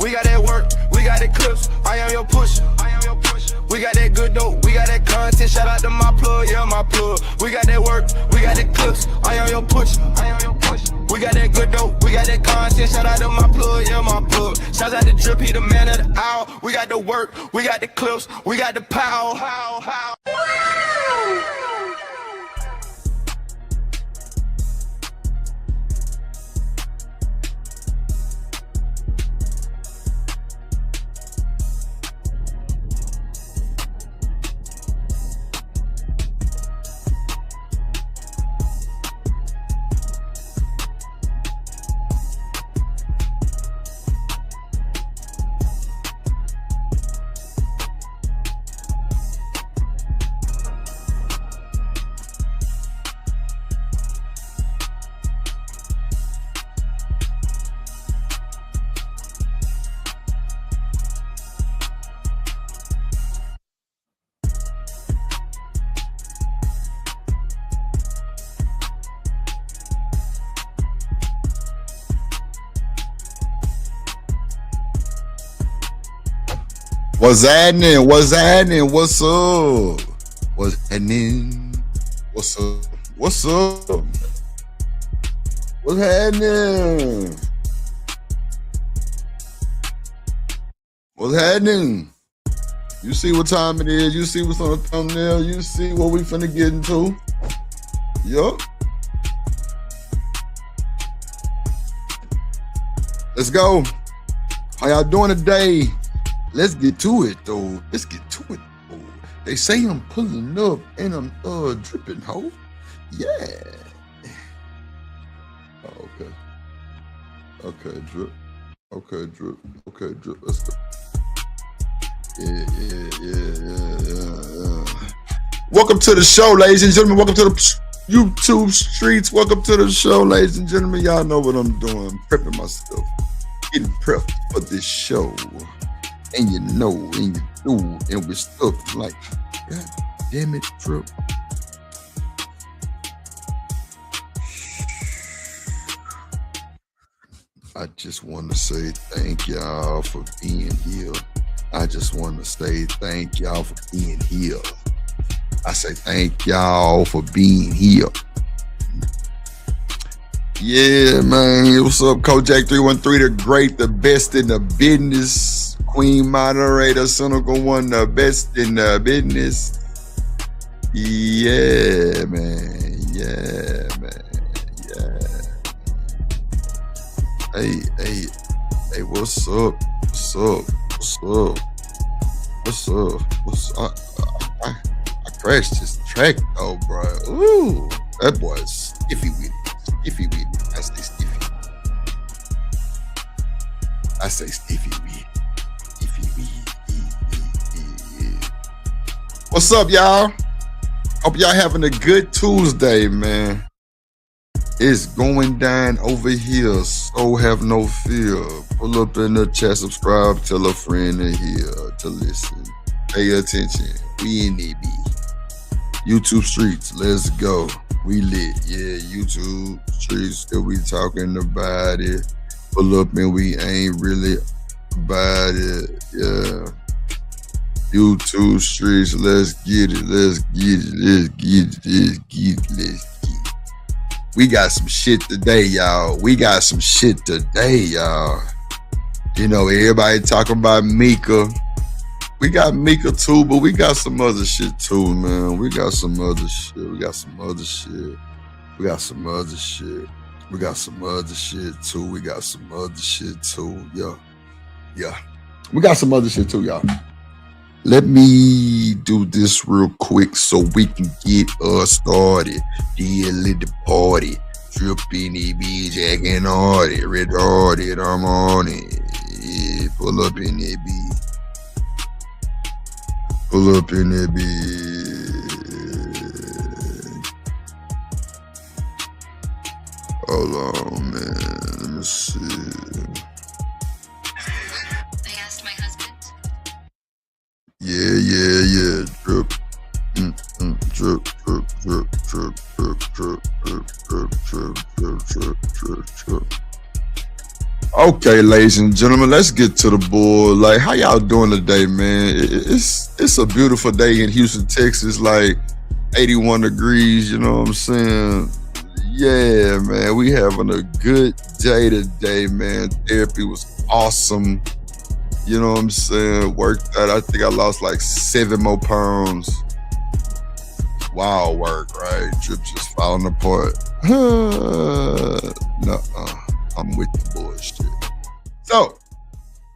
we got that work, we got that clips, I am your pusher. We got that good dope, we got that content, shout out to my plug, yeah, my plug. We got that work, we got that clips, I am your pusher. We got that good dope, we got that content, shout out to my plug, yeah, my plug. Shout out to Drip, he the man of the hour. We got the work, we got the clips, we got the power. What's happening? What's happening? What's up? What's happening? What's up? What's up? What's happening? What's happening? You see what time it is. You see what's on the thumbnail. You see what we finna get into. Yup. Let's go. How y'all doing today? Let's get to it, though. Let's get to it, though. They say I'm pulling up and I'm dripping, ho. Yeah. Oh, okay. Okay, drip. Okay, drip. Okay, drip. Let's go. Yeah. Welcome to the show, ladies and gentlemen. Welcome to the YouTube streets. Welcome to the show, ladies and gentlemen. Y'all know what I'm doing. I'm prepping myself. Getting prepped for this show. And you know, and you do, and we're stuck like, God damn it, Trip. I just want to say thank y'all for being here. I just want to say thank y'all for being here. I say thank y'all for being here. Yeah, man. What's up, Kojak 313, the great, the best in the business. Queen moderator, cynical one, the best in the business. Yeah, man. Yeah, man. Yeah. Hey, what's up? What's up? What's up? What's up? What's up? I crashed this track though, bro. Ooh, that boy's stiffy with it. Stiffy with it. I say stiffy. I say stiffy with it. What's up, y'all? Hope y'all having a good Tuesday, man. It's going down over here, so have no fear. Pull up in the chat, subscribe, tell a friend to hear, to listen. Pay attention, we in it, B. YouTube streets, let's go. We lit, yeah, YouTube streets, still we talking about it. Pull up and we ain't really about it, yeah. YouTube streets, let's get it. We got some shit today, y'all. You know, everybody talking about Micca. We got Micca too, but we got some other shit too, man. We got some other shit too. Yeah. We got some other shit too, y'all. Let me do this real quick so we can get us started. Dealing the party. Dripping the B, jacking hardy. Retarded, I'm on it. Yeah, pull up in that B. Hold on, man. Let me see. Yeah. Drip. Drip. Okay, ladies and gentlemen, let's get to the bull. Like, how y'all doing today, man? It's a beautiful day in Houston, Texas. Like 81 degrees. You know what I'm saying? Yeah, man. We having a good day today, man. Therapy was awesome. You know what I'm saying? Worked out. I think I lost like 7 more pounds. Wild work, right? Drip just falling apart. Nuh-uh. I'm with the bullshit. So,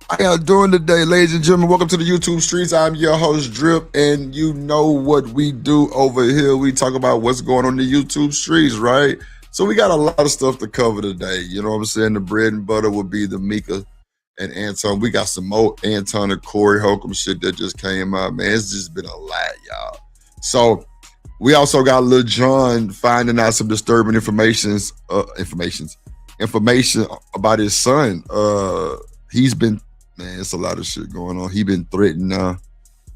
how y'all doing today, ladies and gentlemen? Welcome to the YouTube streets. I'm your host, Drip, and you know what we do over here. We talk about what's going on in the YouTube streets, right? So we got a lot of stuff to cover today. You know what I'm saying? The bread and butter will be the Micca and ANTON. We got some more ANTON and Cory Holcomb shit that just came out, man. It's just been a lot, y'all. So, we also got Lil Jon finding out some disturbing information about his son. He's been, man, it's a lot of shit going on. He been threatened now.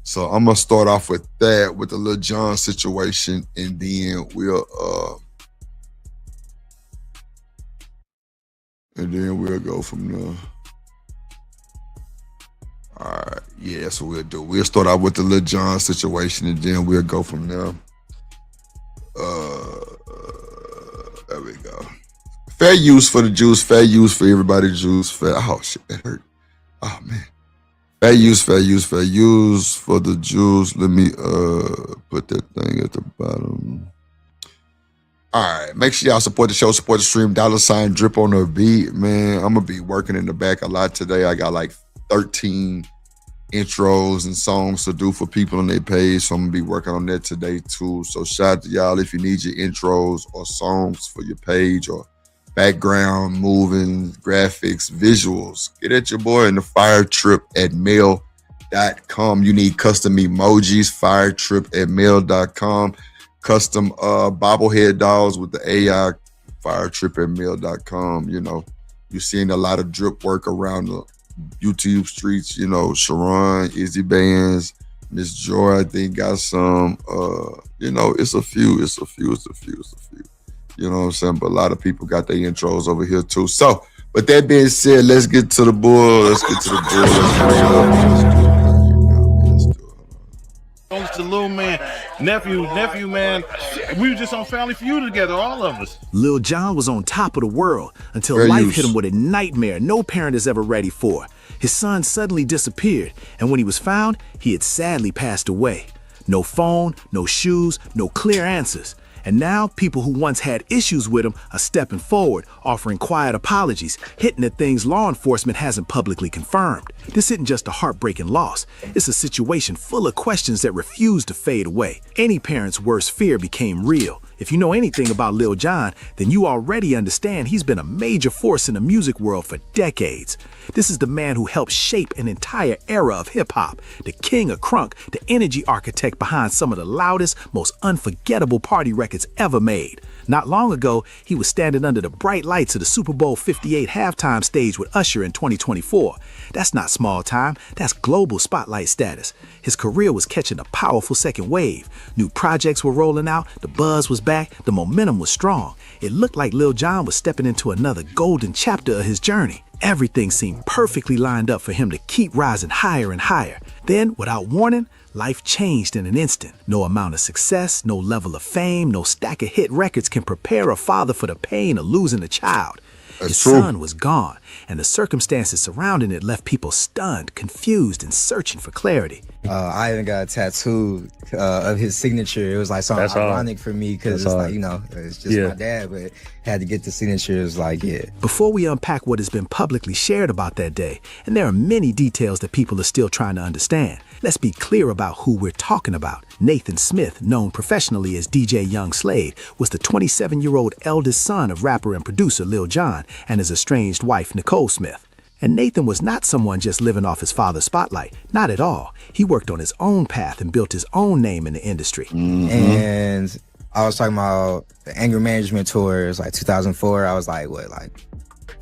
So I'm gonna start off with that, with the Lil Jon situation, and then we'll go from there. All right, yeah, that's what we'll do. We'll start off with the Lil Jon situation, and then we'll go from there. There we go. Fair use for the juice, fair use for everybody, juice, fair. Oh shit, that hurt. Oh man. Fair use for the juice. Let me put that thing at the bottom. All right, make sure y'all support the show, support the stream, $ drip on the beat, man. I'm gonna be working in the back a lot today. I got like 13 intros and songs to do for people on their page, so I'm gonna be working on that today too. So shout out to y'all if you need your intros or songs for your page or background, moving, graphics, visuals. Get at your boy in the firetrip@mail.com. You need custom emojis, firetrip@mail.com. Custom bobblehead dolls with the AI, firetrip@mail.com. You know, you're seeing a lot of drip work around the YouTube streets, you know, Sharon, Izzy Bands, Miss Joy, I think got some, you know, it's a few. You know what I'm saying? But a lot of people got their intros over here too. So, with that being said, let's get to the bull. Let's do it. To Lil man, nephew, man. We were just on Family Feud together, all of us. Lil Jon was on top of the world until life hit him with a nightmare no parent is ever ready for. His son suddenly disappeared, and when he was found, he had sadly passed away. No phone, no shoes, no clear answers. And now people who once had issues with him are stepping forward, offering quiet apologies, hitting at things law enforcement hasn't publicly confirmed. This isn't just a heartbreaking loss. It's a situation full of questions that refuse to fade away. Any parent's worst fear became real. If you know anything about Lil Jon, then you already understand he's been a major force in the music world for decades. This is the man who helped shape an entire era of hip-hop, the king of crunk, the energy architect behind some of the loudest, most unforgettable party records ever made. Not long ago, he was standing under the bright lights of the Super Bowl 58 halftime stage with Usher in 2024. That's not small time, that's global spotlight status. His career was catching a powerful second wave. New projects were rolling out, the buzz was back, the momentum was strong. It looked like Lil Jon was stepping into another golden chapter of his journey. Everything seemed perfectly lined up for him to keep rising higher and higher. Then, without warning, life changed in an instant. No amount of success, no level of fame, no stack of hit records can prepare a father for the pain of losing a child. His son was gone, and the circumstances surrounding it left people stunned, confused, and searching for clarity. I even got a tattoo of his signature. It was like something ironic for me because it's like, you know, it's just my dad, but had to get the signature. It was like, yeah. Before we unpack what has been publicly shared about that day, and there are many details that people are still trying to understand, let's be clear about who we're talking about. Nathan Smith, known professionally as DJ Young Slade, was the 27-year-old eldest son of rapper and producer Lil Jon and his estranged wife, Nicole Smith. And Nathan was not someone just living off his father's spotlight. Not at all. He worked on his own path and built his own name in the industry. And I was talking about the anger management tour. It was like 2004. I was like, what, like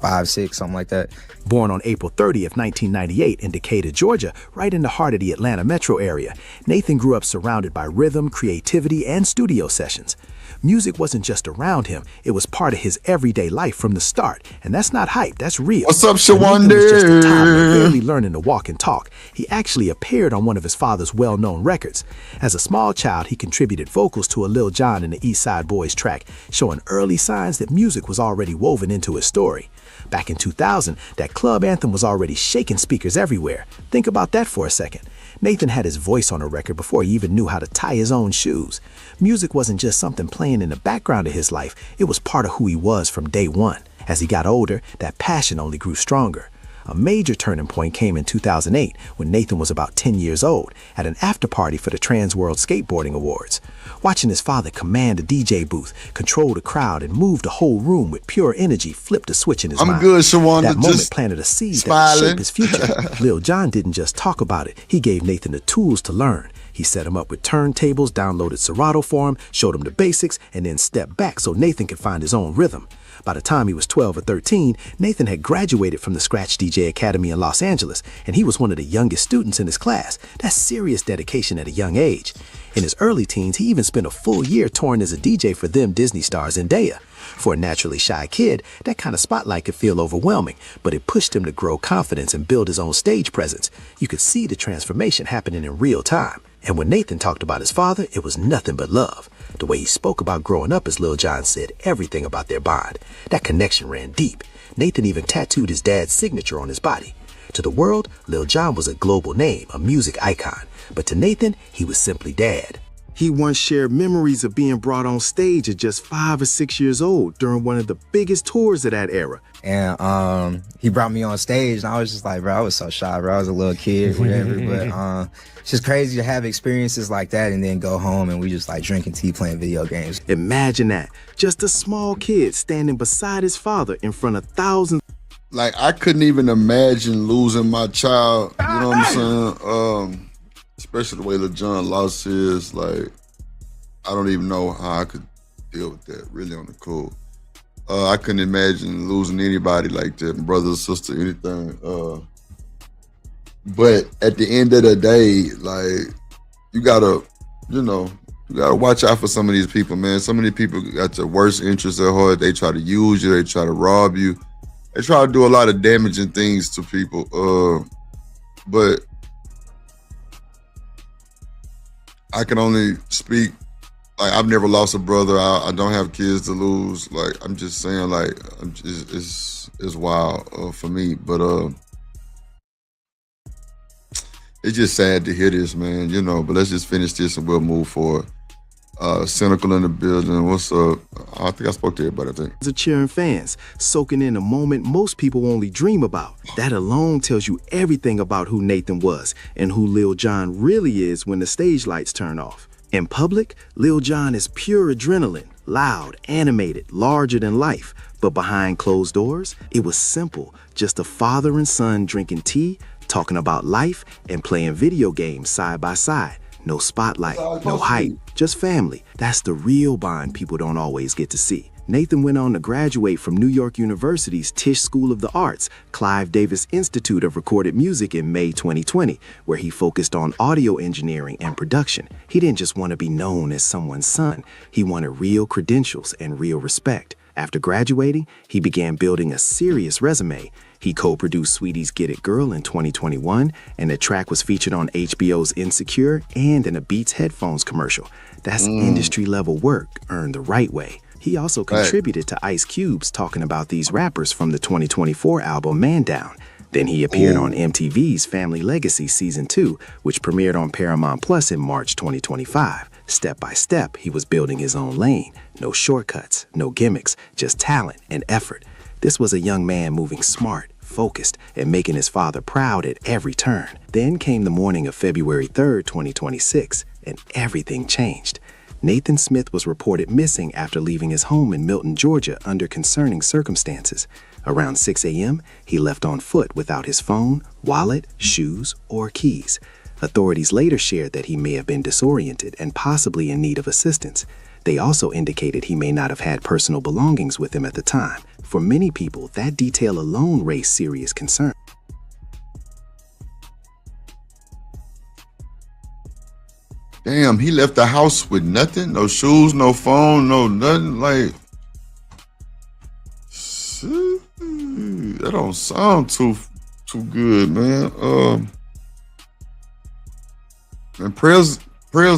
5, 6, something like that. Born on April 30th, 1998 in Decatur, Georgia, right in the heart of the Atlanta metro area, Nathan grew up surrounded by rhythm, creativity, and studio sessions. Music wasn't just around him, it was part of his everyday life from the start. And that's not hype, that's real. What's up, When Nathan was just a toddler, Shawanda? barely learning to walk and talk, he actually appeared on one of his father's well-known records. As a small child, he contributed vocals to a Lil Jon and the East Side Boys track, showing early signs that music was already woven into his story. Back in 2000, that club anthem was already shaking speakers everywhere. Think about that for a second. Nathan had his voice on a record before he even knew how to tie his own shoes. Music wasn't just something playing in the background of his life, it was part of who he was from day one. As he got older, that passion only grew stronger. A major turning point came in 2008 when Nathan was about 10 years old at an after party for the Trans World Skateboarding Awards. Watching his father command a DJ booth, control the crowd, and move the whole room with pure energy flipped a switch in his mind. I'm good, Shawanda. That moment Just planted a seed that smiling. would shape his future. Lil Jon didn't just talk about it, he gave Nathan the tools to learn. He set him up with turntables, downloaded Serato for him, showed him the basics, and then stepped back so Nathan could find his own rhythm. By the time he was 12 or 13, Nathan had graduated from the Scratch DJ Academy in Los Angeles, and he was one of the youngest students in his class. That's serious dedication at a young age. In his early teens, he even spent a full year touring as a DJ for them Disney stars Zendaya. For a naturally shy kid, that kind of spotlight could feel overwhelming, but it pushed him to grow confidence and build his own stage presence. You could see the transformation happening in real time. And when Nathan talked about his father, it was nothing but love. The way he spoke about growing up, as Lil Jon said, everything about their bond. That connection ran deep. Nathan even tattooed his dad's signature on his body. To the world, Lil Jon was a global name, a music icon. But to Nathan, he was simply Dad. He once shared memories of being brought on stage at just 5 or 6 years old during one of the biggest tours of that era. And he brought me on stage, and I was just like, bro, I was so shy, bro. I was a little kid, whatever. But it's just crazy to have experiences like that and then go home and we just like drinking tea, playing video games. Imagine that. Just a small kid standing beside his father in front of thousands. Like, I couldn't even imagine losing my child. You know what I'm saying? Especially the way Lil Jon lost his. Like, I don't even know how I could deal with that, really, on the cool. I couldn't imagine losing anybody like that, brother, sister, anything. But at the end of the day, like, you gotta watch out for some of these people, man. Some of these people got your worst interests at heart. They try to use you. They try to rob you. They try to do a lot of damaging things to people. But I can only speak. Like, I've never lost a brother. I don't have kids to lose. Like, I'm just saying, like, it's wild for me. But it's just sad to hear this, man. You know. But let's just finish this and we'll move forward. Cynical in the building. What's up? I think I spoke to everybody, I think. Of cheering fans, soaking in a moment most people only dream about. That alone tells you everything about who Nathan was and who Lil Jon really is when the stage lights turn off. In public, Lil Jon is pure adrenaline, loud, animated, larger than life. But behind closed doors, it was simple, just a father and son drinking tea, talking about life, and playing video games side by side. No spotlight, no hype, just family. That's the real bond people don't always get to see. Nathan went on to graduate from New York University's Tisch School of the Arts, Clive Davis Institute of Recorded Music in May 2020, where he focused on audio engineering and production. He didn't just want to be known as someone's son. He wanted real credentials and real respect. After graduating, he began building a serious resume. He co-produced Sweetie's Get It Girl in 2021, and the track was featured on HBO's Insecure and in a Beats headphones commercial. That's industry-level work earned the right way. He also contributed to Ice Cube's Talking About These Rappers from the 2024 album Man Down. Then he appeared on MTV's Family Legacy Season 2, which premiered on Paramount Plus in March 2025. Step by step, he was building his own lane. No shortcuts, no gimmicks, just talent and effort. This was a young man moving smart, focused, and making his father proud at every turn. Then came the morning of February 3rd, 2026, and everything changed. Nathan Smith was reported missing after leaving his home in Milton, Georgia under concerning circumstances. Around 6 a.m., he left on foot without his phone, wallet, shoes, or keys. Authorities later shared that he may have been disoriented and possibly in need of assistance. They also indicated he may not have had personal belongings with him at the time. For many people, that detail alone raised serious concern. Damn, he left the house with nothing, no shoes, no phone, no nothing. Like, shit, that don't sound too good, man. And prayers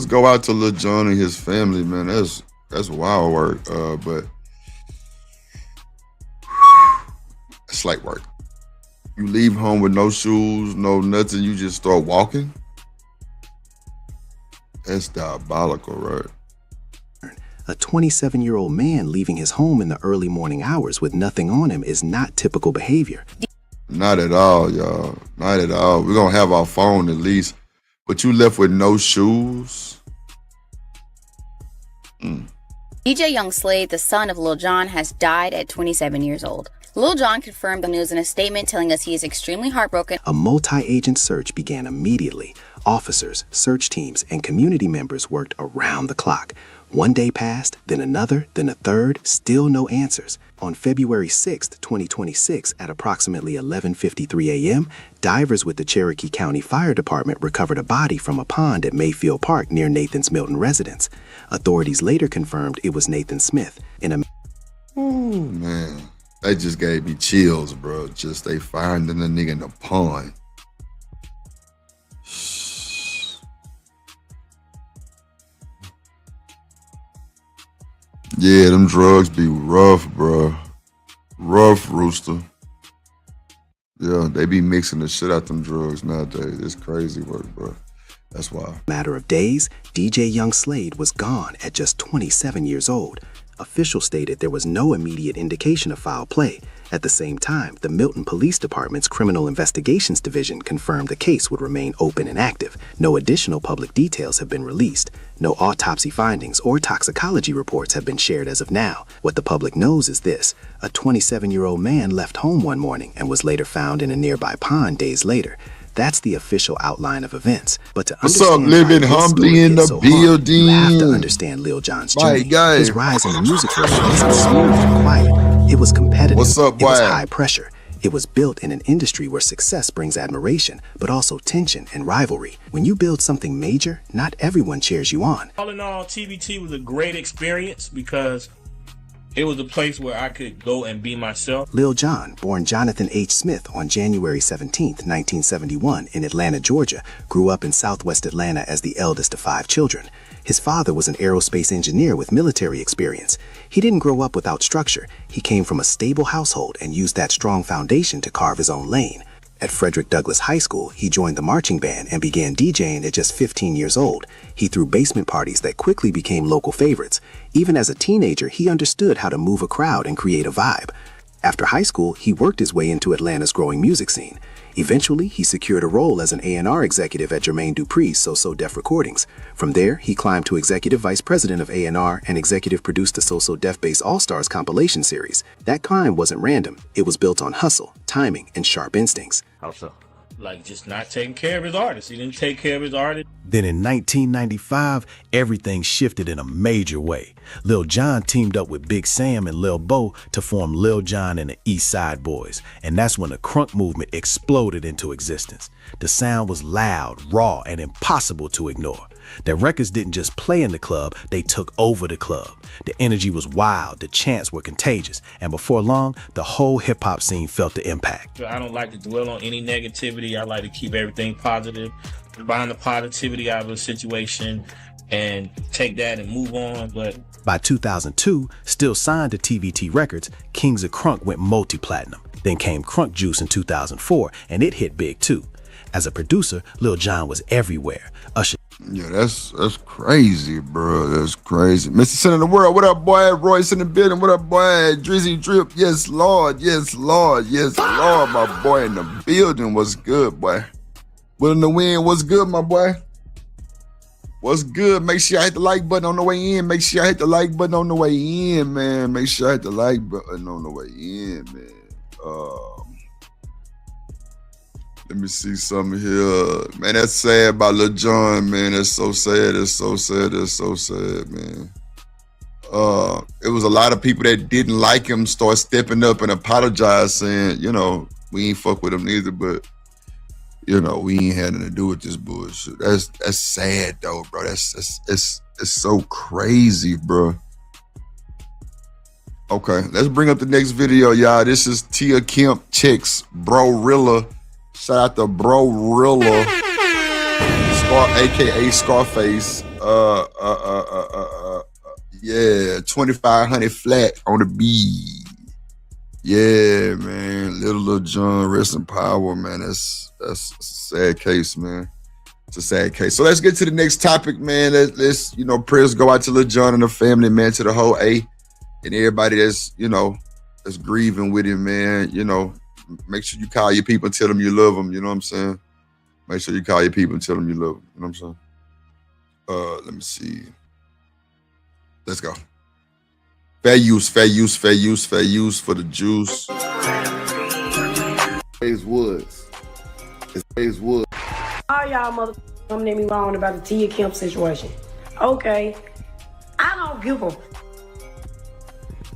go out to Lil Jon and his family, man. That's wild work. But it's like work. You leave home with no shoes, no nothing. You just start walking. That's diabolical, right? A 27-year-old man leaving his home in the early morning hours with nothing on him is not typical behavior. Not at all, y'all. Not at all. We're going to have our phone at least. But you left with no shoes? DJ Young Slade, the son of Lil Jon, has died at 27 years old. Lil Jon confirmed the news in a statement telling us he is extremely heartbroken. A multi-agent search began immediately. Officers, search teams, and community members worked around the clock. One day passed, then another, then a third, still no answers. On February 6, 2026, at approximately 11:53 a.m., divers with the Cherokee County Fire Department recovered a body from a pond at Mayfield Park near Nathan's Milton residence. Authorities later confirmed it was Nathan Smith. Oh, man. That just gave me chills, bro. Just they finding the nigga in the pond. Yeah, them drugs be rough, bro. Rough, Rooster. Yeah, they be mixing the shit out them drugs nowadays. It's crazy work, bro. That's why. Matter of days, DJ Young Slade was gone at just 27 years old. Officials stated there was no immediate indication of foul play. At the same time, the Milton Police Department's Criminal Investigations Division confirmed the case would remain open and active. No additional public details have been released. No autopsy findings or toxicology reports have been shared as of now. What the public knows is this: a 27-year-old man left home one morning and was later found in a nearby pond days later. That's the official outline of events. But to what's up, living humbly in the building? You have to understand Lil Jon's journey. His rise in the music world wasn't smooth and quiet. It was competitive. What's up, boy? It was high pressure. It was built in an industry where success brings admiration, but also tension and rivalry. When you build something major, not everyone cheers you on. All in all, TVT was a great experience because it was a place where I could go and be myself. Lil Jon, born Jonathan H. Smith on January 17, 1971 in Atlanta, Georgia, grew up in Southwest Atlanta as the eldest of 5 children. His father was an aerospace engineer with military experience. He didn't grow up without structure. He came from a stable household and used that strong foundation to carve his own lane. At Frederick Douglass High School, he joined the marching band and began DJing at just 15 years old. He threw basement parties that quickly became local favorites. Even as a teenager, he understood how to move a crowd and create a vibe. After high school, he worked his way into Atlanta's growing music scene. Eventually, he secured a role as an A&R executive at Jermaine Dupri's So Def Recordings. From there, he climbed to executive vice president of A&R and executive produced the So Def Bass All-Stars compilation series. That climb wasn't random. It was built on hustle, timing, and sharp instincts. How so? Like just not taking care of his artists. He didn't take care of his artists. Then in 1995, everything shifted in a major way. Lil Jon teamed up with Big Sam and Lil Bo to form Lil Jon and the East Side Boys, and that's when the crunk movement exploded into existence. The sound was loud, raw, and impossible to ignore. Their records didn't just play in the club, they took over the club. The energy was wild, the chants were contagious, and before long, the whole hip-hop scene felt the impact. I don't like to dwell on any negativity. I like to keep everything positive, find the positivity out of a situation and take that and move on. But by 2002, still signed to TVT Records, Kings of Crunk went multi-platinum. Then came Crunk Juice in 2004, and it hit big too. As a producer, Lil Jon was everywhere. Yeah, that's crazy, bro. That's crazy. Mr. Center of the World, what up, boy? Royce in the building, what up, boy? Drizzy Drip, yes, Lord, yes, Lord, yes, Lord, my boy in the building. What's good, boy? Will in the wind, what's good, my boy? What's good? Make sure I hit the like button on the way in. Make sure I hit the like button on the way in, man. Make sure I hit the like button on the way in, man. Let me see something here. Man, that's sad about Lil Jon, man. That's so sad. It's so sad. It's so sad, man. It was a lot of people that didn't like him start stepping up and apologize, saying, you know, we ain't fuck with him neither, but You know, we ain't had nothing to do with this bullshit. That's sad though, bro. It's so crazy, bro. Okay, let's bring up the next video, y'all. This is Tia Kemp chicks Bro-Rilla. Shout out to Bro-Rilla, aka Scarface. Yeah, 2,500 flat on the beat. Yeah, man. Lil Jon, rest in power, man. That's a sad case, man. It's a sad case. So let's get to the next topic, man. Let's you know, prayers go out to Lil Jon and the family, man, to the whole A and everybody that's, you know, that's grieving with him, man. You know, make sure you call your people and tell them you love them. You know what I'm saying? Make sure you call your people and tell them you love them. You know what I'm saying? Let me see. Let's go. Fair use for the juice. It's Woods. It's Woods. All y'all motherfuckers coming at me wrong about the Tia Kemp situation. Okay. I don't give a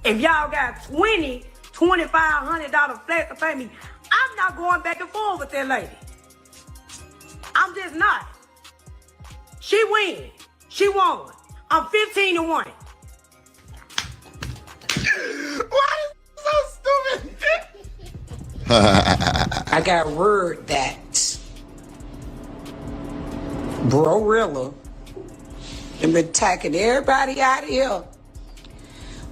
if y'all got $2,500 flat to pay me, I'm not going back and forth with that lady. I'm just not. She win. She won. I'm 15-1. Why is it so stupid? I got word that Bro-Rilla been attacking everybody out of here.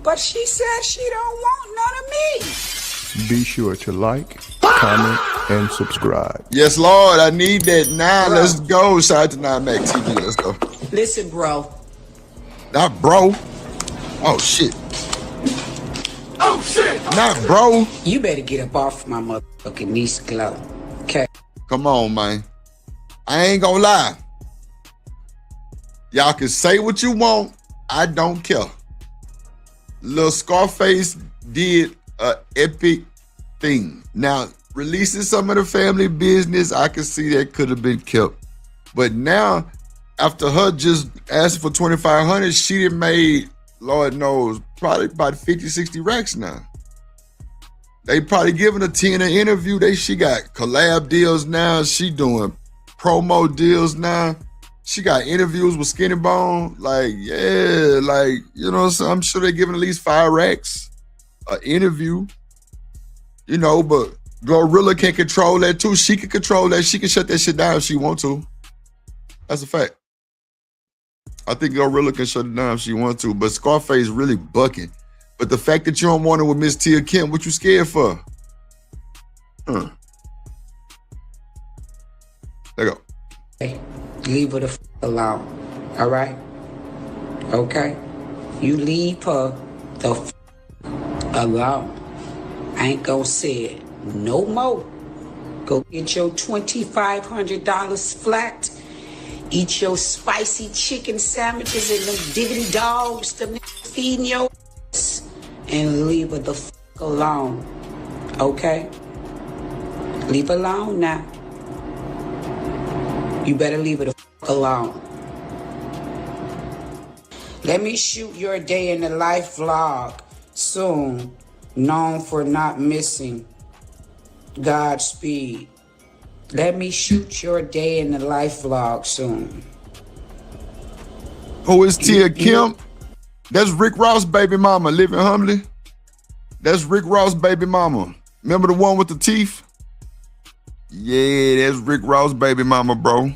But she said she don't want none of me. Be sure to like, comment, and subscribe. Yes, Lord, I need that now. Bro. Let's go. Shout out to 9Mac TV. Let's go. Listen, bro. Not bro. Oh, shit. Oh, shit. Not bro. You better get up off my motherfucking niece glow. Okay. Come on, man. I ain't gonna lie. Y'all can say what you want. I don't care. Lil Scarface did an epic thing. Now, releasing some of the family business, I can see that could have been kept. But now, after her just asking for 2,500, she done made, Lord knows, probably about 50, 60 racks now. They probably giving her 10 an interview. She got collab deals now. She doing promo deals now. She got interviews with Skinny Bone. Like, yeah, like, you know what I'm saying? I'm sure they're giving at least 5 racks an interview. You know, but Glorilla can control that too. She can control that. She can shut that shit down if she want to. That's a fact. I think Glorilla can shut it down if she want to, but Scarface really bucking. But the fact that you don't want it with Miss Tia Kemp, what you scared for? There you go. Hey, leave her the f alone. All right? Okay? You leave her the f alone. I ain't gonna say it no more. Go get your $2,500 flat. Eat your spicy chicken sandwiches and them diggity dogs to feeding your ass. And leave her the f alone. Okay? Leave her alone now. You better leave her the f alone. Let me shoot your day in the life vlog soon. Known for not missing. Godspeed. Let me shoot your day in the life vlog soon. Who is Tia Kemp? That's Rick Ross' baby mama, living humbly. That's Rick Ross' baby mama. Remember the one with the teeth? Yeah, that's Rick Ross' baby mama, bro.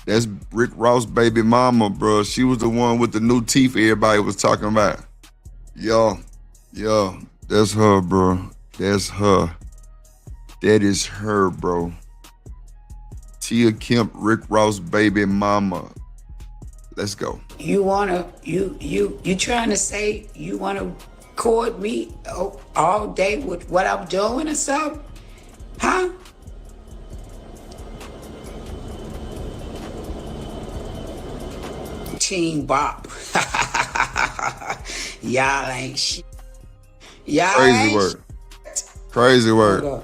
That's Rick Ross' baby mama, bro. She was the one with the new teeth everybody was talking about. Yo, that's her, bro. That's her. That is her, bro. Tia Kemp, Rick Ross' baby mama. Let's go. You trying to say you wanna record me all day with what I'm doing or something? Huh? Team Bop. Y'all ain't shit. Y'all Crazy word. Crazy word.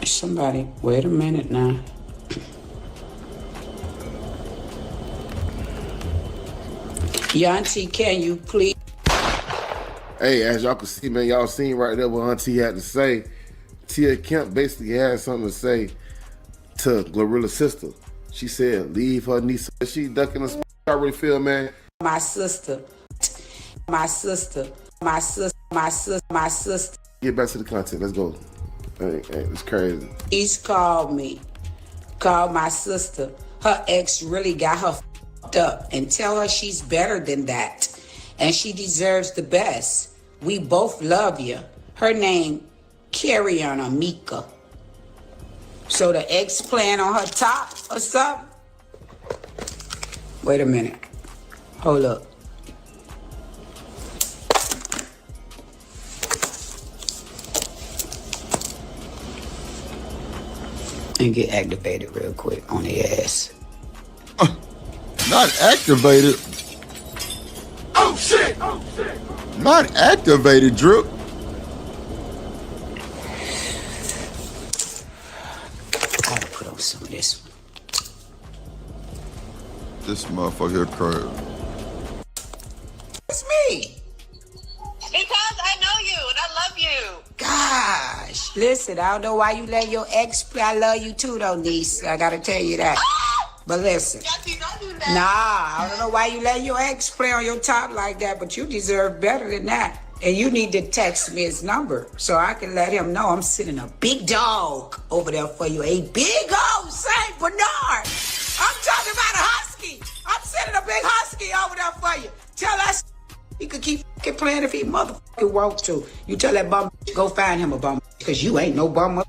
Somebody, wait a minute now. Auntie, can you please? Hey, as y'all can see, man, y'all seen right there what Auntie had to say. Tia Kemp basically had something to say to Glorilla's sister. She said, leave her niece. She ducking the I really feel, man. My sister. Get back to the content. Let's go. Hey, it's crazy. He's called me. Called my sister. Her ex really got her f***ed up, and tell her she's better than that. And she deserves the best. We both love you. Her name, Cory or Micca. So the ex playing on her top or something? Wait a minute. Hold up. And get activated real quick on the ass. Not activated. Oh shit! Oh shit! Not activated, Drip. Gotta put on some of this one. This motherfucker crazy. It's me. Because I know you and I love you. Gosh. Listen, I don't know why you let your ex play. I love you too, though, niece. I gotta tell you that. But listen. Jackie, don't do that. Nah, I don't know why you let your ex play on your top like that, but you deserve better than that. And you need to text me his number so I can let him know I'm sending a big dog over there for you. A big old Saint Bernard. I'm talking about a husky. I'm sending a big husky over there for you. Tell us he could keep playing if he motherfucking wants to. You tell that bum go find him a bum because you ain't no bum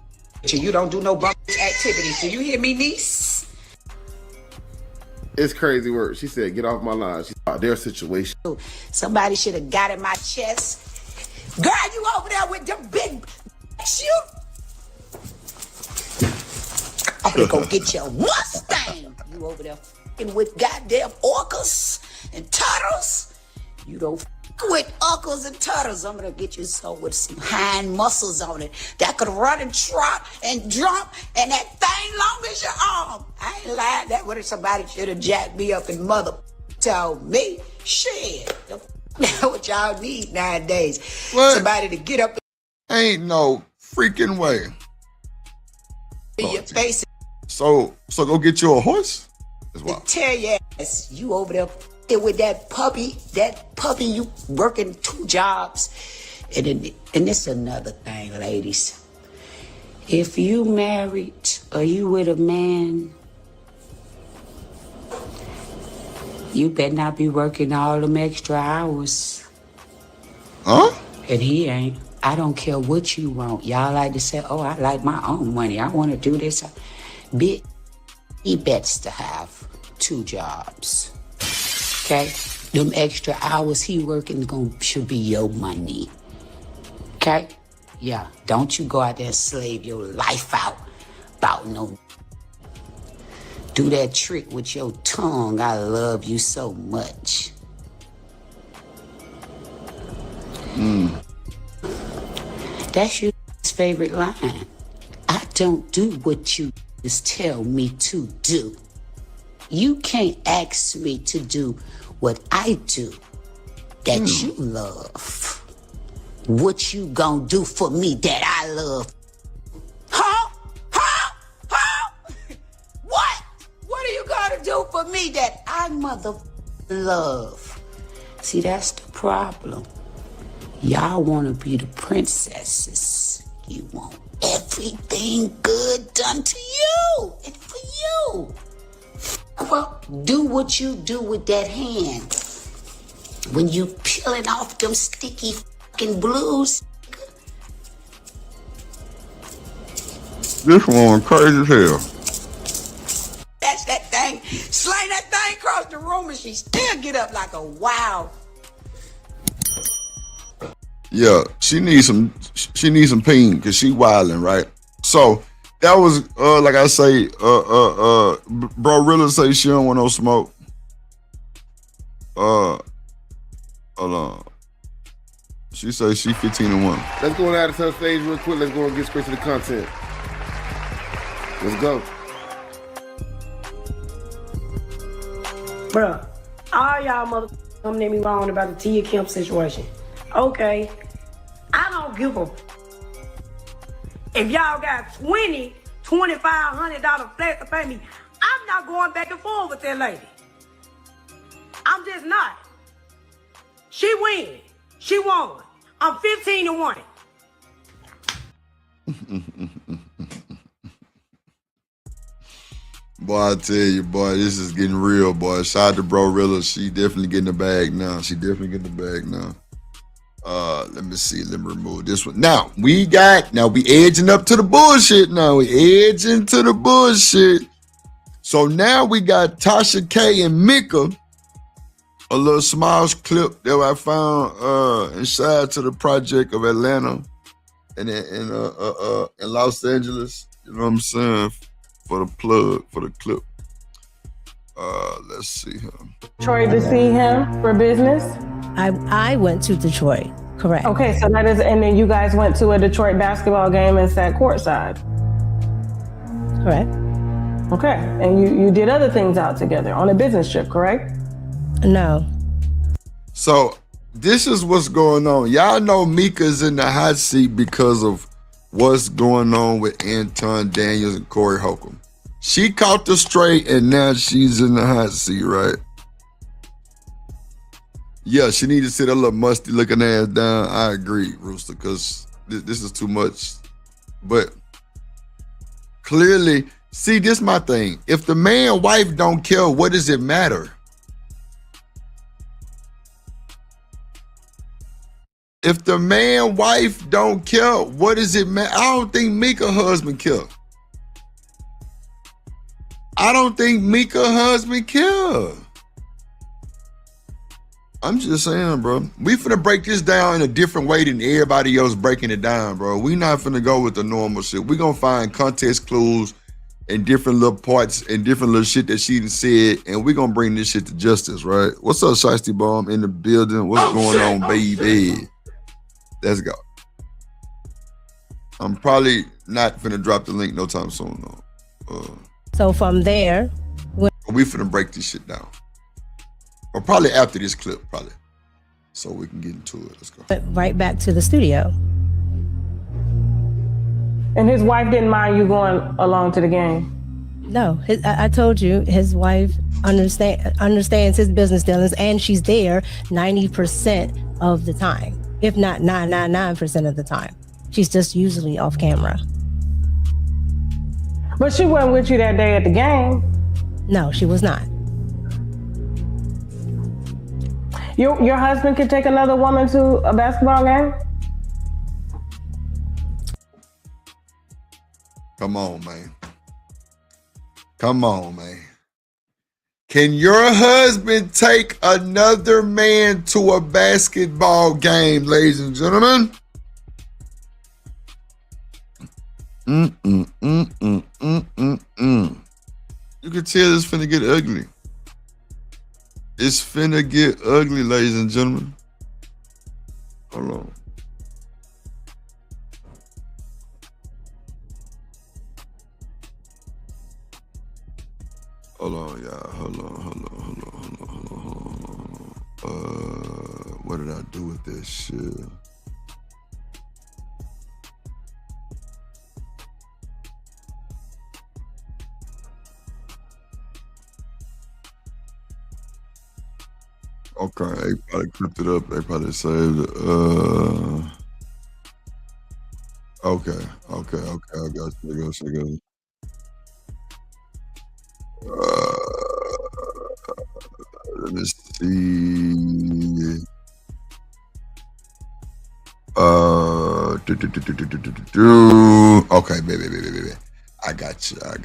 you don't do no bum activities. Do you hear me, niece? It's crazy work. She said, get off my line. She's about their situation. Somebody should have got in my chest. Girl, you over there with them big shoot. I'm gonna go get your Mustang. You over there f***ing with goddamn orcas and turtles. You don't f*** with orcas and turtles. I'm gonna get you some with some hind muscles on it that could run and trot and jump and that thing long as your arm. I ain't lying. That what if somebody should have jacked me up and mother told me. Shit. That's what y'all need nowadays. What? Somebody to get up Ain't no freaking way. in your face So go get you a horse? That's and wild. tell your ass you over there with that puppy, you working 2 jobs. And it's another thing, ladies. If you married or you with a man, you better not be working all them extra hours. Huh? And he ain't. I don't care what you want. Y'all like to say, oh, I like my own money. I want to do this. Bitch, he bets to have 2 jobs. Okay? Them extra hours he working should be your money. Okay? Yeah. Don't you go out there and slave your life out about no. Do that trick with your tongue. I love you so much. That's your favorite line. I don't do what you just tell me to do. You can't ask me to do what I do that you love. What you gonna do for me that I love? Huh? Huh? Huh? What? What are you gonna do for me that I love? See, that's the problem. Y'all wanna be the princesses. You want everything good done to you and for you. Well, do what you do with that hand. When you peeling off them sticky fucking blues. This one crazy as hell. That's that thing. Sling that thing across the room and she still get up like a wild. Yeah, she needs some pain because she wilding, right? So that was like I say, bro really say she don't want no smoke. Hold on. She say she 15-1. Let's go out of the stage real quick. Let's go and get straight to the content. Let's go. Bruh, all y'all motherfuckers coming at me wrong about the Tia Kemp situation. Okay, I don't give a If y'all got $2,500 flat to pay me, I'm not going back and forth with that lady. I'm just not. She win. She won. I'm 15-1. Boy, I tell you, boy, this is getting real, boy. Shout out to Bro-Rilla. She definitely getting the bag now. Let me see. Let me remove this one. Now, we edging up to the bullshit now. We edging to the bullshit. So now we got Tasha K and Micca. A little small clip that I found inside to the project of Atlanta and in Los Angeles. You know what I'm saying? For the plug, for the clip. Let's see here. Detroit to see him for business? I went to Detroit, correct. Okay, so that is, and then you guys went to a Detroit basketball game and sat courtside? Correct. Okay, and you did other things out together on a business trip, correct? No. So this is what's going on. Y'all know Micca's in the hot seat because of what's going on with ANTON Daniels and Cory Holcomb. She caught the straight and now she's in the hot seat, right? Yeah, she needs to sit her little musty looking ass down. I agree, Rooster, because this is too much. But clearly, see, this is my thing. If the man wife don't care, what does it matter? If the man wife don't care, what does it matter? I don't think Micca husband care. I don't think Micca husband care. I'm just saying, bro. We finna break this down in a different way than everybody else breaking it down, bro. We not finna go with the normal shit. We gonna find context clues and different little parts and different little shit that she done said, and we gonna bring this shit to justice, right? What's up, Shiesty Bomb in the building? What's going on, baby? Let's go. I'm probably not finna drop the link no time soon, though. So from there, we finna break this shit down. Or probably after this clip, probably. So we can get into it. Let's go. went right back to the studio. And his wife didn't mind you going along to the game? No, I told you, his wife understands his business dealings, and she's there 90% of the time, if not 999% of the time. She's just usually off camera. But she wasn't with you that day at the game? No, she was not. Your husband could take another woman to a basketball game? Come on, man. Come on, man. Can your husband take another man to a basketball game, ladies and gentlemen? You can tell it's finna get ugly. It's finna get ugly, ladies and gentlemen. Hold on. Hold on, y'all. Hold on. What did I do with this shit? Okay, they probably clipped it up. They probably saved it. Okay. I got you. Let me see. Okay, baby. I got you. We're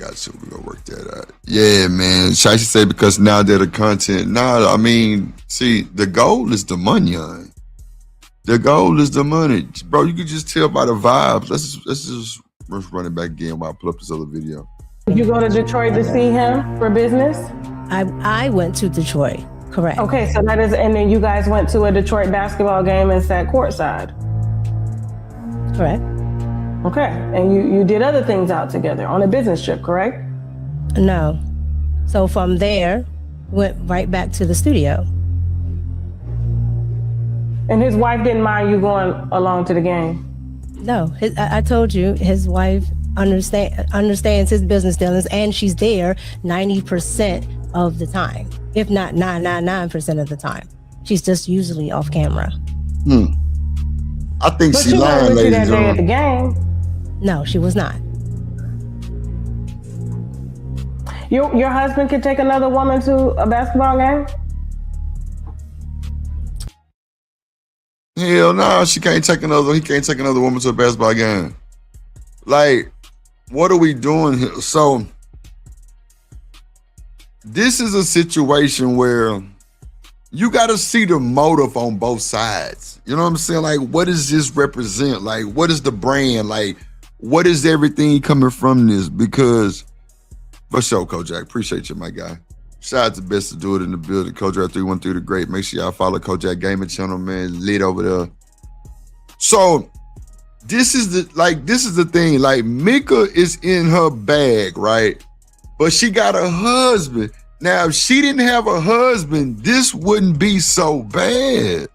gonna work that out. Yeah, man. Shiesty say because now they're the content. Nah, I mean, see, the goal is the money, on. The goal is the money. Bro, you can just tell by the vibes. Let's just run it back again while I pull up this other video. Did you go to Detroit to see him for business? I went to Detroit, correct. Okay, so that is, and then you guys went to a Detroit basketball game and sat courtside? Correct. Okay, and you did other things out together on a business trip, correct? No. So from there, went right back to the studio. And his wife didn't mind you going along to the game? No, I told you his wife understands his business dealings, and she's there 90% of the time, if not 999% of the time. She's just usually off camera. I think she lying, ladies and gentlemen. At the game. No, she was not. Your husband could take another woman to a basketball game? Hell no, he can't take another woman to a basketball game. Like, what are we doing here? So this is a situation where you got to see the motive on both sides. You know what I'm saying? Like, what does this represent? Like, what is the brand? Like, what is everything coming from this? Because, for sure, Kojak, appreciate you, my guy. Shout out to Best to Do It in the building. Kojak 313 the Great. Make sure y'all follow Kojak Gaming channel, man. Lit over there. So, this is the thing. Like, Micca is in her bag, right? But she got a husband. Now, if she didn't have a husband, this wouldn't be so bad.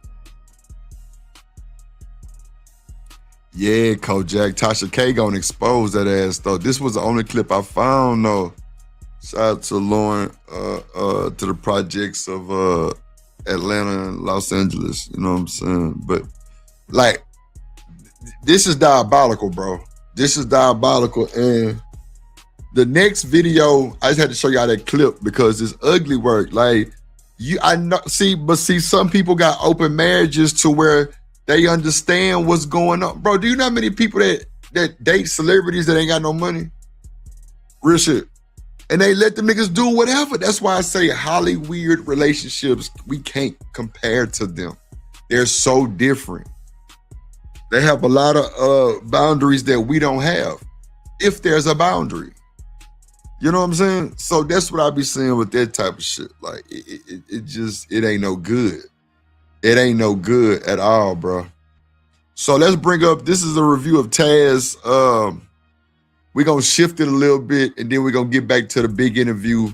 Yeah, Kojak. Tasha K gonna expose that ass, though. This was the only clip I found, though. Shout out to Lauren, to the projects of Atlanta and Los Angeles. You know what I'm saying? But, like, this is diabolical, bro. This is diabolical. And the next video, I just had to show y'all that clip because it's ugly work. Like, see, some people got open marriages to where they understand what's going on. Bro, do you know how many people that date celebrities that ain't got no money? Real shit. And they let them niggas do whatever. That's why I say Hollywood relationships, we can't compare to them. They're so different. They have a lot of boundaries that we don't have, if there's a boundary. You know what I'm saying? So that's what I be saying with that type of shit. Like, it ain't no good. It ain't no good at all, bro. So let's bring up, this is a review of Taz. We're going to shift it a little bit, and then we're going to get back to the big interview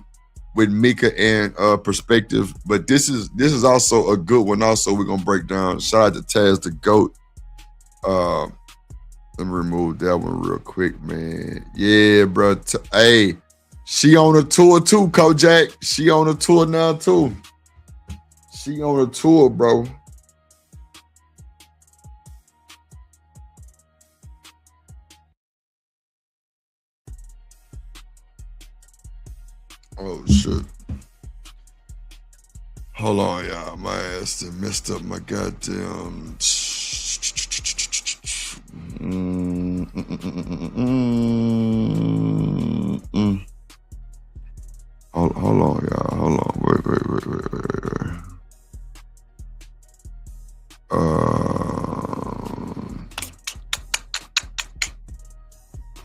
with Micca and Perspective. But this is also a good one also we're going to break down. Shout out to Taz the GOAT. Let me remove that one real quick, man. Yeah, bro. Hey, she on a tour too, Kojak. She on a tour now too. She on a tour, bro. Oh, shit. Hold on, y'all. My ass done messed up my goddamn... Hold on, y'all. Hold on. Wait.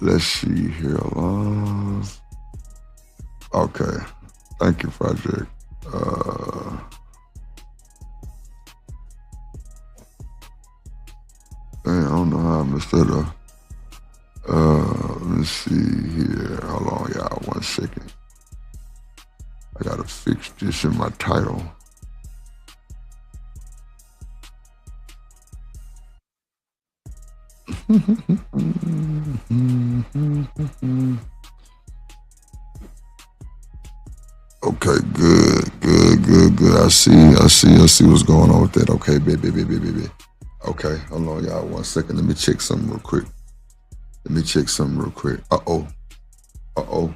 Let's see here. Okay. Thank you, Project. I don't know how I messed that up. Let's see here. Hold on, y'all. 1 second. I gotta fix this in my title. Okay, good. I see what's going on with that. Okay, baby. Okay, hold on, y'all. 1 second. Let me check something real quick. Uh-oh, y'all.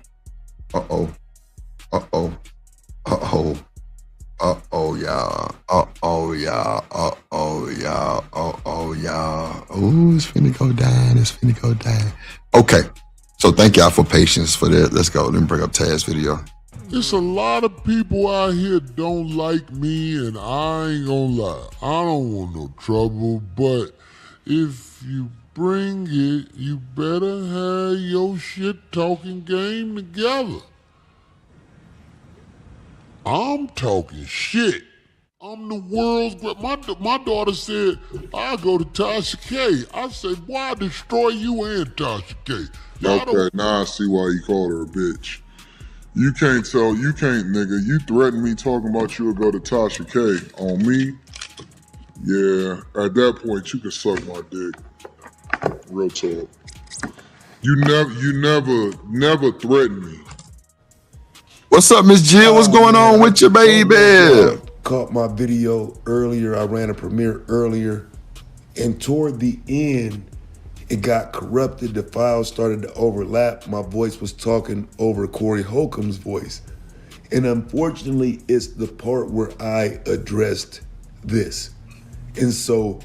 Ooh, it's finna go down. Okay, so thank y'all for patience for that. Let's go. Let me bring up Taz's video. There's a lot of people out here don't like me, and I ain't gonna lie. I don't want no trouble, but if you bring it, you better have your shit-talking game together. I'm talking shit. I'm the world's great. My daughter said, I'll go to Tasha K. I said, why destroy you and Tasha K? Okay, now I see why you called her a bitch. You can't, nigga. You threatened me talking about you would go to Tasha K on me. Yeah, at that point, you can suck my dick. Real talk. You never threatened me. What's up, Miss Jill? What's going on with your baby? Caught my video earlier. I ran a premiere earlier. And toward the end, it got corrupted. The files started to overlap. My voice was talking over Cory Holcomb's voice. And unfortunately, it's the part where I addressed this. And so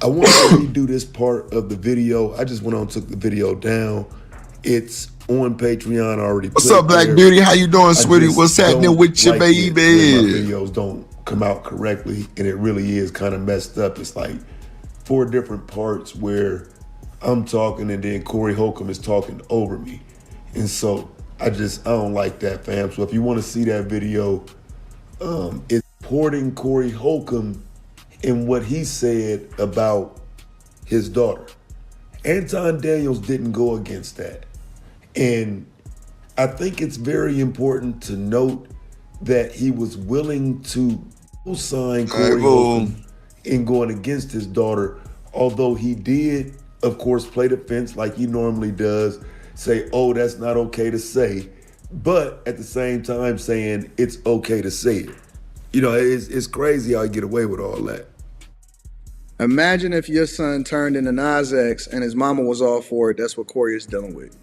I want to redo this part of the video. I just went on and took the video down. It's on Patreon already. What's up, Black Beauty? How you doing, sweetie? What's happening with your baby? My videos don't come out correctly, and it really is kind of messed up. It's like 4 different parts where I'm talking and then Cory Holcomb is talking over me. And so I don't like that, fam. So if you want to see that video, it's supporting Cory Holcomb in what he said about his daughter. Anton Daniels didn't go against that. And I think it's very important to note that he was willing to sign Cory Holcomb in going against his daughter, although he did, of course, play defense like he normally does, say, oh, that's not okay to say, but at the same time saying it's okay to say it. You know, it's crazy how you get away with all that. Imagine if your son turned into Nas X and his mama was all for it. That's what Cory is dealing with.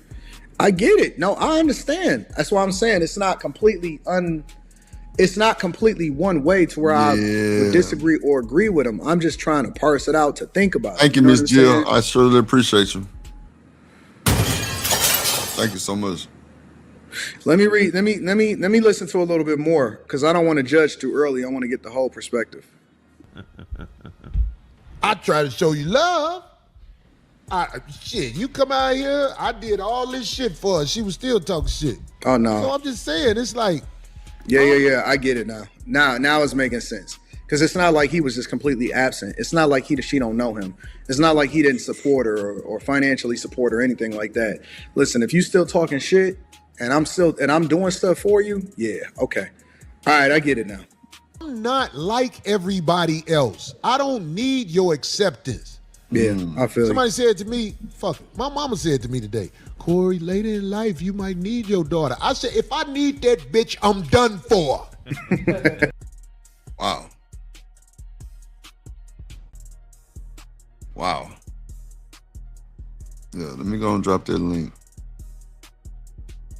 I get it. No, I understand. That's why I'm saying it's not completely one way to where I would disagree or agree with him. I'm just trying to parse it out to think about it. Thank you, Miss Jill. I surely appreciate you. Thank you so much. Let me listen to a little bit more because I don't want to judge too early. I want to get the whole perspective. I try to show you love. Shit, you come out here, I did all this shit for her. She was still talking shit. Oh, no. So I'm just saying, it's like. Yeah. I get it now. Now it's making sense. Because it's not like he was just completely absent. It's not like she don't know him. It's not like he didn't support her or financially support her or anything like that. Listen, if you still talking shit and I'm doing stuff for you, yeah, okay. All right, I get it now. I'm not like everybody else. I don't need your acceptance. Yeah, I feel Somebody said to me, fuck it. My mama said to me today, Cory, later in life, you might need your daughter. I said, if I need that bitch, I'm done for. Wow. Wow. Yeah, let me go and drop that link.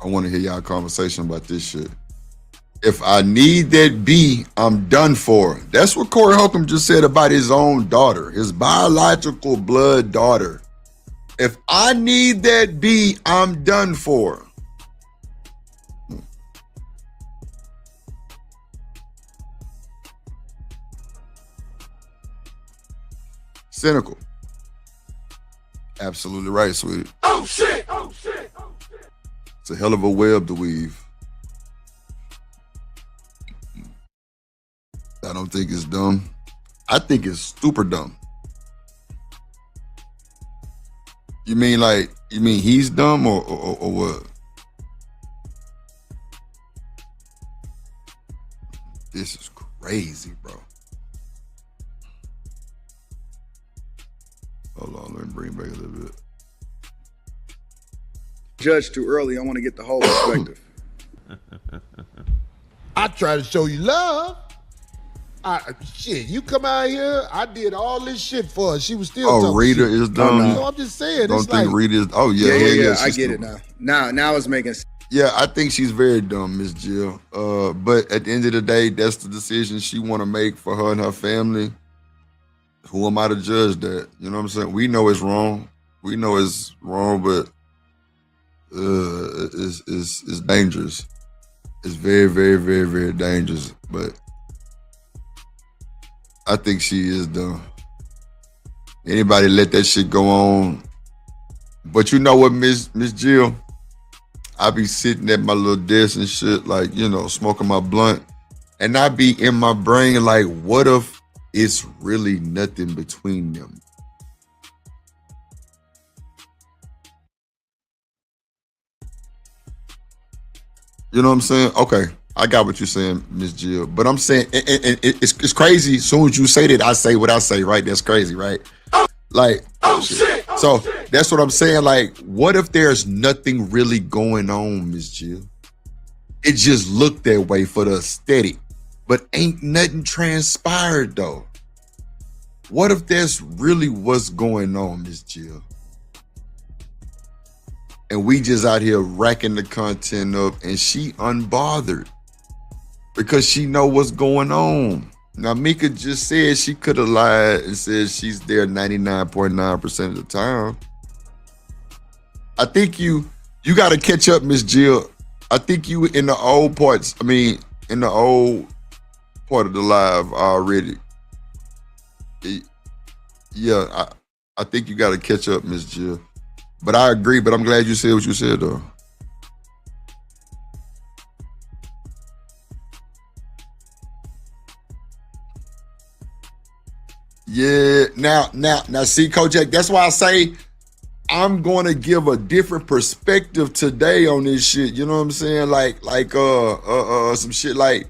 I want to hear y'all conversation about this shit. If I need that B, I'm done for. That's what Cory Holcomb just said about his own daughter, his biological blood daughter. If I need that B, I'm done for. Cynical. Absolutely right, sweetie. Oh shit! It's a hell of a web to weave. I don't think it's dumb. I think it's super dumb. You mean he's dumb or what? This is crazy, bro. Hold on, let me bring it back a little bit. Judge too early. I want to get the whole perspective. I try to show you love. Shit, you come out here, I did all this shit for her. She was still talking Rita shit. is dumb. So I'm just saying, Don't it's think like, Rita is. Oh yeah, I get it now. Now it's making sense. Yeah, I think she's very dumb, Miss Jill. But at the end of the day, that's the decision she want to make for her and her family. Who am I to judge that? You know what I'm saying? We know it's wrong. We know it's wrong, but it's dangerous. It's very, very, very, very dangerous. But I think she is dumb. Anybody let that shit go on. But you know what, Miss Jill? I be sitting at my little desk and shit, like, you know, smoking my blunt. And I be in my brain like, what if it's really nothing between them? You know what I'm saying? Okay, I got what you're saying, Miss Jill. But I'm saying, and it's crazy. As soon as you say that, I say what I say, right? That's crazy, right? Like, oh shit! So that's what I'm saying. Like, what if there's nothing really going on, Miss Jill? It just looked that way for the aesthetic, but ain't nothing transpired though. What if that's really what's going on, Miss Jill? And we just out here racking the content up and she unbothered because she know what's going on. Now, Micca just said she could have lied and said she's there 99.9% of the time. I think you got to catch up, Miss Jill. I think you in the old parts, in the old part of the live already. Yeah, I think you got to catch up, Miss Jill. But I agree, but I'm glad you said what you said, though. Yeah, now, see, Kojak, that's why I say I'm going to give a different perspective today on this shit. You know what I'm saying? Like, some shit like,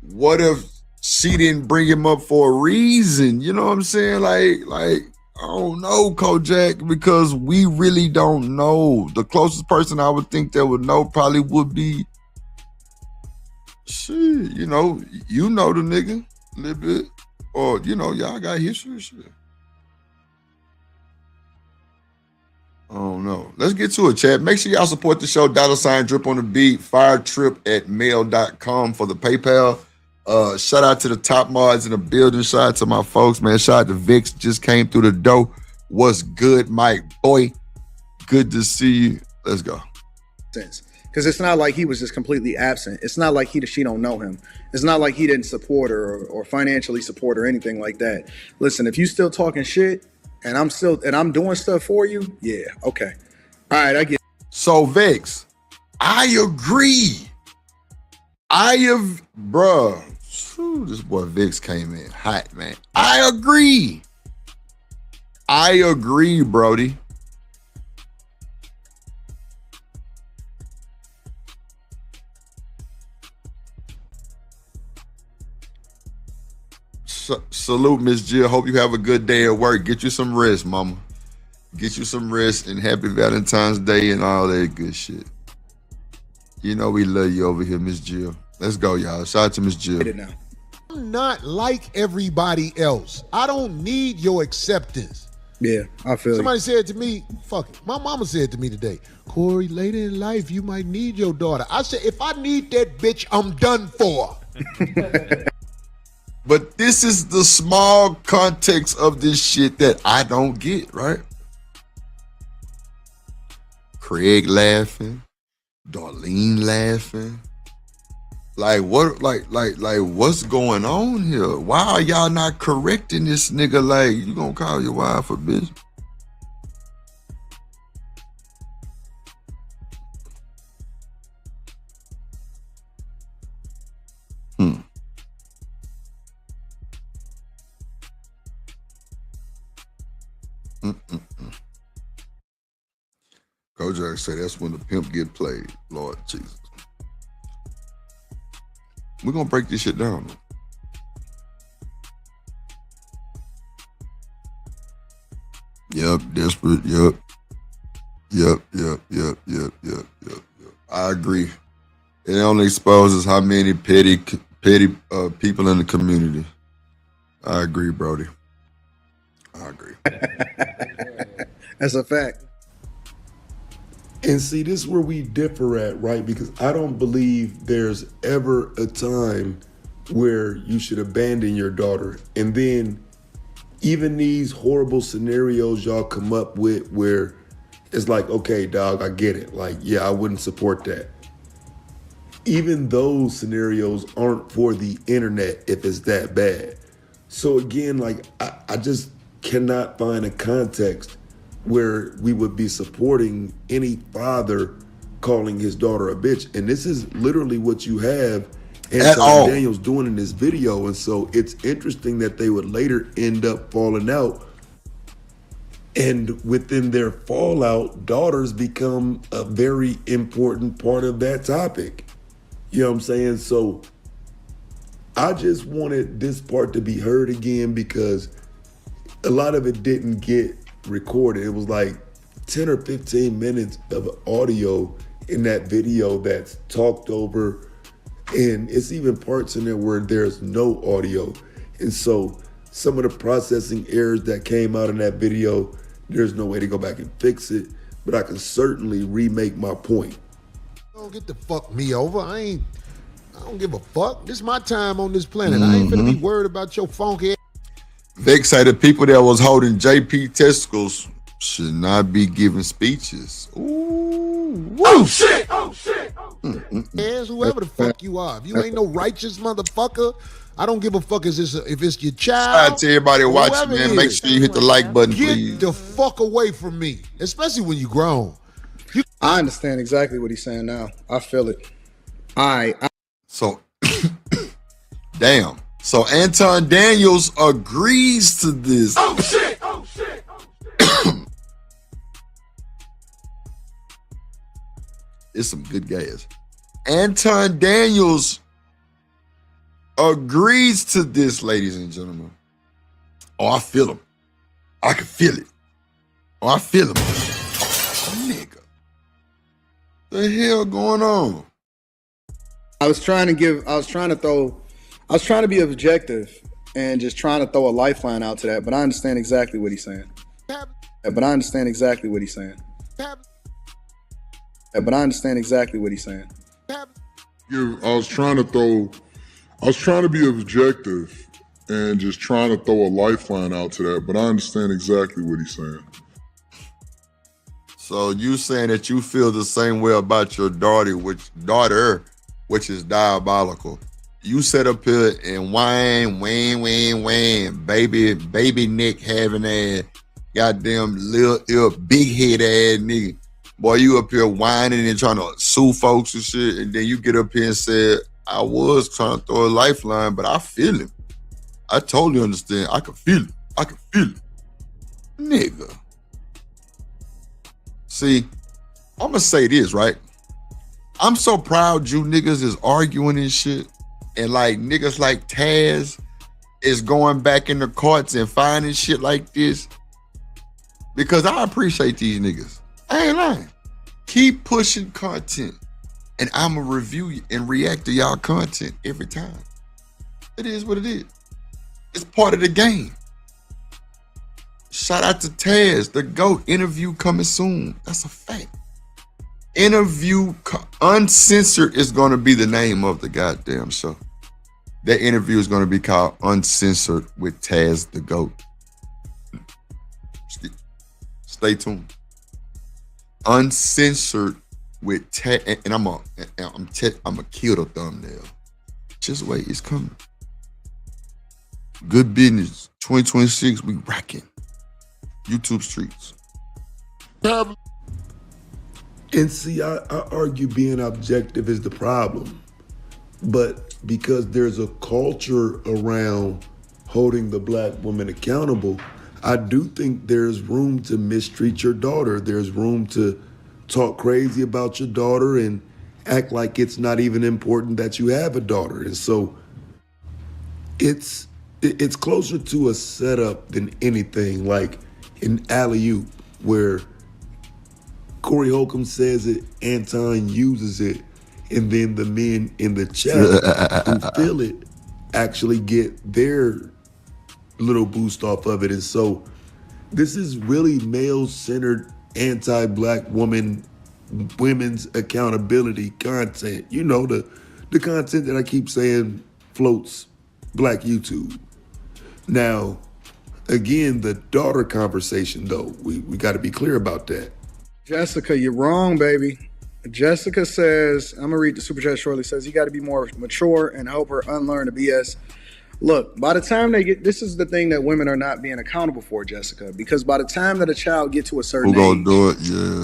what if she didn't bring him up for a reason? You know what I'm saying? Like, I don't know, Kojak, because we really don't know. The closest person I would think that would know probably would be, shit, you know the nigga a little bit. Or, y'all got history and shit. I don't know. Let's get to it, chat. Make sure y'all support the show. $ drip on the beat. firetrip@mail.com for the PayPal. Shout out to the top mods in the building. Shout out to my folks, man. Shout out to Vix. Just came through the door. What's good, Mike? Boy, good to see you. Let's go. Because it's not like he was just completely absent. It's not like she don't know him. It's not like he didn't support her or financially support or anything like that. Listen, if you still talking shit and I'm doing stuff for you, yeah, okay. All right, I get it. So Vex, I agree. Bruh, this boy Vex came in hot, man. I agree, Brody. Salute, Miss Jill. Hope you have a good day at work. Get you some rest, mama. Get you some rest and happy Valentine's Day and all that good shit. You know we love you over here, Miss Jill. Let's go, y'all. Shout out to Miss Jill. I'm not like everybody else. I don't need your acceptance. Yeah, I feel Somebody said to me, fuck it. My mama said to me today, Cory, later in life, you might need your daughter. I said, if I need that bitch, I'm done for. But this is the small context of this shit that I don't get, right? Craig laughing, Darlene laughing. Like what? Like what's going on here? Why are y'all not correcting this nigga? Like, you gonna call your wife a bitch? Kojak said that's when the pimp get played. Lord Jesus. We're gonna break this shit down. Yep, desperate. Yep. I agree. It only exposes how many petty people in the community. I agree, Brody. I agree. That's a fact. And see, this is where we differ at, right? Because I don't believe there's ever a time where you should abandon your daughter. And then even these horrible scenarios y'all come up with where it's like, okay, dog, I get it. Like, yeah, I wouldn't support that. Even those scenarios aren't for the internet if it's that bad. So again, like, I just cannot find a context where we would be supporting any father calling his daughter a bitch. And this is literally what you have Anton Daniels doing in this video. And so it's interesting that they would later end up falling out. And within their fallout, daughters become a very important part of that topic. You know what I'm saying? So I just wanted this part to be heard again because a lot of it didn't get recorded. It was like 10 or 15 minutes of audio in that video that's talked over, and it's even parts in there where there's no audio. And so some of the processing errors that came out in that video, there's no way to go back and fix it, but I can certainly remake my point. Don't get to fuck me over. I don't give a fuck. This is my time on this planet. I ain't finna be worried about your funky ass. Vic say the people that was holding JP testicles should not be giving speeches. Ooh. Oh shit! Oh shit! Yes, whoever the fuck you are. If you ain't no righteous motherfucker, I don't give a fuck if it's your child. Shout out to everybody watching, man. Make sure you hit the like button, please. Get the fuck away from me, especially when you grown. I understand exactly what he's saying now. I feel it. So, damn. So Anton Daniels agrees to this. Oh shit! Oh shit! It's some good gas. Anton Daniels agrees to this, ladies and gentlemen. Oh, I feel him. I can feel it. Oh, I feel him. Nigga. The hell going on? I was trying to be objective and just trying to throw a lifeline out to that, but I understand exactly what he's saying. You, I was trying to be objective and just trying to throw a lifeline out to that, but I understand exactly what he's saying. So you saying that you feel the same way about your daughter, which is diabolical. You set up here and whine, baby Nick having a goddamn little big head ass nigga. Boy, you up here whining and trying to sue folks and shit, and then you get up here and say, I was trying to throw a lifeline, but I feel him. I totally understand. I can feel it. Nigga. See, I'm gonna say this, right? I'm so proud you niggas is arguing and shit, and like niggas like Taz is going back in the courts and finding shit like this, because I appreciate these niggas. I ain't lying. Keep pushing content, and I'ma review and react to y'all content every time. It is what it is. It's part of the game. Shout out to Taz, the GOAT. Interview coming soon. That's a fact. Interview Uncensored is going to be the name of the goddamn show. That interview is going to be called Uncensored with Taz, the GOAT. Stay tuned. Uncensored with Taz, and I'm gonna kill the thumbnail. Just wait, it's coming. Good business. 2026, we rocking. YouTube streets. And see, I argue being objective is the problem. But because there's a culture around holding the black woman accountable, I do think there's room to mistreat your daughter. There's room to talk crazy about your daughter and act like it's not even important that you have a daughter. And so it's closer to a setup than anything, like in Alley-Oop, where Cory Holcomb says it, Anton uses it, and then the men in the chat who feel it actually get their little boost off of it. And so this is really male-centered, anti-black women's accountability content. You know, the content that I keep saying floats black YouTube. Now, again, the daughter conversation, though, we got to be clear about that. Jessica, you're wrong, baby. Jessica says, I'm gonna read the super chat shortly, says you got to be more mature and help her unlearn the BS. Look, by the time they get, this is the thing that women are not being accountable for, Jessica, because by the time that a child gets to a certain age,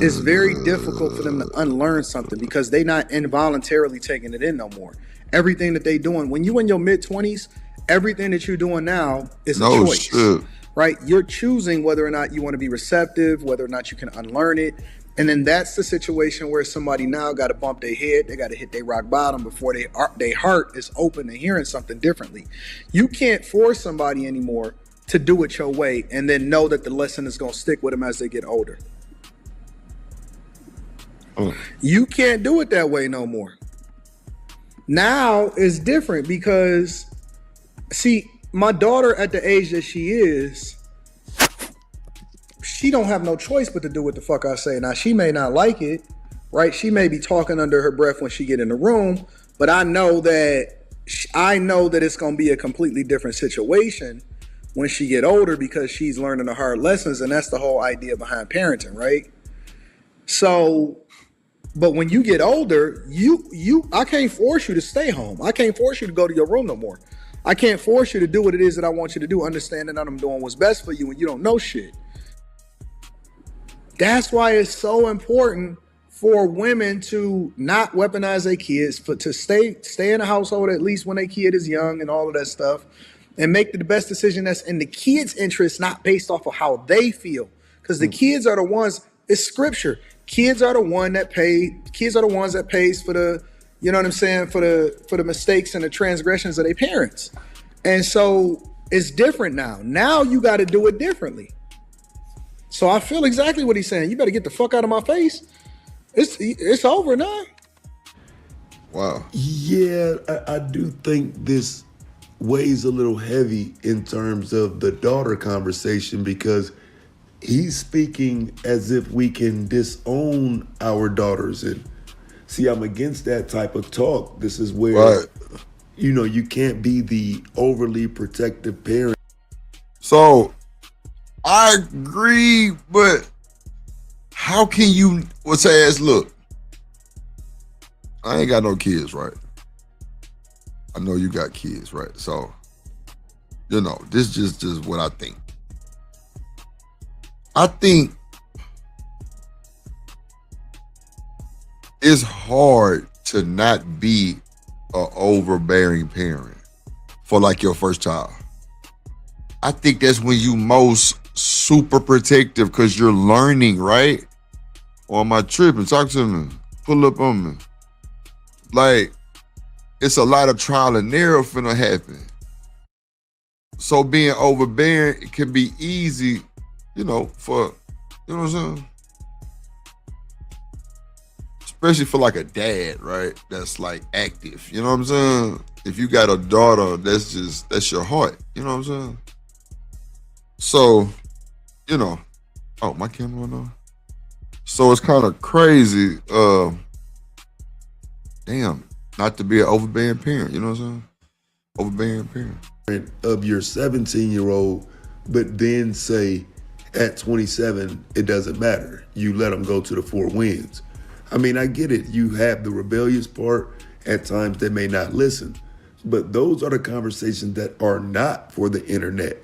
it's very difficult for them to unlearn something because they're not involuntarily taking it in no more. Everything that they doing, when you in your mid-20s, everything that you're doing now is a choice. Shit. Right? You're choosing whether or not you want to be receptive, whether or not you can unlearn it. And then that's the situation where somebody now got to bump their head. They got to hit their rock bottom before their heart is open to hearing something differently. You can't force somebody anymore to do it your way and then know that the lesson is going to stick with them as they get older. You can't do it that way no more. Now it's different because, see, my daughter at the age that she is, she don't have no choice but to do what the fuck I say. Now, she may not like it, right? She may be talking under her breath when she get in the room, but I know that it's going to be a completely different situation when she get older because she's learning the hard lessons, and that's the whole idea behind parenting, right? So, but when you get older, I can't force you to stay home. I can't force you to go to your room no more. I can't force you to do what it is that I want you to do, understanding that I'm doing what's best for you when you don't know shit. That's why it's so important for women to not weaponize their kids, to stay in the household at least when their kid is young and all of that stuff, and make the best decision that's in the kids' interest, not based off of how they feel. Because the kids are the ones, it's scripture. Kids are the ones that pays for the, you know what I'm saying, for the mistakes and the transgressions of their parents. And so it's different now. Now you got to do it differently. So I feel exactly what he's saying. You better get the fuck out of my face. It's over now. Wow. Yeah, I do think this weighs a little heavy in terms of the daughter conversation because he's speaking as if we can disown our daughters. And see, I'm against that type of talk. This is where, you know, you can't be the overly protective parent. So I agree, but how can you say, as look, I ain't got no kids, right? I know you got kids, right? So, you know, this is just what I think. I think it's hard to not be an overbearing parent for like your first child. I think that's when you most super protective because you're learning, right? Or am I tripping? Talk to me. Pull up on me. Like, it's a lot of trial and error finna happen. So being overbearing, it can be easy, you know, for, you know what I'm saying? Especially for like a dad, right? That's like active, you know what I'm saying? If you got a daughter, that's your heart, you know what I'm saying? So, you know, oh, my camera went on. So it's kind of crazy, damn, not to be an overbearing parent, you know what I'm saying? Overbearing parent. Of your 17-year-old, but then say at 27, it doesn't matter. You let them go to the 4 winds. I mean, I get it. You have the rebellious part. At times they may not listen, but those are the conversations that are not for the internet.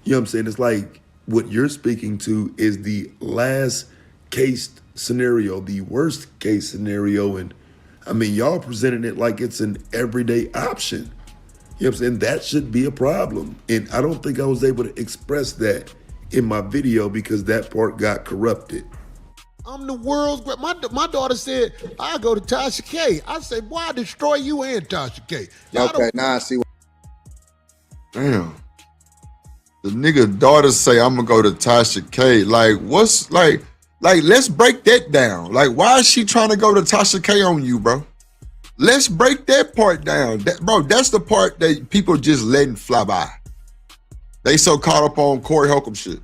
You know what I'm saying? It's like what you're speaking to is the last case scenario, the worst case scenario. And I mean, y'all presenting it like it's an everyday option. You know what I'm saying? That should be a problem. And I don't think I was able to express that in my video because that part got corrupted. I'm the world's great. My daughter said, I go to Tasha K. I said, boy, I destroy you and Tasha K. Okay, now I see what. Damn. The nigga daughter say, I'm gonna go to Tasha K. Like, what's like, let's break that down. Like, why is she trying to go to Tasha K on you, bro? Let's break that part down. Bro, that's the part that people just letting fly by. They so caught up on Cory Holcomb shit.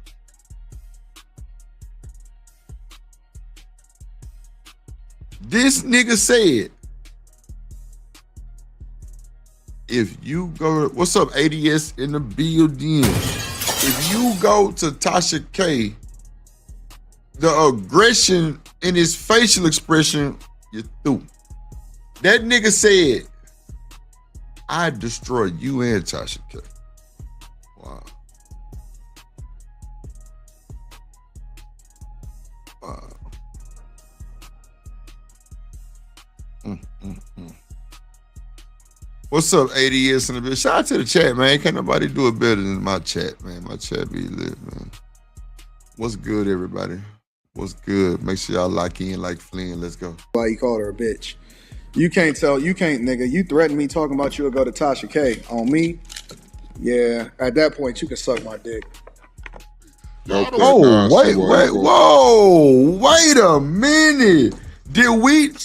This nigga said, if you go, what's up, ADS in the building? If you go to Tasha K, the aggression in his facial expression, you're through. That nigga said, I destroy you and Tasha K. Wow. Wow. What's up, ADS in the bit? Shout out to the chat, man. Can't nobody do it better than my chat, man. My chat be lit, man. What's good, everybody? What's good? Make sure y'all lock in like Flynn. Let's go. Why you called her a bitch? You can't, nigga. You threatened me talking about you would go to Tasha K on me. Yeah, at that point, you can suck my dick. Oh, wait, whoa, wait a minute. Did we? Need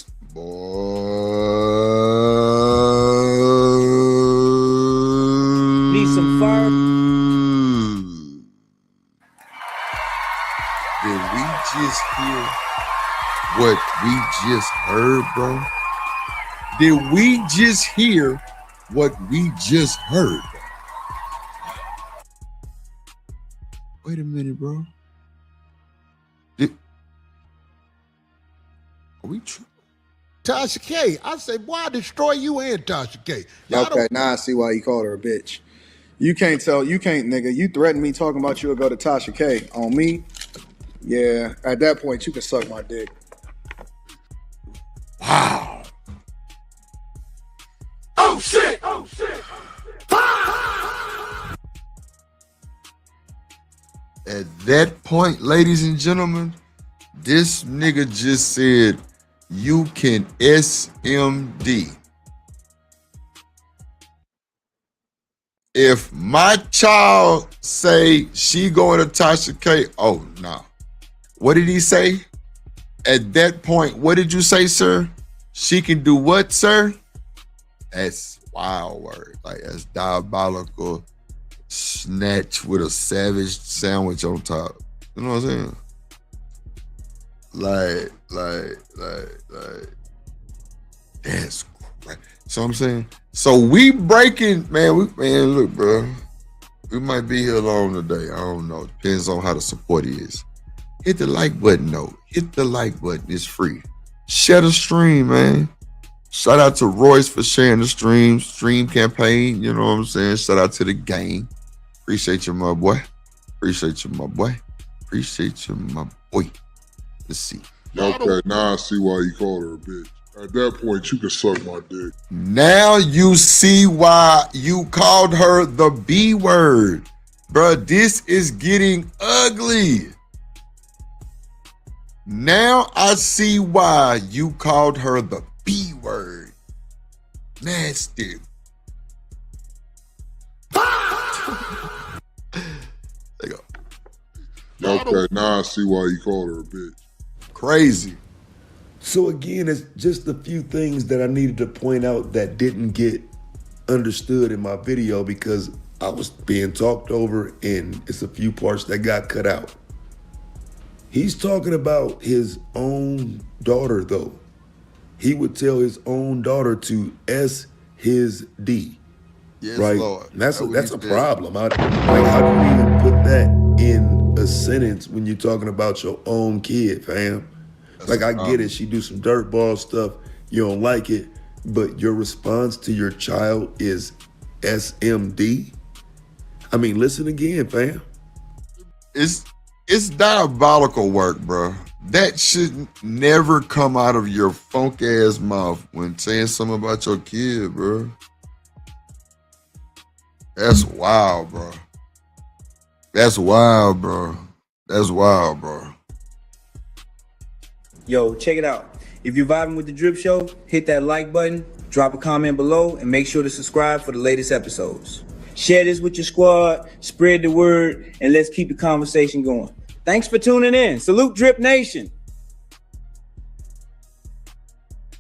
some fire. Did we just hear what we just heard, bro? Did we just hear what we just heard? Wait a minute, bro. Are we true? Tasha K. I say, why destroy you and Tasha K? Okay, now I see why you called her a bitch. You can't, nigga. You threatened me talking about you would go to Tasha K on me. Yeah, at that point, you can suck my dick. Wow. Oh shit! Oh shit! At that point, ladies and gentlemen, this nigga just said, you can SMD. If my child say she going to Tasha K, oh no. What did he say? At that point, what did you say, sir? She can do what, sir? That's wild word. Like, that's diabolical. Snatch with a savage sandwich on top. You know what I'm saying? Like, that's crazy. So I'm saying, so we breaking, man, look, bro. We might be here long today. I don't know. Depends on how the support is. Hit the like button, though. Hit the like button. It's free. Share the stream, man. Shout out to Royce for sharing the stream campaign. You know what I'm saying? Shout out to the gang. Appreciate you, my boy. Appreciate you, my boy. Appreciate you, my boy. Let's see. Okay, now I see why you called her a bitch. At that point, you can suck my dick. Now you see why you called her the B word. Bruh, this is getting ugly. Now I see why you called her the B word. Nasty. There you go. Okay, now I see why you called her a bitch. Crazy. So again, it's just a few things that I needed to point out that didn't get understood in my video because I was being talked over and it's a few parts that got cut out. He's talking about his own daughter though. He would tell his own daughter to S his D. Yes, right? Lord. That's a problem. How do you even put that in a sentence when you're talking about your own kid, fam? Like, I get it. She do some dirtball stuff. You don't like it. But your response to your child is SMD? I mean, listen again, fam. It's diabolical work, bro. That should never come out of your funk ass mouth when saying something about your kid, bro. That's wild, bro. That's wild, bro. That's wild, bro. Yo, check it out. If you're vibing with the Drip Show, hit that like button, drop a comment below, and make sure to subscribe for the latest episodes. Share this with your squad, spread the word, and let's keep the conversation going. Thanks for tuning in. Salute Drip Nation.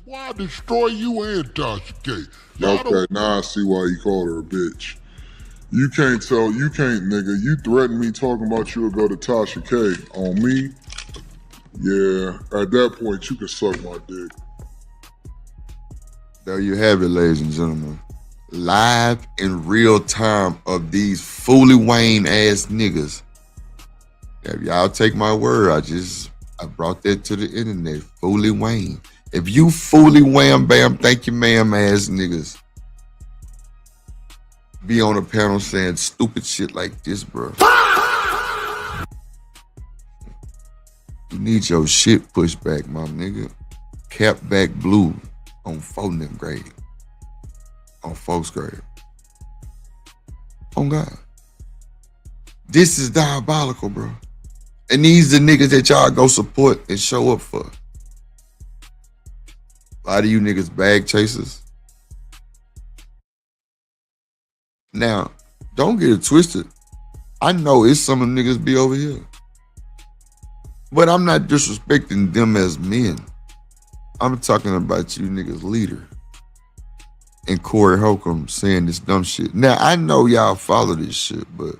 Why destroy you and Tasha K? Okay, now I see why you called her a bitch. You can't, nigga. You threatened me talking about you would go to Tasha K on me. Yeah, at that point, you can suck my dick. There you have it, ladies and gentlemen. Live in real time of these Fooly Wayne ass niggas. If y'all take my word, I brought that to the internet. Fooly Wayne. If you Fooly Wham Bam, thank you ma'am ass niggas be on a panel saying stupid shit like this, bro. You need your shit pushed back, my nigga. Cap back blue on 4th grade. On 4th grade. Oh God. This is diabolical, bro. And these are niggas that y'all go support and show up for. A lot of you niggas bag chasers. Now, Don't get it twisted. I know it's some of them niggas be over here. But I'm not disrespecting them as men. I'm talking about you niggas leader. And Cory Holcomb saying this dumb shit. Now, I know y'all follow this shit, but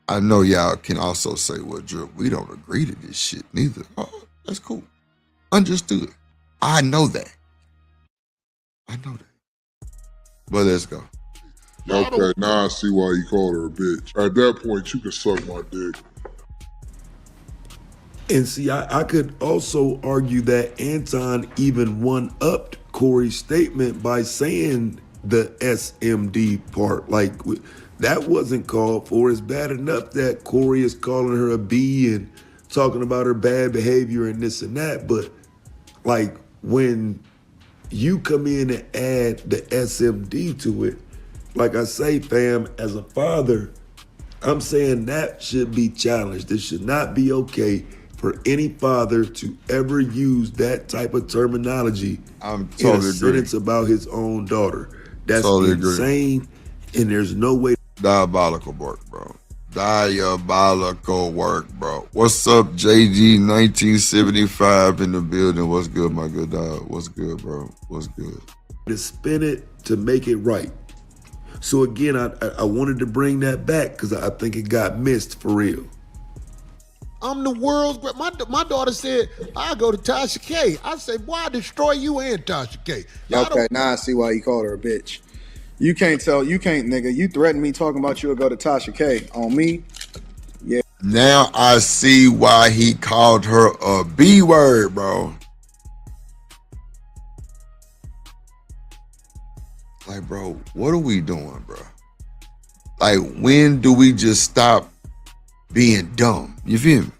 I know y'all can also say, well, Drip, we don't agree to this shit neither. Oh, that's cool. Understood. I know that. I know that. But let's go. Okay, now I see why you called her a bitch. At that point, you can suck my dick. And see, I could also argue that Anton even one-upped Cory's statement by saying the SMD part. Like, that wasn't called for. It's bad enough that Cory is calling her a B and talking about her bad behavior and this and that. But, like, when you come in and add the SMD to it, like I say, fam, as a father, I'm saying that should be challenged. It should not be okay for any father to ever use that type of terminology in a sentence about his own daughter. That's insane, and there's no way. Diabolical work, bro. Diabolical work, bro. What's up, JG 1975 in the building? What's good, my good dog? What's good, bro? What's good? To spin it to make it right. So again, I wanted to bring that back because I think it got missed for real. I'm the world's great. My daughter said, I go to Tasha K. I say, boy, I destroy you and Tasha K. Okay, now I see why you called her a bitch. You can't, nigga. You threatened me talking about you'll go to Tasha K on me. Yeah. Now I see why he called her a B word, bro. Like, bro, what are we doing, bro? Like, when do we just stop being dumb? You feel me?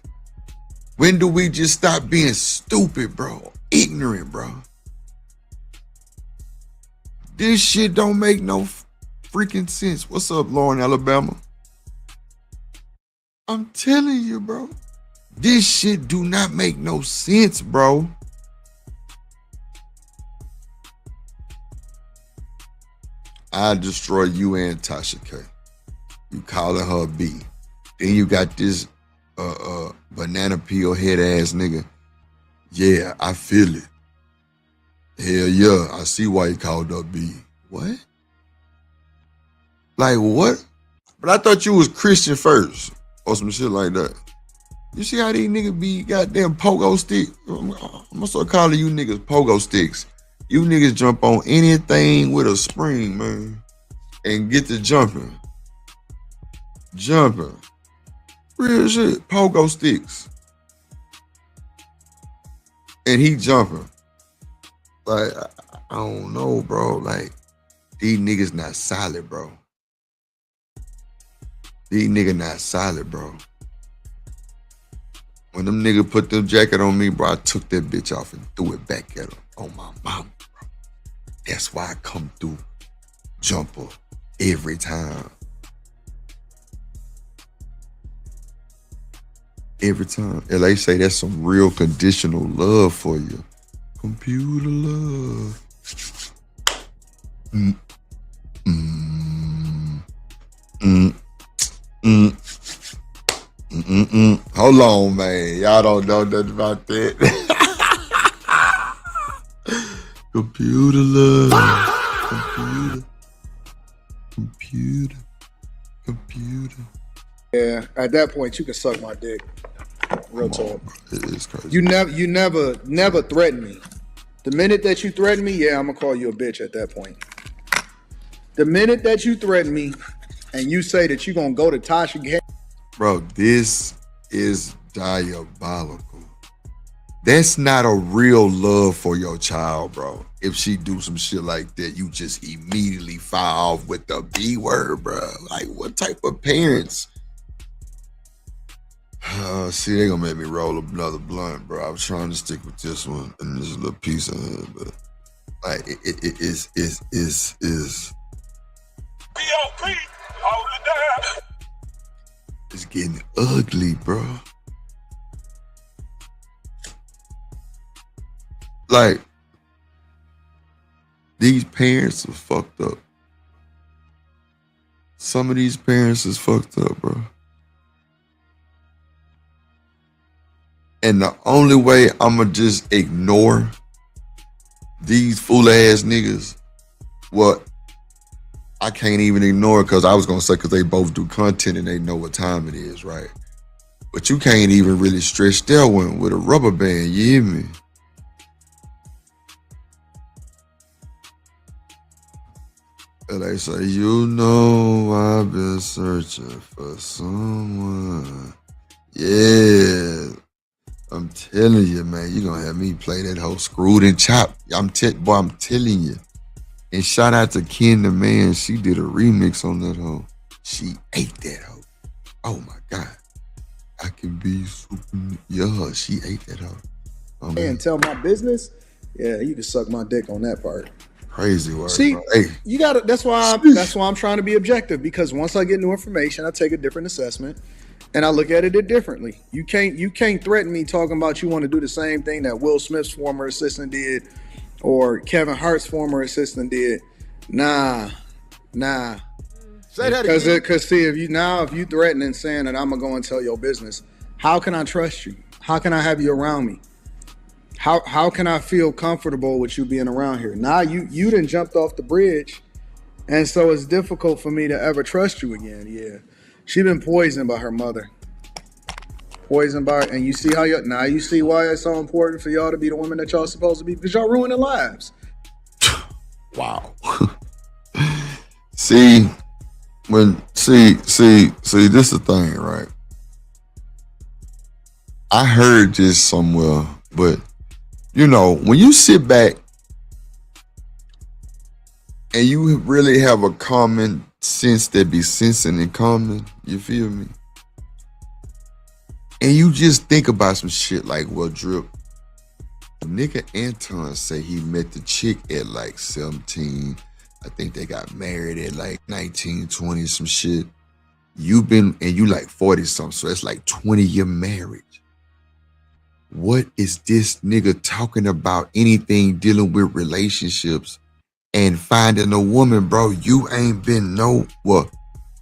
When do we just stop being stupid, bro? Ignorant, bro. This shit don't make no freaking sense. What's up, Lauren, Alabama? I'm telling you, bro. This shit do not make no sense, bro. I destroy you and Tasha K. You calling her a B. Then you got this banana peel head ass nigga. Yeah, I feel it. Hell yeah, I see why you called her B. What? Like what? But I thought you was Christian first or some shit like that. You see how these niggas be goddamn pogo stick? I'm gonna start calling you niggas pogo sticks. You niggas jump on anything with a spring, man, and get to jumping. Jumping. Real shit. Pogo sticks. And he jumping. Like, I don't know, bro. Like, these niggas not solid, bro. These niggas not solid, bro. When them niggas put them jacket on me, bro, I took that bitch off and threw it back at them. On my mama, bro. That's why I come through jumper every time. Every time. And they say that's some real conditional love for you. Computer love. Hold on, man. Y'all don't know nothing about that. Computer love. Computer. Yeah, at that point, you can suck my dick. Real talk. It is crazy. You never threaten me. The minute that you threaten me, yeah, I'm gonna call you a bitch at that point. The minute that you threaten me and you say that you're gonna go to Tasha K. Bro, this is diabolical. That's not a real love for your child, bro. If she do some shit like that, you just immediately fire off with the B word, bro. Like, what type of parents? See, they gonna make me roll another blunt, bro. I was trying to stick with this one and this little piece of it, but like it is. P.O.P. hold it down. It's getting ugly, bro. Like, these parents are fucked up. Some of these parents is fucked up, bro. And the only way I'ma just ignore these fool ass niggas, well, I can't even ignore it because I was gonna say because they both do content and they know what time it is, right? But you can't even really stretch that one with a rubber band, you hear me? And they say, you know I've been searching for someone. Yeah. I'm telling you, man, you gonna have me play that whole Screwed and Chopped. I'm telling you. And shout out to Ken the Man. She did a remix on that hoe. She ate that hoe. Oh my God. I can be super. Yeah, she ate that hoe. Oh, man. And tell my business, yeah, you can suck my dick on that part. Crazy work. See, bro. Hey. you gotta. That's why I'm trying to be objective, because once I get new information, I take a different assessment, and I look at it differently. You can't threaten me talking about you want to do the same thing that Will Smith's former assistant did, or Kevin Hart's former assistant did. Nah. Say that again. Because see, if you threatening saying that I'm gonna go and tell your business, how can I trust you? How can I have you around me? How can I feel comfortable with you being around here? Now you done jumped off the bridge, and so it's difficult for me to ever trust you again. Yeah, she been poisoned by her mother. And you see how you see why it's so important for y'all to be the women that y'all supposed to be, because y'all ruining lives. Wow. See, this is the thing, right? I heard this somewhere, but you know, when you sit back and you really have a common sense that be sensing in common, you feel me? And you just think about some shit like, well, Drip, the nigga Anton say he met the chick at like 17. I think they got married at like 19, 20, some shit. You like 40 something, so that's like 20-year marriage. What is this nigga talking about anything dealing with relationships and finding a woman, bro? You ain't been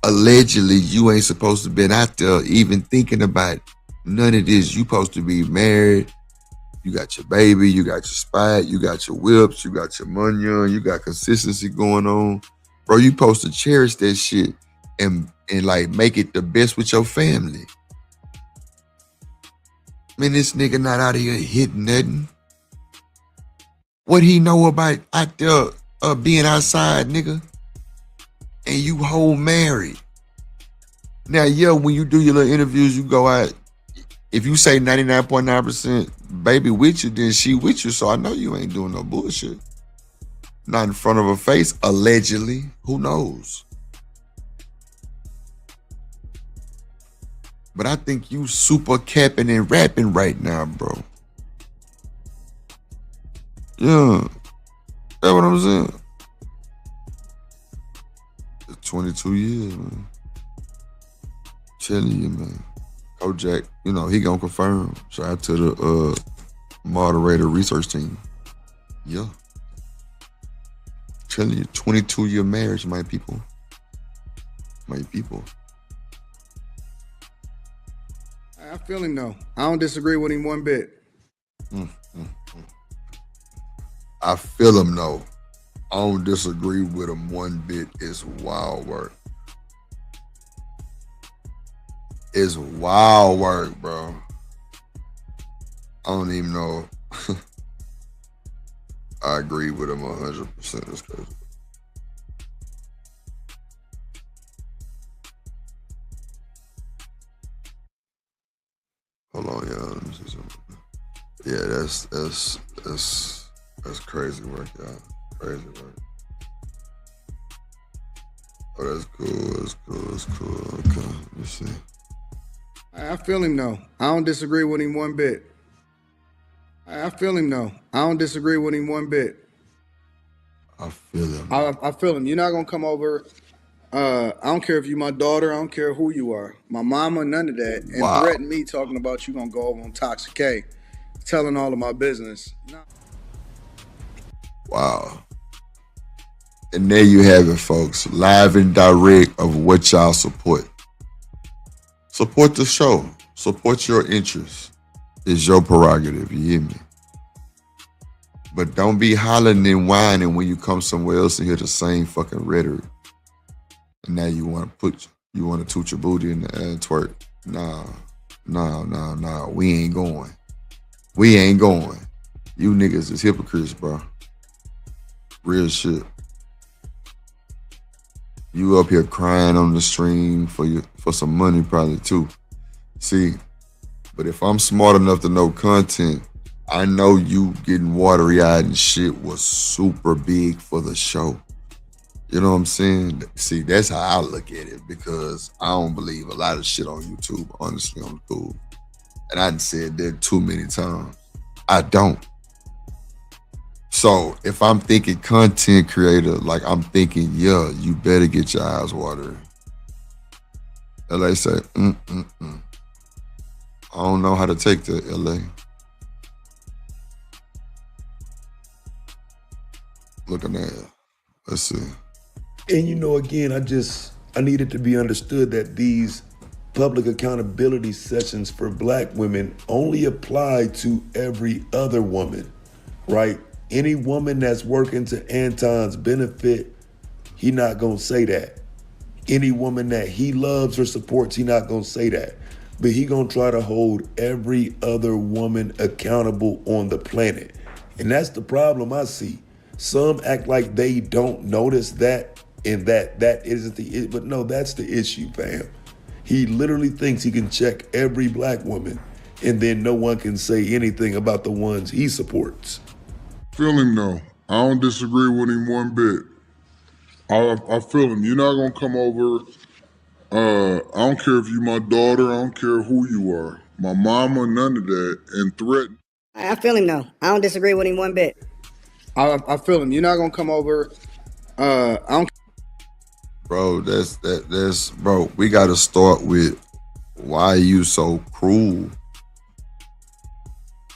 allegedly you ain't supposed to been out there even thinking about none of this. You supposed to be married. You got your baby, you got your spot, you got your whips, you got your money, you got consistency going on. Bro, you supposed to cherish that shit and like make it the best with your family. Man, this nigga not out here hitting nothing. What he know about out there being outside, nigga? And you whole married. Now, yeah, when you do your little interviews, you go out. If you say 99.9% baby with you, then she with you. So I know you ain't doing no bullshit. Not in front of her face, allegedly. Who knows? But I think you super capping and rapping right now, bro. Yeah. That's what I'm saying. 22 years, man. Telling you, man. Kojak, you know, he gonna confirm. Shout out to the moderator research team. Yeah. Telling you, 22-year marriage, my people. My people. I feel him though. I don't disagree with him one bit. I feel him though. I don't disagree with him one bit. It's wild work. It's wild work, bro. I don't even know. I agree with him 100%. It's crazy. Hold on, y'all. Let me see something. Yeah, that's crazy work, y'all. Crazy work. Oh, that's cool. Okay, let me see. I feel him though. I don't disagree with him one bit. I feel him though. I don't disagree with him one bit. I feel him. I feel him. You're not gonna come over. I don't care if you my daughter. I don't care who you are. My mama, none of that. And threaten me talking about you gonna go over on Toxic K, telling all of my business. Wow. And there you have it, folks. Live and direct of what y'all support. Support the show. Support your interests. It's your prerogative, you hear me? But don't be hollering and whining when you come somewhere else and hear the same fucking rhetoric. And now you want to toot your booty in the air and twerk. Nah. We ain't going. You niggas is hypocrites, bro. Real shit. You up here crying on the stream for some money probably too. See, but if I'm smart enough to know content, I know you getting watery-eyed and shit was super big for the show. You know what I'm saying? See, that's how I look at it, because I don't believe a lot of shit on YouTube, honestly, on the cool. And I done said that too many times. I don't. So if I'm thinking content creator, like I'm thinking, yeah, you better get your eyes watered. LA say, I don't know how to take that, LA. Looking at it. Let's see. And you know, again, I need it to be understood that these public accountability sessions for black women only apply to every other woman, right? Any woman that's working to Anton's benefit, he not gonna say that. Any woman that he loves or supports, he not gonna say that. But he gonna try to hold every other woman accountable on the planet. And that's the problem I see. Some act like they don't notice that, and that isn't the, but no, that's the issue, fam. He literally thinks he can check every black woman, and then no one can say anything about the ones he supports. Feel him though. I don't disagree with him one bit. I feel him. You're not gonna come over. I don't care if you my daughter. I don't care who you are. My mama, none of that, and threaten. I feel him though. I don't disagree with him one bit. I feel him. You're not gonna come over. I don't. Bro, that's bro. We gotta start with why you so cruel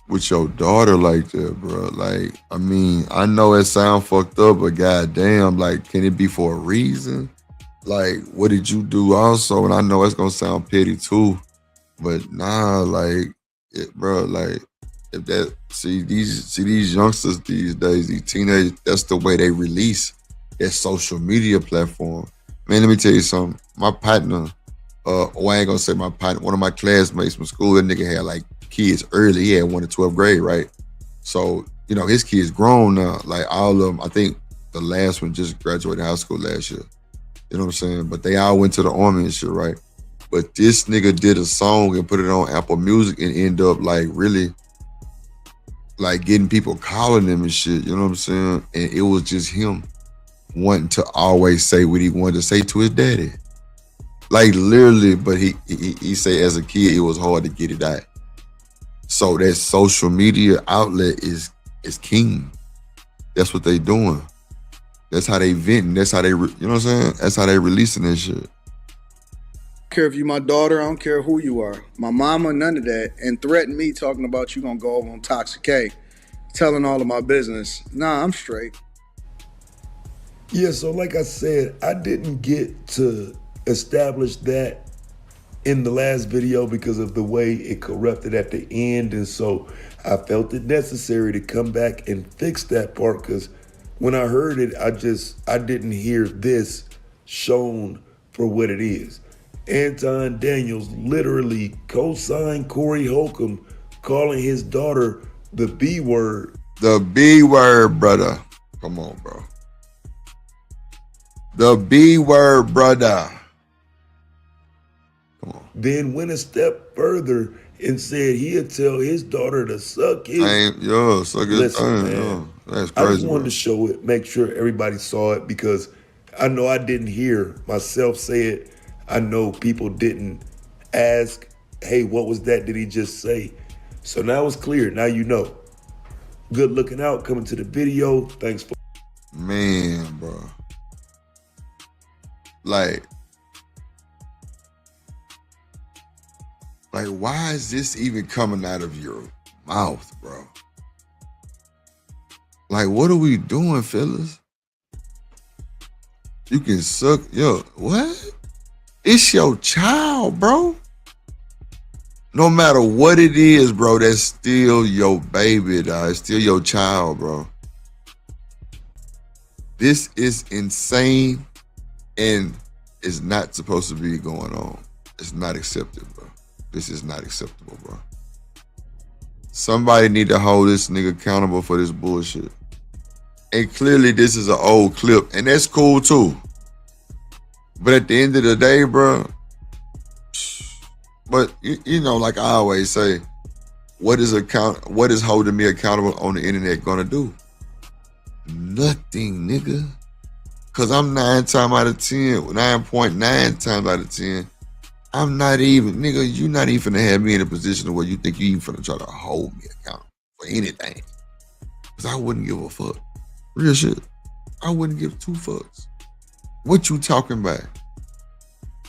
with your daughter like that, bro. Like, I mean, I know it sound fucked up, but goddamn, like, can it be for a reason? Like, what did you do also? And I know it's gonna sound petty too, but nah, like, bro, like, if that see these youngsters these days, these teenagers, that's the way they release their social media platform. Man, let me tell you something. My partner, I ain't gonna say my partner, one of my classmates from school, that nigga had like kids early. He had 1 to 12th grade, right? So, you know, his kids grown now. Like all of them, I think the last one just graduated high school last year. You know what I'm saying? But they all went to the army and shit, right? But this nigga did a song and put it on Apple Music and end up like really like getting people calling him and shit, you know what I'm saying? And it was just him wanting to always say what he wanted to say to his daddy. Like literally, but he say as a kid, it was hard to get it out. So that social media outlet is king. That's what they doing. That's how they venting. That's how they, you know what I'm saying? That's how they releasing that shit. I don't care if you my daughter. I don't care who you are. My mama, none of that. And threaten me talking about you gonna go over on Toxic K, telling all of my business. Nah, I'm straight. Yeah, so like I said, I didn't get to establish that in the last video because of the way it corrupted at the end. And so I felt it necessary to come back and fix that part, because when I heard it, I didn't hear this shown for what it is. Anton Daniels literally co-signed Cory Holcomb, calling his daughter the B word. The B word, brother. Come on, bro. The B word, brother. Come on. Then went a step further and said he'd tell his daughter to suck his. Suck his thing. Yo, that's crazy. I just wanted to show it, make sure everybody saw it, because I know I didn't hear myself say it. I know people didn't ask, hey, what was that? Did he just say? So now it's clear. Now you know. Good looking out, coming to the video. Thanks for. Man, bro. Like, why is this even coming out of your mouth, bro? Like, what are we doing, fellas? You can suck yo. What? It's your child, bro. No matter what it is, bro, that's still your baby, dog. It's still your child, bro. This is insane and it's not supposed to be going on. It's not accepted, bro. This is not acceptable, bro. Somebody need to hold this nigga accountable for this bullshit. And clearly this is an old clip, and that's cool too. But at the end of the day, bro, but you know, like I always say, what is holding me accountable on the internet gonna do? Nothing, nigga. Cause I'm 9.9 times out of 10, I'm not even, nigga, you not even gonna have me in a position where you think you even finna try to hold me accountable for anything. Cause I wouldn't give a fuck. Real shit. I wouldn't give two fucks. What you talking about?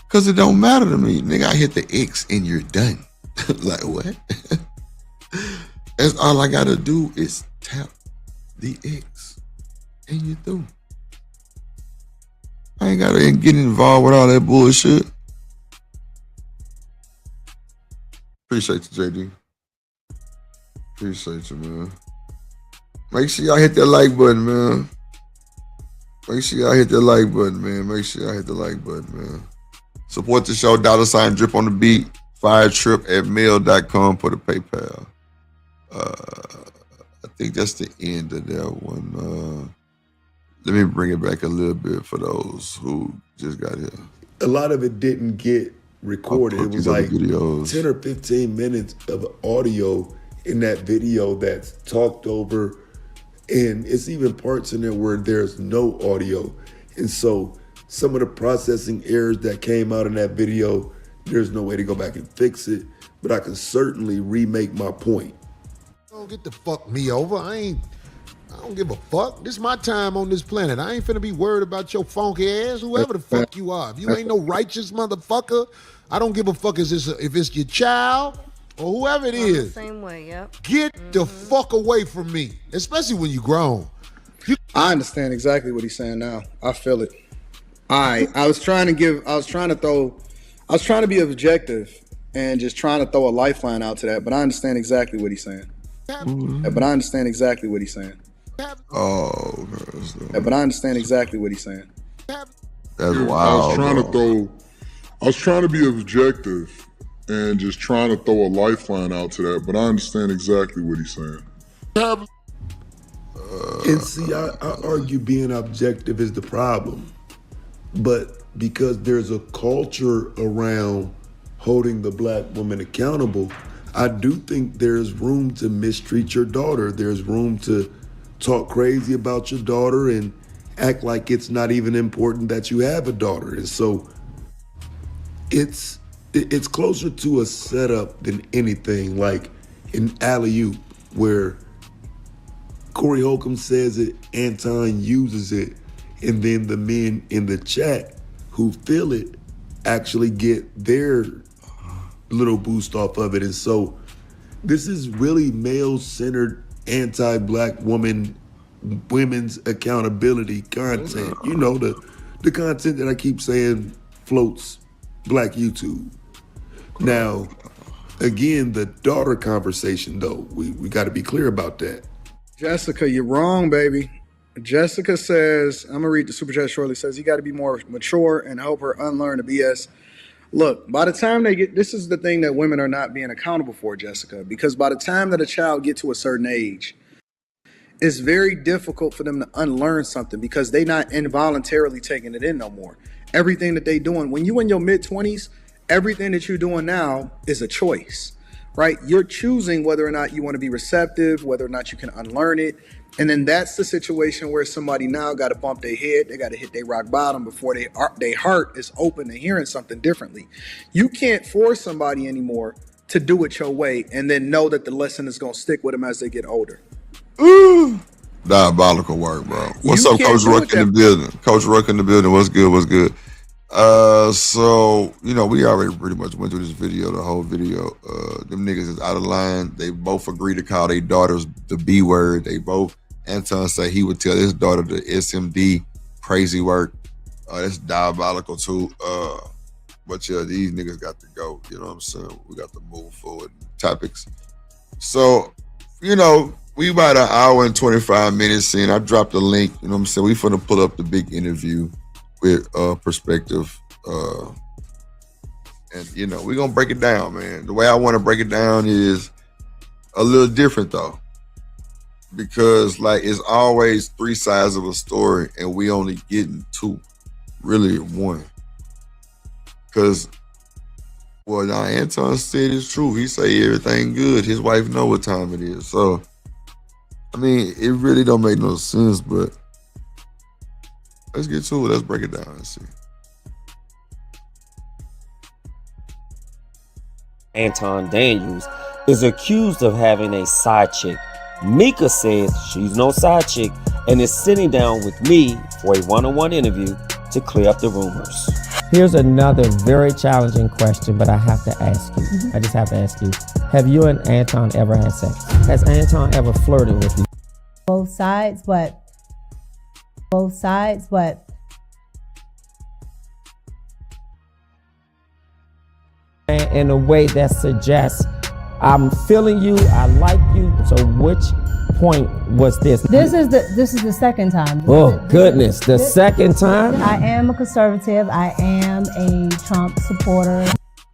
Cause it don't matter to me. Nigga, I hit the X and you're done. Like what? That's all I gotta do is tap the X and you're through. I ain't gotta get involved with all that bullshit. Appreciate you, JD. Appreciate you, man. Make sure y'all hit that like button, man. Make sure y'all hit that like button, man. Make sure y'all hit the like button, man. Support the show, $ drip on the beat, firetrip@mail.com for the PayPal. I think that's the end of that one. Let me bring it back a little bit for those who just got here. A lot of it didn't get recorded. It was like 10 or 15 minutes of audio in that video that's talked over. And it's even parts in there where there's no audio. And so some of the processing errors that came out in that video, there's no way to go back and fix it, but I can certainly remake my point. Don't get to fuck me over. I don't give a fuck. This is my time on this planet. I ain't finna be worried about your funky ass, whoever the fuck you are. If you ain't no righteous motherfucker, I don't give a fuck if it's your child or whoever it is. Same way, yep. Get the fuck away from me, especially when you grown. I understand exactly what he's saying now. I feel it. I was trying to be objective and just trying to throw a lifeline out to that, but I understand exactly what he's saying. But I understand exactly what he's saying. Oh, but I understand exactly what he's saying. That's wild. I was trying to be objective and just trying to throw a lifeline out to that, but I understand exactly what he's saying. And see, I argue being objective is the problem. But because there's a culture around holding the black woman accountable, I do think there's room to mistreat your daughter. There's room to talk crazy about your daughter and act like it's not even important that you have a daughter. And so it's closer to a setup than anything, like in Alley-Oop, where Cory Holcomb says it, Anton uses it, and then the men in the chat who feel it actually get their little boost off of it. And so this is really male-centered, anti-black women's accountability content. You know, the content that I keep saying floats black YouTube. Now, again, the daughter conversation, though, we got to be clear about that. Jessica, you're wrong, baby. Jessica says, I'm gonna read the super chat shortly, says you got to be more mature and help her unlearn the BS. Look, by the time they get, this is the thing that women are not being accountable for, Jessica, because by the time that a child gets to a certain age, it's very difficult for them to unlearn something because they're not involuntarily taking it in no more. Everything that they doing, when you in your mid-20s, everything that you're doing now is a choice, right? You're choosing whether or not you want to be receptive, whether or not you can unlearn it. And then that's the situation where somebody now got to bump their head. They got to hit their rock bottom before their heart is open to hearing something differently. You can't force somebody anymore to do it your way and then know that the lesson is going to stick with them as they get older. Ooh. Diabolical work, bro. What's up, Coach Rook in the building? Coach Rook in the building. What's good? What's good? So, you know, we already pretty much went through this video, the whole video. Them niggas is out of line. They both agree to call their daughters the B word. They both, Anton say he would tell his daughter the SMD, crazy work. That's diabolical too. But yeah, these niggas got to go. You know what I'm saying? We got to move forward. Topics. So, you know, we about an hour and 25 minutes in. I dropped a link. You know what I'm saying? We finna pull up the big interview with Perspective. And, you know, we're going to break it down, man. The way I want to break it down is a little different, though. Because, like, it's always three sides of a story, and we only getting two. Really one. Because, well, now Anton said it's true. He say everything good. His wife know what time it is. So, I mean, it really don't make no sense, but let's get to it. Let's break it down and see. Anton Daniels is accused of having a side chick. Micca says she's no side chick and is sitting down with me for a one-on-one interview to clear up the rumors. Here's another very challenging question, but I have to ask you. I just have to ask you. Have you and Anton ever had sex? Has Anton ever flirted with you? Both sides, but in a way that suggests I'm feeling you, I like you. So which point was this? This is the second time. Oh goodness, the second time? I am a conservative. I am a Trump supporter.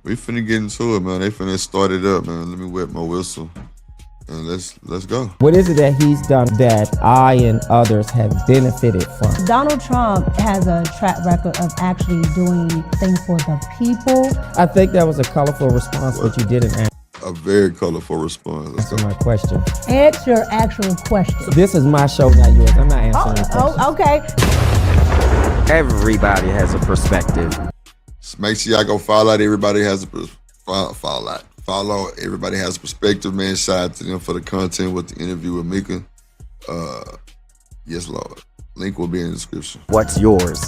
We finna get into it, man. They finna start it up, man. Let me wet my whistle. And let's go. What is it that he's done that I and others have benefited from? Donald Trump has a track record of actually doing things for the people. I think that was a colorful response, but you didn't answer. A very colorful response. That's my question. Answer your actual question. This is my show, not yours. I'm not answering your question. Oh, okay. Everybody has a perspective. Just make sure y'all go follow out. Everybody has a follow. Everybody has a perspective, man. Shout out to them for the content with the interview with Micca. Yes, Lord. Link will be in the description. What's yours?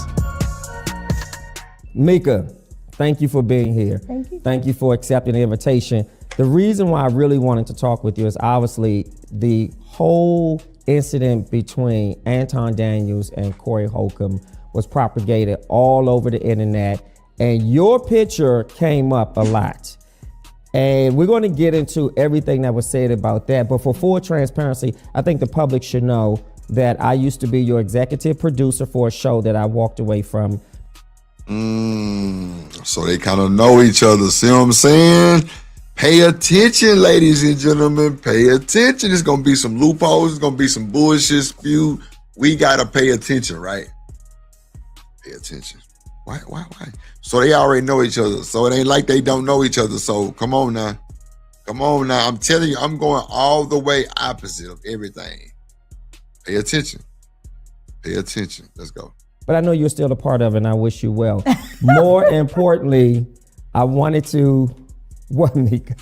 Micca, thank you for being here. Thank you. Thank you for accepting the invitation. The reason why I really wanted to talk with you is obviously the whole incident between Anton Daniels and Cory Holcomb was propagated all over the internet, and your picture came up a lot. And we're going to get into everything that was said about that. But for full transparency, I think the public should know that I used to be your executive producer for a show that I walked away from. So they kind of know each other. See what I'm saying? Pay attention, ladies and gentlemen. Pay attention. There's going to be some loopholes. There's going to be some bullshit spewed. We got to pay attention, right? Pay attention. Why? So they already know each other. So it ain't like they don't know each other. So come on now. I'm telling you, I'm going all the way opposite of everything. Pay attention. Let's go. But I know you're still a part of it, and I wish you well. More importantly, I wanted to... What, Micca?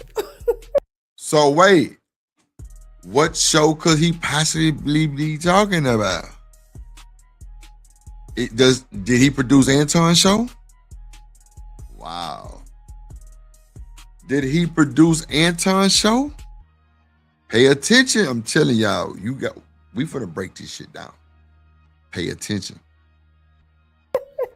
So wait, what show could he possibly be talking about? Did he produce Anton's show? Wow. Did he produce Anton's show? Pay attention. I'm telling y'all, we finna break this shit down. Pay attention.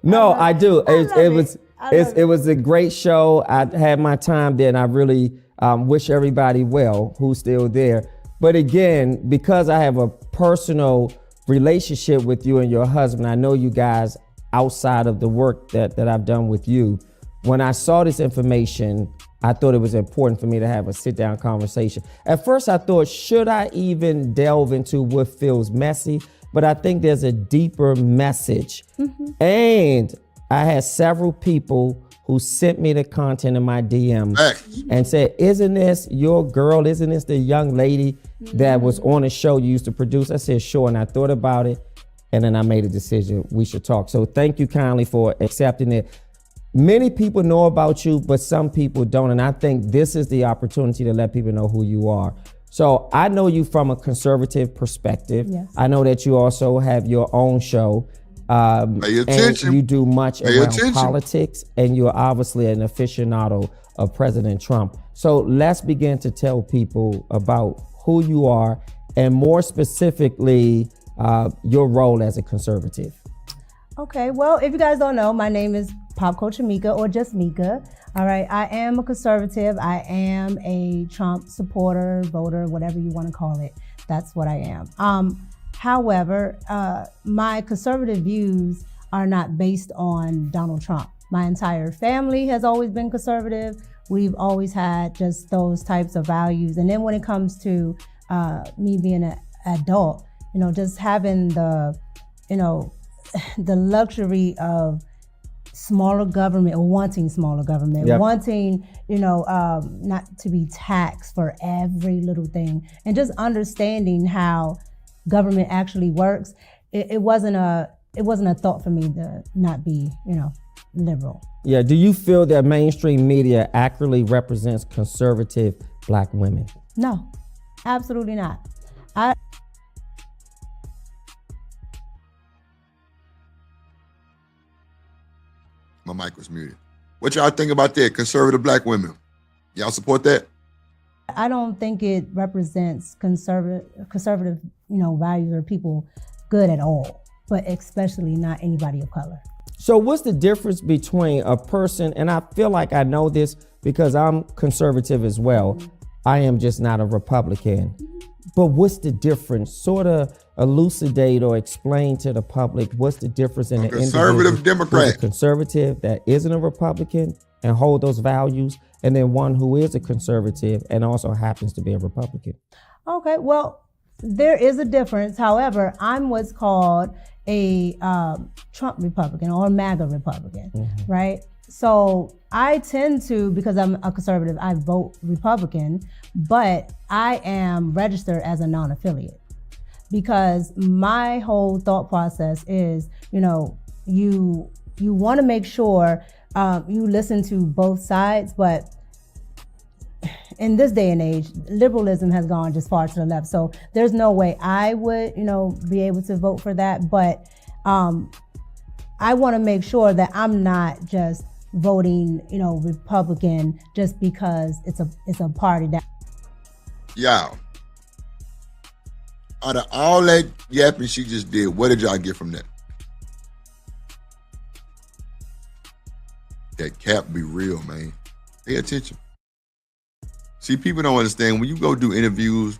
No, I do. It was a great show. I had my time there, and I really wish everybody well who's still there. But again, because I have a personal relationship with you and your husband, I know you guys outside of the work that I've done with you. When I saw this information, I thought it was important for me to have a sit-down conversation. At first, I thought, should I even delve into what feels messy? But I think there's a deeper message. And I had several people who sent me the content in my DMs and said, isn't this your girl? Isn't this the young lady that was on a show you used to produce? I said, sure. And I thought about it. And then I made a decision we should talk. So thank you kindly for accepting it. Many people know about you, but some people don't. And I think this is the opportunity to let people know who you are. So I know you from a conservative perspective. Yes. I know that you also have your own show. Pay attention. And you do much around politics, and you're obviously an aficionado of President Trump. So let's begin to tell people about who you are, and more specifically, your role as a conservative. Okay, well, if you guys don't know, my name is Pop Culture Micca, or just Micca. All right, I am a conservative. I am a Trump supporter, voter, whatever you want to call it. That's what I am. However, my conservative views are not based on Donald Trump. My entire family has always been conservative. We've always had just those types of values. And then when it comes to me being an adult, just having the, the luxury of smaller government, or wanting smaller government, Yep. wanting, not to be taxed for every little thing, and just understanding how government actually works. It wasn't a thought for me to not be, liberal. Yeah, do you feel that mainstream media accurately represents conservative Black women? No, absolutely not. My mic was muted. What y'all think about that? Conservative Black women. Y'all support that? I don't think it represents conservative, values or people good at all, but especially not anybody of color. So what's the difference between a person, and I feel like I know this because I'm conservative as well. I am just not a Republican. But what's the difference? Sort of elucidate or explain to the public what's the difference in the conservative individual Democrat. who's a conservative that isn't a Republican and hold those values, and then one who is a conservative and also happens to be a Republican. Okay, well, there is a difference. However, I'm what's called a Trump Republican or MAGA Republican, right? So I tend to, because I'm a conservative, I vote Republican, but I am registered as a non-affiliate because my whole thought process is, you want to make sure you listen to both sides, but in this day and age, liberalism has gone just far to the left. So there's no way I would, be able to vote for that. But I want to make sure that I'm not just voting, Republican just because it's a party that. Y'all, out of all that yapping she just did, what did y'all get from that? That cap be real, man. Pay attention. See, people don't understand when you go do interviews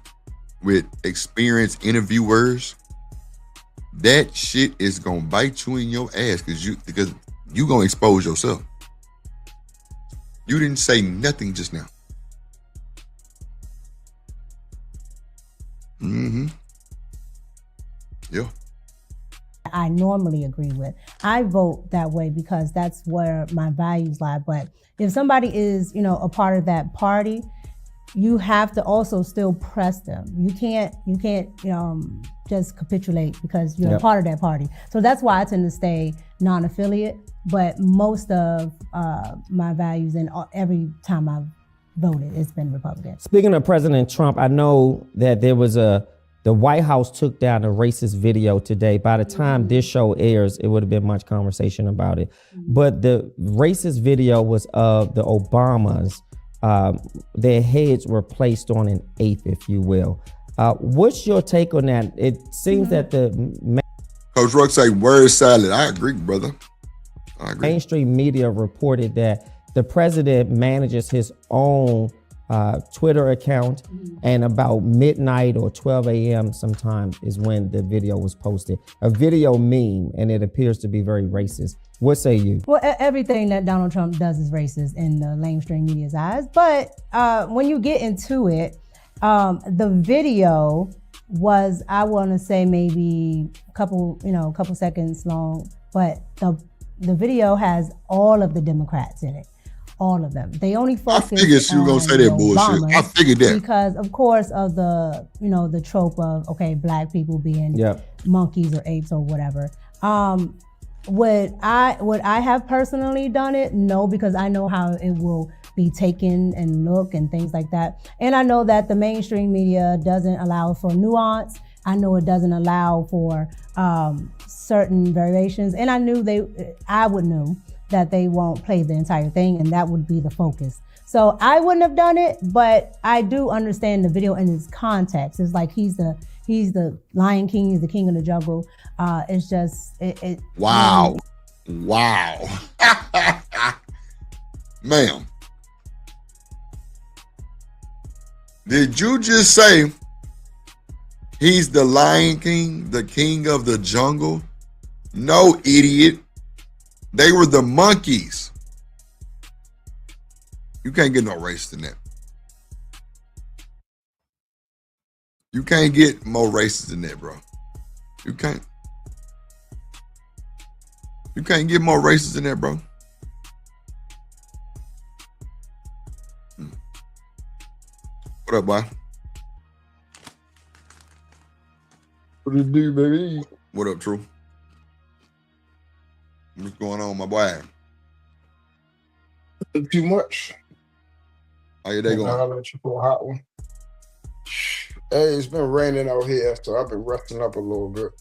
with experienced interviewers, that shit is gonna bite you in your ass because you gonna expose yourself. You didn't say nothing just now. Yeah. I normally agree with. I vote that way because that's where my values lie. But if somebody is, a part of that party, you have to also still press them. You can't just capitulate because you're a part of that party. So that's why I tend to stay non-affiliate. But most of my values and every time I've voted, it's been Republican. Speaking of President Trump, I know that there was the White House took down a racist video today. By the time this show airs, it would have been much conversation about it. But the racist video was of the Obamas. Their heads were placed on an ape, if you will. What's your take on that? It seems that Coach Ruck say word salad. I agree, brother. I agree. Mainstream media reported that the president manages his own Twitter account, and about midnight or 12 a.m. sometimes is when the video was posted. A video meme, and it appears to be very racist. What say you? Well, everything that Donald Trump does is racist in the mainstream media's eyes. But when you get into it, the video was, I want to say maybe a couple seconds long, but the video has all of the Democrats in it. All of them. They only focus. I figured you were gonna say that bullshit. I figured that because, of course, of the the trope of black people being monkeys or apes or whatever. Would I have personally done it? No, because I know how it will be taken and look and things like that. And I know that the mainstream media doesn't allow for nuance. I know it doesn't allow for certain variations. And I would know that they won't play the entire thing, and that would be the focus. So I wouldn't have done it, but I do understand the video in its context. It's like he's the He's the Lion King. He's the king of the jungle. It's just it. Wow. Wow. Ma'am. Did you just say he's the Lion King, the king of the jungle? No, idiot. They were the monkeys. You can't get no racist than that. You can't get more racist than that, bro. You can't. You can't get more racist than that, bro. What up, boy? What it do, baby? What up, True? What's going on, my boy? Not too much. How your day going? I'll let you for a hot one. Hey, it's been raining out here, so I've been resting up a little bit.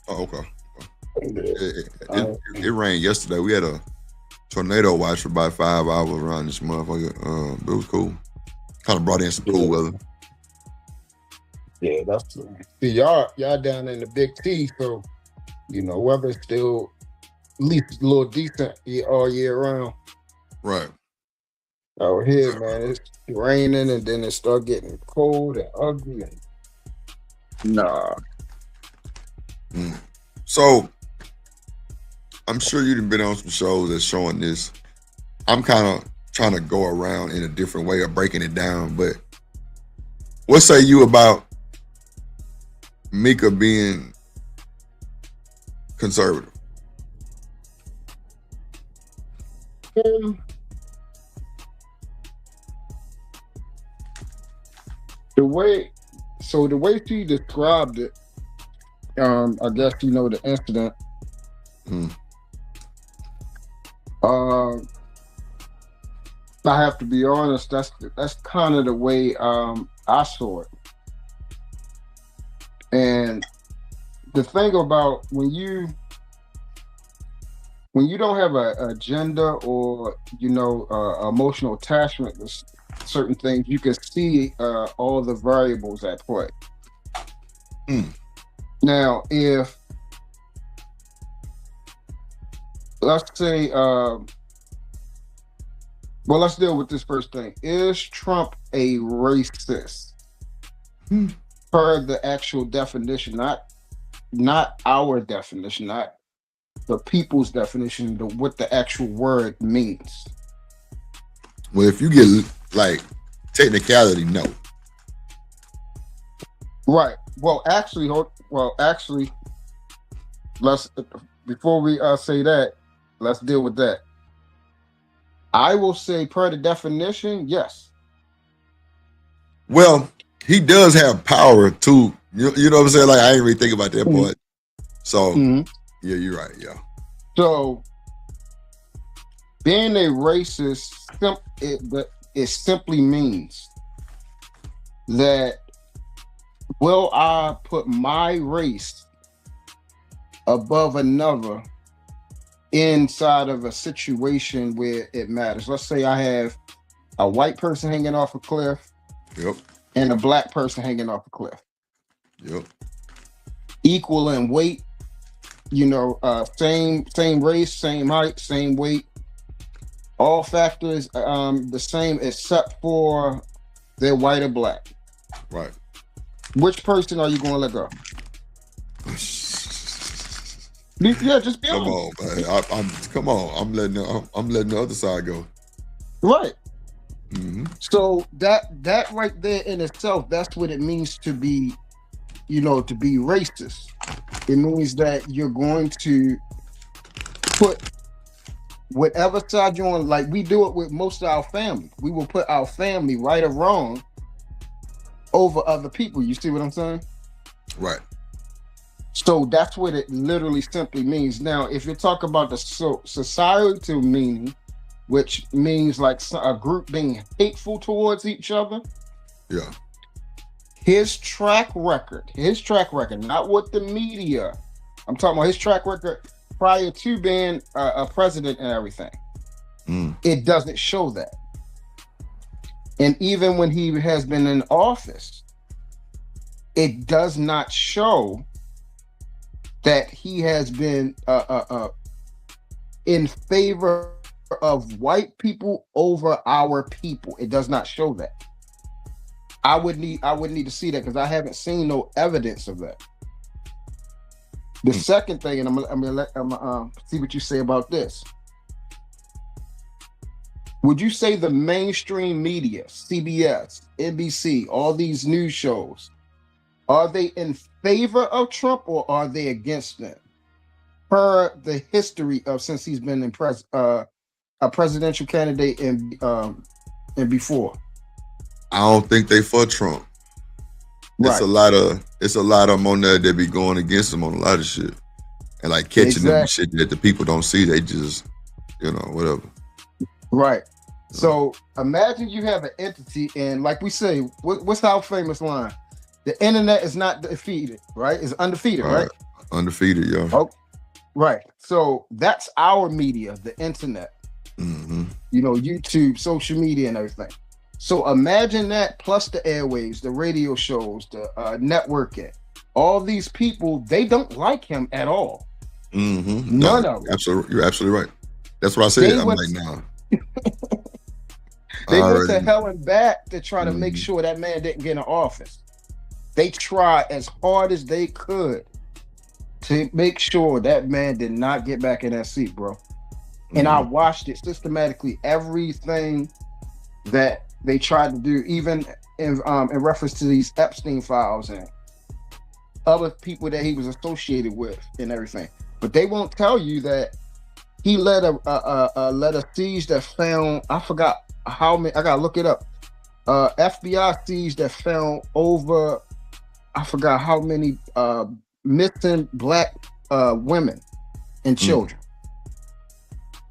Oh, okay. It rained yesterday. We had a tornado watch for about 5 hours around this motherfucker. It was cool. Kind of brought in some cool weather. Yeah, that's see y'all down in the Big T, so weather's still at least a little decent all year round. Right. Out here, man, it's raining and then it start getting cold and ugly. Nah. So I'm sure you've been on some shows that's showing this. I'm kind of trying to go around in a different way of breaking it down, but what say you about Micca being conservative? The way she described it, I guess the incident. I have to be honest. That's kind of the way I saw it. And the thing about when you don't have an agenda or emotional attachment to certain things, you can see all the variables at play. Now, if let's say, let's deal with this first thing. Is Trump a racist? Per the actual definition, not our definition, not the people's definition, what the actual word means. Well, if you get like technicality, no. Right. Well, actually, let's before we say that, let's deal with that. I will say, per the definition, yes. Well, he does have power too. You know what I'm saying? Like, I ain't really think about that part. So, yeah, you're right. Yeah. So, being a racist, it simply means that will I put my race above another inside of a situation where it matters? Let's say I have a white person hanging off a cliff. Yep. And a black person hanging off a cliff. Yep. Equal in weight, same race, same height, same weight. All factors the same except for they're white or black. Right. Which person are you going to let go? Yeah, just be honest. Come on, I'm letting the other side go. Right. So that right there in itself, that's what it means to be, to be racist. It means that you're going to put whatever side you're on, like we do it with most of our family. We will put our family, right or wrong, over other people. You see what I'm saying? Right. So that's what it literally simply means. Now, if you talk about the societal meaning, which means like a group being hateful towards each other. Yeah. His track record, not what the media. I'm talking about his track record prior to being a president and everything. It doesn't show that. And even when he has been in office, it does not show that he has been in favor of white people over our people. It does not show that. I would need to see that because I haven't seen no evidence of that. The second thing, and I'm gonna see what you say about this. Would you say the mainstream media, CBS, NBC, all these news shows, are they in favor of Trump or are they against him? Per the history of since he's been in a presidential candidate and before. I don't think they for Trump. Right. It's a lot of them on there that be going against him on a lot of shit. And like catching them shit that the people don't see, they just, whatever. Right. So imagine you have an entity, and like we say, what's our famous line? The internet is not defeated, right? It's undefeated, right? Undefeated, yo. Oh, right. So that's our media, the internet. Mm-hmm. YouTube, social media, and everything. So imagine that plus the airwaves, the radio shows, the networking. All these people, they don't like him at all. Mm-hmm. None of them. Absolutely, you're absolutely right. That's what I said. I'm like, nah. They went to hell and back to try to make sure that man didn't get in office. They tried as hard as they could to make sure that man did not get back in that seat, bro. And I watched it systematically, everything that they tried to do, even in reference to these Epstein files and other people that he was associated with and everything. But they won't tell you that he led a siege that found, I forgot how many, I gotta look it up. FBI siege that found over, I forgot how many missing black women and children.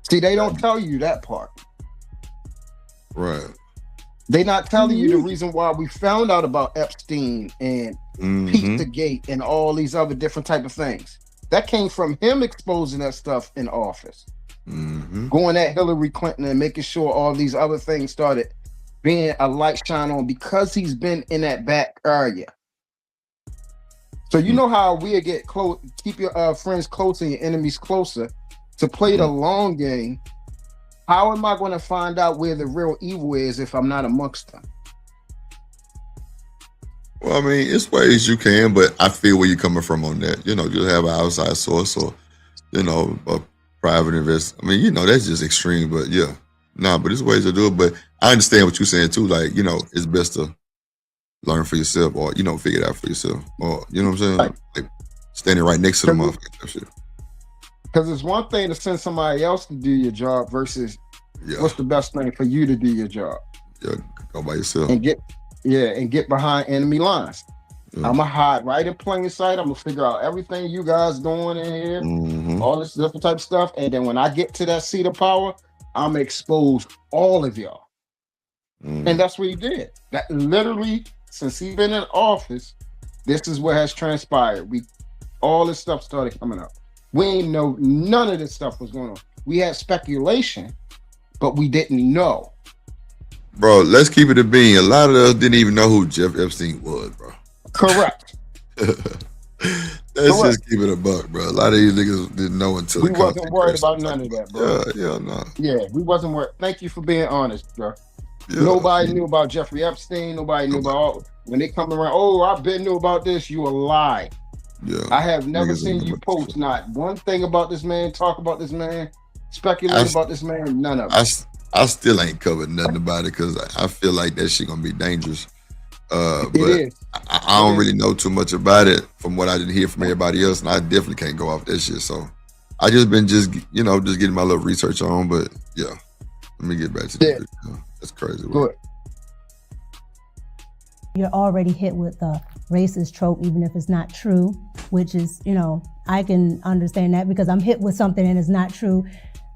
See, they don't tell you that part. Right. They not telling you the reason why we found out about Epstein and Pizzagate and all these other different type of things. That came from him exposing that stuff in office. Going at Hillary Clinton and making sure all these other things started being a light shine on because he's been in that back area. So you know how we get close, keep your friends closer and your enemies closer to play the long game. How am I going to find out where the real evil is if I'm not amongst them? Well, I mean, it's ways you can, but I feel where you're coming from on that. You'll have an outside source or, a private investor. I mean, that's just extreme, but yeah. Nah, but there's ways to do it. But I understand what you're saying too. Like, it's best to learn for yourself or, figure it out for yourself. Or, you know what I'm saying? Like standing right next to the motherfucker. Shit. Because it's one thing to send somebody else to do your job versus what's the best thing for you to do your job. Yeah, go by yourself. And get behind enemy lines. I'm gonna hide right in plain sight. I'm gonna figure out everything you guys doing in here, all this different type of stuff. And then when I get to that seat of power, I'm gonna expose all of y'all. And that's what he did. That literally, since he's been in office, this is what has transpired. All this stuff started coming up. We ain't know none of this stuff was going on. We had speculation, but we didn't know. Bro, let's keep it a bean. A lot of us didn't even know who Jeff Epstein was, bro. Correct. Let's just keep it a buck, bro. A lot of these niggas didn't know until we wasn't worried about none of that, bro. No. Yeah, we wasn't worried. Thank you for being honest, bro. Yeah. Nobody knew about Jeffrey Epstein. Nobody knew about when they come around. Oh, I've been knew about this. You a lie. Yeah, I have never seen you post not one thing about this man, talk about this man, speculate about this man, none of it. I still ain't covered nothing about it because I feel like that shit gonna be dangerous. But I don't really know too much about it from what I didn't hear from everybody else, and I definitely can't go off that shit. So I just been just getting my little research on. But yeah, let me get back to that. That's crazy. Good. You're already hit with the racist trope, even if it's not true, which is, I can understand that because I'm hit with something and it's not true.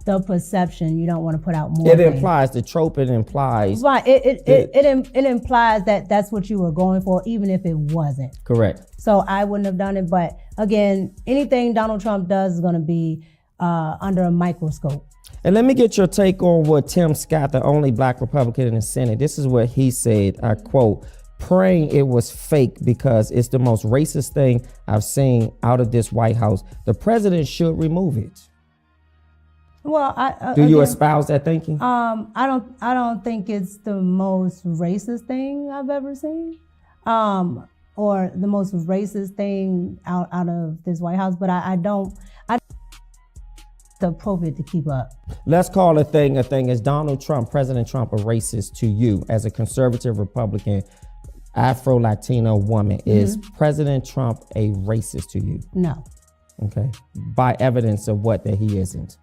The perception, you don't want to put out more. It implies the trope. It implies right. It implies that that's what you were going for, even if it wasn't. Correct. So I wouldn't have done it. But again, anything Donald Trump does is going to be under a microscope. And let me get your take on what Tim Scott, the only black Republican in the Senate, this is what he said, I quote, praying it was fake because it's the most racist thing I've seen out of this White House. The president should remove it. Well, Do you again, espouse that thinking? I don't think it's the most racist thing I've ever seen, or the most racist thing out of this White House. But I don't appropriate to keep up. Let's call a thing. Is Donald Trump, President Trump, a racist to you as a conservative Republican, Afro-Latino woman? Is President Trump a racist to you? No. Okay. By evidence of what that he isn't?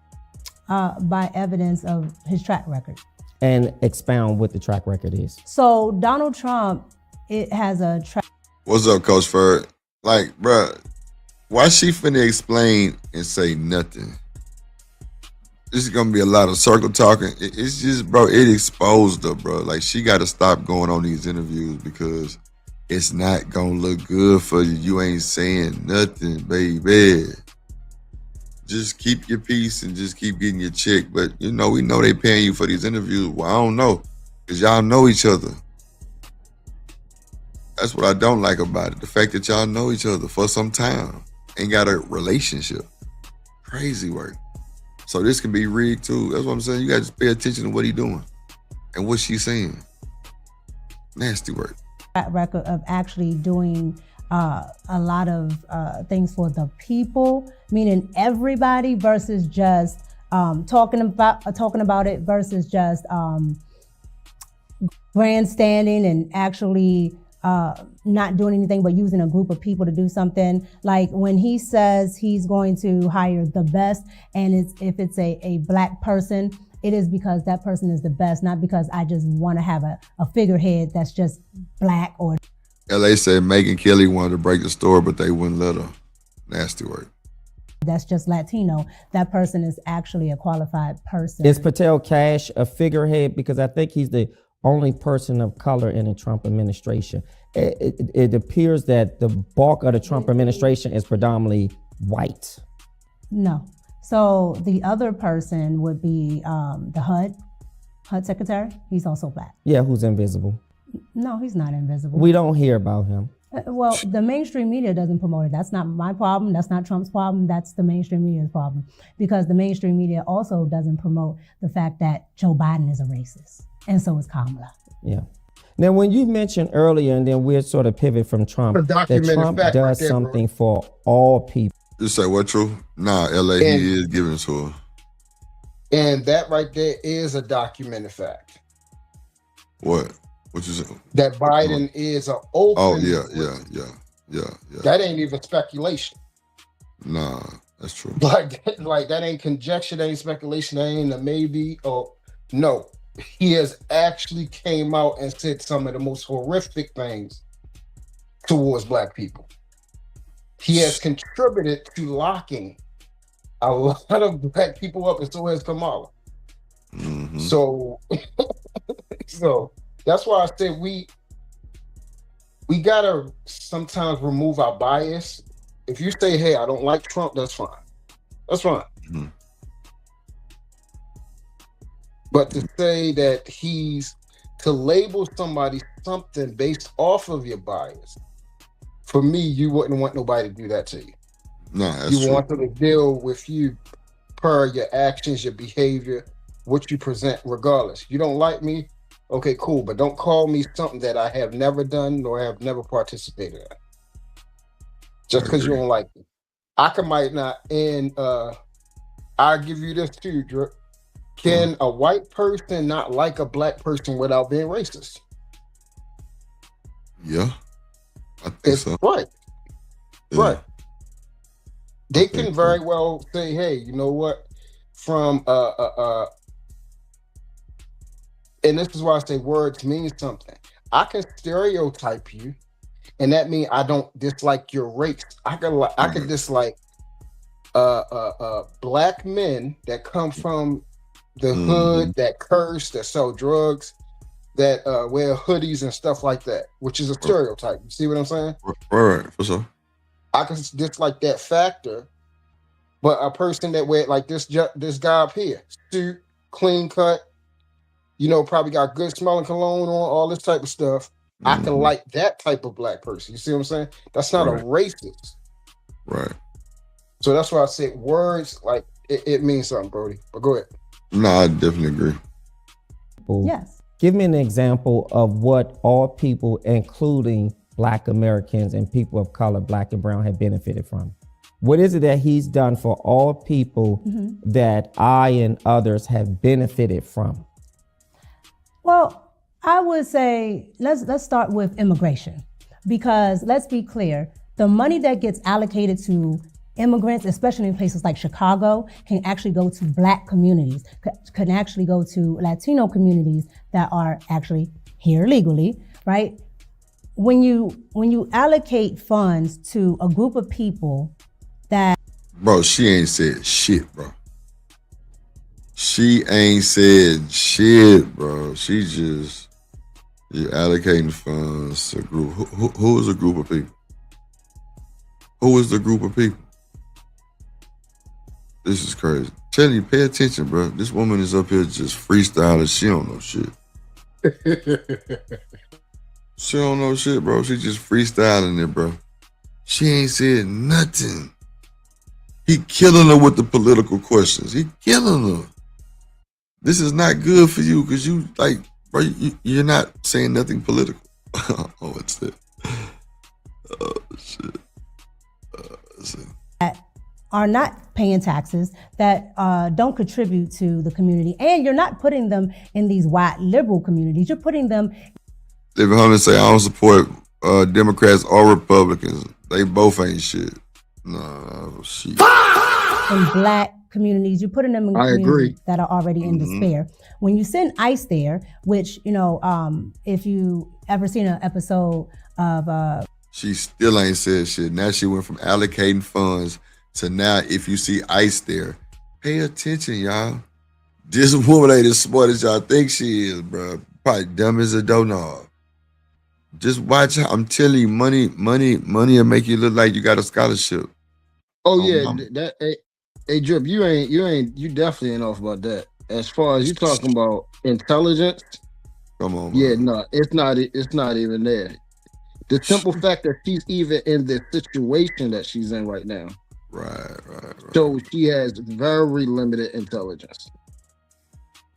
By evidence of his track record. And expound what the track record is. So Donald Trump, it has a track. What's up, Coach Ferg? Like, bruh, why she finna explain and say nothing? This is gonna be a lot of circle talking. It's just, bro, it exposed her, bro. Like, she gotta stop going on these interviews because it's not gonna look good for you. You ain't saying nothing, baby. Just keep your peace and just keep getting your check. But, you know, we know they paying you for these interviews. Well, I don't know, because y'all know each other. That's what I don't like about it. The fact that y'all know each other for some time. Ain't got a relationship. Crazy work. So this can be rigged too. That's what I'm saying. You got to pay attention to what he's doing and what she's saying. Nasty work. Track record of actually doing a lot of things for the people, meaning everybody, versus just talking about it, versus just grandstanding and actually not doing anything but using a group of people to do something. Like when he says he's going to hire the best, and if it's a black person, it is because that person is the best, not because I just want to have a figurehead that's just black. Or LA said Megan Kelly wanted to break the store, but they wouldn't let her. Nasty work. That's just Latino. That person is actually a qualified person. Is Patel Cash a figurehead? Because I think he's the only person of color in the Trump administration. It appears that the bulk of the Trump administration is predominantly white. No. So the other person would be the HUD secretary. He's also black. Yeah, who's invisible. No, he's not invisible. We don't hear about him. Well, the mainstream media doesn't promote it. That's not my problem. That's not Trump's problem. That's the mainstream media's problem. Because the mainstream media also doesn't promote the fact that Joe Biden is a racist. And so is Kamala. Yeah. Now, when you mentioned earlier, and then we'll sort of pivot from Trump, that Trump does something for all people. You say what, true? Nah, LA, he is giving to her. And that right there is a documented fact. What? What you say? That Biden is an open. Oh, yeah. That ain't even speculation. Nah, that's true. Like that ain't conjecture, that ain't speculation, that ain't a maybe, or no. He has actually came out and said some of the most horrific things towards black people. He has contributed to locking a lot of black people up, and so has Kamala. Mm-hmm. So that's why I said we gotta sometimes remove our bias. If you say, hey, I don't like Trump, that's fine. That's fine. Mm-hmm. But to say that to label somebody something based off of your bias, for me, you wouldn't want nobody to do that to you. No, that's you true. want them to deal with you per your actions, your behavior, what you present, regardless. You don't like me? Okay, cool. But don't call me something that I have never done nor have never participated in. Just because you don't like me. Might not, and I'll give you this too, Drip. Can a white person not like a black person without being racist? Yeah, I think so. Right. Yeah. Right. They can very well say, hey, you know what? From and this is why I say words mean something. I can stereotype you, and that means I don't dislike your race. I can dislike black men that come from the hood, that curse, that sell drugs, that wear hoodies and stuff like that, which is a stereotype. You see what I'm saying? Right, for sure. I can dislike that factor, but a person that wear like this guy up here, suit, clean cut, probably got good smelling cologne on, all this type of stuff. I can like that type of black person. You see what I'm saying? That's not a racist. Right. So that's why I said words like it means something, Brody. But go ahead. No, I definitely agree. Yes. Give me an example of what all people, including Black Americans and people of color, Black and brown, have benefited from. What is it that he's done for all people that I and others have benefited from? Well, I would say let's start with immigration, because let's be clear, the money that gets allocated to immigrants, especially in places like Chicago, can actually go to Black communities, can actually go to Latino communities that are actually here legally, right? When you allocate funds to a group of people that... Bro, she ain't said shit, bro. She ain't said shit, bro. She just... You're allocating funds to a group. Who is a group of people? Who is the group of people? This is crazy. Telling you, pay attention, bro. This woman is up here just freestyling. She don't know shit. She don't know shit, bro. She just freestyling it, bro. She ain't said nothing. He killing her with the political questions. He killing her. This is not good for you because you like... Bro, you're not saying nothing political. Oh, what's that? Oh, shit. That are not paying taxes, that don't contribute to the community, and you're not putting them in these white liberal communities. You're putting them... If Hunter say, I don't support Democrats or Republicans, they both ain't shit. No, shit. In Black communities, you're putting them in communities that are already in despair. When you send ICE there, which, you know, if you ever seen an episode of... She still ain't said shit. Now she went from allocating funds to now if you see ICE there, pay attention, y'all. This woman ain't as smart as y'all think she is, bro. Probably dumb as a doorknob. Just watch her. I'm telling you, money will make you look like you got a scholarship. Oh yeah, that hey Drip, you definitely ain't off about that. As far as you talking about intelligence, come on, yeah, no, it's not even there. The simple fact that she's even in the situation that she's in right now, right. So she has very limited intelligence.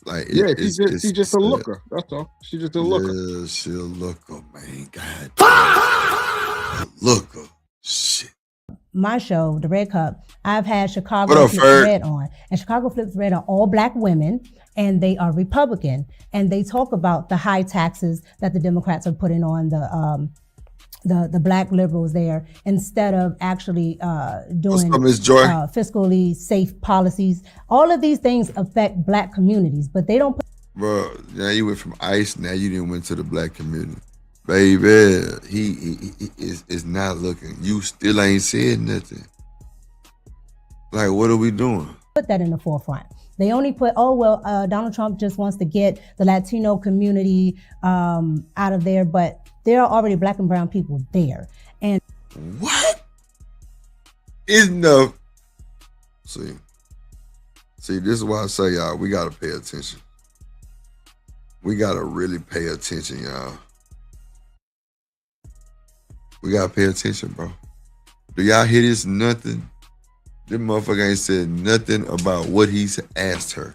Like, she's just a looker. That's all. She's just a looker. Yeah, she a looker, man. God damn. A looker. Shit. My show, The Red Cup, I've had Chicago Flips Red on. And Chicago Flips Red are all Black women, and they are Republican. And they talk about the high taxes that the Democrats are putting on the Black liberals there, instead of actually doing fiscally safe policies. All of these things affect Black communities, but they don't... Bro, now you went from ICE, now you didn't went to the Black community. Baby, he is not looking. You still ain't said nothing. Like, what are we doing? Put that in the forefront. They only put, Donald Trump just wants to get the Latino community out of there, but there are already Black and brown people there. And what? Enough. See, this is why I say, y'all, we gotta pay attention. We gotta really pay attention, y'all. We gotta pay attention, bro. Do y'all hear this? Nothing. This motherfucker ain't said nothing about what he's asked her.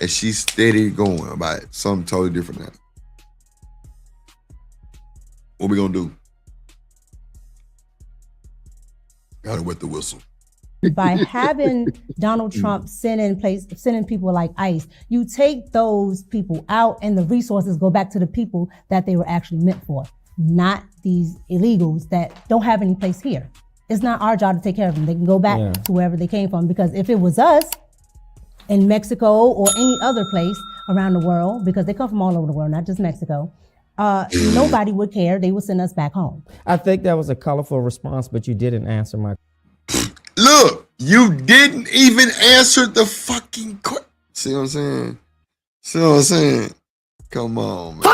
And she's steady going about it. Something totally different now. What we gonna do? Gotta wet the whistle. By having Donald Trump sending people like ICE, you take those people out and the resources go back to the people that they were actually meant for, not these illegals that don't have any place here. It's not our job to take care of them. They can go back to wherever they came from, because if it was us in Mexico or any other place around the world, because they come from all over the world, not just Mexico, nobody would care. They would send us back home. I think that was a colorful response, but you didn't answer my... Look, you didn't even answer the fucking question. See what I'm saying? See what I'm saying? Come on, man.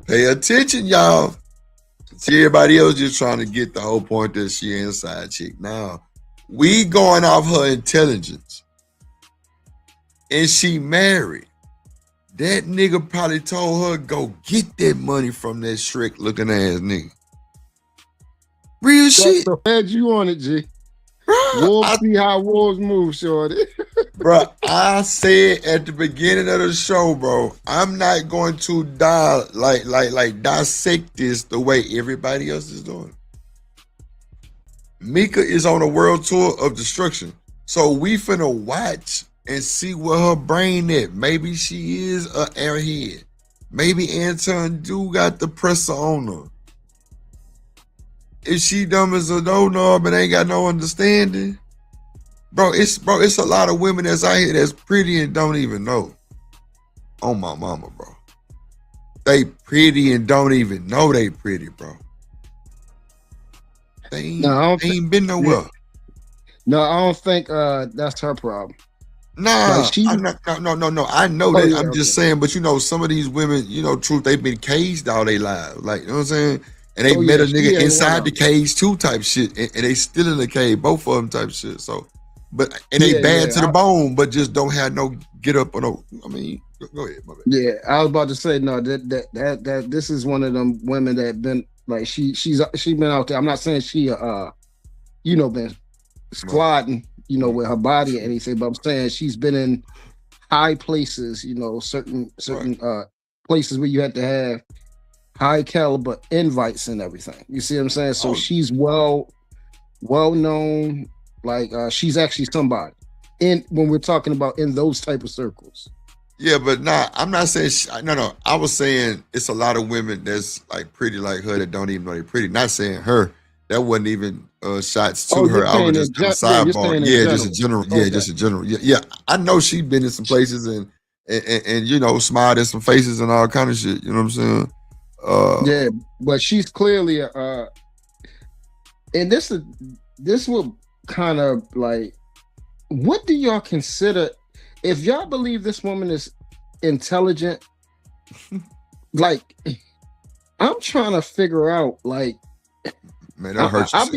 Pay attention, y'all. See, everybody else just trying to get the whole point that she ain't a side chick. Now, we going off her intelligence. And she married. that nigga probably told her, go get that money from that Shrek looking ass nigga. Real shit. So had you on it, G. Wolves see how wolves move, shorty. Bro, I said at the beginning of the show, bro, I'm not going to dissect this the way everybody else is doing. Micca is on a world tour of destruction. So we finna watch and see where her brain at. Maybe she is an airhead. Maybe Anton do got the pressure on her. If she dumb as a doorknob and ain't got no understanding, bro, it's a lot of women that's out here that's pretty and don't even know. Oh my mama, bro. They pretty and don't even know they pretty, bro. They ain't been nowhere. No, I don't think that's her problem. Nah, Like, no. I know that. I'm just saying, but you know, some of these women, you know, truth, they've been caged all their lives. Like, you know what I'm saying? And they met a nigga inside the cage too type shit. And they still in the cage, both of them type shit. So, but, and they bad to the bone, but just don't have no get up or no, I mean, go ahead, my bad. Yeah, I was about to say, no, that this is one of them women that been, like, she been out there. I'm not saying she, you know, been squatting, you know, with her body and anything, but I'm saying she's been in high places, you know, certain places where you had to have high caliber invites and everything. You see what I'm saying? So she's well known. Like she's actually somebody. And when we're talking about in those type of circles. Yeah, but nah, I'm not saying no. I was saying it's a lot of women that's like pretty like her that don't even know they're pretty. Not saying her. That wasn't even shots to her. I was just sidebar. Yeah, just a general. Yeah, just a general. Yeah. I know she's been in some places and you know, smiled at some faces and all kind of shit. You know what I'm saying? Yeah, but she's clearly and this will kind of like, what do y'all consider if y'all believe this woman is intelligent? Like, I'm trying to figure out, like, man, that hurts. I'm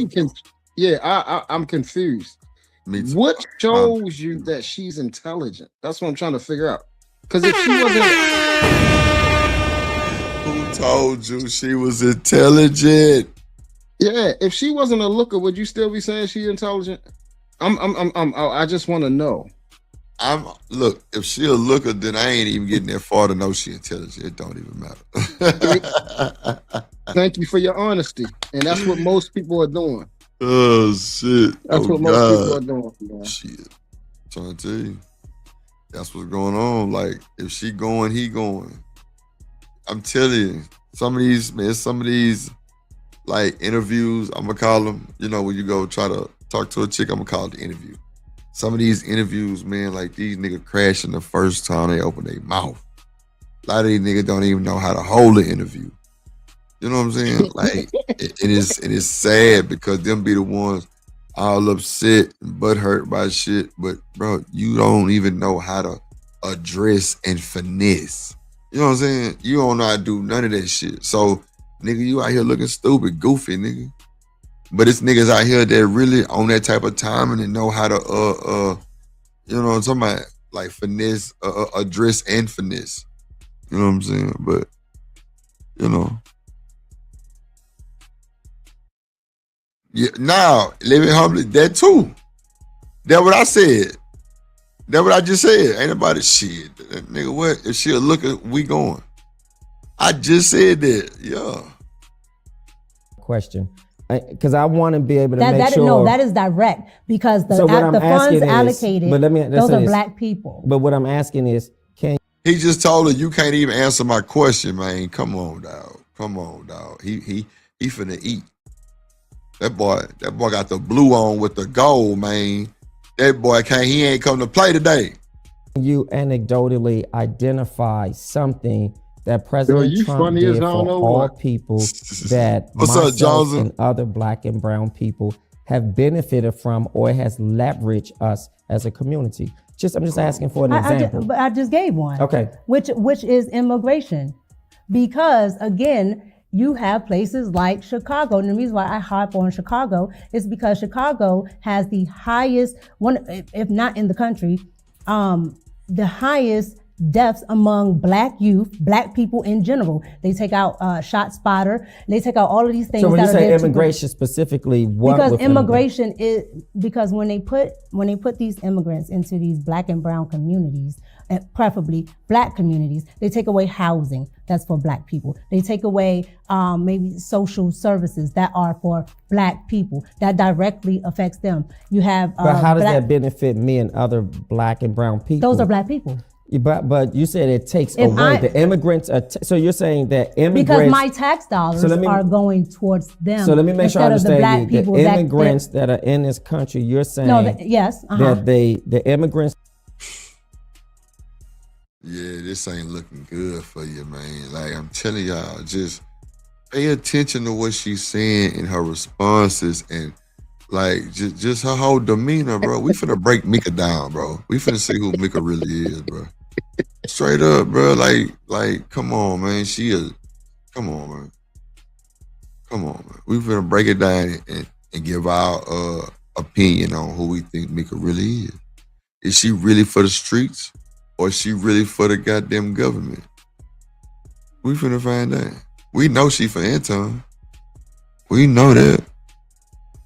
confused. What shows you that she's intelligent? That's what I'm trying to figure out. Because if she wasn't, who told you she was intelligent? Yeah, if she wasn't a looker, would you still be saying she's intelligent? I just want to know. Look, if she a looker, then I ain't even getting that far to know she intelligent. It don't even matter. Thank you for your honesty, and that's what most people are doing. Oh shit! That's what most people are doing. Man. Shit, I'm trying to tell you, that's what's going on. Like, if she going, he going. I'm telling you, some of these like interviews, I'm gonna call them. You know, when you go try to talk to a chick, I'm gonna call it the interview. Some of these interviews, man, like these niggas crashing the first time they open their mouth. A lot of these niggas don't even know how to hold an interview. You know what I'm saying? Like, it is sad because them be the ones all upset and butthurt by shit. But bro, you don't even know how to address and finesse. You know what I'm saying? You don't know how to do none of that shit. So, nigga, you out here looking stupid, goofy, nigga. But it's niggas out here that really on that type of timing and know how to you know what I'm talking about, like finesse, address and finesse. You know what I'm saying? But you know. Yeah, now living humbly, that too. That's what I said. That's what I just said. Ain't nobody shit. Nigga, what? If she'll look at, we going. I just said that. Yeah. Question. Because I want to be able to make sure. No, that is direct because the funds allocated, those are black people. But what I'm asking is, he just told her, you can't even answer my question, man. Come on, dog. Come on, dog. He finna eat. That boy got the blue on with the gold, man. That boy he ain't come to play today. You anecdotally identify something that President Trump did for all people that myself and other black and brown people have benefited from or has leveraged us as a community. I'm just asking for an example. I just gave one. Okay. Which is immigration. Because again, you have places like Chicago. And the reason why I harp on Chicago is because Chicago has the highest, one, if not in the country, the highest deaths among Black youth, Black people in general. They take out Shot Spotter. They take out all of these things. So when you that are say there to immigration specifically, what? because with immigration is because when they put these immigrants into these Black and brown communities, and preferably Black communities, they take away housing that's for Black people. They take away maybe social services that are for Black people. That directly affects them. You have But how does that benefit me and other Black and brown people? Those are Black people. But you said it takes If away. I- The immigrants are so you're saying that immigrants. Because my tax dollars are going towards them. So let me make sure I instead of the understand Black you. people The that- immigrants that are in this country, you're saying yes, that the immigrants. Yeah, this ain't looking good for you, man. Like I'm telling y'all, just pay attention to what she's saying in her responses and like just her whole demeanor, bro. We finna break Micca down, bro. We finna see who Micca really is, bro. Straight up, bro. Like, come on, man. Come on, man. Come on, man. We finna break it down and give our opinion on who we think Micca really is. Is she really for the streets? Or is she really for the goddamn government? We finna find out. We know she for Anton. We know that.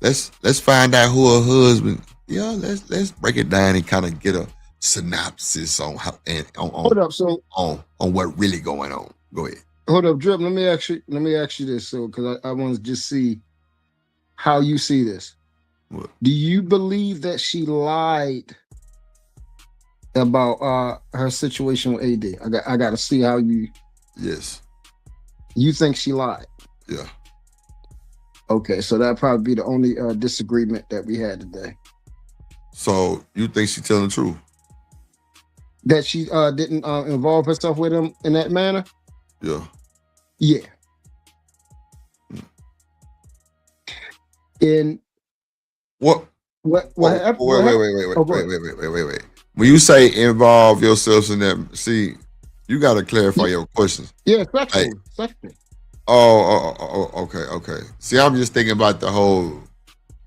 Let's find out who her husband. Yeah, let's break it down and kind of get a synopsis on how and Hold up, so on what really going on. Go ahead. hold up, Drip. Let me ask you this, so because I want to just see how you see this. What? Do you believe that she lied about her situation with AD? I got to see how you. Yes. You think she lied? Yeah. Okay, so that'd probably be the only disagreement that we had today. So you think she telling the truth? That she didn't involve herself with him in that manner? Yeah. Yeah. In what? What? Wait. Oh, go ahead. Wait. When you say involve yourselves in that, see, you got to clarify your questions. Yeah, sexually. Okay. See, I'm just thinking about the whole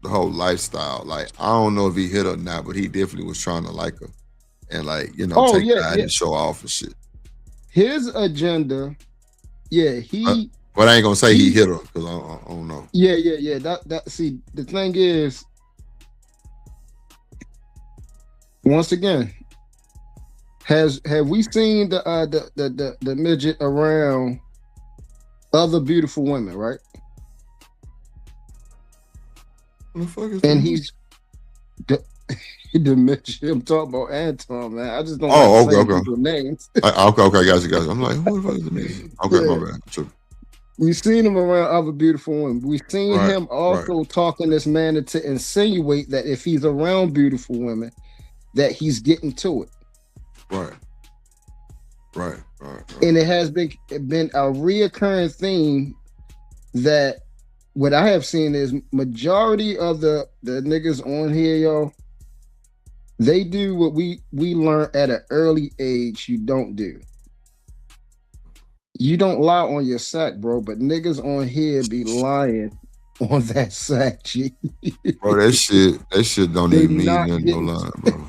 lifestyle. Like, I don't know if he hit her or not, but he definitely was trying to like her and like, take her out and show off and shit. His agenda, he. But I ain't gonna say he hit her because I don't know. Yeah. That see, the thing is, once again, have we seen the midget around other beautiful women, right? What the fuck is and that? he's the midget. I'm talking about Anton, man. I just don't okay. people's names. Okay, gotcha. I'm like, who the fuck is the midget? Okay, Yeah. my bad. True. We've seen him around other beautiful women. We've seen Right, him also talking this manner to insinuate that if he's around beautiful women, that he's getting to it. Right. And it has been a reoccurring theme that what I have seen is majority of the niggas on here, yo, they do what we learn at an early age you don't do. You don't lie on your sack, bro, but niggas on here be lying on that sack, G. Bro, that shit don't even mean nothing, no line, bro.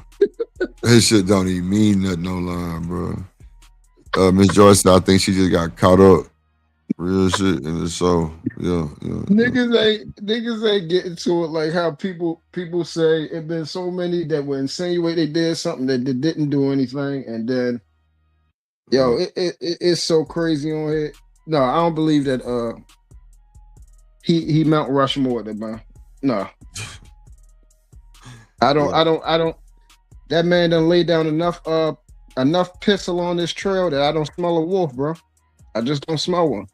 That shit don't even mean nothing, no line, bro. Miss Joyce, I think she just got caught up. Real shit in the show. Yeah. Niggas ain't getting to it like how people say it been so many that would insinuate they did something that they didn't do anything, and then it's so crazy on here. No, I don't believe that he Mount Rushmore that man. No. I don't that man done lay down enough pistol on this trail that I don't smell a wolf, bro. I just don't smell one.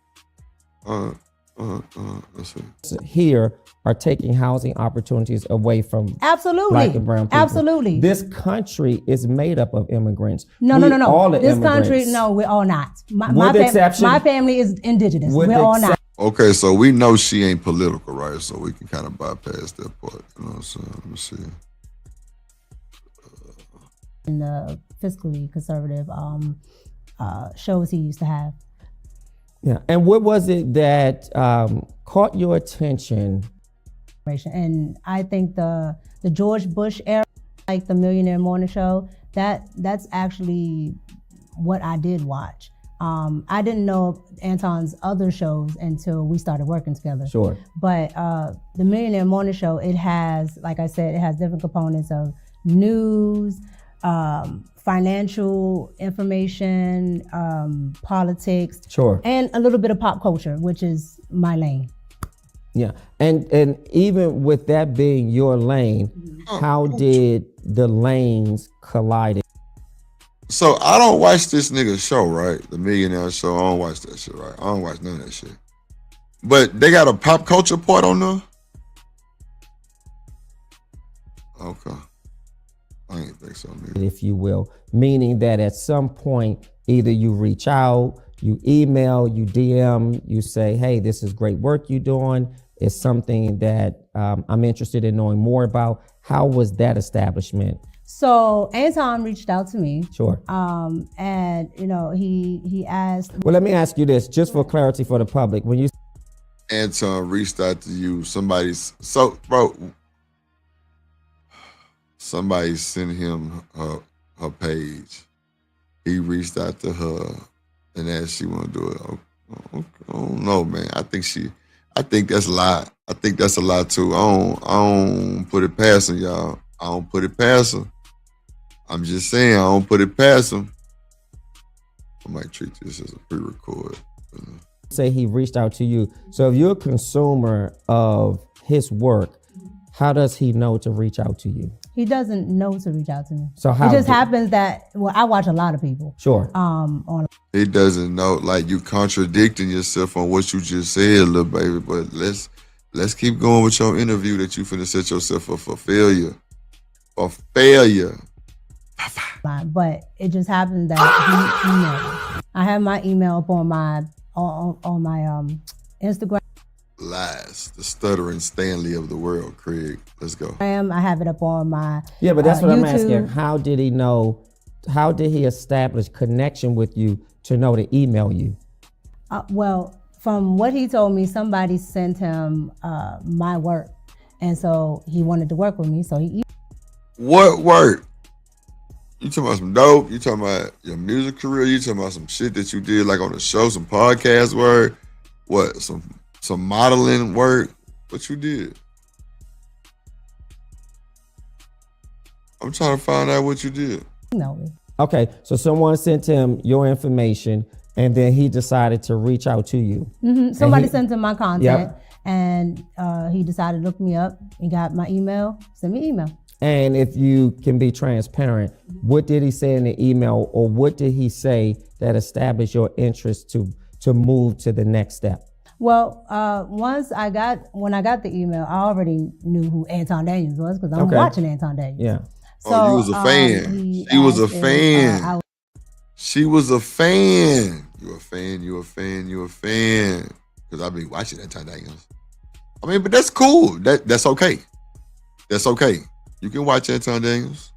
Let's see. Here are taking housing opportunities away from Black and brown people. Absolutely. This country is made up of immigrants. No. All are This immigrants. country, no, we're all not. Exception. My family is indigenous. With We're all not. Okay, so we know she ain't political, right? So we can kind of bypass that part. You know what I'm saying? Let me see. In the fiscally conservative shows he used to have. Yeah, and what was it that caught your attention? And I think the George Bush era, like the Millionaire Morning Show, that's actually what I did watch. I didn't know Anton's other shows until we started working together. Sure. But the Millionaire Morning Show, it has, like I said, it has different components of news, financial information, politics, Sure. and a little bit of pop culture, which is my lane. Yeah, and even with that being your lane, how did the lanes collide? So I don't watch this nigga show, right? The Millionaire Show. I don't watch that shit, right? I don't watch none of that shit. But they got a pop culture part on there? Okay. I ain't think so, nigga. If you will, meaning that at some point, either you reach out, you email, you DM, you say, hey, this is great work you're doing. It's something that I'm interested in knowing more about. How was that establishment? So Anton reached out to me. Sure. And you know, he asked. Well, let me ask you this, just for clarity for the public. When you Anton reached out to you, somebody sent him her page. He reached out to her and asked she want to do it. I don't know, man. I think that's a lot. I think that's a lot too. I don't put it past him, y'all. I don't put it past him. I'm just saying, I don't put it past him. I might treat this as a pre-record. say he reached out to you. So if you're a consumer of his work, how does he know to reach out to you? He doesn't know to reach out to me. So how it just happens that, well, I watch a lot of people. Sure. On He doesn't know, like, you contradicting yourself on what you just said, little baby. But let's keep going with your interview that you finna set yourself up for failure. For failure. But it just happened that he emailed me. I have my email up on my Instagram. Lies. The stuttering Stanley of the world, Craig. Let's go. I have it up on my Yeah, but that's what YouTube. I'm asking. How did he know? How did he establish connection with you to know to email you? Well, from what he told me, somebody sent him my work, and so he wanted to work with me. So he. What work? You talking about some dope? You talking about your music career? You talking about some shit that you did like on the show, some podcast work? What? Some modeling work? What you did? I'm trying to find out what you did. No. Okay, so someone sent him your information, and then he decided to reach out to you. Mm-hmm. Somebody sent him my content, Yep. and he decided to look me up. He got my email. Send me email. And if you can be transparent, what did he say in the email, or what did he say that established your interest to move to the next step? Well, when I got the email, I already knew who Anton Daniels was because I'm Okay. watching Anton Daniels. Yeah. So you was a fan. She was a fan. She was a fan. You a fan. You a fan. You a fan. Because I've been watching Anton Daniels. I mean, but that's cool. That's okay. That's okay. You can watch Anton Daniels.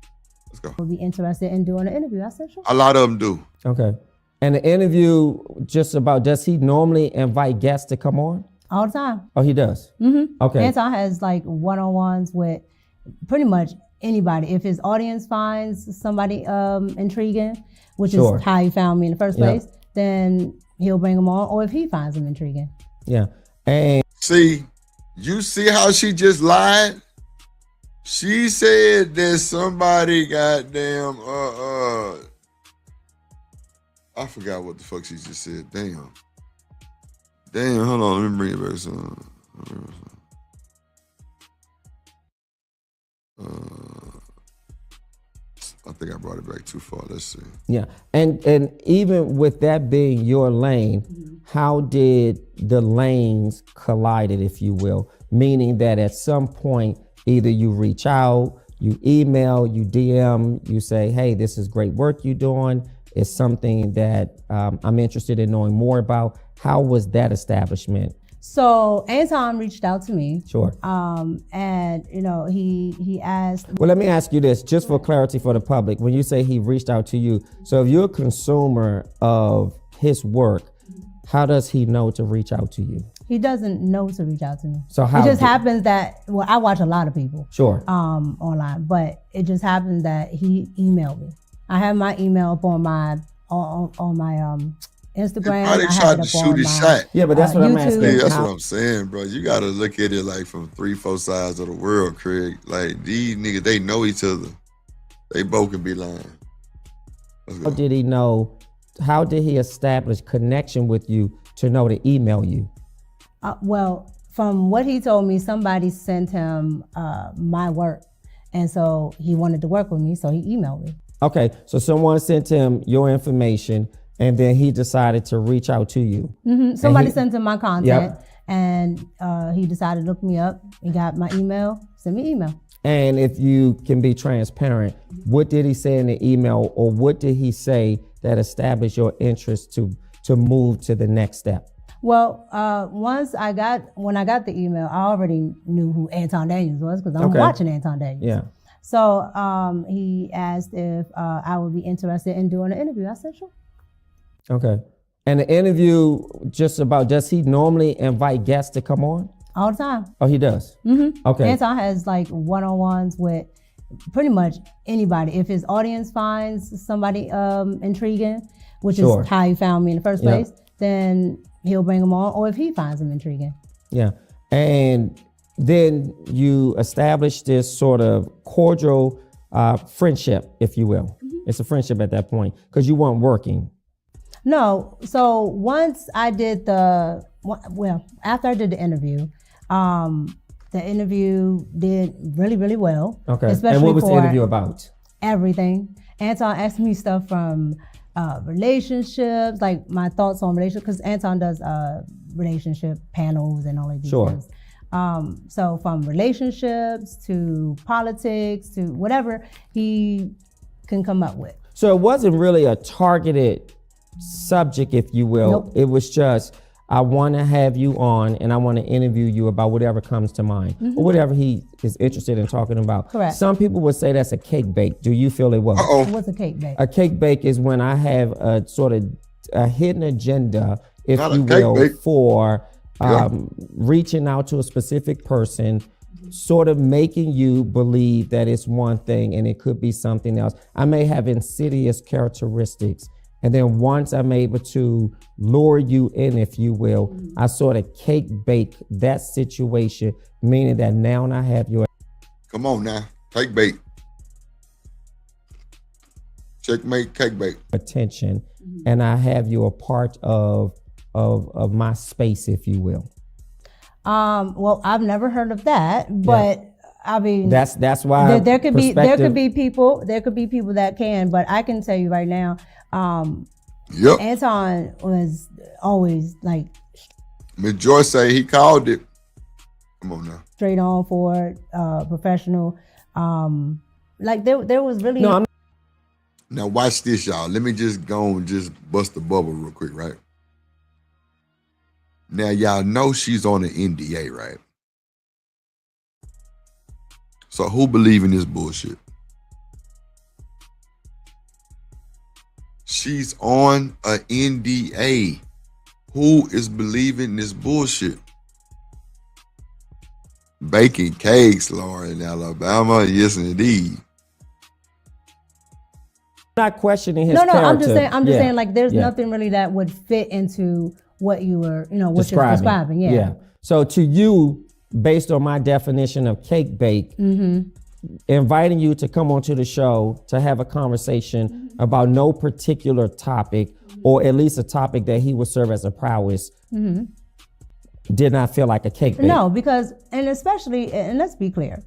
Let's go. Would be interested in doing an interview. I said sure. A lot of them do. Okay. And the interview, just about, does he normally invite guests to come on? All the time. Oh, he does? Mm-hmm. Okay. Anton has like one-on-ones with pretty much anybody. If his audience finds somebody intriguing, which Sure. is how he found me in the first Yeah. place, then he'll bring them on. Or if he finds them intriguing. Yeah. And see, you see how she just lied? She said that somebody goddamn I forgot what the fuck she just said. Damn, hold on, let me bring it back some. I think I brought it back too far. Let's see. yeah. And even with that being your lane, how did the lanes collided, if you will? Meaning that at some point, either you reach out, you email, you DM, you say, hey, this is great work you're doing. It's something that I'm interested in knowing more about. How was that establishment? So Anton reached out to me. Sure. And you know, he asked. Well, let me ask you this, just for clarity for the public. When you say he reached out to you, so if you're a consumer of his work, how does he know to reach out to you? He doesn't know to reach out to me. So how it just did- happens that, well, I watch a lot of people. Sure. Online, but it just happened that he emailed me. I have my email up on my on my Instagram. Probably I have tried it to up shoot on his my, shot. Yeah, but that's what I'm asking. Yeah, that's How- what I'm saying, bro. You gotta look at it like from 3-4 sides of the world, Craig. Like these niggas, they know each other. They both can be lying. How did he know? How did he establish connection with you to know to email you? Well, from what he told me, somebody sent him my work, and so he wanted to work with me, so he emailed me. Okay, so someone sent him your information, and then he decided to reach out to you. Somebody sent him my content, Yep. and he decided to look me up. He got my email, sent me email. And if you can be transparent, what did he say in the email, or what did he say that established your interest to move to the next step? Well, when I got the email, I already knew who Anton Daniels was because I'm Okay. watching Anton Daniels. Yeah. So he asked if I would be interested in doing an interview. I said, sure. Okay. And the interview does he normally invite guests to come on? All the time. Oh, he does? Okay. Anton has like one-on-ones with pretty much anybody. If his audience finds somebody intriguing, which Sure. is how he found me in the first Yeah. place, then he'll bring them on, or if he finds them intriguing. Yeah. And then you establish this sort of cordial friendship, if you will. It's a friendship at that point because you weren't working. No, so once I did after I did the interview did really, really well. Okay. Especially And what was the for interview about? everything. Anton asked me stuff from relationships, like my thoughts on relationships, because Anton does relationship panels and all of these Sure. things. So from relationships to politics to whatever he can come up with. So it wasn't really a targeted subject, if you will. Nope. It was just, I want to have you on and I want to interview you about whatever comes to mind or whatever he is interested in talking about. Correct. Some people would say that's a cake bake. Do you feel it was? What's a cake bake? A cake bake is when I have a sort of a hidden agenda, if Not a you cake will, bake. for reaching out to a specific person, sort of making you believe that it's one thing and it could be something else. I may have insidious characteristics. And then once I'm able to lure you in, if you will, I sort of cake bake that situation, meaning that now I have your Come on now, cake bake. Checkmate, cake bake. attention, and I have you a part of my space, if you will. Well, I've never heard of that, but I mean, That's why there could be people that can, but I can tell you right now, Anton was always like Miss Joyce say he called it. Come on now. straight on forward, professional. Like there was really Now watch this, y'all. Let me just go and just bust the bubble real quick, right? Now y'all know she's on an NDA, right? So who believe in this bullshit? She's on a NDA. Who is believing this bullshit? Baking cakes, Laura, in Alabama. Yes, indeed. not questioning his no, character. I'm just saying Yeah. like there's Yeah. nothing really that would fit into what you were, what you're describing. Yeah. So to you, based on my definition of cake bake, inviting you to come onto the show to have a conversation about no particular topic, or at least a topic that he would serve as a prowess, did not feel like a cake bake. No, because, and especially, and let's be clear,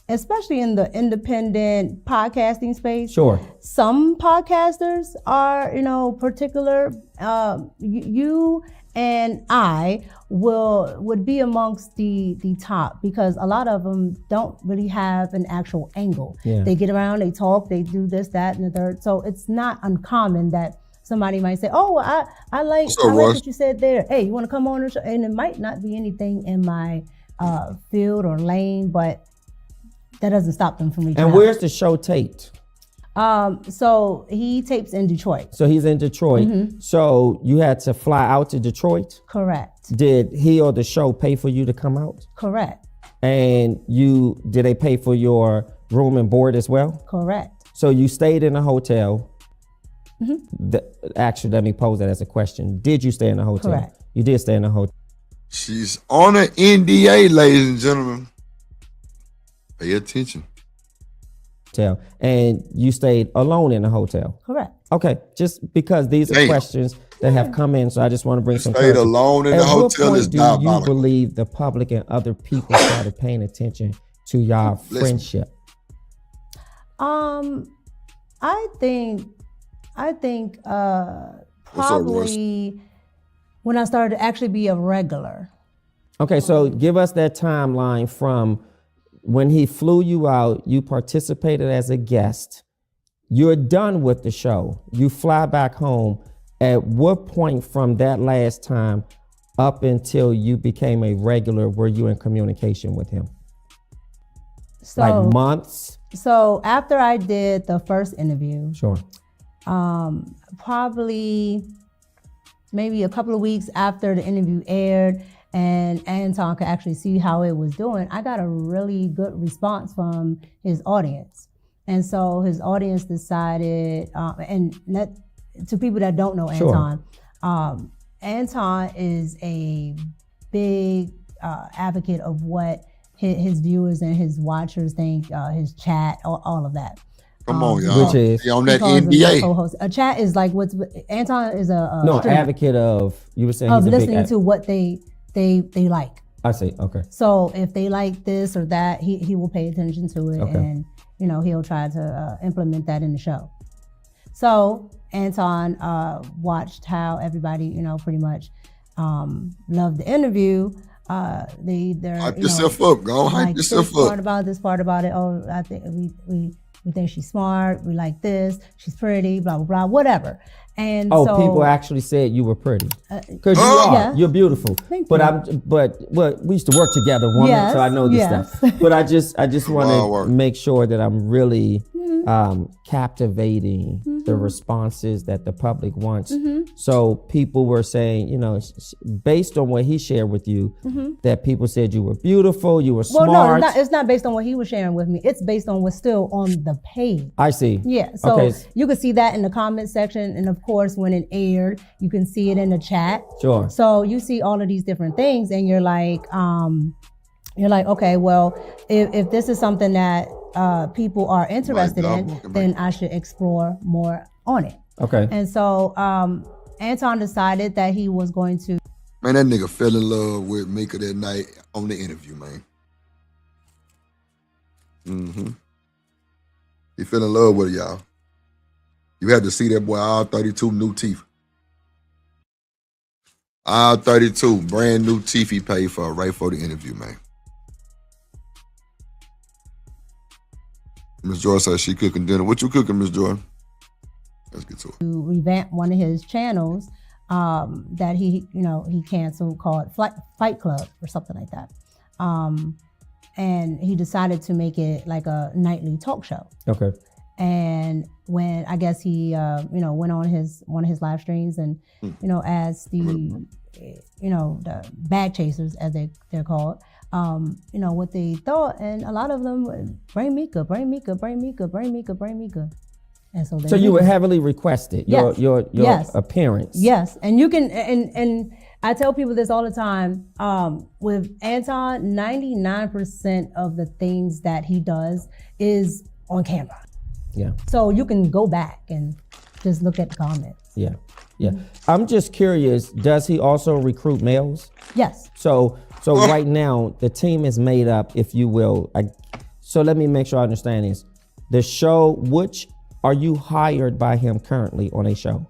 especially in the independent podcasting space. Sure. Some podcasters are, particular, you and I would be amongst the top, because a lot of them don't really have an actual angle. Yeah. They get around, they talk, they do this, that, and the third. So it's not uncommon that somebody might say, "Oh, I like what you said there. Hey, you want to come on the show?" And it might not be anything in my field or lane, but that doesn't stop them from reaching out. And where's the show taped? So he tapes in Detroit. So he's in Detroit. So you had to fly out to Detroit? Correct. Did he or the show pay for you to come out? Correct. And did they pay for your room and board as well? Correct. So you stayed in a hotel Actually, let me pose that as a question. Did you stay in a hotel? Correct. You did stay in a hotel. She's on an NDA, ladies and gentlemen. Pay attention. And you stayed alone in a hotel. Correct. Okay, just because these are questions that have come in, so I just want to bring some Stayed clarity. alone in the hotel is do diabolical. you believe the public and other people started paying attention to your friendship? I think probably when I started to actually be a regular. Okay, so give us that timeline from when he flew you out, you participated as a guest, you're done with the show, you fly back home. At what point from that last time up until you became a regular were you in communication with him? So, like months? So after I did the first interview, sure. Probably maybe a couple of weeks after the interview aired and Anton could actually see how it was doing, I got a really good response from his audience. And so his audience decided, and that, to people that don't know Anton, Anton is a big advocate of what his viewers and his watchers think, his chat, all of that. Come on, y'all. Which is on that NDA. A chat is like Anton is a advocate of, you were saying of he's a listening big to what they like. I see. Okay. So if they like this or that, he will pay attention to it, and he'll try to implement that in the show. So Anton watched how everybody pretty much loved the interview. They're hype yourself up, go hype yourself up. This part about it. Oh, I think we think she's smart. We like this. She's pretty. Blah blah blah. Whatever. And so people actually said you were pretty because you are. Yeah. You're beautiful. Thank but you. But we used to work together, woman. So I know this stuff. But I just want to make sure that I'm really captivating the responses that the public wants. So people were saying, based on what he shared with you, that people said you were beautiful, you were smart. Well, no, it's not based on what he was sharing with me. It's based on what's still on the page. I see. Yeah. So you can see that in the comment section, and of course, when it aired, you can see it in the chat. Sure. So you see all of these different things, and you're like, okay, well, if this is something that people are interested in, then I should explore more on it. Okay. And so Anton decided that he was going to. Man, that nigga fell in love with Micca that night on the interview, man. He fell in love with her, y'all. You had to see that boy, all 32 new teeth. All 32 brand new teeth he paid for right for the interview, man. Miss Joy said she cooking dinner. What you cooking, Miss Joy? Let's get to it. To revamp one of his channels that he canceled, called Fight Club or something like that. And he decided to make it like a nightly talk show. Okay. And when I guess he went on one of his live streams and as the the bag chasers, as they're called, what they thought, and a lot of them bring Micca. And so you were heavily requested. Yes. Your Yes. appearance. Yes, and you can and I tell people this all the time. With Anton, 99% of the things that he does is on camera. Yeah. So you can go back and just look at the comments. Yeah. I'm just curious, does he also recruit males? Yes. So right now the team is made up, if you will. So let me make sure I understand this. The show, which are you hired by him currently on a show?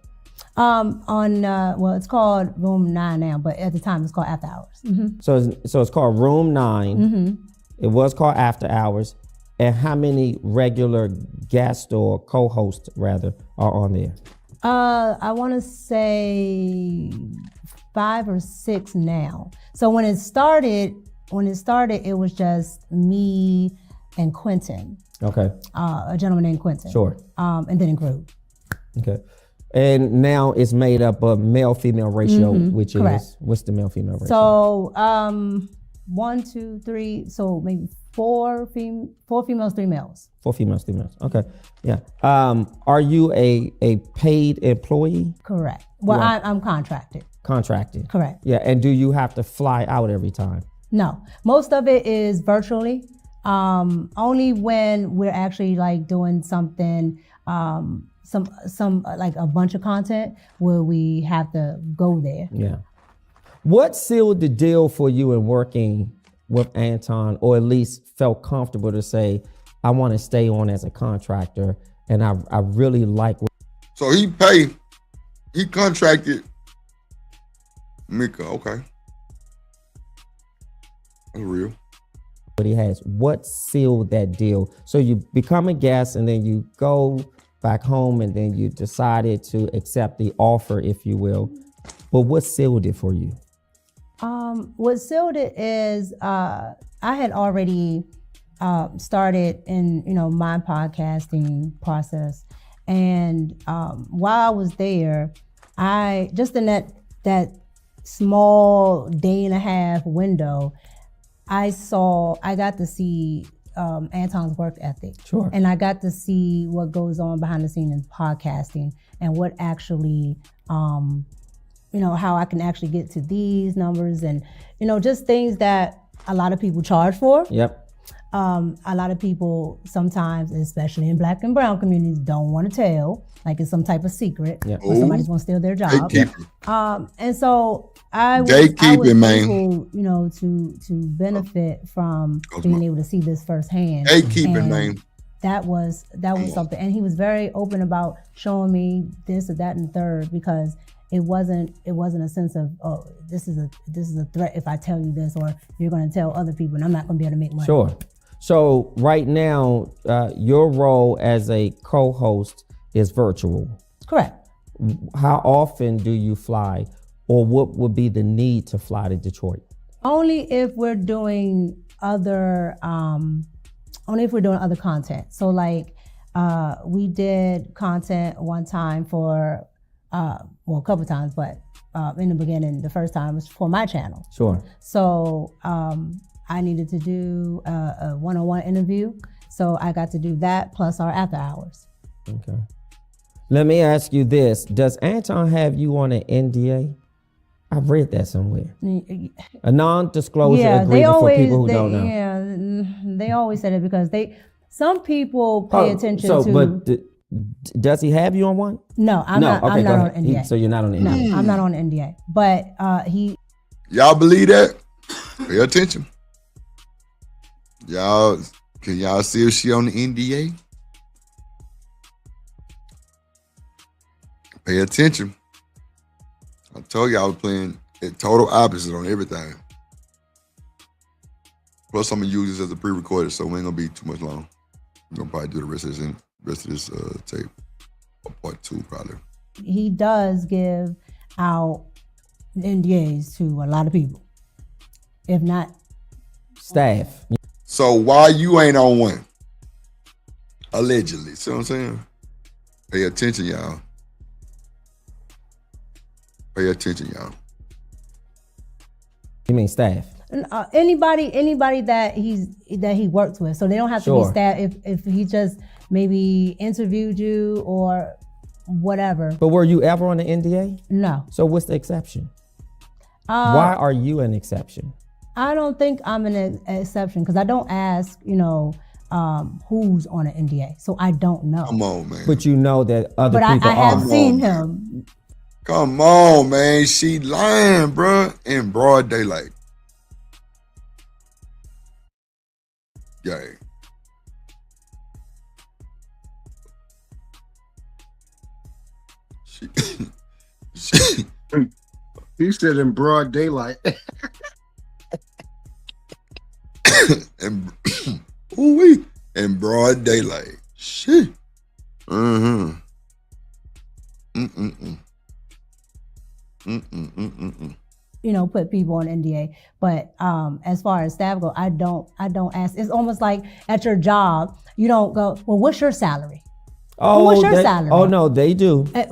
It's called Room 9 now, but at the time it's called After Hours. So it's called Room 9. It was called After Hours. And how many regular guests or co-hosts rather are on there? I want to say 5 or 6 now. So when it started, it was just me and Quentin. Okay. A gentleman named Quentin. Sure. And then it grew. Okay. And now it's made up of male-female ratio, which Correct. is, what's the male-female ratio? So 1, 2, 3, so maybe 4 females, 3 males. 4 females, 3 males. Okay, yeah. Are you a paid employee? Correct. Well, Yeah. I'm contracted. Contracted. Correct. Yeah, and do you have to fly out every time? No, most of it is virtually. Only when we're actually like doing something, some like a bunch of content where we have to go there. Yeah. What sealed the deal for you in working with Anton, or at least felt comfortable to say, I want to stay on as a contractor, and I really like what. So he contracted Micca, okay. That's real. What he has. What sealed that deal? So you become a guest and then you go back home and then you decided to accept the offer, if you will. But what sealed it for you? What sealed it is I had already started in my podcasting process, and while I was there, I just in that small day and a half window, I got to see Anton's work ethic. Sure. And I got to see what goes on behind the scenes in podcasting and what actually, how I can actually get to these numbers and, just things that a lot of people charge for. Yep. A lot of people sometimes, especially in Black and brown communities, don't want to tell, like it's some type of secret, Yep. or somebody's going to steal their job. And so I was able, to benefit from being able to see this firsthand. Gatekeeping, man. That was something, and he was very open about showing me this or that and third, because it wasn't a sense of, oh, this is a threat if I tell you this, or you're going to tell other people and I'm not going to be able to make money. Sure. So right now, your role as a co-host is virtual. Correct. How often do you fly, or what would be the need to fly to Detroit? Only if we're doing other content. So like we did content one time for, a couple times, but in the beginning, the first time was for my channel. Sure. So I needed to do a one-on-one interview. So I got to do that plus our after hours. Okay. Let me ask you this. Does Anton have you on an NDA? I've read that somewhere. A non-disclosure agreement for people who don't know. Yeah, they always said it because some people pay attention to. But does he have you on one? No, I'm not on NDA. So you're not on NDA? No, I'm not on NDA. But he. Y'all believe that? Pay attention. Can y'all see if she on the NDA? Pay attention. I told you I was playing a total opposite on everything. Plus, I'm gonna use this as a pre-recorded, so we ain't gonna be too much long. We're gonna probably do the rest of this tape, or part 2 probably. He does give out NDAs to a lot of people, if not staff. So why you ain't on one? Allegedly, see what I'm saying? Pay attention, y'all. Pay attention, y'all. You mean staff? Anybody that he works with, so they don't have to be staff. If he just maybe interviewed you or whatever. But were you ever on the NDA? No. So what's the exception? Why are you an exception? I don't think I'm an exception because I don't ask, who's on an NDA, so I don't know. Come on, man. But you know that other people I have are. seen him. Come on, man. She lying, bruh, in broad daylight. Gang. He said in broad daylight. In broad daylight. Shit. Mm-hmm. Put people on NDA. But as far as staff go, I don't ask. It's almost like at your job, you don't go, well, what's your salary? Oh, what's your salary? Oh no, they do. They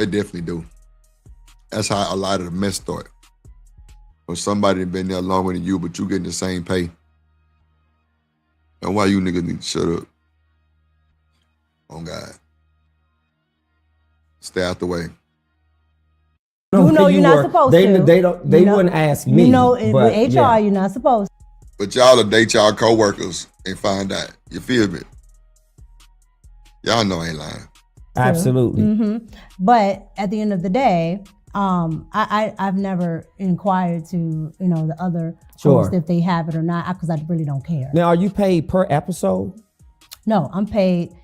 definitely do. That's how a lot of the mess start. Or somebody been there longer than you, but you getting the same pay. Now why you niggas need to shut up? Oh God. Stay out the way. You know you're not supposed to. They wouldn't ask me. You know, but, with HR, yeah. you're not supposed to. But y'all will date y'all co-workers and find out. You feel me? Y'all know I ain't lying. Absolutely. Mm-hmm. But at the end of the day, I've never inquired to, the other hosts if they have it or not, because I really don't care. Now, are you paid per episode? No, I'm paid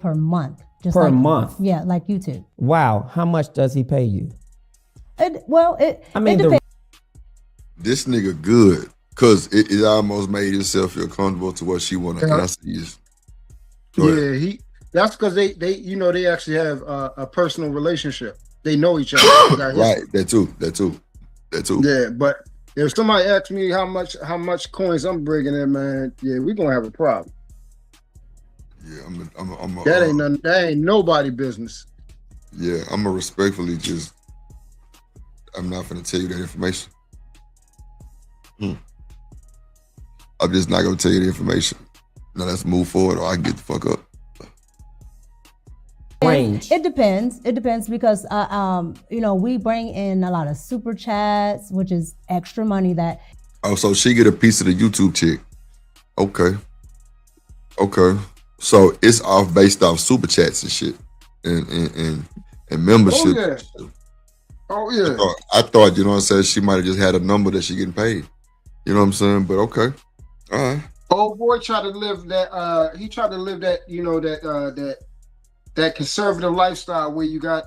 per month. Just per like, month? Yeah, like YouTube. Wow. How much does he pay you? It depends. This nigga good, because it almost made himself feel comfortable to what she want to ask is. Yeah, that's because they actually have a personal relationship. They know each other. Right, that too. Yeah, but if somebody asks me how much coins I'm bringing in, man, yeah, we're gonna have a problem. Yeah, that ain't nobody business. Yeah, I'm gonna respectfully I'm not gonna tell you that information. I'm just not gonna tell you the information. Now let's move forward, or I can get the fuck up. Range. It depends. It depends because we bring in a lot of super chats, which is extra money that. Oh, so she get a piece of the YouTube chick. Okay. So it's off based off super chats and shit, and membership. Oh yeah. I thought, you know what I'm saying, she might have just had a number that she getting paid. You know what I'm saying? But okay. All right. Old boy tried to live that. He tried to live that. That conservative lifestyle where you got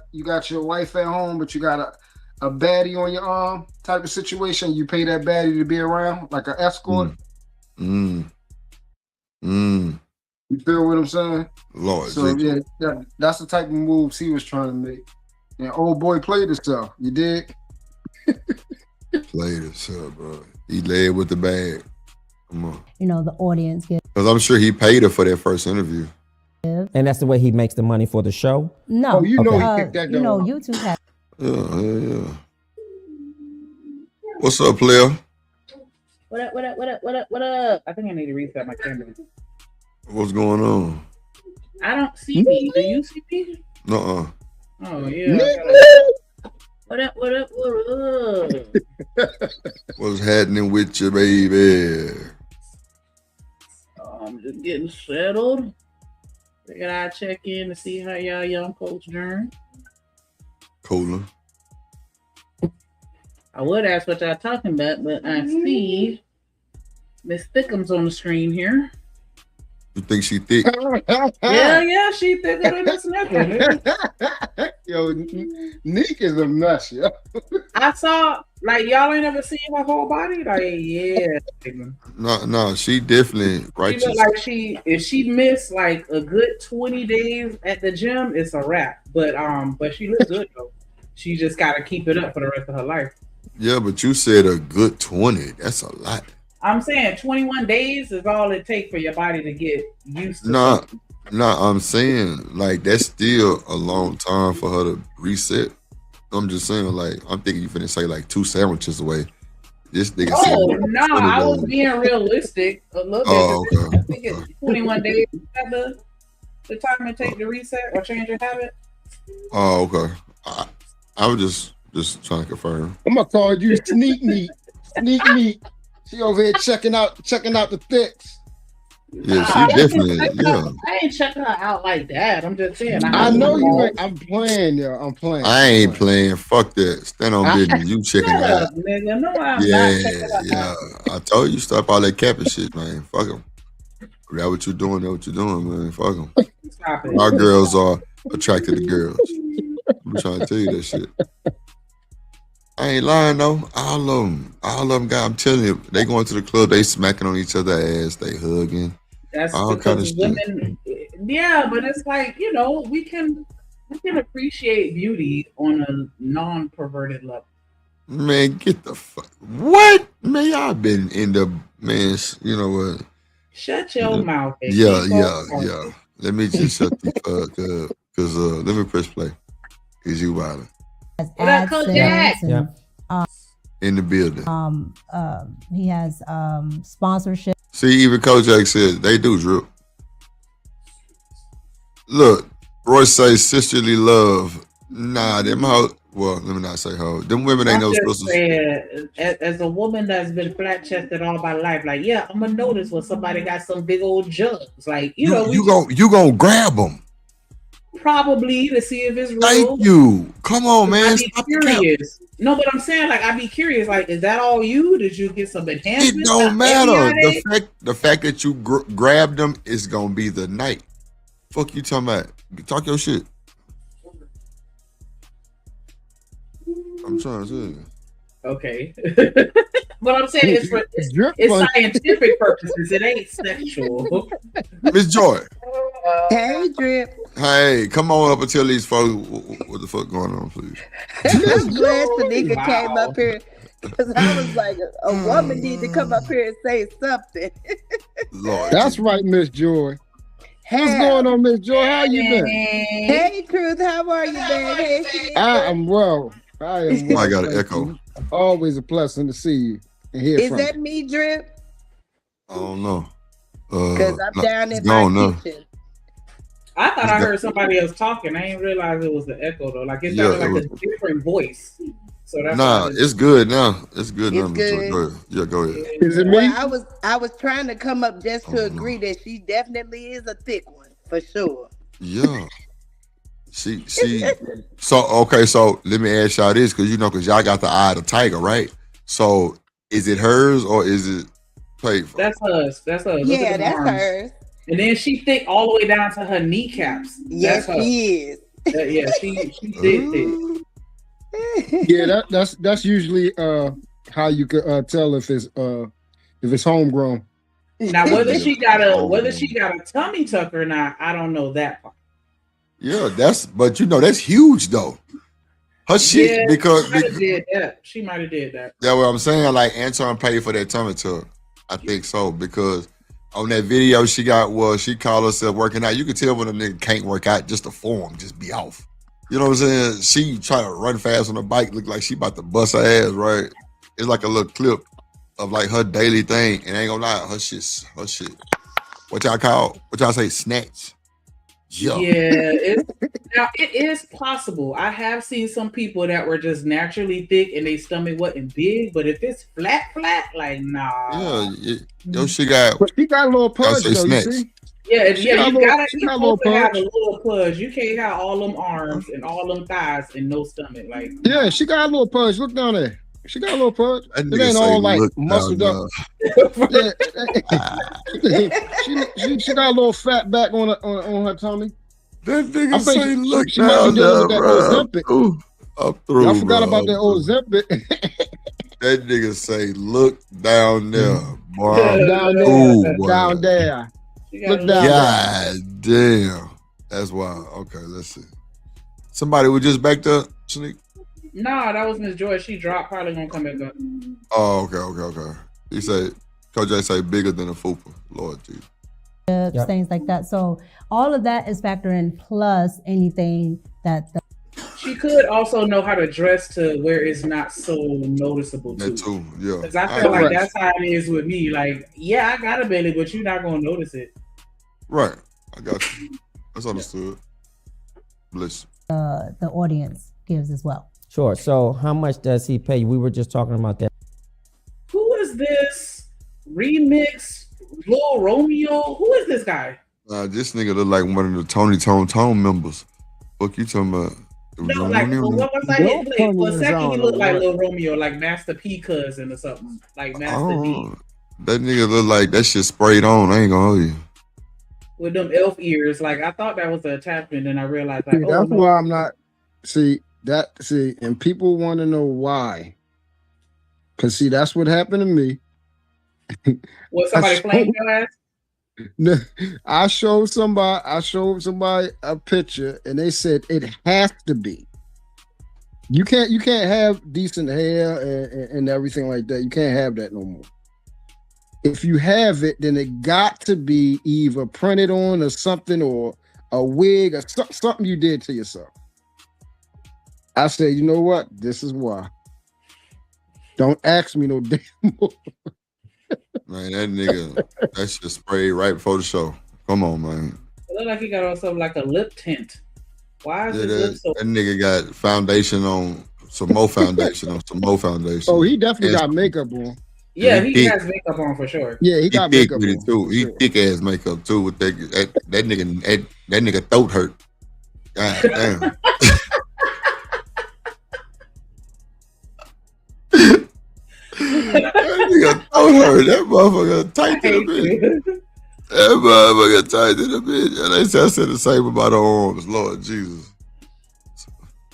your wife at home, but you got a baddie on your arm type of situation. You pay that baddie to be around, like an escort. You feel what I'm saying? Lord. So yeah, that's the type of moves he was trying to make. And old boy played himself. You dig? Played himself, bro. He led with the bag. Come on. The audience gets. Because I'm sure he paid her for that first interview. And that's the way he makes the money for the show? No. He picked that down. YouTube has. Yeah. What's up, player? What up? I think I need to reset my camera. What's going on? I don't see me. Do you see me? Nuh-uh. Oh, yeah. What up? What's happening with you, baby? I'm just getting settled. Figured I'd check in to see how y'all young folks doing. Cooler. I would ask what y'all talking about, but I see Miss Thickums on the screen here. You think she thick? Yeah, she thicker than a snapper. Yo, Nick is a mess, yo. I saw, y'all ain't ever seen her whole body? Yeah. No, she definitely righteous. She look like if she missed a good 20 days at the gym, it's a wrap. But she looks good though. She just gotta keep it up for the rest of her life. Yeah, but you said a good 20. That's a lot. I'm saying 21 days is all it takes for your body to get used to. No, I'm saying that's still a long time for her to reset. I'm just saying I'm thinking you finna say 2 sandwiches away. This nigga said. Oh no, I was being realistic a little bit. Oh, okay. I think it's 21 days at the time it takes to reset or change your habit. Oh, okay. I was just trying to confirm. I'm gonna call you sneak meat. She over here checking out the thicks. Yeah, she definitely. Yeah. I ain't checking her out like that. I'm just saying. I know you ain't. I'm playing, yo. I'm playing. I ain't playing. Fuck that. Stand on business. You checking it out. Nigga. No, I'm not checking her out. I told you stop all that capping shit, man. Fuck them. That what you doing? That what you doing, man? Fuck them. Stop it. Our girls are attracted to girls. I'm trying to tell you that shit. I ain't lying though. All of them, guys. I'm telling you, they going to the club, they smacking on each other's ass, they hugging. That's all kind of women. Yeah, but it's we can appreciate beauty on a non-perverted level. Man, get the fuck. What? Man, y'all been in the man. You know what? Shut your mouth. Yeah. Let me just shut the fuck up, cause let me press play. Cause you violent. What up, Coach Jack? In the building. He has sponsorship. See, even Kojak said they do drip. Look, Royce says sisterly love. Nah, them hoe. Well, let me not say hoe. Them women ain't I'm no just sisters. saying, as a woman that's been flat chested all my life, like, yeah, I'm gonna notice when somebody got some big old jugs. Like, you know, You gonna grab them. probably to see if it's real. Thank you. Come on, man. I'd be curious. No, but I'm saying, like, I'd be curious. Like, is that all you? Did you get some enhancements? It don't matter. ABIA? The fact that you grab them is gonna be the night. Fuck you talking about? Talk your shit. I'm trying to say. Okay. But I'm saying it's scientific purposes. It ain't sexual. Miss Joy. Hey, Drip. Hey, come on up and tell these folks what the fuck going on, please. I'm glad Tanika came up here because I was like, a woman need to come up here and say something. Lord, that's right, Miss Joy. What's going on, Miss Joy? How you been? Hey, Cruz, how are you, baby? I am well. I am well. I got an echo. Always a pleasure to see you and hear Is from that you. me, Drip? I don't know. Because I'm down in my kitchen. I thought I heard somebody else talking. I didn't realize it was the echo though. Like it sounded like a different voice. So that's it's good now. It's good now. It's good. Go ahead. Yeah, go ahead. Is it me? Well, I was trying to come up just to agree that she definitely is a thick one for sure. Yeah. She so let me ask y'all this because y'all got the eye of the tiger, right? So is it hers or is it paid for? That's hers. That's hers. Yeah, that's hers. And then she thick all the way down to her kneecaps. Yes, she is. Yeah, she did thick. Yeah, that's usually how you could tell if it's homegrown. Now whether she got a tummy tuck or not, I don't know that part. Yeah, but that's huge though. Her shit because she might have did that. That's what I'm saying. Like Anton paid for that tummy tuck. I think so because on that video she got she called herself working out. You could tell when a nigga can't work out, just the form just be off. You know what I'm saying? She trying to run fast on the bike, look like she about to bust her ass, right? It's like a little clip of like her daily thing. And I ain't gonna lie, her shit. What y'all say, snatch? Yeah, now it is possible. I have seen some people that were just naturally thick and their stomach wasn't big, but if it's flat, like nah. Yeah, she got a little punch though, snatch. you see? Yeah, you gotta have a punch. little pudge. You can't have all them arms and all them thighs and no stomach. Like yeah, she got a little punch. Look down there. She got a little punch. It ain't all like muscled up. she got a little fat back on her tummy. That nigga say look she might be dealing with that old Zempic. Ooh, I'm through. I forgot about that old Zempic. That nigga say look down there, boy. Down there. Ooh, down there. Look down God damn. That's wild. Okay, let's see. Somebody was just back there, Sneak. Nah, that was Miss Joy. She dropped. Probably gonna come back up. Oh, okay. He said, Coach J say bigger than a fupa. Lord Jesus. Things like that. So all of that is factored in plus anything that she could also know how to dress to where it's not so noticeable too. That too, yeah. Because I feel like that's how it is with me. Like, yeah, I got a belly, but you're not gonna notice it. Right. I got you. That's understood. Bless you. The audience gives as well. Sure. So how much does he pay? We were just talking about that. Who is this remix Lil Romeo? Who is this guy? This nigga look like one of the Tony Tone members. Fuck you talking about? No, like once I hit play, for a second he looked like Lil Romeo, like Master P cousin or something. Like Master P. That nigga look like that shit sprayed on. I ain't gonna hold you. With them elf ears, like I thought that was an attachment, and I realized like, that's why I'm not. See, and people want to know why. Cause see, that's what happened to me. What, somebody flamed your ass? No, I showed somebody a picture, and they said it has to be. You can't have decent hair and everything like that. You can't have that no more. If you have it, then it got to be either printed on or something, or a wig or something you did to yourself. I said, you know what? This is why. Don't ask me no damn more. Man, Man, that nigga, that shit sprayed right before the show. Come on, man. It looked like he got on something like a lip tint. Why is his lip so? That nigga got foundation on, some more foundation on some more foundation. Oh, he definitely got makeup on. Yeah, he has makeup on for sure. Yeah, he got thick makeup with on. it too. He thick ass makeup too with that nigga throat hurt. God damn. That nigga throat hurt. That motherfucker tight to the bitch. That motherfucker tight to the bitch. And they said the same about her arms. Lord Jesus.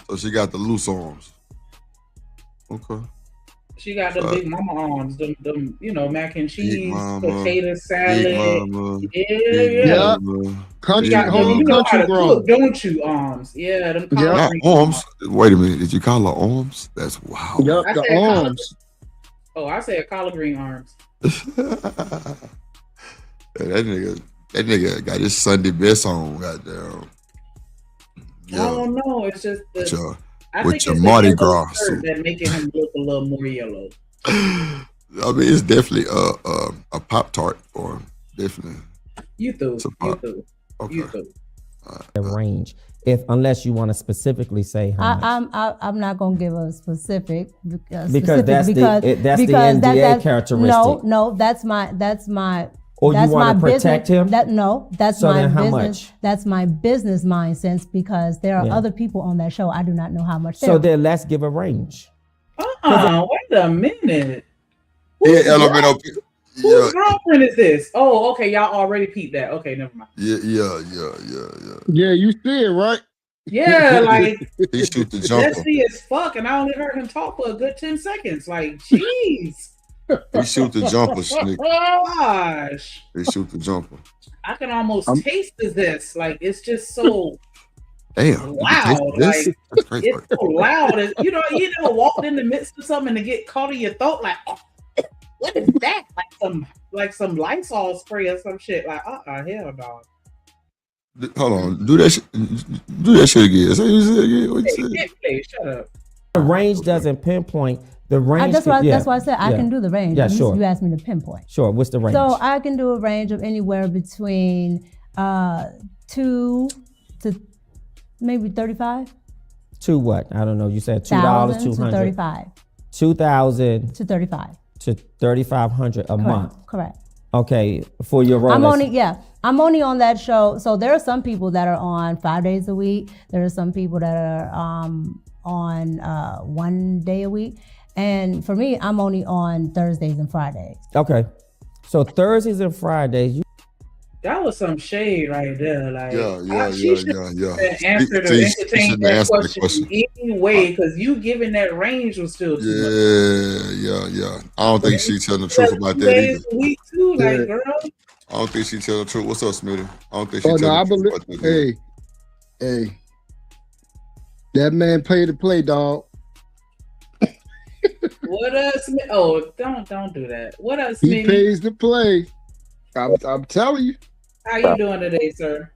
So she got the loose arms. Okay. She got the big mama arms, them mac and cheese, potato salad. Yeah. Country, you know how to cook, don't you? Arms. Yeah, them collard not arms. Wait a minute. Did you call her arms? That's wild. Yep, the arms. I said collard green arms. That nigga got his Sunday best on, goddamn. I don't know. It's just I with think your it's Mardi the Gras shirt that making him look a little more yellow. I mean, it's definitely a Pop-Tart for him. Definitely. You threw. Okay. The range, unless you want to specifically say how much. I'm not gonna give a specific because that's the NDA characteristic. No, that's my. Or that's you want to protect him? That's so my then how business. Much? That's my business mind sense because there are other people on that show. I do not know how much. So then let's give a range. Wait a minute. Whose girlfriend is this? Oh, okay. Y'all already peeped that. Okay, never mind. Yeah. Yeah, you see it, right? Yeah, like he shoot the jumper. Messy as fuck, and I only heard him talk for a good 10 seconds. Like, jeez. He shoot the jumper, Snick. Gosh. He shoot the jumper. I can almost taste this. Like, it's just so damn loud. Like, it's so loud. You never walked in the midst of something to get caught in your throat. Like, what is that? Like some Lysol spray or some shit. Like, hell no. Hold on. Do that shit again. Say it again. What you said? Hey, shut up. The range doesn't pinpoint. The range. That's why I said I can do the range. Yeah, sure. You asked me to pinpoint. Sure. What's the range? So I can do a range of anywhere between 2 to maybe 35. To what? I don't know. You said $2, $200 to 35. 2,000 to 35 to 3,500 a month. Correct. Okay, for your role. I'm only on that show. So there are some people that are on 5 days a week. There are some people that are on 1 day a week. And for me, I'm only on Thursdays and Fridays. Okay. So Thursdays and Fridays. That was some shade right there. Like, she should answer to entertain that question anyway, because you giving that range was still too much. Yeah. I don't think she's telling the truth about that either. A week too, like, girl. I don't think she's telling the truth. What's up, Smitty? I don't think she's telling the truth about that. Hey. That man paid to play, dog. What else? Oh, don't do that. What else? He pays to play. I'm telling you. How you doing today, sir?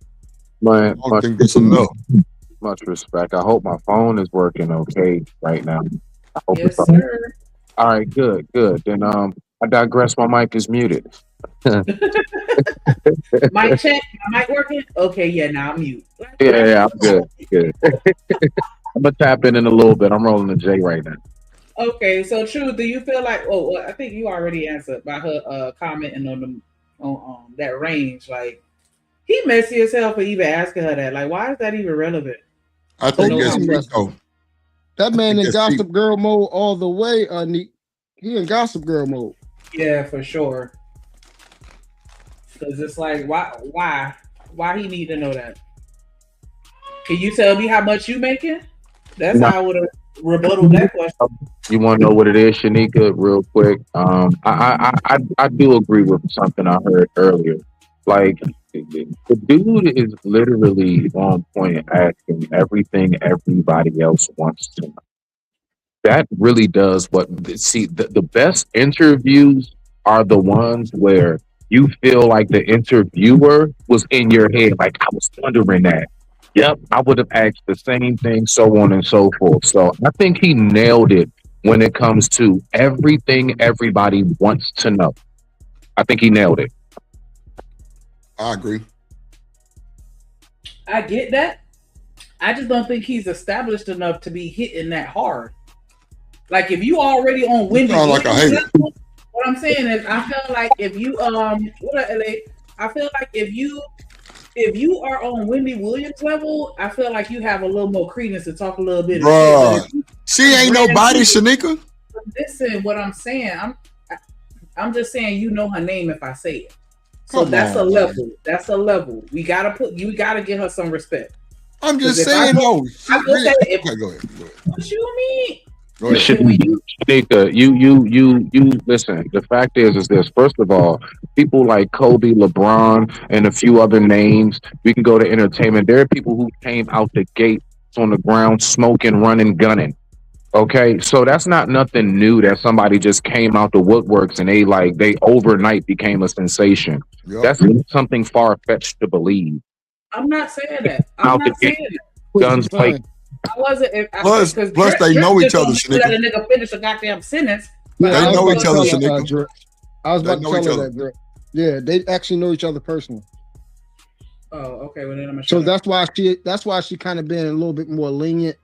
I think that's enough. Much respect. I hope my phone is working okay right now. Yes, sir. All right, good. Then I digress. My mic is muted. Mic check. My mic working? Okay, yeah. Now I'm mute. Yeah, I'm good. I'm gonna tap in a little bit. I'm rolling the J right now. Okay, so True, do you feel like? Oh, well, I think you already answered by her commenting on that range. Like, he messy as hell for even asking her that. Like, why is that even relevant? I think that man in Gossip Girl mode all the way. He in Gossip Girl mode. Yeah, for sure. Because it's like, why he need to know that? Can you tell me how much you making? That's how I would have rebutted that question. You want to know what it is, Shanika? Real quick. I do agree with something I heard earlier. Like, the dude is literally on point asking everything everybody else wants to know. That really does the best interviews are the ones where you feel like the interviewer was in your head. Like, I was wondering that. Yep, I would have asked the same thing, so on and so forth. So I think he nailed it when it comes to everything everybody wants to know. I think he nailed it. I agree. I get that. I just don't think he's established enough to be hitting that hard. Like if you already on Wendy like a hater. level, what I'm saying is I feel like if you I feel like if you are on Wendy Williams level, I feel like you have a little more credence to talk a little bit. Bruh, she ain't nobody, Shanika. Listen, what I'm saying, I'm just saying you know her name if I say it. So Come that's on, a level. That's a level. You gotta give her some respect. I'm just saying though. Okay, go ahead. What you mean? Shanika, you listen. The fact is this. First of all, people like Kobe, LeBron, and a few other names. We can go to entertainment. There are people who came out the gate on the ground, smoking, running, gunning. Okay, so that's not nothing new that somebody just came out the woodworks and they overnight became a sensation. Yep. That's something far fetched to believe. I'm not saying that. I'm not saying that. Guns like. I wasn't. Plus they know each other, Shanika. Let a nigga finish a goddamn sentence. They know each other, Shanika. I was about to tell her that, girl. Yeah, they actually know each other personally. Oh, okay. Well, then I'm so that's why she kind of been a little bit more lenient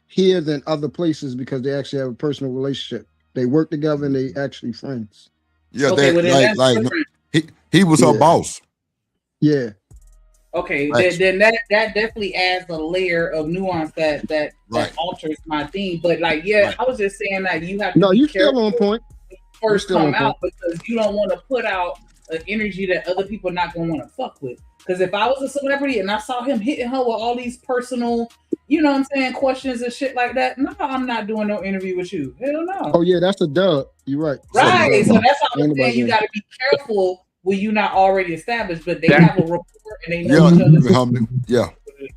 here than other places because they actually have a personal relationship. They work together and they actually friends. Yeah, he was her boss. Yeah. Okay, then that definitely adds a layer of nuance that alters my theme. But I was just saying that you have to be you careful still on point. First come out because you don't want to put out an energy that other people are not going to want to fuck with. Because if I was a celebrity and I saw him hitting her with all these personal, you know what I'm saying, questions and shit like that, no, I'm not doing no interview with you. Hell no. Oh yeah, that's a dub. You're right. Right. So that's how I'm saying you got to be careful when you're not already established, but they have a rapport and they know each other. Yeah.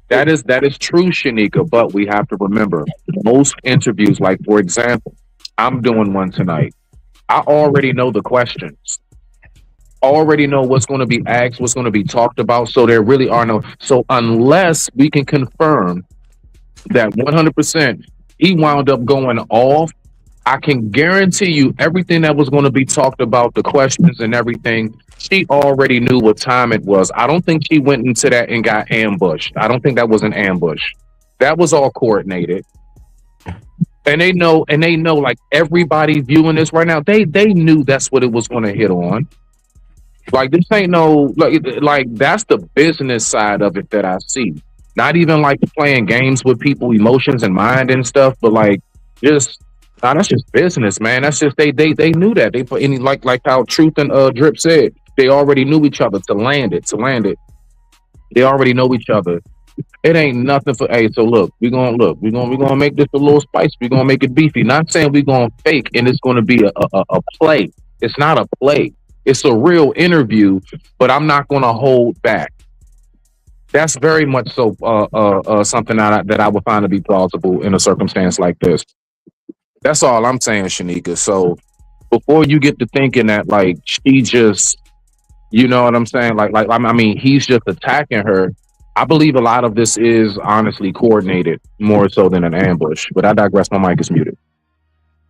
That is true, Shanika, but we have to remember most interviews, like for example, I'm doing one tonight. I already know the questions. Already know what's going to be asked, what's going to be talked about. So there really are no. So unless we can confirm that 100% he wound up going off, I can guarantee you everything that was going to be talked about, the questions and everything, she already knew what time it was. I don't think she went into that and got ambushed. I don't think that was an ambush. That was all coordinated. And they know like everybody viewing this right now, they knew that's what it was going to hit on. Like this ain't no like that's the business side of it that I see. Not even like playing games with people, emotions and mind and stuff, but like just that's just business, man. That's just they knew that. They put any like how Truth and Drip said, they already knew each other to land it. They already know each other. It ain't nothing for so look, we're gonna make this a little spicy, we're gonna make it beefy. Not saying we're gonna fake and it's gonna be a play. It's not a play. It's a real interview, but I'm not gonna hold back. That's very much so something that I would find to be plausible in a circumstance like this. That's all I'm saying, Shanika. So before you get to thinking that like she just, you know what I'm saying? Like I mean, he's just attacking her. I believe a lot of this is honestly coordinated more so than an ambush. But I digress. My mic is muted.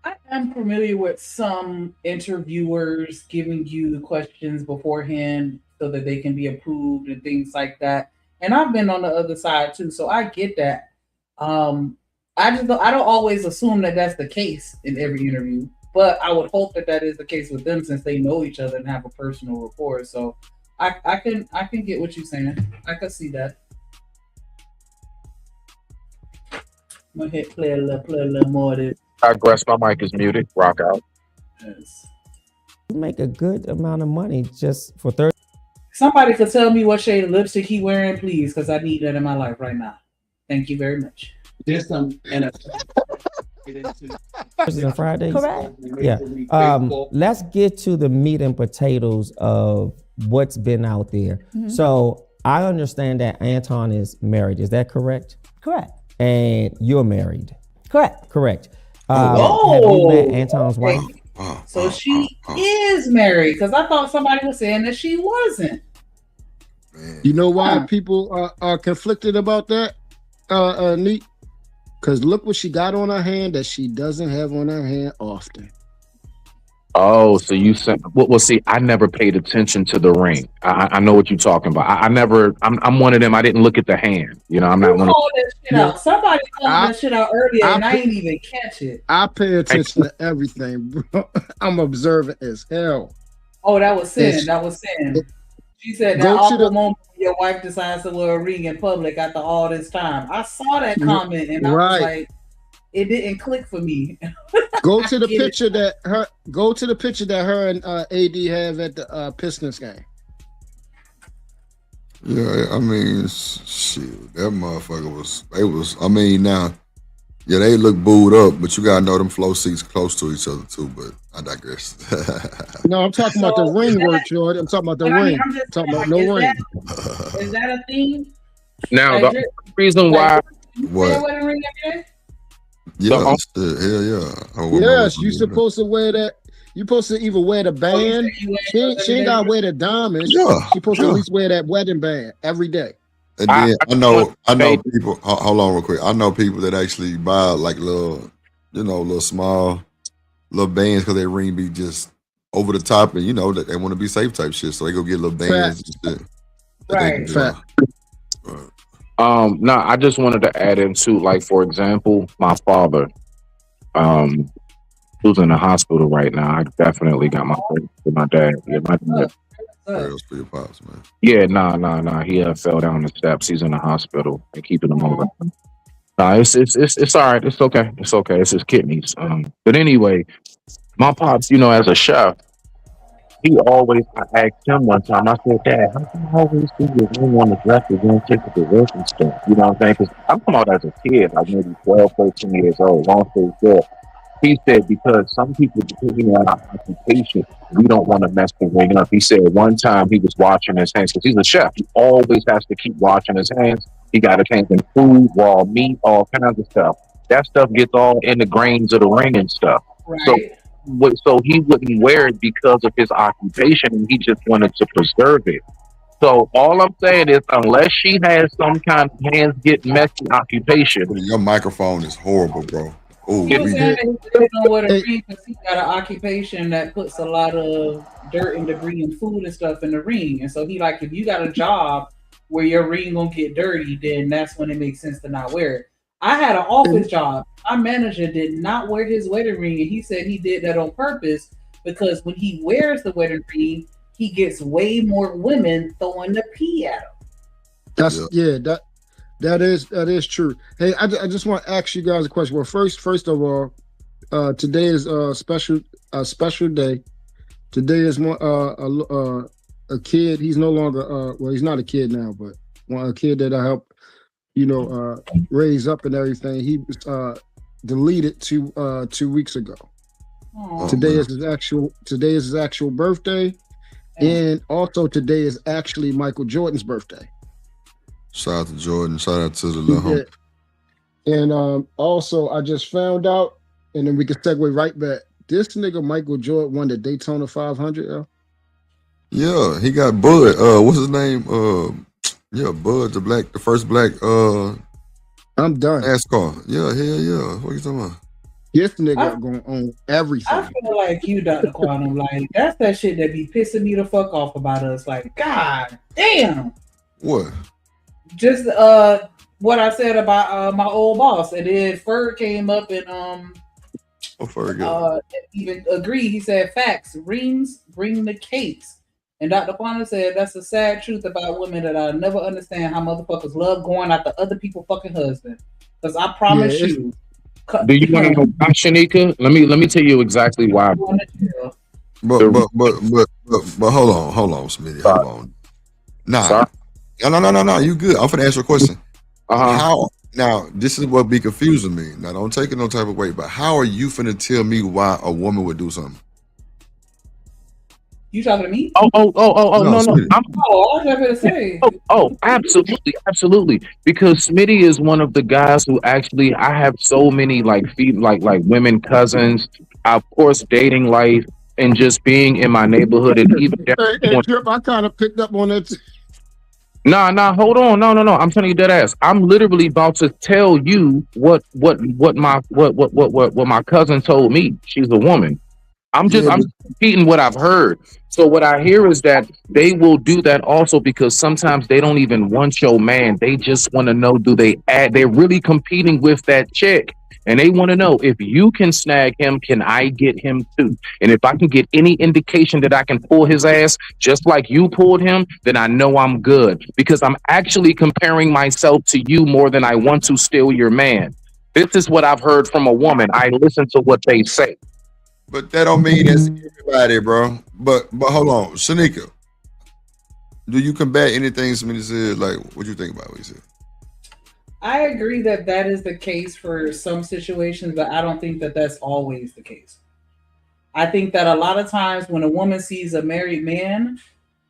I am familiar with some interviewers giving you the questions beforehand so that they can be approved and things like that. And I've been on the other side too, so I get that. I don't always assume that that's the case in every interview, but I would hope that that is the case with them since they know each other and have a personal rapport. So I can get what you're saying. I can see that. I'm gonna hit play a little more of this. I digress. My mic is muted. Rock out. Yes. Make a good amount of money just for 30. Somebody could tell me what shade of lipstick he wearing, please, because I need that in my life right now. Thank you very much. There's some Thursdays and Fridays. Correct. Yeah. Let's get to the meat and potatoes of what's been out there. Mhm. So I understand that Anton is married. Is that correct? Correct. And you're married. Correct. Correct. Oh. Have you met Anton's wife? So she is married, because I thought somebody was saying that she wasn't. You know why people are conflicted about that, Neat? Because look what she got on her hand that she doesn't have on her hand often. Oh, so you said well, see, I never paid attention to the ring. I know what you're talking about. I never I'm one of them. I didn't look at the hand. You know, I'm Who not one of called that shit out? Somebody called that shit out earlier, and I ain't even catch it. I pay attention to everything, bro. I'm observant as hell. Oh, that was Sin. That was Sin. She said that awful moment when your wife decides to wear a ring in public after all this time. I saw that comment and I was like, it didn't click for me. Go to the picture that her and AD have at the Pistons game. Yeah, I mean, shit, that motherfucker was. I mean, now, yeah, they look booed up, but you gotta know them flow seats close to each other too. But I digress. No, I'm talking about the ring work, Jordan. I'm talking about the ring. I'm talking about no ring. Is that a thing? Now the reason why what? Yeah, hell yeah. Yes, you supposed to wear that. You supposed to either wear the band. She ain't gotta wear the diamonds. Yeah, she supposed to at least wear that wedding band every day. And then I know people. Hold on, real quick. I know people that actually buy like little small, little bands because their ring be just over the top, and that they want to be safe type shit, so they go get little bands and shit. Right. No, I just wanted to add into, like, for example, my father, who's in the hospital right now. I definitely got my prayers for my dad. Yeah, my dad. Prayers for your pops, man. Yeah, nah. He fell down the steps. He's in the hospital and keeping him over. Nah, it's all right. It's okay. It's okay. It's his kidneys. But anyway, my pops, as a chef, I asked him one time, I said, Dad, how come I always see you on the dresses and take the work and stuff? You know what I'm saying? Because I'm talking about as a kid, like maybe 12, 13 years old, long story short. He said, because some people, depending on our occupation, we don't want to mess the ring up. He said one time he was washing his hands, because he's a chef. He always has to keep washing his hands. He got to change in food, raw meat, all kinds of stuff. That stuff gets all in the grains of the ring and stuff. Right. So he wouldn't wear it because of his occupation, and he just wanted to preserve it. So all I'm saying is, unless she has some kind of hands get messy occupation, your microphone is horrible, bro. Oh, he was saying that he don't wear the ring because he got an occupation that puts a lot of dirt and debris and food and stuff in the ring, and so he like, if you got a job where your ring gonna get dirty, then that's when it makes sense to not wear it. I had an office job. My manager did not wear his wedding ring, and he said he did that on purpose because when he wears the wedding ring, he gets way more women throwing the pee at him. That is true. Hey, I just want to ask you guys a question. Well, first of all, today is a special day. Today is a kid. He's no longer he's not a kid now, but a kid that I helped raise up and everything. He was deleted 2 weeks ago. Today is his actual birthday, and also today is actually Michael Jordan's birthday. Shout out to Jordan. Shout out to the little homie. And also, I just found out, and then we can segue right back. This nigga Michael Jordan won the Daytona 500. Yo. Yeah, he got Bud. What's his name? Bud, the first black. I'm done. NASCAR. Yeah, hell yeah. What you talking about? This nigga gonna own everything. I feel like you, Dr. Quantum. Like that's that shit that be pissing me the fuck off about us. Like, God damn. What? Just what I said about my old boss, and then Ferg came up and even agreed. He said, "Facts, rings bring the cakes." And Dr. Quantum said, "That's the sad truth about women that I never understand how motherfuckers love going after other people fucking husband." Because I promise you. Do you want to know why, Shanika? Let me tell you exactly why. But hold on, Smitty. Hold on. No. You good. I'm finna ask you a question. How now? This is what be confusing me. Now, don't take it no type of way. But how are you finna tell me why a woman would do something? You talking to me? No. I was gonna say. Absolutely. Because Smitty is one of the guys who actually, I have so many like women cousins, of course, dating life, and just being in my neighborhood, and even I kind of picked up on it. Nah, hold on. No. I'm telling you dead ass. I'm literally about to tell you what my cousin told me. She's a woman. I'm repeating what I've heard. So what I hear is that they will do that also because sometimes they don't even want your man. They just want to know, they're really competing with that chick. And they want to know, if you can snag him, can I get him too? And if I can get any indication that I can pull his ass just like you pulled him, then I know I'm good. Because I'm actually comparing myself to you more than I want to steal your man. This is what I've heard from a woman. I listen to what they say. But that don't mean that's everybody, bro. But hold on, Shanika, do you combat anything Smitty said? Like, what you think about what he said? I agree that that is the case for some situations, but I don't think that that's always the case. I think that a lot of times when a woman sees a married man,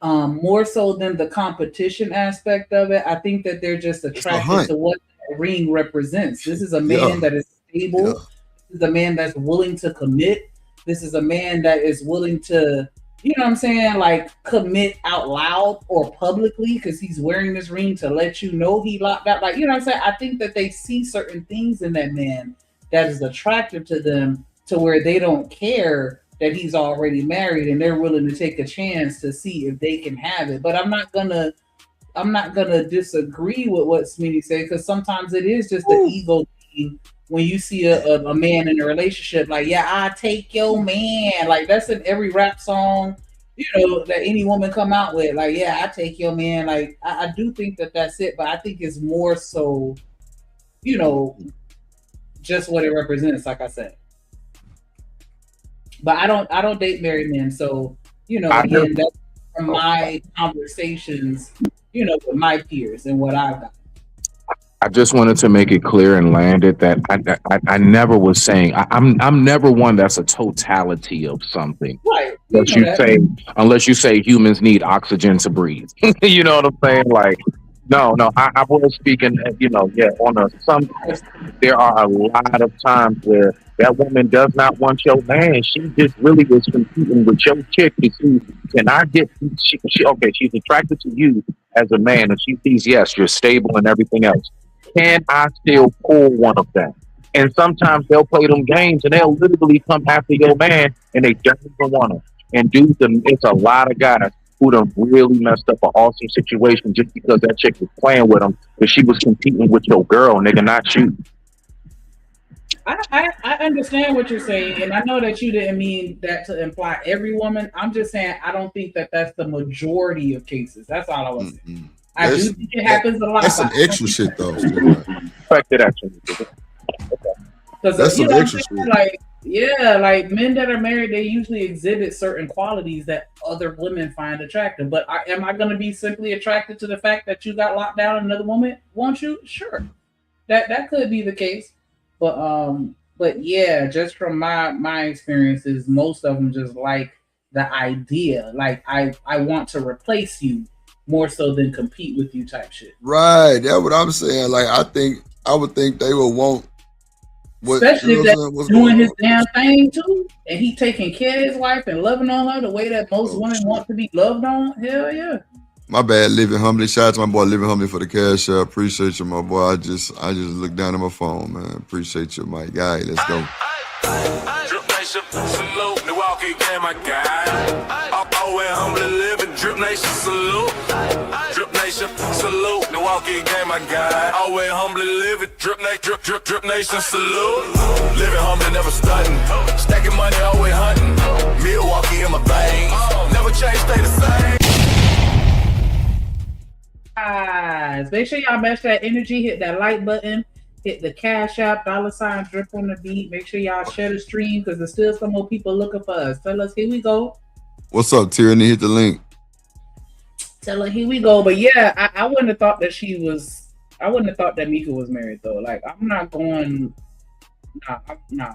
more so than the competition aspect of it, I think that they're just attracted to what that ring represents. This is a man that is stable. Yeah. This is a man that's willing to commit. This is a man that is willing to, you know what I'm saying, like commit out loud or publicly because he's wearing this ring to let you know he locked out. Like, you know what I'm saying? I think that they see certain things in that man that is attractive to them to where they don't care that he's already married and they're willing to take a chance to see if they can have it. But I'm not gonna disagree with what Smitty said because sometimes it is just the ego thing. When you see a man in a relationship, like, yeah, I take your man. Like, that's in every rap song, you know, that any woman come out with. Like, yeah, I take your man. Like, I do think that that's it. But I think it's more so, you know, just what it represents, like I said. But I don't date married men. So, you know, again, that's from my conversations, you know, with my peers and what I've got. I just wanted to make it clear and land it that I never was saying I'm never one that's a totality of something. Right. Unless you say humans need oxygen to breathe. You know what I'm saying? Like, no, I was speaking, you know, there are a lot of times where that woman does not want your man. She just really was competing with your chick to see, can I get, she's attracted to you as a man and she sees, yes, you're stable and everything else. Can I still pull one of them? And sometimes they'll play them games and they'll literally come after your man and they don't even want him. And dude, it's a lot of guys who done really messed up an awesome situation just because that chick was playing with them, but she was competing with your girl, nigga, not you. I understand what you're saying, and I know that you didn't mean that to imply every woman. I'm just saying I don't think that that's the majority of cases. That's all I was saying. I do think it happens a lot. That's some extra shit, though. Expected action. That's some extra shit. Like, yeah, like men that are married, they usually exhibit certain qualities that other women find attractive. But am I going to be simply attracted to the fact that you got locked down and another woman wants you? Sure, that could be the case. But yeah, just from my experiences, most of them just like the idea. Like I want to replace you more so than compete with you type shit. Right. That's what I'm saying. Like I would think they would want what, especially if that's doing his damn thing too, and he taking care of his wife and loving on her the way that most women want to be loved on. Hell yeah. My bad, Living Humbly. Shout out to my boy Living Humbly for the cash. I appreciate you, my boy. I just looked down at my phone, man. Appreciate you, Mike. All right, let's go. Drip Nation, salute. Milwaukee game, my guy. Always humbly living. Drip Nation, salute. Drip Nation, salute. Milwaukee game, my guy. Always humbly living. Drip Nation, salute. Living humbly, never stunting. Stacking money, always hunting. Milwaukee in my veins. Never change, stay the same. Guys, make sure y'all match that energy. Hit that like button. Hit the cash app, $ drip on the beat. Make sure y'all share the stream because there's still some more people looking for us. Tell us, here we go. What's up, Tyranny? Hit the link. Tell her, here we go. But yeah, I wouldn't have thought that I wouldn't have thought that Micca was married though. Like, I'm not going. Nah.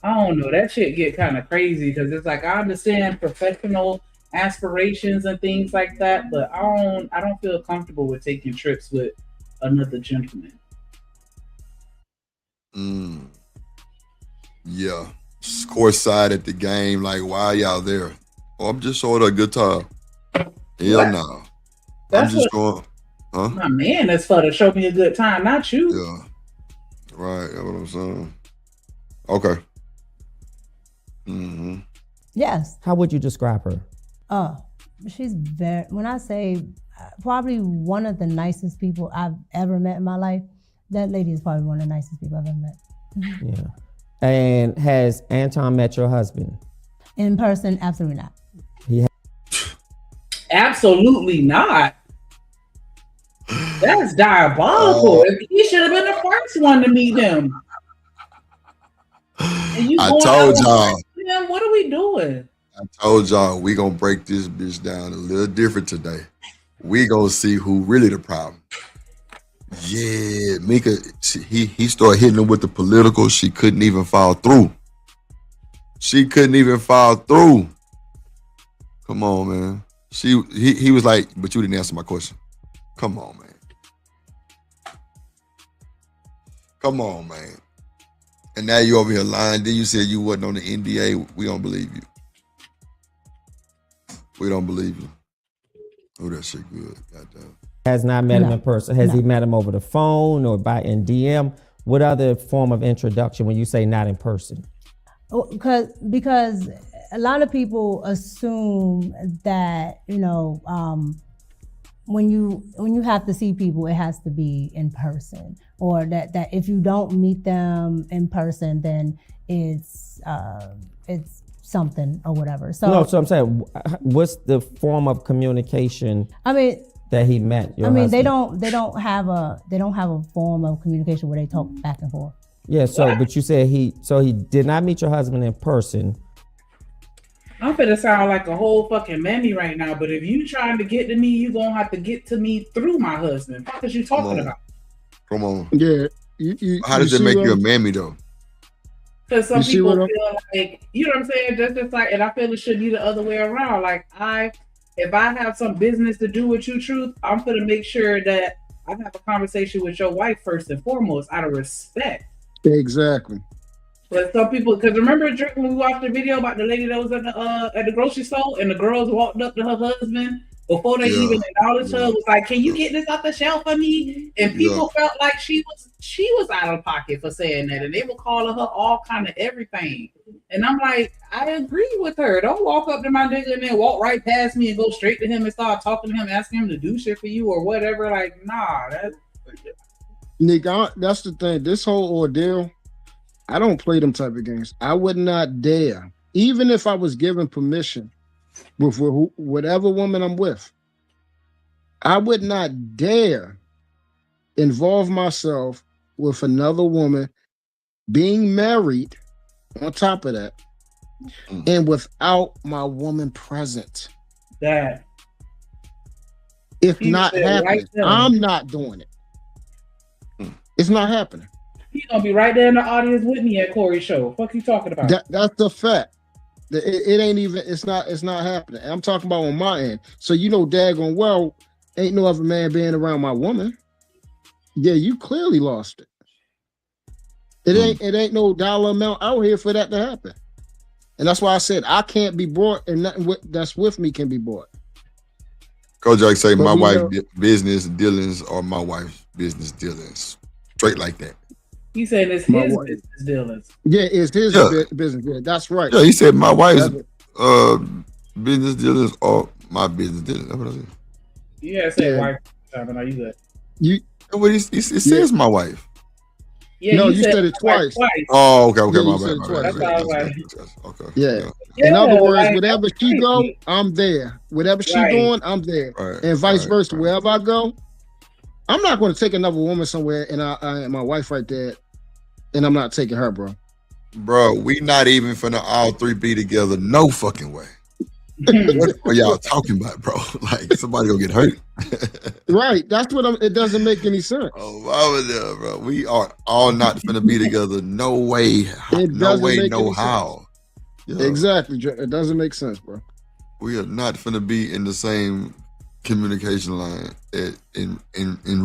I don't know. That shit get kind of crazy because it's like I understand professional aspirations and things like that, but I don't feel comfortable with taking trips with another gentleman. Yeah. Course side at the game, like, why y'all there? Oh, I'm just showing a good time. Hell no. I'm just going, huh? My man, that's for to show me a good time, not you. Yeah. Right, that's what I'm saying. Okay. Yes. How would you describe her? She's very, when I say probably one of the nicest people I've ever met in my life, that lady is probably one of the nicest people I've ever met. Yeah. And has Anton met your husband? In person, absolutely not. Absolutely not. That's diabolical. He should have been the first one to meet him. And you I going told out y'all. with him? What are we doing? I told y'all we gonna break this bitch down a little different today. We gonna see who really the problem. Yeah, Micca, he started hitting her with the political. She couldn't even follow through. She couldn't even follow through. Come on, man. He was like, but you didn't answer my question. Come on, man. Come on, man. And now you over here lying. Then you said you wasn't on the NDA. We don't believe you. We don't believe you. Oh, that shit good. Goddamn. Has not met him in person. Has he met him over the phone or by in DM? What other form of introduction when you say not in person? Because a lot of people assume that, when you have to see people, it has to be in person, or that if you don't meet them in person, then it's something or whatever. So no, so I'm saying, what's the form of communication? That he met your husband? they don't have a form of communication where they talk back and forth. Yeah. So, but you said he did not meet your husband in person. I'm finna sound like a whole fucking mammy right now, but if you trying to get to me, you gonna have to get to me through my husband. What is you talking about? Come on. Yeah. How does it make you a mammy though? Because some people feel like, you know what I'm saying? Just like, and I feel it should be the other way around. Like if I have some business to do with you, Truth, I'm gonna make sure that I have a conversation with your wife first and foremost, out of respect. Exactly. But some people, because remember when we watched the video about the lady that was at the grocery store and the girls walked up to her husband before they even acknowledged her, was like, "Can you get this off the shelf for me?" And people felt like she was out of pocket for saying that, and they were calling her all kind of everything. And I'm like, I agree with her. Don't walk up to my nigga and then walk right past me and go straight to him and start talking to him, asking him to do shit for you or whatever. Like, nah, that's Nick, that's the thing. This whole ordeal, I don't play them type of games. I would not dare, even if I was given permission with whatever woman I'm with, I would not dare involve myself with another woman being married on top of that and without my woman present. That. It's not happening. I'm not doing it. It's not happening. He's gonna be right there in the audience with me at Cory's show. What you talking about? That's the fact. It ain't even. It's not happening. I'm talking about on my end. So daggone well, ain't no other man being around my woman. Yeah, you clearly lost it. It ain't no dollar amount out here for that to happen. And that's why I said I can't be brought, and nothing that's with me can be bought. Coach Jack say my wife's business dealings are my wife's business dealings. Straight like that. He said it's his business dealings. Yeah, it's his business dealings. That's right. Yeah, he said my wife's business dealings are my business dealings. That's what I said. Yeah, say wife. Are you good? It says my wife. Yeah, no, you said it twice. Oh, okay, Yeah, my bad. Okay. Yeah. In other words, wherever she go, I'm there. Whatever she doing, I'm there. Right, and vice versa. Wherever I go, I'm not going to take another woman somewhere and and my wife right there, and I'm not taking her, bro. Bro, we not even finna all three be together. No fucking way. What are y'all talking about, bro? Like somebody gonna get hurt. Right. That's what it doesn't make any sense. Oh, bro. We are all not finna be together. No way. No way, no how. Yeah. Exactly. It doesn't make sense, bro. We are not finna be in the same communication line in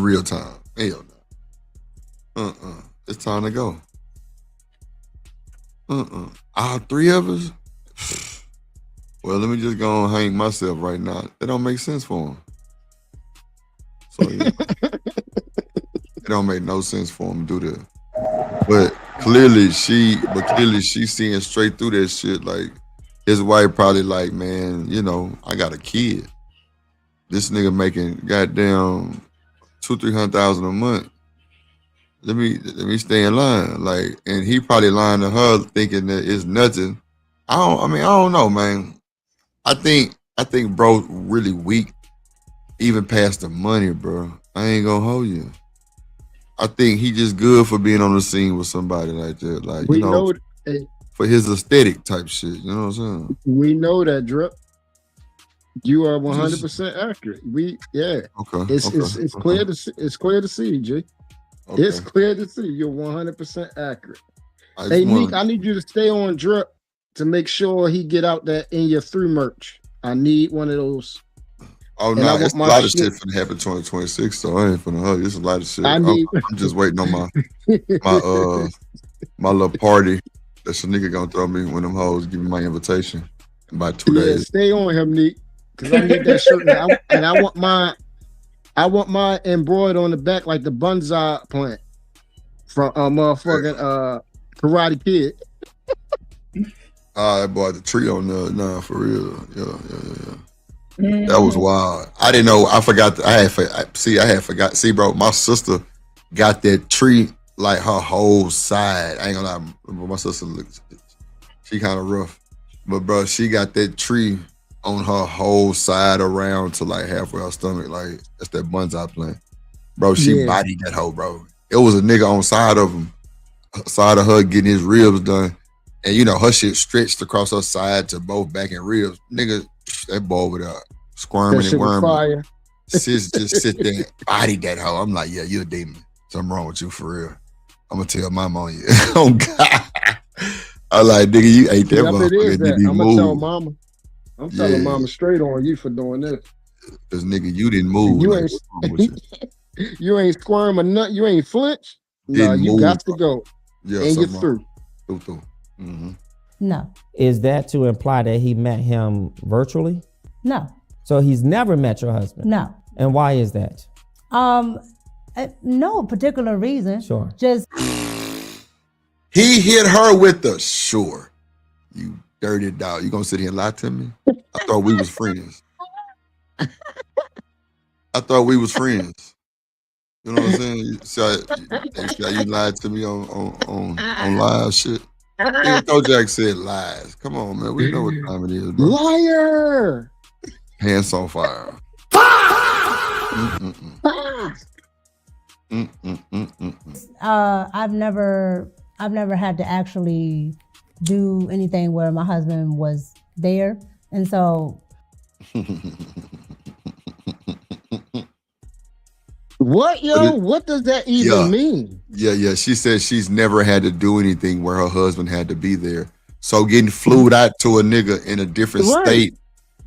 real time. Hell no. It's time to go. All three of us? Well, let me just go and hang myself right now. It don't make sense for him. So yeah. It don't make no sense for him to do that. But clearly she's seeing straight through that shit. Like, his wife probably like, man, you know, I got a kid. This nigga making goddamn $200,000-300,000 a month. Let me stay in line. Like, and he probably lying to her thinking that it's nothing. I don't know, man. I think bro really weak, even past the money, bro. I ain't gonna hold you. I think he just good for being on the scene with somebody like that. Like, We you know, know, for his aesthetic type shit. You know what I'm saying? we know that, Drip. You are 100% accurate. Okay. It's clear to see. It's clear to see, G. Okay. It's clear to see. You're 100% accurate. I Hey, just Meek, wanna- I need you to stay on Drip to make sure he get out that in your through merch. I need one of those. Oh And I no, want it's a my lot of shit- shit finna happen 2026. So I ain't finna hug. It's a lot of shit. I I'm need- just waiting on my little party that Shanika gonna throw me when them hoes give me my invitation in about 2 Yeah, days. stay on him, Neek, because I need that shirt now. And I want mine embroidered on the back like the bonsai plant from motherfucking Karate Kid. That boy, the tree on the nah for real. Yeah. That was wild. I didn't know. I forgot. I had forgot. See, bro, my sister got that tree like her whole side. I ain't gonna lie. My sister looks. She kind of rough, but bro, she got that tree on her whole side around to like halfway her stomach. Like that's that bonsai plant, bro. She bodied that hoe, bro. It was a nigga on side of her getting his ribs done, and you know her shit stretched across her side to both back and ribs. Nigga, that boy over there squirming That and shit was worming. fire. Sis just sit there and body that hoe. I'm like, yeah, you're a demon. Something wrong with you for real. I'm gonna tell mama on you. Oh God. I like, nigga, you ate that Yep, it motherfucker. is that. Didn't I'm gonna tell move. mama. I'm telling Yeah. mama straight on you for doing this. Cause nigga, you didn't move. You Like, ain't what's wrong with you? you ain't squirm or nut. You ain't flinch. No, Didn't you move. got to go. Yeah, and you're something through. Through. Mm-hmm. No, Is that to imply that he met him virtually? no, So he's never met your husband? no. And why is that? No particular reason. Sure. Just He hit her with the sure. You dirty dog. You gonna sit here and lie to me? I thought we was friends. I thought we was friends. You know what I'm saying? You lied to me on live shit. Even Kojak said lies. Come on, man. We know what time it is, bro. Liar. Pants on fire. I've never had to actually do anything where my husband was there, and so What, yo? What does that even mean? Yeah. She said she's never had to do anything where her husband had to be there. So getting flued out to a nigga in a different state,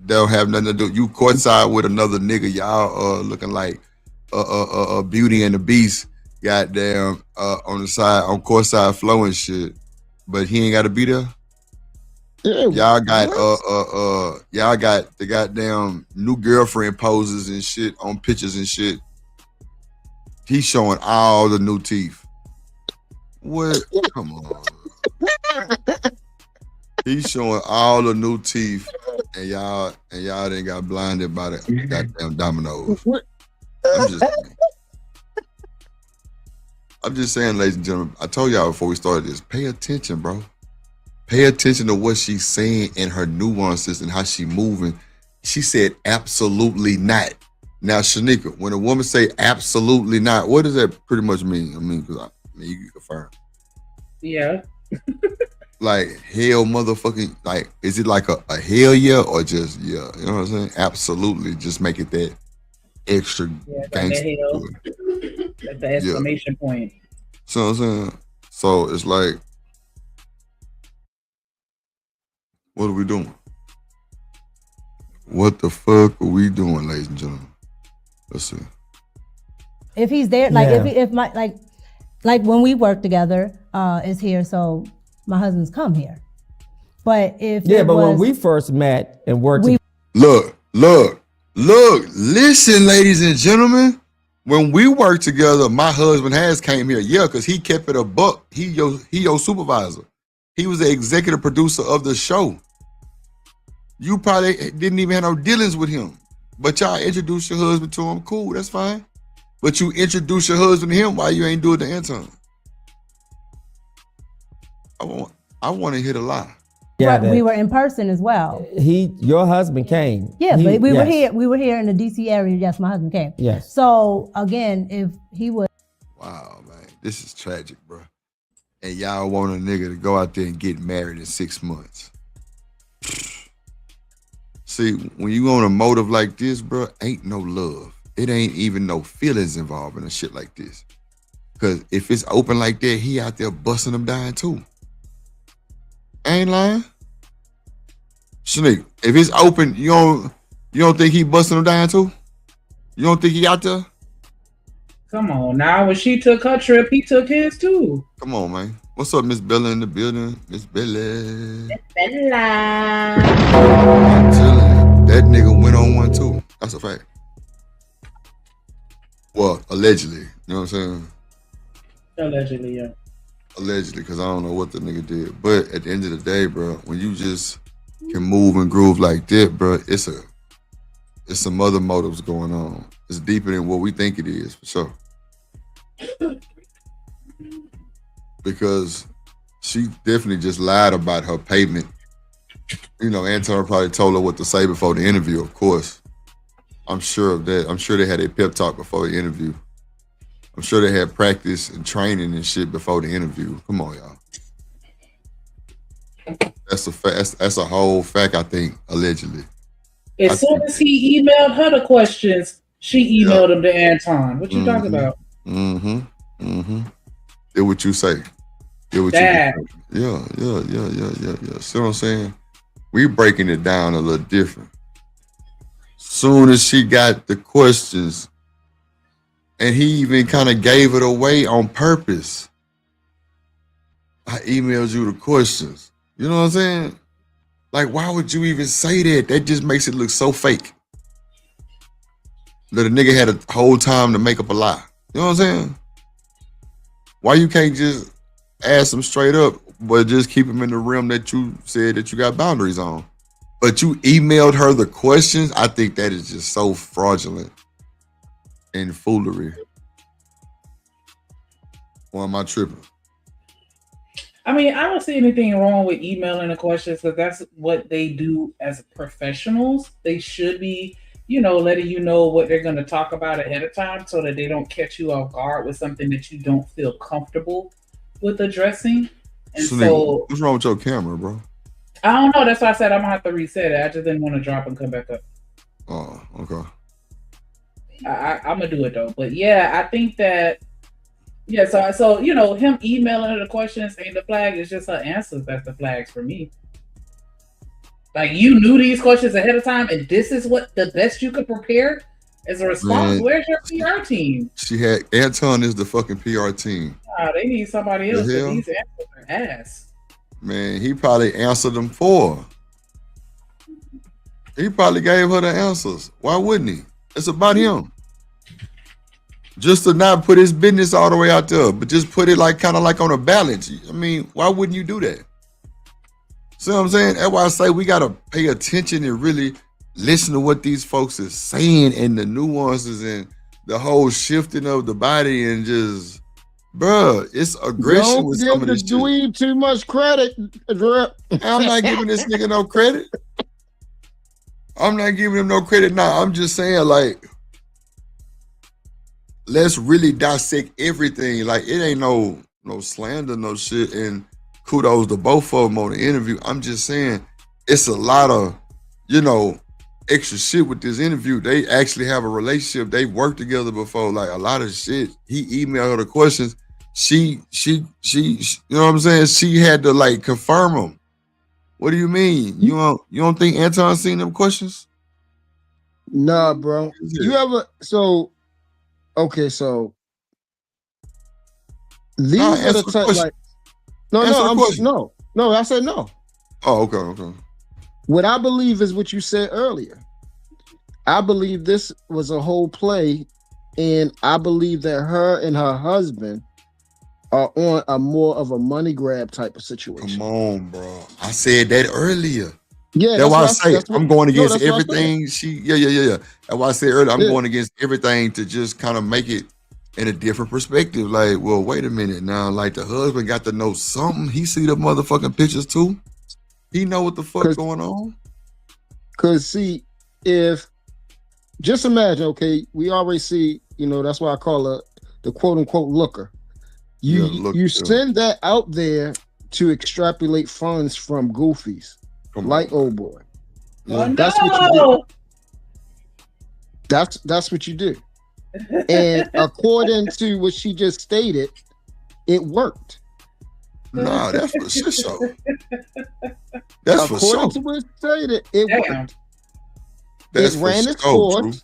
don't have nothing to do. You courtside with another nigga, y'all looking like a Beauty and the Beast, goddamn, on the side, on courtside flow and shit. But he ain't got to be there. Y'all got y'all got the goddamn new girlfriend poses and shit on pictures and shit. He's showing all the new teeth. What? Come on. He's showing all the new teeth, and y'all didn't got blinded by the goddamn dominoes. I'm just saying, ladies and gentlemen. I told y'all before we started this. Pay attention, bro. Pay attention to what she's saying and her nuances and how she moving. She said absolutely not. Now, Shanika, when a woman say absolutely not, what does that pretty much mean? I mean, because you can confirm. Yeah. Like hell, motherfucking, like, is it like a hell yeah or just yeah? You know what I'm saying? Absolutely, just make it that extra gangster. That's the exclamation point. So what I'm saying? So it's like, what are we doing? What the fuck are we doing, ladies and gentlemen? Let's see. if he's there, like if my like when we work together, is here, so my husband's come here. But if when we first met and worked, look, listen, ladies and gentlemen. When we worked together, my husband has came here, because he kept it a buck. He your supervisor. He was the executive producer of the show. You probably didn't even have no dealings with him. But y'all introduce your husband to him. Cool, that's fine. But you introduce your husband to him, why you ain't do it to Anton? I want to hear the lie. Yeah, But we were in person as well. Your husband came. Yeah, but we were here. We were here in the DC area. Yes, my husband came. Yes. So again, if he was. Wow, man, this is tragic, bro. And y'all want a nigga to go out there and get married in 6 months. See, when you on a motive like this, bro, ain't no love. It ain't even no feelings involved in a shit like this. Because if it's open like that, he out there busting them down too. I ain't lying. Sneak, if it's open, you don't think he busting them down too? You don't think he out there? Come on now, when she took her trip, he took his too. Come on, man. What's up, Miss Bella in the building? Miss Bella. Bella. I'm telling you, that nigga went on one too. That's a fact. Well, allegedly. You know what I'm saying? Allegedly, yeah. Allegedly, because I don't know what the nigga did. But at the end of the day, bro, when you just can move and groove like that, bro, it's some other motives going on. It's deeper than what we think it is, for sure. Because she definitely just lied about her payment. You know, Anton probably told her what to say before the interview, of course. I'm sure of that. I'm sure they had a pep talk before the interview. I'm sure they had practice and training and shit before the interview. Come on, y'all. That's a fact. That's a whole fact, I think, allegedly. As soon as he emailed her the questions, she emailed them to Anton. What you talking about? Did what you say. Did what Dad. you Yeah. See what I'm saying? We breaking it down a little different. Soon as she got the questions, and he even kind of gave it away on purpose. I emailed you the questions. You know what I'm saying? Like, why would you even say that? That just makes it look so fake. That a nigga had a whole time to make up a lie. You know what I'm saying? Why you can't just ask them straight up, but just keep them in the realm that you said that you got boundaries on? But you emailed her the questions. I think that is just so fraudulent and foolery. Or am I tripping? I mean, I don't see anything wrong with emailing the questions because that's what they do as professionals. They should be, letting you know what they're going to talk about ahead of time so that they don't catch you off guard with something that you don't feel comfortable with addressing. And so what's wrong with your camera, bro? I don't know. That's why I said I'm going to have to reset it. I just didn't want to drop and come back up. Oh, okay. I'm going to do it though. But yeah, I think that, so him emailing her the questions ain't the flag. It's just her answers that's the flags for me. Like, you knew these questions ahead of time, and this is what the best you could prepare as a response. Man, where's your PR team? She had Anton is the fucking PR team. They need somebody else. These answers are ass. Man, he probably answered them for her. He probably gave her the answers. Why wouldn't he? It's about him. Just to not put his business all the way out there, but just put it kind of like on a balance. I mean, why wouldn't you do that? See what I'm saying? That's why I say we got to pay attention and really listen to what these folks are saying and the nuances and the whole shifting of the body and just, bruh, it's aggression with some of this shit. Don't give the dweeb too much credit. I'm not giving this nigga no credit. I'm not giving him no credit now. I'm just saying, like, let's really dissect everything. Like, it ain't no slander, no shit. And kudos to both of them on the interview. I'm just saying, it's a lot of, extra shit with this interview. They actually have a relationship. They worked together before. Like, a lot of shit. He emailed her the questions. She, you know what I'm saying? She had to confirm them. What do you mean? You don't think Anton seen them questions? Nah, bro. You ever okay, so these are the type No, I said no. Oh, okay. What I believe is what you said earlier. I believe this was a whole play, and I believe that her and her husband are on a more of a money grab type of situation. Come on, bro. I said that earlier. Yeah, That's why I say that's what, I'm going no, against that's what I said. everything. Yeah. That's why I said earlier I'm Yeah. going against everything to just kind of make it in a different perspective. Like, well, wait a minute now. Like the husband got to know something. He see the motherfucking pictures too. He know what the fuck going on. Cause see, if just imagine, okay, we already see, that's why I call her the quote unquote looker. You send that out there to extrapolate funds from goofies like old boy. Oh, That's what you do. That's what you do. And according to what she just stated, it worked. Nah, that's for sure. That's for sure. According to what she stated, it worked. That's it for ran its sure, course.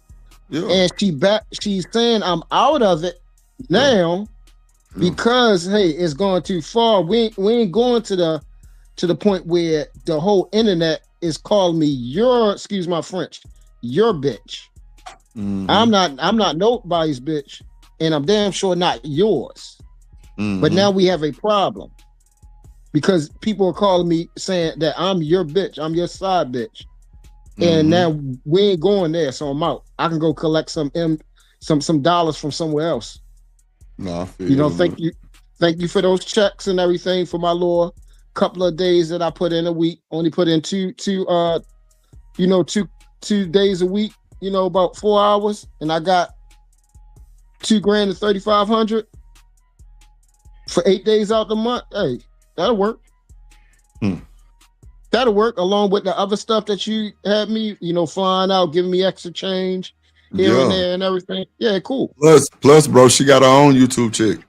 Yeah. And she's saying I'm out of it now because hey, it's going too far. We ain't going to the point where the whole internet is calling me excuse my French, your bitch. Mm-hmm. I'm not nobody's bitch, and I'm damn sure not yours. Mm-hmm. But now we have a problem because people are calling me saying that I'm your bitch, I'm your side bitch. And now we ain't going there, so I'm out. I can go collect some dollars from somewhere else. No, I feel thank you for those checks and everything for my little couple of days that I put in a week. Only put in two days a week. About 4 hours, and I got $2,000 and 3,500 for 8 days out the month. Hey, that'll work. That'll work along with the other stuff that you had me, flying out, giving me extra change here and there and everything. Yeah, cool. Plus, bro, she got her own YouTube chick.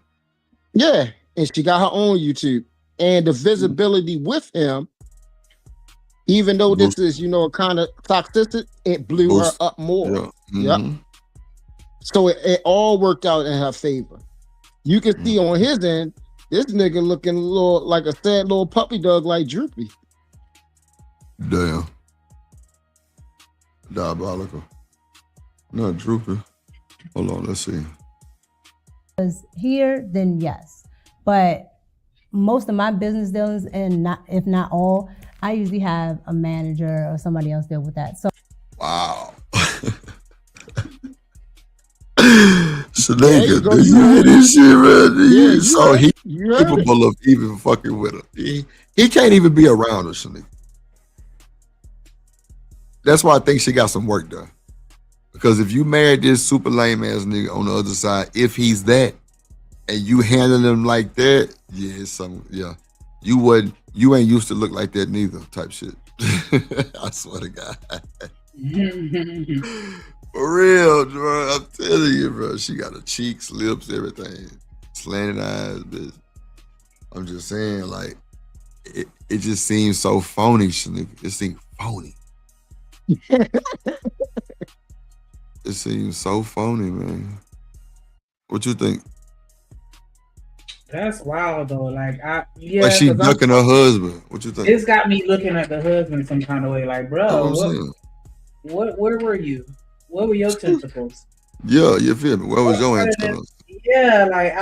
Yeah, and she got her own YouTube. And the visibility with him, even though this is, a kind of toxicity, it blew her up more. Yeah. Yep. So it all worked out in her favor. You can see on his end, this nigga looking a little like a sad little puppy dog like Droopy. Damn. Diabolical. Not Droopy. Hold on, let's see. Was here, then yes. But most of my business dealings, and if not all, I usually have a manager or somebody else deal with that. So wow. Shanika, do you hear this shit, man? So he's capable of even fucking with her. He can't even be around her, Shanika. That's why I think she got some work done. Because if you married this super lame ass nigga on the other side, if he's that, and you handle him like that, you ain't used to look like that neither, type shit. I swear to God. For real, bro. I'm telling you, bro. She got her cheeks, lips, everything. Slanted eyes, bitch. I'm just saying, like, it just seems so phony, Shanika. It seems phony. It seems so phony, man. What you think? That's wild though. Like she ducking her husband. What you think? It's got me looking at the husband some kind of way. Like, bro, where were you? Where were your tentacles? Yeah, you feel me? Where was your antennas? Yeah, like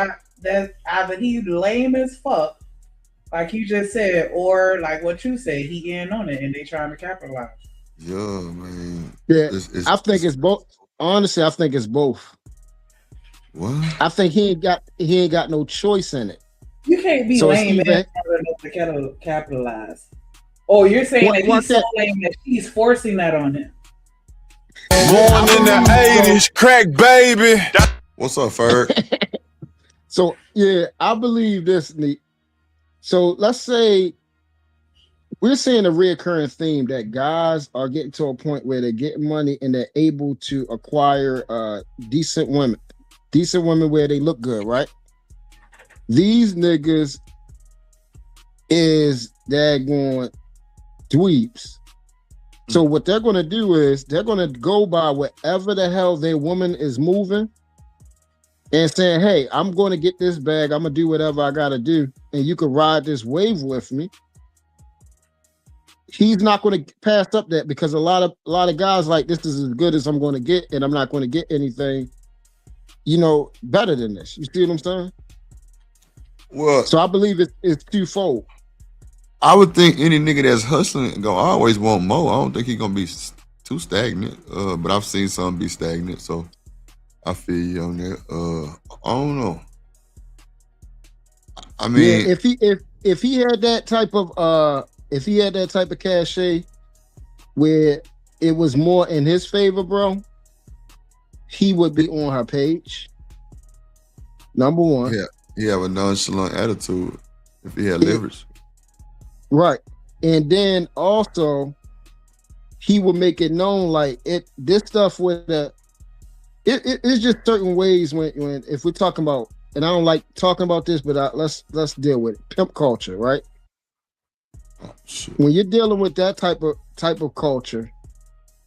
that either he lame as fuck, like you just said, or like what you say, he in on it and they trying to capitalize. Yeah, man. Yeah, I think it's both. Honestly, I think it's both. What? I think he ain't got no choice in it. You can't be lame and to capitalize. Oh, you're saying that he's so lame that she's forcing that on him. Born in the 80s, crack baby. What's up, Ferg? So yeah, I believe this, Neat. So let's say we're seeing a reoccurring theme that guys are getting to a point where they're getting money and they're able to acquire decent women where they look good, right? These niggas is daggone dweebs. So what they're going to do is they're going to go by whatever the hell their woman is moving and saying, hey, I'm going to get this bag. I'm going to do whatever I got to do. And you can ride this wave with me. He's not going to pass up that because a lot of guys like this is as good as I'm going to get, and I'm not going to get anything, better than this. You see what I'm saying? Well, so I believe it's twofold. I would think any nigga that's hustling gonna always want more. I don't think he gonna be too stagnant. But I've seen some be stagnant, so I feel you on that. I don't know. I mean, yeah, if he had that type of cachet where it was more in his favor, bro, he would be on her page. Number one. Yeah, he have a nonchalant attitude if he had leverage. Right. And then also he would make it known like this stuff with it's just certain ways when if we're talking about, and I don't like talking about this, but let's deal with it. Pimp culture, right? Oh, shit. When you're dealing with that type of culture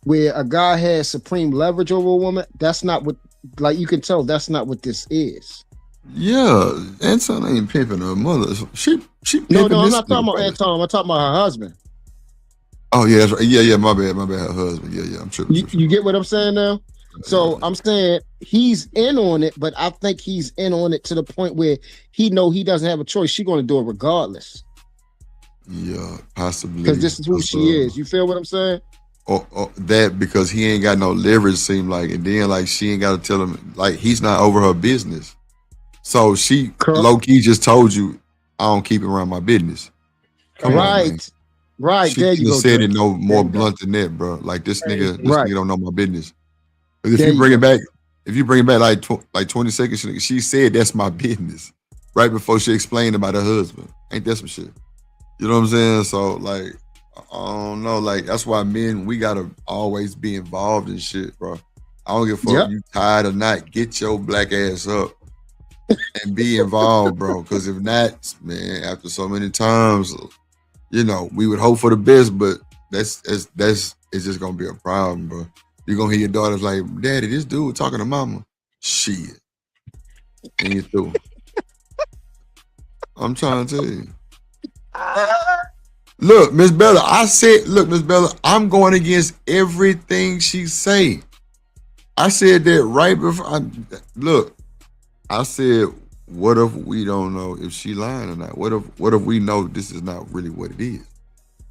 where a guy has supreme leverage over a woman, that's not what, like, you can tell that's not what this is. Yeah, Anton ain't pimping her mother. She No, pimping I'm this not talking about nigga. Anton. I'm talking about her husband. Oh yeah, that's right. Yeah, my bad, her husband. Yeah, I'm tripping. You get what I'm saying now? So I'm saying he's in on it, but I think he's in on it to the point where he doesn't have a choice. She's going to do it regardless. Yeah, possibly. Because this is who she is. You feel what I'm saying? Or that because he ain't got no leverage, seem like, and then like she ain't got to tell him, like, he's not over her business. So she low key just told you, I don't keep it around my business. Come on, man. Right. She There you go. said it no more blunt than that, bro. Like this nigga don't know my business. If There you bring you it back, like 20 seconds, she said that's my business right before she explained about her husband. Ain't that some shit? You know what I'm saying? So like, I don't know. Like that's why men, we gotta always be involved in shit, bro. I don't give a fuck if you tired or not. Get your black ass up and be involved, bro. Because if not, man, after so many times, you know, we would hope for the best, but it's just gonna be a problem, bro. You're gonna hear your daughters like, Daddy, this dude talking to mama. Shit. And you through. I'm trying to tell you. Look, Miss Bella, Miss Bella, I'm going against everything she say. I said that right before. I said, what if we don't know if she lying or not? What if we know this is not really what it is?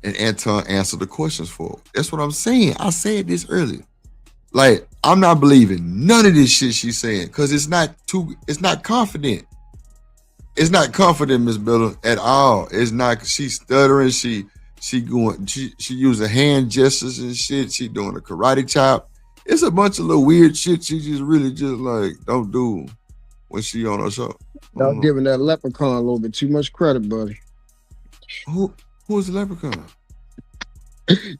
And Anton answered the questions for her. That's what I'm saying. I said this earlier. Like, I'm not believing none of this shit she's saying because it's not confident. It's not confident, Miss Bella, at all. It's not. She's stuttering. She using hand gestures and shit. She doing a karate chop. It's a bunch of little weird shit she just really just like don't do when she on her show. Y'all giving that leprechaun a little bit too much credit, buddy. Who is the leprechaun?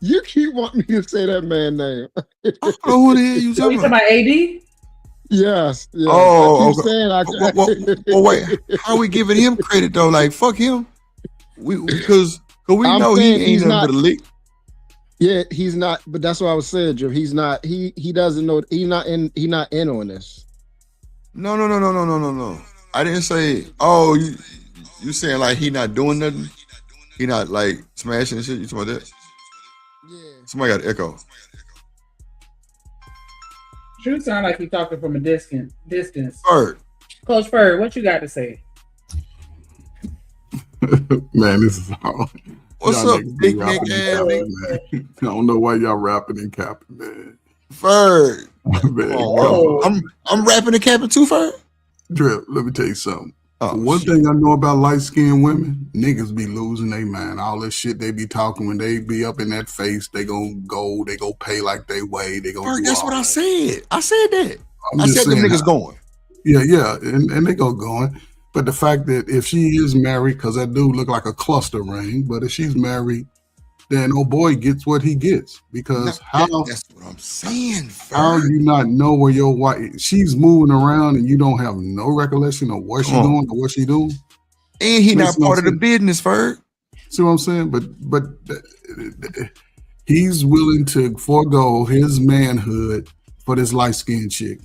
You keep wanting me to say that man name. I don't know who the hell you talking about. AD? Yes. Oh, I keep saying well, wait. How we giving him credit though? Like, fuck him. Because we know he ain't nothing but a lick. Yeah, he's not. But that's what I was saying, Drew. He's not. He doesn't know. He's not in on this. No. I didn't say. Oh, you saying like he not doing nothing? He not like smashing and shit? You talking about that? Yeah. Somebody got an echo. True sound like you talking from a distance. Ferg. Coach Ferg, what you got to say? Man, this is all. What's y'all up, big neck ass? I don't know why y'all rapping and capping, man. Ferg. Man, I'm rapping and capping too, Ferg. Drip, let me tell you something. One thing I know about light-skinned women, niggas be losing their mind. All this shit they be talking when they be up in that face, they gonna go pay like they weigh, they gonna do That's all what I that. said. I said that. I said them niggas going. Yeah, and they go going. But the fact that if she is married, because that dude look like a cluster ring, but if she's married, then oh boy gets what he gets. Because that's what I'm saying. How you not know where your wife? She's moving around and you don't have no recollection of what she's doing or what she doing. And he not part of the business, Ferg. See what I'm saying? But he's willing to forego his manhood for this light skinned chick.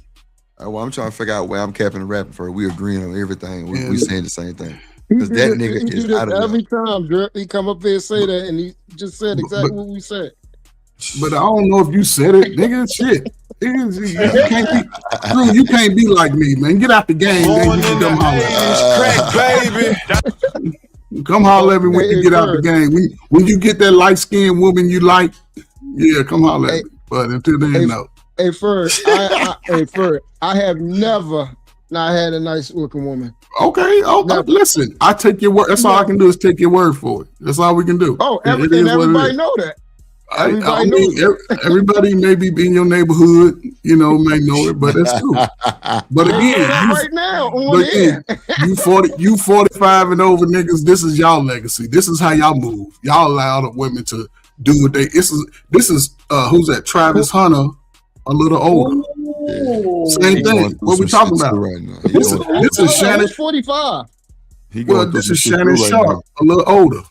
Well, I'm trying to figure out where I'm capping and rapping for. We agreeing on everything. We saying the same thing. Because that nigga is out of there. Every time, Drip, he come up here and say that, and he just said exactly what we said. But I don't know if you said it, nigga. Shit, you can't be like me, man. Get out the game. Then you can come holler. Crack, baby. Come holler at me when you get out the game. When you get that light skinned woman you like, yeah, come holler at me. But until then, no. Hey, Ferg, I have never not had a nice looking woman. Okay. Listen, I take your word. That's all I can do is take your word for it. That's all we can do. Oh, everybody know that. Everybody maybe in your neighborhood, may know it, but that's cool. But again, right now on again, you 45 and over niggas, this is y'all legacy. This is how y'all move. Y'all allow the women to do what they. This is who's that? Travis Hunter, a little older. Same thing. What we talking about right now? This is Shannon. 45. This is Shannon Sharp, a little older.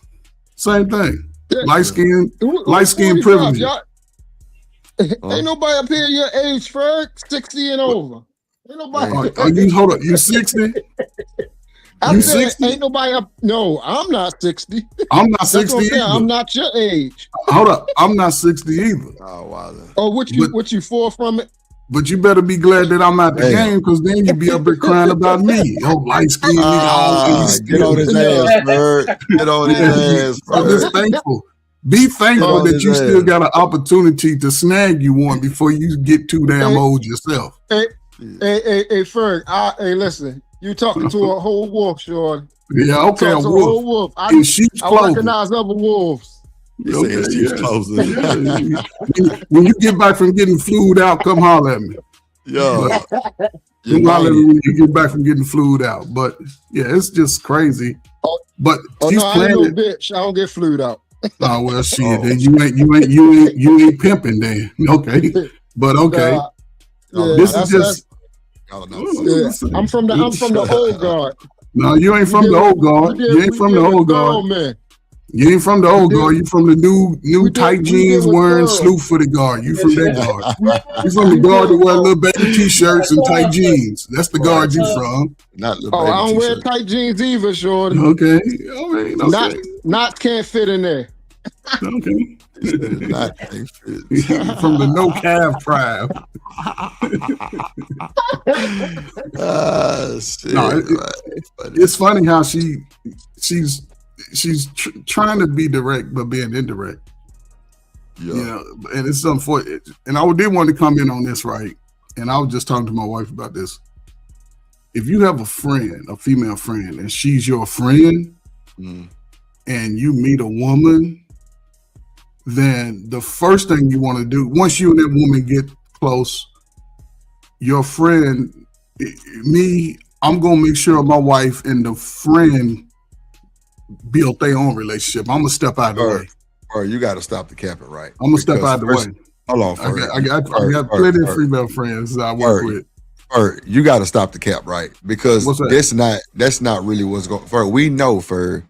Same thing. Light skin privilege. Ain't nobody up here your age, Ferg. 60 and over. Ain't nobody. Hold up. You 60? I'm saying 60? Ain't nobody up. No, I'm not 60. I'm not 60 either. I'm not your age. Hold up. I'm not 60 either. Oh, wow. Oh, what you for from it? But you better be glad that I'm at the game, because then you be up there crying about me. Oh, light skin nigga. Get on his ass, bro. Get on his ass, bro. I'm just thankful. Be thankful that you still got an opportunity to snag you one before you get too damn old yourself. Hey, Ferg. Hey, listen. You talking to a whole wolf, Shorty. Yeah, okay, a wolf. I recognize other wolves. When you get back from getting flued out, come holler at me. Yeah. Come holler at me when you get back from getting flued out. But yeah, it's just crazy. But she's I ain't no bitch. I don't get flued out. Oh well, shit. Then you ain't pimping then. Okay, but okay. This is just. I'm from the old guard. No, you ain't from the old guard. You ain't from the old guard. Man. You ain't from the old guard. You from the new tight jeans wearing slew footed guard. You from that guard. You from the guard that wear little baby t-shirts and tight jeans. That's the guard you from. Not little baby I don't wear t-shirt. tight jeans either, Shorty. Okay. Knots can't fit in there. Okay. Not can't fit. From the no calf tribe. Shit, No, it's funny how she's trying to be direct but being indirect. Yeah. And it's unfortunate. And I did want to come in on this, right? And I was just talking to my wife about this. If you have a friend, a female friend, and she's your friend, and you meet a woman, then the first thing you want to do, once you and that woman get close, your friend, I'm going to make sure my wife and the friend build their own relationship. I'm gonna step out of the way. Or you got to stop the capping, right? I'm gonna step out of the way. Hold on, I got plenty of female friends that I work with. Or you got to stop the cap, right? Because that's not really what's going. For we know, for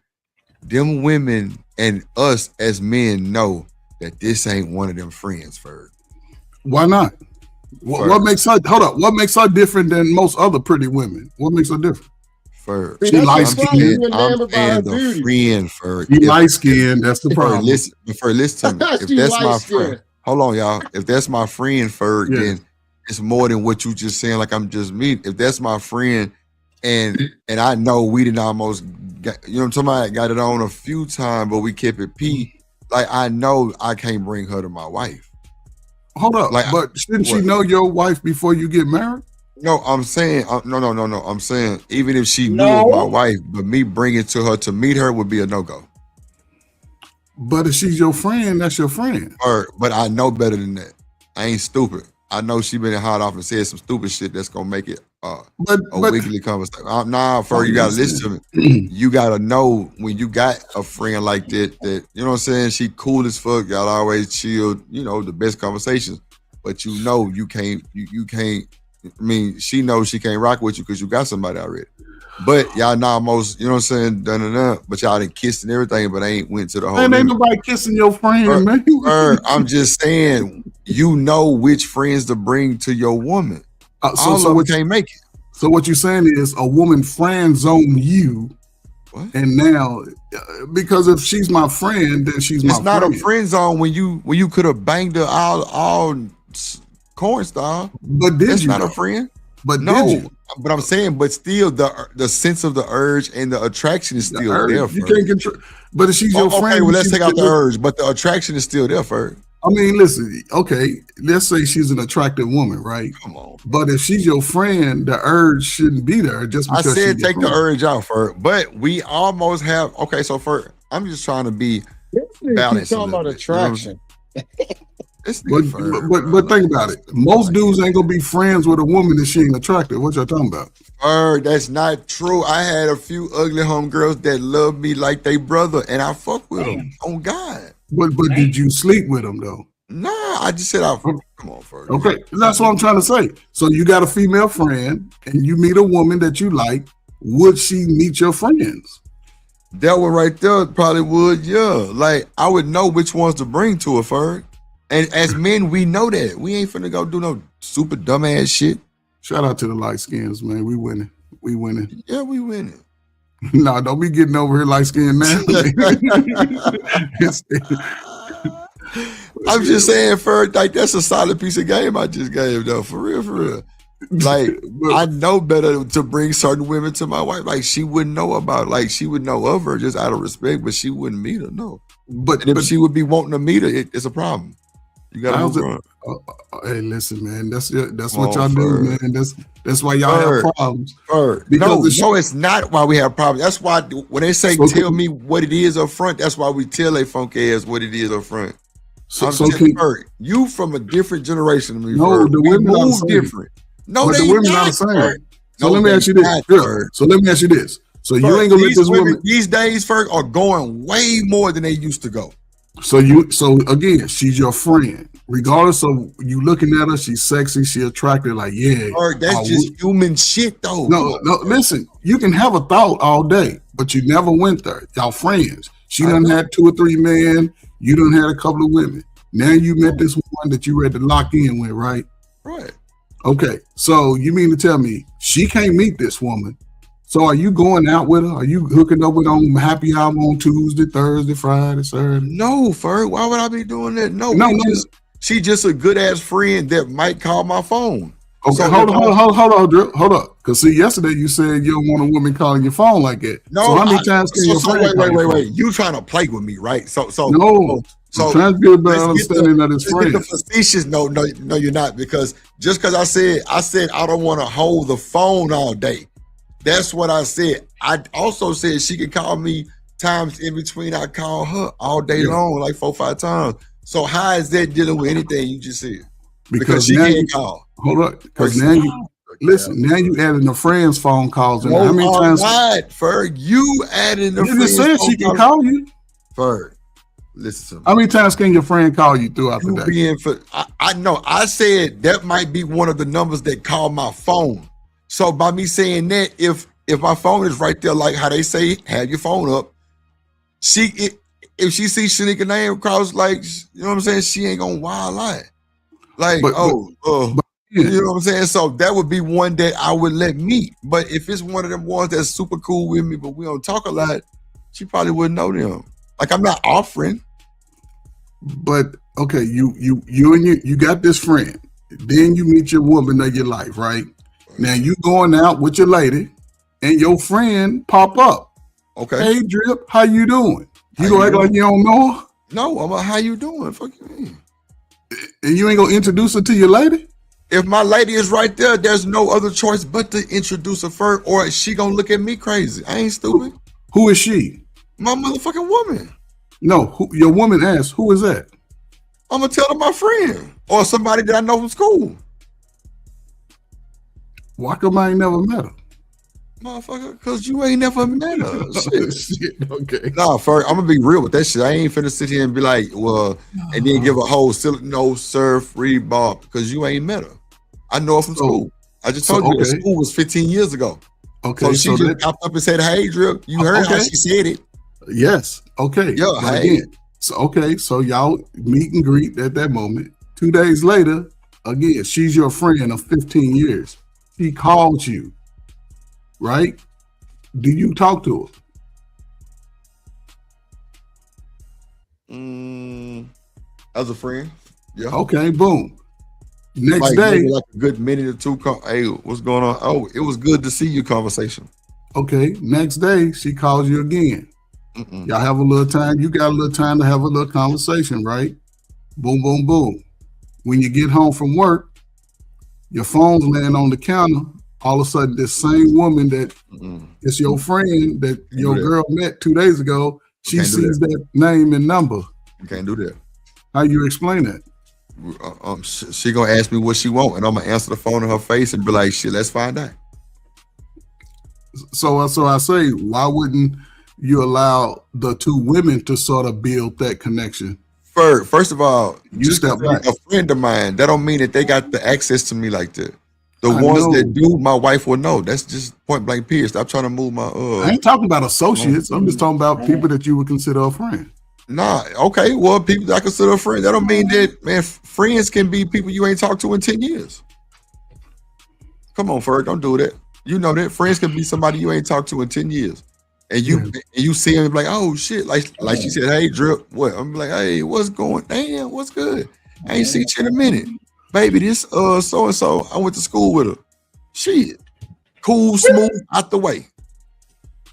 them women and us as men know that this ain't one of them friends. For why not? What makes her? Hold up. What makes her different than most other pretty women? What makes her different? She light skinned. I'm saying the friend for she light skinned. That's the problem. Listen to me. If that's my friend, hold on, y'all. If that's my friend, then it's more than what you just saying. Like I'm just me. If that's my friend, and I know we didn't almost, got it on a few times, but we kept it P. Like I know I can't bring her to my wife. Hold up, but shouldn't she know your wife before you get married? No, I'm saying no. I'm saying even if she knew of my wife, but me bringing to her to meet her would be a no-go. But if she's your friend, that's your friend. But I know better than that. I ain't stupid. I know she been hot off and said some stupid shit that's gonna make it a weekly conversation. You gotta listen to me. You gotta know when you got a friend like that, you know what I'm saying? She cool as fuck. Y'all always chill. The best conversations. But you can't. I mean, she knows she can't rock with you because you got somebody already. But y'all now almost, done. But y'all done kissed and everything, but I ain't went to the whole. Man, ain't nobody kissing your friend, man. I'm just saying, which friends to bring to your woman. So what can't make it. So what you're saying is a woman friend zone you, and now because if she's my friend, then she's my friend. It's not a friend zone when you could have banged her all corn style. But that's not a friend. But no, did you? but I'm saying, but still, the sense of the urge and the attraction is still there. You can't control. But if she's your friend, okay, well, let's take out the look, urge, but the attraction is still there, Ferg. I mean, listen, okay, let's say she's an attractive woman, right? Come on. But if she's your friend, the urge shouldn't be there just because I said she's your take the friend. urge out, Ferg. But we almost have, okay, so Ferg, I'm just trying to be balanced. Keep talking about attraction. But think about it. Most dudes ain't gonna be friends with a woman if she ain't attractive. What y'all talking about? That's not true. I had a few ugly homegirls that love me like they brother, and I fuck with them. On God. But did you sleep with them though? Nah, I just said come on, Ferg. Okay, that's what I'm trying to say. So you got a female friend, and you meet a woman that you like. Would she meet your friends? That one right there probably would, yeah. Like I would know which ones to bring to her, Ferg. And as men, we know that. We ain't finna go do no super dumbass shit. Shout out to the light skins, man. We winning. We winning. Yeah, we winning. Nah, don't be getting over here light skin now. I'm just saying, Ferg, like that's a solid piece of game I just gave, though. For real, for real. Like I know better to bring certain women to my wife. Like she wouldn't know about, like she would know of her just out of respect, but she wouldn't meet her. No, but if she would be wanting to meet her, it's a problem. You gotta move on. Hey, listen, man. That's what y'all do, man. That's why y'all have problems. No, it's not why we have problems. That's why when they say tell me what it is up front, that's why we tell a funky ass what it is up front. You from a different generation than me. No, the women move different. No, but the women not the same. So let me ask you this. So let me ask you this. So you ain't gonna let this woman these days, Ferg, are going way more than they used to go. So again, she's your friend. Regardless of you looking at her, she's sexy, she attractive, like, yeah. That's just human shit though. No, listen, you can have a thought all day, but you never went there. Y'all friends. She done had 2 or 3 men, you done had a couple of women. Now you met this one that you ready to lock in with, right? Right. Okay, so you mean to tell me she can't meet this woman? So are you going out with her? Are you hooking up with her on happy hour on Tuesday, Thursday, Friday, Saturday? No, Ferg. Why would I be doing that? No. She just a good ass friend that might call my phone. Okay, so hold on, Drew. Hold up. Because see, yesterday you said you don't want a woman calling your phone like that. No, so how many times can your friend wait. You trying to play with me, right? So no. I'm trying to get a better understanding of this friend. The facetious, no, you're not, because just because I said I don't want to hold the phone all day. That's what I said. I also said she could call me times in between. I call her all day long, like 4 or 5 times. So how is that dealing with anything you just said? Because she can't call. Hold up, because now you listen. Now you adding the friends' phone calls. And no, how many times? Ferg, you adding the friends' phone calls. She can call you. Ferg, listen to me. How many times can your friend call you throughout the day? I know. I said that might be one of the numbers that call my phone. So by me saying that, if my phone is right there, like how they say, have your phone up, if she sees Shanika name across, like, you know what I'm saying, she ain't gonna wild out. Like, you know what I'm saying? So that would be one that I would let meet. But if it's one of them ones that's super cool with me, but we don't talk a lot, she probably wouldn't know them. Like, I'm not offering. But okay, you got this friend. Then you meet your woman of your life, right? Now you going out with your lady, and your friend pop up. Okay. Hey, Drip, how you doing? You gonna act like you don't know her? No, I'm like, how you doing? Fuck you mean? And you ain't gonna introduce her to your lady? If my lady is right there, there's no other choice but to introduce her first, or she gonna look at me crazy. I ain't stupid. Who is she? My motherfucking woman. No, your woman asked, who is that? I'm gonna tell her my friend or somebody that I know from school. Why come I ain't never met her? Motherfucker, because you ain't never met her. Shit, okay. Nah, first, I'm gonna be real with that shit. I ain't finna sit here and be like, well, and then give a whole no sir free bar because you ain't met her. I know her from school. I just told you that school was 15 years ago. Okay. So she just popped up and said, hey, Drip, you heard how she said it. Yes. Okay. Yeah, hey. Again, so y'all meet and greet at that moment. 2 days later, again, she's your friend of 15 years. She called you, right? Do you talk to her? As a friend, yeah. Okay, boom. Next day, maybe like a good minute or two. Hey, what's going on? Oh, it was good to see you. Conversation. Okay. Next day, she calls you again. Y'all have a little time. You got a little time to have a little conversation, right? Boom, boom, boom. When you get home from work, your phone's laying on the counter. All of a sudden, this same woman that is your friend that your girl met 2 days ago, she sees that name and number. You can't do that. How you explain that? She gonna ask me what she want, and I'm gonna answer the phone in her face and be like, "Shit, let's find out." So I say, why wouldn't you allow the two women to sort of build that connection? First of all, you step back. A friend of mine, that don't mean that they got the access to me like that. The I ones know. that do, my wife will know. That's just point blank period. Stop trying to move my I ain't talking about associates. I'm just talking about people that you would consider a friend. Nah, okay. Well, people that I consider a friend, that don't mean that, man, friends can be people you ain't talked to in 10 years. Come on, Ferg, don't do that. You know that friends can be somebody you ain't talked to in 10 years. And you see him and be like, oh shit, like she said, hey, Drip, what? I'm like, hey, what's going? Damn, what's good? I ain't seen you in a minute. Baby, this so and so, I went to school with her. Shit. Cool, smooth, out the way.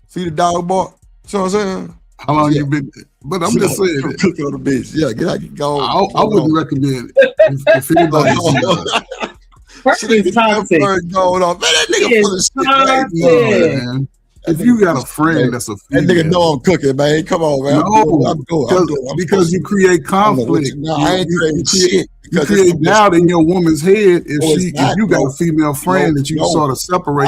See the dog bark? You know what I'm saying? How long you been? But I'm just saying that. Cooking on the bitch. Yeah, get out, get going. I wouldn't recommend if anybody. First toxic. Going on. Man, that nigga full of shit. No, man. If you got a friend that's a female, that nigga know I'm cooking, man. Come on, man. I'm doing. Because you create conflict. No, I ain't creating shit. You create doubt in your woman's head if you got a female friend that you sort of separate.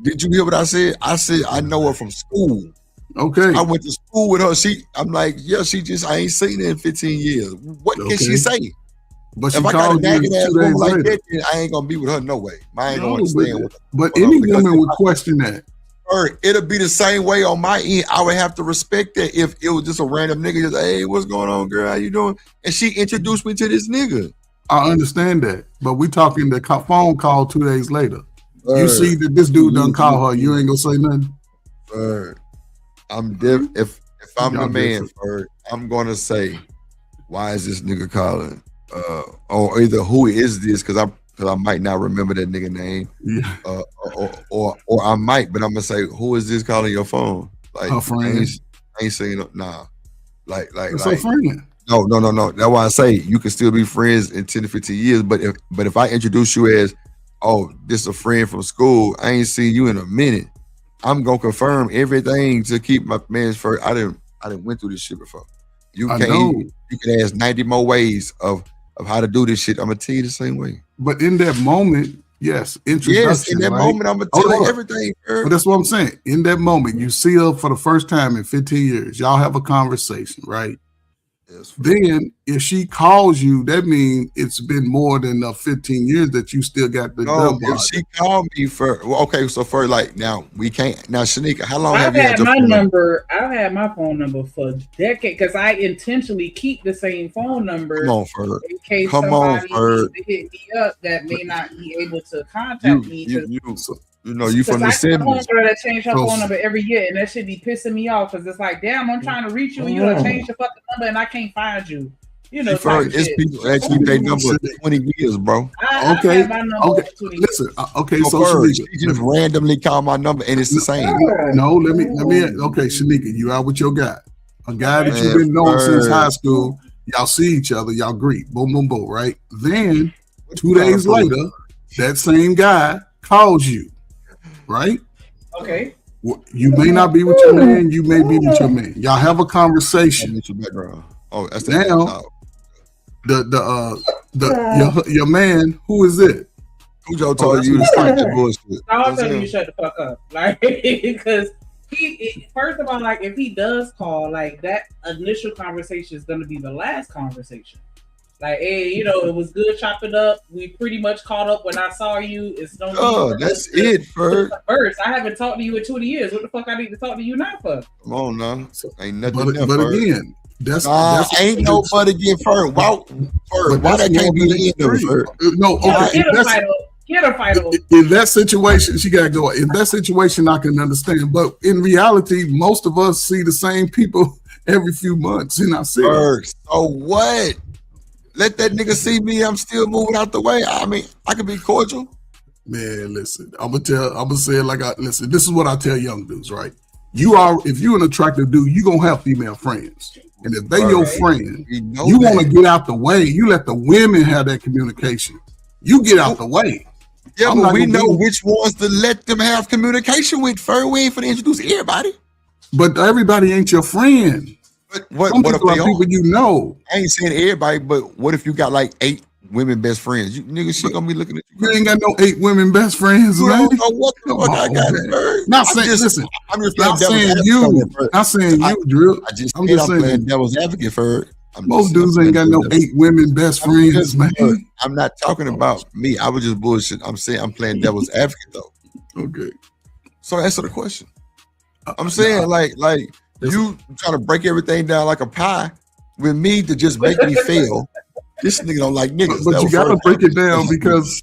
Did you hear what I said? I said I know her from school. Okay. I went to school with her. I'm like, yeah, I ain't seen her in 15 years. What can she say? But if I got a nagging ass woman like that, then I ain't gonna be with her no way. I ain't gonna understand. But any woman would question that. It'll be the same way on my end. I would have to respect that if it was just a random nigga just, hey, what's going on, girl? How you doing? And she introduced me to this nigga. I understand that. But we talking the phone call 2 days later. You see that this dude done call her. You ain't gonna say nothing? If I'm the man, I'm gonna say, why is this nigga calling? Or either who is this? Because I might not remember that nigga name. Yeah. Or I might, but I'm gonna say, who is this calling your phone? Like, her friend. I ain't saying nah. Like it's her friend. No. That's why I say you can still be friends in 10 to 15 years. But if I introduce you as, oh, this is a friend from school, I ain't seen you in a minute. I'm gonna confirm everything to keep my man's first. I didn't went through this shit before. You can ask 90 more ways of how to do this shit. I'm gonna tell you the same way. But in that moment, yes, introduction. Yes, in that moment, I'm gonna tell you everything. But that's what I'm saying. In that moment, you see her for the first time in 15 years. Y'all have a conversation, right? Yes. Then if she calls you, that means it's been more than 15 years that you still got the No, if she called me for like now we can't now Shanika, how long have you had your my phone number? I've had my phone number for decades because I intentionally keep the same phone number. Come on, Ferg. In case Come on, somebody Ferg. needs to hit me up that may not be able to contact me. You know, you from the 70s. I girl that change her phone number every year, and that should be pissing me off because it's like, damn, I'm trying to reach you, and you done change your fucking number, and I can't find you. You know, It's people actually they number 20 years, bro. Okay. Listen. Okay. So Shanika, she just randomly called my number, and it's the same. No, let me. Okay, Shanika, you out with your guy, a guy that you've been knowing since high school. Y'all see each other, y'all greet, boom, boom, boom, right? Then 2 days later, that same guy calls you. Right? Okay. You may not be with your man. You may be with your man. Y'all have a conversation. Oh, that's now. Your man. Who is it? Who y'all told you to stop the bullshit? I'll tell you shut the fuck up, like because first of all, like if he does call, like that initial conversation is going to be the last conversation. Like, hey, you know, it was good chopping up. We pretty much caught up when I saw you. It's no. Oh, that's it, Ferg. First, I haven't talked to you in 20 years. What the fuck I need to talk to you now for? Come on, now. Ain't nothing. But again, that's ain't no but again, Ferg. Why that can't be the end of it, Ferg? No, okay. Get a fight. In that situation, she gotta go. In that situation, I can understand. But in reality, most of us see the same people every few months in our city. So what? let that nigga see me. I'm still moving out the way. I mean, I can be cordial. Man, listen, I'm gonna say it like listen, this is what I tell young dudes, right? If you're an attractive dude, you gonna have female friends. And if they your friend, you want to get out the way. You let the women have that communication. You get out the way. Yeah, but we know which ones to let them have communication with. We ain't finna introduce everybody. But everybody ain't your friend. But what Some if people they are people you know? I ain't saying everybody, but what if you got like 8 women best friends? You niggas shit gonna be looking at you. You ain't got no 8 women best friends, You man. don't know what the fuck I got. Not saying, listen, not saying you, Drill. I'm just playing devil's advocate for it. Most dudes ain't got no 8 women best friends, man. I'm not talking about me. I was just bullshit. I'm saying I'm playing devil's advocate though. Okay. So answer the question. I'm saying like you trying to break everything down like a pie with me to just make me fail. This nigga don't like niggas. But you gotta break it down because.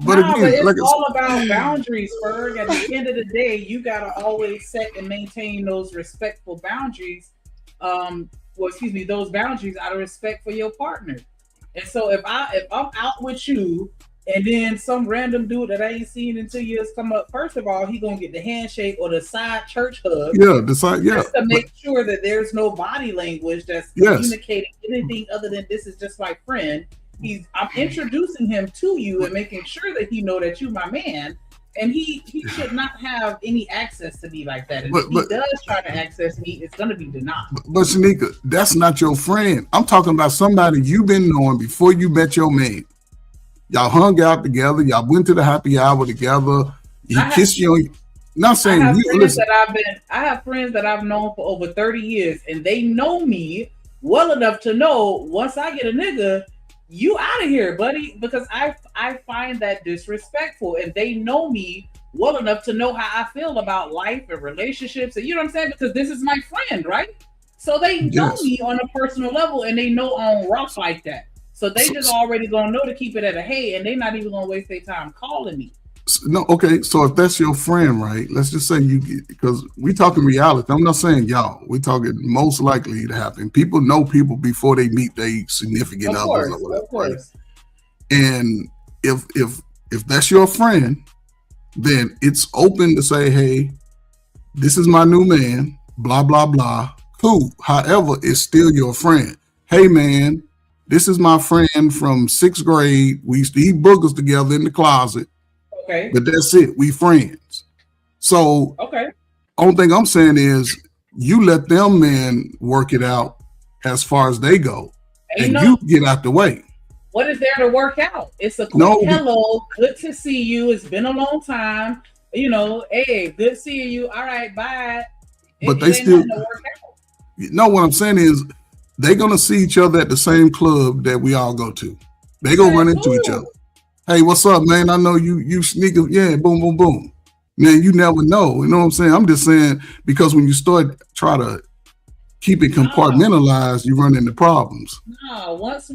But it's all about boundaries, Ferg. At the end of the day, you gotta always set and maintain those respectful boundaries. Those boundaries out of respect for your partner. And so if I'm out with you and then some random dude that I ain't seen in 2 years come up, first of all, he gonna get the handshake or the side church hug. Just to make sure that there's no body language that's communicating anything other than this is just my friend. I'm introducing him to you and making sure that he know that you my man. And he should not have any access to me like that. And if he does try to access me, it's going to be denied. But Shanika, that's not your friend. I'm talking about somebody you've been knowing before you met your man. Y'all hung out together. Y'all went to the happy hour together. He kissed you. Not saying I have you. friends I have friends that I've known for over 30 years, and they know me well enough to know once I get a nigga, you out of here, buddy, because I find that disrespectful, and they know me well enough to know how I feel about life and relationships, and you know what I'm saying, because this is my friend, right? So they know me on a personal level, and they know on rock like that. So they just already gonna know to keep it at a hey, and they're not even gonna waste their time calling me. No, okay. So if that's your friend, right? Let's just say you get, because we talking reality. I'm not saying y'all. We talking most likely to happen. People know people before they meet their significant others or whatever. Of course. And if that's your friend, then it's open to say, hey, this is my new man. Blah blah blah. Cool. However, it's still your friend. Hey man, this is my friend from 6th grade. We used to eat boogers together in the closet. Okay. But that's it. We friends. So only thing I'm saying is you let them men work it out as far as they go. And you get out the way. What is there to work out? It's a quick hello, good to see you. It's been a long time. You know, hey, good seeing you. All right, bye. But they still no, what I'm saying is they're gonna see each other at the same club that we all go to. They gonna run into each other. Hey, what's up, man? I know you sneak up. Yeah, boom, boom, boom. Man, you never know. You know what I'm saying? I'm just saying because when you start try to keep it compartmentalized, you run into problems. No, once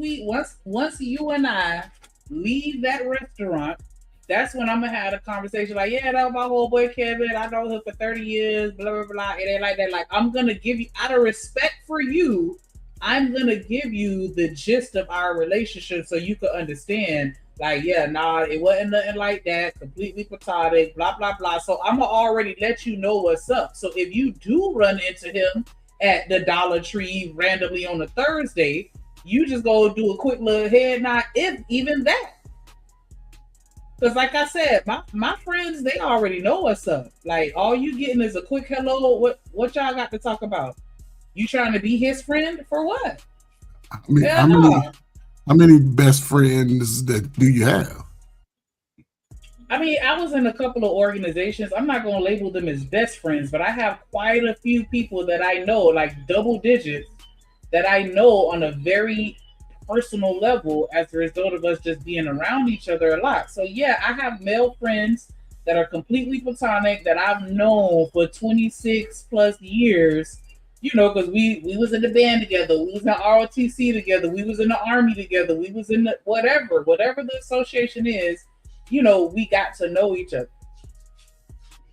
you and I leave that restaurant, that's when I'm gonna have a conversation like, yeah, that was my whole boy Kevin. I know him for 30 years, blah, blah, blah. It ain't like that. Like, I'm gonna give you, out of respect for you, I'm gonna give you the gist of our relationship so you can understand. Like, yeah, nah, it wasn't nothing like that. Completely platonic, blah, blah, blah. So I'm gonna already let you know what's up. So if you do run into him at the Dollar Tree randomly on a Thursday, you just go do a quick little head nod, if even that. Because like I said, my friends, they already know what's up. Like, all you getting is a quick hello. What y'all got to talk about? You trying to be his friend for what? I mean, how many best friends that do you have? I mean, I was in a couple of organizations. I'm not going to label them as best friends, but I have quite a few people that I know, like double digits, that I know on a very personal level as a result of us just being around each other a lot. So yeah, I have male friends that are completely platonic that I've known for 26 plus years. You know, because we was in the band together, we was in ROTC together, we was in the Army together, we was in the whatever the association is, you know, we got to know each other.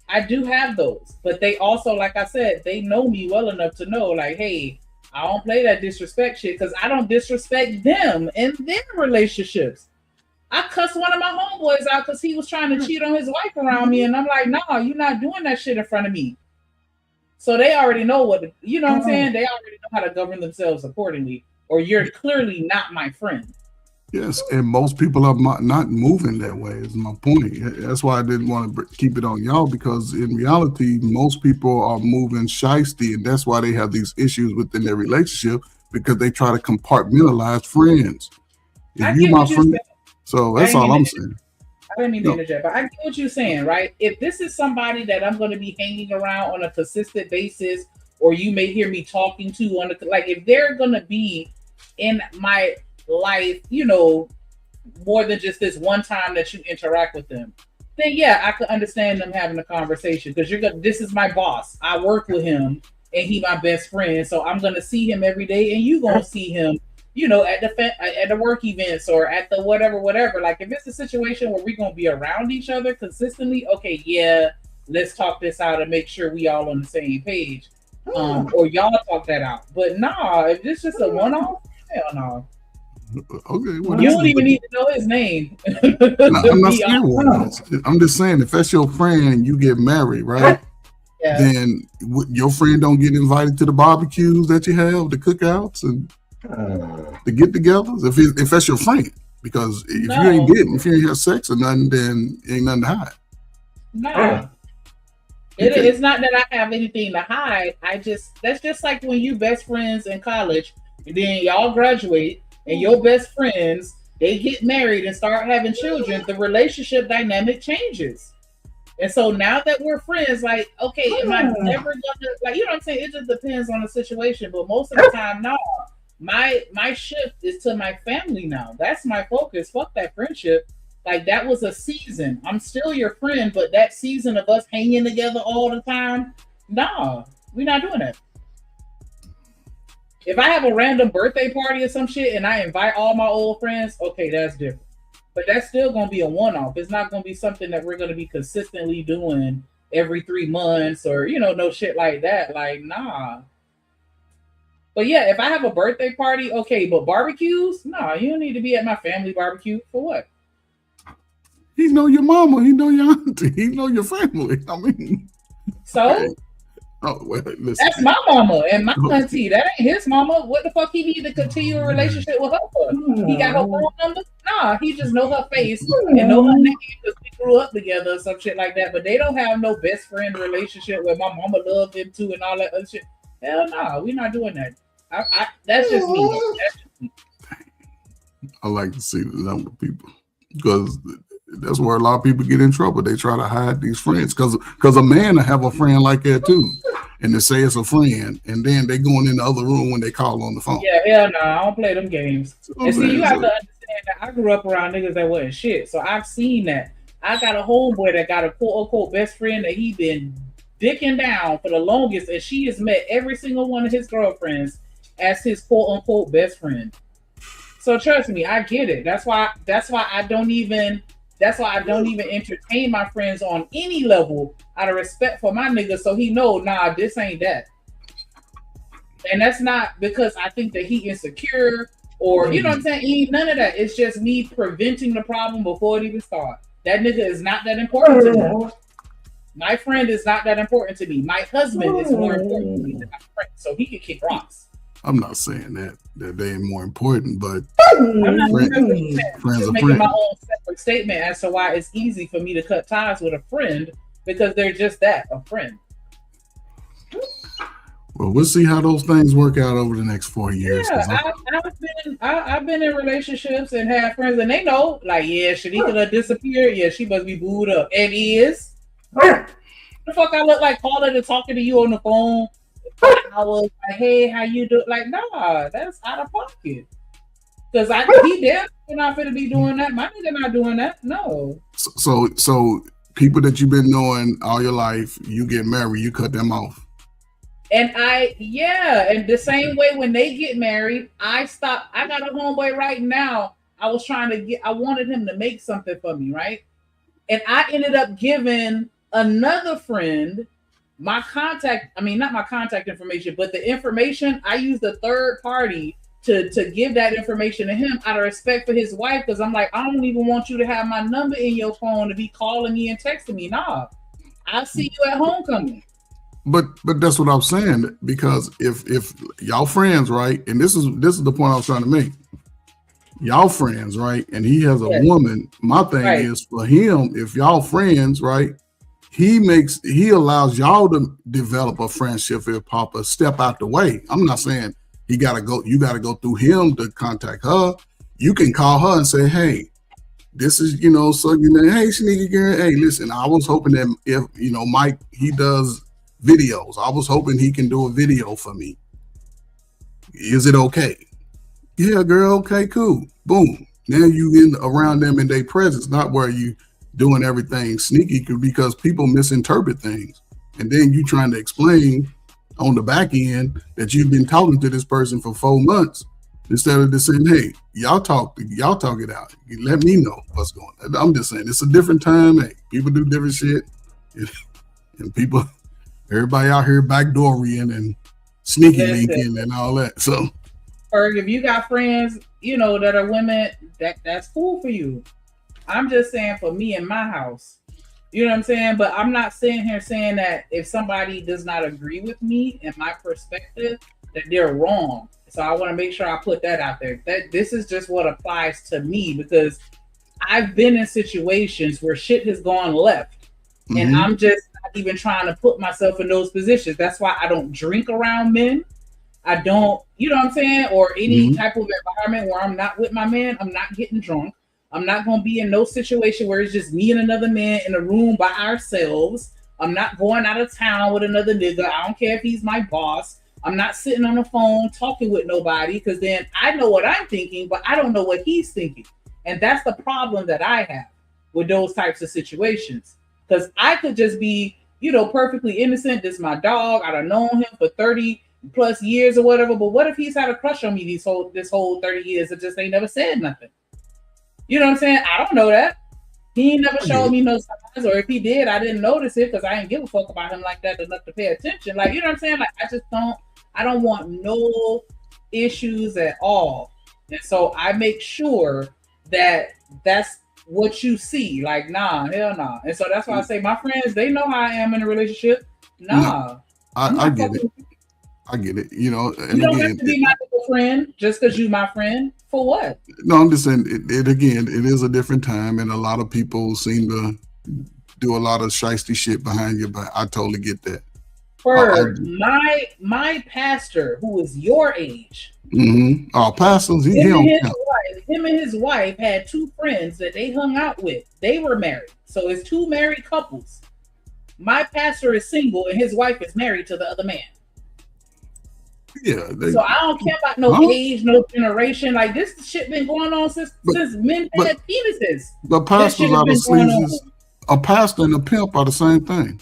I do have those, but they also, like I said, they know me well enough to know, like, hey, I don't play that disrespect shit because I don't disrespect them and their relationships. I cussed one of my homeboys out because he was trying to cheat on his wife around me, and I'm like, nah, you're not doing that shit in front of me. So they already know what, you know what I'm saying? They already know how to govern themselves accordingly, or you're clearly not my friend. Yes, and most people are not moving that way, is my point. That's why I didn't want to keep it on y'all, because in reality, most people are moving shiesty, and that's why they have these issues within their relationship, because they try to compartmentalize friends. If you my friend, so that's all I'm saying. I didn't mean to interject, but I get what you're saying, right? If this is somebody that I'm going to be hanging around on a consistent basis, or you may hear me talking to on a, like, if they're going to be in my life, you know, more than just this one time that you interact with them, then yeah, I could understand them having a conversation, because this is my boss. I work with him and he my best friend, so I'm gonna see him every day, and you gonna see him, you know, at the work events or at the whatever. Like, if it's a situation where we're gonna be around each other consistently, okay, yeah, let's talk this out and make sure we all on the same page, or y'all talk that out. But nah, if this just a one-off, hell no. Okay, well, you don't even need to know his name. No, I'm not scared one. I'm just saying, if that's your friend and you get married, right? Yeah. Then your friend don't get invited to the barbecues that you have, the cookouts, and the get-togethers. If that's your friend, because if you ain't have sex or nothing, then ain't nothing to hide. No. It's not that I have anything to hide. That's just like when you best friends in college, and then y'all graduate, and your best friends, they get married and start having children, the relationship dynamic changes. And so now that we're friends, like, okay, am I never gonna, like, you know what I'm saying? It just depends on the situation. But most of the time, no. My shift is to my family now. That's my focus. Fuck that friendship. Like, that was a season. I'm still your friend, but that season of us hanging together all the time, nah, we're not doing that. If I have a random birthday party or some shit and I invite all my old friends, okay, that's different. But that's still going to be a one-off. It's not going to be something that we're going to be consistently doing every 3 months or, you know, no shit like that. Like, nah. But yeah, if I have a birthday party, okay, but barbecues, nah, you don't need to be at my family barbecue. For what? He know your mama. He know your auntie. He know your family. I mean. So? Oh, well, listen. That's my mama and my auntie. That ain't his mama. What the fuck he need to continue a relationship with her for? He got her phone number? Nah, he just know her face and know her name because we grew up together or some shit like that. But they don't have no best friend relationship where my mama loved him too and all that other shit. Hell nah, we're not doing that. That's just me. I like to see the number of people, because that's where a lot of people get in trouble. They try to hide these friends, because a man will have a friend like that too, and they say it's a friend, and then they going in the other room when they call on the phone. Yeah, hell no, I don't play them games. And see, you have to understand that I grew up around niggas that wasn't shit, so I've seen that. I got a homeboy that got a quote unquote best friend that he been dicking down for the longest, and she has met every single one of his girlfriends as his quote unquote best friend. So trust me, I get it. That's why I don't even entertain my friends on any level out of respect for my nigga, so he know, nah, this ain't that. And that's not because I think that he insecure or, you know what I'm saying? He ain't none of that. It's just me preventing the problem before it even starts. That nigga is not that important to me. My friend is not that important to me. My husband is more important to me than my friend, so he can kick rocks. I'm not saying that they ain't more important, but I'm not friends are making friends. my own separate statement as to why it's easy for me to cut ties with a friend, because they're just that, a friend. Well, we'll see how those things work out over the next 4 years. Yeah, I've been in relationships and had friends, and they know, like, yeah, Shanika done disappeared. Yeah, she must be booed up. And is. The fuck I look like calling and talking to you on the phone? I was like, hey, how you do? Like, nah, that's out of pocket. Because he definitely not finna be doing that. My nigga not doing that. No. So people that you've been knowing all your life, you get married, you cut them off. And and the same way when they get married, I stop. I got a homeboy right now. I wanted him to make something for me, right? And I ended up giving another friend my contact, I mean, not my contact information, but the information, I use the third party to give that information to him out of respect for his wife. Because I'm like, I don't even want you to have my number in your phone to be calling me and texting me. Nah, I'll see you at homecoming. But that's what I'm saying, because if y'all friends, right, and this is the point I was trying to make. Y'all friends, right, and he has a woman. My thing is for him, if y'all friends, right, he allows y'all to develop a friendship if Papa step out the way. I'm not saying you gotta go through him to contact her. You can call her and say, hey, this is, hey, Shanika girl, hey, listen, I was hoping that if, Mike, he does videos. I was hoping he can do a video for me. Is it okay? Yeah, girl, okay, cool. Boom. Now you in around them in their presence, not where you doing everything sneaky, because people misinterpret things. And then you trying to explain on the back end that you've been talking to this person for 4 months instead of just saying, hey, y'all talk it out. You let me know what's going on. I'm just saying it's a different time. Hey, people do different shit. And everybody out here backdooring and sneaky linking and all that. So if you got friends, that are women, that's cool for you. I'm just saying for me in my house, you know what I'm saying? But I'm not sitting here saying that if somebody does not agree with me and my perspective, that they're wrong. So I want to make sure I put that out there. That this is just what applies to me, because I've been in situations where shit has gone left. Mm-hmm. And I'm just not even trying to put myself in those positions. That's why I don't drink around men. I don't, you know what I'm saying? Or any type of environment where I'm not with my man, I'm not getting drunk. I'm not going to be in no situation where it's just me and another man in a room by ourselves. I'm not going out of town with another nigga. I don't care if he's my boss. I'm not sitting on the phone talking with nobody, because then I know what I'm thinking, but I don't know what he's thinking. And that's the problem that I have with those types of situations. Because I could just be, perfectly innocent. This is my dog. I done known him for 30 plus years or whatever. But what if he's had a crush on me this whole 30 years and just ain't never said nothing? You know what I'm saying? I don't know that. He ain't never showed me no signs, or if he did, I didn't notice it because I didn't give a fuck about him like that enough to pay attention. Like, you know what I'm saying? Like, I don't want no issues at all. And so I make sure that that's what you see. Like, nah, hell nah. And so that's why I say my friends, they know how I am in a relationship. Nah. I get it. I get it. And you don't have to be my friend just because you my friend. For what? No, I'm just saying it is a different time, and a lot of people seem to do a lot of shiesty shit behind your back. I totally get that. My pastor, who is your age, pastors, him and his wife had 2 friends that they hung out with. They were married, so it's 2 married couples. My pastor is single, and his wife is married to the other man. Yeah. So I don't care about no age, no generation. Like, this shit been going on since men had penises. But pastors are the same. A pastor and a pimp are the same thing.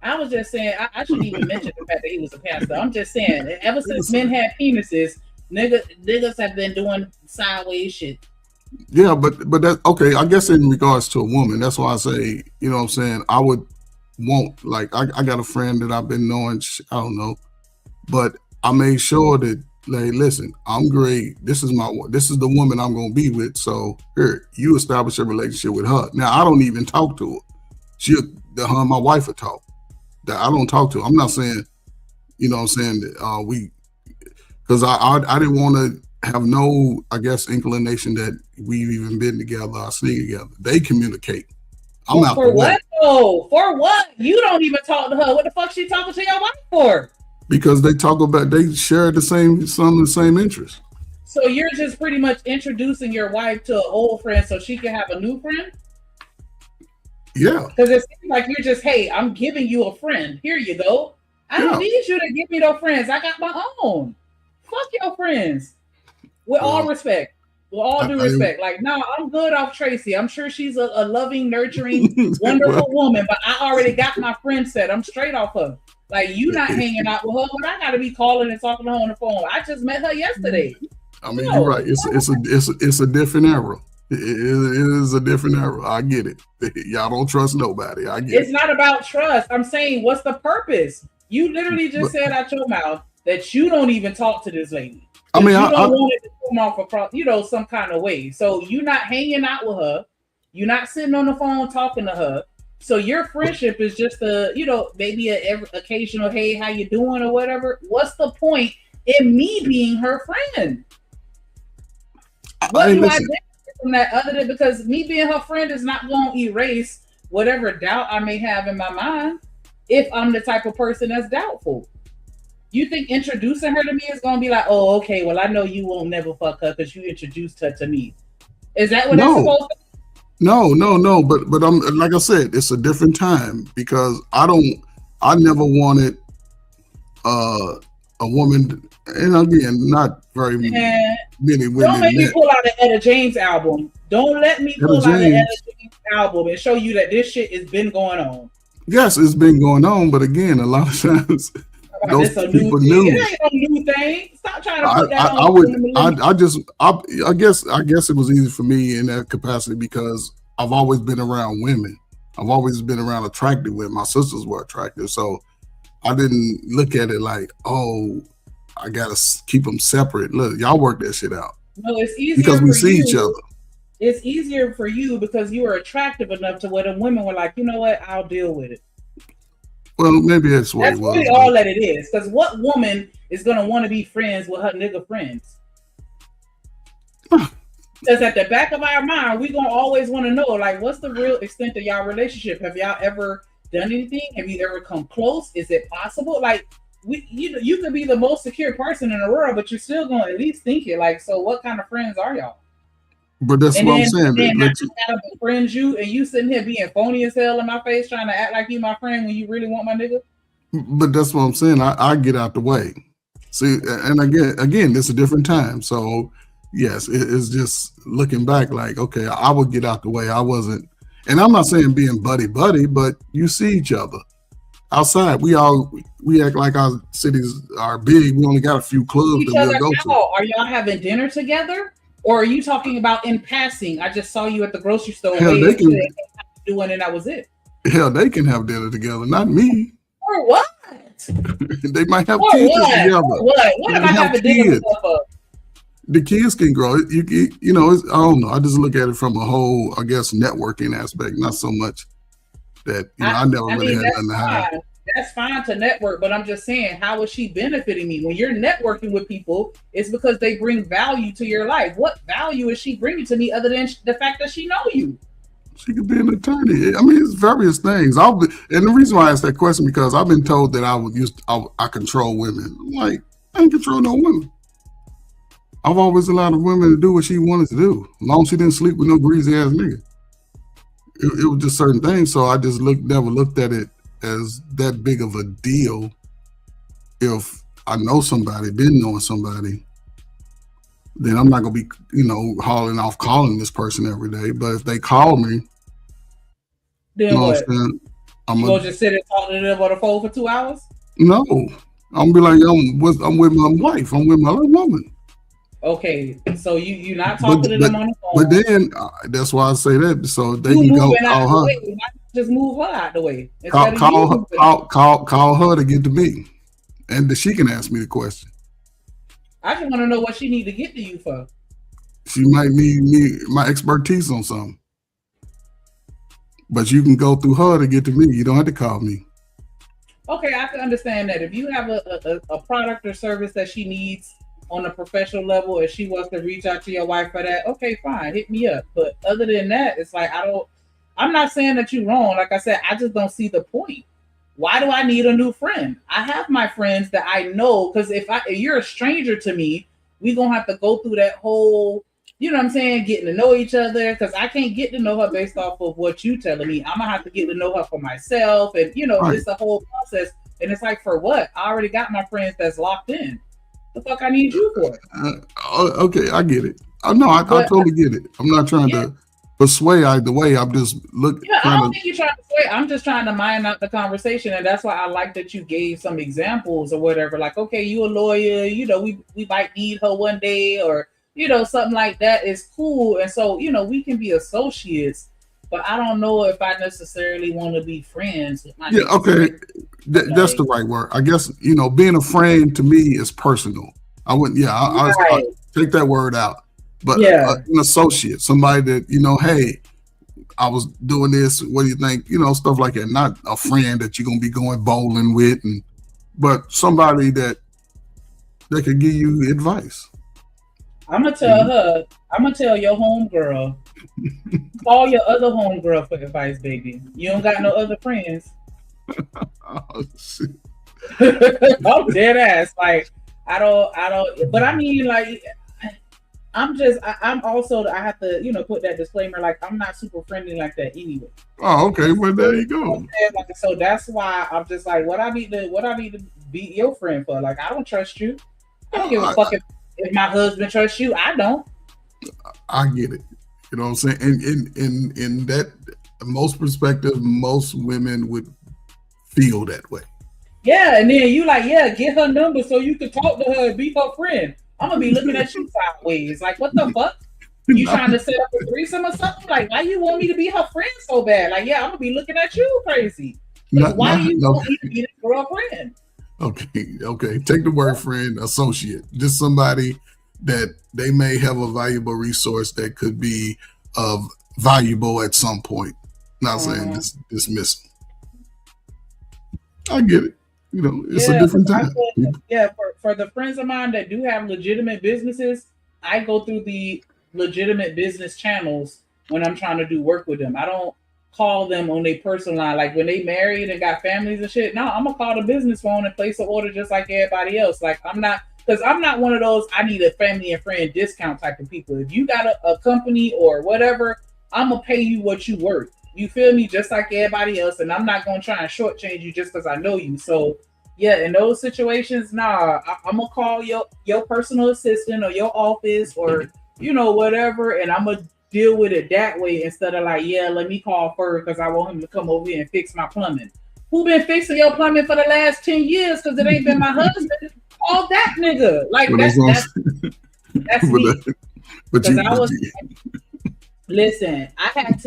I was just saying, I shouldn't even mention the fact that he was a pastor. I'm just saying, ever since men had penises, niggas have been doing sideways shit. Yeah, but that okay. I guess in regards to a woman, that's why I say, you know what I'm saying, I would want, like, I got a friend that I've been knowing, I don't know, but I made sure that, like, listen, I'm great. This is the woman I'm gonna be with. So here, you establish a relationship with her. Now I don't even talk to her. Her and my wife will talk. That I don't talk to her. I'm not saying, you know what I'm saying, that because I didn't want to have no, I guess, inclination that we've even been together or sneak together. They communicate. I'm out for what though? For what? You don't even talk to her. What the fuck she talking to your wife for? Because they share some of the same interests. So you're just pretty much introducing your wife to an old friend so she can have a new friend? Yeah. Because it seems like you're just, hey, I'm giving you a friend. Here you go. I don't need you to give me no friends. I got my own. Fuck your friends. With all respect. With all due respect. Like, no, I'm good off Tracy. I'm sure she's a loving, nurturing, wonderful woman, but I already got my friend set. I'm straight off her. Like, you not hanging out with her, but I gotta be calling and talking to her on the phone. I just met her yesterday. I mean, you're right. It's a different era. It is a different era. I get it. Y'all don't trust nobody. I get It's it. not about trust. I'm saying, what's the purpose? You literally just said out your mouth that you don't even talk to this lady. I mean, you don't want it to come off across, some kind of way. So you're not hanging out with her. You're not sitting on the phone talking to her. So your friendship is just maybe a occasional, hey, how you doing or whatever. What's the point in me being her friend? What do I get from that other than because me being her friend is not going to erase whatever doubt I may have in my mind if I'm the type of person that's doubtful. You think introducing her to me is going to be like, oh, okay, well, I know you won't never fuck her because you introduced her to me. Is that what it's supposed to be? No. But I'm like I said, it's a different time because I never wanted a woman, and again, not very many women. Don't make me pull out the Etta James album. Don't let me pull out the Etta James album and show you that this shit has been going on. Yes, it's been going on, but again, a lot of times those people knew. It ain't no new thing. Stop trying to put that on. I guess it was easy for me in that capacity because I've always been around women. I've always been around attractive women. My sisters were attractive, so I didn't look at it like, oh, I gotta keep them separate. Look, y'all work that shit out. No, it's easier because we for see you. each other. It's easier for you because you are attractive enough to where the women were like, you know what, I'll deal with it. Well, maybe that's what it was. That's really all that it is. Because what woman is gonna want to be friends with her nigga friends? Because at the back of our mind, we gonna always want to know, like, what's the real extent of y'all relationship? Have y'all ever done anything? Have you ever come close? Is it possible? Like, you could be the most secure person in the world, but you're still gonna at least think it. Like, so what kind of friends are y'all? But that's what I'm saying. And I just gotta befriend you, and you sitting here being phony as hell in my face, trying to act like you my friend when you really want my nigga. But that's what I'm saying. I get out the way. See, and again, it's a different time. So yes, it's just looking back like, okay, I would get out the way. I wasn't, and I'm not saying being buddy, but you see each other outside. We act like our cities are big. We only got a few clubs that we'll go to. Are y'all having dinner together? Or are you talking about in passing? I just saw you at the grocery store. Hell, they can doing, and that was it. Hell, they can have dinner together, not me. Or what? They might have kids together. What am I having dinner with for? The kids can grow. You know, I don't know. I just look at it from a whole, I guess, networking aspect, not so much that I never really had nothing to hide. That's fine to network, but I'm just saying, how is she benefiting me? When you're networking with people, it's because they bring value to your life. What value is she bringing to me other than the fact that she know you? She could be an attorney. I mean, it's various things. And the reason why I asked that question because I've been told that I control women. I'm like, I ain't control no women. I've always allowed a woman to do what she wanted to do, as long as she didn't sleep with no greasy ass nigga. It was just certain things. So I just never looked at it as that big of a deal. If I know somebody, been knowing somebody, then I'm not gonna be, hauling off calling this person every day. But if they call me, then what? I'm gonna just sit and talk to them on the phone for 2 hours? No, I'm gonna be like, I'm with my wife. I'm with my other woman. Okay, so you're not talking to them on the phone. But then that's why I say that so they can go call her. Just move her out the way. Call her to get to me, and she can ask me the question. I just want to know what she need to get to you for. She might need my expertise on something, but you can go through her to get to me. You don't have to call me. Okay, I can understand that. If you have a product or service that she needs on a professional level, if she wants to reach out to your wife for that, okay, fine, hit me up. But other than that, it's like I'm not saying that you're wrong. Like I said, I just don't see the point. Why do I need a new friend? I have my friends that I know, because if you're a stranger to me, we're going to have to go through that whole, you know what I'm saying, getting to know each other, because I can't get to know her based off of what you telling me. I'm going to have to get to know her for myself, and, right. It's a whole process. And it's like, for what? I already got my friends that's locked in. The fuck I need you for? Okay, I get it. No, I totally get it. I'm not trying to persuade either way. I'm just I don't think you're trying to sway. I'm just trying to mind out the conversation, and that's why I like that you gave some examples or whatever. Like, okay, you a lawyer, we might need her one day, or something like that is cool. And so, we can be associates, but I don't know if I necessarily want to be friends with my niggas. Okay. That's the right word. I guess, being a friend to me is personal. I wouldn't, I take that word out. But an associate, somebody that, hey, I was doing this, what do you think? Stuff like that. Not a friend that you're going to be going bowling with, but somebody that could give you advice. I'm going to tell her, I'm going to tell your homegirl, call your other homegirl for advice, baby. You don't got no other friends. Oh, shit. I'm dead ass. Like, I don't, but I mean, like, I'm also, I have to, put that disclaimer, like, I'm not super friendly like that anyway. Oh, okay. Well, there you go. So that's why I'm just like, what I need to be your friend for? Like, I don't trust you. I don't give a fuck if my husband trusts you. I don't. I get it. You know what I'm saying? And in that most perspective, most women would feel that way. Yeah, and then you like, get her number so you can talk to her and be her friend. I'm gonna be looking at you sideways. Like, what the fuck? You trying to set up a threesome or something? Like, why you want me to be her friend so bad? Like, I'm gonna be looking at you crazy. Why do you want me to be this girlfriend? Okay. Take the word friend, associate. Just somebody that they may have a valuable resource that could be valuable at some point. Not saying dismiss them. I get it. It's a different time. For the friends of mine that do have legitimate businesses, I go through the legitimate business channels when I'm trying to do work with them. I don't call them on their personal line. Like when they married and got families and shit. No, I'm gonna call the business phone and place an order just like everybody else. Like I'm not one of those I need a family and friend discount type of people. If you got a company or whatever, I'm gonna pay you what you worth. You feel me? Just like everybody else, and I'm not gonna try and shortchange you just because I know you. So in those situations, I'm gonna call your personal assistant or your office or whatever, and I'm gonna deal with it that way instead of like, let me call Fur because I want him to come over here and fix my plumbing. Who been fixing your plumbing for the last 10 years because it ain't been my husband? All that nigga. Like that's me. Listen, I had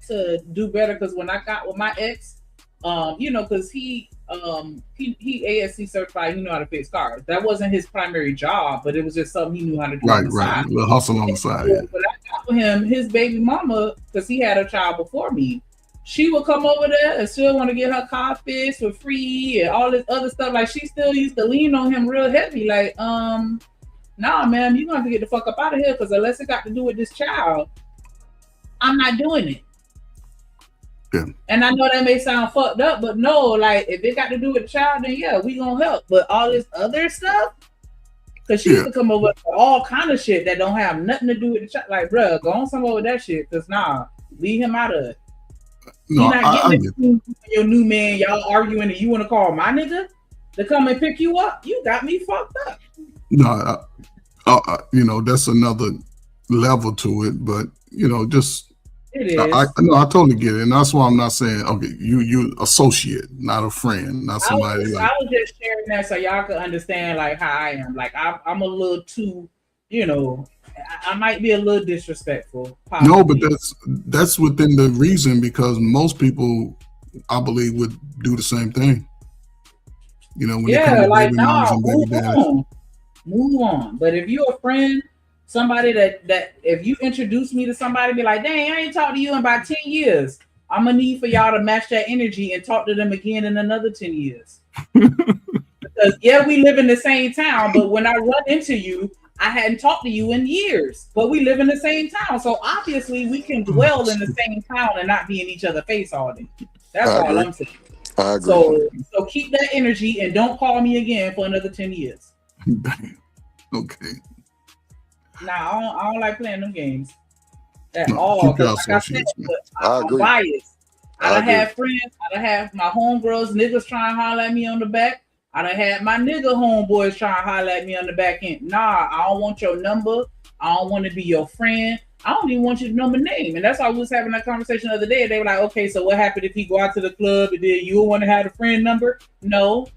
to do better because when I got with my ex, because he ASC certified, he knew how to fix cars. That wasn't his primary job, but it was just something he knew how to do. Right. A little hustle on the side. But I got with him, his baby mama, because he had a child before me. She would come over there and still want to get her car fixed for free and all this other stuff. Like she still used to lean on him real heavy. Like, nah, man, you're gonna have to get the fuck up out of here because unless it got to do with this child, I'm not doing it. Yeah. And I know that may sound fucked up, but no, like if it got to do with the child, then we gonna help. But all this other stuff, because she used to come over for all kind of shit that don't have nothing to do with the child. Like, bruh, go on somewhere with that shit, because leave him out of it. No, You're not getting your new man, y'all arguing, and you want to call my nigga to come and pick you up? You got me fucked up. No, that's another level to it, but just it is. I totally get it, and that's why I'm not saying you associate, not a friend, not somebody. I was just sharing that so y'all could understand like how I am. Like I'm a little too, I might be a little disrespectful. Possibly. No, but that's within the reason because most people, I believe, would do the same thing. When you come to like baby moms and baby dads. Move on. But if you're a friend, somebody that if you introduce me to somebody, be like, dang, I ain't talked to you in about 10 years. I'm gonna need for y'all to match that energy and talk to them again in another 10 years. Because we live in the same town, but when I run into you, I hadn't talked to you in years, but we live in the same town. So obviously we can dwell in the same town and not be in each other's face all day. That's all I'm saying. I agree. So keep that energy and don't call me again for another 10 years. Okay. Nah, I don't like playing them games at all. Like I said, I'm biased. I done had friends. I done have my homegirls, niggas trying to holler at me on the back. I done had my nigga homeboys trying to holler at me on the back end. Nah, I don't want your number. I don't want to be your friend. I don't even want your number name. And that's why we was having that conversation the other day. They were like, okay, so what happened if he go out to the club and then you want to have a friend number? No.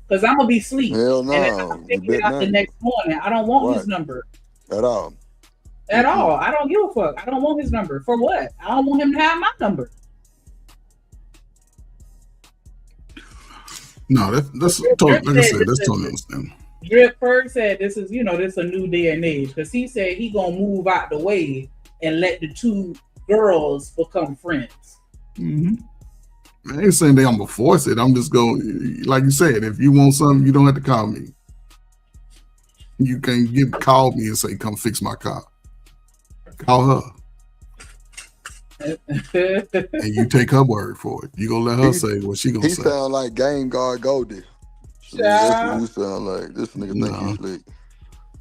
Because I'm going to be asleep. Hell no. And if I figure it out the next morning, I don't want his number. At all. At all. I don't give a fuck. I don't want his number. For what? I don't want him to have my number. No, that's totally, like I said, that's totally understandable. Drip first said this is, this a new day and age, because he said he gonna move out the way and let the two girls become friends. Mm-hmm. I ain't saying I'm gonna force it. I'm just going, like you said, if you want something, you don't have to call me. You can call me and say, "Come fix my car." Call her. And you take her word for it. You gonna let her say what she gonna say. He sound like Game Guard Goldie. That's what you sound like. This nigga think he's slick.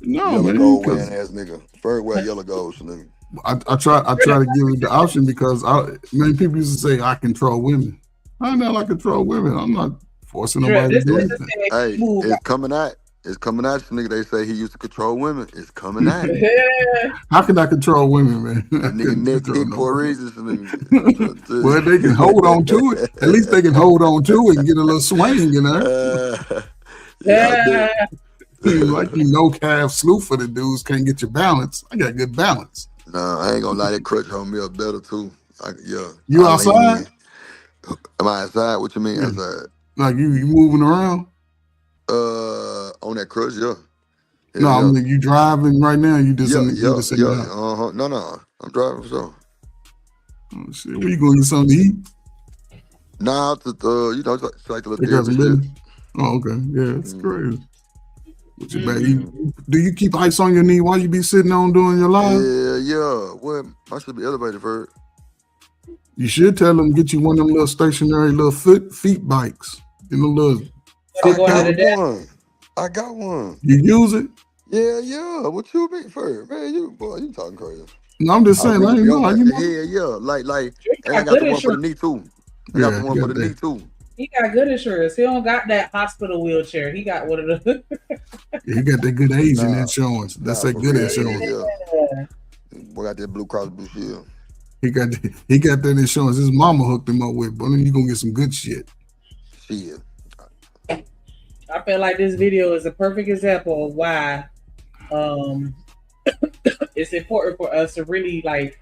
No, yellow man, gold wearing ass nigga. First wear yellow gold, nigga. I try to give it the option because many people used to say I control women. I know I control women. I'm not forcing nobody to do anything. Hey, it's coming out. It's coming out, nigga. They say he used to control women. It's coming out. How can I control women, man? Nigga neck hit for a reason. Well, they can hold on to it. At least they can hold on to it and get a little swing in there. Like calf slew for the dudes can't get your balance. I got good balance. Nah, I ain't gonna lie. That crutch hold me up better too. You outside? Am I outside? What you mean outside? Like you moving around? On that crutch, yeah. No, I mean you driving right now. You just in the house. No, I'm driving for sure. Oh shit, where you going to get something to eat? Nah, it's like the little shit. Oh, okay, yeah, it's crazy. What you do you keep ice on your knee while you be sitting on doing your live? Yeah. Well, I should be elevated for it. You should tell them get you one of them little stationary little feet bikes. Little. I got one. You use it? Yeah. What you mean for? Man, you talking crazy. No, I'm just saying. Yeah. Like, and I got the one for the knee too. I got the one for the knee too. He got good insurance. He don't got that hospital wheelchair. He got one of the. He got that good Asian insurance. That's that good insurance. Yeah. We got that Blue Cross Blue Shield. He got that insurance. His mama hooked him up with, but then you gonna get some good shit. Shit. I feel like this video is a perfect example of why it's important for us to really, like,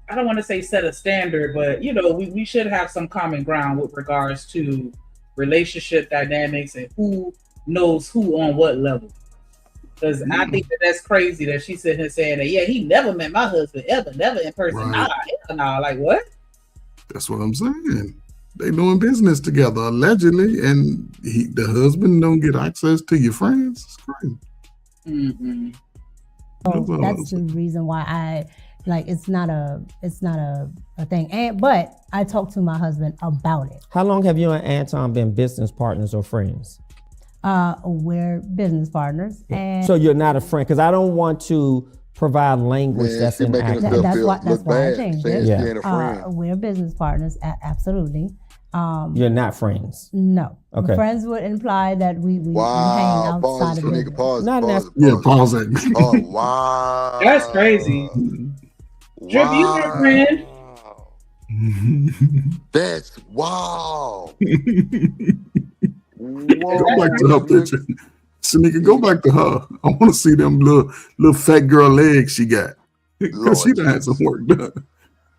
I don't want to say set a standard, but we should have some common ground with regards to relationship dynamics and who knows who on what level. Because I think that's crazy that she's sitting here saying that, he never met my husband ever, never in person. Right. Nah, like what? That's what I'm saying. They doing business together allegedly, and the husband don't get access to your friends. It's crazy. Mm-hmm. So that's the reason why it's not a thing. But I talked to my husband about it. How long have you and Anton been business partners or friends? We're business partners. And so you're not a friend, because I don't want to provide language that's inaccurate. That's why I changed it. Yeah. We're business partners, absolutely. You're not friends. No. Okay. Friends would imply that we hang outside of it. Pause that. Oh, wow. That's crazy. Drip, you my friend. That's wow. Go back to her picture. Shanika, go back to her. I want to see them little fat girl legs she got. Because she done had some work done.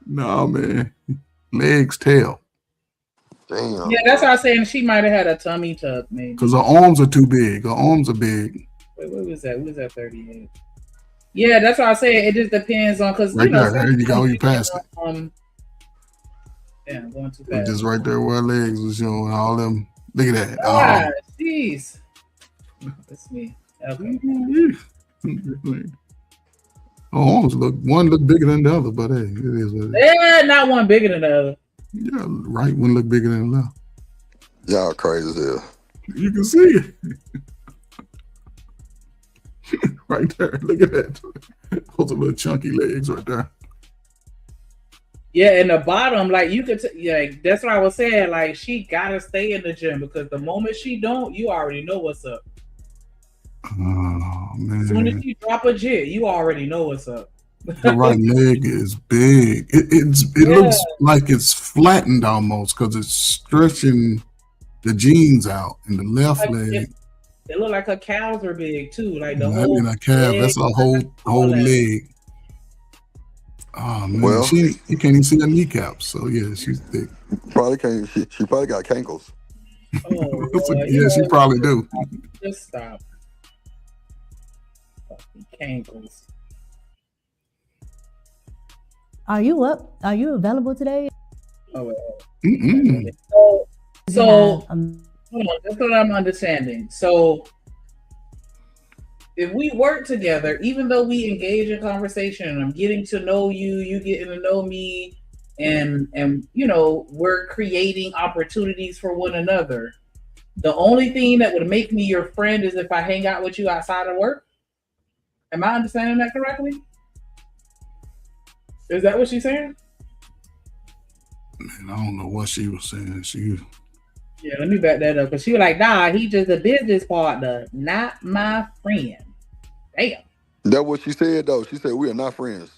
Nah, man. Legs, tail. Damn. Yeah, that's what I was saying. She might have had a tummy tuck, maybe. Because her arms are too big. Her arms are big. Wait, what was that? What was that 38? Yeah, that's what I was saying. It just depends on, because there you go. You passed it. I'm going too fast. Just right there where her legs was showing all them. Look at that. Ah, jeez. That's me. Okay. Arms one look bigger than the other, but hey, it is what it is. Yeah, not one bigger than the other. Yeah, right one look bigger than the left. Y'all crazy as hell. You can see it. Right there. Look at that. Those are little chunky legs right there. Yeah, in the bottom, like you could, that's what I was saying. Like she gotta stay in the gym, because the moment she don't, you already know what's up. Oh man! As soon as you drop a jit, you already know what's up. The right leg is big. It looks like it's flattened almost because it's stretching the jeans out, and the left leg. It looked like her calves were big too, like the That whole ain't a calf. leg. That's a whole leg. Oh man, Well- you can't even see her kneecaps. So yeah, she's thick. Probably can't. She probably got cankles. Oh, Yeah, she probably do. Just stop. Fucking cankles. Are you up? Are you available today? Oh, well. Mm-mm. So hold on, that's what I'm understanding. So if we work together, even though we engage in conversation and I'm getting to know you, you getting to know me, and you know, we're creating opportunities for one another. The only thing that would make me your friend is if I hang out with you outside of work. Am I understanding that correctly? Is that what she's saying? Man, I don't know what she was saying. Yeah, let me back that up. Because she was like, nah, he just a business partner, not my friend. Damn. That's what she said, though. She said we are not friends.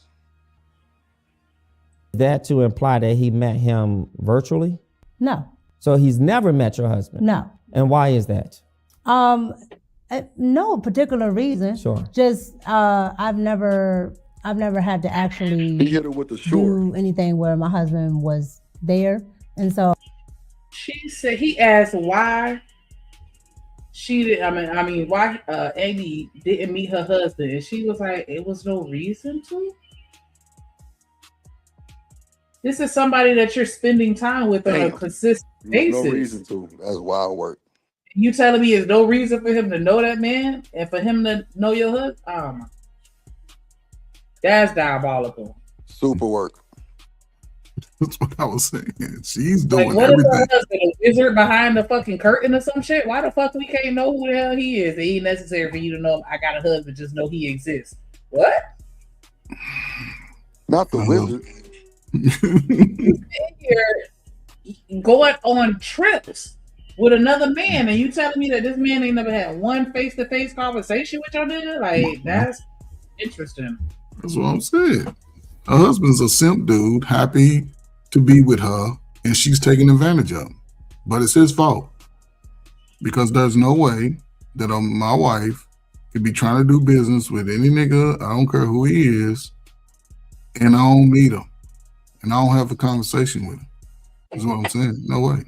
That to imply that he met him virtually? No. So he's never met your husband? No. And why is that? No particular reason. Sure. Just I've never had to actually He hit her with the short. do anything where my husband was there, and so She said he asked why she did. I mean, why Amy didn't meet her husband, and she was like, "It was no reason to." This is somebody that you're spending time with on a consistent basis. No reason to. That's wild work. You telling me there's no reason for him to know that man and for him to know your husband? Oh my. That's diabolical. Super work. That's what I was saying. She's doing Like, what everything. is her husband, a wizard behind the fucking curtain or some shit? Why the fuck we can't know who the hell he is? It ain't necessary for you to know I got a husband, just know he exists. What? Not the wizard. You sit here going on trips with another man, and you telling me that this man ain't never had one face-to-face conversation with your nigga? Like, that's interesting. That's what I'm saying. Her husband's a simp dude, happy to be with her, and she's taking advantage of him. But it's his fault. Because there's no way that my wife could be trying to do business with any nigga, I don't care who he is, and I don't meet him. And I don't have a conversation with him. That's what I'm saying. No way.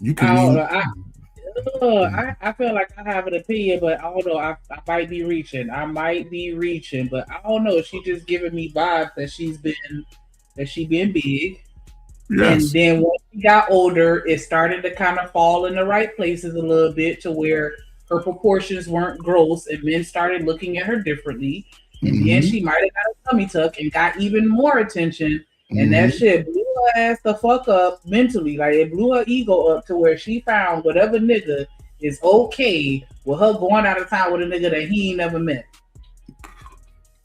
You can I feel like I have an opinion, but I don't know. I might be reaching. But I don't know. She just giving me vibes that she been big. Yes. And then once she got older, it started to kind of fall in the right places a little bit to where her proportions weren't gross, and men started looking at her differently. And then she might have got a tummy tuck and got even more attention. And that shit blew her ass the fuck up mentally. Like, it blew her ego up to where she found whatever nigga is okay with her going out of town with a nigga that he ain't never met.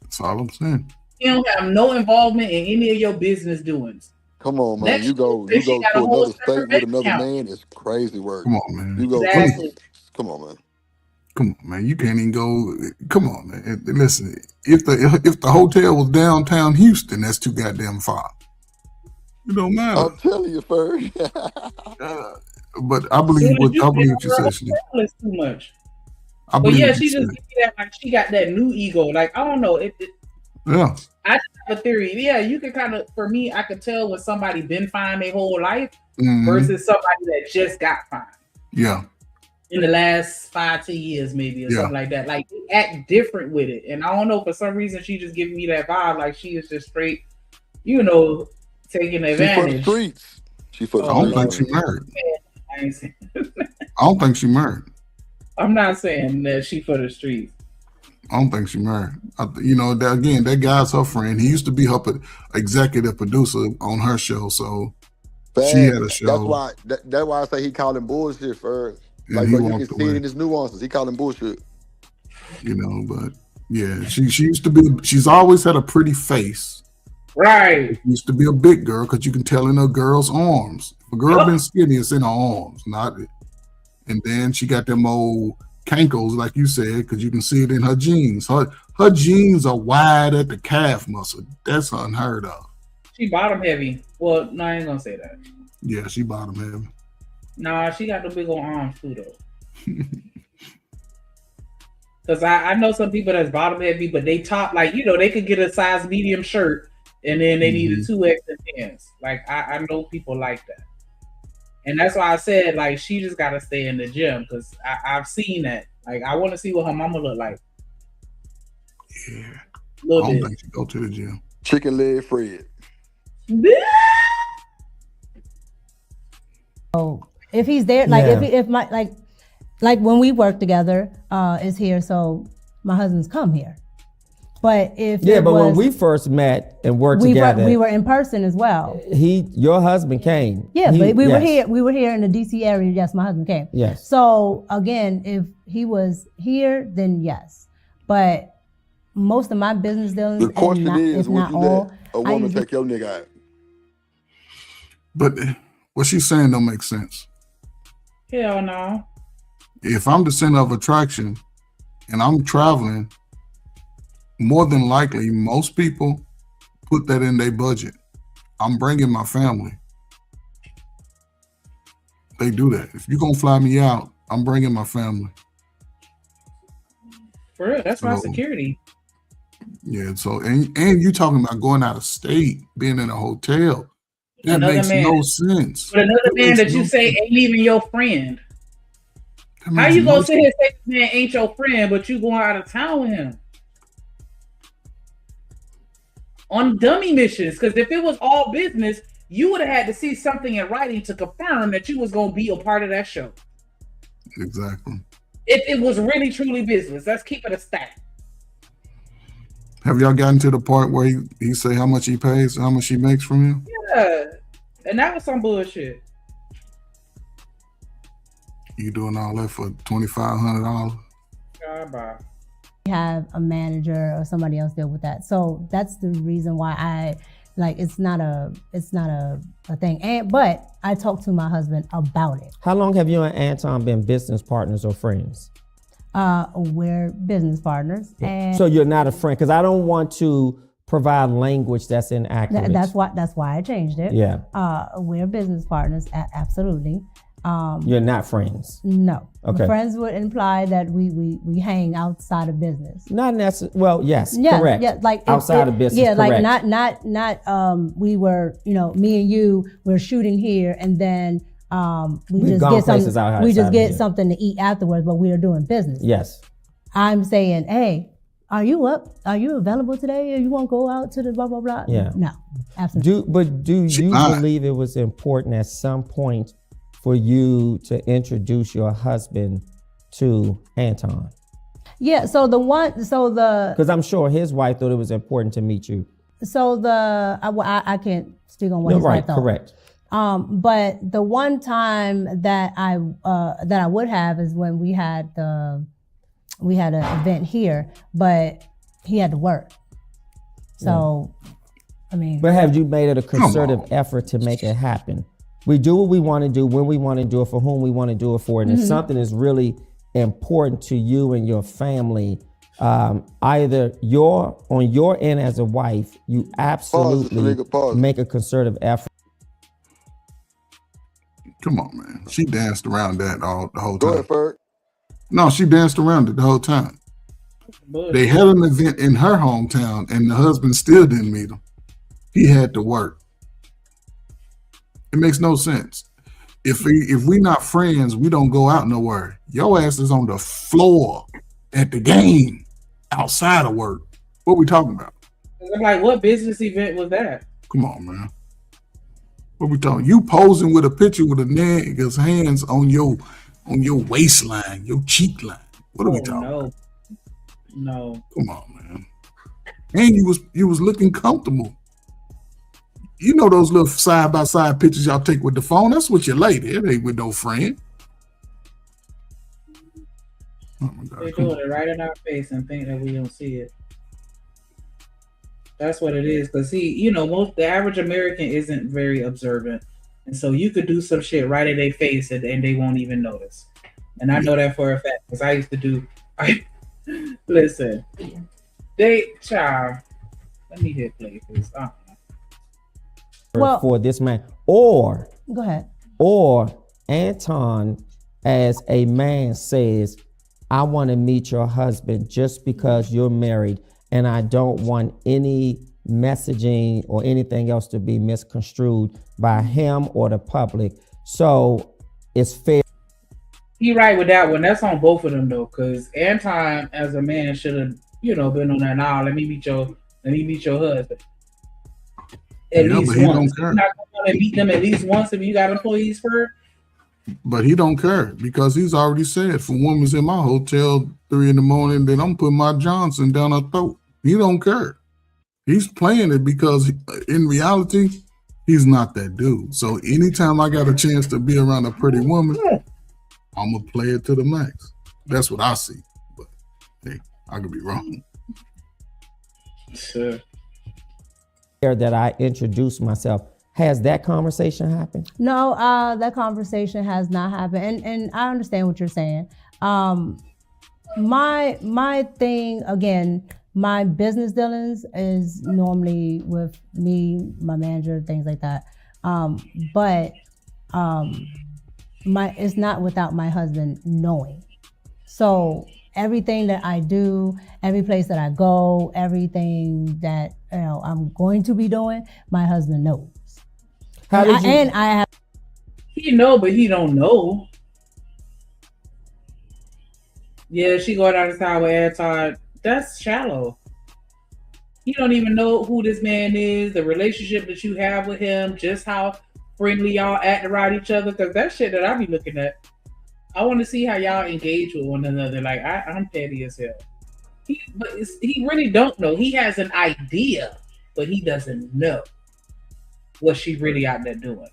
That's all I'm saying. He don't have no involvement in any of your business doings. Come on, man. Next You go she to got a whole another state separate with another account. man. It's crazy work. Come on, man. You go. Exactly. Come on, man. Come on, man. You can't even go. Come on, man. Listen, if the hotel was downtown Houston, that's too goddamn far. It don't matter. I'm telling you, Ferg. But I believe what you said. It's too much. I But believe yeah, what she you just said. give me that, like, she got that new ego. Like, I don't know. Yeah. I just have a theory. Yeah, you can kind of, for me, I could tell when somebody been fine their whole life versus somebody that just got fine Yeah. in the last 5-10 years, maybe, or something like that. Like, they act different with it. And I don't know, for some reason, she just giving me that vibe. Like, she is just straight, taking advantage. She for the streets. She for the I don't think she married. I ain't saying. I don't think she married. I'm not saying that she for the streets. I don't think she married. That guy's her friend. He used to be her executive producer on her show, so she had a show. That's why I say he calling bullshit for. And Like, he but you walked can see away. it in his nuances. He calling bullshit. But yeah, she used to be. She's always had a pretty face. Right. She used to be a big girl because you can tell in a girl's arms. If a girl been skinny, it's in her arms, not it. And then she got them old cankles, like you said, because you can see it in her jeans. Her jeans are wide at the calf muscle. That's unheard of. She bottom heavy. Well, no, I ain't gonna say that. Yeah, she bottom heavy. Nah, she got the big old arms too, though. Because I know some people that's bottom heavy, but they top, like, you know, they could get a size medium shirt and then they need a 2X and pants. Like, I know people like that. And that's why I said, like, she just got to stay in the gym because I've seen that. Like, I want to see what her mama look like. Yeah. I Little don't bit. think she go to the gym. Chicken leg Fred. So if he's there, like Yeah. if my like when we work together, is here, so my husband's come here. But if when we first met and worked together, we were in person as well. Your husband came. Yeah, but we were here. We were here in the DC area. Yes, my husband came. Yes. So again, if he was here, then yes. But most of my business dealings, The question is, if would not you all, let a woman take your nigga out? But what she's saying don't make sense. Hell no. If I'm the center of attraction and I'm traveling, more than likely, most people put that in their budget. I'm bringing my family. They do that. If you're going to fly me out, I'm bringing my family. For real, that's my So- security. Yeah, so, and you talking about going out of state, being in a hotel. That Another makes man. no sense. But another man makes that you no say sense. ain't even your friend. That How makes you no gonna sit here sense. and say this man ain't your friend, but you going out of town with him? On dummy missions, because if it was all business, you would have had to see something in writing to confirm that you was gonna be a part of that show. Exactly. If it was really truly business, let's keep it a stack. Have y'all gotten to the part where he say how much he pays, how much he makes from you? Yeah, and that was some bullshit. You doing all that for $2,500? God, bye. have a manager or somebody else deal with that. So that's the reason why I like it's not a thing. But I talked to my husband about it. How long have you and Anton been business partners or friends? We're business partners, and So you're not a friend, because I don't want to provide language that's inaccurate. that's why I changed it. Yeah. We're business partners, absolutely. You're not friends. No. Okay. Friends would imply that we hang outside of business. Not necessarily. Well, yes, Yeah, correct. yeah, like outside of business. Yeah, correct. like not we were, me and you we're shooting here, and then we We've just gone get places something. We outside just of get here. something to eat afterwards, but we are doing business. Yes. I'm saying, hey, are you up? Are you available today? Or you want to go out to the blah blah blah? Yeah. No, absolutely. Do you believe it was important at some point for you to introduce your husband to Anton? Yeah. Because I'm sure his wife thought it was important to meet you. I can't speak on what his right, wife thought. correct. But the one time that I would have is when we had an event here, but he had to work. So, I mean. But have you made it a concerted effort to make it happen? We do what we want to do, when we want to do it, for whom we want to do it for. And if something is really important to you and your family, either on your end as a wife, you absolutely make a concerted effort. Come on, man. She danced around that the whole time. Go ahead, Ferg. No, she danced around it the whole time. They had an event in her hometown, and the husband still didn't meet him. He had to work. It makes no sense. If we not friends, we don't go out nowhere. Your ass is on the floor at the game outside of work. What we talking about? I'm like, what business event was that? Come on, man. What we talking? You posing with a picture with a nigga's hands on your waistline, your cheek line. What are we talking about? No. Come on, man. And you was looking comfortable. You know those little side by side pictures y'all take with the phone? That's with your lady. It ain't with no friend. Oh my God. They're doing it right in our face and think that we don't see it. That's what it is. Because the average American isn't very observant. And so you could do some shit right in their face and they won't even notice. And I know that for a fact because I used to do. Listen, let me hit play because For this man, or go ahead. Or Anton as a man says, I want to meet your husband just because you're married, and I don't want any messaging or anything else to be misconstrued by him or the public. So it's fair. He right with that one. That's on both of them though, because Anton as a man should have, been on that. Now let me meet your husband. At least but he once. don't care. You're not going to meet them at least once if you got employees for it. But he don't care because he's already said, if a woman's in my hotel 3 a.m, then I'm putting my Johnson down her throat. He don't care. He's playing it because in reality, he's not that dude. So anytime I got a chance to be around a pretty woman, I'm gonna play it to the max. That's what I see. But hey, I could be wrong. Sure. That I introduced myself. Has that conversation happened? No, that conversation has not happened, and I understand what you're saying. My thing again, my business dealings is normally with me, my manager, things like that. But it's not without my husband knowing. So everything that I do, every place that I go, everything that I'm going to be doing, my husband knows. And I have. He know, but he don't know. Yeah, she going out of town with Anton. That's shallow. You don't even know who this man is, the relationship that you have with him, just how friendly y'all act around each other. Because that shit that I be looking at, I want to see how y'all engage with one another. Like I'm petty as hell. He really don't know. He has an idea, but he doesn't know what she really out there doing.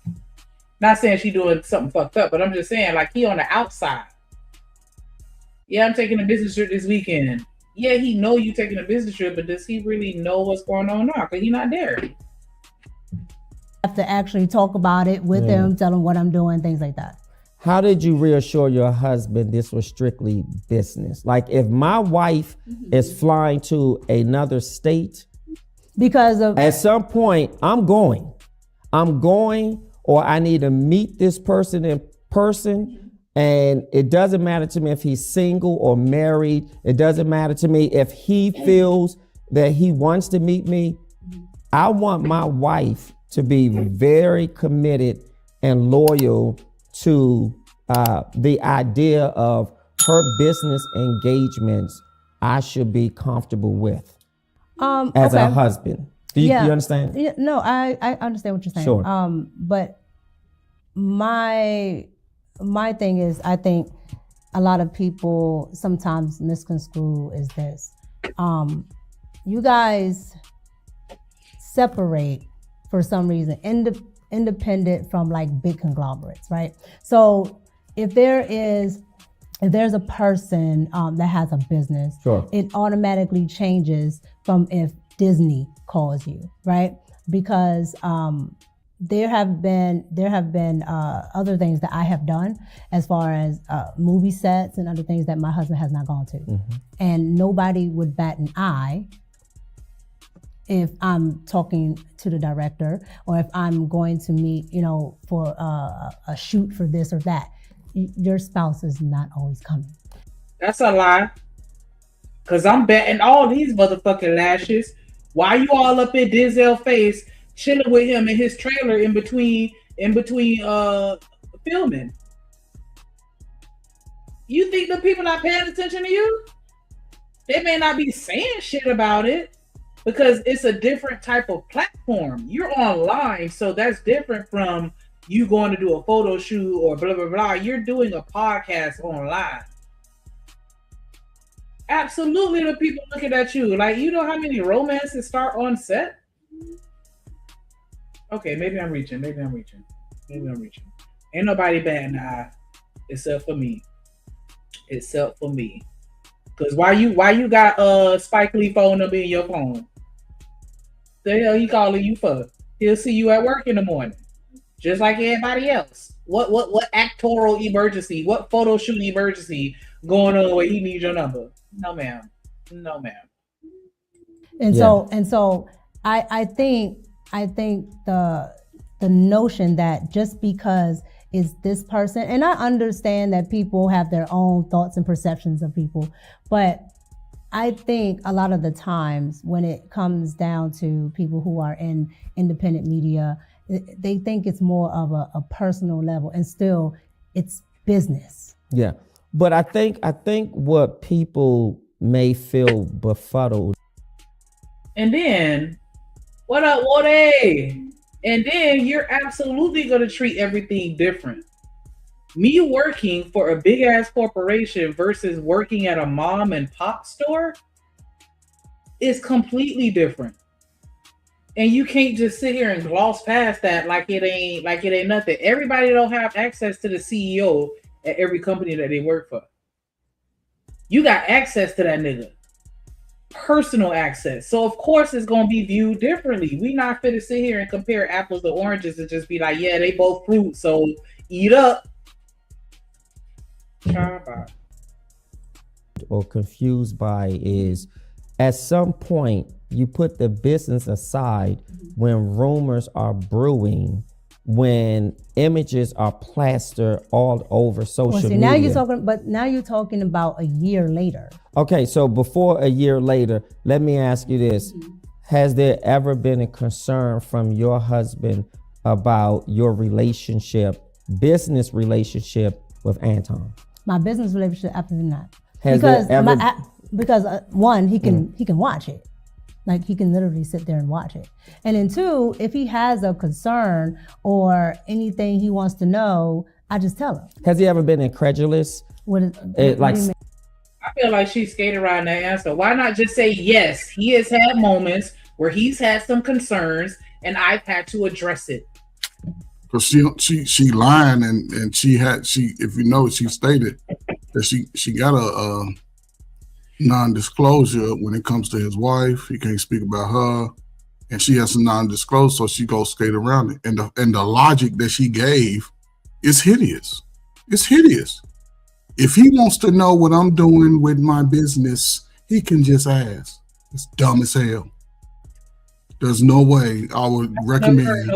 Not saying she doing something fucked up, but I'm just saying like he on the outside. Yeah, I'm taking a business trip this weekend. Yeah, he know you taking a business trip, but does he really know what's going on now? Because he's not there. I have to actually talk about it with him, tell him what I'm doing, things like that. How did you reassure your husband this was strictly business? Like if my wife is flying to another state, because of at some point I'm going, or I need to meet this person in person. And it doesn't matter to me if he's single or married. It doesn't matter to me if he feels that he wants to meet me. I want my wife to be very committed and loyal to the idea of her business engagements I should be comfortable with as a husband. Do you understand? Yeah, no, I understand what you're saying. Sure. But my thing is, I think a lot of people sometimes misconstrue is this. You guys separate for some reason, independent from like big conglomerates, right? So if there's a person that has a business, sure, it automatically changes from if Disney calls you, right? Because there have been other things that I have done as far as movie sets and other things that my husband has not gone to, and nobody would bat an eye if I'm talking to the director or if I'm going to meet, for a shoot for this or that. Your spouse is not always coming. That's a lie. Cause I'm betting all these motherfucking lashes. Why you all up in Denzel's face, chilling with him in his trailer in between filming? You think the people not paying attention to you? They may not be saying shit about it because it's a different type of platform. You're online, so that's different from you going to do a photo shoot or blah, blah, blah. You're doing a podcast online. Absolutely, the people looking at you. Like, you know how many romances start on set? Okay, maybe I'm reaching. Ain't nobody batting the eye except for me. Cause why you got Spike Lee phone number in your phone? The hell he calling you for? He'll see you at work in the morning, just like everybody else. What actorial emergency? What photo shoot emergency going on where he needs your number? No, ma'am. And so I think the notion that just because is this person, and I understand that people have their own thoughts and perceptions of people, but I think a lot of the times when it comes down to people who are in independent media, they think it's more of a personal level, and still it's business. Yeah. But I think what people may feel befuddled. And then, what up, Woody? And then you're absolutely going to treat everything different. Me working for a big ass corporation versus working at a mom and pop store is completely different. And you can't just sit here and gloss past that like it ain't nothing. Everybody don't have access to the CEO at every company that they work for. You got access to that nigga. Personal access. So of course it's gonna be viewed differently. We not fit to sit here and compare apples to oranges and just be like, yeah, they both fruit, so eat up. Or confused by is at some point you put the business aside when rumors are brewing, when images are plastered all over social media. Now you're talking about a year later. Okay, so before a year later, let me ask you this. Has there ever been a concern from your husband about your business relationship with Anton? My business relationship, absolutely not. Because one, he can watch it. Like he can literally sit there and watch it. And then two, if he has a concern or anything he wants to know, I just tell him. Has he ever been incredulous? What do you mean? I feel like she skated around that answer. Why not just say yes? He has had moments where he's had some concerns and I've had to address it. Because she lying and she if you know, she stated that she got a non-disclosure when it comes to his wife. He can't speak about her, and she has a non-disclosure, so she goes skate around it. And the logic that she gave is hideous. It's hideous. If he wants to know what I'm doing with my business, he can just ask. It's dumb as hell. There's no way I would recommend.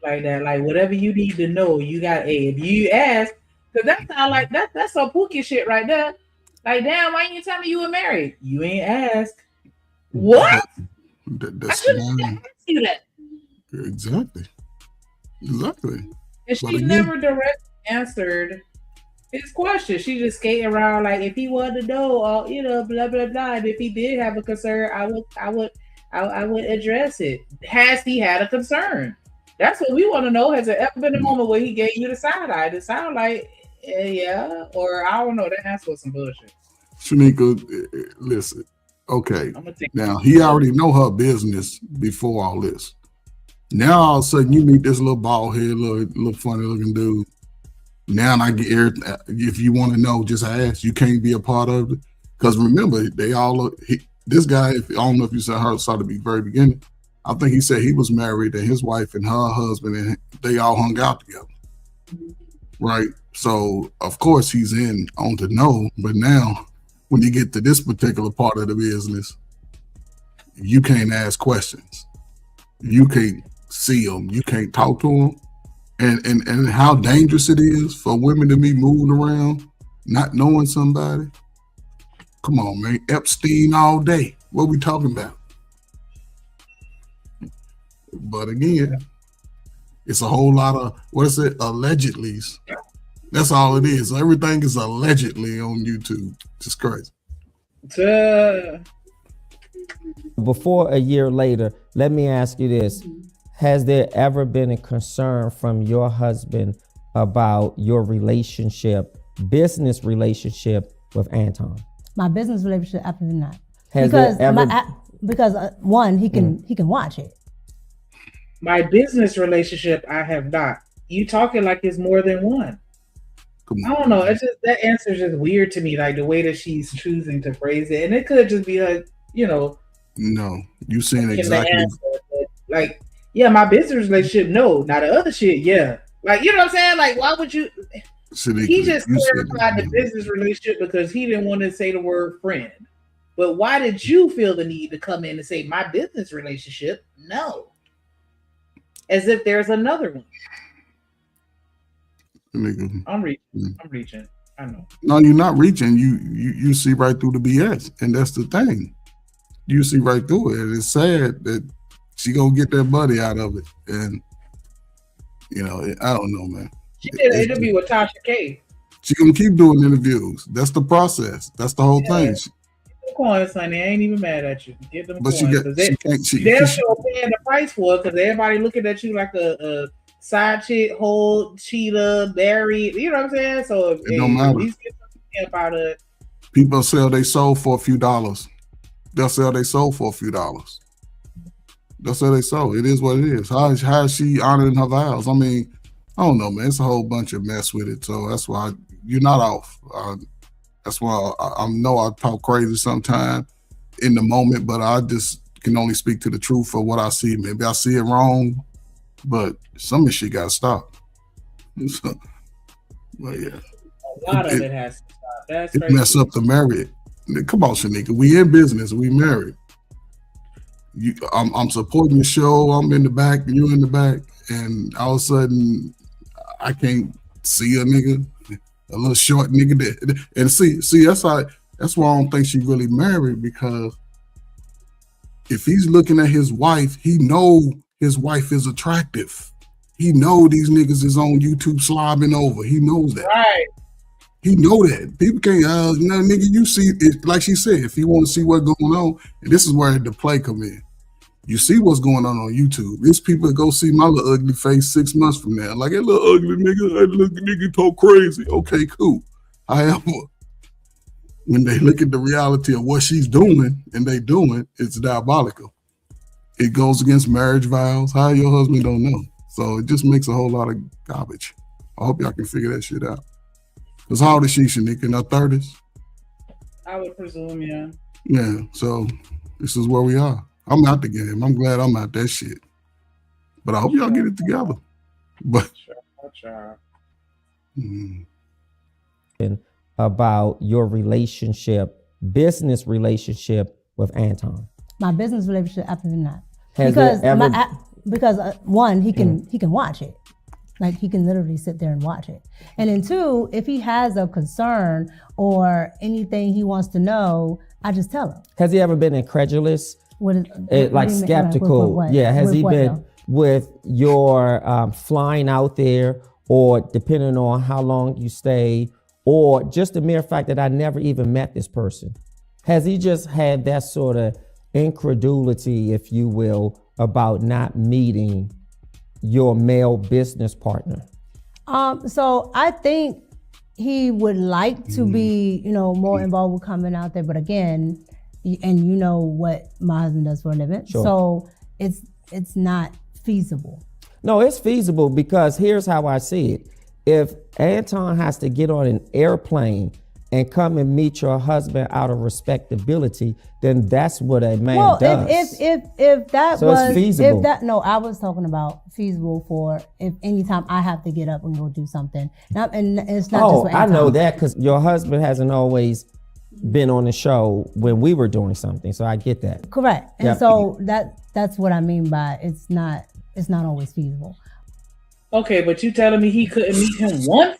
Like that, like whatever you need to know, you got if you ask, because that sound like that's some Pookie shit right there. Like, damn, why you tell me you were married? You ain't asked. What? That's I shouldn't have asked you that. Exactly. And she never directly answered his question. She just skated around like, if he wanted to know, blah blah blah. And if he did have a concern, I would address it. Has he had a concern? That's what we want to know. Has there ever been a moment where he gave you the side eye? It sound like yeah, or I don't know. That answer was some bullshit. Shanika, listen. Okay, now he already know her business before all this. Now all of a sudden you meet this little bald head, little funny looking dude. Now I get if you want to know, just ask. You can't be a part of it because remember they all this guy. I don't know if you saw the very beginning. I think he said he was married and his wife and her husband and they all hung out together, right? So of course he's on to know, but now when you get to this particular part of the business, you can't ask questions, you can't see them, you can't talk to them, and how dangerous it is for women to be moving around not knowing somebody. Come on, man, Epstein all day. What we talking about? But again, it's a whole lot of allegedly. That's all it is. Everything is allegedly on YouTube. Just crazy. Before a year later, let me ask you this. Has there ever been a concern from your husband about your business relationship with Anton? My business relationship, absolutely not. Because one, he can watch it. My business relationship, I have not. You talking like it's more than one. I don't know. It's just that answer is just weird to me, like the way that she's choosing to phrase it, and it could just be like, No, you saying exactly. Like, yeah, my business relationship, no. Now the other shit, yeah. Like, you know what I'm saying? Like, why would you? He just clarified the business relationship because he didn't want to say the word friend. But why did you feel the need to come in and say my business relationship? No. As if there's another one. Nigga. I'm reaching. I know. No, you're not reaching. You see right through the BS, and that's the thing. You see right through it. And it's sad that she gonna get that money out of it, and you know, I don't know, man. She did an interview with Tasha K. She gonna keep doing interviews. That's the process. That's the whole thing. Get them coins, honey. I ain't even mad at you. Get them But coins. They're still paying the price for it because everybody looking at you like a side chick, whole cheetah, married. You know what I'm saying? So it don't matter. At least get something out of it. People sell their soul for a few dollars. They'll sell their soul for a few dollars. That's how they sold. It is what it is. How is she honoring her vows? I mean, I don't know, man. It's a whole bunch of mess with it. So that's why you're not off. That's why I know I talk crazy sometimes in the moment, but I just can only speak to the truth for what I see. Maybe I see it wrong, but some of this shit got to stop. So, but yeah. A lot of it has to stop. That's it crazy. Mess up the marriage. Come on, Shanika. We in business. We married. I'm supporting the show. I'm in the back. You in the back. And all of a sudden, I can't see a nigga, a little short nigga. And see, that's why I don't think she really married, because if he's looking at his wife, he know his wife is attractive. He know these niggas is on YouTube slobbing over. He knows that. Right. He know that. People can't, no, nigga, you see, it, like she said, if you want to see what's going on, and this is where the play come in. You see what's going on YouTube. There's people that go see my little ugly face 6 months from now. Like, that little ugly nigga, that little nigga talk crazy. Okay, cool. However, when they look at the reality of what she's doing and they doing, it's diabolical. It goes against marriage vows. How your husband don't know. So it just makes a whole lot of garbage. I hope y'all can figure that shit out. Because how old is she, Shanika? In her 30s? I would presume, yeah. Yeah, so this is where we are. I'm out the game. I'm glad I'm out that shit. But I hope y'all get it together. But Sure. About your relationship, business relationship with Anton. My business relationship, absolutely not. Has Because there ever- one, he can watch it. Like, he can literally sit there and watch it. And then two, if he has a concern or anything he wants to know, I just tell him. Has he ever been incredulous? What like do you mean? skeptical? With what? Yeah, has With he what, been though? with your flying out there, or depending on how long you stay, or just the mere fact that I never even met this person? Has he just had that sort of incredulity, if you will, about not meeting your male business partner? So I think he would like to be, more involved with coming out there. But again, and you know what my husband does for a living. Sure. So it's not feasible. No, it's feasible, because here's how I see it. If Anton has to get on an airplane and come and meet your husband out of respectability, then that's what a man does. If that So was it's feasible. I was talking about feasible for if anytime I have to get up and go do something. And it's not just with I know Anton. that, because your husband hasn't always been on the show when we were doing something, so I get that. Correct. And Yep. so that's what I mean by it's not always feasible. Okay, but you telling me he couldn't meet him once?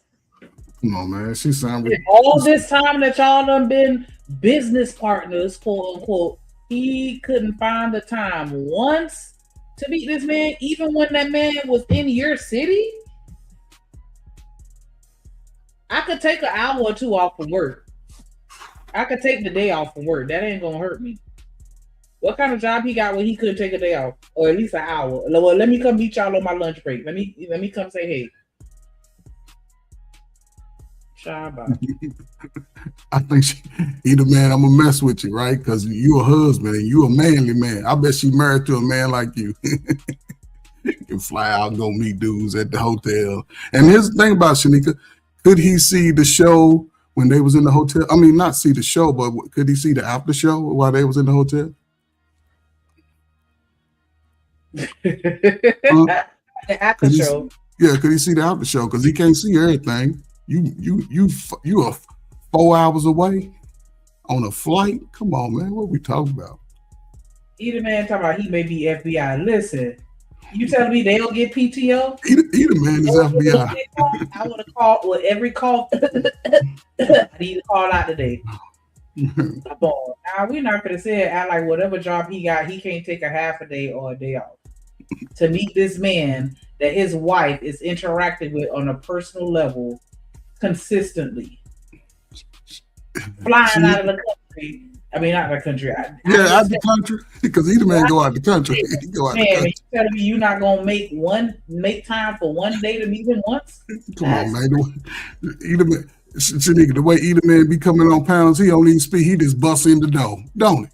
Come on, man. She sounded. In all this time that y'all done been business partners, quote unquote, he couldn't find the time once to meet this man, even when that man was in your city? I could take an hour or two off from work. I could take the day off from work. That ain't gonna hurt me. What kind of job he got where he couldn't take a day off, or at least an hour? Well, let me come meet y'all on my lunch break. Let me come say hey. Shabba. I think he the man I'm gonna mess with you, right? Because you a husband and you a manly man. I bet she married to a man like you. You can fly out and go meet dudes at the hotel. And here's the thing about Shanika. Could he see the show when they was in the hotel? I mean, not see the show, but could he see the after show while they was in the hotel? The after show. Yeah, could he see the after show? Because he can't see everything. You are 4 hours away on a flight. Come on, man. What we talking about? Either man talking about he may be FBI. Listen, You telling me they don't get PTO? Either man is FBI. I would have called with every call. I need to call out today. Now we're not gonna say it out like whatever job he got, he can't take a half a day or a day off to meet this man that his wife is interacting with on a personal level consistently. Flying out of the country. I mean, not the country. Out the country, because either man go out the country. He go out the country. You telling me you're not gonna make time for one day to meet him once? Come on, man. Either man, the way either man be coming on pounds, he don't even speak. He just busts in the door, don't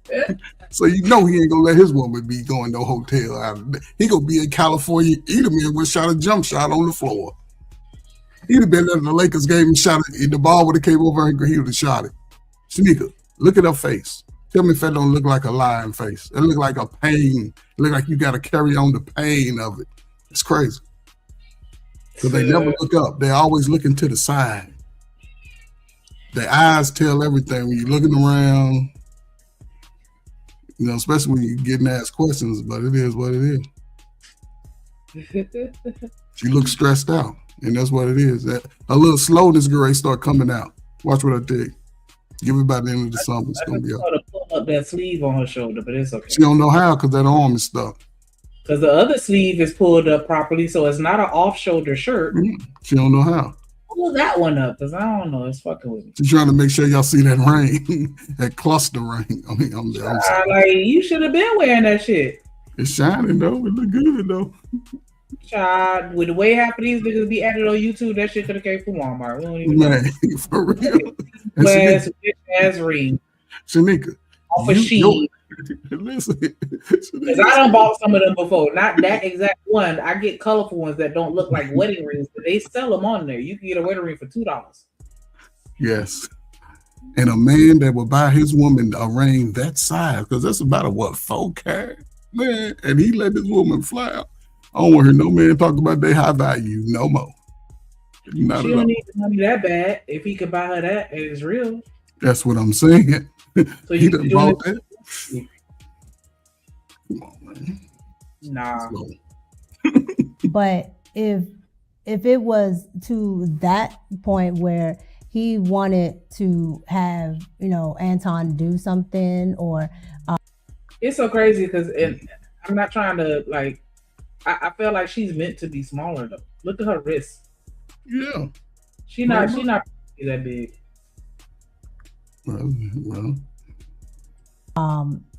he? So you know he ain't gonna let his woman be going to no hotel out of the day. He gonna be in California. Either man would shot a jump shot on the floor. He'd have been at the Lakers game and shot it. The ball would have came over and he would have shot it. Shanika, look at her face. Tell me if that don't look like a lying face. It look like a pain. It look like you got to carry on the pain of it. It's crazy. Because they never look up. They're always looking to the side. Their eyes tell everything when you're looking around. You know, especially when you're getting asked questions, but it is what it is. She looks stressed out, and that's what it is. That a little slowness gray start coming out. Watch what I tell you. Give it by the end of the summer. It's going to be up. Pull up that sleeve on her shoulder, but it's okay. She don't know how because that arm is stuck. Because the other sleeve is pulled up properly, so it's not an off-shoulder shirt. She don't know how. Pull that one up, because I don't know. It's fucking with me. She's trying to make sure y'all see that ring, that cluster ring. I mean, I'm sorry. Like, you should have been wearing that shit. It's shining, though. It look good, though. Child, with the way half of these niggas be added on YouTube, that shit could have came from Walmart. We don't even know. For real. Ass ring. Shanika. Off a sheet. Listen. Because I done bought some of them before. Not that exact one. I get colorful ones that don't look like wedding rings, but they sell them on there. You can get a wedding ring for $2. Yes. And a man that will buy his woman a ring that size, because that's about a 4 carat, man, and he let this woman fly out. I don't want to hear no man talk about their high value no more. Not she don't need the money that bad. If he could buy her that, and it's real. That's what I'm saying. So he done bought that. Come on, man. Nah. But if it was to that point where he wanted to have, you know, Anton do something or it's so crazy because I'm not trying to like I feel like she's meant to be smaller though. Look at her wrist. Yeah. She not that big. Well.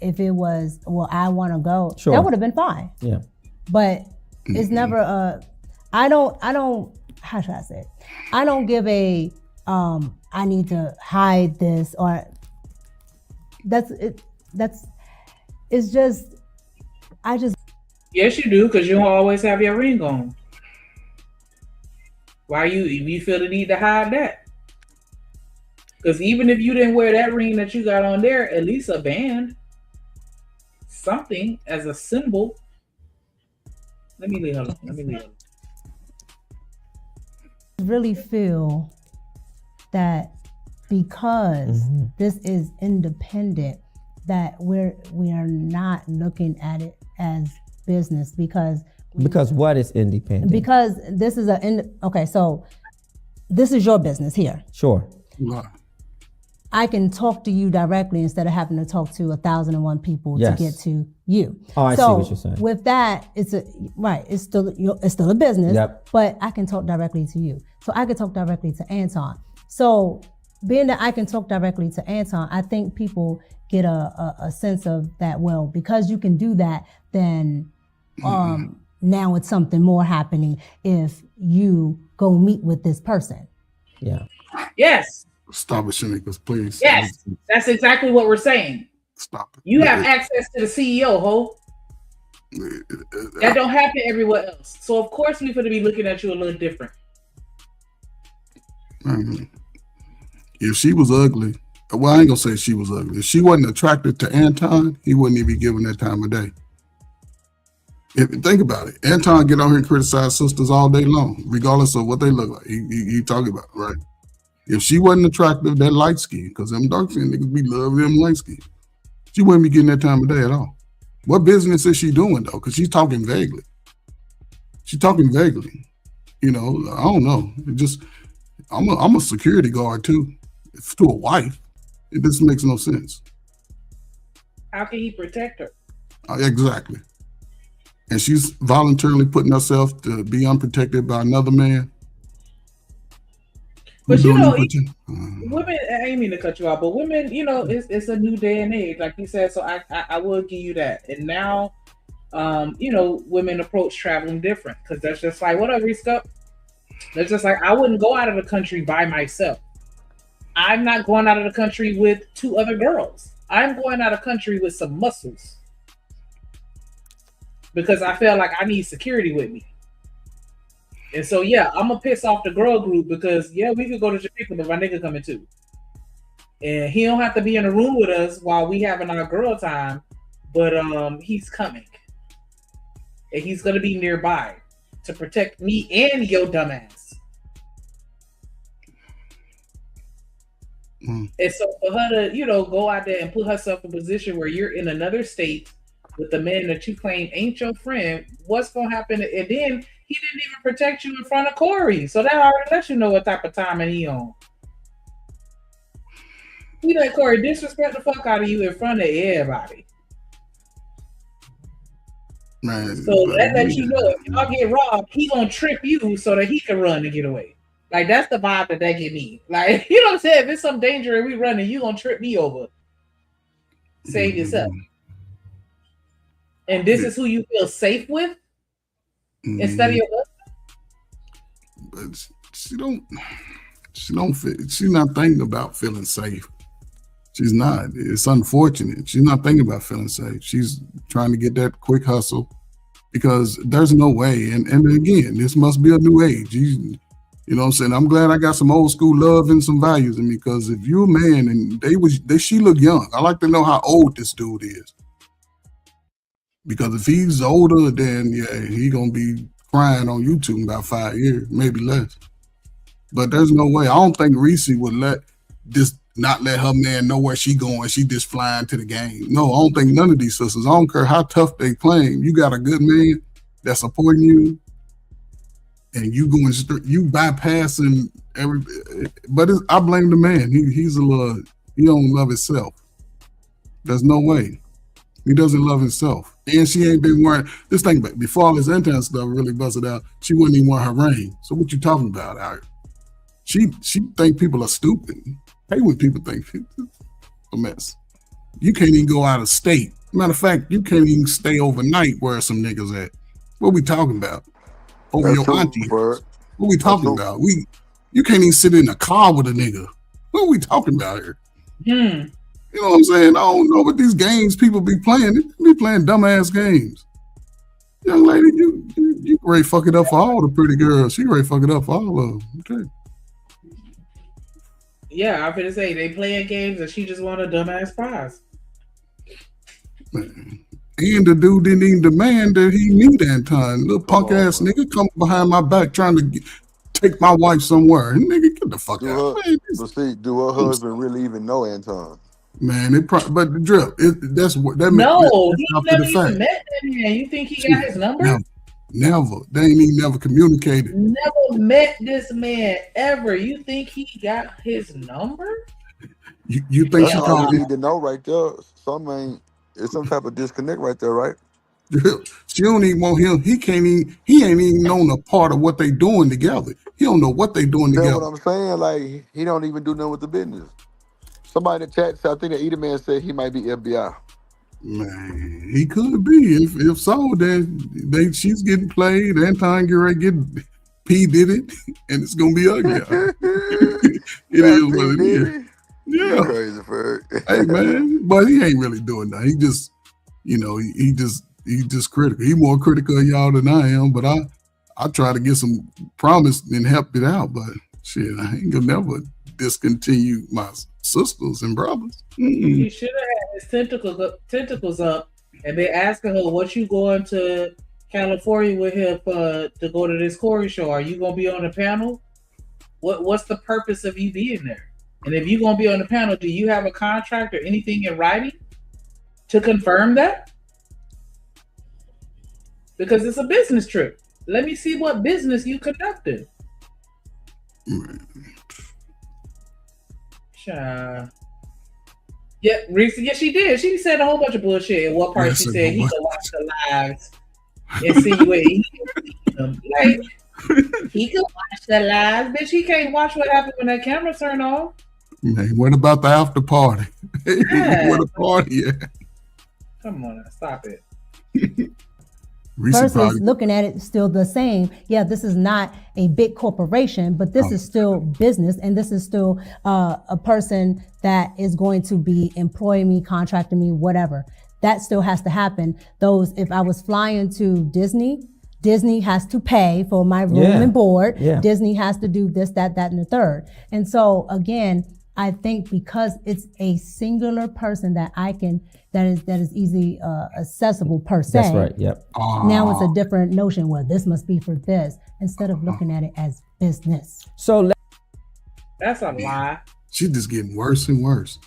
If it was, well, I want to go, sure, that would have been fine. Yeah. But it's never I don't, how should I say it? I don't give a, I need to hide this or it's just, Yes, you do, because you don't always have your ring on. Why you feel the need to hide that? Because even if you didn't wear that ring that you got on there, at least a band, something as a symbol. Let me leave her alone. Really feel that because this is independent, that we are not looking at it as business because what is independent? Because this is okay, so this is your business here. Sure. I can talk to you directly instead of having to talk to 1,001 people to get to you. Oh, I see what you're saying. With that, it's still a business, but I can talk directly to you. So I can talk directly to Anton. So being that I can talk directly to Anton, I think people get a sense of that, well, because you can do that, then now it's something more happening if you go meet with this person. Yeah. Yes. Stop it, Shanika, please. Yes, that's exactly what we're saying. Stop it. You have access to the CEO, ho. That don't happen everywhere else. So of course we're going to be looking at you a little different. If she was ugly, well, I ain't gonna say she was ugly. If she wasn't attracted to Anton, he wouldn't even be given that time of day. Think about it. Anton get on here and criticize sisters all day long, regardless of what they look like. He talking about, right? If she wasn't attractive, that light skin, because them dark skin niggas be loving them light skin. She wouldn't be getting that time of day at all. What business is she doing though? Because she's talking vaguely. You know, I don't know. It just, I'm a security guard too. To a wife, it just makes no sense. How can he protect her? Exactly. And she's voluntarily putting herself to be unprotected by another man. But you know, women, I ain't mean to cut you off, but women, you know, it's a new day and age, like you said, so I will give you that. And now, you know, women approach traveling different, because that's just like, what up, Risco? That's just like, I wouldn't go out of the country by myself. I'm not going out of the country with 2 other girls. I'm going out of the country with some muscles, because I feel like I need security with me. And so, yeah, I'm going to piss off the girl group because, yeah, we could go to Jamaica, but my nigga coming too. And he don't have to be in a room with us while we having our girl time, but he's coming. And he's going to be nearby to protect me and your dumbass. And so for her to, you know, go out there and put herself in a position where you're in another state with the man that you claim ain't your friend, what's going to happen? And then he didn't even protect you in front of Cory. So that already lets you know what type of timing he on. He let Cory disrespect the fuck out of you in front of everybody. Man, so that lets you know if y'all get robbed, he gonna trip you so that he can run and get away. Like, that's the vibe that give me. Like, you know what I'm saying? If it's some danger and we running, you gonna trip me over. Save yourself. And this is who you feel safe with instead of your husband? But she's not thinking about feeling safe. She's not. It's unfortunate. She's not thinking about feeling safe. She's trying to get that quick hustle because there's no way. And again, this must be a new age. You know what I'm saying? I'm glad I got some old school love and some values in me, because if you're a man and she look young, I like to know how old this dude is. Because if he's older, then yeah, he gonna be crying on YouTube in about 5 years, maybe less. But there's no way. I don't think Reese would not let her man know where she going. She just flying to the game. No, I don't think none of these sisters. I don't care how tough they claim. You got a good man that's supporting you, and you bypassing every. But I blame the man. He don't love himself. There's no way. He doesn't love himself. And she ain't been wearing this thing, but before all this Anton stuff really busted out, she wouldn't even wear her ring. So what you talking about out here? She think people are stupid. Hey, when people think a mess. You can't even go out of state. Matter of fact, you can't even stay overnight where some niggas at. What we talking about? Over That's your true, auntie. bro. What we talking about? You can't even sit in a car with a nigga. What are we talking about here? You know what I'm saying? I don't know what these games people be playing. They be playing dumbass games. Young lady, you ready to fuck it up for all the pretty girls. She ready to fuck it up for all of them. Okay. Yeah, I'm gonna say they playing games and she just won a dumbass prize. Man. And the dude didn't even demand that he meet Anton. Little punk ass nigga come behind my back trying to take my wife somewhere. Nigga, get the fuck out. But see, do her husband really even know Anton? Man, but the drip, that's what that No, he that's never the even fact. met that man. You think he got his number? Never. They ain't even never communicated. Never met this man ever. You think he got his number? You think That's she all called you need to know right there. It's some type of disconnect right there, right? She don't even want him. He ain't even known a part of what they doing together. He don't know what they doing That's together. what I'm saying. Like, he don't even do nothing with the business. Somebody in the chat said, I think the Eater Man said he might be FBI. Man, he could be. If so, then she's getting played. Anton get P did it, and it's gonna be ugly. It is what it is. Yeah, You crazy, Ferg. hey man, but he ain't really doing that. He just, he just critical. He more critical of y'all than I am. But I try to get some promise and help it out. But shit, I ain't gonna never discontinue my sisters and brothers. He should have had his tentacles up and been asking her, "What you going to California with him to go to this Cory show? Are you gonna be on the panel? What's the purpose of you being there? And if you're gonna be on the panel, do you have a contract or anything in writing to confirm that?" because it's a business trip. Let me see what business you conducted. Yeah, Reese. Yeah, she did. She said a whole bunch of bullshit. At one part, she said he could watch the lives and see where he like he could watch the lives, bitch. He can't watch what happened when that camera turned off. Man, what about the after party? Yeah. Where the party at? Come on, now, stop it. Versus looking at it still the same. Yeah, this is not a big corporation, but this is still business, and this is still a person that is going to be employing me, contracting me, whatever. That still has to happen. If I was flying to Disney has to pay for my room and board. Yeah. Disney has to do this, that, and the third. And so again, I think because it's a singular person that is easily accessible per se. That's right. Yep. Now it's a different notion. Well, this must be for this instead of looking at it as business. So that's a lie. She's just getting worse and worse.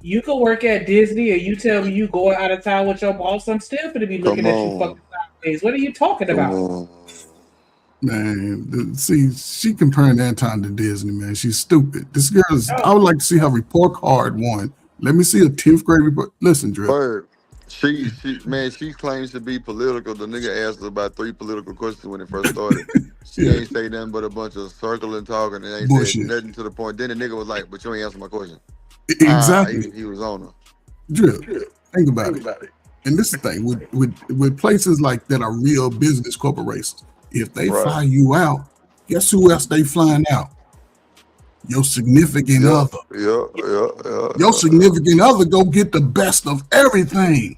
You could work at Disney, or you tell me you going out of town with your boss. I'm still going to be looking at you fucking sideways. What are you talking about? Man, see, she comparing Anton to Disney, man. She's stupid. This girl is, I would like to see her report card one. Let me see a 10th grade report. Listen, Drew. Bird, she claims to be political. The nigga asked her about 3 political questions when it first started. She ain't say nothing but a bunch of circling talking and ain't said nothing to the point. Then the nigga was like, but you ain't answer my question. Exactly. He was on her. Drew, think about it. And this is the thing, with places like that are real business corporations, if they fly you out, guess who else they flying out? Your significant other. Your significant other go get the best of everything.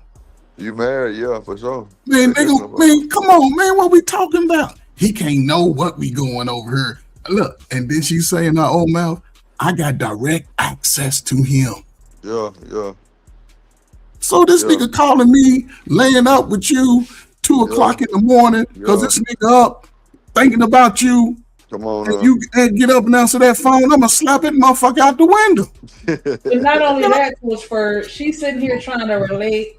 You married, for sure. Man, come on, man, what we talking about? He can't know what we going over here. Look, and then she's saying in her own mouth, I got direct access to him. Yeah. So this nigga calling me, laying up with you 2 o'clock in the morning, because this nigga up thinking about you. Come on, and you get up and answer that phone, I'm gonna slap that motherfucker out the window. And not only that, Coach Ferd, she's sitting here trying to rely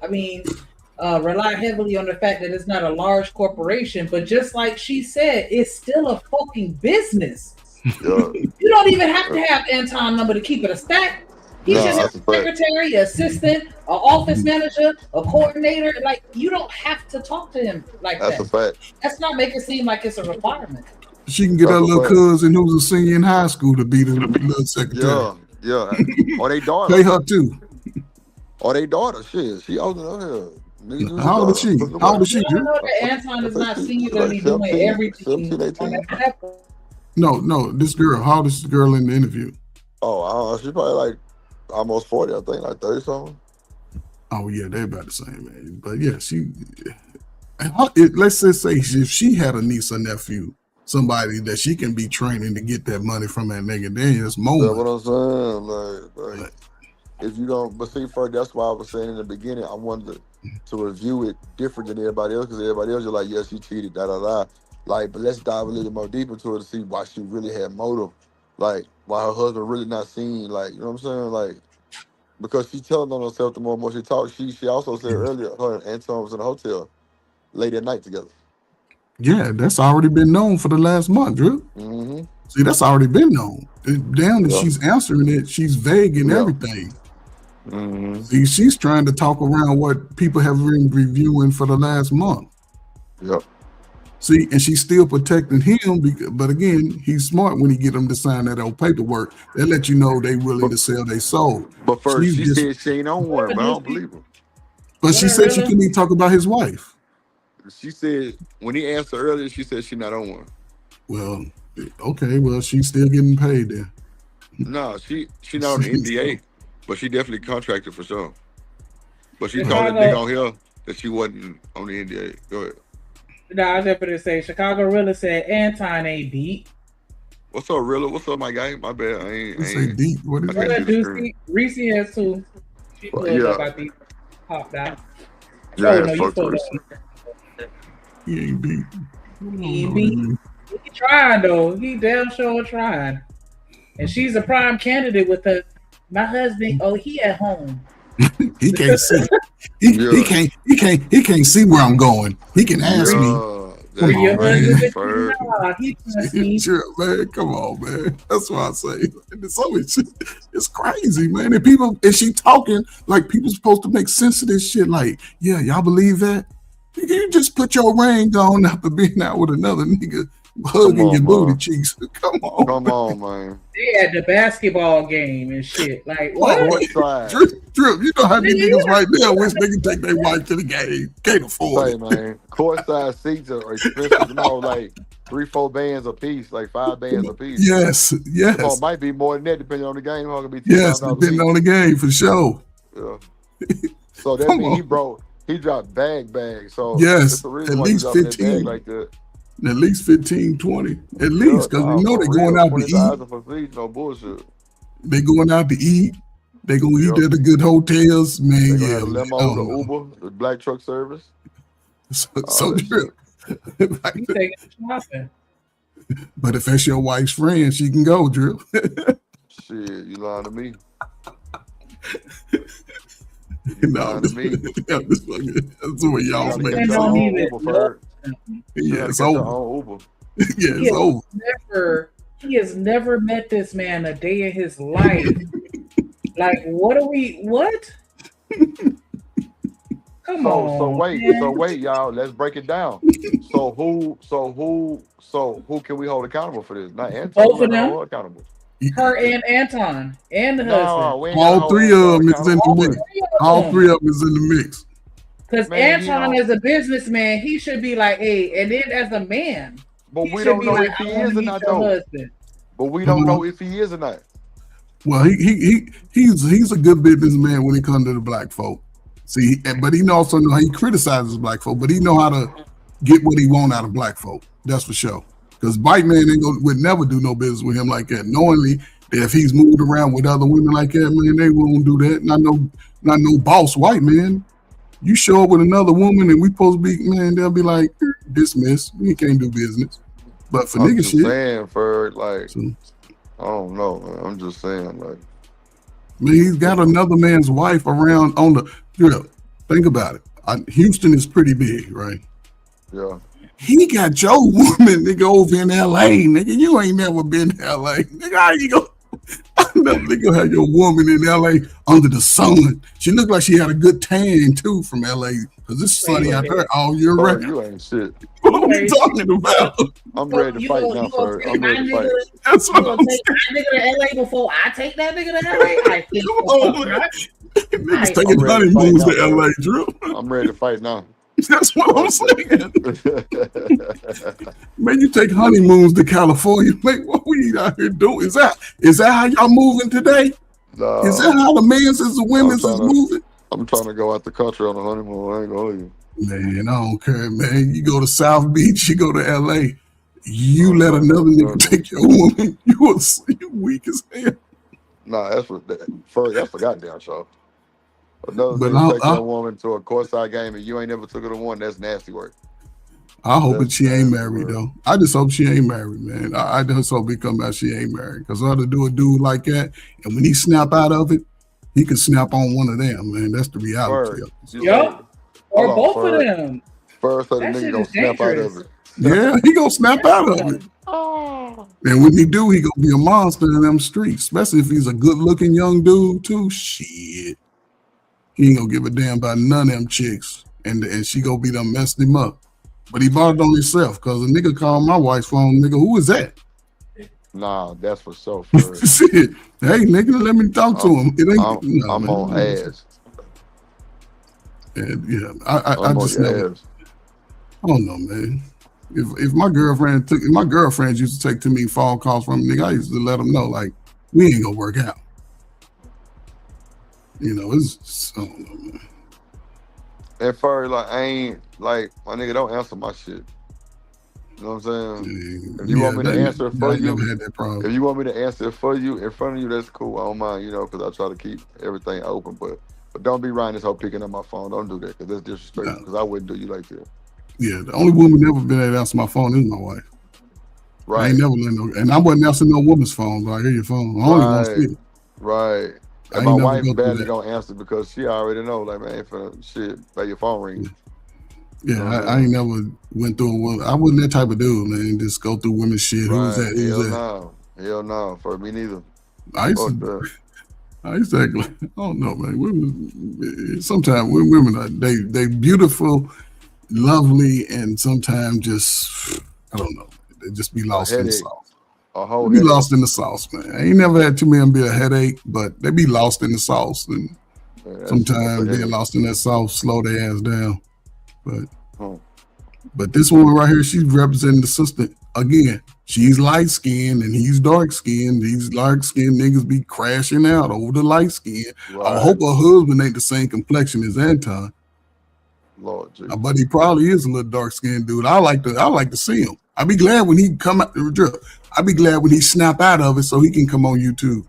heavily on the fact that it's not a large corporation, but just like she said, it's still a fucking business. You don't even have to have Anton number to keep it a stack. He should have a secretary, an assistant, an office manager, a coordinator. Like, you don't have to talk to him like that. That's a fact. Let's not make it seem like it's a requirement. She can get her little cousin who's a senior in high school to be the little secretary. Yeah. Or they daughter. Pay her too. Or they daughter. Shit, she older than her. How old is she? How old is she? You know that Anton is not singularly doing everything on that platform. No, this girl. How old is this girl in the interview? Oh, she's probably like almost 40, I think, like 30 something. Oh yeah, they're about the same age. But yeah, let's just say if she had a niece or nephew, somebody that she can be training to get that money from that nigga, then it's more. That's what I'm saying. Like if you don't, but see, first, that's why I was saying in the beginning, I wanted to review it different than everybody else, because everybody else, you're like, yes, she cheated, Like, but let's dive a little more deep into it to see why she really had motive. Like, why her husband really not seen, like, you know what I'm saying? Like, because she's telling on herself the more and more she talks. She also said earlier, her and Anton was in a hotel late at night together. Yeah, that's already been known for the last month, Drew. Mm-hmm. See, that's already been known. Down that she's answering it, she's vague in everything. Mm-hmm. See, she's trying to talk around what people have been reviewing for the last month. Yep. See, and she's still protecting him, but again, he's smart when he get them to sign that old paperwork. They let you know they willing to sell their soul. But first, she said she ain't on one, but I don't believe her. But she said she couldn't even talk about his wife. She said, when he asked her earlier, she said she's not on one. Well, okay, well, she's still getting paid then. No, she not on the NDA, but she definitely contracted for sure. But she told that nigga on here that she wasn't on the NDA. Go ahead. No, I was just going to say, Chicago Rilla said Anton ain't beat. What's up, Rilla? What's up, my guy? My bad. I ain't deep. What is that? Reese has too. She pulled up, I think, popped out. He ain't beat. He ain't beat. He tried, though. He damn sure tried. And she's a prime candidate with her. My husband, he at home. He can't see. He can't see where I'm going. He can ask me. Come on, man. Man, come on, man. That's what I say. It's always shit. It's crazy, man. And she talking like people supposed to make sense of this shit. Like, yeah, y'all believe that? You just put your ring on after being out with another nigga hugging your booty cheeks. Come on, man. They at the basketball game and shit. Like, what? Drip, you know how many niggas right there wish they could take their wife to the game. Can't afford it. Man. Courtside seats are expensive, like 3-4 bands a piece, like 5 bands a piece. Yes. Well, might be more than that depending on the game. Yes, depending on the game for sure. Yeah. So that means he dropped bags. So yes, at least 15 like that. At least 15, 20. At least, because you know they're going out to eat. No bullshit. They going out to eat. They gonna eat at the good hotels, man. The limo, the Uber, the black truck service. So true. But if that's your wife's friend, she can go, Drew. Shit, you lying to me. No, that's what y'all make. Yeah, it's over. Yeah, it's over. He has never met this man a day in his life. Like, what? Come on. So wait, y'all. Let's break it down. So who can we hold accountable for this? Not Anton. Both of them. Accountable. Her and Anton and the husband. All three of them is in the mix. All three of them is in the mix. Because Anton, as a businessman, he should be like, hey, and then as a man, but we don't know if he is or not, though. But we don't know if he is or not. Well, he's a good businessman when it comes to the black folk. See, but he also know how he criticizes black folk, but he know how to get what he want out of black folk. That's for sure. Because white man would never do no business with him like that, knowingly that if he's moved around with other women like that, man, they won't do that. Not no boss white man. You show up with another woman and we supposed to be, man, they'll be like, dismiss. We can't do business. But for nigga shit. Saying, for like, I don't know, man. I'm just saying, like. Man, he's got another man's wife around on the, think about it. Houston is pretty big, right? Yeah. He got your woman, nigga, over in LA, nigga. You ain't never been to LA. Nigga, how you go? Nigga have your woman in LA under the sun. She looked like she had a good tan too from LA. Because it's sunny out there all year round. You ain't shit. What are we talking about? I'm ready to fight now, sir. I'm ready to fight. That's what I'm saying. Take that nigga to LA before I take that nigga to LA. I think come on, man. Niggas taking honeymoons to LA, Drew. I'm ready to fight now. That's what I'm saying. Man, you take honeymoons to California. Man, what we out here doing? Is that how y'all moving today? Nah, is that how the men's and the women's is moving? I'm trying to go out the country on a honeymoon. I ain't gonna hold you. Man, I don't care, man. You go to South Beach, you go to LA. You let another nigga take your woman. You weak as hell. Nah, that's a goddamn show. Another nigga take your woman to a courtside game and you ain't never took her to one. That's nasty work. I hope that she ain't married though. I just hope she ain't married, man. I just hope it come out she ain't married. Because I ought to do a dude like that, and when he snap out of it, he can snap on one of them, man. That's the reality. Yup. Or both of them. First, so the nigga gonna snap out of it. Yeah, he gonna snap out of it. And when he do, he gonna be a monster in them streets. Especially if he's a good-looking young dude too. Shit. He ain't gonna give a damn about none of them chicks. And she gonna be done messed him up. But he bought it on himself, because a nigga called my wife's phone, nigga, who is that? Nah, that's for sure. Shit. Hey, nigga, let me talk to him. It ain't, I'm on ass. And yeah, I just never. I don't know, man. If my girlfriends used to take to me phone calls from a nigga, I used to let them know, like, we ain't gonna work out. You know, it's I don't know, man. And for like, I ain't like my nigga don't answer my shit. You know what I'm saying? If you want me to answer it for you, if you want me to answer it for you in front of you, that's cool. I don't mind, you know, because I try to keep everything open. But don't be riding this whole picking up my phone. Don't do that, because that's disrespectful. Because I wouldn't do you like that. Yeah, the only woman never been able to answer my phone is my wife. Right. I ain't never let no, and I wasn't answering no woman's phone. But I hear your phone. I only want to see it. Right. And my wife barely gonna answer because she already know, like, man, for shit, like your phone ring. Yeah, I ain't never went through. I wasn't that type of dude, man. Just go through women's shit. Who's that? Who's Hell that? no. Hell no. For me neither. I used to act like, I don't know, man. Women, sometimes women are they beautiful, lovely, and sometimes just I don't know. They just be lost in the sauce. They be lost in the sauce, man. I ain't never had too many be a headache, but they be lost in the sauce, and sometimes they lost in that sauce, slow their ass down. But this woman right here, she's representing the sister again. She's light skinned and he's dark skinned. These dark skinned niggas be crashing out over the light skin. I hope her husband ain't the same complexion as Anton. Lord Jesus. But he probably is a little dark skinned dude. I like to see him. I be glad when he come out the drip. I be glad when he snap out of it so he can come on YouTube.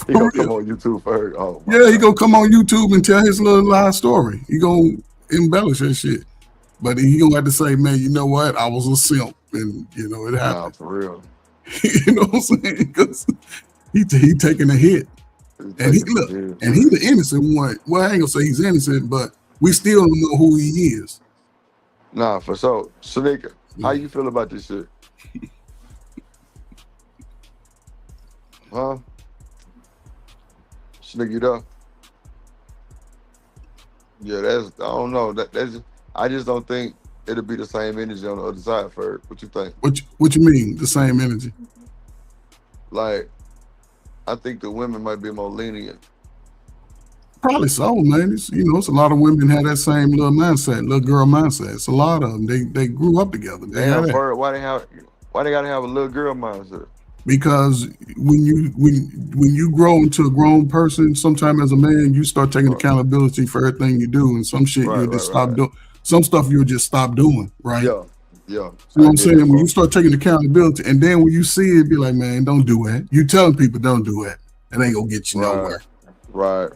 He gonna come on YouTube for her. Oh, yeah, he gonna come on YouTube and tell his little life story. He gonna embellish that shit. But he gonna have to say, man, you know what? I was a simp, and you know it happened. Nah, for real. You know what I'm saying? Because he taking a hit, and he look, and he the innocent one. Well, I ain't gonna say he's innocent, but we still don't know who he is. Nah, for sure. Shanika, how you feel about this shit? Huh? Shanika, you there? Yeah, I don't know. That's I just don't think it'll be the same energy on the other side for her. What you think? What you mean, the same energy? Like, I think the women might be more lenient. Probably so, man. It's a lot of women have that same little mindset, little girl mindset. It's a lot of them. They grew up together. Damn, why they gotta have a little girl mindset? Because when you grow into a grown person, sometime as a man, you start taking accountability for everything you do, and some shit you'll just stop doing. Some stuff you'll just stop doing, right? Yeah. You know what I'm saying? When you start taking accountability, and then when you see it, be like, man, don't do that. You telling people don't do that. It ain't gonna get you nowhere. Right.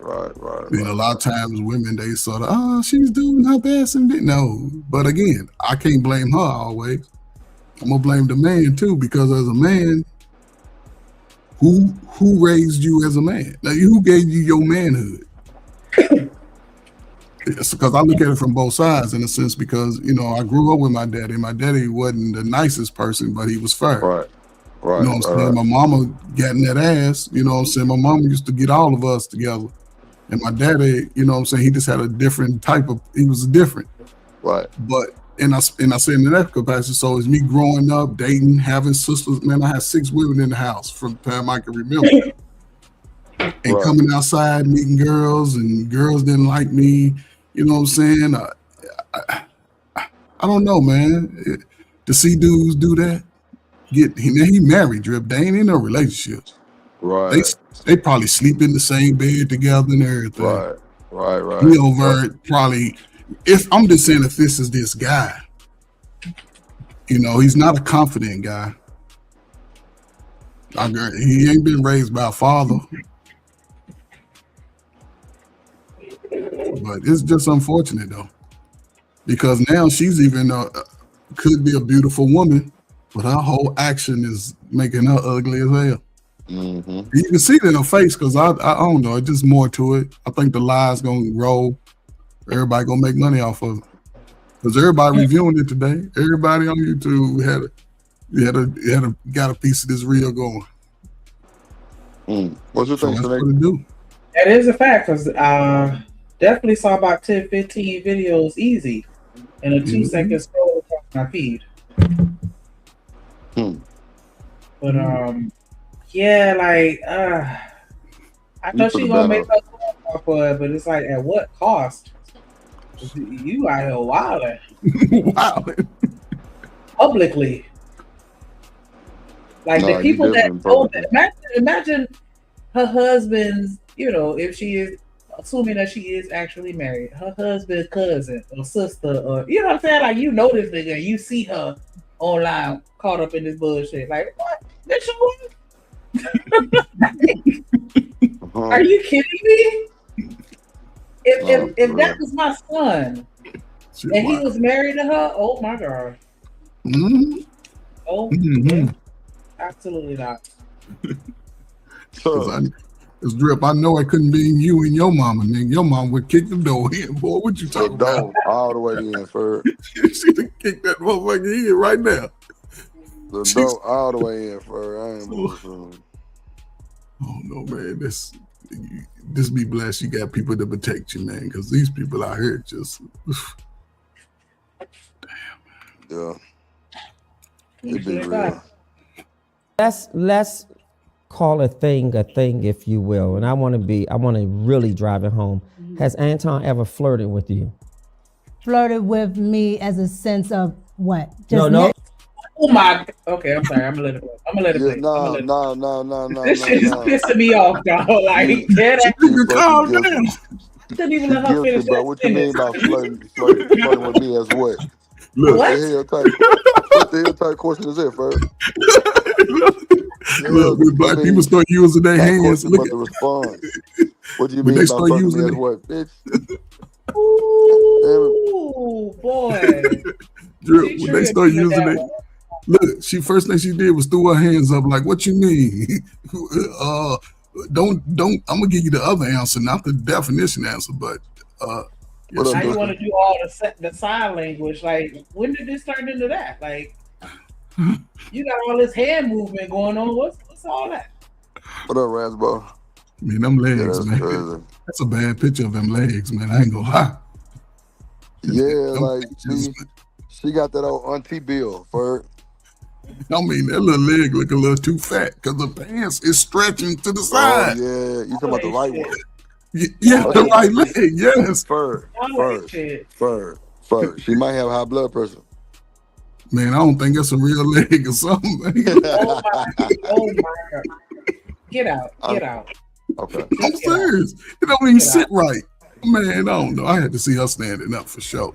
And a lot of times women, they sort of, she's doing her best and no. But again, I can't blame her always. I'm gonna blame the man too, because as a man, who raised you as a man? Now, who gave you your manhood? It's because I look at it from both sides in a sense, because I grew up with my daddy. My daddy wasn't the nicest person, but he was fair. Right. You know what I'm saying? My mama got in that ass. You know what I'm saying? My mama used to get all of us together. And my daddy, you know what I'm saying, he just had a different he was different. Right. But and I say in that capacity, so it's me growing up, dating, having sisters. Man, I had 6 women in the house from the time I can remember. And coming outside, meeting girls, and girls didn't like me. You know what I'm saying? I don't know, man. To see dudes do that, he married, Drip. They ain't in no relationships. Right. They probably sleep in the same bed together and everything. Right. He over probably. I'm just saying, if this is this guy, he's not a confident guy. He ain't been raised by a father. But it's just unfortunate though, because now she's even could be a beautiful woman, but her whole action is making her ugly as hell. Mm-hmm. You can see it in her face, because I don't know, it's just more to it. I think the lie's gonna roll. Everybody gonna make money off of it, because everybody reviewing it today. Everybody on YouTube got a piece of this reel going. What's your thing, that's what it do. That is a fact, because definitely saw about 10, 15 videos easy in a 2-second scroll across my feed. But yeah, like I thought she gonna make her for it, but it's like, at what cost? You out here wilding. Publicly. Like the people that know that, imagine her husband's, if she is, assuming that she is actually married, her husband's cousin or sister, or you know what I'm saying? Like, this nigga, and you see her online caught up in this bullshit. Like, what? This your wife? Are you kidding me? If that was my son and he was married to her, oh my God. Oh, yeah. Absolutely not. Cause Drip, I know it couldn't be you and your mama, nigga. Your mom would kick the door in, boy. What you talking about? All the way in, Ferg. She'd have kicked that motherfucker in right now. The door all the way in, Ferg. I ain't moving. Oh no, man. This be blessed. You got people to protect you, man. Cause these people out here just yeah. It be real. Let's call a thing, if you will. And I want to really drive it home. Has Anton ever flirted with you? Flirted with me as a sense of what? No. Oh my. Okay, I'm sorry. I'm gonna let it play. No. This shit is pissing me off, dog. Like, calm down. Couldn't even let her finish. Bro, what you mean by flirting with me as what? Look, what the hell type question is it, Ferg? Look, when black people start using their hands, look at the response. What do you mean by flirting me as what, bitch? Ooh, boy. Drip, when they start using it, look, first thing she did was throw her hands up like, what you mean? Don't, I'm gonna give you the other answer, not the definition answer, but now you want to do all the sign language. Like, when did this turn into that? Like, you got all this hand movement going on. What's all that? What up, Raspberry? I mean, them legs, that's man. Crazy. That's a bad picture of them legs, man. I ain't gonna lie. Yeah, like she got that old auntie bill, Ferg. I mean, that little leg look a little too fat because the pants is stretching to the side. Oh, yeah, you talking about the right one? Yeah, the right leg, yes. Ferg. She might have high blood pressure. Man, I don't think that's a real leg or something. Oh my God. Get out. Okay. I'm serious. It don't even sit right. Man, I don't know. I had to see her standing up for sure.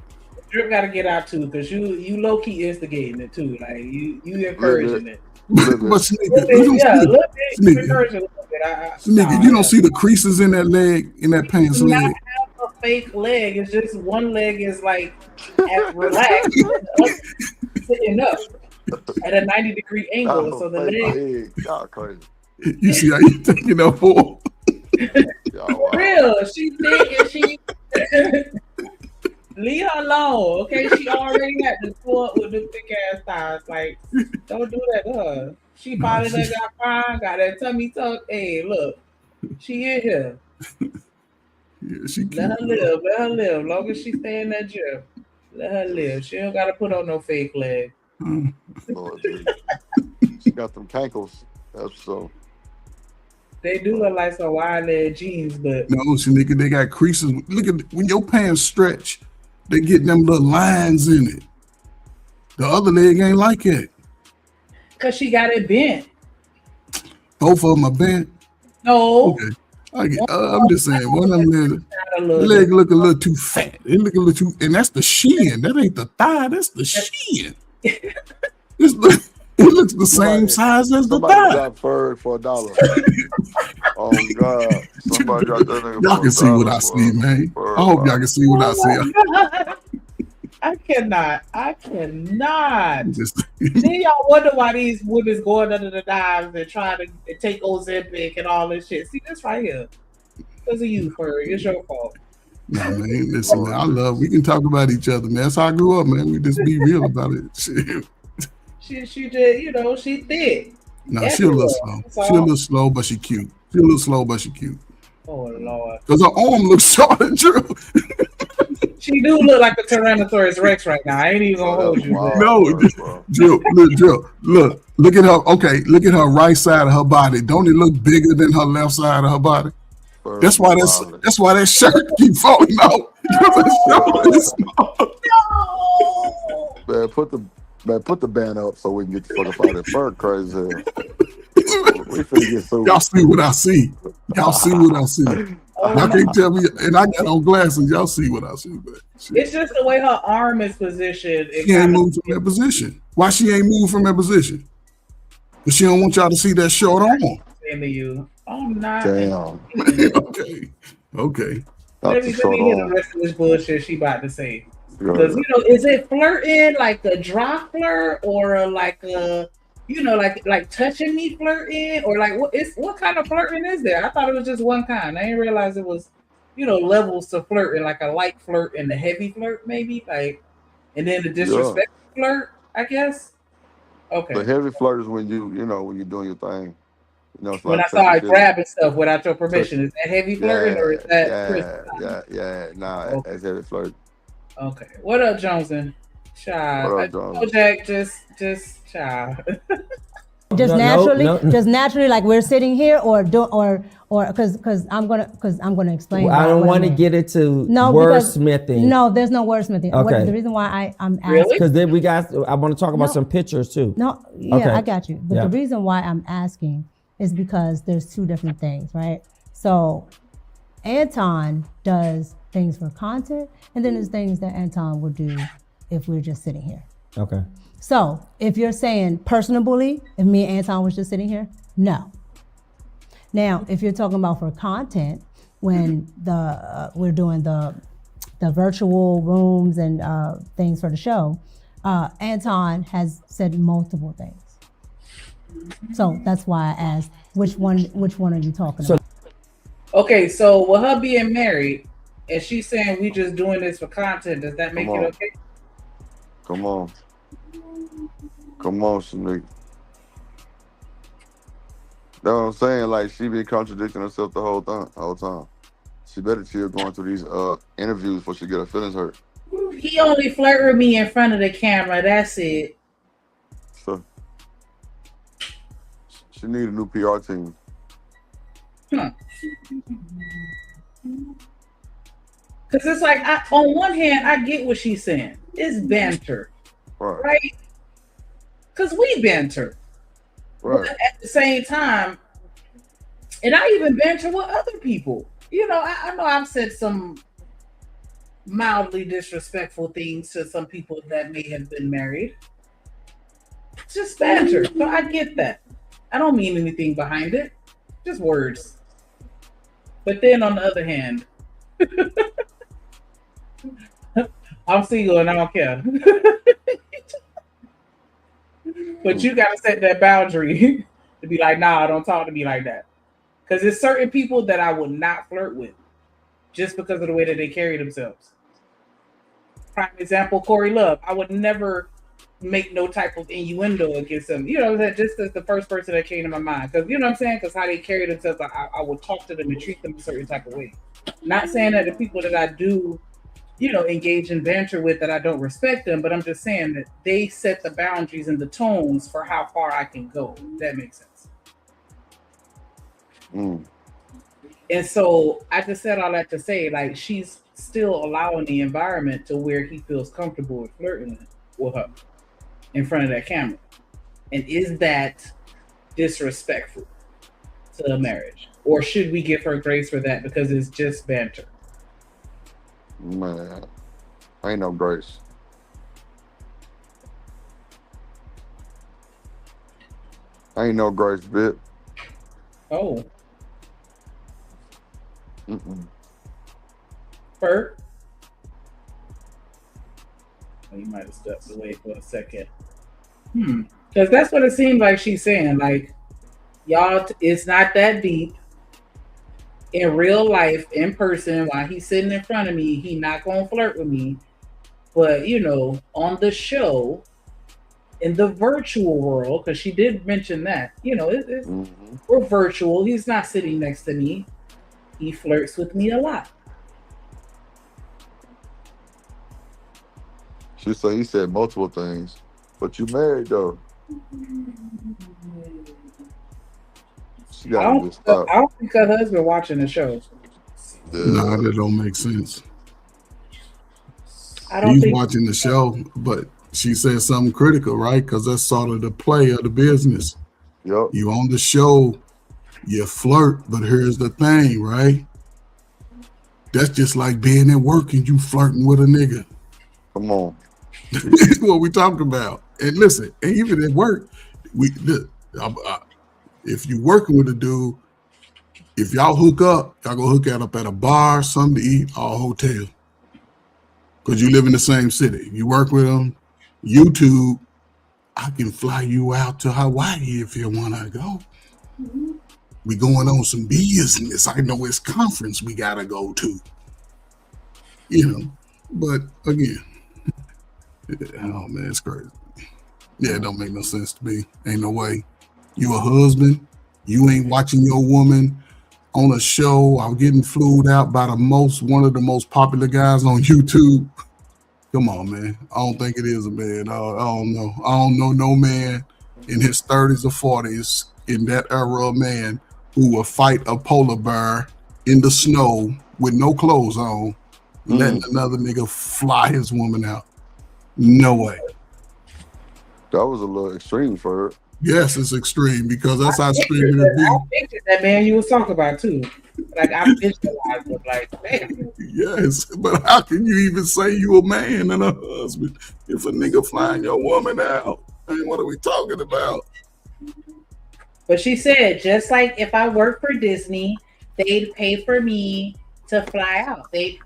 Drip got to get out too, because you low key instigating it too. Like you encouraging it. But Sneaker, you don't see the creases in that leg, in that pants leg. Not have a fake leg. It's just one leg is like relaxed, sitting up at a 90-degree angle. So the leg. Y'all crazy. You see how you thinking of for? For real, she thinking she. Leave her alone, okay? She already got the foot with the thick ass thighs. Like, don't do that to her. She finally done got fine, got that tummy tuck. Hey, look, she in here. Yeah, she let her live. Long as she stay in that gym, let her live. She don't gotta put on no fake leg. Lord, she got them cankles. That's so. They do look like some wide leg jeans, but no, Shanika, they got creases. Look at when your pants stretch. They get them little lines in it. The other leg ain't like it. Cause she got it bent. Both of them are bent. No. Okay. I'm just saying, one of them the leg look a little too fat. It look a little too, and that's the shin. That ain't the thigh. That's the shin. It looks the same size as the thigh. Somebody dropped Ferg for $1. Oh God! Somebody dropped that nigga. Y'all can see what I see, man. I hope y'all can see what I see. I cannot. Then y'all wonder why these women's going under the knives and trying to take Ozempic and all this shit. See this right here. Because of you, Ferg. It's your fault. No, man. Listen, man. We can talk about each other, man. That's how I grew up, man. We just be real about it. Shit. She just, she thick. No, she a little slow. She a little slow, but she cute. Oh Lord. Because her arm looks short and true. She do look like a Tyrannosaurus Rex right now. I ain't even gonna hold you. No, Jill, look at her. Okay, look at her right side of her body. Don't it look bigger than her left side of her body? That's why that shirt keep falling out. Man, put the band up so we can get the fuck up out of there. Ferg crazy. We finna get so. Y'all see what I see. Y'all can't tell me, and I got on glasses. Y'all see what I see, but it's just the way her arm is positioned. She ain't moved from that position. Why she ain't moved from that position? Because she don't want y'all to see that short arm. Into you. I'm not. Damn. Okay. Let me hear the rest of this bullshit she about to say. Because is it flirting like a dry flirt or like a like touching me flirting, or like what kind of flirting is there? I thought it was just one kind. I didn't realize it was, levels to flirting, like a light flirt and the heavy flirt, maybe, like, and then the disrespectful flirt, I guess. Okay. The heavy flirt is when when you're doing your thing. It's When I like started touching grabbing stuff without your permission, is that heavy flirting or is that Nah, that's heavy flirt. Okay. What up, Johnson? Child. What up, Johnson? Jack, just child. Just naturally, like we're sitting here, or because I'm gonna explain. Well, I don't want to get into wordsmithing. No, there's no wordsmithing. Okay. The reason why I'm asking, because then I want to talk about some pictures too. No, yeah, okay. I got you. But the reason why I'm asking is because there's two different things, right? So Anton does things for content, and then there's things that Anton would do if we're just sitting here. Okay. So if you're saying personal bully, if me and Anton was just sitting here, no. Now, if you're talking about for content, when we're doing the virtual rooms and things for the show, Anton has said multiple things. So that's why I asked, which one are you talking about? Okay, so with her being married, and she's saying we just doing this for content, does that make it okay? Come on, Shanika. That's what I'm saying. Like, she been contradicting herself the whole time. She better chill going through these interviews before she get her feelings hurt. He only flirted with me in front of the camera. That's it. So she need a new PR team. Because it's like, on one hand, I get what she's saying. It's banter, right? Because we banter. Right. But at the same time, and I even banter with other people. I know I've said some mildly disrespectful things to some people that may have been married. It's just banter. So I get that. I don't mean anything behind it. Just words. But then on the other hand, I'm single and I don't care. But you gotta set that boundary to be like, nah, don't talk to me like that. Because there's certain people that I would not flirt with just because of the way that they carry themselves. Prime example, Cory Love. I would never make no type of innuendo against them. Just as the first person that came to my mind. Because, you know what I'm saying? Because how they carry themselves, I would talk to them and treat them a certain type of way. Not saying that the people that I do, engage in banter with, that I don't respect them, but I'm just saying that they set the boundaries and the tones for how far I can go. That makes sense. And so I just said all that to say, like, she's still allowing the environment to where he feels comfortable with flirting with her in front of that camera. And is that disrespectful to a marriage? Or should we give her grace for that because it's just banter? Man, ain't no grace. Ain't no grace, bit. Oh. Bert? Oh, you might have stepped away for a second. Because that's what it seemed like she's saying. Like, y'all, it's not that deep. In real life, in person, while he's sitting in front of me, he not gonna flirt with me. But on the show, in the virtual world, because she did mention that, we're virtual. He's not sitting next to me. He flirts with me a lot. He said multiple things, but you married though. She I don't think her husband watching the show. Nah, that don't make sense. He's watching the show, but she said something critical, right? Because that's sort of the play of the business. Yep. You on the show, you flirt, but here's the thing, right? That's just like being at work and you flirting with a nigga. Come on. That's what we talking about. And listen, and even at work, if you working with a dude, if y'all hook up, y'all go hook up at a bar, something to eat, or a hotel. Because you live in the same city. You work with them, YouTube, I can fly you out to Hawaii if you want to go. We going on some business. I know it's conference we got to go to. You know, but again, oh man, it's crazy. Yeah, it don't make no sense to me. Ain't no way. You a husband, you ain't watching your woman on a show or getting flued out by one of the most popular guys on YouTube. Come on, man. I don't think it is a man. I don't know. I don't know no man in his 30s or 40s in that era of man who will fight a polar bear in the snow with no clothes on, letting another nigga fly his woman out. No way. That was a little extreme for her. Yes, it's extreme because that's how extreme it is. I pictured that man you was talking about too. Like I visualized it. Like, damn. Yes, but how can you even say you a man and a husband if a nigga flying your woman out? And what are we talking about? But she said, just like if I worked for Disney, they'd pay for me to fly out. They'd,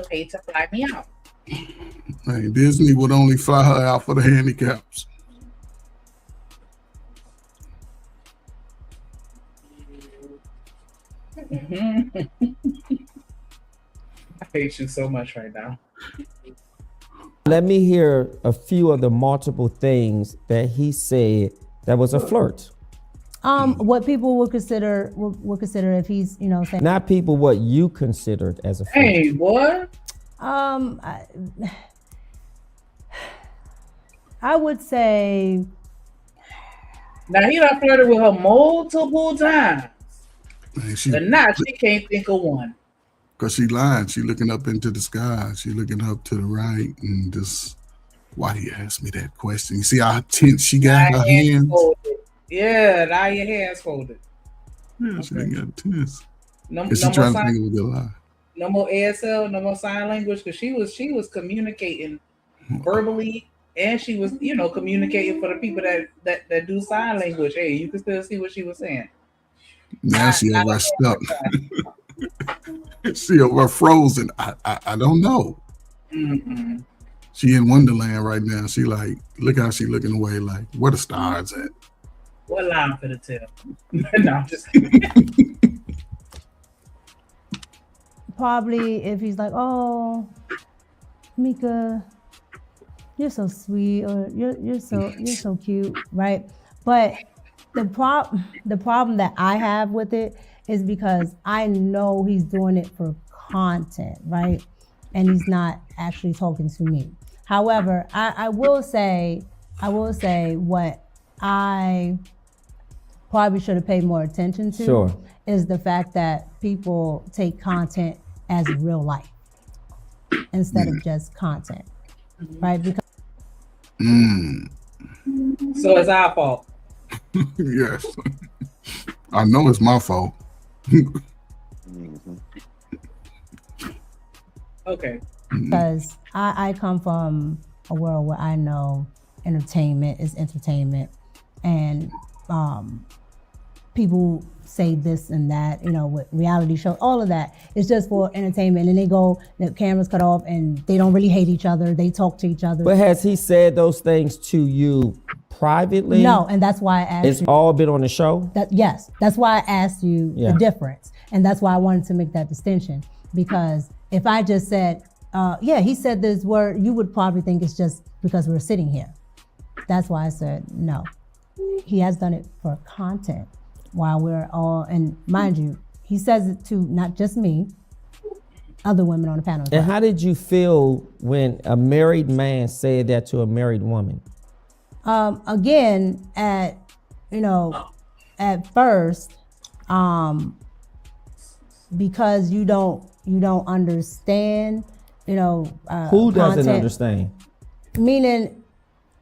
pay to fly me out. Hey, Disney would only fly her out for the handicaps. I hate you so much right now. Let me hear a few of the multiple things that he said that was a flirt. What people would consider if he's, saying Not people, what you considered as a flirt. Hey, what? I would say. Now he done flirted with her multiple times. But now she can't think of one. Because she lying. She looking up into the sky. She looking up to the right and just, why do you ask me that question? You see how tense she got her hands? Yeah, now your hands folded. Yeah, she ain't got tense. No Is she trying to think of a good lie? No more ASL, no more sign language, because she was communicating verbally, and she was, communicating for the people that do sign language. Hey, you can still see what she was saying. Now she over stuck. She over frozen. I don't know. Mm-mm. She in Wonderland right now. She like, look how she looking away like, where the stars at? What line for the tell? No, I'm just kidding. probably if he's like, oh, Micca, you're so sweet, or you're so cute, right? But the problem that I have with it is because I know he's doing it for content, right? And he's not actually talking to me. However, I will say what I probably should have paid more attention to is the fact that people take content as real life instead of just content, right? Because so it's our fault. Yes, I know it's my fault. Okay. Because I come from a world where I know entertainment is entertainment, and people say this and that, with reality shows, all of that is just for entertainment. And they go, the cameras cut off, and they don't really hate each other. They talk to each other. But has he said those things to you privately? No, and that's why I asked you. It's all been on the show? Yes, that's why I asked you the difference. And that's why I wanted to make that distinction. Because if I just said, he said this word, you would probably think it's just because we're sitting here. That's why I said no. He has done it for content while we're all, and mind you, he says it to not just me, other women on the panel. And how did you feel when a married man said that to a married woman? Again, at first, because you don't understand, who doesn't content, understand? Meaning,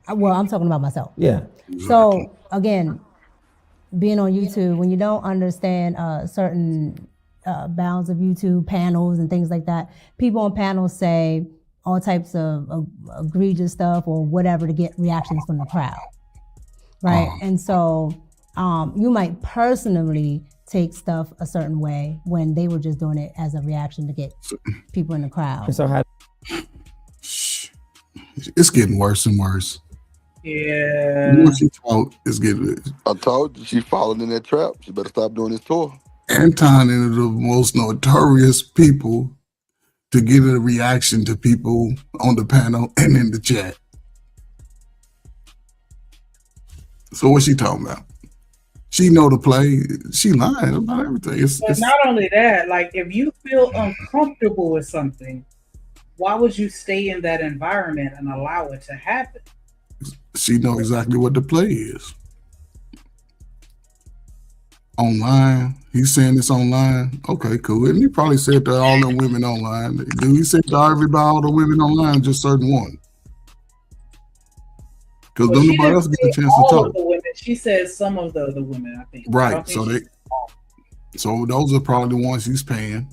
well, I'm talking about myself. Yeah. So again, being on YouTube, when you don't understand certain bounds of YouTube panels and things like that, people on panels say all types of egregious stuff or whatever to get reactions from the crowd, right? And so you might personally take stuff a certain way when they were just doing it as a reaction to get people in the crowd. And so how? It's getting worse and worse. Yeah. What she taught is getting it. I told you she falling in that trap. She better stop doing this tour. Anton is the most notorious people to get a reaction to people on the panel and in the chat. So what's she talking about? She know the play. She lying about everything. But not only that, like if you feel uncomfortable with something, why would you stay in that environment and allow it to happen? She know exactly what the play is. Online, he's saying this online. Okay, cool. And he probably said to all the women online. Do he say to everybody, all the women online, just certain one? Because Well, nobody else get a chance to all talk. of the women. She said some of the other women, I think. I Right. don't think So those are probably the ones he's paying.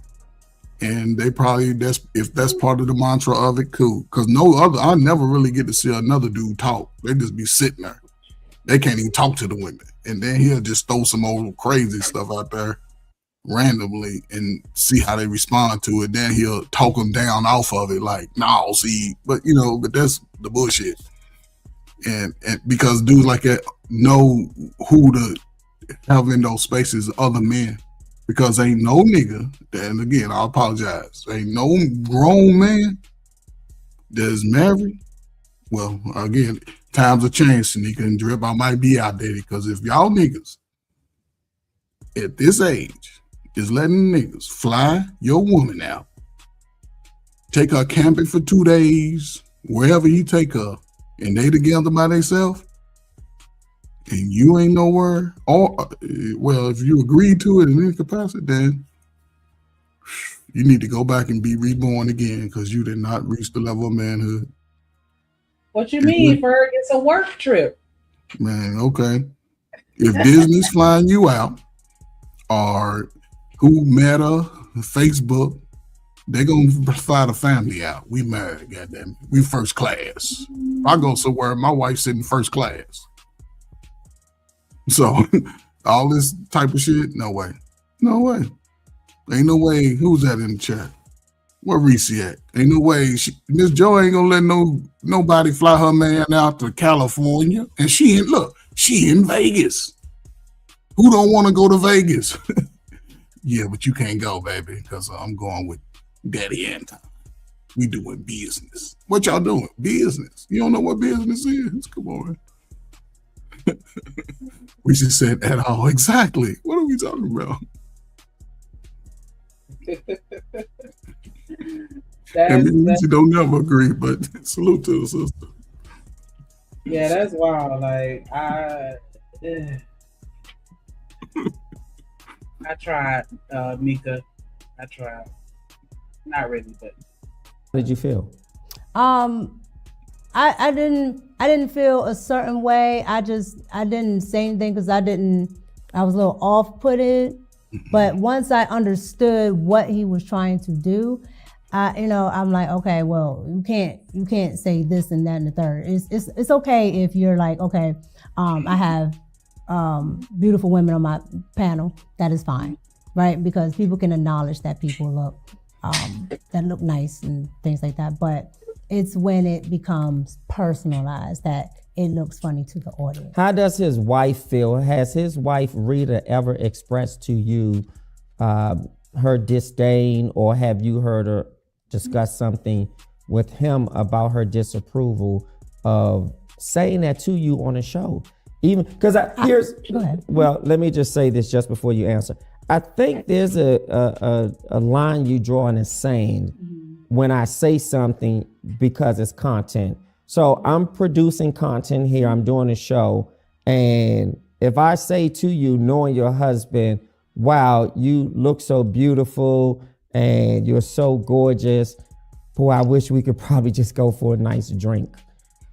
And they probably if that's part of the mantra of it, cool. Because I never really get to see another dude talk. They just be sitting there. They can't even talk to the women. And then he'll just throw some old crazy stuff out there randomly and see how they respond to it. Then he'll talk them down off of it like, no, see, but that's the bullshit. And because dudes like that know who to have in those spaces, other men. Because ain't no nigga, and again, I apologize, ain't no grown man that's married. Well, again, times have changed, Sneaker and Drip. I might be outdated because if y'all niggas at this age is letting niggas fly your woman out, take her camping for 2 days, wherever he take her, and they together by themselves, and you ain't nowhere, or well, if you agreed to it in any capacity, then you need to go back and be reborn again because you did not reach the level of manhood. What you mean, Ferg? It's a work trip. Man, okay. If Disney's flying you out, or who Meta, Facebook, they're gonna fly the family out. We married, goddamn it. We first class. I go somewhere, my wife's sitting first class. So all this type of shit, no way. No way. Ain't no way. Who's that in the chat? Where Reese at? Ain't no way. Miss Joe ain't gonna let nobody fly her man out to California. And she in Vegas. Who don't want to go to Vegas? Yeah, but you can't go, baby, because I'm going with Daddy Anton. We doing business. What y'all doing? Business. You don't know what business is? Come on. We just said at all. Exactly. What are we talking about? We don't never agree, but salute to the sister. Yeah, that's wild. Like I tried, Micca. I tried. Not really, but. How did you feel? I didn't feel a certain way. I didn't say anything because I was a little off-putted. But once I understood what he was trying to do, I'm like, okay, well, you can't say this and that and the third. It's okay if you're like, okay, I have beautiful women on my panel. That is fine, right? Because people can acknowledge that people look nice and things like that. But it's when it becomes personalized that it looks funny to the audience. How does his wife feel? Has his wife Rita ever expressed to you her disdain, or have you heard her discuss something with him about her disapproval of saying that to you on a show? Even because go ahead. Well, let me just say this just before you answer. I think there's a line you draw in the sand when I say something because it's content. So I'm producing content here, I'm doing a show, and if I say to you, knowing your husband, wow, you look so beautiful and you're so gorgeous, boy, I wish we could probably just go for a nice drink.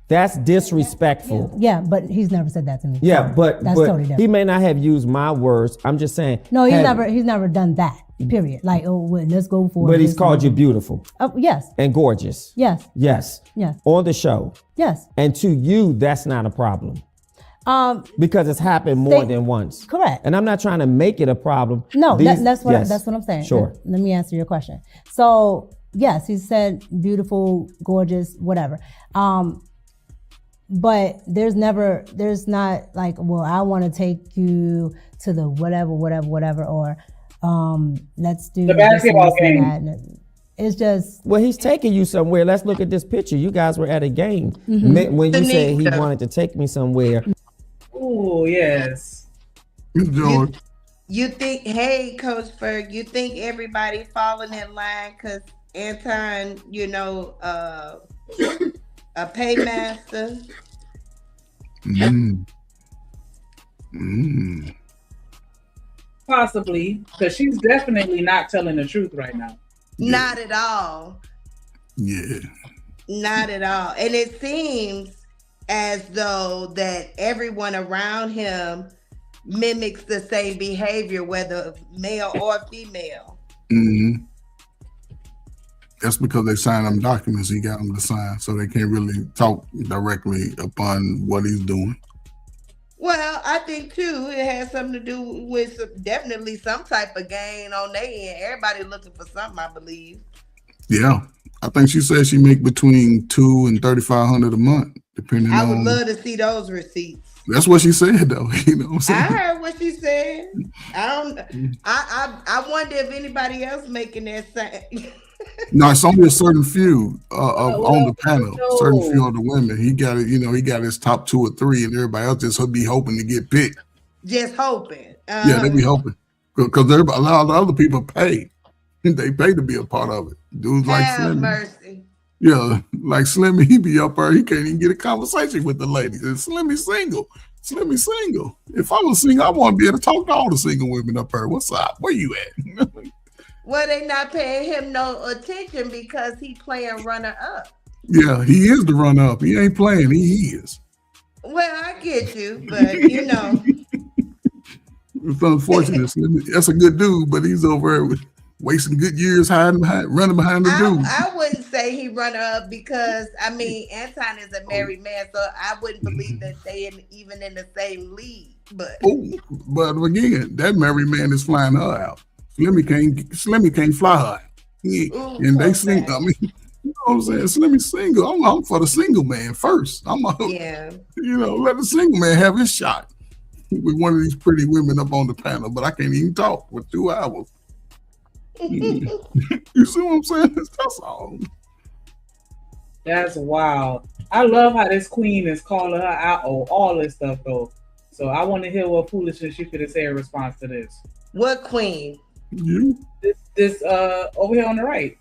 That's disrespectful. Yeah, but he's never said that to me. Yeah, but totally different. He may not have used my words. I'm just saying. No, he's never done that. Period. Like, oh, well, let's go for it. But he's called you beautiful. Yes. And gorgeous. Yes. Yes. Yes. On the show. Yes. And to you, that's not a problem. Because it's happened more than once. Correct. And I'm not trying to make it a problem. No, that's what I'm saying. Sure. Let me answer your question. So yes, he said beautiful, gorgeous, whatever. but there's not like, well, I want to take you to the whatever, or let's do the basketball game. It's just, well, he's taking you somewhere. Let's look at this picture. You guys were at a game when you said he wanted to take me somewhere. Oh yes. You think, hey, Coach Ferg, you think everybody falling in line because Anton, you know, a paymaster? Possibly, because she's definitely not telling the truth right now. Not at all. Yeah. Not at all. And it seems as though that everyone around him mimics the same behavior, whether male or female. Mm-hmm. That's because they signed them documents he got them to sign, so they can't really talk directly upon what he's doing. Well, I think too, it has something to do with definitely some type of gain on their end. Everybody looking for something, I believe. Yeah, I think she said she make between $200 and $3,500 a month, depending on. I would love to see those receipts. That's what she said, though. You know what I'm saying? I heard what she said. I wonder if anybody else making that same. No, it's only a certain few on the panel. Certain few of the women. He got it. You know, he got his top 2 or 3, and everybody else just be hoping to get picked. Just hoping. Yeah, they be hoping because a lot of the other people pay. They pay to be a part of it. Dudes like Slim. Mercy. Yeah, like Slimmy, he be up there. He can't even get a conversation with the ladies. And Slimmy's single. Slimmy's single. If I was single, I want to be able to talk to all the single women up there. What's up? Where you at? Well, they not paying him no attention because he playing runner up. Yeah, he is the runner up. He ain't playing. He is. Well, I get you, but you know. It's unfortunate. That's a good dude, but he's over there wasting good years running behind the dude. I wouldn't say he runner up because, I mean, Anton is a married man, so I wouldn't believe that they even in the same league. But again, that married man is flying her out. Slimmy can't fly her. And they sing. I mean, you know what I'm saying? Slimmy's single. I'm for the single man first. You know, let the single man have his shot with one of these pretty women up on the panel. But I can't even talk for 2 hours. You see what I'm saying? That's all. That's wild. I love how this queen is calling her out on all this stuff though. So I want to hear what foolishness you could say in response to this. What queen? You? This over here on the right.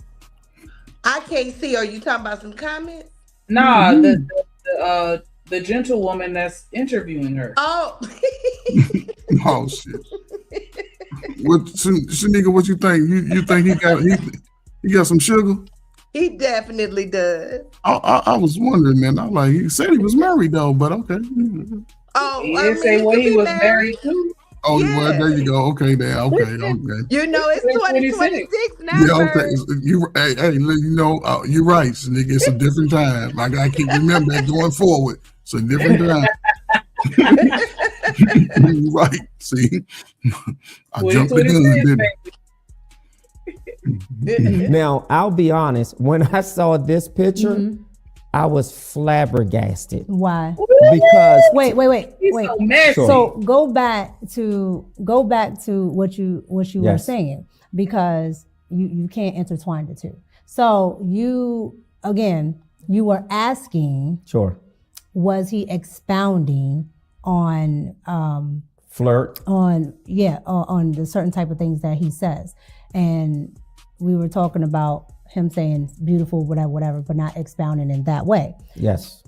I can't see. Are you talking about some comments? Nah, the gentlewoman that's interviewing her. Oh. Oh shit. What, Shanika? What you think? You think he got some sugar? He definitely does. I was wondering, man. I'm like, he said he was married though, but okay. Oh, he didn't say what he was married to. Oh, yeah. Well, there you go. Okay, there. Okay. You know, it's 2026 now. Yeah, okay. Hey, you know, you're right, Shanika. It's a different time. I gotta keep remember that going forward. It's a different time. You're right. See, I jumped the gun, didn't I? Now, I'll be honest. When I saw this picture, I was flabbergasted. Why? Because wait. So messy. So go back to what you were saying, because you can't intertwine the two. So you were asking. Sure. Was he expounding on flirt? On the certain type of things that he says, and we were talking about him saying beautiful, whatever, but not expounding in that way. Yes.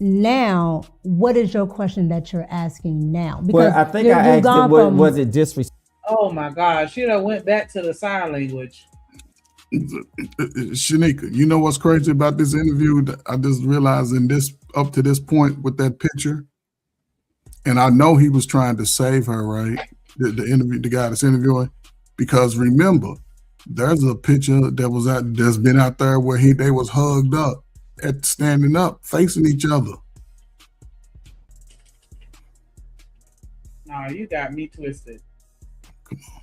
Now, what is your question that you're asking now? Because I think I asked him, was it disrespectful? Oh my gosh, she done went back to the sign language. Shanika, you know what's crazy about this interview? I just realized up to this point with that picture, and I know he was trying to save her, right? The guy that's interviewing, because remember, there's a picture that's been out there where they was hugged up, standing up, facing each other. Nah, you got me twisted. Come on.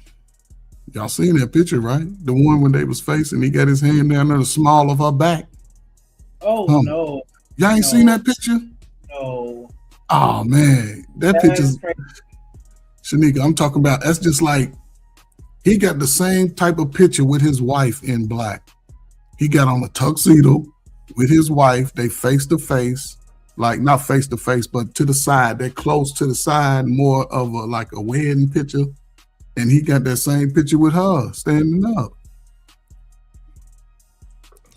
Y'all seen that picture, right? The one when they was facing, he got his hand down there, the small of her back. Oh, no. Y'all ain't seen that picture? no. Oh man, that picture's Shanika. I'm talking about. That's just like he got the same type of picture with his wife in black. He got on a tuxedo with his wife. They face to face, like not face to face, but to the side. They're close to the side, more of a like a wedding picture. And he got that same picture with her standing up.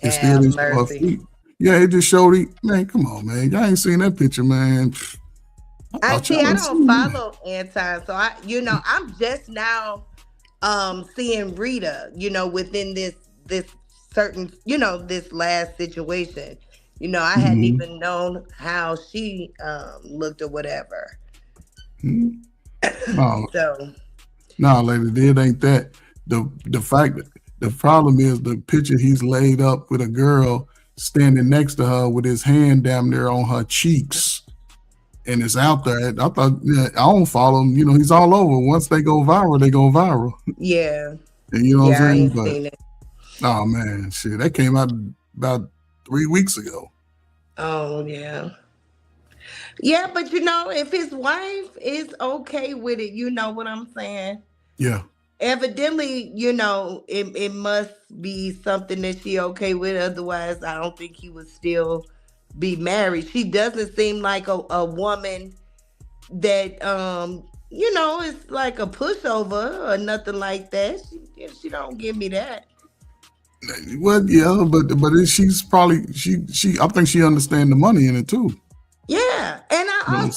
It still didn't show her feet. Yeah, it just showed it. Man, come on, man. Y'all ain't seen that picture, man. I don't follow Anton, so I'm just now seeing Rita, within this certain, this last situation. I hadn't even known how she looked or whatever. No, So no, lady, it ain't that. The fact that the problem is the picture he's laid up with a girl standing next to her with his hand down there on her cheeks. And it's out there. I thought, I don't follow him. He's all over. Once they go viral, they go viral. Yeah. And you know what I'm I saying? ain't seen it. Oh man, shit, that came out about 3 weeks ago. Oh yeah. Yeah, but if his wife is okay with it, you know what I'm saying? Yeah. Evidently, it must be something that she okay with. Otherwise, I don't think he would still be married. She doesn't seem like a woman that is like a pushover or nothing like that. She don't give me that. Well, yeah, but she's probably she. I think she understands the money in it too. Yeah, and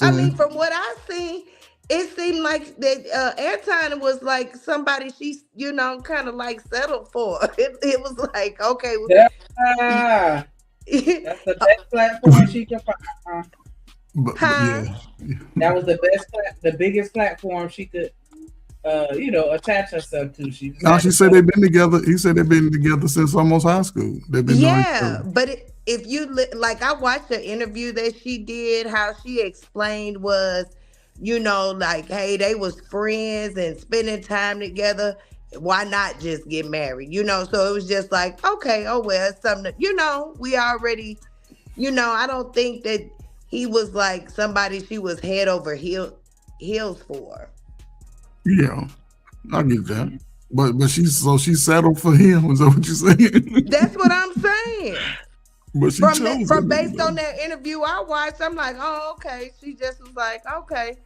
I mean, from what I seen, it seemed like that Anton was like somebody she kind of like settled for. It was like, okay, that's the best platform she could find. That was the biggest platform she could attach herself to. She said they've been together. He said they've been together since almost high school. They've been but if you like, I watched the interview that she did. How she explained was, like, hey, they was friends and spending time together. Why not just get married? So it was just like, okay, oh well, it's something. We already, I don't think that he was like somebody she was head over heels for. Yeah, I get that. But she settled for him. Is that what you're saying? That's what I'm saying. But she from based on that interview I watched, I'm like, oh, okay. She just was like, okay.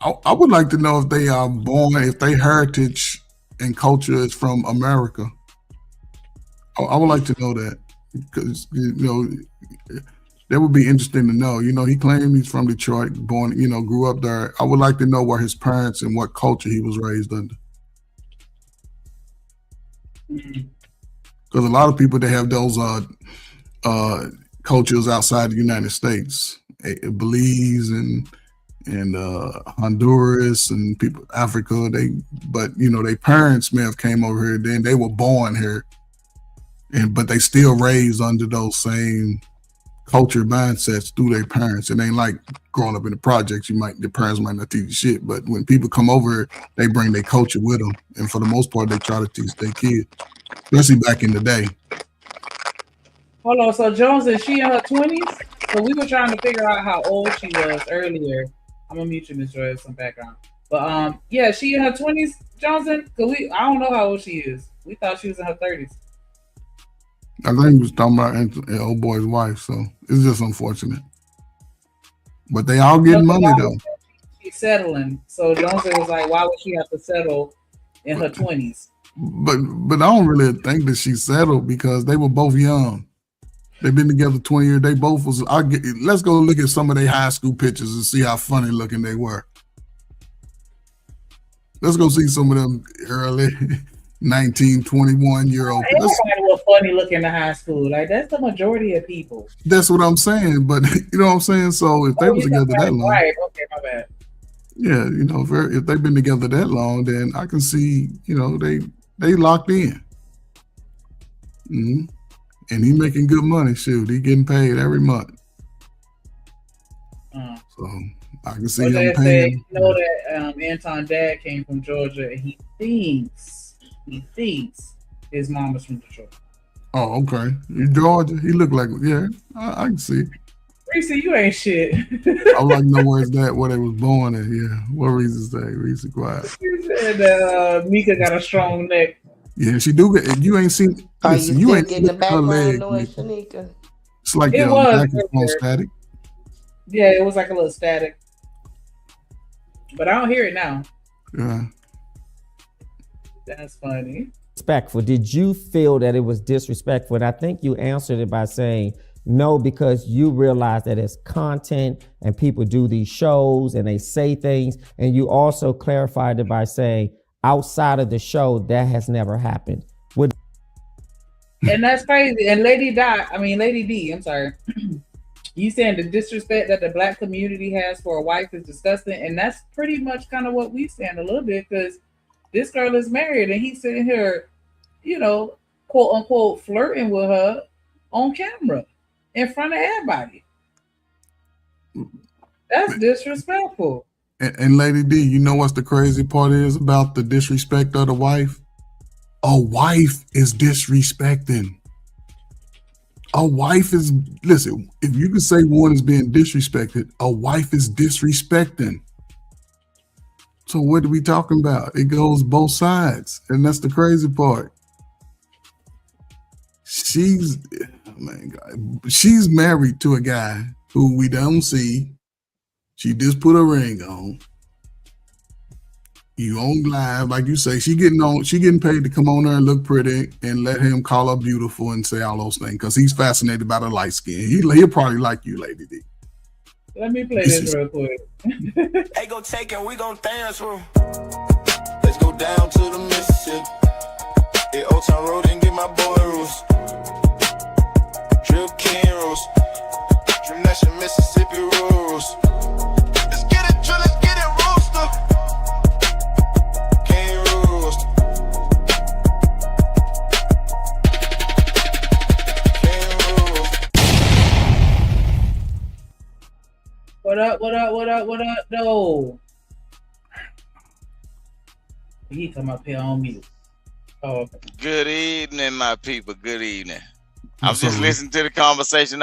I would like to know if they are born, if their heritage and culture is from America. I would like to know that because that would be interesting to know. He claimed he's from Detroit, born, grew up there. I would like to know where his parents and what culture he was raised under. Because a lot of people, they have those cultures outside the United States, Belize and Honduras and people, Africa. Their parents may have came over here, then they were born here, but they still raised under those same culture mindsets through their parents. It ain't like growing up in the projects. The parents might not teach you shit, but when people come over here, they bring their culture with them, and for the most part, they try to teach their kids, especially back in the day. Hold on, so Jones, is she in her 20s? So we were trying to figure out how old she was earlier. I'm gonna mute you, Miss Joy, some background. But yeah, she in her 20s, Johnson? Cause I don't know how old she is. We thought she was in her 30s. I think he was talking about old boy's wife, so it's just unfortunate. But they all getting money though. She's settling. So Johnson was like, why would she have to settle in her 20s? But I don't really think that she settled because they were both young. They've been together 20 years. They both was. Let's go look at some of their high school pictures and see how funny looking they were. Let's go see some of them early 19, 21-year-old. Everybody was funny looking in high school. Like, that's the majority of people. That's what I'm saying. But you know what I'm saying? So if they were together that long. Right. Okay, my bad. Yeah, if they've been together that long, then I can see, they locked in. Mm-hmm. And he making good money. Shoot, he getting paid every month. So I can see him paying. That Anton dad came from Georgia, and he thinks his mom is from Detroit. Oh, okay. In Georgia, he looked like, yeah, I can see. Reese, you ain't shit. I would like to know where they was born at. Yeah, what Reese say? Reese quiet. You said Micca got a strong neck. Yeah, she do get. You ain't seen. Are Listen, you you still ain't getting the seen her leg. background noise, Shanika? It's like It the was microphone static. Yeah, it was like a little static, but I don't hear it now. Yeah. That's funny. Disrespectful. Did you feel that it was disrespectful? And I think you answered it by saying no, because you realize that it's content and people do these shows and they say things. And you also clarified it by saying outside of the show, that has never happened. And that's crazy. And Lady D, I'm sorry. You saying the disrespect that the Black community has for a wife is disgusting. And that's pretty much kind of what we stand a little bit, because this girl is married and he's sitting here, quote unquote, flirting with her on camera in front of everybody. That's disrespectful. And Lady D, you know what's the crazy part is about the disrespect of the wife? A wife is disrespecting. A wife is, listen, if you can say one is being disrespected, a wife is disrespecting. So what are we talking about? It goes both sides. And that's the crazy part. She's married to a guy who we don't see. She just put a ring on. You on live, like you say, she getting paid to come on there and look pretty and let him call her beautiful and say all those things because he's fascinated by the light skin. He'll probably like you, Lady D. Let me play this real quick. Hey, go take it, we gon' dance through. Let's go down to the Mississippi. Hit Old Town Road and get my boy Roos. Drip King Roos. Dream Nation Mississippi rules. Let's get it, drill, let's get it, Rooster. King Rooster. King Rooster. What up? No. He come up here on mute. Oh, okay. Good evening, my people. Good evening. I'm just listening to the conversation.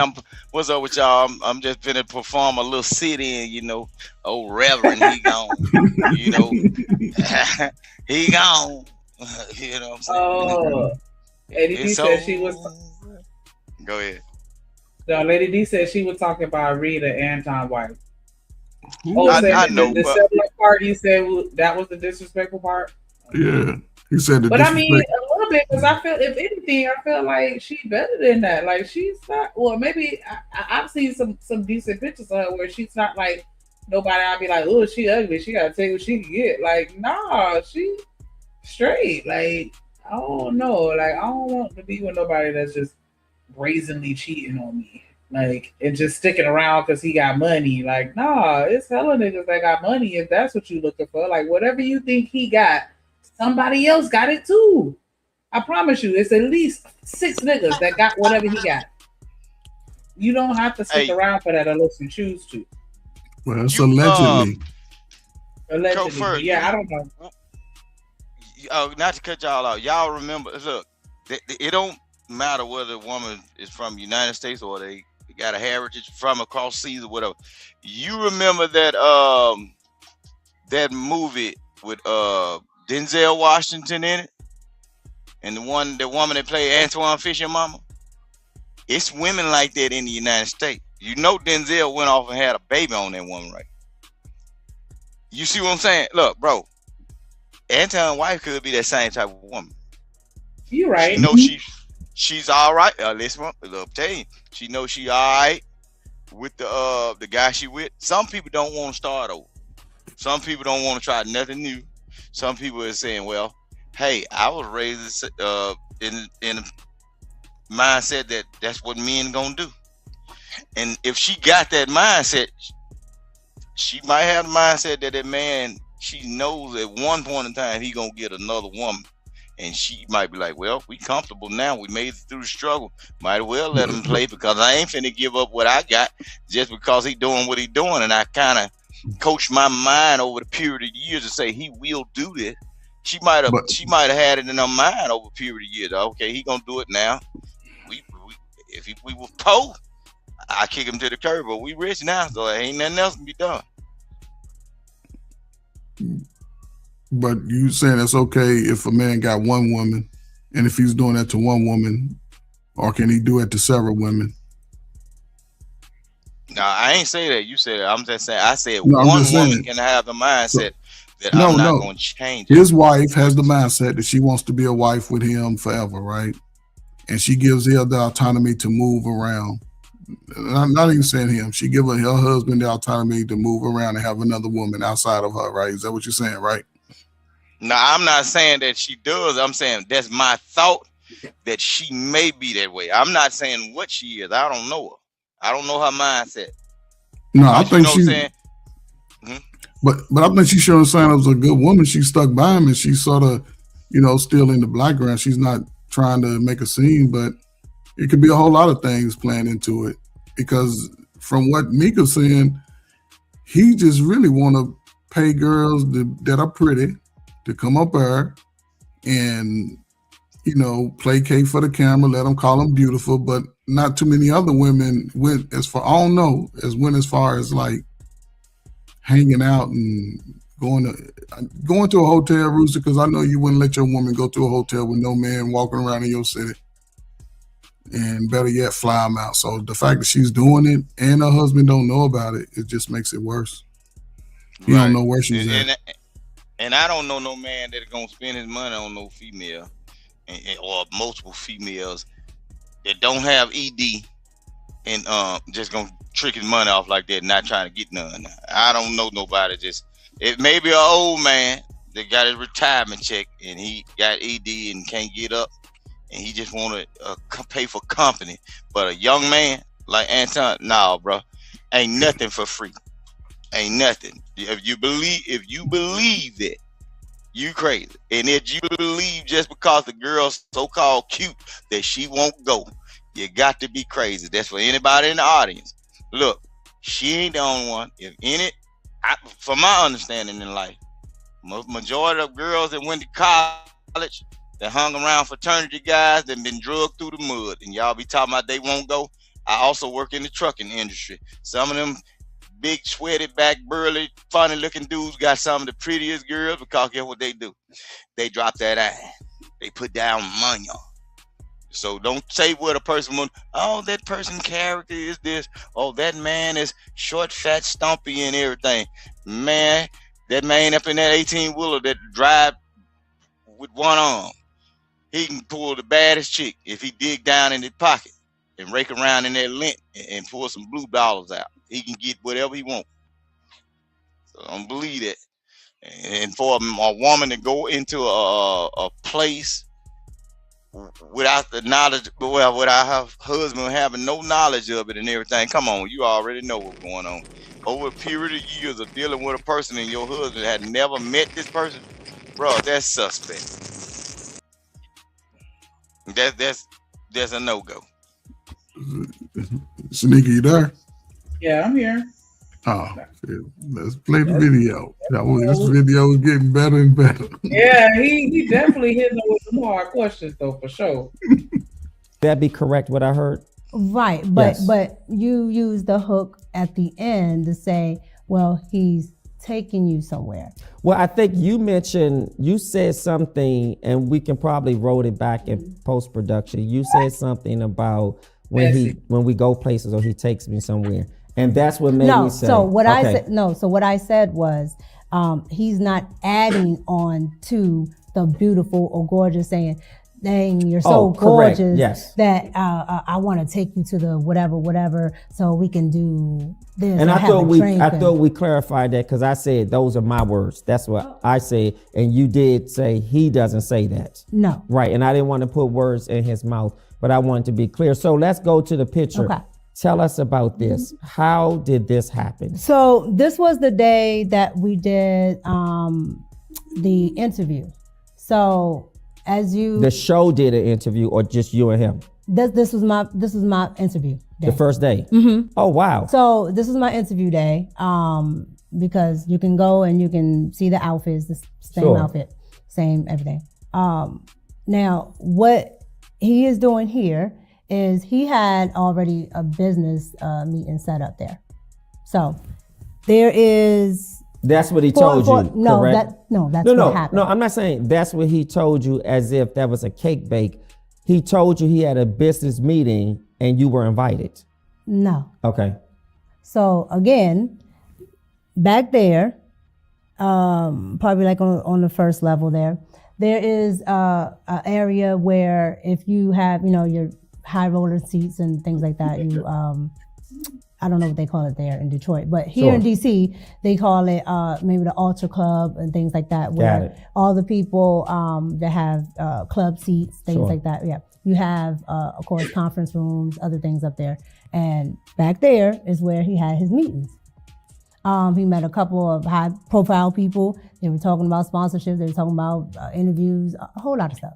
What's up with y'all? I'm just finna perform a little sit-in, Old Reverend, he gone. He gone. You know what I'm saying? Oh, Lady D said she was. Go ahead. No, Lady D said she was talking about Rita Anton wife. I know. The similar part you said that was the disrespectful part. Yeah, he said the. But I mean, a little bit, because I feel, if anything, I feel like she's better than that. Like she's not. Well, maybe I've seen some decent pictures of her where she's not like nobody. I'd be like, oh, she ugly. She gotta take what she can get. Like, nah, she straight. Like, I don't know. Like, I don't want to be with nobody that's just brazenly cheating on me. Like, and just sticking around because he got money. Like, nah, it's hella niggas that got money if that's what you looking for. Like, whatever you think he got, somebody else got it too. I promise you, it's at least 6 niggas that got whatever he got. You don't have to stick around for that unless you choose to. Well, it's allegedly. Allegedly, yeah, I don't know. Not to cut y'all out. Y'all remember, look, it don't matter whether a woman is from the United States or they got a heritage from across seas or whatever. You remember that that movie with Denzel Washington in it, and the woman that played Antoine Fisher mama? It's women like that in the United States. Denzel went off and had a baby on that woman, right? You see what I'm saying? Look, bro, Anton's wife could be that same type of woman. You're right. She's all right. Listen, I'll tell you, she knows she all right with the guy she with. Some people don't want to start over. Some people don't want to try nothing new. Some people are saying, well, hey, I was raised in a mindset that that's what men gonna do. And if she got that mindset, she might have the mindset that man, she knows at one point in time he gonna get another woman. And she might be like, well, we comfortable now. We made it through the struggle. Might as well let him play because I ain't finna give up what I got just because he doing what he doing. And I kind of coached my mind over the period of years to say he will do this. She might have had it in her mind over a period of years. Okay, he gonna do it now. We were poor. I kick him to the curb. But we rich now, so ain't nothing else can be done. But you saying it's okay if a man got one woman, and if he's doing that to one woman, or can he do it to several women? No, I ain't say that. You said it. I'm just saying. I said No, one woman can have the mindset that I'm not going to change it. His wife has the mindset that she wants to be a wife with him forever, right? And she gives her the autonomy to move around. I'm not even saying him. She gives her husband the autonomy to move around and have another woman outside of her, right? Is that what you're saying, right? No, I'm not saying that she does. I'm saying that's my thought that she may be that way. I'm not saying what she is. I don't know her. I don't know her mindset. No, I think but I think she's showing signs of a good woman. She stuck by him and she's sort of, still in the background. She's not trying to make a scene, but it could be a whole lot of things playing into it. Because from what Micca's saying, he just really want to pay girls that are pretty to come up there and, placate for the camera, let them call them beautiful, but not too many other women went as far as like hanging out and going to a hotel, Rooster, because I know you wouldn't let your woman go to a hotel with no man walking around in your city. And better yet, fly them out. So the fact that she's doing it and her husband don't know about it, it just makes it worse. He don't know where she's at. And I don't know no man that's gonna spend his money on no female or multiple females that don't have ED and just gonna trick his money off like that, not trying to get none. I don't know nobody. It may be an old man that got his retirement check and he got ED and can't get up, and he just want to pay for company. But a young man like Anton, nah, bro, ain't nothing for free. Ain't nothing. If you believe that, you crazy. And if you believe just because the girl's so-called cute that she won't go, you got to be crazy. That's for anybody in the audience. Look, she ain't the only one. From my understanding in life, majority of girls that went to college, that hung around fraternity guys, that been drugged through the mud, and y'all be talking about they won't go. I also work in the trucking industry. Some of them big, sweaty back, burly, funny looking dudes got some of the prettiest girls, because guess what they do? They drop that ass. They put down money on. So don't say what a person will. Oh, that person character is this. Oh, that man is short, fat, stumpy, and everything. Man, that man up in that 18-wheeler that drive with one arm, he can pull the baddest chick if he dig down in his pocket and rake around in that lint and pull some blue dollars out. He can get whatever he wants. So don't believe that. And for a woman to go into a place without the knowledge, without her husband having no knowledge of it and everything, come on, you already know what's going on. Over a period of years of dealing with a person and your husband had never met this person, bro, that's suspect. That's a no-go. Shanika, you there? Yeah, I'm here. Oh, let's play the video. This video is getting better and better. Yeah, he definitely hitting with some hard questions though, for sure. That be correct what I heard? Right, but Yes. but you use the hook at the end to say, well, he's taking you somewhere. Well, I think you said something, and we can probably roll it back in post-production. You said something about when we go places or he takes me somewhere. And that's what made me say. So what I said was he's not adding on to the beautiful or gorgeous, saying, dang, you're so correct. gorgeous Yes. that I want to take you to the whatever so we can do this. And or I have a drink thought we clarified that, because I said those are my words. That's what I said. And you did say he doesn't say that. No. Right. And I didn't want to put words in his mouth, but I wanted to be clear. So let's go to the picture. Okay. Tell us about this. How did this happen? So this was the day that we did the interview. So The show did an interview, or just you and him? This was my interview day. The first day? Mm-hmm. Oh, wow. So this is my interview day because you can go and you can see the outfits, the same outfit, same everything. Now, what he is doing here is he had already a business meeting set up there. So there is. That's what he told you. No, correct? that's what happened. No, I'm not saying that's what he told you as if that was a cake bake. He told you he had a business meeting and you were invited. No. Okay. So again, back there, probably like on the first level there is an area where if you have, your high roller seats and things like that, you I don't know what they call it there in Detroit, but here in DC, they call it maybe the Ultra Club and things like that, where all the people that have club seats, things like that. Yeah, you have, of course, conference rooms, other things up there. And back there is where he had his meetings. He met a couple of high profile people. They were talking about sponsorships. They were talking about interviews, a whole lot of stuff.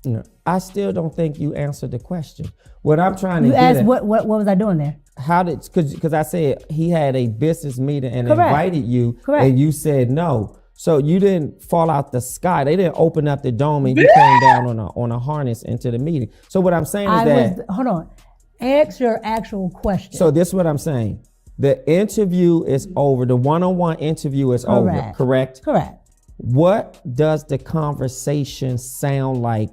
No, I still don't think you answered the question. What I'm trying to get at, what was I doing there? How did, because I said he had a business meeting and invited you, and you said no. So you didn't fall out the sky. They didn't open up the dome and you came down on a harness into the meeting. So what I'm saying is hold on, ask your actual question. So this is what I'm saying. The interview is over. The one-on-one interview is over, correct? Correct. What does the conversation sound like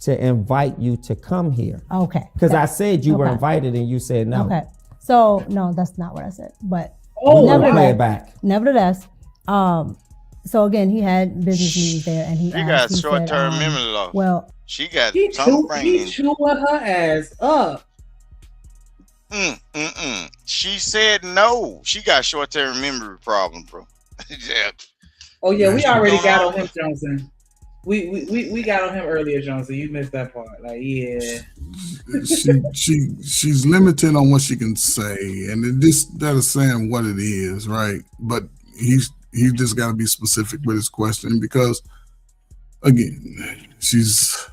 to invite you to come here? Okay. Because I said you were invited and you said no. Okay. So no, that's not what I said. But play it back. Nevertheless, so again, he had business meetings there, and he got short-term memory loss. Well, she got he chewing her ass up. She said no. She got short-term memory problem, bro. Yeah. Oh yeah, we already got on him, Johnson. We got on him earlier, Johnson. You missed that part. Like, yeah. She's limited on what she can say, and that is saying what it is, right? But he just got to be specific with his question, because again, she's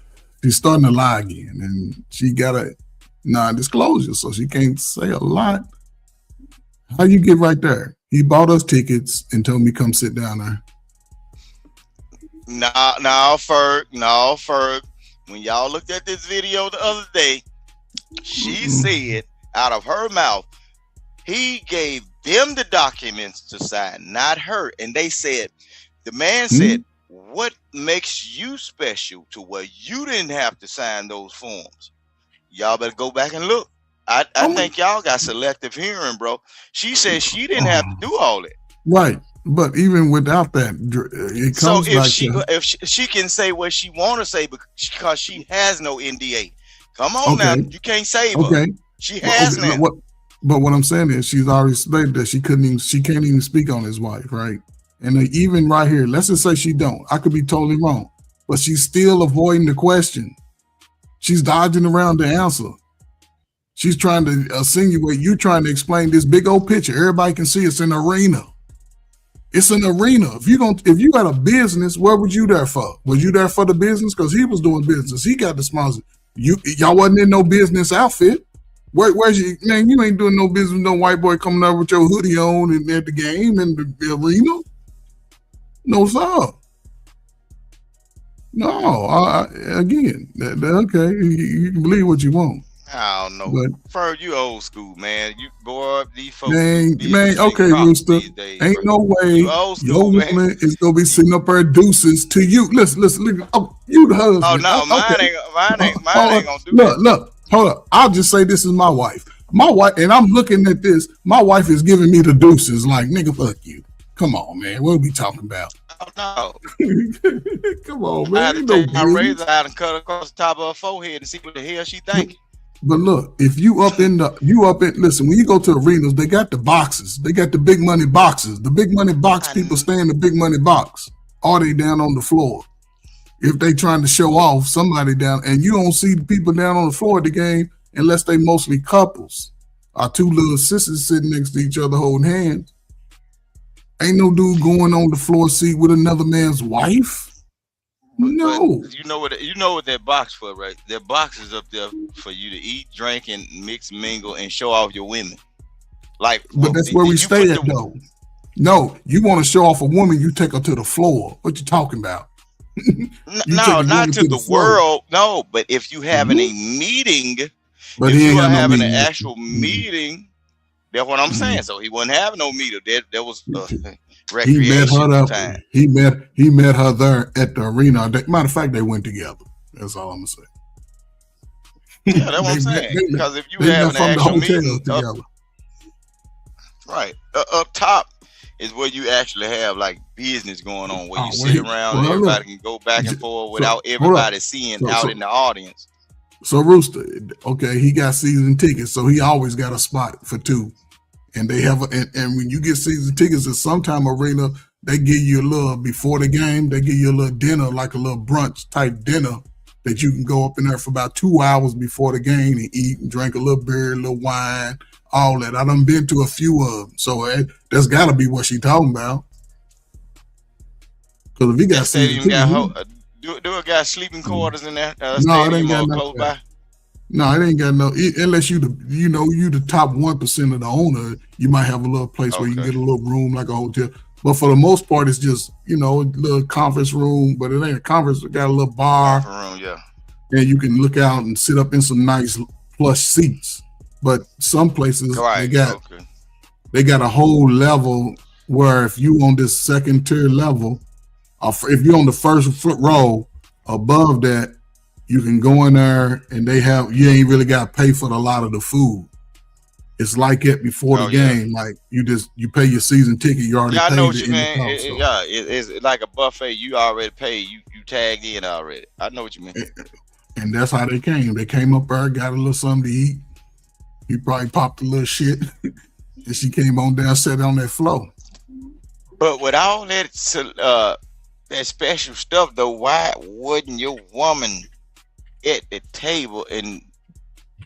starting to lie again, and she got a non-disclosure, so she can't say a lot. How you get right there? He bought us tickets and told me come sit down there. No, Ferg. When y'all looked at this video the other day, she said out of her mouth, he gave them the documents to sign, not her. And they said, the man said, what makes you special to where you didn't have to sign those forms? Y'all better go back and look. I think y'all got selective hearing, bro. She said she didn't have to do all that. Right. But even without that, it comes if she can say what she want to say because she has no NDA. Come on now, you can't save her. She has none. But what I'm saying is she's already stated that she can't even speak on his wife, right? And even right here, let's just say she don't. I could be totally wrong, but she's still avoiding the question. She's dodging around the answer. She's trying to insinuate you're trying to explain this big old picture. Everybody can see it's an arena. It's an arena. If you got a business, what was you there for? Was you there for the business? Because he was doing business. He got the sponsor. Y'all wasn't in no business outfit. Where's you? Man, you ain't doing no business with no white boy coming out with your hoodie on and at the game and the arena. No, sir. No, again, okay, you can believe what you want. I don't know. Ferg, you old school, man. You boy, these folks. Man, okay, Rooster. Ain't no way your woman is gonna be sitting up her deuces to you. Listen. You the husband. Oh no, mine ain't gonna do that. Look, hold up. I'll just say this is my wife. My wife, and I'm looking at this. My wife is giving me the deuces. Like, nigga, fuck you. Come on, man. What are we talking about? Oh no. Come on, man. I had to take my razor out and cut across the top of her forehead and see what the hell she thinking. But look, if listen, when you go to arenas, they got the boxes. They got the big money boxes. The big money box people stay in the big money box. Or they down on the floor. If they trying to show off, somebody down, and you don't see the people down on the floor at the game unless they mostly couples. Or two little sisters sitting next to each other holding hands. Ain't no dude going on the floor seat with another man's wife. No. But you know what that box for, right? That box is up there for you to eat, drink, and mix, mingle, and show off your women. But that's where we stay at, though. No, you want to show off a woman, you take her to the floor. What you talking about? No, not to the world. No, but if you having a meeting, But if he you ain't were got no having an meeting. actual meeting, that's what I'm saying. So he wasn't having no meter. There was He met her recreation up. time. He met her there at the arena. Matter of fact, they went together. That's all I'm gonna say. Yeah, that's what I'm saying. Because if you were they having met an from the actual hotel meeting together. right up top is where you actually have like business going on, where you sit Wait. around Well, and look. everybody can go back and forth So, without hold everybody up. seeing So- out so- in the audience. So Rooster, okay, he got season tickets, so he always got a spot for two. And they have, and when you get season tickets at sometime arena, they give you a little before the game. They give you a little dinner, like a little brunch type dinner that you can go up in there for about 2 hours before the game and eat and drink a little beer, a little wine, all that. I done been to a few of them, so that's got to be what she talking about. Because if he got That season stadium tickets, got do it got sleeping quarters in that no, it stadium ain't got or none close of by? that. No, it ain't got no. Unless you the top 1% of the owner, you might have a little place where you can get a little room like a hotel. But for the most part, it's just a little conference room. But it ain't a conference. It got a little bar, Room, yeah. and you can look out and sit up in some nice plush seats. But some places they got a whole level where if you on this second tier level, or if you're on the first row above that, you can go in there and you ain't really got to pay for a lot of the food. It's like it before the game. Like you pay your season ticket. You already I paid know what it you in mean. the cost. It's like a buffet. You already paid. You tagged in already. I know what you mean. And that's how they came. They came up there, got a little something to eat. He probably popped a little shit. And she came on down, sat on that floor. But with all that that special stuff, though, why wouldn't your woman at the table and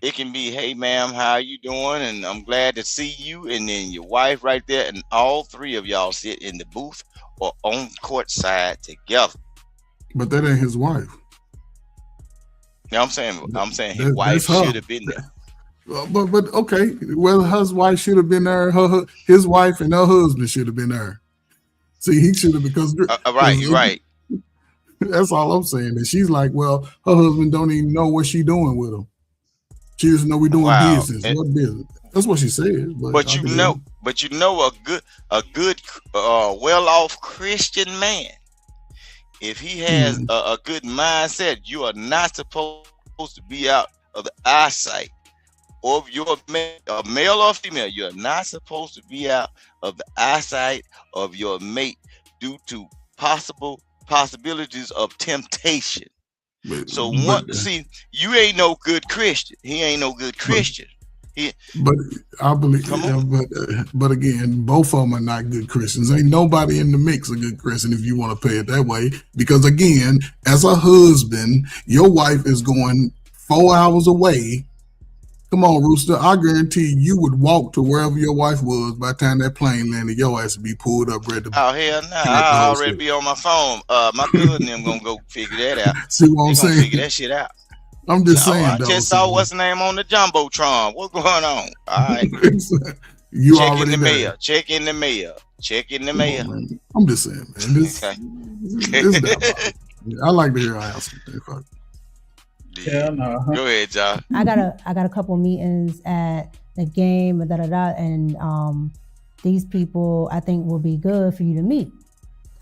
it can be, hey ma'am, how you doing? And I'm glad to see you. And then your wife right there, and all three of y'all sit in the booth or on court side together. But that ain't his wife. Yeah, I'm saying his wife should have been there. But okay, well, his wife should have been there. His wife and her husband should have been there. See, he should have because right. That's all I'm saying. And she's like, well, her husband don't even know what she doing with him. She doesn't know we doing business. What business? That's what she said. But you know, a good, well-off Christian man, if he has a good mindset, you are not supposed to be out of the eyesight of your male or female. You're not supposed to be out of the eyesight of your mate due to possibilities of temptation. See, you ain't no good Christian. He ain't no good Christian. But I believe, but again, both of them are not good Christians. Ain't nobody in the mix a good Christian if you want to pay it that way. Because again, as a husband, your wife is going 4 hours away. Come on, Rooster. I guarantee you would walk to wherever your wife was by the time that plane landed. Your ass would be pulled up ready to. Oh hell no! I already be on my phone. My cousin them gonna go figure that out. See what I'm saying? Figure that shit out. I'm just saying. I just saw what's the name on the jumbotron. What's going on? All right. You check already in the there. mail. Check in the mail. Check in the mail. I'm just saying, man. This I like to hear her answer. Yeah, no. Go ahead, John. I got a couple meetings at the game, and these people I think will be good for you to meet.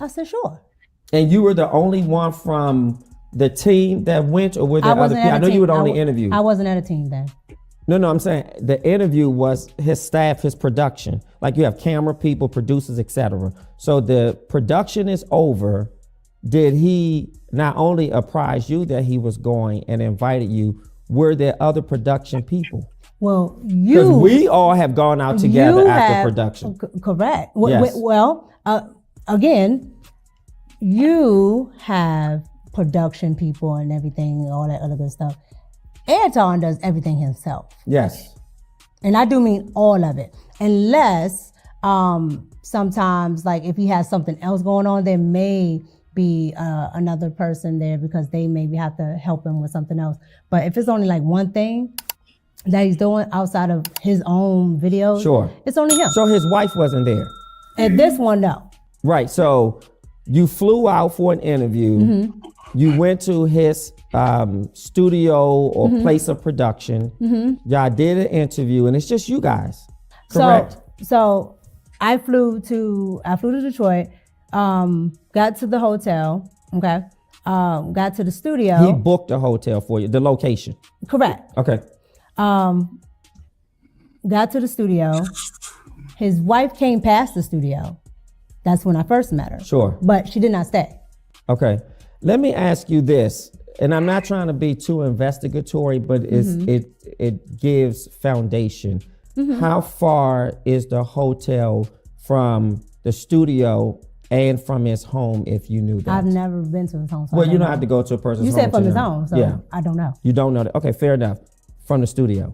I said sure. And you were the only one from the team that went, or were there other people? I know you were the only interview. I wasn't at a team then. No, I'm saying the interview was his staff, his production. Like you have camera people, producers, etc. So the production is over. Did he not only apprise you that he was going and invited you, were there other production people? Well, because we all have gone out together after production. Correct. Yes. Well, again, you have production people and everything, all that other good stuff. Anton does everything himself. Yes. And I do mean all of it. Unless sometimes, like if he has something else going on, there may be another person there because they maybe have to help him with something else. But if it's only like one thing that he's doing outside of his own videos, sure, it's only him. So his wife wasn't there. And this one, no. Right. So you flew out for an interview. Mm-hmm. You went to his studio or place of production. Y'all did an interview, and it's just you guys. Correct. So I flew to Detroit. Got to the hotel. Okay. Got to the studio. He booked a hotel for you, the location. Correct. Okay. Got to the studio. His wife came past the studio. That's when I first met her. Sure. But she did not stay. Okay. Let me ask you this, and I'm not trying to be too investigatory, but it gives foundation. How far is the hotel from the studio and from his home, if you knew that? I've never been to his home. So Well, you don't have to go to a person's home. You said from to his know. home, so Yeah. I don't know. You don't know that. Okay, fair enough. From the studio.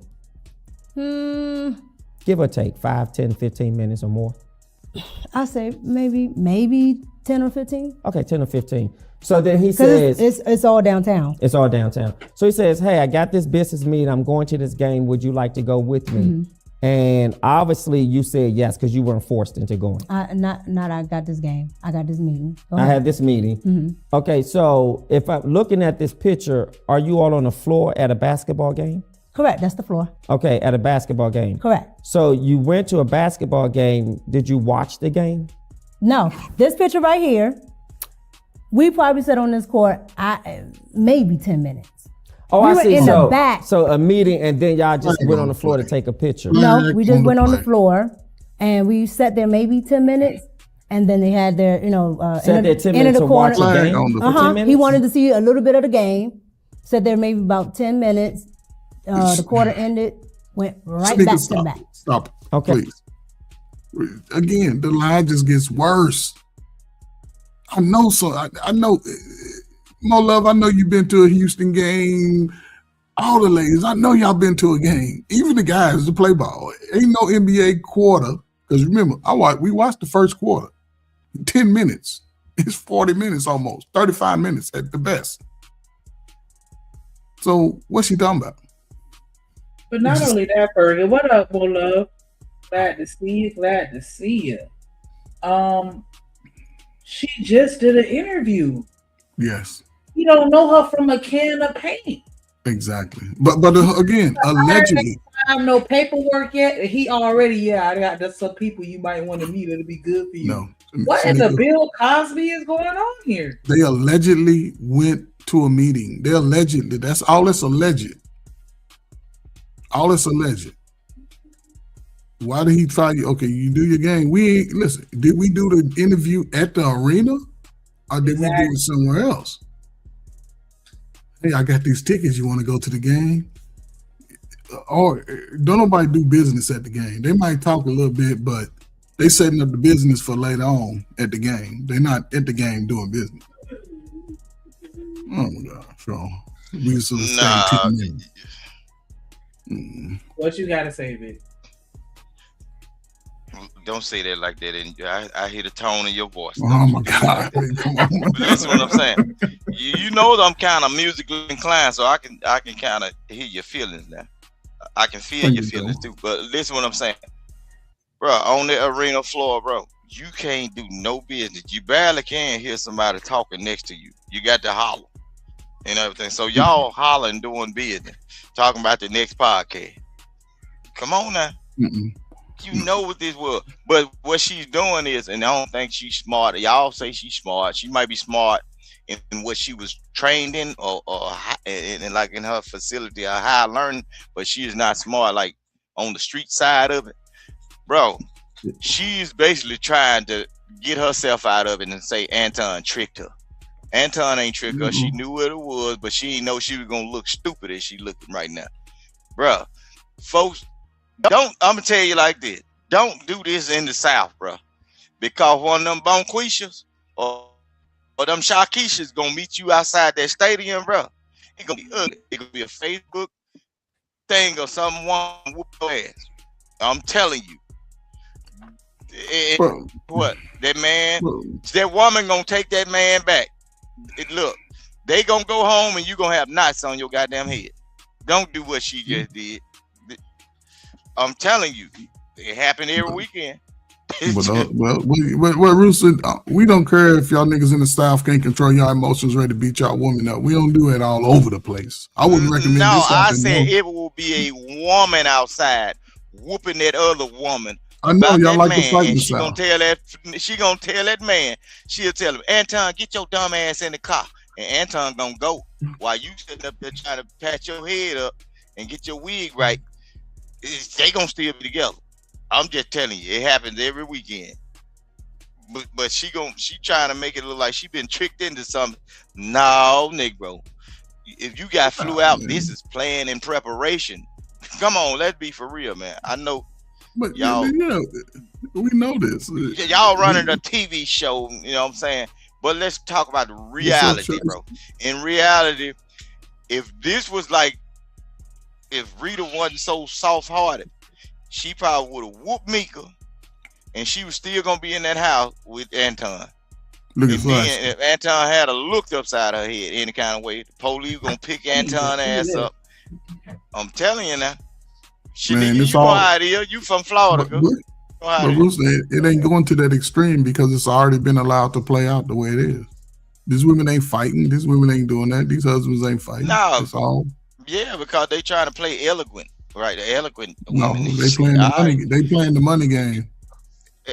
Give or take 5, 10, 15 minutes or more. I say maybe 10 or 15. Okay, 10 or 15. So then he says it's all downtown. It's all downtown. So he says, hey, I got this business meeting. I'm going to this game. Would you like to go with me? And obviously you said yes because you weren't forced into going. I got this game. I got this meeting. I had this meeting. Okay, so if I'm looking at this picture, are you all on the floor at a basketball game? Correct, that's the floor. Okay, at a basketball game. Correct. So you went to a basketball game. Did you watch the game? No, this picture right here, we probably sat on this court maybe 10 minutes. Oh, we I were see. in the back. So a meeting, and then y'all just went on the floor to take a picture. No, we just went on the floor, and we sat there maybe 10 minutes, and then they had their, Sat there 10 minutes to watch the game? 10 minutes? He wanted to see a little bit of the game. Sat there maybe about 10 minutes. The quarter ended, went right back to the back. Stop. Okay. Please. Again, the lie just gets worse. I know. I know. More Love, I know you've been to a Houston game. All the ladies, I know y'all been to a game. Even the guys that play ball. Ain't no NBA quarter. Because remember, we watched the first quarter. 10 minutes. It's 40 minutes almost. 35 minutes at the best. So what's she talking about? But not only that, Fergie. What up, More Love? Glad to see you. Glad to see you. She just did an interview. Yes. You don't know her from a can of paint. Exactly. But again, allegedly. I have no paperwork yet. He already, I got just some people you might want to meet. It'll be good for you. No. What in the Bill Cosby is going on here? They allegedly went to a meeting. They allegedly. That's all. It's alleged. All it's alleged. Why did he try you? Okay, you do your game. Listen. Did we do the interview at the arena, or did we do it somewhere else? Hey, I got these tickets. You want to go to the game? Or don't nobody do business at the game. They might talk a little bit, but they setting up the business for later on at the game. They're not at the game doing business. Oh my God! So we sort of What you gotta say, Vic? Don't say that like that. And I hear the tone in your voice. Oh my God! Come on. Listen what I'm saying. You know that I'm kind of musically inclined, so I can kind of hear your feelings now. I can feel your feelings too. But listen what I'm saying, bro. On the arena floor, bro, you can't do no business. You barely can hear somebody talking next to you. You got to holler and everything. So y'all hollering, doing business, talking about the next podcast. Come on now. You know what this was. But what she's doing is, and I don't think she's smart. Y'all say she's smart. She might be smart in what she was trained in, or like in her facility, or high learning, but she is not smart like on the street side of it. Bro, she's basically trying to get herself out of it and say Anton tricked her. Anton ain't tricked her. She knew what it was, but she didn't know she was gonna look stupid as she looking right now. Bro, folks, I'm gonna tell you like this. Don't do this in the South, bro. Because one of them Bonquishas or them Shakishas gonna meet you outside that stadium, bro. It's gonna be ugly. It gonna be a Facebook thing or someone whoop your ass. I'm telling you. What? That woman gonna take that man back. Look, they gonna go home and you gonna have knots on your goddamn head. Don't do what she just did. I'm telling you, it happened every weekend. But Rooster, we don't care if y'all niggas in the South can't control your emotions, ready to beat y'all women up. We don't do it all over the place. I wouldn't recommend No, this. I said it will be a woman outside whooping that other woman. I know about y'all that like man, to fight in and the she South. gonna tell that man. She'll tell him, Anton, get your dumb ass in the car, and Anton gonna go while you sitting up there trying to pat your head up and get your wig right. They gonna still be together. I'm just telling you, it happens every weekend. But she trying to make it look like she been tricked into something. No, Negro. If you got flew out, this is plan and preparation. Come on, let's be for real, man. I know. But y'all, yeah, we know this. Y'all running a TV show, you know what I'm saying? But let's talk about the reality, bro. In reality, if this was like, if Rita wasn't so soft-hearted, she probably would have whooped Micca, and she was still gonna be in that house with Anton. Look and then if Anton had a looked upside her head any kind of way, the police gonna pick Anton ass up. I'm telling you now. Man, You know how it is. You from Florida, girl. But Rooster, it ain't going to that extreme because it's already been allowed to play out the way it is. These women ain't fighting. These women ain't doing that. These husbands ain't fighting. No, it's all. Yeah, because they trying to play eloquent, right? The eloquent No, women. they playing the money. They playing the money game.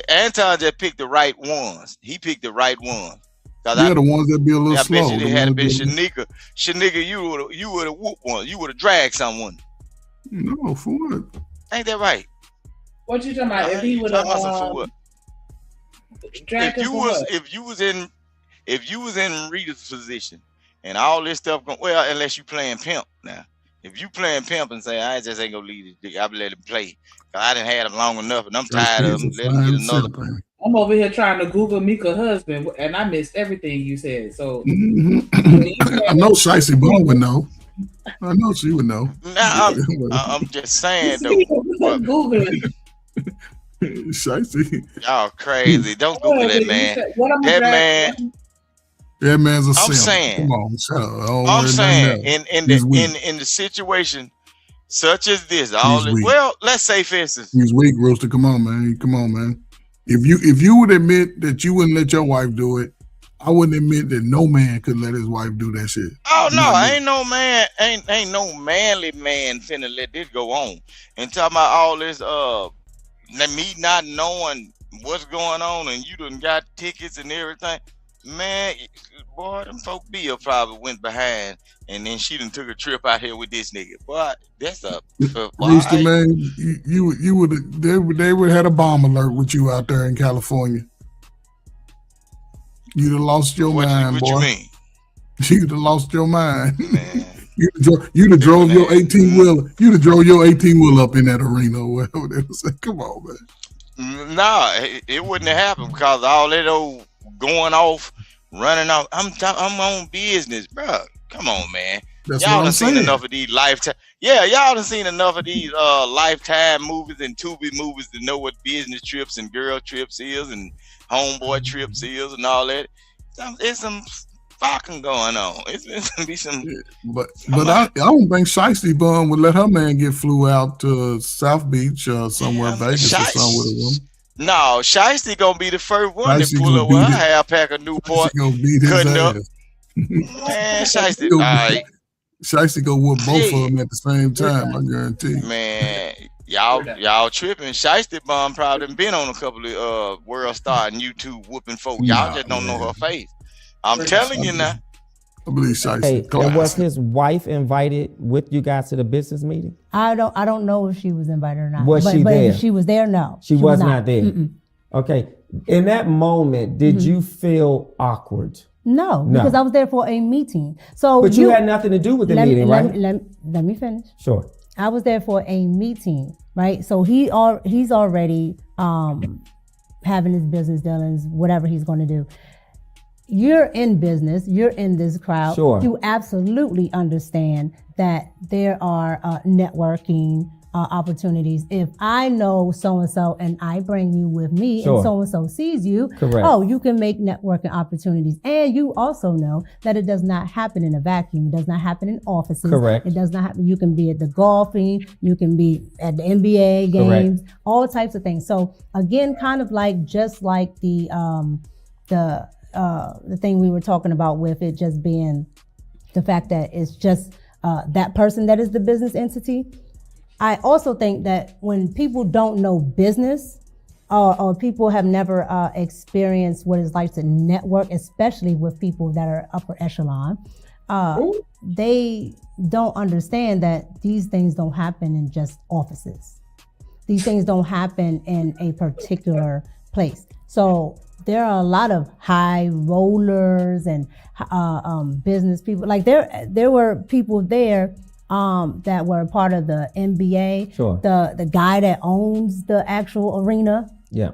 Anton just picked the right ones. He picked the right ones. Yeah, the ones that be a little slow. I bet you they had been Shanika. Shanika, you would have whooped one. You would have dragged someone. No, for what? Ain't that right? What you talking about? If he would have dragged him for what? If you was in Rita's position and all this stuff going, well, unless you playing pimp now. If you playing pimp and say I just ain't gonna leave this, I'll let him play. I didn't have him long enough, and I'm tired of him. Let him get another. I'm over here trying to Google Micca's husband, and I missed everything you said. So I know Shicey Bone would know. I know she would know. Nah, I'm just saying though. Googling. Shicey. Y'all crazy. Don't Google that man. That man's a I'm simp. saying. Come on, shut up. I'm saying in the situation such as this, well, let's say for instance. He's weak, Rooster. Come on, man. If you would admit that you wouldn't let your wife do it, I wouldn't admit that no man could let his wife do that shit. Oh no, ain't no man, ain't no manly man finna let this go on. And talking about all this me not knowing what's going on and you done got tickets and everything. Man, boy, them folk Bill probably went behind and then she done took a trip out here with this nigga. But that's up. Rooster, man, you would they would have had a bomb alert with you out there in California. You'd have lost your mind, boy. What you mean? You'd have lost your mind. Man. You'd have drove your 18-wheeler. You'd have drove your 18-wheeler up in that arena or whatever they would say. Come on, man. Nah, it wouldn't have happened because all that old going off, running off. I'm on business, bro. Come on, man. That's y'all what done seen saying. enough of these Lifetime. Yeah, y'all done seen enough of these Lifetime movies and Tubi movies to know what business trips and girl trips is and homeboy trips is and all that. It's some fucking going on. It's gonna be some. But I don't think Shicey Bun would let her man get flew out to South Beach or somewhere, Vegas or somewhere with a woman. No, Shiesty gonna be the first one to pull up with her half pack of Newport, cutting up. Man, Shiesty, all right. Shiesty go whoop both of them at the same time, I guarantee. Man, y'all tripping. Shiesty Bum probably done been on a couple of World Star and YouTube whooping folk. Y'all just don't know her face. I'm telling you now. I believe Shiesty. Hey, and was his wife invited with you guys to the business meeting? I don't know if she was invited or not. Was she but there? If she was there, no. She was not there. Mm-mm. Okay. In that moment, did you feel awkward? No, because I was there for a meeting. So but you had nothing to do with the meeting, right? Let me finish. Sure. I was there for a meeting, right? So he's already having his business dealings, whatever he's going to do. You're in business. You're in this crowd. Sure. You absolutely understand that there are networking opportunities. If I know so-and-so and I bring you with me Sure. and so-and-so sees you, Correct. oh, you can make networking opportunities. And you also know that it does not happen in a vacuum. It does not happen in offices. Correct. It does not happen. You can be at the golfing, you can be at the NBA games, all types of things. So again, kind of like, just like the thing we were talking about with it just being the fact that it's just that person that is the business entity. I also think that when people don't know business or people have never experienced what it's like to network, especially with people that are upper echelon, they don't understand that these things don't happen in just offices. These things don't happen in a particular place. So there are a lot of high rollers and business people. Like there were people there that were part of the NBA. Sure. The guy that owns the actual arena. Yeah.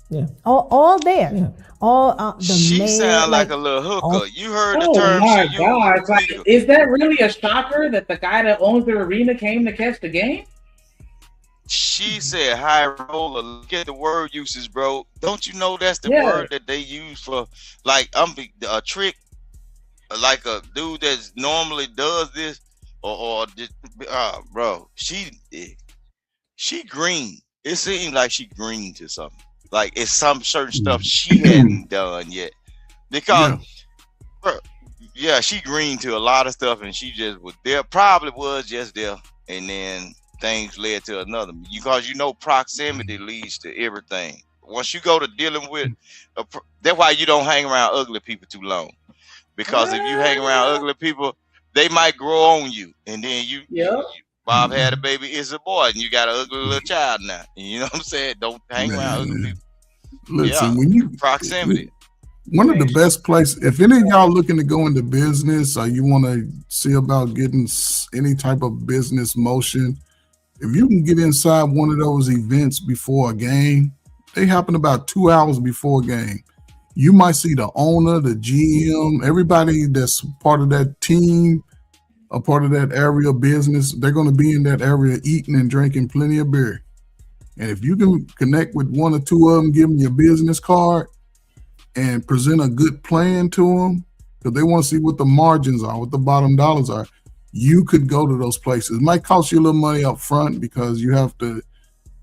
Yeah. All there. Yeah. All the She mayor, sound like a little hooker. You heard the Oh term my she used. God! Like, is that really a shocker that the guy that owns the arena came to catch the game? She said high roller. Look at the word uses, bro. Don't you know that's the Yeah. word that they use for, like, a trick, like a dude that normally does this, or bro. She green. It seems like she green to something. Like it's some certain stuff she hadn't done yet, because she green to a lot of stuff, and she just was there. Probably was just there, and then things led to another. Because proximity leads to everything. Once you go to dealing with, that's why you don't hang around ugly people too long. Because if you hang around ugly people, they might grow on you, and then Bob had a baby, it's a boy, and you got an ugly little child now. You know what I'm saying? Don't hang around ugly people. Listen, when you proximity. One of the best places, if any of y'all looking to go into business or you want to see about getting any type of business motion, if you can get inside one of those events before a game, they happen about 2 hours before a game. You might see the owner, the GM, everybody that's part of that team, a part of that area of business. They're going to be in that area eating and drinking plenty of beer. And if you can connect with one or two of them, give them your business card and present a good plan to them, because they want to see what the margins are, what the bottom dollars are, you could go to those places. It might cost you a little money up front because you have to,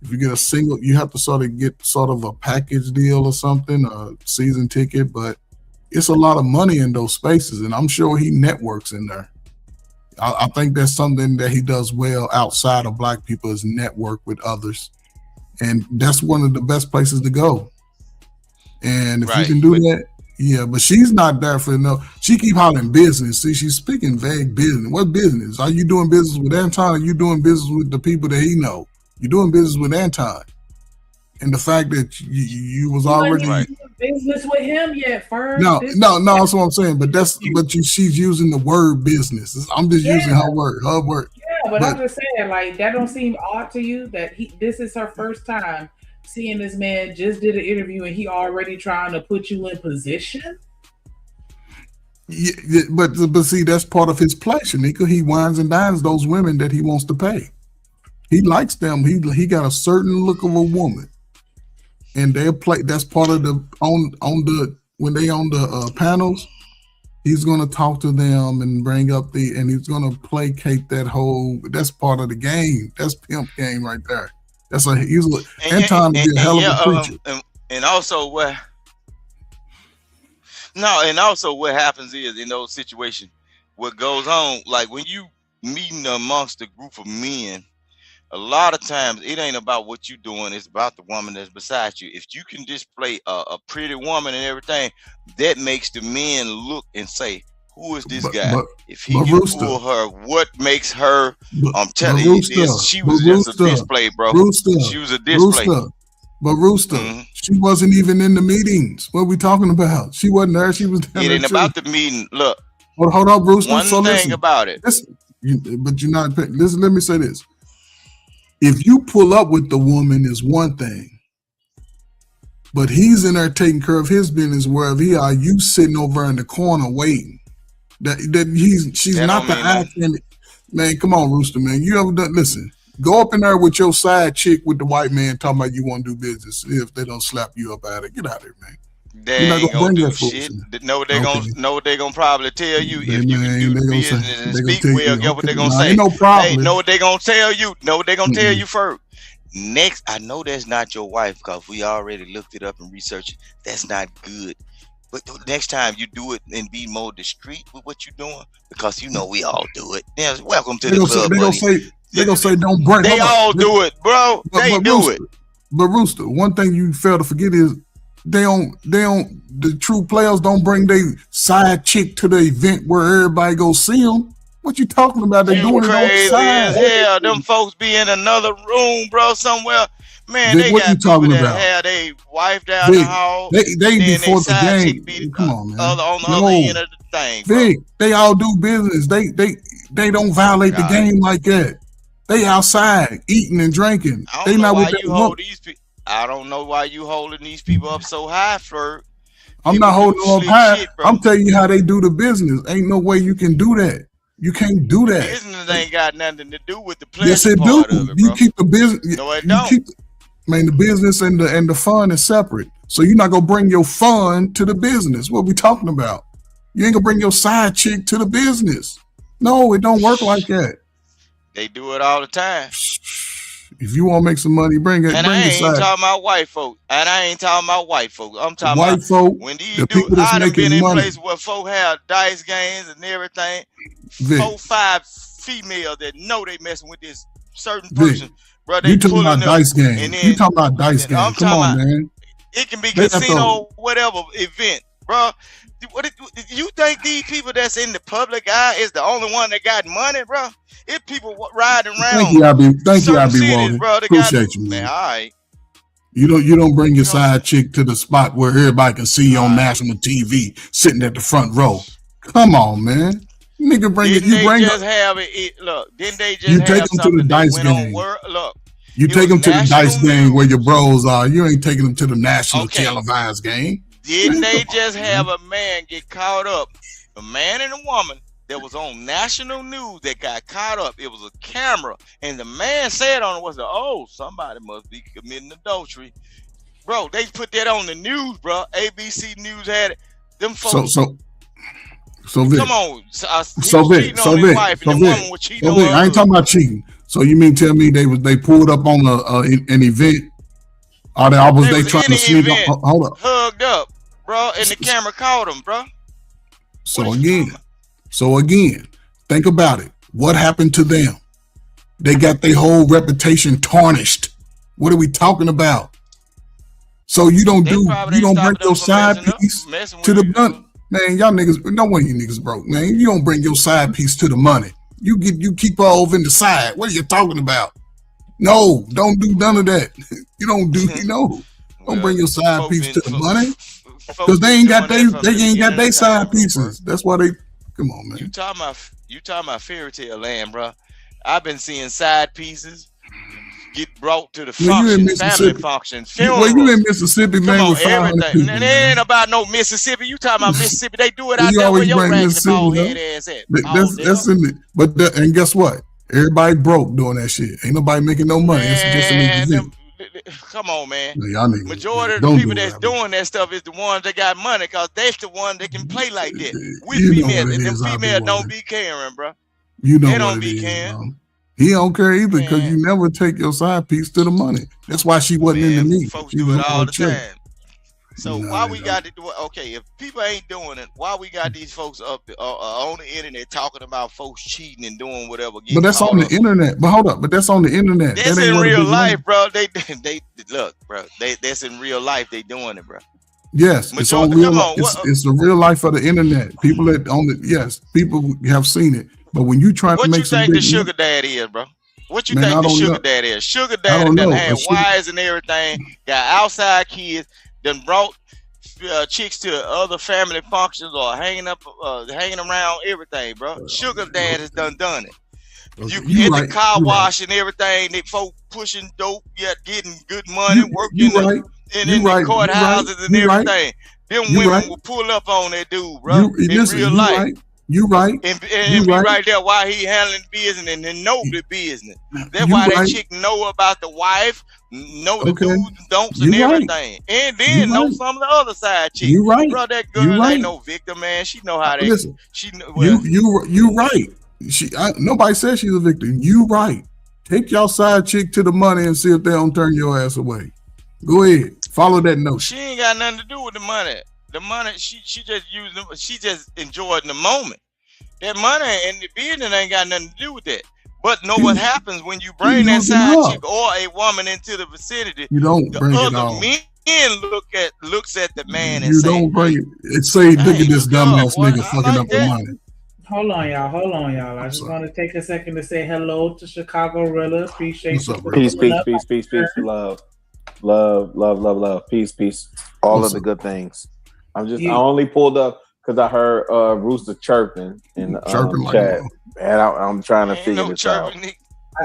if you get a single, you have to sort of a package deal or something, a season ticket, but it's a lot of money in those spaces. And I'm sure he networks in there. I think that's something that he does well outside of Black people, is network with others. And that's one of the best places to go. And if you can do that, but she's not there for she keep hollering business. See, she's speaking vague business. What business? Are you doing business with Anton, or are you doing business with the people that he know? You're doing business with Anton. And the fact that you was already doing business with him yet, first. No, that's what I'm saying. But she's using the word business. I'm just using her word. Yeah, but I'm just saying, like, that don't seem odd to you that this is her first time seeing this man just did an interview and he already trying to put you in position? Yeah, but see, that's part of his play, Shanika. He wines and dines those women that he wants to pay. He likes them. He got a certain look of a woman, and they'll play. That's part of the when they on the panels. He's gonna talk to them and bring up and he's gonna placate that whole. That's part of the game. That's pimp game right there. That's Anton be a hell of a preacher. And also what happens is, in those situations, what goes on, like when you meeting amongst a group of men, a lot of times it ain't about what you doing, it's about the woman that's beside you. If you can display a pretty woman and everything, that makes the men look and say, who is this guy? If he can pull her, what makes her? I'm telling you, she was just a display, bro. She was a display. But Rooster, she wasn't even in the meetings. What are we talking about? She wasn't there. She was there. It ain't about the meeting. Look. Well, hold on, Rooster. One thing about it. But you're not. Listen, let me say this. If you pull up with the woman is one thing, but he's in there taking care of his business wherever he are. You sitting over in the corner waiting. She's not the acting. Man, come on, Rooster, man. You ever done? Listen, Go up in there with your side chick with the white man talking about you want to do business. If they don't slap you up at it, get out of here, man. They ain't gonna do shit. Know what they gonna probably tell you if you can do the business and speak well. Guess what they gonna say? No problem. Hey, know what they gonna tell you? Know what they gonna tell you first? Next, I know that's not your wife because we already looked it up and researched it. That's not good. But the next time you do it and be more discreet with what you're doing, because you know we all do it. Yeah, welcome to the club, buddy. They gonna say don't break. They all do it, bro. They do it. But Rooster, one thing you fail to forget is the true players don't bring their side chick to the event where everybody go see them. What you talking about? They doing it on the side. Yeah, them folks be in another room, bro, somewhere. Man, Vic, they what got you people talking that about? have they wife down Vic, the hall. they before the game. Come on, man. On the other end of the thing, bro. Vic, they all do business. They don't violate the game like that. They outside eating and drinking. They not with I don't know why you holding these people up so high, Flirt. I'm not holding them up high. I'm telling you how they do the business. Ain't no way you can do that. You can't do that. Business ain't got nothing to do with the pleasure Yes, it part do. of it, bro. You keep the business. No, it don't. Man, the business and the fun is separate. So you're not gonna bring your fun to the business. What we talking about? You ain't gonna bring your side chick to the business. No, it don't work like that. They do it all the time. If you want to make some money, bring it. And bring I ain't side. talking about white folk. And I ain't talking about white folk. I'm talking White about folk, when these the dudes, people that's I done been making in money. places where folk have dice games and everything. Vic. 4-5 females that know they messing with this certain Vic, person. Bro, they you talking pulling about up. dice game. And then, You talking about dice game. I'm Come talking on, about, man. it can be They got casino, whatever event, bro. You think these people that's in the public eye is the only one that got money, bro? If people riding around, Thank you, I be cities, walking. bro, they Appreciate got, you, man. All right. You don't bring your side chick to the spot where everybody can see you on national TV sitting at the front row. Come on, man. Nigga, bring it. Didn't You they bring just have it? Look, didn't they just You have take them to the something that dice went on game. Look, You it take them was to the dice national game where your bros are. You ain't taking them to the national televised game. Didn't Man, they come just on, have man. a man get caught up? A man and a woman that was on national news that got caught up. It was a camera, and the man said on it was, "Oh, somebody must be committing adultery." Bro, they put that on the news, bro. ABC News had it. Them folks. So Vic. Come on. Vic. I ain't talking about cheating. So you mean tell me they pulled up on an event? Or they trying to sneak up? Hold up. Hugged up, bro, and the camera caught him, bro. So again, think about it. What happened to them? They got their whole reputation tarnished. What are we talking about? So you don't bring your side piece to the money. Man, y'all niggas, no one of you niggas broke, man. You don't bring your side piece to the money. You keep all over in the side. What are you talking about? No, don't do none of that. You don't don't bring your side piece to the money. Because they ain't got their side pieces. That's why they come on, man. You talking about fairy tale land, bro. I've been seeing side pieces get brought to the family functions, funerals. Well, you in Mississippi, man. Come on, with 500 everything. people, And it ain't about no Mississippi. You talking about Mississippi? They do it out You there where always your bring raggedy Mississippi, bald though. head ass at. That's in it. And guess what? Everybody broke doing that shit. Ain't nobody making no money. It's just an event. Come on, man. Y'all niggas, Majority of the don't people do that's that, doing that stuff is the ones that got money, because that's the one that can play like that. We You know females, what it and them is, I be females don't wondering. be caring, bro. You know They what don't it be is, caring. bro. He don't care either because you never take your side piece to the money. That's why she wasn't in the meet. Folks She do was it all on the chill. time. So why we got to do it? Okay, if people ain't doing it, why we got these folks up on the internet talking about folks cheating and doing whatever? But that's on the internet. But hold up. But that's on the internet. That's That ain't in what it real is life, now. bro. They look, bro. That's in real life. They doing it, bro. Yes, it's on real. It's the real life of the internet. People that on it. Yes, people have seen it. But when you try to What make you some think the big sugar daddy is, bro? What you Man, I think the don't sugar know. daddy is? Sugar I daddy don't done know. had A sugar- wives and everything, got outside kids, done brought chicks to other family functions or hanging around everything, bro. Sugar dad has done it. You You get right, the car you wash and everything. They folk pushing dope, yet getting good money, working you right, in you the right, you courthouses right, and you right, everything. Them you women right. will pull up on that dude, bro. In Listen, real you life. right. You right. And You be right. right there while he handling business and then know the business. That's You why that right. chick know about the wife, know the Okay. do's and don'ts You and right. everything. And then You know right. some of the other side chicks. You right. Bro, that You girl right. ain't no victim, man. She know how that. Listen, She know, well, you right. Nobody says she's a victim. You right. Take your side chick to the money and see if they don't turn your ass away. Go ahead. Follow that notion. she ain't got nothing to do with the money. The money, she just using them. She just enjoying the moment. That money and the business ain't got nothing to do with that. But know what happens when you bring that side chick or a woman into the vicinity? You don't The bring it other all. men looks at the man and You say, don't bring it. It say, look at this dumbass nigga fucking up the money. Hold on, y'all. I just want to take a second to say hello to Chicago Rilla. Appreciate you. Peace. Love. Peace. All of the good things. I only pulled up because I heard Rooster chirping in the chat. And I'm trying to figure this out.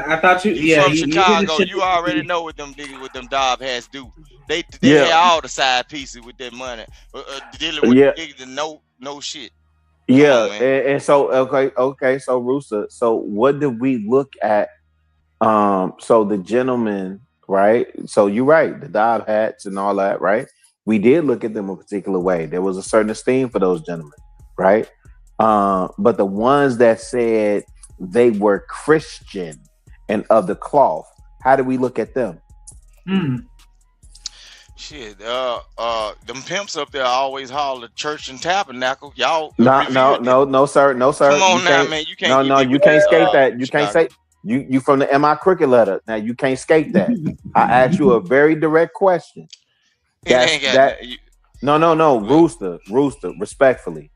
I thought you from Chicago. You already know what them niggas with them dab hats do. They Yeah. had all the side pieces with their money. Dealing with niggas that no shit. Yeah, and so okay. So Rooster, so what did we look at? So the gentleman, right? So you're right, the dive hats and all that, right? We did look at them a particular way. There was a certain esteem for those gentlemen, right? But the ones that said they were Christian and of the cloth, how do we look at them? Shit, them pimps up there always holler church and tabernacle. Y'all, No, sir. Come on now, man. You can't. You can't skate that. You can't say you from the MI cricket letter. Now you can't skate that. I asked you a very direct question. No, Rooster. Respectfully,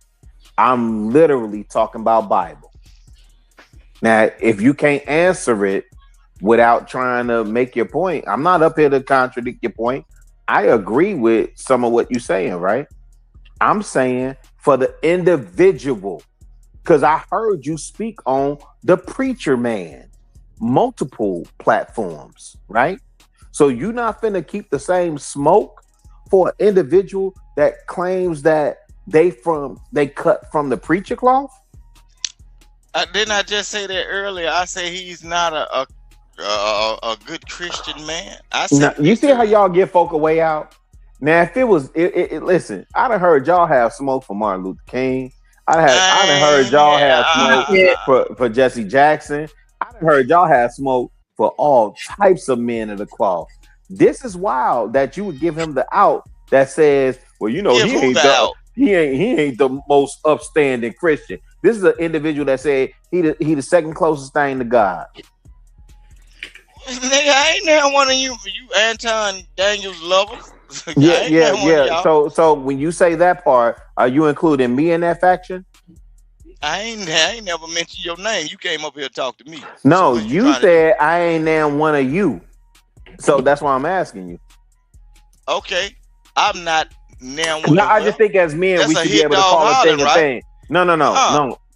I'm literally talking about Bible. Now, if you can't answer it without trying to make your point, I'm not up here to contradict your point. I agree with some of what you're saying, right? I'm saying for the individual, because I heard you speak on the preacher man, multiple platforms, right? So you're not finna keep the same smoke for an individual that claims that they cut from the preacher cloth? Didn't I just say that earlier? I say he's not a good Christian man. I said, now, you see how y'all get folk away out? Now, if it was, listen, I done heard y'all have smoke for Martin Luther King. I done heard y'all have smoke for Jesse Jackson. I done heard y'all have smoke for all types of men of the cloth. This is wild that you would give him the out that says, well, you know, he ain't the most upstanding Christian. This is an individual that said he the second closest thing to God. Nigga, I ain't now one of you Anton Daniels lovers. Yeah. So when you say that part, are you including me in that faction? I ain't never mentioned your name. You came up here to talk to me. No, you said I ain't now one of you. So that's why I'm asking you. Okay, I'm not now one. No, I just think as men we should be able to call a thing a thing. No.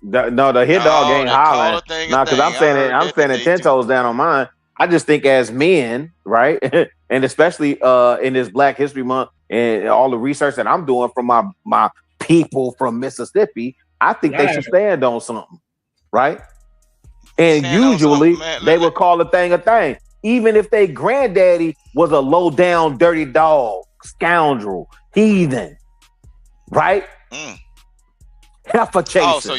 The hit dog ain't hollering. No, because I'm standing 10 toes down on mine. I just think as men, right, and especially in this Black History Month and all the research that I'm doing from my people from Mississippi, I think they should stand on something, right? And usually they would call a thing, even if they granddaddy was a low down, dirty dog, scoundrel, heathen, right? Heifer chaser.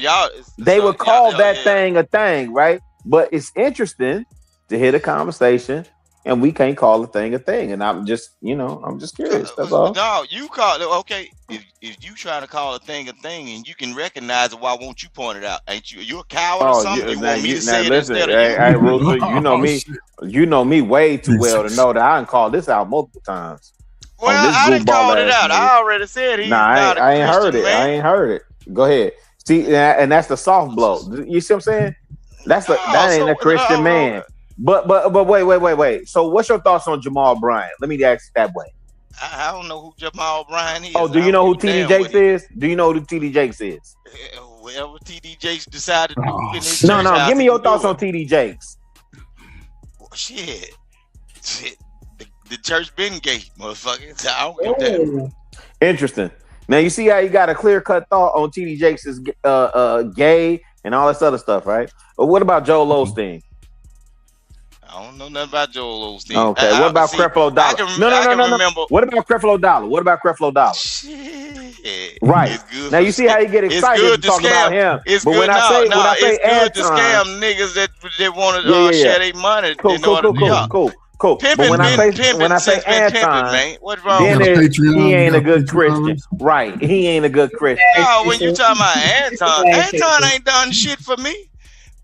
They would call that thing a thing, right? But it's interesting to hear the conversation, and we can't call a thing, and I'm just curious. That's all. No, you call it okay. If you trying to call a thing, and you can recognize it, why won't you point it out? Ain't you? You a coward or something? You want me to say it instead of you? Hey, Rooster, you know me. You know me way too well to know that I done called this out multiple times. Well, I didn't call it out. I already said he's not a I ain't heard Christian it. man. I ain't heard it. Go ahead. See, and that's the soft blow. You see what I'm saying? That ain't a Christian man. But wait. So what's your thoughts on Jamal Bryant? Let me ask it that way. I don't know who Jamal Bryant is. Oh, do you know who TD Jakes is? Do you know who TD Jakes is? Whatever TD Jakes decided to do in his No. Give me your thoughts on TD Jakes. Shit. The church been gay, motherfucker. So I don't give a damn. Interesting. Now you see how you got a clear cut thought on TD Jakes is gay and all this other stuff, right? But what about Joel Osteen? I don't know nothing about Joel Osteen. Okay, what about Creflo Dollar? No. What about Creflo Dollar? Right. It's good now you see how you get excited to talk about him. It's but good. when I say it's Anton, good to scam niggas that want to share their money. Cool. But when I say Anton, man, what's wrong then with he ain't a good Christian. Right. He ain't a good Christian. No, when you talking about Anton ain't done shit for me.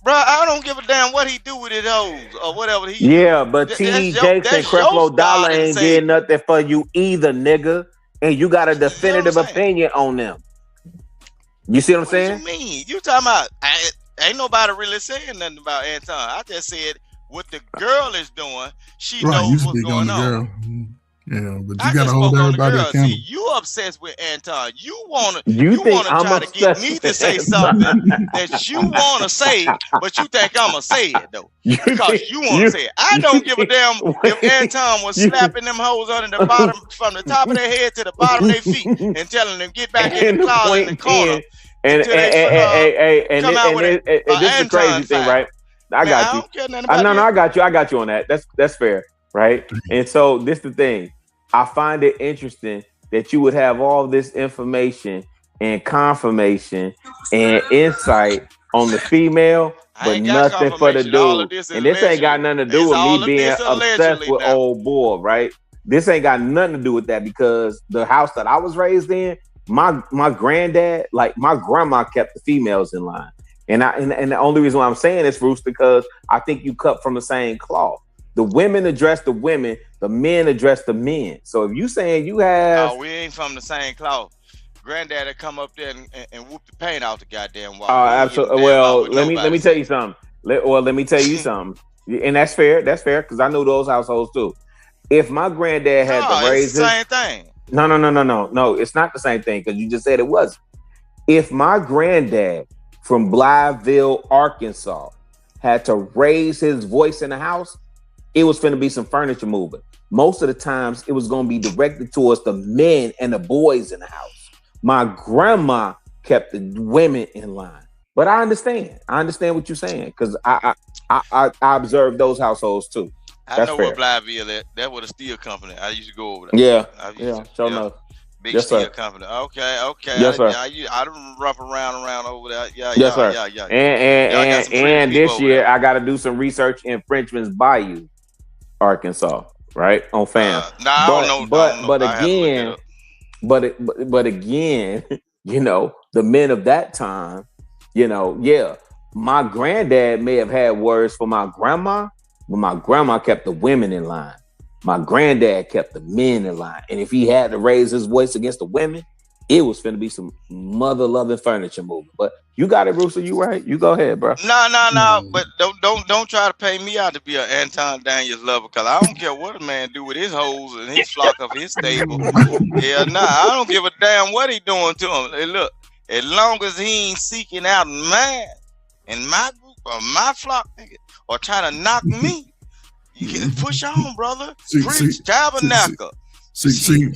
Bro, I don't give a damn what he do with his hoes or whatever he do. But T.D. Jakes and Creflo Dollar ain't getting nothing for you either, nigga. And you got a definitive opinion on them. You see what I'm saying? What you mean? You talking about ain't nobody really saying nothing about Anton. I just said what the girl is doing. She knows what's going on. Yeah, but you gotta hold everybody accountable. See, you obsessed with Anton. You wanna I'm try to get me to say something that you wanna say, but you think I'ma say it though. Because you wanna say it. I don't give a damn if Anton was slapping them hoes under the bottom from the top of their head to the bottom of their feet and telling them get back in the closet in the corner. And this is the crazy thing, right? I got you. I got you on that. That's fair. Right. And so this is the thing. I find it interesting that you would have all this information and confirmation and insight on the female, but nothing for the dude. And this ain't got nothing to do with me being obsessed with old boy, right? This ain't got nothing to do with that because the house that I was raised in, my granddad, like my grandma kept the females in line. And the only reason why I'm saying this, Rooster, because I think you cut from the same cloth. The women address the women, the men address the men. So if you saying you have... Oh, we ain't from the same cloth. Granddad would come up there and whoop the paint out the goddamn wall. Absolutely. Well, let me tell you something. Let me tell you something. And that's fair. That's fair because I knew those households too. If my granddad had to raise it's the same thing. No, it's not the same thing because you just said it wasn't. If my granddad from Blytheville, Arkansas had to raise his voice in the house, it was finna be some furniture moving. Most of the times, it was gonna be directed towards the men and the boys in the house. My grandma kept the women in line. But I understand. I understand what you're saying because I observed those households too. I know where Blytheville is. That was a steel company. I used to go over there. Yeah. Sure enough. Big steel company. Okay. Yes, sir. I don't rough around over there. Yes, sir. Yeah. And this year, I got to do some research in Frenchman's Bayou, Arkansas, right? On fam. I don't know. But again, you know, the men of that time, you know, my granddad may have had words for my grandma, but my grandma kept the women in line. My granddad kept the men in line. And if he had to raise his voice against the women, it was finna be some mother-loving furniture movement. But you got it, Rooster. You right. You go ahead, bro. No. But don't try to pay me out to be an Anton Daniels lover, because I don't care what a man do with his hoes and his flock of his stable. I don't give a damn what he doing to him. Hey, look, as long as he ain't seeking out mine and my group or my flock, nigga, or trying to knock me, you can push on, brother. Preach, tabernacle. See,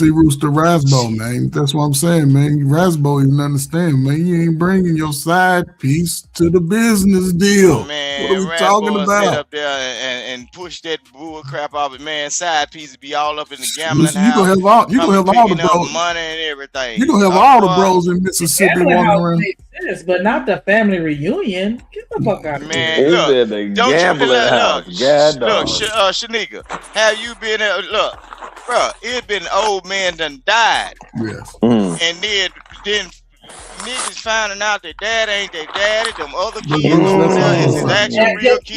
Rooster Rasbo, man. That's what I'm saying, man. Rasbo, you understand, man. You ain't bringing your side piece to the business deal. Man, what are we talking about? Sit up there and push that bull crap off it, man. Side pieces be all up in the gambling house. You gonna have all the bros. Money and everything. You gonna have all the bros in Mississippi walking around. Yes, but not the family reunion. Get the fuck out of here. Look, don't Shanika, have you been there? Look, bro, it been old man done died. Yes. And then niggas finding out that dad ain't their daddy, them other kids is his actual real kids.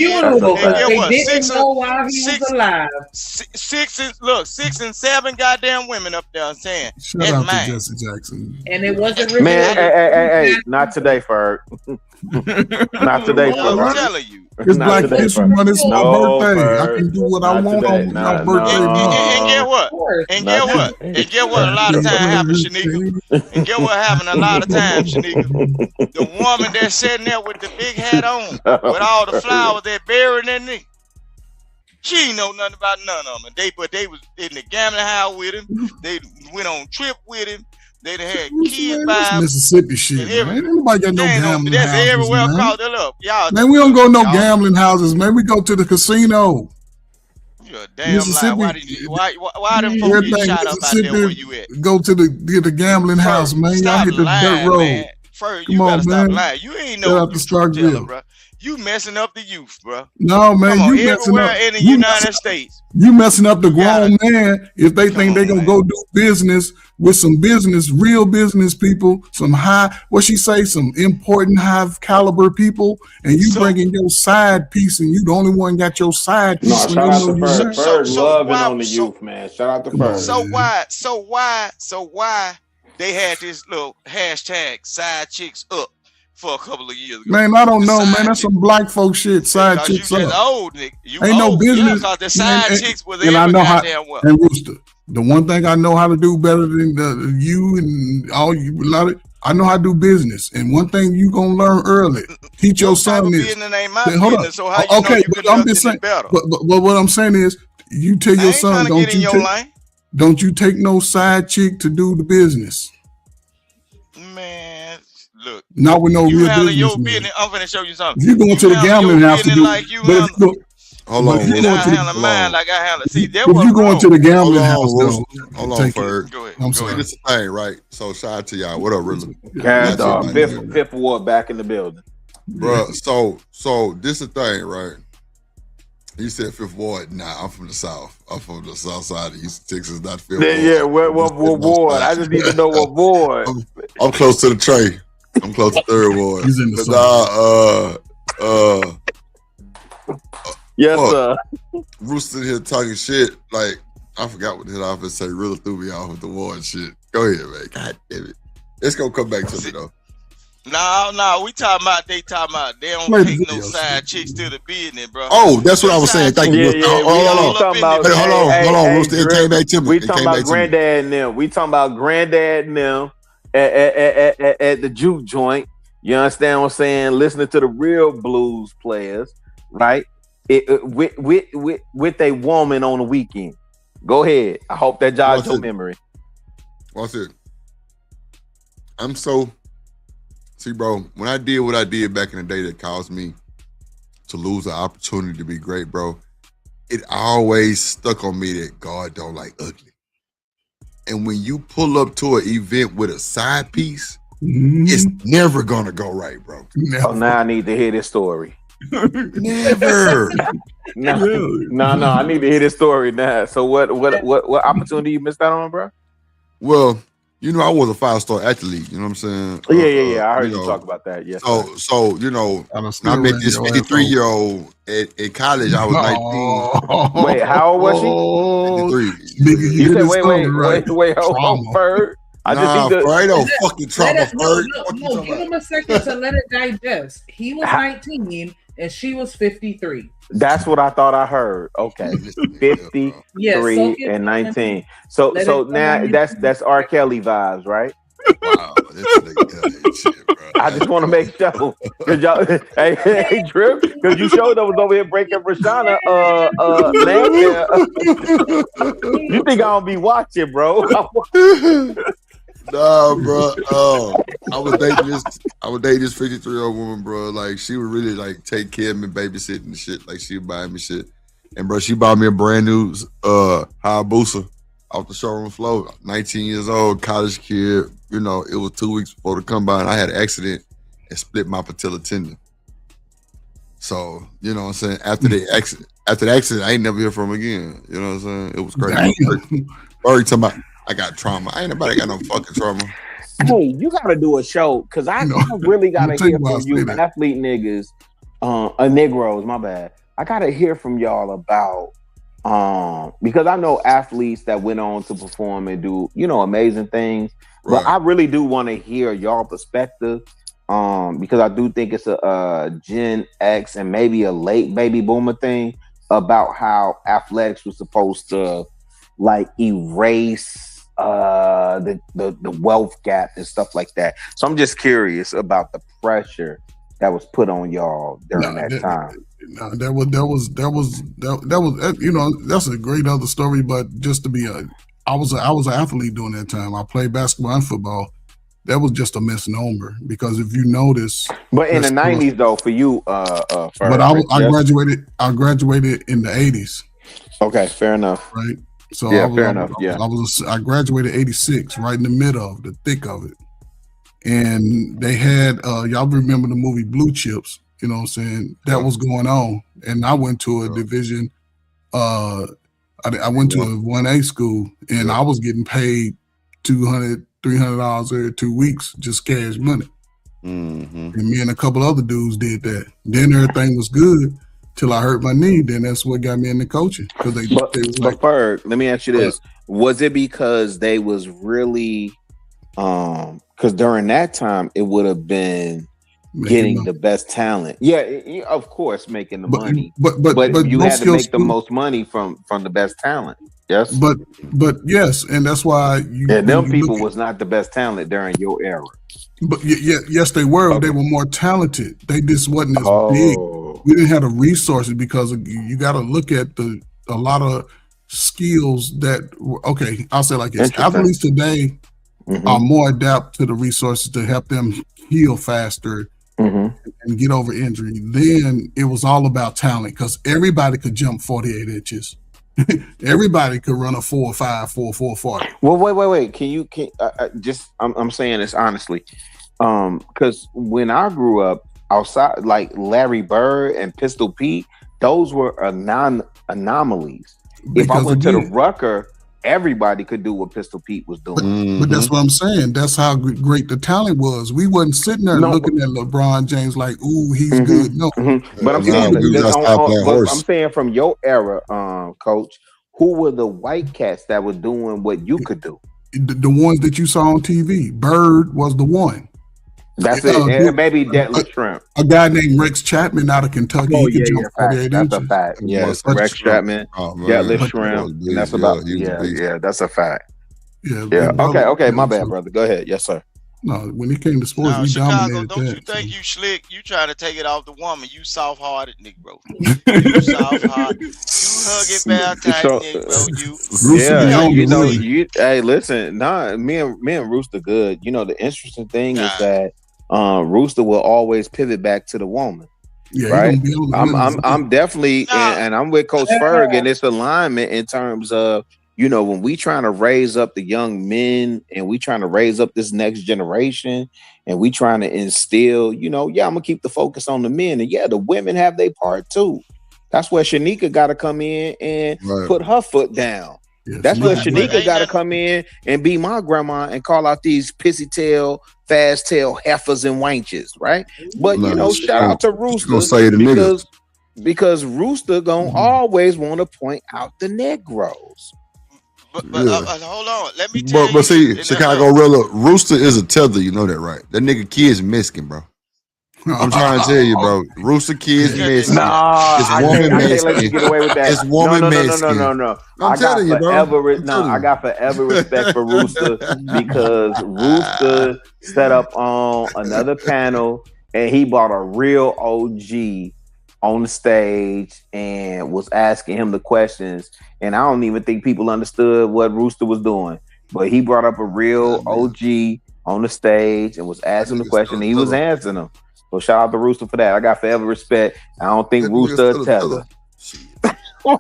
They didn't know while he was alive. 6 and 7 goddamn women up there saying, Shout out to Jesse Jackson. And it wasn't really. Man, hey, not today, Ferg. Not today, Ferg. I'm telling you. It's Black History Month. It's my birthday. I can do what I want on my birthday. And get what? And get what? A lot of time happens, Shanika. And get what happened a lot of times, Shanika? The woman that's sitting there with the big hat on, with all the flowers that buried in there, she ain't know nothing about none of them. But they was in the gambling house with him. They went on trip with him. They done had Man, kids that's by Mississippi shit, man. Ain't nobody got no gambling that's houses, everywhere man. across the look. Y'all, Man, we don't go no gambling houses, man. We go to the casino. You're a damn Mississippi. lie. Why them folks get shot up out there where you at? Go to the gambling house, man. Y'all Stop hit the lying, dirt road. man. First, Come you on, better stop man. lying. You ain't Shout no out to truth teller, Starkville. bro. You messing up the youth, bro. No, man, Come on, you messing everywhere up. in the You United messing, States. you messing up the grown man if they think they gonna go do business with some real business people, some important high caliber people, and you bringing your side piece, and you the only one got your side piece. No, when shout they out know to you Ferg. not. Ferg loving on the youth, man. Shout out to Ferg. So why they had this little hashtag side chicks up for a couple of years ago? Man, I don't know, man. That's some black folk shit. Side Because you chicks just up. old, nigga. You Ain't old. no business. Yeah, because the side and, chicks was and I every know how. goddamn well. And Rooster, the one thing I know how to do better than you and all you, I know how to do business. And one thing you gonna learn early, teach your son this. Business ain't my Hold business, up. so how you know you but I'm just saying. better? But what I'm saying is, you tell your son, don't you take no side chick to do the business. Man, look. Not with no you real handle your business. business. I'm finna show you something. If you going to the gambling house to do, like you but if you go, Hold on, if you Rooster. going to the, handle mine like I handle. See, that if was you going to the gambling house, Rooster. though, Hold on, take Ferg. it. Go ahead. I'm See, sorry. this is the thing, right? So shout out to y'all. What up, really? Cat dog, fifth ward back in the building. Bro, so this is the thing, right? You said Fifth Ward. Nah, I'm from the South. I'm from the South side of East Texas, not Fifth Ward. Yeah, what ward? I just need to know what ward. I'm close to the tray. I'm close to Third Ward. He's in the South. Yes, sir. Rooster here talking shit. Like, I forgot what the hell I was gonna say. Really threw me off with the ward shit. Go ahead, man. God damn it. It's gonna come back to me, though. No, we talking about they don't take no side chicks to the business, bro. Oh, that's what I was saying. Thank you. Hold on, Rooster. It came back to me. We talking about granddad and them. We talking about granddad and them at the juke joint. You understand what I'm saying? Listening to the real blues players, right? With a woman on the weekend. Go ahead. I hope that jogs your memory. What's it? See, bro, when I did what I did back in the day that caused me to lose the opportunity to be great, bro, it always stuck on me that God don't like ugly. And when you pull up to an event with a side piece, it's never gonna go right, bro. Oh, now I need to hear this story. Never. No, I need to hear this story now. So what opportunity you missed out on, bro? Well, you know, I was a 5-star athlete. You know what I'm saying? Yeah. I heard you talk about that. Yes. So you know, I met this 53-year-old at college. I was 19. Wait, how old was she? 53. You said wait, hold on, Ferg. I just need to. Ain't no fucking trauma, Ferg. No, give him a second to let it digest. He was 19 and she was 53. That's what I thought I heard. Okay, 53 and 19. So now that's R. Kelly vibes, right? Wow, shit, bro. I just want to make sure, cause y'all, hey, Drip, cause you showed up was over here breaking Rashana. You think I don't be watching, bro? Nah, bro. I was dating this 53-year-old woman, bro. Like, she would really like take care of me, babysitting and shit. Like, she would buy me shit. And bro, she bought me a brand new Hayabusa off the showroom floor. 19 years old, college kid. You know, it was 2 weeks before the combine. I had an accident and split my patella tendon. So, you know what I'm saying? After the accident, I ain't never hear from him again. You know what I'm saying? It was crazy. Every time I got trauma. I ain't nobody got no fucking trauma. Hey, you gotta do a show because I really gotta hear from you athlete niggas, Negroes, my bad. I gotta hear from y'all about because I know athletes that went on to perform and do, you know, amazing things. But I really do want to hear y'all perspective because I do think it's a Gen X and maybe a late baby boomer thing about how athletics was supposed to like erase the wealth gap and stuff like that. So I'm just curious about the pressure that was put on y'all during that time. That was you know, that's a great other story. But just to be I was an athlete during that time. I played basketball and football. That was just a misnomer because if you notice, but in the 90s though, for you, but I graduated in the 80s. Okay, fair enough. Right. So yeah, fair enough. Yeah, I graduated 86, right in the middle of the thick of it, and they had y'all remember the movie Blue Chips? You know what I'm saying? That was going on, and I went to a division. I went to a 1A school, and I was getting paid $200, $300 every 2 weeks, just cash money. And me and a couple other dudes did that. Then everything was good till I hurt my knee. Then that's what got me into coaching. Because they was like, Ferg, let me ask you this: was it because they was really, because during that time it would have been getting the best talent. Yeah, of course, making the money. But you had to make the most money from the best talent. Yes. But yes, and that's why them people was not the best talent during your era. But yes, they were. Okay. They were more talented. They just wasn't as big. We didn't have the resources because you got to look at a lot of skills that. Okay, I'll say like this: athletes today are more adapt to the resources to help them heal faster. And get over injury. Then it was all about talent because everybody could jump 48 inches. Everybody could run a 4.5, 4.4 40. Well, wait. Can you I'm saying this honestly, because when I grew up outside, like Larry Bird and Pistol Pete, those were anomalies. If I went to the Rucker, everybody could do what Pistol Pete was doing. But that's what I'm saying. That's how great the talent was. We wasn't sitting there looking at LeBron James like, ooh, he's good. No. But I'm saying from your era, Coach, who were the white cats that were doing what you could do? The ones that you saw on TV. Bird was the one. That's it. Maybe Deadlift Shrimp. A guy named Rex Chapman out of Kentucky. Oh, he could jump 48 inches. That's a fact. Yes, Rex Chapman, Deadlift Shrimp. That's about that's a fact. Yeah. Okay. My bad, brother. Go ahead. Yes, sir. No, when it came to sports, we dominated don't you think you slick? You trying to take it off the woman. You soft-hearted, Negro. You soft-hearted. You hug it back tight, Negro. Hey, listen. Me and Rooster good. You know, the interesting thing is that Rooster will always pivot back to the woman. Yeah, right. I'm definitely, and I'm with Coach Ferg in this alignment in terms of, you know, when we trying to raise up the young men and we trying to raise up this next generation and we trying to instill, you know, I'm gonna keep the focus on the men, and the women have their part too. That's where Shanika got to come in and put her foot down. That's where Shanika got to come in and be my grandma and call out these pissy tail, fast tail heifers and wenches, right? But shout out to Rooster because Rooster gonna always want to point out the Negroes. But hold on, let me tell you. But see, Chicago Rilla, Rooster is a tether. You know that, right? That nigga kid's Mexican, bro. I'm trying to tell you, bro. Rooster kid's Mexican. This woman Mexican. This woman Mexican. No. I got forever respect for Rooster because Rooster set up on another panel and he brought a real OG on the stage and was asking him the questions. And I don't even think people understood what Rooster was doing. But he brought up a real OG on the stage and was asking the question and he was answering them. So shout out to Rooster for that. I got forever respect. I don't think Rooster a tether. So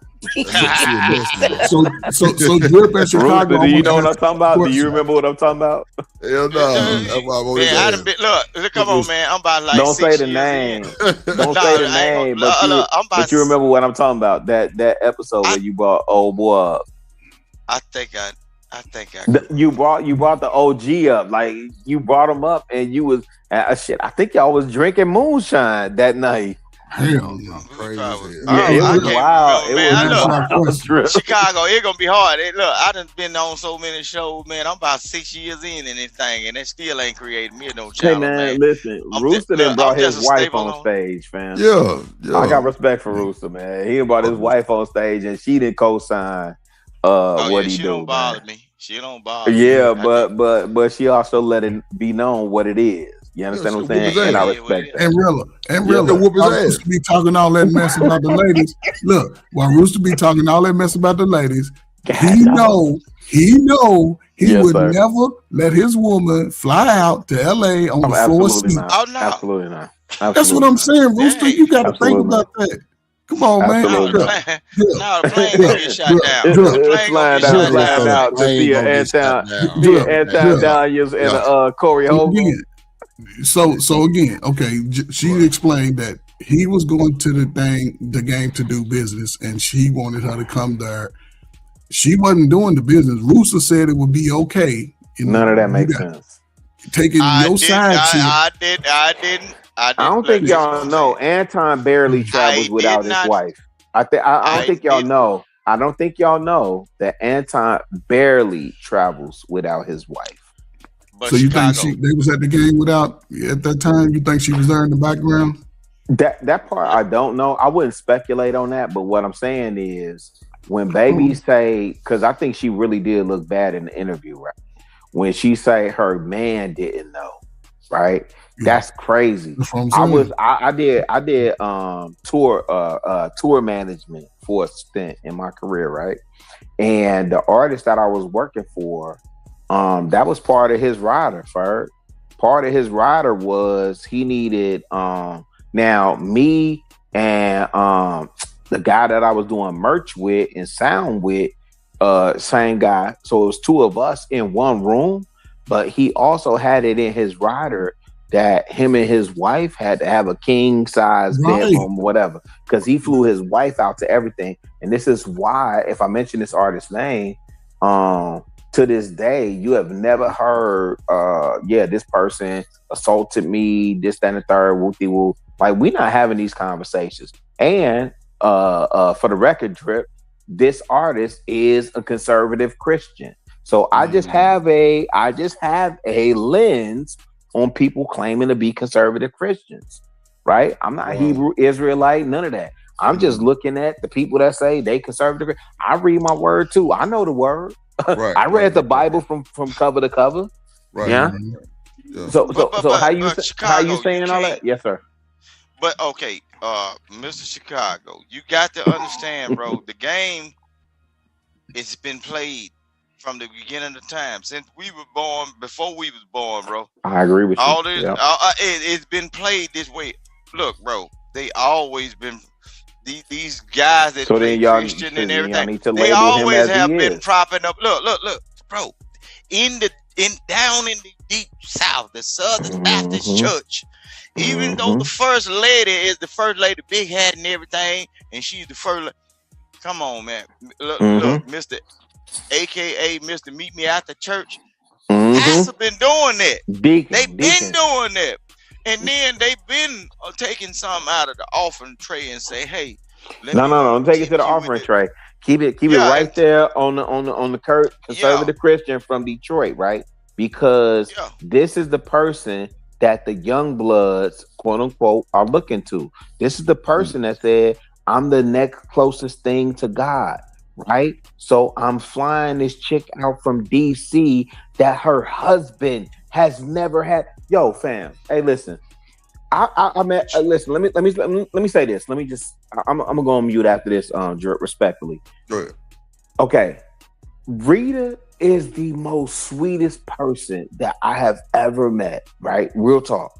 Drip at Chicago. Do you know what I'm talking about? Do you remember what I'm talking about? Hell no. Look, come on, man. I'm about like don't say the name. Don't say the name. But you remember what I'm talking about? That episode where you brought old boy up. I think you brought the OG up. Like you brought him up, and you was shit. I think y'all was drinking moonshine that night. Hell no, crazy. It was wild. It was wild. Chicago, it's gonna be hard. Look, I done been on so many shows, man. I'm about 6 years in this thing, and it still ain't created me no challenge. Hey man, listen, Rooster done brought his wife on stage, fam. Yeah. I got respect for Rooster, man. He brought his wife on stage, and she didn't co-sign what he she do. Don't bother me. She don't bother me. Yeah, but she also let it be known what it is. You understand what I'm saying? And I respect that. And Rilla, Rooster be talking all that mess about the ladies. Look, while Rooster be talking all that mess about the ladies, he know he know he would never let his woman fly out to LA on the floor seat. Oh no, absolutely not. That's what I'm saying, Rooster. You got to think about that. Come on, man. No, the plane gonna get shot down. The plane gonna get shot down. Out to see an Anton Daniels and Cory Holcomb. So again, okay, she explained that he was going to the game to do business, and she wanted her to come there. She wasn't doing the business. Rooster said it would be okay. None of that makes sense. Taking your side chick. I didn't. I don't think y'all know. Anton barely travels without his wife. I don't think y'all know. I don't think y'all know that Anton barely travels without his wife. But so Chicago. You think they was at the game without at that time? You think she was there in the background? That part I don't know. I wouldn't speculate on that. But what I'm saying is when babies say, because I think she really did look bad in the interview, right? When she say her man didn't know, right? That's crazy. That's what I'm saying. I did tour management for a stint in my career, right? And the artist that I was working for, that was part of his rider, Ferg. Part of his rider was he needed now me and the guy that I was doing merch with and sound with, same guy. So it was two of us in one room, but he also had it in his rider that him and his wife had to have a king size bedroom or whatever, because he flew his wife out to everything. And this is why, if I mention this artist's name, to this day, you have never heard, this person assaulted me, this, that, and the third, whoopty-whoop. Like, we're not having these conversations. And for the record, Drip, this artist is a conservative Christian. So I just have a lens on people claiming to be conservative Christians, right? I'm not Hebrew Israelite, none of that. I'm just looking at the people that say they conservative. I read my word too. I know the word. Right, I read the Bible from cover to cover. Right. Yeah. So how you Chicago, saying all that? Yes, sir. But okay, Mr. Chicago, you got to understand, bro. The game, it's been played from the beginning of time, since we were born, before we was born, bro. I agree with you. All this, it's been played this way. Look, bro, they always been these guys that play Christian and everything. They always have been propping up. Look, bro. Down in the deep South, the Southern Baptist Church. Even though the first lady is the first lady, big hat and everything, and she's the first. Come on, man. Look, Mr. AKA Mr. Meet Me at the Church. Pastor been doing that. They've been doing that. And then they've been taking something out of the offering tray and say, hey, no, don't take it to the offering tray. Keep it right there on the conservative Christian from Detroit, right? Because this is the person that the young bloods, quote unquote, are looking to. This is the person that said, I'm the next closest thing to God, right? So I'm flying this chick out from DC that her husband has never had. Yo, fam, hey, listen. Listen. Let me say this. I'm gonna go on mute after this. Respectfully. Go ahead. Okay, Rita is the most sweetest person that I have ever met. Right, real talk.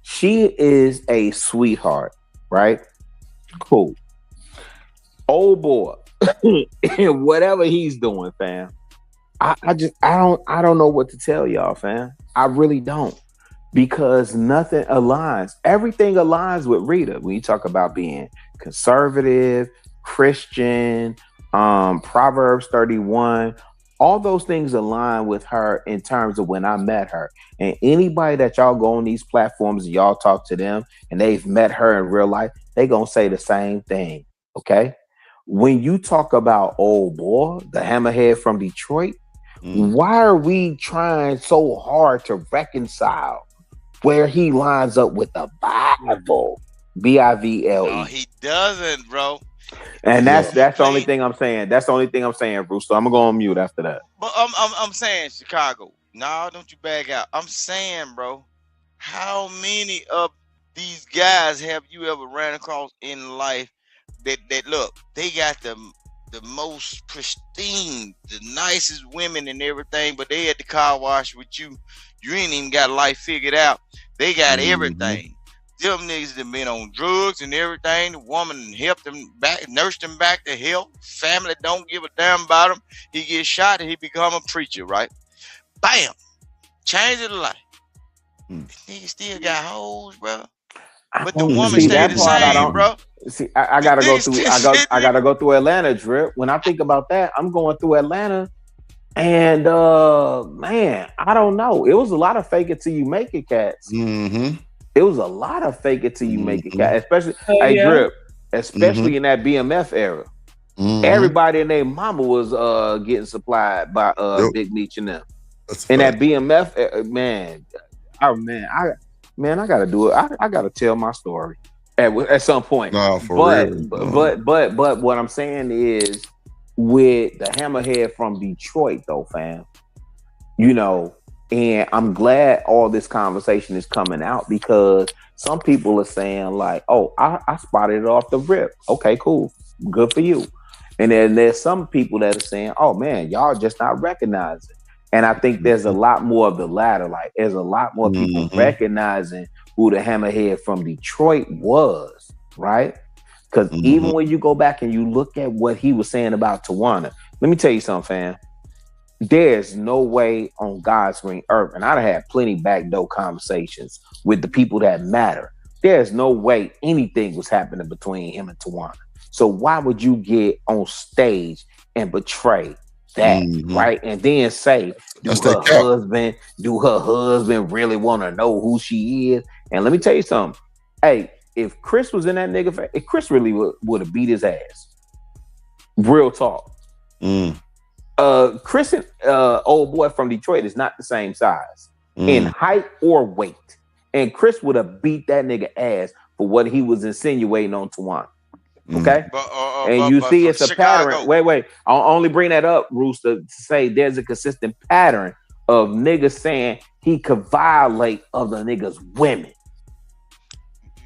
She is a sweetheart. Right, cool. Old boy, whatever he's doing, fam. I don't know what to tell y'all, fam. I really don't. Because nothing aligns. Everything aligns with Rita when you talk about being conservative, Christian, Proverbs 31. All those things align with her in terms of when I met her. And anybody that y'all go on these platforms and y'all talk to them and they've met her in real life, they gonna say the same thing. Okay? When you talk about old boy, the hammerhead from Detroit, why are we trying so hard to reconcile where he lines up with the Bible? Bible. No, he doesn't, bro. And that's the only thing I'm saying. That's the only thing I'm saying, Bruce. So I'm gonna go on mute after that. But I'm saying, Chicago. No, don't you back out. I'm saying, bro, how many of these guys have you ever ran across in life that look, they got the the most pristine, the nicest women and everything, but they at the car wash with you. You ain't even got life figured out. They got everything. Them niggas that been on drugs and everything. The woman helped them back, nursed them back to health. Family don't give a damn about him. He gets shot and he become a preacher, right? Bam! Change his life. Niggas still got hoes, bro. But the woman stayed the same, bro. See, I gotta go through. I gotta go through Atlanta, Drip. When I think about that, I'm going through Atlanta, and man, I don't know. It was a lot of fake it till you make it, cats. It was a lot of fake it till you make it, cats. Especially, Drip, especially in that BMF era. Everybody and their mama was getting supplied by Big Meech and them. And that BMF, man, I gotta do it. I gotta tell my story at some point. No, for real. But what I'm saying is, with the hammerhead from Detroit, though, fam, you know, and I'm glad all this conversation is coming out because some people are saying like, "Oh, I spotted it off the rip." Okay, cool, good for you. And then there's some people that are saying, "Oh man, y'all just not recognizing." And I think there's a lot more of the latter. Like, there's a lot more people recognizing who the hammerhead from Detroit was, right? Because even when you go back and you look at what he was saying about Tawana, let me tell you something, fam. There's no way on God's green earth, and I'd have had plenty backdoor conversations with the people that matter. There's no way anything was happening between him and Tawana. So why would you get on stage and betray that, right? And then say, do her husband really want to know who she is? And let me tell you something. Hey, if Chris was in that nigga, if Chris really would have beat his ass. Real talk. Chris and old boy from Detroit is not the same size in height or weight. And Chris would have beat that nigga ass for what he was insinuating on Tawana. Okay, and you see it's a pattern. Wait. I'll only bring that up, Rooster, to say there's a consistent pattern of niggas saying he could violate other niggas' women.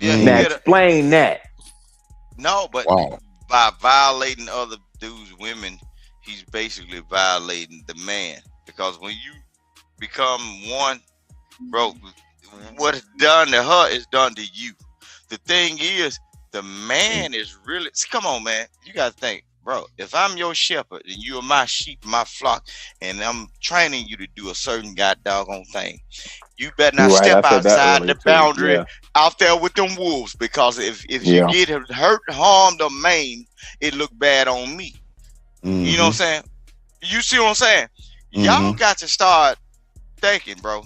Now explain that. No, but by violating other dudes' women, he's basically violating the man. Because when you become one, bro, what is done to her is done to you. The thing is, the man is really, come on, man. You got to think, bro, if I'm your shepherd and you're my sheep, my flock, and I'm training you to do a certain doggone thing, you better not step outside the boundary out there with them wolves, because if you get hurt, harmed, or maimed, it look bad on me. You know what I'm saying? You see what I'm saying? Y'all got to start thinking, bro.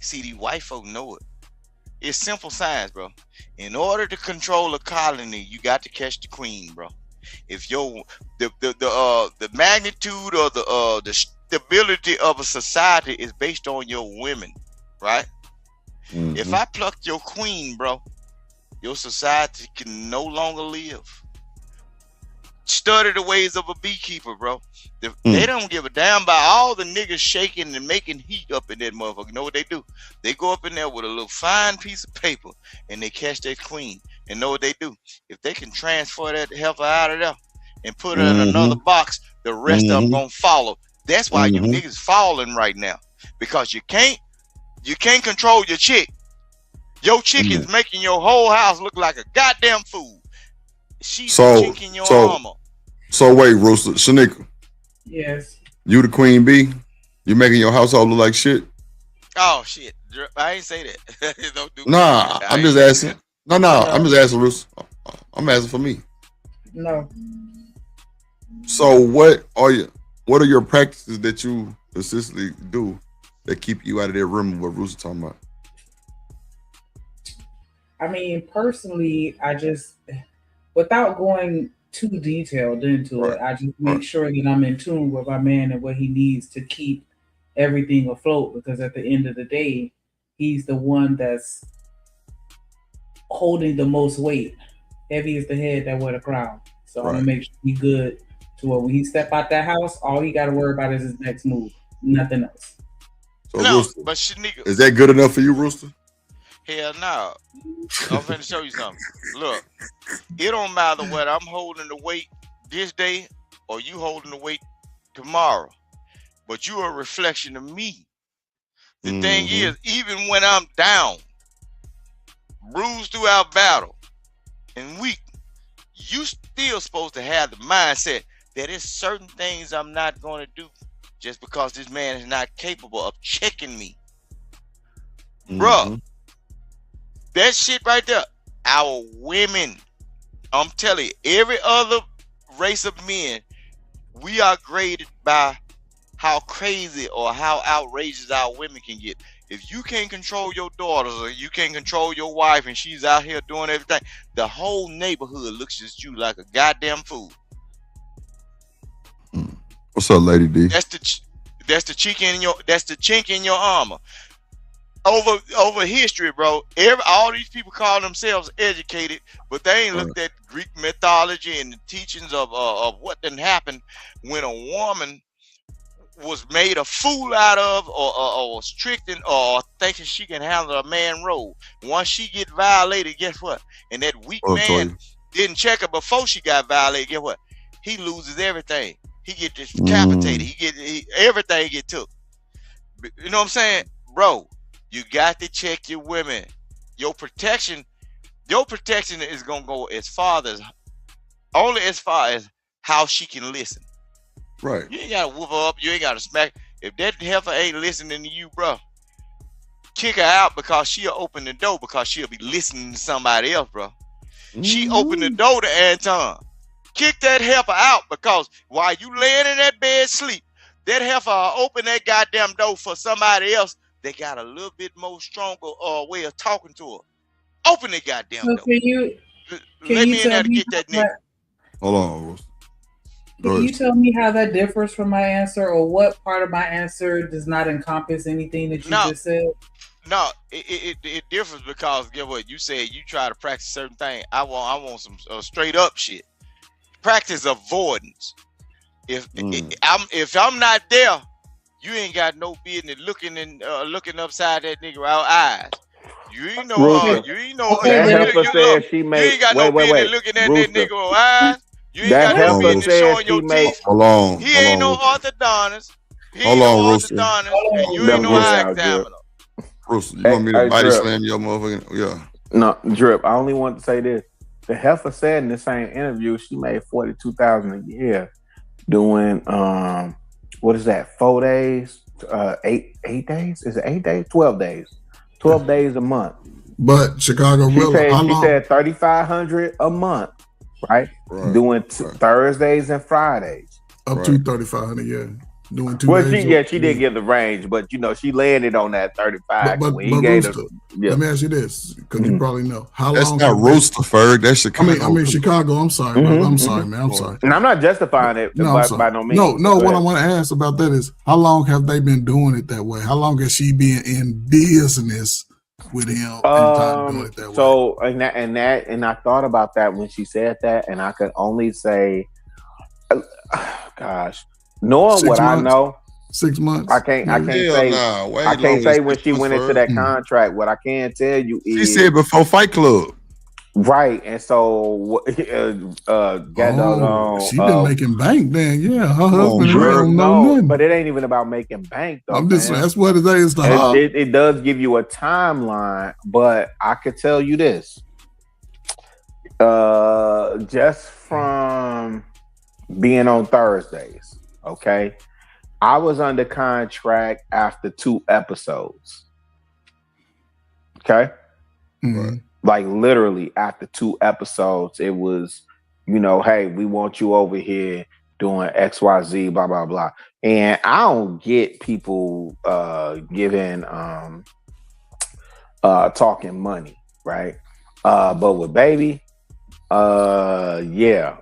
See, the white folk know it. It's simple science, bro. In order to control a colony, you got to catch the queen, bro. If the magnitude or the stability of a society is based on your women, right? If I pluck your queen, bro, your society can no longer live. Study the ways of a beekeeper, bro. They don't give a damn about all the niggas shaking and making heat up in that motherfucker. You know what they do? They go up in there with a little fine piece of paper and they catch that queen. And know what they do? If they can transfer that heifer out of there and put her in another box, the rest of them gonna follow. That's why you niggas falling right now, because you can't control your chick. Your chick is making your whole house look like a goddamn fool. She's chinking your armor. So wait, Rooster, Shanika. Yes. You the queen bee? You making your household look like shit? Oh shit! I ain't say that. Don't do I'm just asking. No, I'm just asking, Rooster. I'm asking for me. No. So what are your practices that you consistently do that keep you out of that room of what Rooster talking about? I mean, personally, I just, without going too detailed into it, I just make sure that I'm in tune with my man and what he needs to keep everything afloat, because at the end of the day, he's the one that's holding the most weight. Heavy is the head that wear the crown. So I'm gonna make sure he's good to where when he step out that house, all he gotta worry about is his next move. Nothing else. So Rooster, but Shanika, is that good enough for you, Rooster? Hell no. I'm finna show you something. Look, it don't matter whether I'm holding the weight this day or you holding the weight tomorrow, but you are a reflection of me. The thing is, even when I'm down, bruised throughout battle, and weak, you still supposed to have the mindset that there's certain things I'm not going to do just because this man is not capable of checking me. Bruh, that shit right there, our women, I'm telling you, every other race of men, we are graded by how crazy or how outrageous our women can get. If you can't control your daughters or you can't control your wife and she's out here doing everything, the whole neighborhood looks at you like a goddamn fool. What's up, Lady D? That's the chink in your armor. Over history, bro. All these people call themselves educated, but they ain't looked at Greek mythology and the teachings of what didn't happen when a woman was made a fool out of, or was tricked or thinking she can handle a man role. Once she get violated, guess what? And that weak man didn't check her before she got violated. Guess what? He loses everything. He get decapitated. Everything get took. You know what I'm saying, bro? You got to check your women. Your protection is gonna go as far as how she can listen. Right. You ain't gotta whoop her up. You ain't gotta smack. If that heifer ain't listening to you, bro, kick her out because she'll open the door because she'll be listening to somebody else, bro. She opened the door to Anton. Kick that heifer out because while you laying in that bed sleep, that heifer will open that goddamn door for somebody else that got a little bit more stronger way of talking to her. Open the goddamn door. Let me in there to get that nigga. Hold on. Can you tell me how that differs from my answer, or what part of my answer does not encompass anything that you just said? No, it differs because guess what? You said you try to practice certain things. I want some straight up shit. Practice avoidance. If I'm not there, you ain't got no business looking upside that nigga eyes. You ain't know. You ain't know. You ain't got no business looking at that nigga eyes. You ain't got no business showing your teeth. Hold on. He ain't no orthodontist. Hold on, Rooster. And you ain't no eye examiner. Rooster, you want me to body slam your motherfucking? Yeah. No, Drip. I only want to say this. The heifer said in the same interview she made $42,000 a year doing what is that? 4 days? 8 days? Is it 8 days? 12 days. 12 days a month. But Chicago, she said $3,500 a month, right? Doing Thursdays and Fridays. Up to $3,500, yeah. Doing 2 well, days. She did give the range, but she landed on that 35. But Rooster, let me ask you this, because you probably know how that's long. That's not Rooster, Ferg. That's Chicago. I mean Chicago. I'm sorry, bro. I'm sorry, man. I'm sorry. And I'm not justifying it by no means. No. What I want to ask about that is, how long have they been doing it that way? How long has she been in business with him and time doing it that way? So and I thought about that when she said that, and I could only say, gosh. Knowing 6 what months? I know, 6 months. I can't say when she went into that contract. What I can tell you is she said before Fight Club, right? And so, she been making bank then, yeah. Her husband don't know nothing. But it ain't even about making bank though. I'm just that's what it is. It does give you a timeline, but I could tell you this, just from being on Thursdays. Okay, I was under contract after 2 episodes. Okay, like literally after 2 episodes, it was, hey, we want you over here doing XYZ, blah blah blah. And I don't get people giving talking money, right? But with baby, yeah,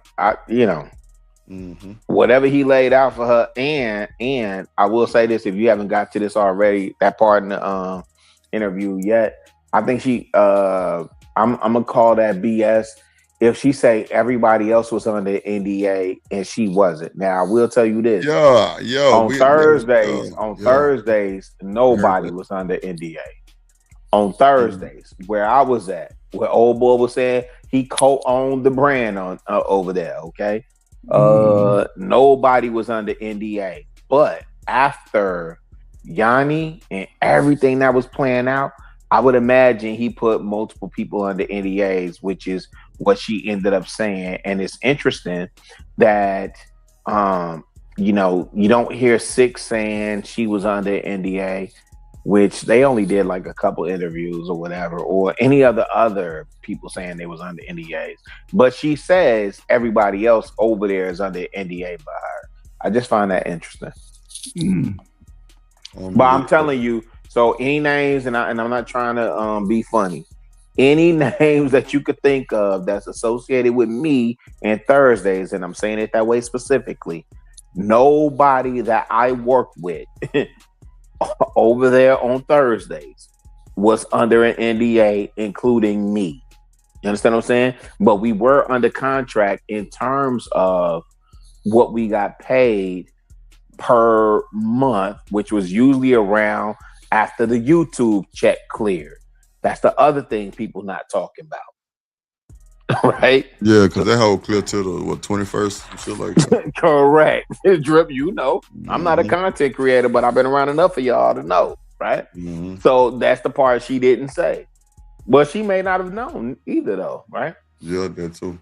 whatever he laid out for her, and I will say this: if you haven't got to this already, that part in the interview yet, I think she, I'm gonna call that BS. If she say everybody else was under NDA and she wasn't. Now I will tell you this: on Thursdays, nobody was under NDA. On Thursdays, where I was at, where old boy was saying he co-owned the brand on over there. Okay. Nobody was under NDA. But after Yanni and everything that was playing out, I would imagine he put multiple people under NDAs, which is what she ended up saying. And it's interesting that you don't hear Six saying she was under NDA, which they only did like a couple interviews or whatever, or any other people saying they was under NDAs. But she says everybody else over there is under NDA by her. I just find that interesting. But I'm telling you, so any names, and I'm not trying to be funny, any names that you could think of that's associated with me and Thursdays, and I'm saying it that way specifically, nobody that I worked with over there on Thursdays was under an NDA, including me. You understand what I'm saying? But we were under contract in terms of what we got paid per month, which was usually around after the YouTube check cleared. That's the other thing people not talking about. Right? Yeah, because that whole clear to the 21st, shit like that. Correct. Drip, I'm not a content creator, but I've been around enough for y'all to know, right? So that's the part she didn't say. But she may not have known either, though, right? Yeah, that too.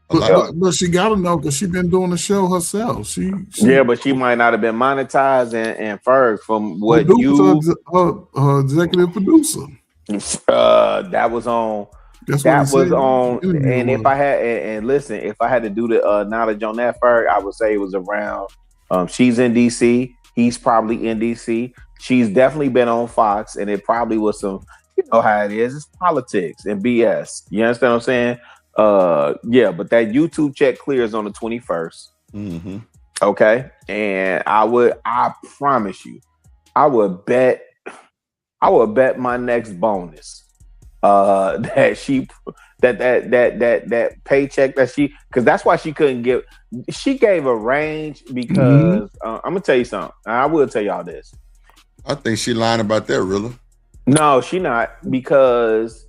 But she got to know because she's been doing the show herself. She but she might not have been monetized and Ferg from what her executive producer. That was on. And if I had and listen, if I had to do the knowledge on that, Ferg, I would say it was around. She's in DC. He's probably in DC. She's definitely been on Fox, and it probably was some. You know how it is. It's politics and BS. You understand what I'm saying? But that YouTube check clears on the 21st. Okay. And I promise you, I would bet my next bonus that paycheck because that's why she couldn't give. She gave a range because I'm gonna tell you something. I will tell y'all this. I think she lying about that, really. No, she not, because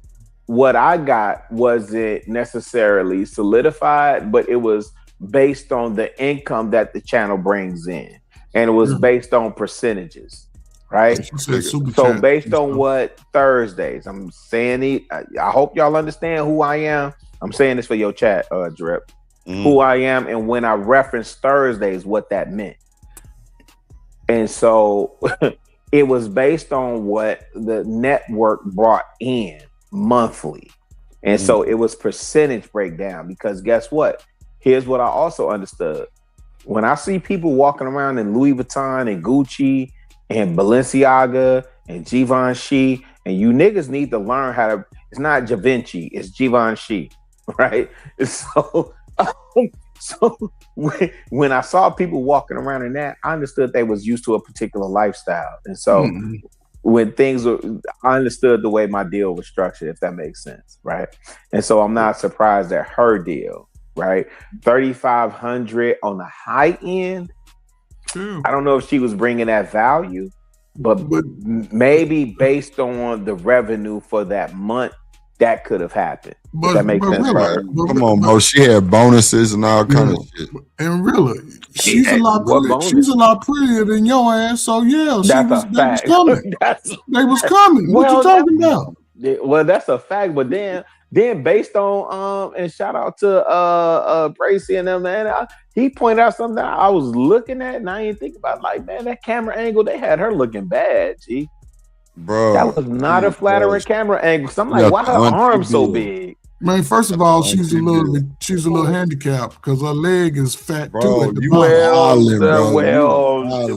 what I got wasn't necessarily solidified, but it was based on the income that the channel brings in, and it was based on percentages, right? So based on what Thursdays, I'm saying, I hope y'all understand who I am. I'm saying this for your chat, Drip, who I am, and when I reference Thursdays, what that meant. And so it was based on what the network brought in monthly. And so it was percentage breakdown, because guess what? Here's what I also understood. When I see people walking around in Louis Vuitton and Gucci and Balenciaga and Givenchy, and you niggas need to learn how to, it's not Givenchy, it's Givenchy, right? So when I saw people walking around in that, I understood they was used to a particular lifestyle. And so when things were, I understood the way my deal was structured, if that makes sense, right? And so I'm not surprised at her deal, right? 3,500 on the high end. I don't know if she was bringing that value, but maybe based on the revenue for that month, that could have happened. Does that make sense? Come on, bro. She had bonuses and all kind of shit. And really, she's a lot prettier than your ass. So yeah, they was coming. They was coming. What you talking about? Well, that's a fact. But then based on and shout out to Bracy and them, man. He pointed out something that I was looking at and I didn't think about. Like, man, that camera angle, they had her looking bad, G. Bro, that was not a flattering camera angle. So I'm like, why her arms so big? Man, first of all, she's a little handicapped because her leg is fat too. At the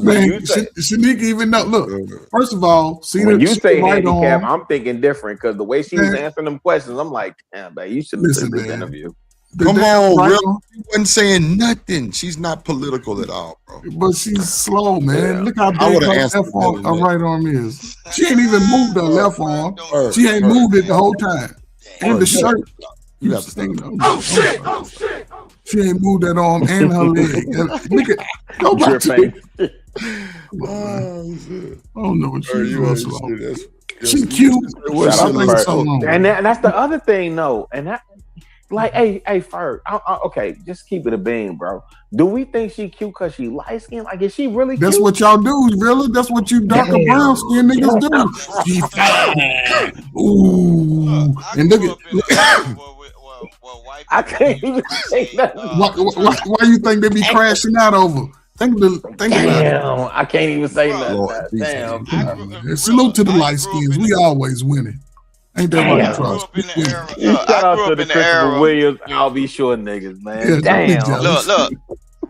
man, Shanika even know. Look, first of all, when you say handicap, I'm thinking different because the way she was answering them questions, I'm like, damn, man, you should listen to this interview. Come on, real. She wasn't saying nothing. She's not political at all, bro. But she's slow, man. Yeah. Look how big her right arm is. She ain't even moved her left arm. She ain't moved it the whole time. And the shirt. You have to think. Oh shit! She ain't moved that arm and her leg. Look at go back to it. I don't know what she was. She cute. And that's the other thing, though. And Like, hey, Ferg, okay, just keep it a bean, bro. Do we think she cute because she light skinned? Like, is she really cute? That's what y'all do, really. That's what you darker brown skin niggas do. She fat. Ooh. And look at. I can't even say nothing. Why you think they be crashing out over? Think about it. I can't even say nothing. Damn. Salute to the light skins. We always winning. Ain't that right, Trust? Shout out to the Christopher Williams. I'll be sure niggas, man. Yeah, damn. Look.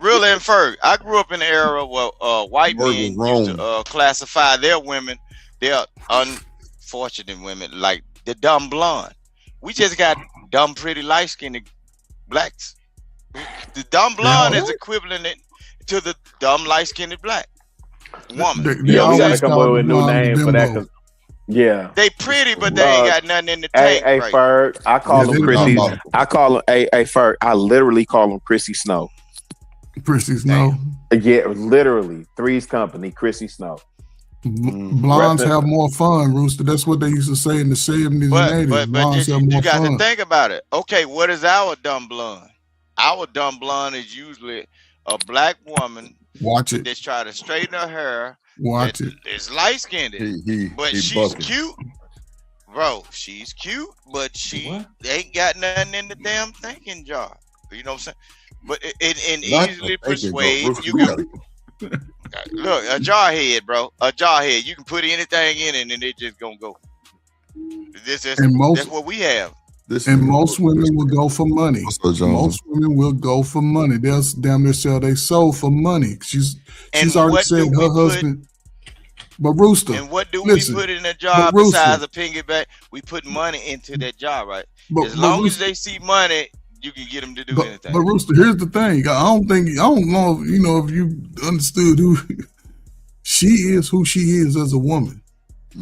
Real and Ferg. I grew up in the era where white men used to classify their women, their unfortunate women, like the dumb blonde. We just got dumb, pretty, light-skinned blacks. The dumb blonde is equivalent to the dumb, light-skinned black woman. We gotta come up with a new name for that. Yeah, they pretty, but they ain't got nothing in the tank. Hey, right? Ferg, I call them Chrissy. I call them. Hey, Ferg, I literally call them Chrissy Snow. Chrissy Snow. Yeah, literally. Three's Company, Chrissy Snow. Blondes have more fun, Rooster. That's what they used to say in the 70s and 80s. Blondes have more you got fun. to think about it. Okay, what is our dumb blonde? Our dumb blonde is usually a black woman. Watch it. That's trying to straighten her hair. Watch it. It's light skinned, but she's cute, bro. She's cute, but she ain't got nothing in the damn thinking jar. You know what I'm saying? But and easily persuade you can look a jar head, bro. A jar head. You can put anything in it, and it just gonna go. That's what we have. Most women will go for money. Most women will go for money. They'll damn near sell their soul for money. She's already said her husband. But Rooster. And what do we put in a jar besides a piggy bank? We put money into that jar, right? As long as they see money, you can get them to do anything. But Rooster, here's the thing. I don't know if you understood who she is, who she is as a woman.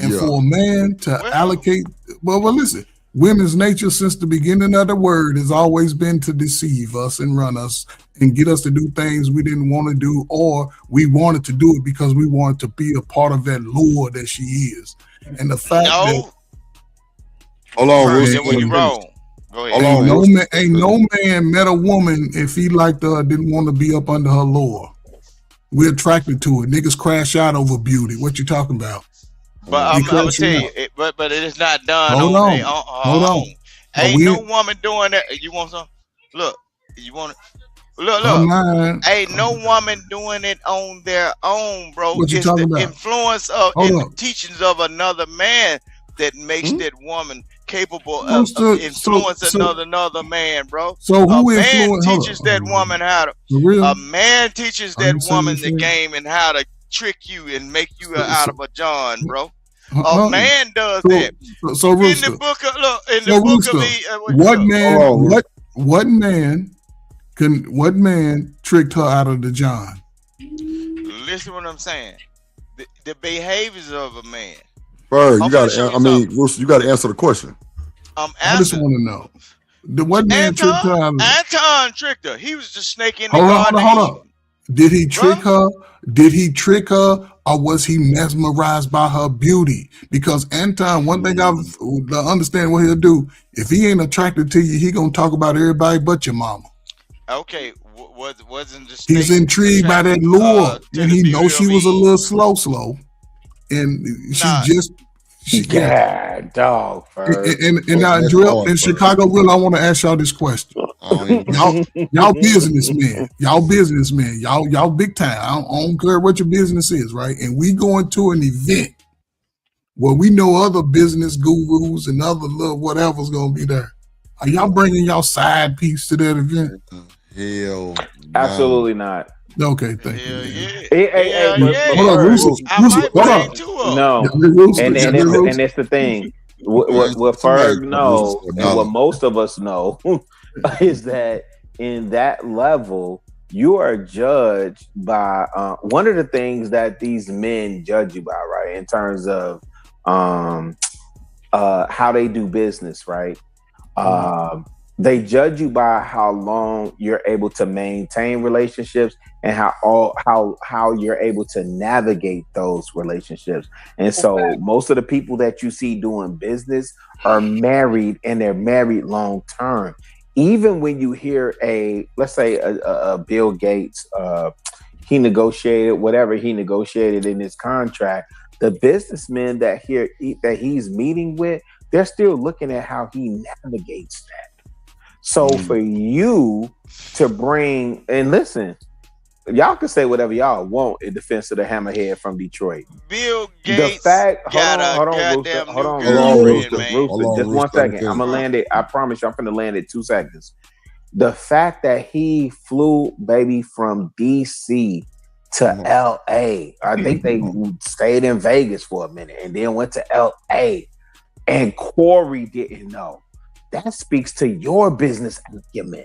And for a man to allocate, well, listen. Women's nature since the beginning of the word has always been to deceive us and run us and get us to do things we didn't want to do, or we wanted to do it because we wanted to be a part of that lure that she is. And the fact that hold on, Rooster, when you're wrong. Go ahead. Ain't no man met a woman if he liked her didn't want to be up under her lure. We're attracted to it. Niggas crash out over beauty. What you talking about? But I'm gonna tell you, but it is not done. Hold on. Ain't no woman doing that. You want some? Look, you want it? Look. Ain't no woman doing it on their own, bro. What you it's talking the about? influence of and the teachings of another man that makes that woman capable of influence another man, bro. So who a man influenced her? teaches that woman how to. A man teaches that woman the game and how to trick you and make you out of a John, bro. A man does that. So Rooster, in the book of what man tricked her out of the John? Listen what I'm saying. The behaviors of a man. Bro, you gotta answer the question. I just want to know. What man tricked her out of Anton tricked her. He was just snaking the Hold on. Did he trick her? Did he trick her, or was he mesmerized by her beauty? Because Anton, one thing I understand what he'll do, if he ain't attracted to you, he gonna talk about everybody but your mama. Okay, wasn't the he's intrigued by that lure, and he knows she was a little slow, and dog. And now, Drill, in Chicago, Will, I want to ask y'all this question. Y'all businessmen. Y'all big time. I don't care what your business is, right? And we going to an event where we know other business gurus and other little whatever's going to be there. Are y'all bringing y'all side piece to that event? Hell, absolutely not. Okay, thank you. Hold on, and it's the thing. What Ferg knows and what most of us know is that in that level, you are judged by one of the things that these men judge you by, right? In terms of how they do business, right? They judge you by how long you're able to maintain relationships and how you're able to navigate those relationships. And so most of the people that you see doing business are married, and they're married long term. even when you hear let's say a Bill Gates, he negotiated whatever he negotiated in his contract, the businessmen that he's meeting with, they're still looking at how he navigates that. So for you to bring, and listen, y'all can say whatever y'all want in defense of the hammerhead from Detroit. Bill Gates hold on, Rooster. Just 1 second. I'm gonna land it. I promise you, I'm gonna land it 2 seconds. The fact that he flew baby from DC to LA, I think they stayed in Vegas for a minute and then went to LA, and Cory didn't know. That speaks to your business acumen.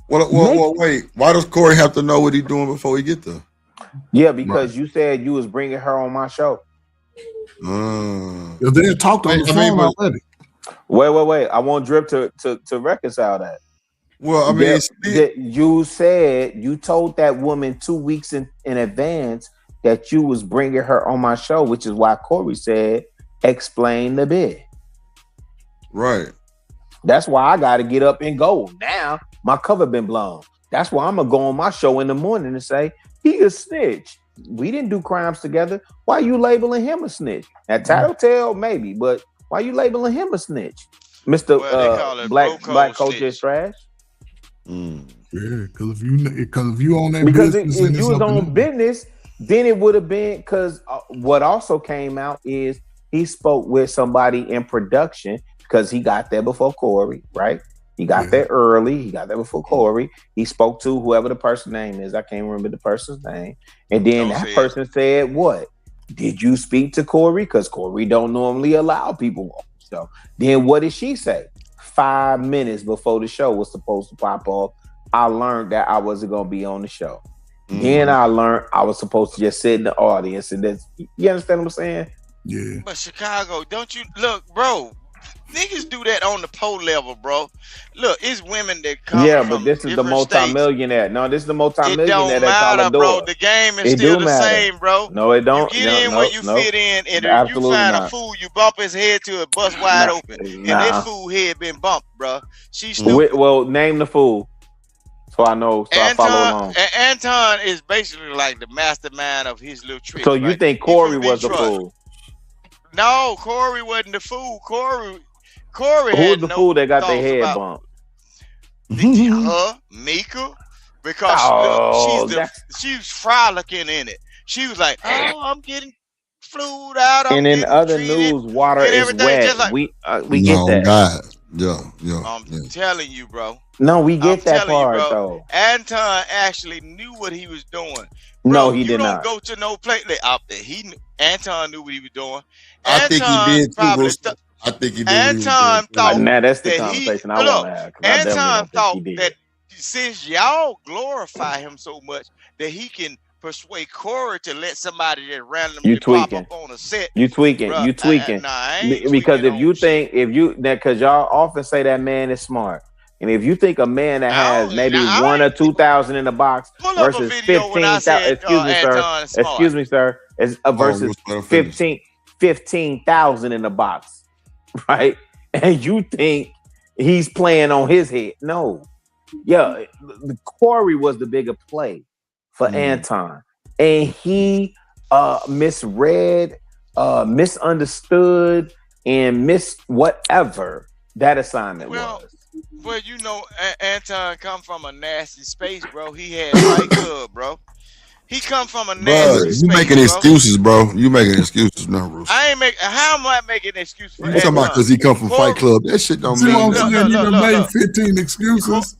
Well, wait. Why does Cory have to know what he's doing before he get there? Yeah, because you said you was bringing her on my show. They talked on the phone already. Wait. I want Drip to reconcile that. Well, I mean, you said you told that woman 2 weeks in advance that you was bringing her on my show, which is why Cory said, explain the bid. Right. That's why I got to get up and go. Now my cover been blown. That's why I'm gonna go on my show in the morning and say he a snitch. We didn't do crimes together. Why you labeling him a snitch? Now Tattletale maybe, but why you labeling him a snitch, Mister Black Coach is trash? Yeah, because if you on that because business, if you was on business, then it would have been because what also came out is he spoke with somebody in production because he got there before Cory, right? He got there early. He got there before Cory. He spoke to whoever the person's name is. I can't remember the person's name. And then that person said, what? Did you speak to Cory? Because Cory don't normally allow people on the show. Then what did she say? 5 minutes before the show was supposed to pop off, I learned that I wasn't going to be on the show. Then I learned I was supposed to just sit in the audience. And that's, you understand what I'm saying? Yeah. But Chicago, don't you look, bro? Niggas do that on the pole level, bro. Look, it's women that come. Yeah, but this is the multi-millionaire. States. No, this is the multi-millionaire. It don't matter, bro. The game is still the same, bro. No, it don't. You get in where you fit in, and if you find a fool, you bump his head to it, bust wide open, and that fool head been bumped, bro. She's stupid. Well, name the fool, so I know. So I follow along. Anton is basically like the mastermind of his little trick. So you think Cory was the fool? No, Cory wasn't the fool. Cory who's the fool that got their head bumped? Micca, because she's frolicking in it. She was like, "Oh, I'm getting flued out." And in other news, water is wet. Like, we get that. God. Yeah. I'm telling you, bro. No, we get that part though. Anton actually knew what he was doing. Bro, no, he did not. You don't go to no place out there. Anton knew what he was doing. I think he did too. I think he did. Anton thought that's the conversation I want to have. Anton thought that since y'all glorify him so much that he can persuade Cory to let somebody that randomly pop up on a set. You tweaking. Because if you think because y'all often say that man is smart. And if you think a man that has maybe 1,000 or 2,000 in the box versus 15,000, excuse me, sir, versus 15,000 in the box. Right, and you think he's playing on his head? No, the Cory was the bigger play for Anton, and he misread, misunderstood, and missed whatever that assignment was. Well, you know, Anton come from a nasty space, bro. He had Fight Club, bro. He come from a nasty space, making excuses, bro. You making excuses now, Bruce. I ain't how am I making an excuse for you talking about because he come from Fight Club? That shit don't mean nothing. You made 15 excuses.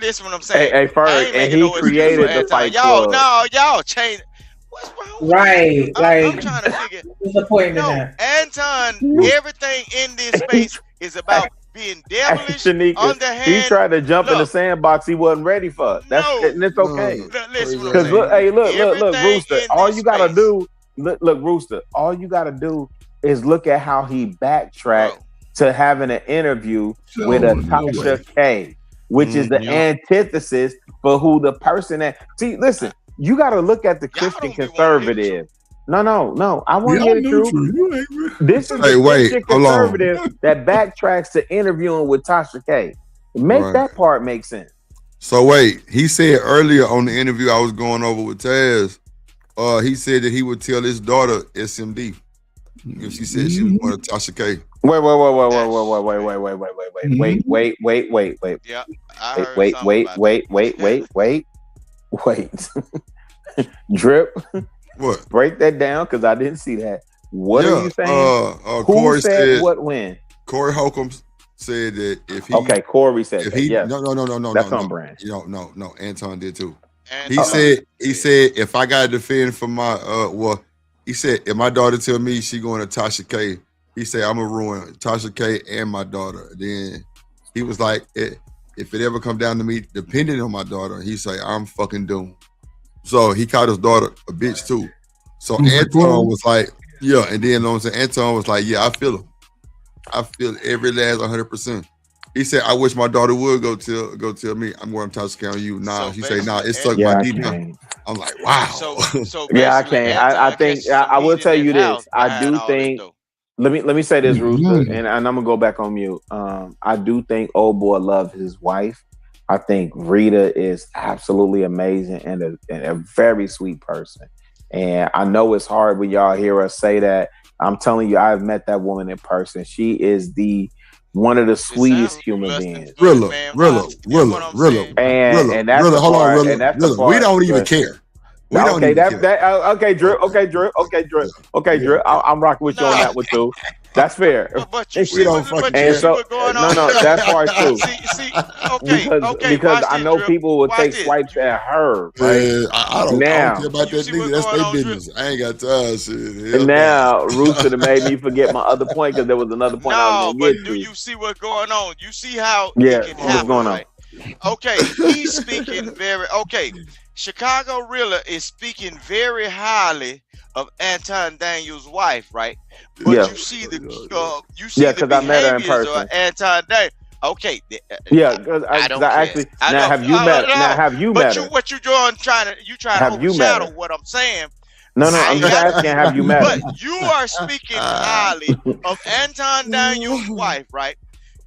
Listen what I'm saying. Hey, Ferg, and he created the Fight Club. Y'all change. What's wrong? Right, I'm trying to figure. Disappointment. Anton, everything in this space is about being devilish, underhand. He tried to jump in the sandbox he wasn't ready for. It's okay. Because look, Rooster. All you gotta do, look, Rooster. All you gotta do is look at how he backtracked to having an interview with a Tasha K, which is the antithesis for who the person that. See, listen, you gotta look at the Christian conservative. No. I want to hear the truth. This is the Christian conservative that backtracks to interviewing with Tasha K. Make that part make sense. So wait, he said earlier on the interview I was going over with Taz, he said that he would tell his daughter SMD if she said she was going to Tasha K. Wait. Yeah, I heard wait. Drip. What? Break that down because I didn't see that. What are you saying? Who Corey said what when? Corey Holcomb said that if he Corey said that. Yes. No, that's on brand. No, Anton did too. Anton. He said if I got to defend for my he said if my daughter tell me she going to Tasha K, he said I'm gonna ruin Tasha K and my daughter. Then he was like, if it ever come down to me depending on my daughter, he say I'm fucking doomed. So he called his daughter a bitch too. So Anton was like, yeah, and then you know what I'm saying, Anton was like, yeah, I feel him. I feel every last 100%. He said, I wish my daughter would go tell me I'm going to Tasha K on you. Nah, he say, nah, it sucked my deep down. I'm like, wow. So yeah, I can't. I think I will tell you this. I do think. Let me say this, Rooster, and I'm gonna go back on mute. I do think old boy loves his wife. I think Rita is absolutely amazing and a very sweet person. And I know it's hard when y'all hear us say that. I'm telling you, I've met that woman in person. She is one of the sweetest human beings. Rilla. And that's the hold part, on, and that's Rilla. The part. We don't even care. Okay, Drew. Okay, Drew. I'm rocking with you on that one too. That's fair. But you see what's going on. No, that's hard too. Because I know people will take swipes at her. Right? Yeah, I don't care about that nigga. That's their business. I ain't got time. Shit. And now Rooster have made me forget my other point because there was another point I was going to get to. Do you see what's going on? You see how it can what's happen, going on? Right? Okay, he's speaking Chicago Rilla is speaking very highly of Anton Daniels' wife, right? But you see the behaviors of Anton Daniels. Okay. Because I actually have you met her? What you doing? Trying to overshadow what I'm saying. No, I'm just asking, have you met her? But you are speaking highly of Anton Daniels' wife, right?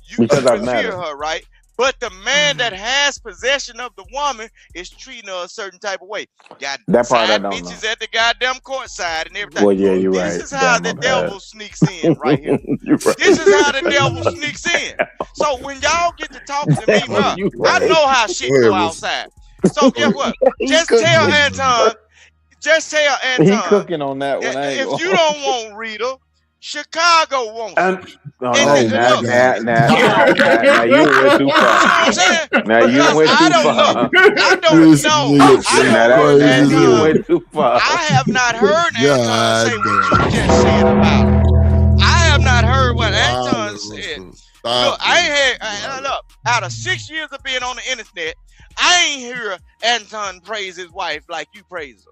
You because I've met her, right? But the man that has possession of the woman is treating her a certain type of way. Got that part I don't bitches know. at the goddamn court side and everything. Well, yeah, you're this right. This is how the devil sneaks in right here. Right. This is how the devil sneaks in. So when y'all get to talking to me, bro, I know how shit go outside. So guess what? Just tell Anton. He cooking on that one. If you don't want Rita, Chicago wants you. Now you went too far. Now you went too far. I don't know. You went too far. I have not heard Anton say what you just said about it. I have not heard what Anton said. Look, I ain't had. Look, out of 6 years of being on the internet, I ain't hear Anton praise his wife like you praise her.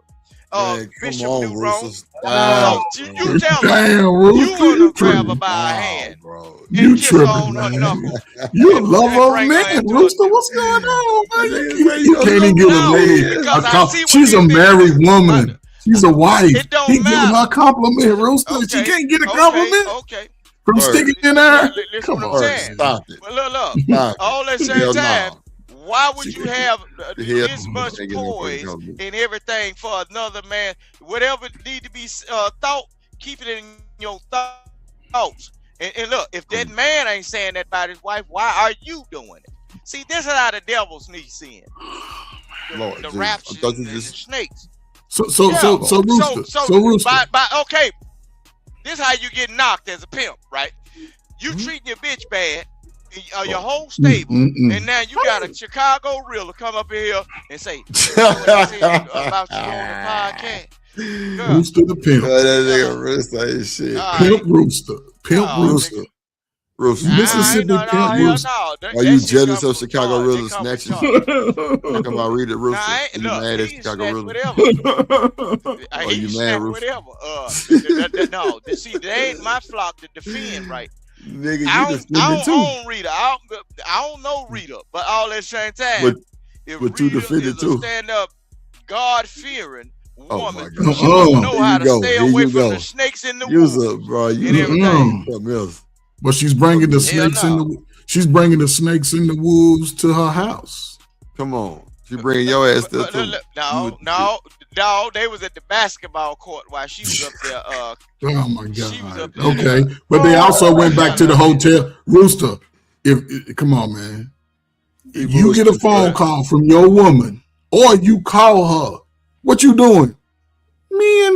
Bishop New Rome. You tell her you want to grab her by a hand. Bro. You tripping, man. You a lover of men, Rooster. What's going on, man? You can't even give a lady she's a married woman. She's a wife. He giving her a compliment, Rooster. She can't get a compliment. Okay. From sticking in there. Come on, stop it. Well, look. All at the same time. Why would you have this much poise and everything for another man? Whatever need to be thought, keep it in your thoughts. And look, if that man ain't saying that about his wife, why are you doing it? See, this is how the devil sneaks in. The raptures and the snakes. So Rooster. Okay, this is how you get knocked as a pimp, right? You treating your bitch bad. Your whole stable, and now you got a Chicago Rilla come up in here and say what I said about you on the podcast. Girl. Rooster the pimp. That nigga Rooster ain't shit. Pimp Rooster. Pimp Rooster. Mississippi Pimp Rooster. Are you jealous of Chicago Rilla's snatching? Talking about Rita Rooster. Are you mad at Chicago Rilla? Are you mad, Rooster? No, see, that ain't my flock to defend, right? Nigga, I don't own Rita. I don't know Rita, but all at the same time, if Rita you defended too. Stand up, God fearing woman, she know how to stay away from the snakes in the woods. Bro, but she's bringing the snakes in the. She's bringing the snakes and the wolves to her house. Come on. She bring your ass there too. No, they was at the basketball court while she was up there. Oh my God. Okay. But they also went back to the hotel. Rooster, come on, man. If you get a phone call from your woman or you call her, what you doing? Me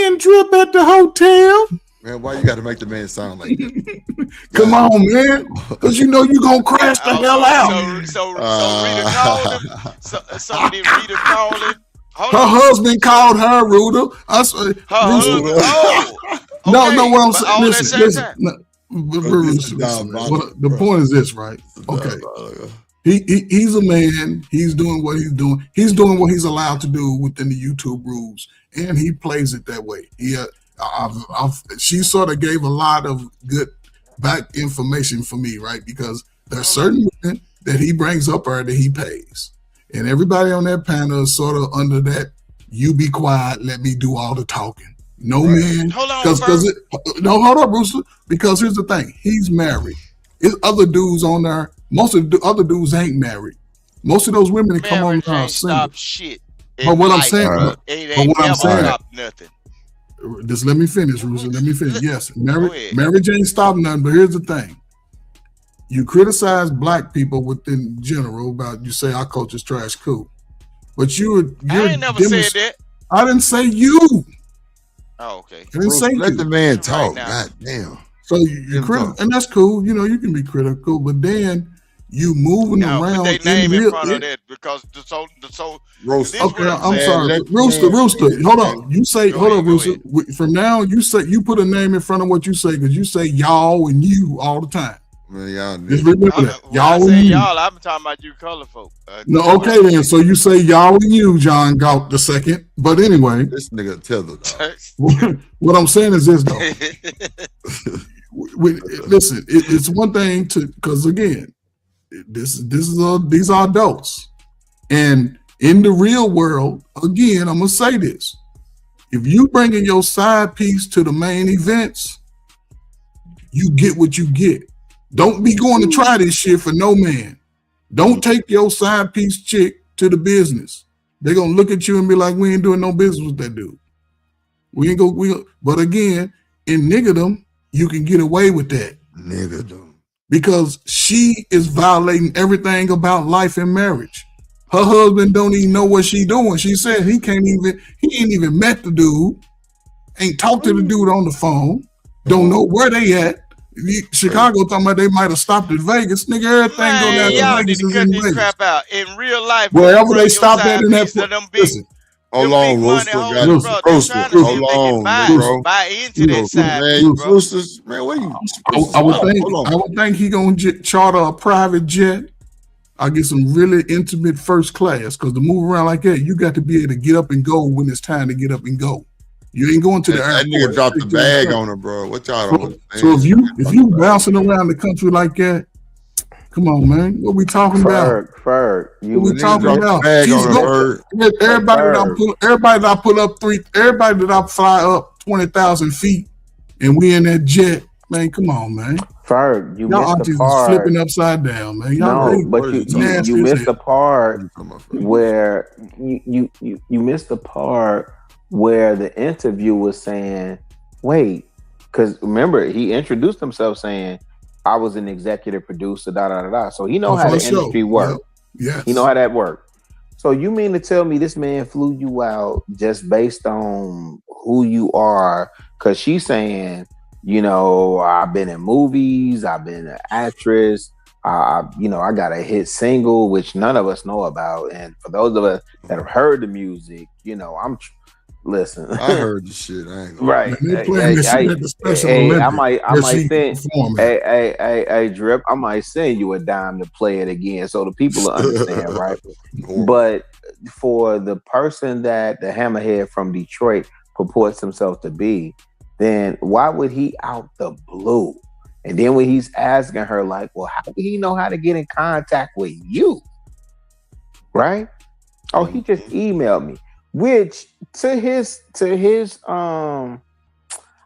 and Drip at the hotel. Man, why you got to make the man sound like that? Come on, man. Because you know you're going to crash the hell out. So Rita called him. So did Rita call him? Her husband called her, Ruda. No, what I'm saying. Listen. The point is this, right? Okay. He's a man. He's doing what he's doing. He's doing what he's allowed to do within the YouTube rules, and he plays it that way. She sort of gave a lot of good back information for me, right? Because there's certain women that he brings up her that he pays, and everybody on that panel is sort of under that. You be quiet. Let me do all the talking. No man. Hold on. Hold up, Brewster. Because here's the thing. He's married. There's other dudes on there. Most of the other dudes ain't married. Most of those women that come on there are single. Stop shit. But what I'm saying, nothing. Just let me finish, Russo. Let me finish. Yes, marriage ain't stopping nothing. But here's the thing: you criticize black people within general about you say our culture's trash, cool. But I ain't never said that. I didn't say you. Oh, okay. I didn't say let you. the man talk. God damn. So you're critical, and that's cool. You know, you can be critical, but then you moving around. Put their name in front of that because the Roaster. Okay, I'm sorry, Rooster. Hold on. You say, hold on, Rooster. From now, you put a name in front of what you say because you say y'all and you all the time. Man, y'all just remember that. Y'all and you. Y'all, I'm talking about you color folk. No, okay then. So you say y'all and you, John Galt the second. But anyway, this nigga tethered. What I'm saying is this though. Listen, it's one thing to because again, these are adults, and in the real world, again, I'm gonna say this: if you bringing your side piece to the main events, you get what you get. Don't be going to try this shit for no man. Don't take your side piece chick to the business. They're gonna look at you and be like, "We ain't doing no business with that dude." But again, in niggerdom, you can get away with that. Niggerdom. Because she is violating everything about life and marriage. Her husband don't even know what she doing. She said he ain't even met the dude, ain't talked to the dude on the phone, don't know where they at. Chicago talking about they might have stopped at Vegas. Nigga, everything go down to Vegas is in Vegas. Crap out. In real life, wherever they stop at in that listen. Hold on, Rooster. Hold on, bro. Buy into that side, man. Roosters, man, what are you? I would think he gonna charter a private jet. I get some really intimate first class because to move around like that, you got to be able to get up and go when it's time to get up and go. You ain't going to the airport. That nigga dropped the bag on her, bro. What y'all doing? So if you bouncing around the country like that, come on, man. What we talking about? Ferg. What we talking about? Everybody that I fly up 20,000 feet and we in that jet, man, come on, man. Ferg, you y'all missed the part. Flipping upside down, man. Y'all no, but you missed the part where you missed the part where the interview was saying, wait, because remember, he introduced himself saying, I was an executive producer, da. So he know how the industry works. Yeah. He know how that works. So you mean to tell me this man flew you out just based on who you are? Because she's saying, you know, I've been in movies, I've been an actress, I got a hit single, which none of us know about. And for those of us that have heard the music, you know, listen. I heard the shit. I ain't gonna right. Hey, Drip, I might send you a dime to play it again so the people understand, right? But for the person that the hammerhead from Detroit purports himself to be, then why would he out the blue? And then when he's asking her, like, well, how do he know how to get in contact with you? Right? Oh, he just emailed me. Which to his I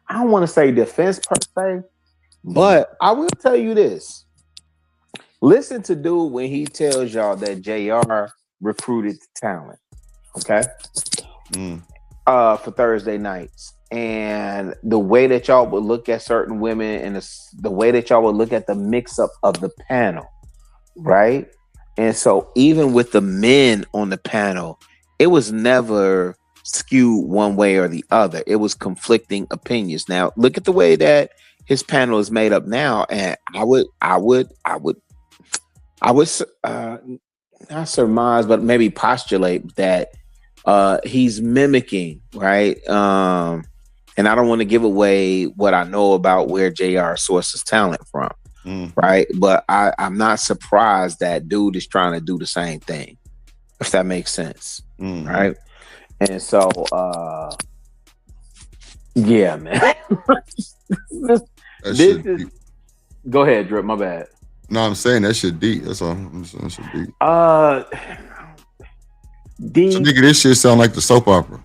don't want to say defense per se, but I will tell you this. Listen to dude when he tells y'all that JR recruited talent, okay? For Thursday nights. And the way that y'all would look at certain women and the way that y'all would look at the mix-up of the panel, right? And so even with the men on the panel, it was never skewed one way or the other. It was conflicting opinions. Now, look at the way that his panel is made up now, and I would not surmise, but maybe postulate that he's mimicking, right? And I don't want to give away what I know about where JR sources talent from, right? But I'm not surprised that dude is trying to do the same thing, if that makes sense, right? And so, yeah, man. this is. Go ahead, Drip. My bad. No, I'm saying that shit deep. That's all. I'm saying that shit deep. So, nigga, this shit sound like the soap opera.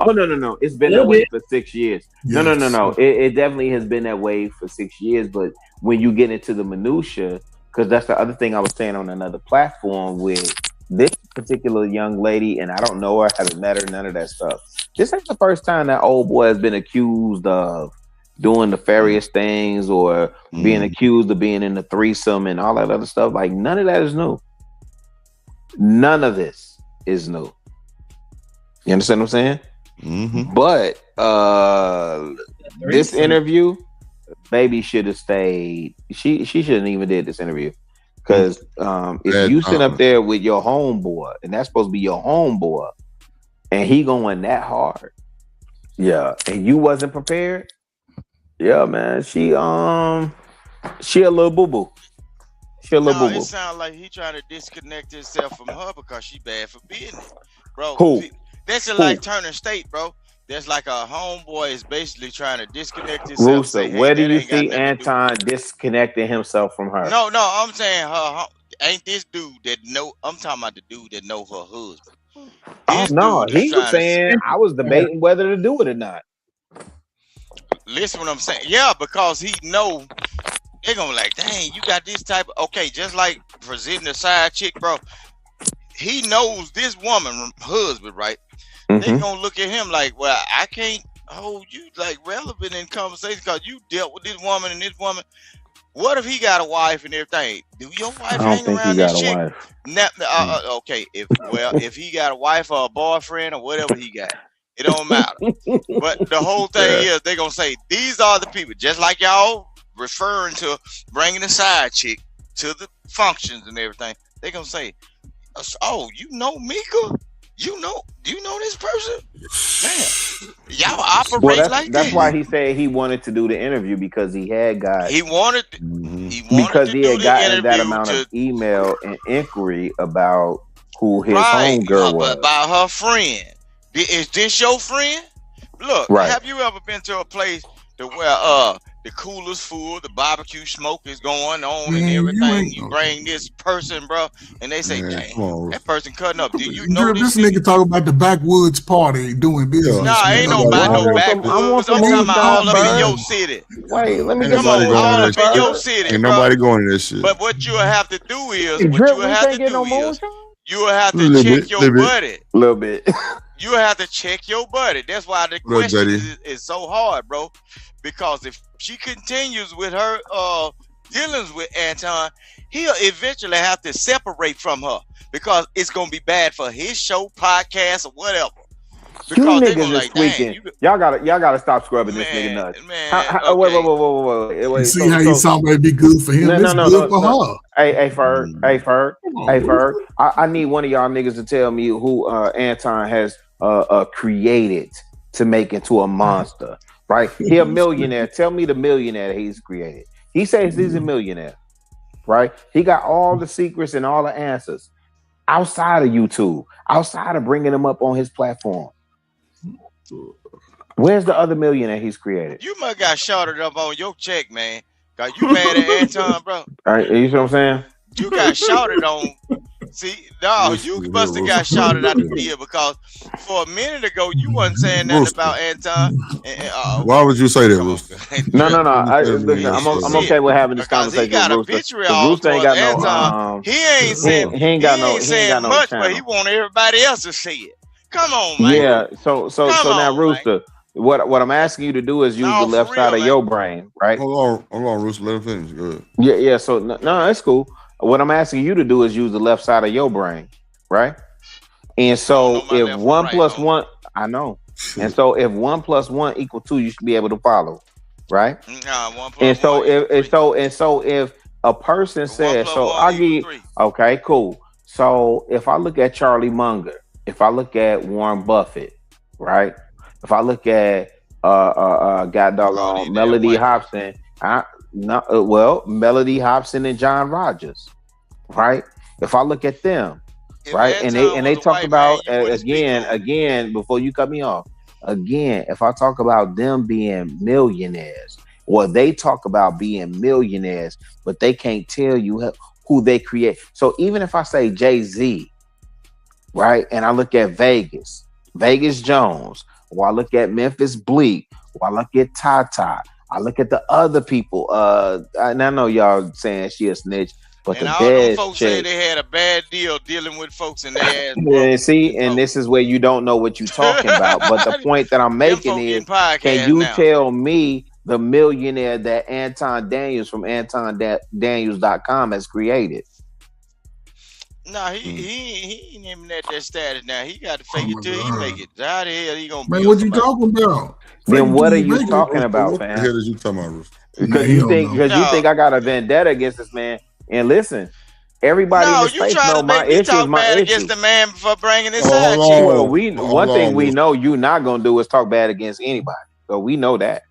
Oh no! It's been that way for 6 years. Yes. No. It definitely has been that way for 6 years. But when you get into the minutia, because that's the other thing I was saying on another platform with this particular young lady, and I don't know her, haven't met her, none of that stuff. This ain't the first time that old boy has been accused of doing nefarious things or being accused of being in the threesome and all that other stuff. Like, none of that is new. None of this is new. You understand what I'm saying? But this interview, baby should have stayed. She shouldn't even did this interview. Because if you sit up there with your homeboy, and that's supposed to be your homeboy, and he going that hard, yeah, and you wasn't prepared, yeah, man, she a little boo boo. She a little boo boo. It sounds like he trying to disconnect himself from her because she bad for business, bro. Who? That's just like Turner State, bro. There's like a homeboy is basically trying to disconnect himself. Russo, where do you see Anton disconnecting himself from her? No, I'm saying her ain't this dude that know. I'm talking about the dude that know her husband. Oh no, he was saying I was debating whether to do it or not. Listen what I'm saying. Yeah, because he know they're gonna like, dang, you got this type of just like presenting a side chick, bro. He knows this woman husband, right? They gonna look at him like, well, I can't hold you like relevant in conversation because you dealt with this woman and this woman. What if he got a wife and everything? Do your wife hang around this chick? Okay, if he got a wife or a boyfriend or whatever he got, it don't matter. But the whole thing is they gonna say these are the people, just like y'all referring to bringing a side chick to the functions and everything. They gonna say, oh, you know Micca? Do you know this person? Man, y'all operate like that. That's why he said he wanted to do the interview because he had got. He wanted because he had gotten that amount of email and inquiry about who his homegirl was. About her friend. Is this your friend? Look, have you ever been to a place where the cooler's full, the barbecue smoke is going on and everything? You bring this person, bro, and they say, dang, that person cutting up. Do you know this nigga talk about the backwoods party doing business? Nah, ain't nobody no backwoods. I'm talking about all up in your city. Wait, let me come on, all up in your city. Ain't nobody going to this shit. But what you have to do is, you will have to check your buddy. A little bit. You have to check your buddy. That's why the question is so hard, bro. Because if she continues with her dealings with Anton, he'll eventually have to separate from her because it's gonna be bad for his show, podcast, or whatever. Because you niggas is tweaking. Y'all gotta stop scrubbing this nigga nuts. Wait. See how you saw it be good for him. It's good for her. Hey, Ferg. I need one of y'all niggas to tell me who Anton has created to make into a monster. Right? He a millionaire. Tell me the millionaire that he's created. He says he's a millionaire. Right? He got all the secrets and all the answers outside of YouTube, outside of bringing them up on his platform. Where's the other millionaire he's created? You must got shorted up on your check, man. Cause you mad at Anton, bro. All right, you see what I'm saying? You got shorted on See, no, you must have got shouted out the deal because for a minute ago you wasn't saying nothing about Anton. Why would you say that, Rooster? No. Listen, I'm okay with having this conversation. He got with a Rooster. vitriol Rooster ain't got no. Anton. He ain't saying much, channel. but he want everybody else to say it. Come on, man. Yeah. So now, Rooster, what I'm asking you to do is use the left side of your brain, right? Hold on, Rooster. Let him finish. Good. Yeah. So no, that's cool. What I'm asking you to do is use the left side of your brain, right? And so if 1 + 1, I know. And so if 1 + 1 = 2, you should be able to follow, right? And so if a person says, so I'll give, okay, cool. So if I look at Charlie Munger, if I look at Warren Buffett, right? If I look at Melody Hobson, Melody Hobson and John Rogers, right? If I look at them, right, and they talk about again before you cut me off, again, if I talk about them being millionaires, or they talk about being millionaires, but they can't tell you who they create. So even if I say Jay-Z, right, and I look at Vegas Jones, or I look at Memphis Bleak, or I look at Tata, I look at the other people. And I know y'all saying she a snitch, but and the all bad folks chick, say they had a bad deal dealing with folks in their ass. yeah, see, and this is where you don't know what you're talking about. But the point that I'm making is, can you tell me the millionaire that Anton Daniels from AntonDaniels.com has created? No, he ain't even at that status now. He got to fake it till he make it. How the hell he gonna Man, what you talking about? Then what are you talking about, What fam? the hell is you talking about, Rooster? Because you think I got a vendetta against this man. And listen, everybody in the space know my issues. My issues. Against the man for bringing his side chick. Well, one thing we know you not gonna do is talk bad against anybody. So we know that.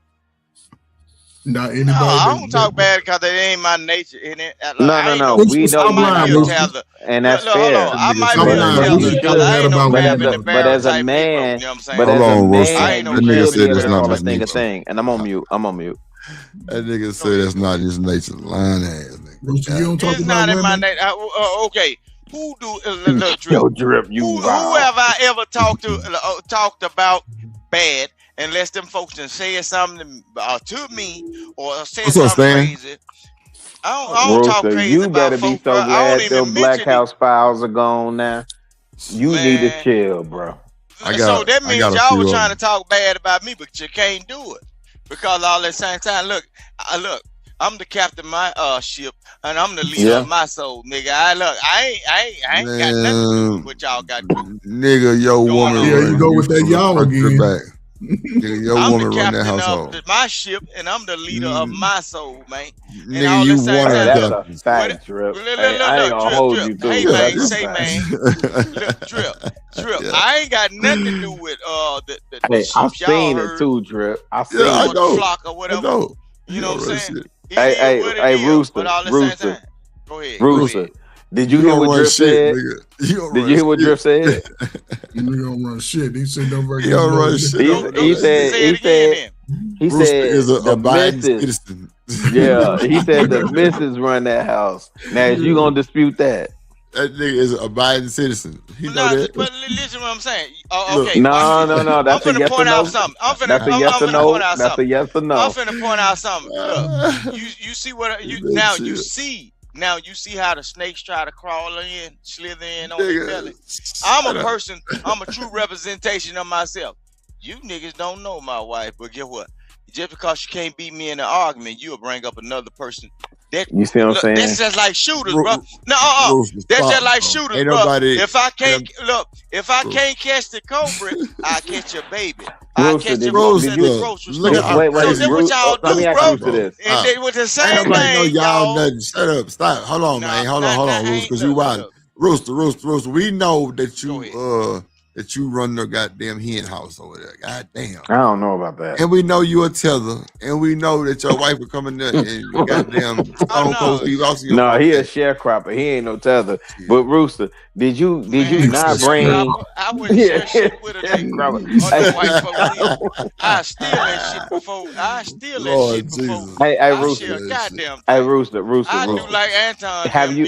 Not anybody. No, I don't talk bad because it ain't my nature in it. No. We know you do, and that's fair. I might be a because I ain't no crab in the barrel. But as a man, but as a man, I ain't no you nigga should said be able it's to not call a his thing a nature. thing. And I'm on mute. That nigga said that's not his nature. Lying ass nigga. You don't talk it's about not in my women. nature. Okay. Who do Drip? Yo, Drip, who have I ever talked about bad unless them folks done said something to me or said something crazy? I don't talk crazy you about better folks, be so bro. glad them Black House files are gone now. You need to chill, bro. So that means y'all were trying to talk bad about me, but you can't do it because all at the same time. Look, I'm the captain of my ship, and I'm the leader of my soul, nigga. I ain't got nothing to do with what y'all got to do. Nigga, your woman. Yeah, you go with that y'all again. Nigga, your woman run that household. Of my ship, and I'm the leader of my soul, man. Nigga, you one of the fact, Drip. I ain't gonna hold you to hey, it. man, say, man. Look, Drip. I ain't got nothing to do with the Hey, sheep I've y'all seen heard. it too, Drip. I've seen the know. flock or whatever. You know what I'm saying? Hey, Rooster. Go ahead. Rooster. Did you hear what Drip said? Did you hear what Drip said? You don't run shit. He said don't He don't run shit. He said is a Biden citizen. Yeah, he said the missus run that house. Now is you gonna dispute that? That nigga is a Biden citizen. He know that. But listen, what I'm saying. Okay. No. That's a yes or no. That's a yes or no. That's a yes or no. I'm finna point out something. Look, you see what you now you see. Now you see how the snakes try to crawl in, slither in on the belly. I'm a person. I'm a true representation of myself. You niggas don't know my wife, but guess what? Just because she can't beat me in an argument, you'll bring up another person. You see what I'm saying? That's just like shooters, bro. No, that's just like shooters, ain't bro. Nobody, if I can't catch the culprit, I catch your baby. I catch your Rose at the grocery store. Wait, that's what y'all do, bro. This. And they with the same ain't nobody know thing, y'all nothing. Shut up. Stop. Hold on, man. Hold on, Rooster, because you wild. Rooster. We know that you run the goddamn hen house over there. Goddamn. I don't know about that. And we know you a tether, and we know that your wife will come in there and goddamn stone cold Steve Austin. No, he a sharecropper. He ain't no tether. Yeah. But Rooster, did you not bring? I wouldn't share shit with a nigga. I steal that shit before. Lord Jesus. Hey, Rooster. Goddamn. Hey, Rooster. I do like Anton. Have you?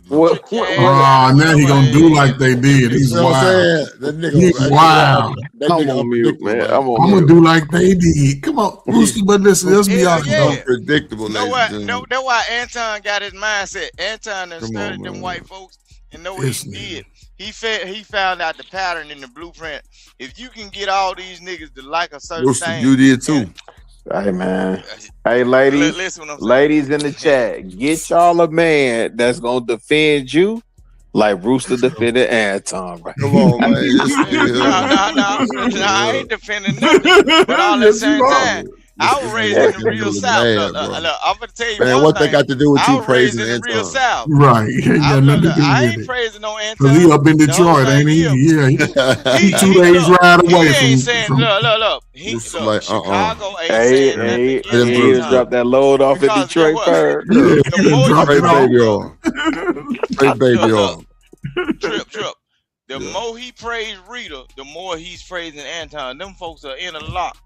What? Now he gonna do like they did. He's You know what I'm wild. saying? That nigga, He's wild. That I'm nigga on mute, man. unpredictable, I'm I'm on gonna mute. do like they did. Come on, Rooster, but listen, let's be honest. Yeah. Unpredictable, Know ladies what? and No, gentlemen. that's why Anton got his mindset. Anton done Come studied on, them man. white folks and know what This he nigga. did. He found out the pattern in the blueprint. If you can get all these niggas to like a certain Rooster, thing, you did too. Hey man. Hey ladies. listen what I'm saying. Ladies in the chat, get y'all a man that's gonna defend you like Rooster defended Anton, right? Come on, man. This nigga. No, I ain't defending nothing. But all at the same time, I was raised in the real South. Mad, Look, bro. I'm gonna tell you Man, one what thing. that got to do with I you was raised praising in the real Anton? South. Right. He ain't got nothing to do I with ain't it. praising no Anton. Cause he up in The whole Detroit, thing ain't he? is, Yeah. He 2 he- days look, ride he away ain't saying, from look. Rooster Look, like, Chicago ain't Hey, saying nothing he against just Anton. dropped that load off in Because guess Detroit what? first. Yeah, The he more dropped you it Straight off. baby on. Straight baby look, on. Trip. The Yeah. more he praised Rita, the more he's praising Anton. Them folks are in a lock.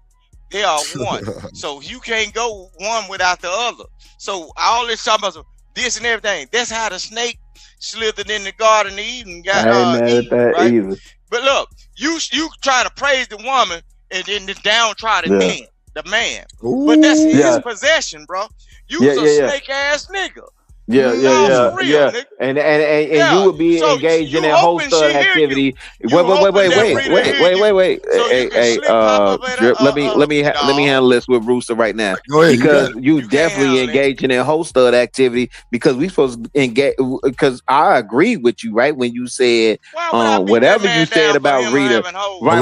They are one. So you can't go one without the other. So all this talking about this and everything. That's how the snake slithered in the Garden of Eden and got I ain't mad at Eve, that right? either. But look, you try to praise the woman and then the downtrodden Yeah. man, the man. But that's his Yeah. possession, bro. You's Yeah, a yeah, yeah. snake ass nigga. Yeah, No, for real, nigga. And Yeah. you would be So engaged in you that hoping she holster hear you. activity. You hoping that Rita hear you. Wait. So you can slip pop up at Drip, let me no. handle this with Rooster right now. Go ahead. Because you can't definitely handle it. engaging in holster activity because we supposed to engage because I agree with you, right? When you said Why would I beat that whatever man you down said for about him Rita. having hoes? Right.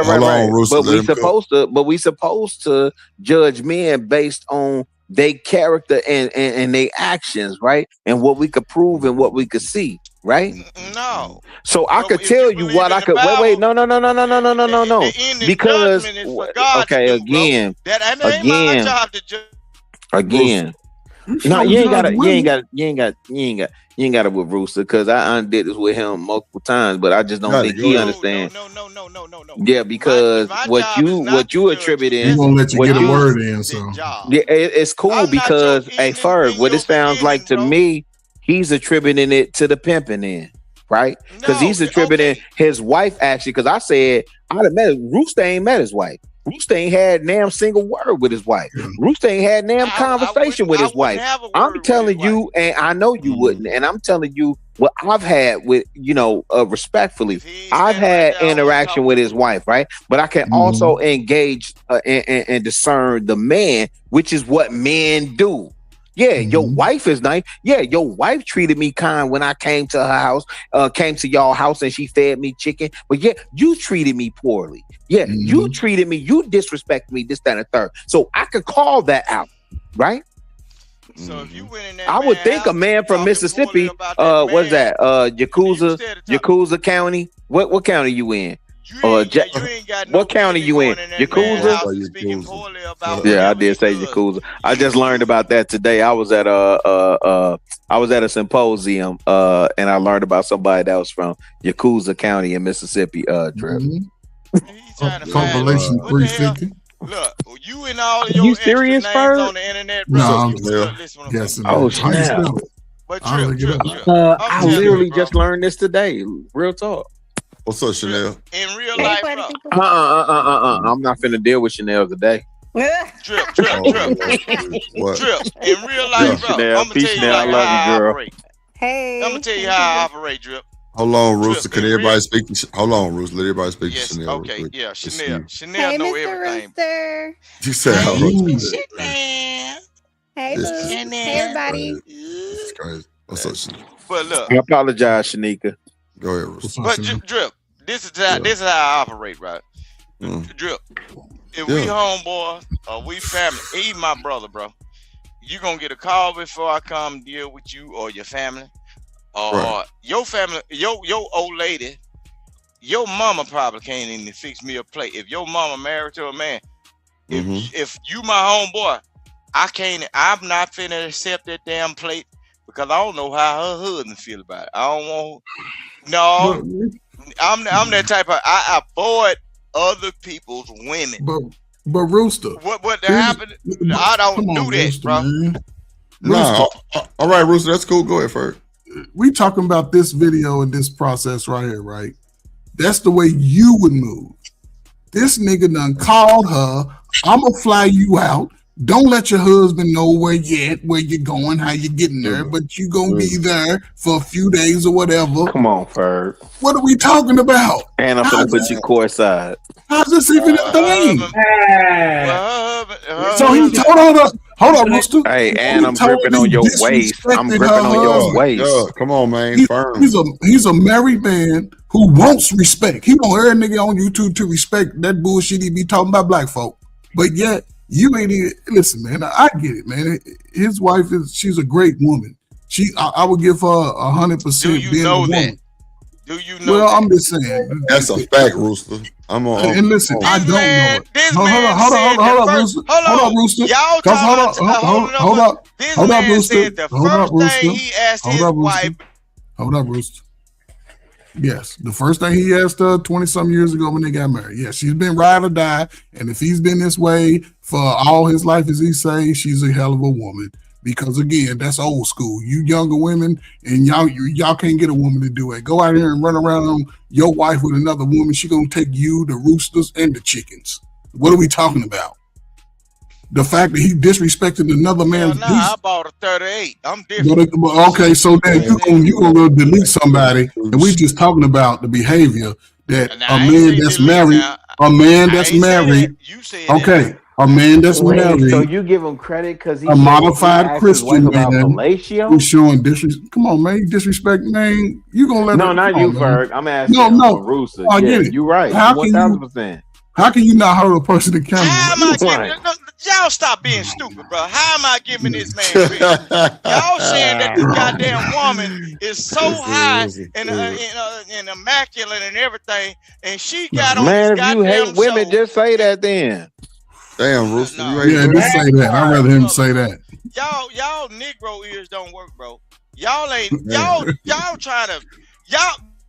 Hold on, Rooster. But Let him go. we supposed to judge men based on their character and their actions, right? And what we could prove and what we could see, right? No. So I could tell you what I could wait. No. The end of Because judgment is for God okay, to do, bro. again. That ain't my job to judge. Again. No, you ain't got it with Rooster because I did this with him multiple times, but I just don't think he understands. No. Yeah, because what you attributing, He won't let you get a word in. So yeah, it's cool because hey, Ferg, what it sounds like to me, he's attributing it to the pimping in, right? Because he's attributing his wife actually. Because I said I'd have met Rooster ain't met his wife. Rooster ain't had damn single word with his wife. Rooster ain't had damn conversation with his wife. I'm telling you, and I know you wouldn't, and I'm telling you what I've had with, respectfully, I've had interaction with his wife, right? But I can also engage and discern the man, which is what men do. Yeah, your wife is nice. Yeah, your wife treated me kind when I came to her house, came to y'all house and she fed me chicken. But yeah, you treated me poorly. Yeah, you treated me, you disrespected me, this, that, and the third. So I could call that out, right? So if you went in there, I would think a man from Mississippi, what's that? Yakuza County. What county you in? What county you in? Yakuza? Yeah, I did say Yakuza. I just learned about that today. I was at a symposium and I learned about somebody that was from Yakuza County in Mississippi. Trip. Population 350. Look, you and all of your extra names on the internet, bro. No, yes. Oh snap! But I literally just learned this today. Real talk. What's up, Chanel? In real life, bro. I'm not finna deal with Chanel today. Trip. What? Trip. In real life, bro. Chanel, I'm gonna tell you Chanel, like I love how you, I girl. operate. Hey. I'm gonna tell you how I operate, Drip. Hold on, Rooster. Can everybody speak to Hold on, Rooster. Let everybody speak to Chanel. Okay, real quick. yeah, It's Chanel. you. Chanel Hey, know Mr. everything. Rooster. You said how Hey, This Boo. is Hey, everybody. This is crazy. What's up, Chanel? But look, I apologize, Shanika. Go ahead, Rooster. but Drip, this is how I operate, right? Drip. If we homeboys or we family, even my brother, bro, you gonna get a call before I come deal with you or your family. Or your family, your old lady, your mama probably can't even fix me a plate. If your mama married to a man, if you my homeboy, I'm not finna accept that damn plate because I don't know how her husband feel about it. I don't want. No, I'm that type of. I avoid other people's women. But Rooster, what happened? I don't do that, Rooster, bro. Man. No, all right, Rooster. That's cool. Go ahead, Ferg. we talking about this video and this process right here, right? That's the way you would move. This nigga done called her. I'm gonna fly you out. Don't let your husband know where you're going, how you getting there, but you gonna be there for a few days or whatever. Come on, Ferg. What are we talking about? And I'm gonna put you courtside. How's this even a thing? So he told her, hold up, Rooster. Hey, and I'm gripping on your waist. I'm gripping on your waist. Come on, man. He's a married man who wants respect. He want every nigga on YouTube to respect that bullshit he be talking about black folk. But yet, you ain't even, listen, man, I get it, man. His wife she's a great woman. I would give her 100% Do you being know a that? woman. Do you know Well, that? I'm just saying. That's a fact, Rooster. I'm on. And listen, I don't know it. This Hold man up, Rooster. Hold up, Rooster. Y'all Hold up. This Hold up, man Rooster. said the first thing he asked his wife. Hold up, Rooster. Yes, the first thing he asked her 20-something years ago when they got married. Yeah, she's been ride or die, and if he's been this way for all his life, as he say, she's a hell of a woman. Because again, that's old school. You younger women, and y'all can't get a woman to do it. Go out here and run around on your wife with another woman. She gonna take you, the roosters, and the chickens. What are we talking about? The fact that he disrespected another man's I bought a 38. I'm different. Okay, so then you gonna go delete somebody, and we just talking about the behavior that a man that's married, okay, a man that's married. So you give him credit because he's a modified Christian man who's showing disrespect. Come on, man, disrespect, man. You gonna let? No, not you, Ferg. I'm asking. No, Rooster. I get it. You're right. 1,000%. How can you not hurt a person that camera? How am I giving? Y'all stop being stupid, bro. How am I giving this man credit? Y'all saying that the goddamn woman is so high and immaculate and everything, and she got on Man, this if you goddamn hate women, just say that then. Damn, Rooster. Yeah, just say that. I'd rather him say that. Y'all Negro ears don't work, bro. Y'all ain't y'all trying to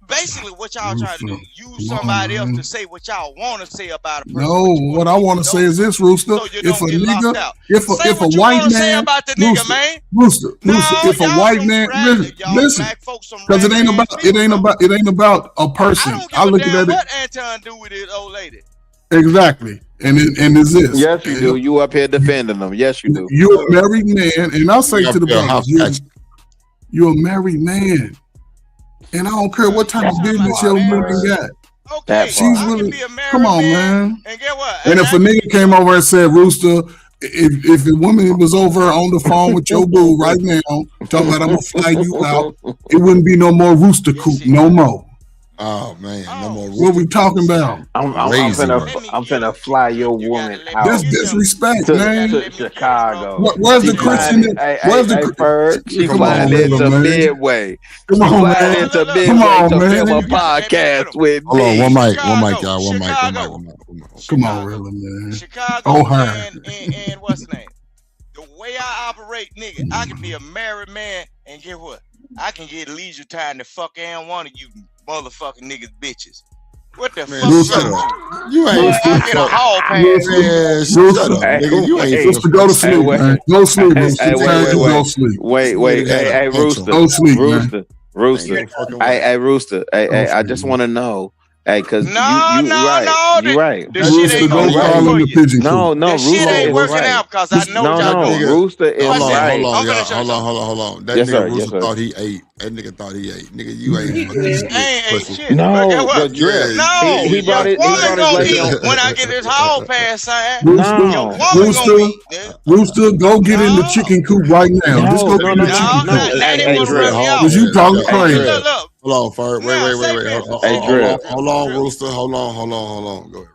basically what y'all trying to do, use somebody else to say what y'all want to say about a person. No, what I want to say is this, Rooster. So if a nigga, if a white man, about the nigga, man. Rooster, if a white man, listen, because it ain't about a person. I look at it. What Anton do with his old lady? Exactly, and is this? Yes, you do. You up here defending them? Yes, you do. You're a married man, and I'll say to the brothers, you're a married man. And I don't care what type of business your woman got. Okay, she's really. Come on, man. And get what? And if a nigga came over and said, Rooster, if a woman was over on the phone with your boo right now, talking about I'm gonna fly you out, it wouldn't be no more Rooster Coop, no more. Oh man, no more. What we talking about? I'm finna fly your woman out. That's disrespect, man. To Chicago. Where's the Christian? Where's the Ferg? She flying into Midway. Come on, man. Into Midway to film a podcast with me. Hold on, one mic, y'all. One mic. Come on, really, man. Chicago and what's the name? The way I operate, nigga, I can be a married man and get what? I can get leisure time to fuck and one of you motherfucking niggas bitches. What the fuck? You ain't I get a hall pass. Man, shut up, nigga. You ain't supposed to go to sleep, man. Go sleep, Wait. Hey, Rooster. Go sleep, man. Rooster. Hey, Rooster. Hey, I just want to know. Hey, cause you right. You right. The shit ain't gonna work for you. No, the shit ain't working out because I know y'all doing. Rooster is right. Hold on. That nigga Rooster thought he ate. That nigga thought he ate. Nigga, you ain't. Ain't shit. No, the drip. No, he brought it. Woman gonna eat when I get this hall pass sign. No, Rooster, go get in the chicken coop right now. Just go get in the chicken coop. Cause you talking crazy. Hold on, Ferg. Wait. Hold on, Rooster. Hold on. Go ahead.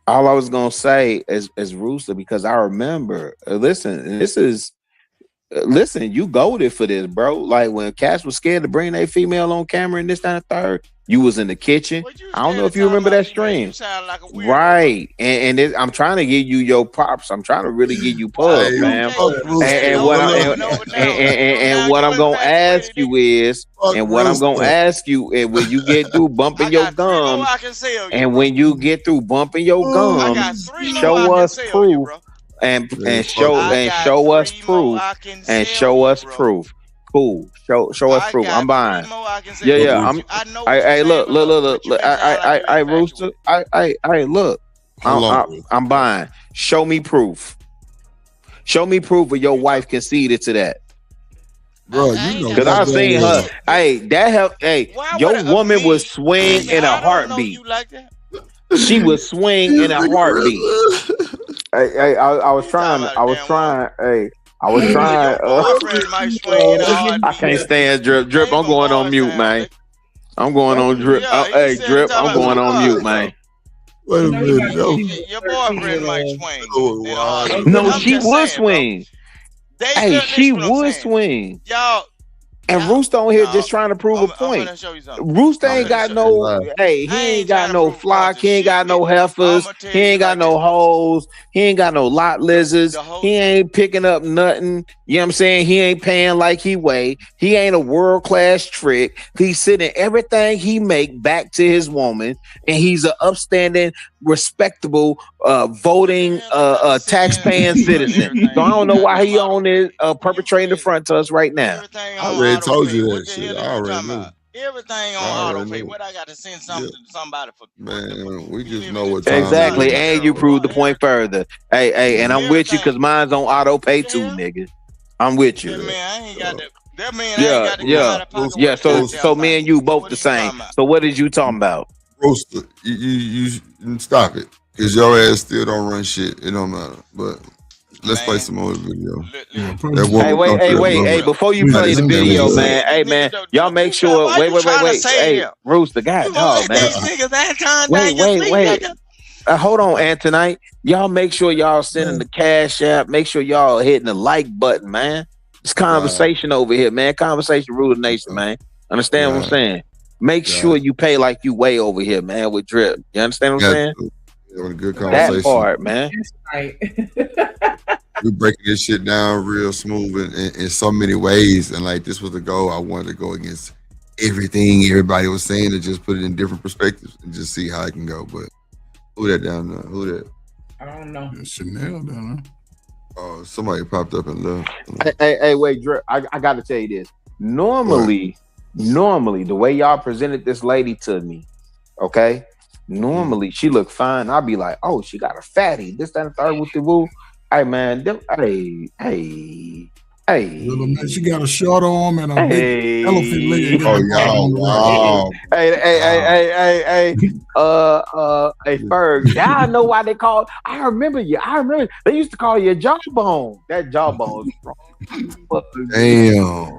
All I was gonna say is Rooster, because I remember. Listen, you goated for this, bro. Like when cats was scared to bring their female on camera and this, that, and third. You was in the kitchen. I don't know if you remember that stream. Right. And I'm trying to give you your props. I'm trying to really give you pub, man. And what I'm gonna ask you is, when you get through bumping your gums, and when you get through bumping your gums, show us proof. And show us proof. Cool. Show us proof. I'm buying. Yeah. Hey, look. I Rooster. Look. I'm buying. Show me proof. Show me proof of your wife conceded to that. Bro, you know, because I seen her. Hey, that helped. Hey, your woman was swing in a heartbeat. She was swing in a heartbeat. Hey, I was trying. Hey, I was trying. I can't stand drip. I'm going on mute, man. I'm going on drip. Hey, drip. I'm going on mute, man. Wait a minute. Your boyfriend might swing. No, she would swing. Hey, she would swing. Y'all. And Rooster on here just trying to prove a point. Rooster ain't got no, hey, he ain't got no flock. He ain't got no heifers. He ain't got no hoes. He ain't got no lot lizards. He ain't picking up nothing. You know what I'm saying? He ain't paying like he weigh. He ain't a world-class trick. He's sending everything he make back to his woman. And he's an upstanding, respectable, voting, tax-paying citizen. So I don't know why he on it perpetrating the front to us right now. I already told you that shit. I already knew. Everything on auto pay. What I got to send something to somebody for? Man, we just know what time exactly. And you proved the point further. Hey, and I'm with you because mine's on auto pay too, nigga. I'm with you. That man, I ain't got that. That man, yeah. So me and you both the same. So what is you talking about? Rooster, you stop it, cause your ass still don't run shit. It don't matter. But let's play some more video. Hey, wait. Before you play the video, man. Hey, man. Y'all make sure. Wait. Hey, Rooster, God, oh man. Wait. Hold on, Antonite. Y'all make sure y'all sending the Cash App. Make sure y'all hitting the like button, man. It's conversation over here, man. Conversation rule the nation, man. Understand what I'm saying? Make sure you pay like you weigh over here, man, with drip. You understand what I'm saying? Having a good conversation. That part, man. Right. We breaking this shit down real smooth in so many ways. And like this was the goal. I wanted to go against everything everybody was saying and just put it in different perspectives and just see how it can go. But who that down there? Who that? I don't know. Chanel down there. Oh, somebody popped up and left. Hey, wait, Drip. I got to tell you this. Normally, the way y'all presented this lady to me, okay? Normally, she looked fine. I'll be like, oh, she got a fatty. This, that, and third with the woo. Hey, man. Hey. Little man, she got a short arm and a big elephant leg. Oh, y'all. Hey, Ferg. Now I know why they call. I remember you. They used to call you a jawbone. That jawbone. Damn.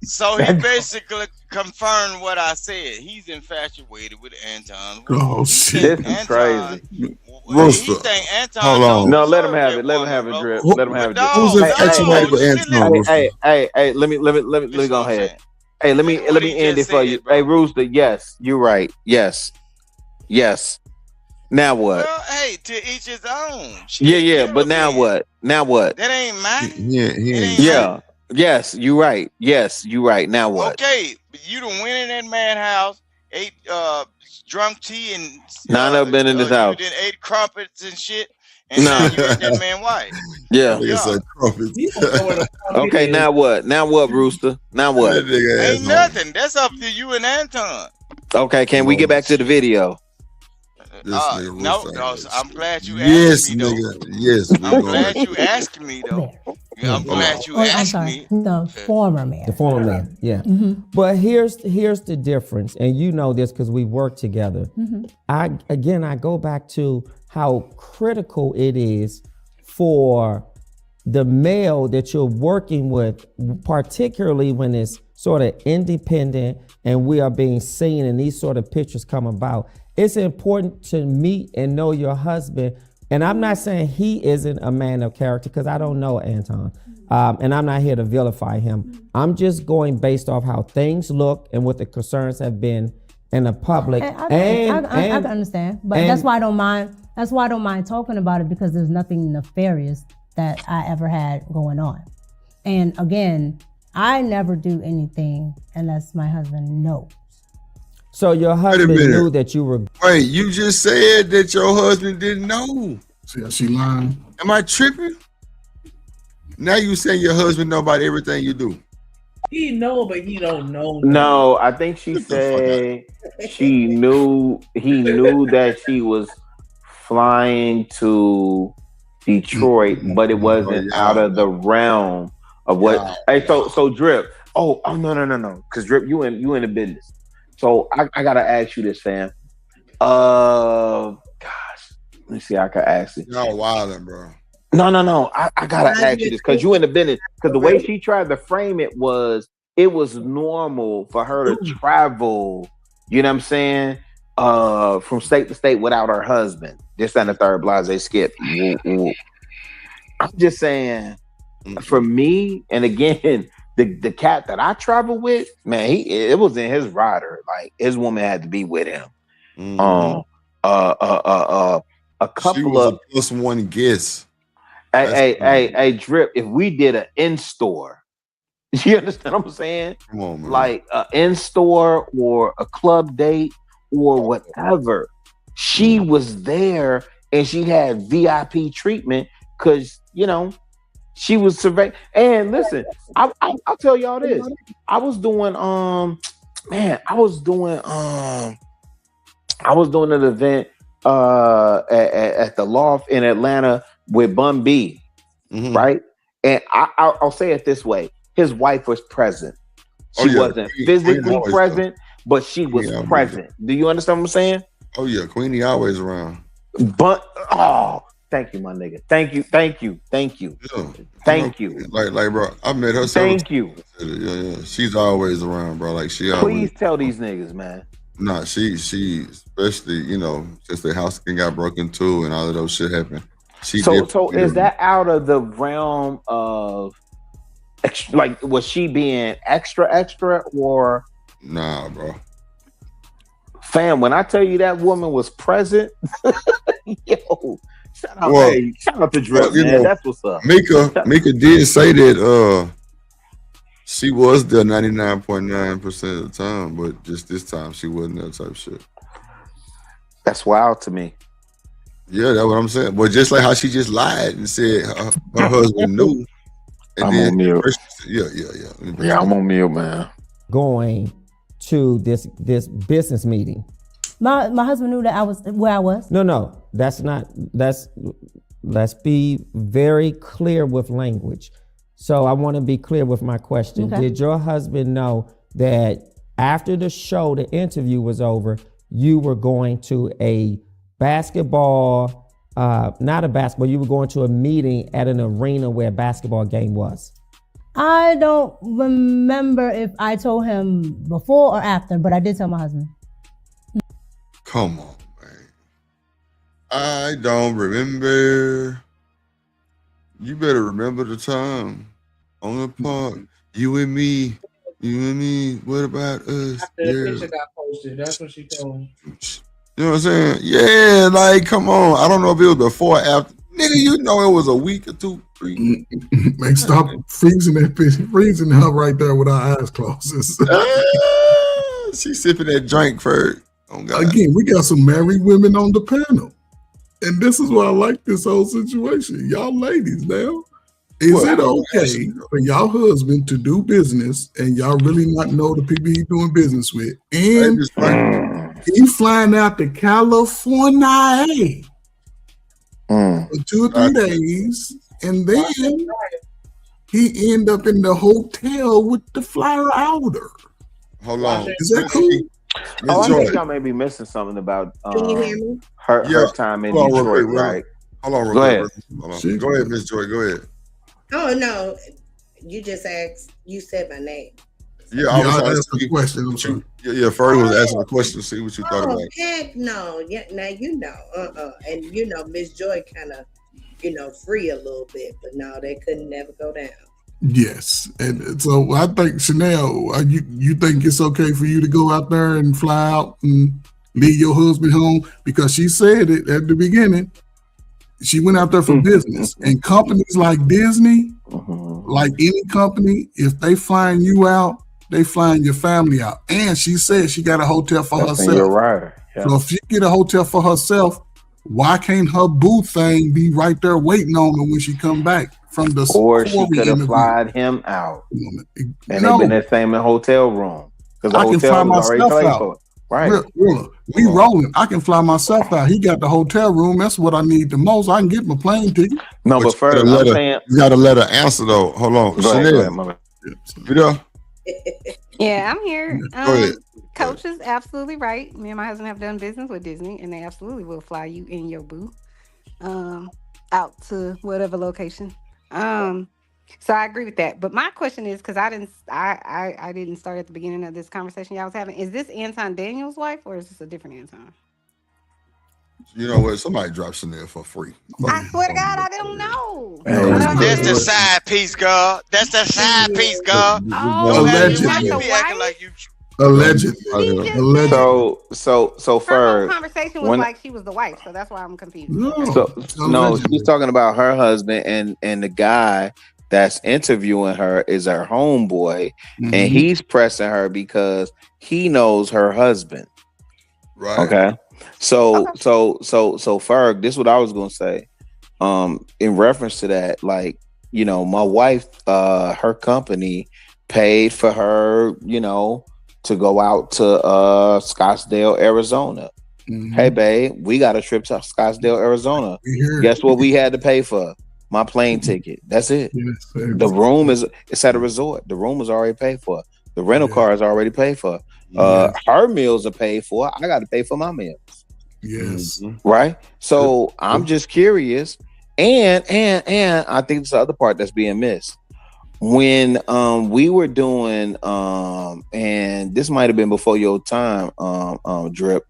So he basically confirmed what I said. He's infatuated with Anton. Oh shit, this is crazy. Rooster. Hold on. No, let him have it. Let him have it, Drip. Let him have it. Who's infatuated with Anton? Hey, let me go ahead. Hey, let me end it for you. Hey, Rooster, yes, you're right. Yes. Now what? Well, hey, to each his own. Yeah, but now what? That ain't mine. Yeah. Yes, you're right. Now what? Okay, but you done went in that man's house, ate drunk tea and I've never been in this house. You done ate crumpets and shit, and now you with that man wife. Yeah. Crumpets. Okay, now what? Now what, Rooster? Now what? Ain't nothing. That's up to you and Anton. Okay, can we get back to the video? No, I'm glad you asked me though. Nigga. Yes, I'm glad you asked me though. I'm glad you asked me. The former man. The former man, yeah. Mm-hmm. But here's the difference, and you know this because we work together. Mm-hmm. I go back to how critical it is for the male that you're working with, particularly when it's sort of independent and we are being seen and these sort of pictures come about. It's important to meet and know your husband. And I'm not saying he isn't a man of character because I don't know Anton. And I'm not here to vilify him. I'm just going based off how things look and what the concerns have been in the public. I can understand, but that's why I don't mind. That's why I don't mind talking about it, because there's nothing nefarious that I ever had going on. And again, I never do anything unless my husband knows. So your husband knew that you were. Wait, you just said that your husband didn't know. See how she lying? Am I tripping? Now you saying your husband know about everything you do. He know, but he don't know. No, I think she said he knew that she was flying to Detroit, but it wasn't out of the realm of what. Hey, so Drip. Oh no. Because Drip, you in the business. So I gotta ask you this, fam. Gosh, let me see. I can ask it. Y'all wildin', bro. No. I gotta ask you this because you in the business. Because the way she tried to frame it was normal for her to travel. You know what I'm saying? From state to state without her husband. This and the third, blase skip. I'm just saying, for me, and again, the cat that I travel with, man, it was in his rider. Like his woman had to be with him. A couple of a plus one guess. Hey, Drip. If we did an in-store, you understand what I'm saying? Come on, man. Like an in-store or a club date or whatever. She was there and she had VIP treatment because, you know, she was surveying. And listen, I'll tell y'all this. I was doing an event at the Loft in Atlanta with Bun B, right? And I'll say it this way. His wife was present. She wasn't physically present, but she was present. Do you understand what I'm saying? Oh yeah, Queenie always around. But thank you, my nigga. Thank you. Yeah. Thank you. Like, bro, I met her. Thank you. Yeah. She's always around, bro. Like she always. Please tell these niggas, man. Nah, she especially, you know, since the house got broken into and all of those shit happened. So is that out of the realm of like, was she being extra or? Nah, bro. Fam, when I tell you that woman was present, yo, shout out to Drip, man. Know, that's what's up. Micca did say that she was there 99.9% of the time, but just this time she wasn't that type of shit. That's wild to me. Yeah, that's what I'm saying. But just like how she just lied and said her husband knew. And I'm on mute. Yeah, I'm on mute, man. Going to this business meeting. My husband knew that I was where I was. No, that's not. Let's be very clear with language. So I want to be clear with my question. Okay. Did your husband know that after the show, the interview was over, you were going to a basketball, not a basketball, you were going to a meeting at an arena where a basketball game was? I don't remember if I told him before or after, but I did tell my husband. Come on, man. I don't remember. You better remember the time on the park. You and me. What about us? After the picture got posted, that's what she told him. You know what I'm saying? Yeah, like, come on. I don't know if it was before or after. Nigga, you know it was a week or 2, 3. Man, stop freezing that bitch, freezing her right there with our eyes closed. She's sipping that drink first. Oh, God. Again, we got some married women on the panel. And this is why I like this whole situation. Y'all ladies now, is it okay for y'all husband to do business and y'all really not know the people he's doing business with? And he's flying out to California for 2 or 3 days, and then he end up in the hotel with the flyer outer. Hold on. Is that cool? I think y'all may be missing something about her time in Detroit, right? Hold on, go ahead. Go ahead, Miss Joy. Go ahead. Oh no, you just asked. You said my name. Yeah, I was asking a question. Ferdy was asking a question to see what you thought about it. Heck no. Yeah, now you know. And you know, Miss Joy kind of, free a little bit, but no, they couldn't never go down. Yes, and so I think Chanel, you think it's okay for you to go out there and fly out and leave your husband home, because she said it at the beginning. She went out there for business, and companies like Disney, like any company, if they flying you out, they flying your family out. And she said she got a hotel for herself. You're right. Yeah. So if she get a hotel for herself, why can't her boo thing be right there waiting on her when she come back from the or she Cory could have interview. flied him out, and they've No. been in the same hotel room because the I can hotel fly was already myself paid out. for. Right. We rolling. I can fly myself out. He got the hotel room. That's what I need the most. I can get my plane ticket. No, but first, I'm saying you gotta let her answer though. Hold on, Go ahead, Chanel. You there? Yeah, I'm here. Go ahead. Coach is absolutely right. Me and my husband have done business with Disney, and they absolutely will fly you and your boo out to whatever location. So I agree with that. But my question is, because I didn't start at the beginning of this conversation y'all was having, is this Anton Daniels' wife or is this a different Anton? You know what? Somebody drop Chanel for free. I swear to God, I don't know. That's the side piece, girl. That's the side piece, girl. Allegedly. Be acting like you. Allegedly. So Her whole Ferg, conversation was like she was the wife, so that's why I'm confused. No, she's talking about her husband and the guy that's interviewing her is her homeboy, and he's pressing her because he knows her husband. Right. Okay. So Ferg, this is what I was gonna say. In reference to that, like, you know, my wife, her company paid for her, you know, to go out to Scottsdale, Arizona. Hey babe, we got a trip to Scottsdale, Arizona. Guess what we had to pay for? My plane ticket. That's it. The room it's at a resort. The room is already paid for. The rental car is already paid for. Her meals are paid for. I got to pay for my meals. Yes. Right. So I'm just curious, and I think it's the other part that's being missed. When we were doing and this might have been before your time, Drip.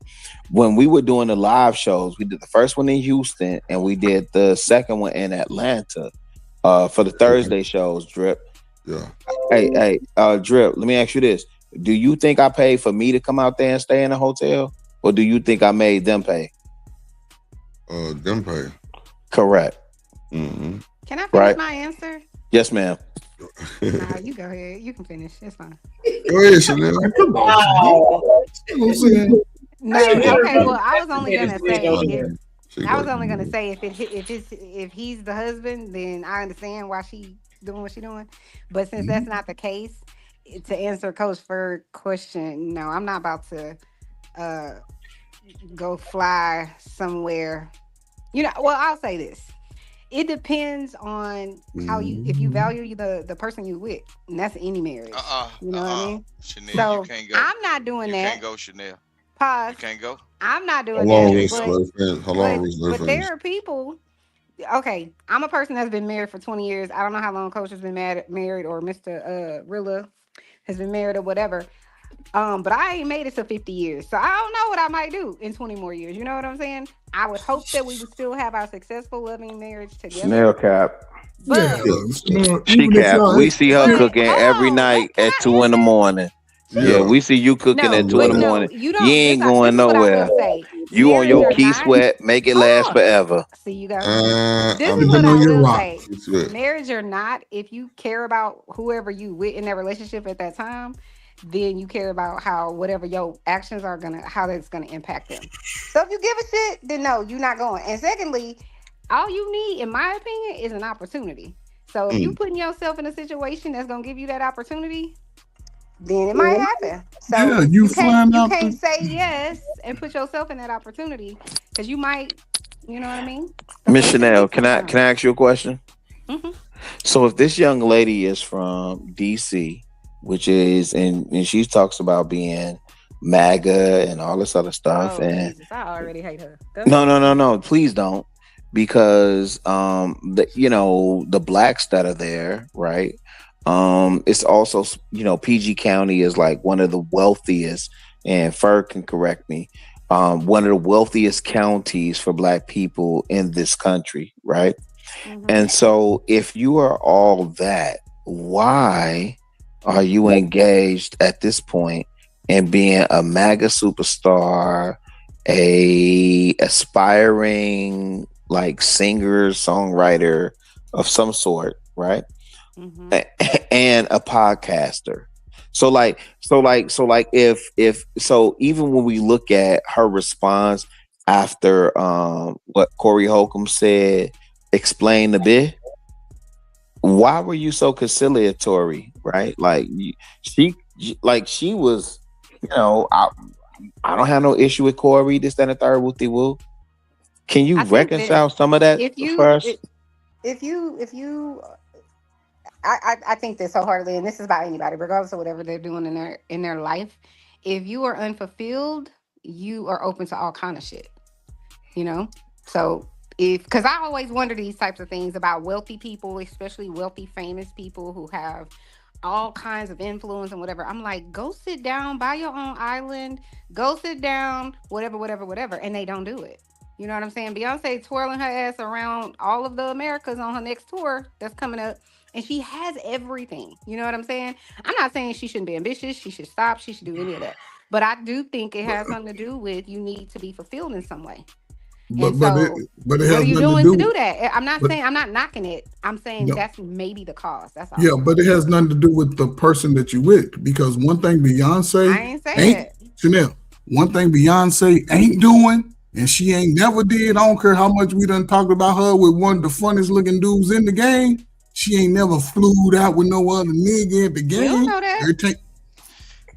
When we were doing the live shows, we did the first one in Houston and we did the second one in Atlanta for the Thursday shows, Drip. Yeah. Hey, Drip, let me ask you this. Do you think I paid for me to come out there and stay in a hotel? Or do you think I made them pay? Them pay. Correct. Can I finish my answer? Yes, ma'am. Nah, you go ahead. You can finish. It's fine. Go ahead, Chanel. No, okay. Well, I was only gonna say if he's the husband, then I understand why she doing what she doing. But since that's not the case, to answer Coach Ferg's question, no, I'm not about to go fly somewhere. You know, well, I'll say this. It depends on how if you value the person you with, and that's any marriage. You know what I mean? Chanel, so you can't go. I'm not doing that. You can't go, Chanel. Pause. You can't go. I'm not doing that. But there are people. Okay, I'm a person that's been married for 20 years. I don't know how long Coach has been married, or Mr. Rilla has been married, or whatever. But I ain't made it to 50 years, so I don't know what I might do in 20 more years. You know what I'm saying? I would hope that we would still have our successful, loving marriage together. Chanel cap. But, She cap. We see her cooking every night at 2 a.m. Yeah, we see you cooking at 2 a.m. You ain't going nowhere. You on your key sweat, make it last forever. See, you guys. This is what I will say. Marriage or not, if you care about whoever you with in that relationship at that time, then you care about how whatever your actions are how that's gonna impact them. So if you give a shit, then no, you're not going. And secondly, all you need, in my opinion, is an opportunity. So if you putting yourself in a situation that's gonna give you that opportunity, then it might happen. So you can't say yes and put yourself in that opportunity because you might, you know what I mean? Miss Chanel, can I ask you a question? So if this young lady is from DC, which is and she talks about being MAGA and all this other stuff, and Jesus, I already hate her. No, please don't, because the blacks that are there, right? It's also, PG County is like one of the wealthiest, and Ferg can correct me, one of the wealthiest counties for black people in this country, right? And so if you are all that, why are you engaged at this point in being a MAGA superstar, a aspiring like singer, songwriter of some sort, right? And a podcaster. So even when we look at her response after what Cory Holcomb said, explain the bit. why were you so conciliatory, right? Like she was, I don't have no issue with Cory, this, that, and the third, whoopty woo. Can you reconcile some of that first? I think this wholeheartedly, and this is about anybody, regardless of whatever they're doing in their life. If you are unfulfilled, you are open to all kind of shit. So because I always wonder these types of things about wealthy people, especially wealthy, famous people who have all kinds of influence and whatever. I'm like, go sit down, buy your own island, go sit down, whatever. And they don't do it. You know what I'm saying? Beyonce twirling her ass around all of the Americas on her next tour that's coming up. And she has everything. You know what I'm saying? I'm not saying she shouldn't be ambitious. She should stop. She should do any of that. But I do think it has something to do with you need to be fulfilled in some way. But it What has are you nothing doing to do do that? I'm not saying, I'm not knocking it. I'm saying that's maybe the cause. That's all. Yeah, but it has nothing to do with the person that you with. Because one thing Beyonce I ain't saying that. Chanel, one thing Beyonce ain't doing, and she ain't never did, I don't care how much we done talked about her with one of the funniest looking dudes in the game, she ain't never flew out with no other nigga at the game. We don't know that.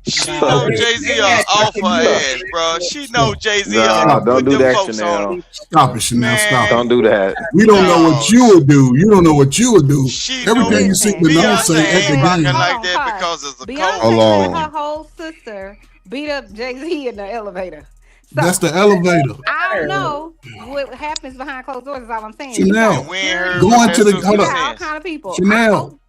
She know Jay-Z off her ass, bro. She know Jay-Z don't do that, folks Chanel. on. Stop it, Chanel. Stop. Don't do that. We don't know what you would do. You don't know what you would do. Everything you see Beyonce at the rocking game. like that because it's a Beyonce cold. and her whole sister beat up Jay-Z in the elevator. That's the elevator. I don't know what happens behind closed doors. Is all I'm saying. Chanel, going to the all kind of people. Chanel,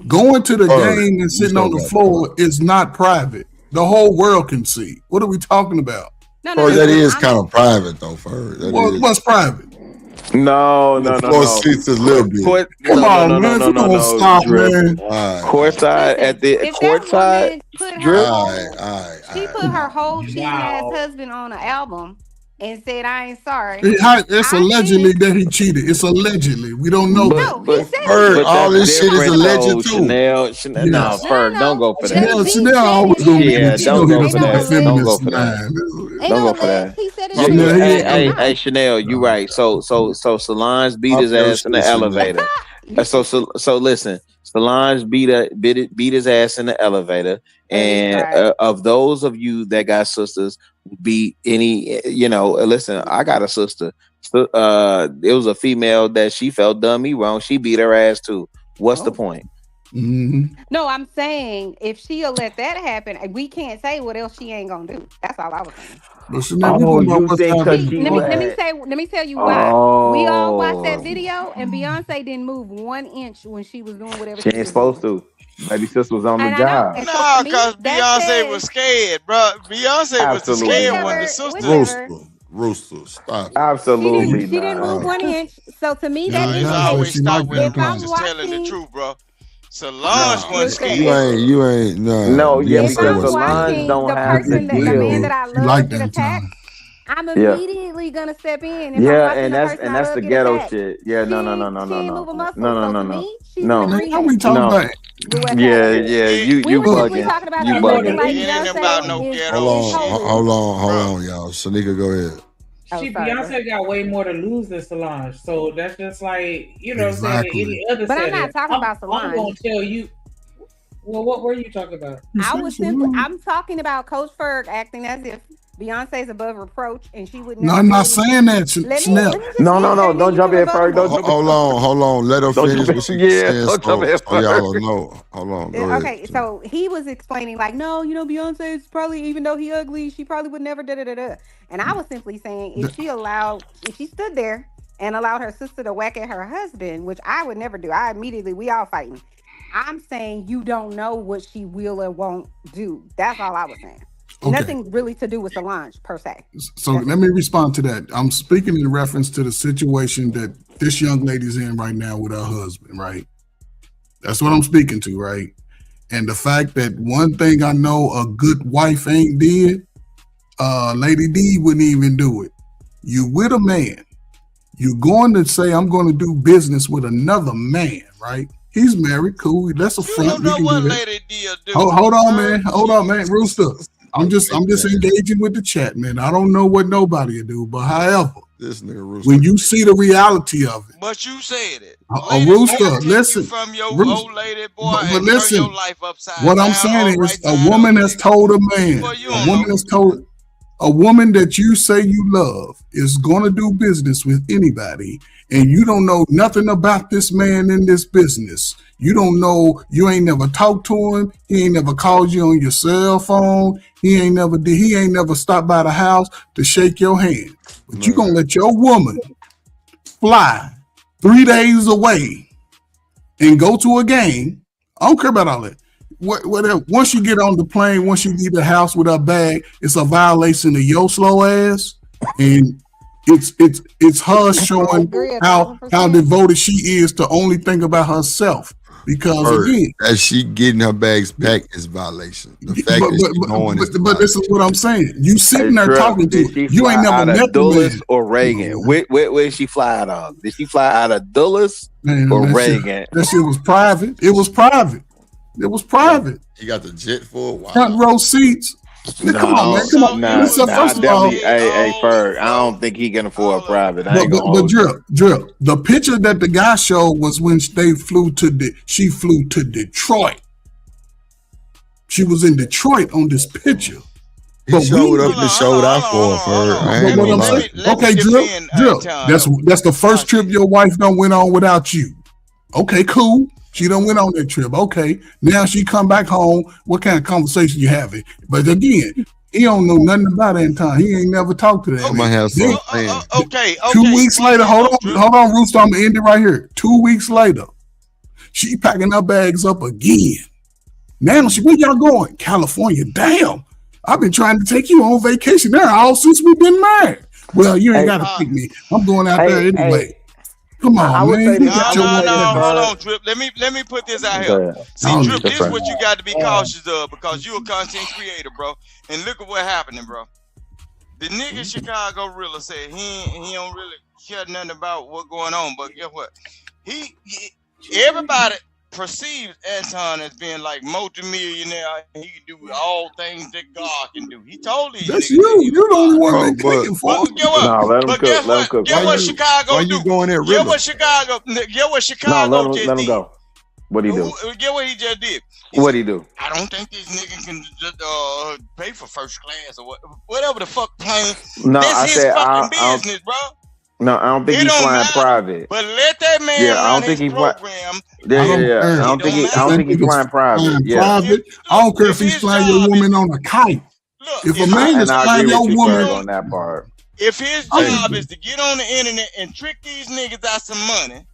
going to the game and sitting on the floor is not private. The whole world can see. What are we talking about? No, that is kind of private though, for her. What's private? No. Floor seats is a little bit. Come on, man. You don't stop, man. Courtside at the courtside drip. She put her whole cheating ass husband on an album and said, "I ain't sorry." It's allegedly that he cheated. It's allegedly. We don't know. Ferg, all this shit is alleged too. Chanel, no, Ferg, don't go for that. Chanel always gonna be. Don't go for that. Don't go for that. Don't go for that. Hey, Chanel, you right. So Solange beat his ass in the elevator. So listen, Solange beat his ass in the elevator, and of those of you that got sisters, beat any, listen, I got a sister. It was a female that she felt done me wrong. She beat her ass too. What's the point? Mm-hmm. No, I'm saying if she'll let that happen, we can't say what else she ain't gonna do. That's all I was saying. Let me tell you why. We all watched that video, and Beyonce didn't move 1 inch when she was doing whatever she ain't supposed to. Baby sister was on the job. No, because Beyonce was scared, bro. Beyonce was the scared one. The sister. Rooster, stop. Absolutely. She didn't move 1 inch. So to me, that indicates always stop when I'm just telling the truth, bro. Solange wasn't scared. You ain't. No, because Solange don't have the deal. The man that I love get attacked, I'm immediately gonna step in. And that's the ghetto shit. Yeah, no. How we talking about? Yeah, you bugging. You bugging. It ain't about no ghetto. Hold on, y'all. Shanika, go ahead. Beyonce got way more to lose than Solange, so that's just like what I'm saying. Any other but I'm not talking about Solange. I'm gonna tell you. Well, what were you talking about? I'm talking about Coach Ferg acting as if Beyonce's above reproach, and she would never. No, I'm not saying that, Chanel. No, don't jump in, Ferg. Hold on. Let her finish what she said. So y'all know. Hold on. Go okay, ahead. So he was explaining like, no, Beyonce is probably, even though he ugly, she probably would never da. And I was simply saying, if she stood there and allowed her sister to whack at her husband, which I would never do, we all fighting. I'm saying you don't know what she will or won't do. That's all I was saying. Okay. Nothing really to do with Solange per se. So let me respond to that. I'm speaking in reference to the situation that this young lady's in right now with her husband, right? That's what I'm speaking to, right? And the fact that one thing I know a good wife ain't did, Lady D wouldn't even do it. You with a man, you're going to say, I'm going to do business with another man, right? He's married, cool. That's a front. You don't know what Lady D do. Hold on, man. Rooster. I'm just engaging with the chat, man. I don't know what nobody do, but however, this nigga Rooster. When you see the reality of it, but you said it. A rooster, listen, from your rooster, old lady, boy, but listen, your life upside what I'm down, saying is, a woman has told a man, a woman that you say you love is going to do business with anybody, and you don't know nothing about this man in this business. You don't know, you ain't never talked to him. He ain't never called you on your cell phone. He ain't never stopped by the house to shake your hand. But you gonna let your woman fly 3 days away and go to a game. I don't care about all that. Whatever. Once you get on the plane, once you leave the house with her bag, it's a violation of your slow ass. And it's her showing how devoted she is to only think about herself. Because again, as she getting her bags back is violation. The fact that she's going is but this is what I'm saying. You sitting there talking to her. You ain't never met Dulles or Reagan. Where did she fly out of? Did she fly out of Dulles or Reagan? That shit was private. It was private. It was private. He got the jet for a while. Front row seats. No, come on, man. Come on. Hey, Ferg, I don't think he can afford private. But Drip, the picture that the guy showed was when she flew to Detroit. She was in Detroit on this picture. He showed up and showed out for her. Okay, Drip. That's the first trip your wife done went on without you. Okay, cool. She done went on that trip. Okay, now she come back home. What kind of conversation you having? But again, he don't know nothing about Anton. He ain't never talked to that. Man. Okay. 2 weeks later, hold on, Rooster. I'm gonna end it right here. 2 weeks later, she packing her bags up again. Now where y'all going? California. Damn, I've been trying to take you on vacation there all since we've been married. Well, you ain't gotta take me. I'm going out there anyway. Come on, man. No, hold on, Drip. Let me put this out here. See, Drip, this is what you got to be cautious of because you a content creator, bro. And look at what happening, bro. The nigga Chicago Rilla said he don't really care nothing about what's going on, but guess what? Everybody perceives Anton as being like multimillionaire. He can do all things that God can do. He told these that's you. You the only one that clicking for. Guess what? Guess what Chicago do? Guess what Chicago? Guess what Chicago just did? Go. What he do? Get what he just did. What he do? I don't think this nigga can just pay for first class or whatever the fuck plane. No, that's his fucking business, bro. No, I don't think he's flying private. But let that man run his program. I don't think he's flying private. Private. I don't care if he's flying your woman on a kite. If a man is flying your woman on that part. If his job is to get on the internet and trick these niggas out some money,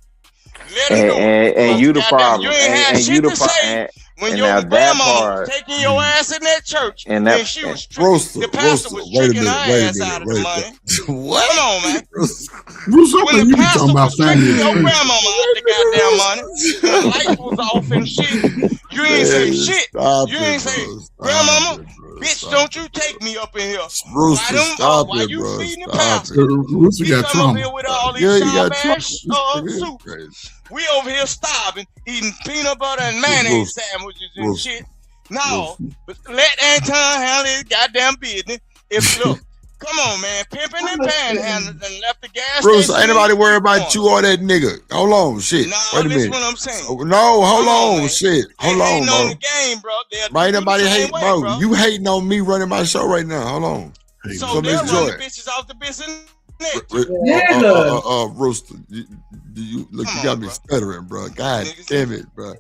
let him go. And you the problem. You ain't had shit to say when your grandma was taking your ass in that church and she was tricking, the pastor was tricking her ass out of the money. What? Come on, man. When the pastor was tricking your grandmama out the goddamn money, the lights was off and shit. You ain't say shit. You ain't say, grandmama, bitch, don't you take me up in here. Why you feeding the pastor? Rooster got trauma. Here with all these soup. We over here starving, eating peanut butter and mayonnaise sandwiches and shit. No, but let Anton handle his goddamn business. Look, come on, man, pimping and panhandling and left the gas. Bruce, ain't nobody worried about you or that nigga. Hold on, shit. Wait a minute. What I'm saying. No, hold on, shit. Hold on, bro. On the game, bro. Ain't nobody hate, bro. You hating on me running my show right now. Hold on. So they'll run the bitches off the business. Rooster, you look, you got me stuttering, bro. God damn it, bro.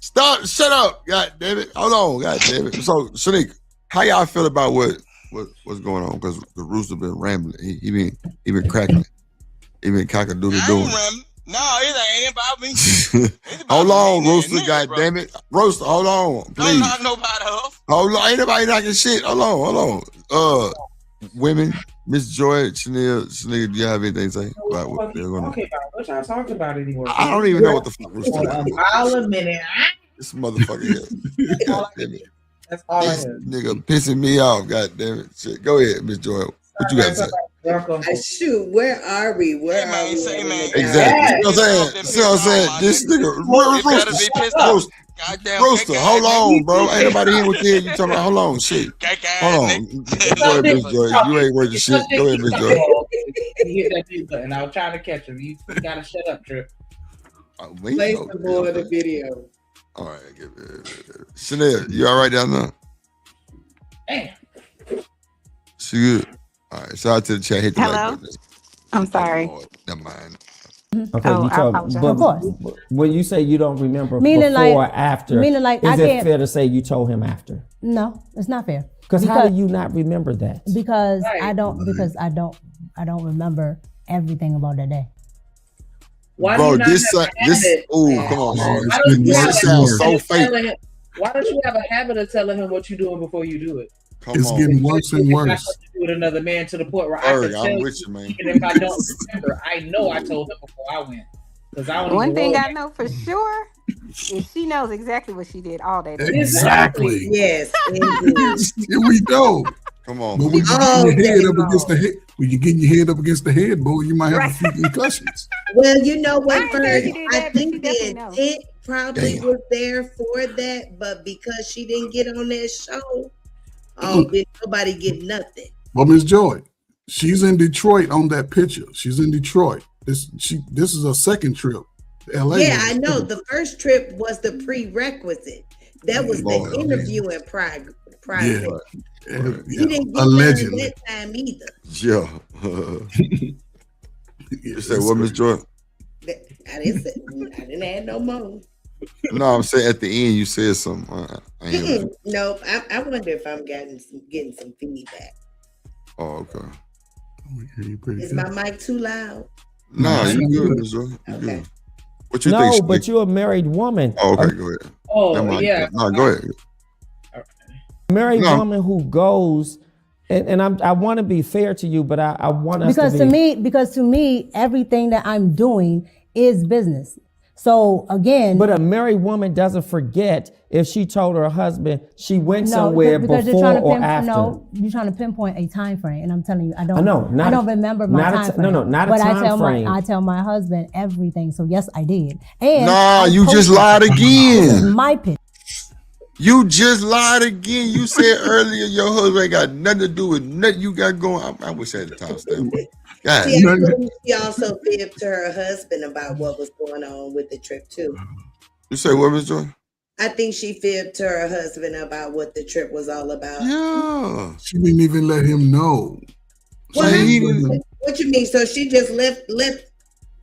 Stop, shut up, god damn it. Hold on, god damn it. So, Shanika, how y'all feel about what's going on? Because the Rooster been rambling. He been cracking. He been cock-a-doodle doing. No, it ain't about me. Hold on, Rooster, god damn it. Rooster, hold on, please. Don't knock nobody off. Hold on, ain't nobody knocking shit. Hold on. Women, Miss Joy, Chanel, do you have anything to say about what they're going on? What y'all talking about anymore? I don't even know what the fuck we're talking about. All a minute. This motherfucker here. God damn it. That's all I This have. nigga pissing me off. God damn it. Shit. Go ahead, Miss Joy. What you got to say? Shoot, where are we? Where are we? Exactly. You know what I'm saying? This nigga, Goddamn. Rooster, hold on, bro. Ain't nobody here with you talking about. Hold on, shit. Hold on. Go ahead, Miss Joy. You ain't worth the shit. Go ahead, Miss Joy. You hit that mute button. I was trying to catch him. You gotta shut up, Trip. Play some more of the video. All right, Chanel, you all right down there? Damn. She good. All right, shout out to the chat. Hit the like Hello? button. I'm sorry. Never mind. Okay, Oh, you I talk, apologize. but Of course. when you say you don't remember Meaning before or like- after, meaning like I is it can't- fair to say you told him after? No, it's not fair. Because how do you not remember that? Because I don't remember everything about that day. Why do Bro, you not this have a habit? come on, man. Why don't you have This a sounds habit so of fake. telling him- Why don't you have a habit of telling him what you're doing before you do it? It's getting worse and worse. With another man to the point where I Ferg, can I'm tell with you, man. even if I don't remember, I know I told him before I went. Because I don't One even thing roll I back. know for sure is she knows exactly what she did all day. Exactly. Yes, indeed. Here we go. Come on. But when you're All getting your day head up against the head, when you're getting your head up against the headboard, you might have a few concussions. Well, you know what, I ain't saying she Ferg? did I that, but she think definitely the knows. intent probably was there for that, but because she didn't get on that show, did nobody get nothing. Well, Miss Joy, she's in Detroit on that picture. She's in Detroit. This is a second trip. LA. Yeah, I know. The first trip was the prerequisite. That was Lord, the interview in private. Yeah. He didn't get Allegedly. none that time either. Yeah. You said what, Miss Joy? I didn't add no more. No, I'm saying at the end you said something. I ain't No, I wonder if I'm getting some feedback. Oh, okay. Is my mic too loud? Nah, you good, Miss Joy. You good. What you No, think? but Snake? you're a married woman. Oh, okay, go ahead. Oh, Never mind. yeah. No, go ahead. A married No. woman who goes, and I want to be fair to you, but I want us Because to be. to me, everything that I'm doing is business. So again, But a married woman doesn't forget if she told her husband she went somewhere because before or after. No, you're trying to pinpoint a time frame, and I'm telling you, I don't. I know, I don't remember my time frame. not a but time frame. I tell my husband everything. So yes, I did. And Nah, you just lied This is again. my pitch. You just lied again. You said earlier your husband ain't got nothing to do with nothing you got going. I wish I had the timestamp. God. See, I believe she also fibbed to her husband about what was going on with the trip too. You say what, Miss Joy? I think she fibbed to her husband about what the trip was all about. Yeah. She didn't even let him know. Well, See, what you mean? So she just left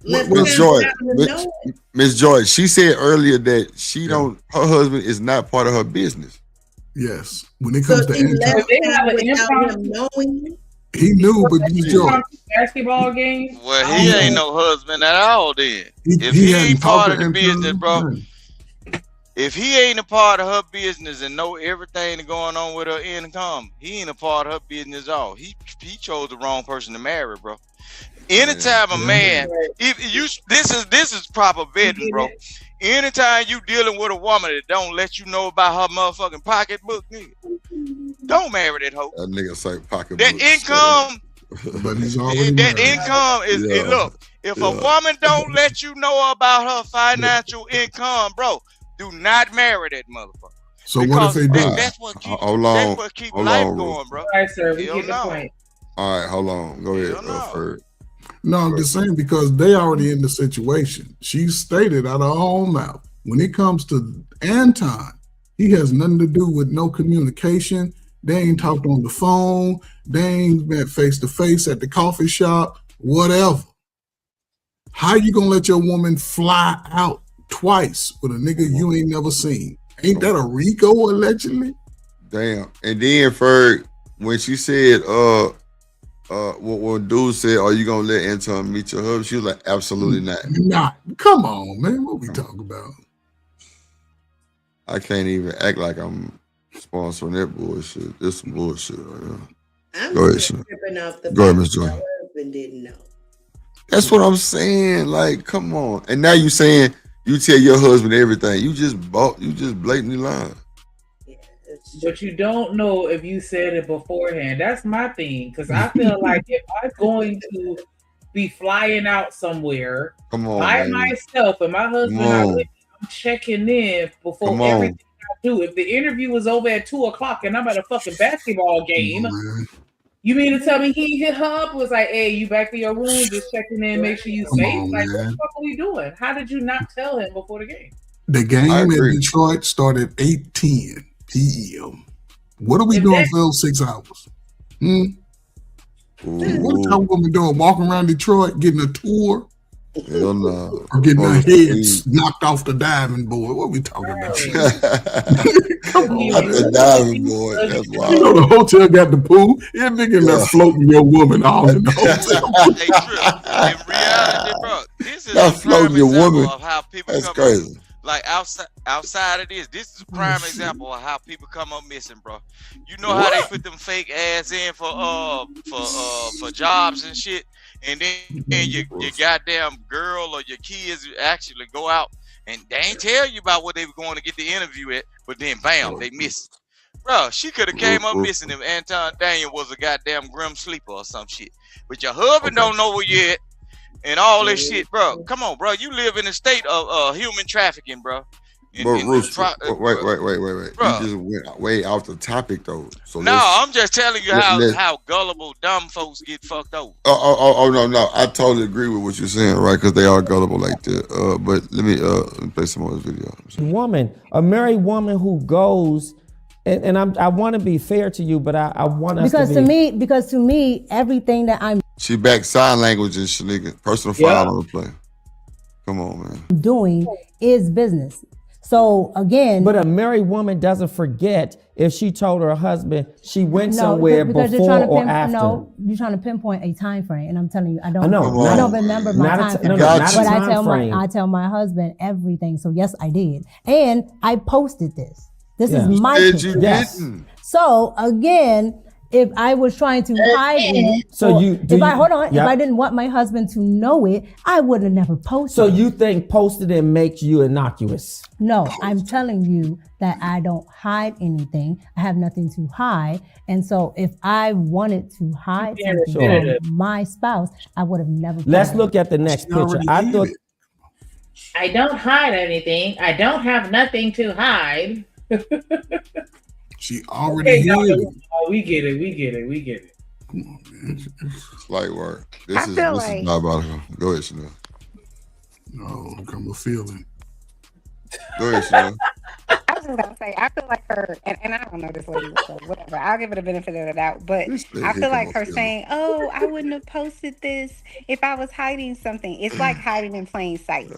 Miss him Joy, down to know it? Miss Joy, she said earlier that she don't. Her husband is not part of her business. Yes. When it So comes to she Anton, left They have him an without impromptu- him knowing. he knew, but Miss Joy, basketball game. Well, he ain't no husband at all then. If he he hadn't ain't talked part to of the Anton, business, bro. nothing. If he ain't a part of her business and know everything that's going on with her income, he ain't a part of her business at all. He chose the wrong person to marry, bro. Anytime a man, if you this is proper vetting, bro. Anytime you dealing with a woman that don't let you know about her motherfucking pocketbook, nigga, don't marry that hoe. That nigga say pocketbook. That income, But he's already that married. income is Yeah. look. If a woman don't let you know about her financial income, bro, do not marry that motherfucker. So what if they do? That's what keeps Hold on. that's what keep Hold life on, going, Ruth. bro. All right, sir. We Hell get the no. point. All right, hold on. Go ahead, Ferg. No, I'm just saying because they already in the situation. She stated out of her own mouth. When it comes to Anton, he has nothing to do with no communication. They ain't talked on the phone. They ain't met face to face at the coffee shop, whatever. How you gonna let your woman fly out twice with a nigga you ain't never seen? Ain't that a RICO allegedly? Damn. And then Ferg, when she said, when dude said, "Are you gonna let Anton meet your husband?" She was like, "Absolutely not." Not. Come on, man. What we talking about? I can't even act like I'm sponsoring that bullshit. This some bullshit right here. I'm Go ahead, just Shannon. tripping off the Go ahead, fact Miss Joy. that her husband didn't know. That's what I'm saying. Like, come on. And now you saying you tell your husband everything. You just blatantly lying. But you don't know if you said it beforehand. That's my thing. Because I feel like if I'm going to be flying out somewhere Come on, by man. myself and my husband Come not on. with me, I'm checking in before everything I do. If the interview was over at 2:00 and I'm at a fucking basketball game, you mean to tell me he hit her up, was like, hey, you back to your room, just checking in, make sure you safe? Like, what the fuck are we doing? How did you not tell him before the game? The game in Detroit started 8:10 p.m. What are we doing for those 6 hours? What is that woman doing? Walking around Detroit, getting a tour? Hell no. Or getting her heads knocked off the diving board. What are we talking about? Come on, the diving board. That's wild. You know the hotel got the pool. You're thinking they're floating your woman all in the hotel. In reality, bro, this is Not a floating prime your example woman. of how people That's come crazy. up. Like outside of this is a prime example of how people come up missing, bro. You know how they put them fake ads in for jobs and shit, and then your goddamn girl or your kids actually go out and they ain't tell you about what they were going to get the interview at, but then bam, they miss it. Bro, she could have came up missing if Anton Daniel was a goddamn grim sleeper or some shit. But your husband don't know where you at. And all this shit, bro. Come on, bro. You live in a state of human trafficking, bro. But Rooster, wait. Bro. You just went way off the topic though. So no, I'm just telling you how gullible dumb folks get fucked over. Oh no. I totally agree with what you're saying, right? Because they are gullible like that. But let me play some more of this video. A married woman who goes, and I want to be fair to you, but I want us because to me, everything that I'm She back sign language and shit, nigga. Personal file on the play. Come on, man. doing is business. So again, but a married woman doesn't forget if she told her husband she went somewhere because before or after. No, you're trying to pinpoint a time frame, and I'm telling you, I don't remember my Not a time t- frame. no, not a but time I tell my husband everything. So yes, I did, and I posted this. This is my picture. Yes. So again, if I was trying to hide it, if I didn't want my husband to know it, I would have never posted. So it. you think posted it makes you innocuous? No, I'm telling you that I don't hide anything. I have nothing to hide. And so if I wanted to hide something from my spouse, I would have never. Let's look at the next picture. I don't hide anything. I don't have nothing to hide. She already hid it. We get it. Come on, man. It's light work. This is diabolical. Go ahead, Chanel. No, I'm a feeling. Go ahead, Chanel. I was just gonna say, I feel like her, and I don't know this lady, so whatever. I'll give it a benefit of the doubt, but I feel like her saying, "Oh, I wouldn't have posted this if I was hiding something." It's like hiding in plain sight.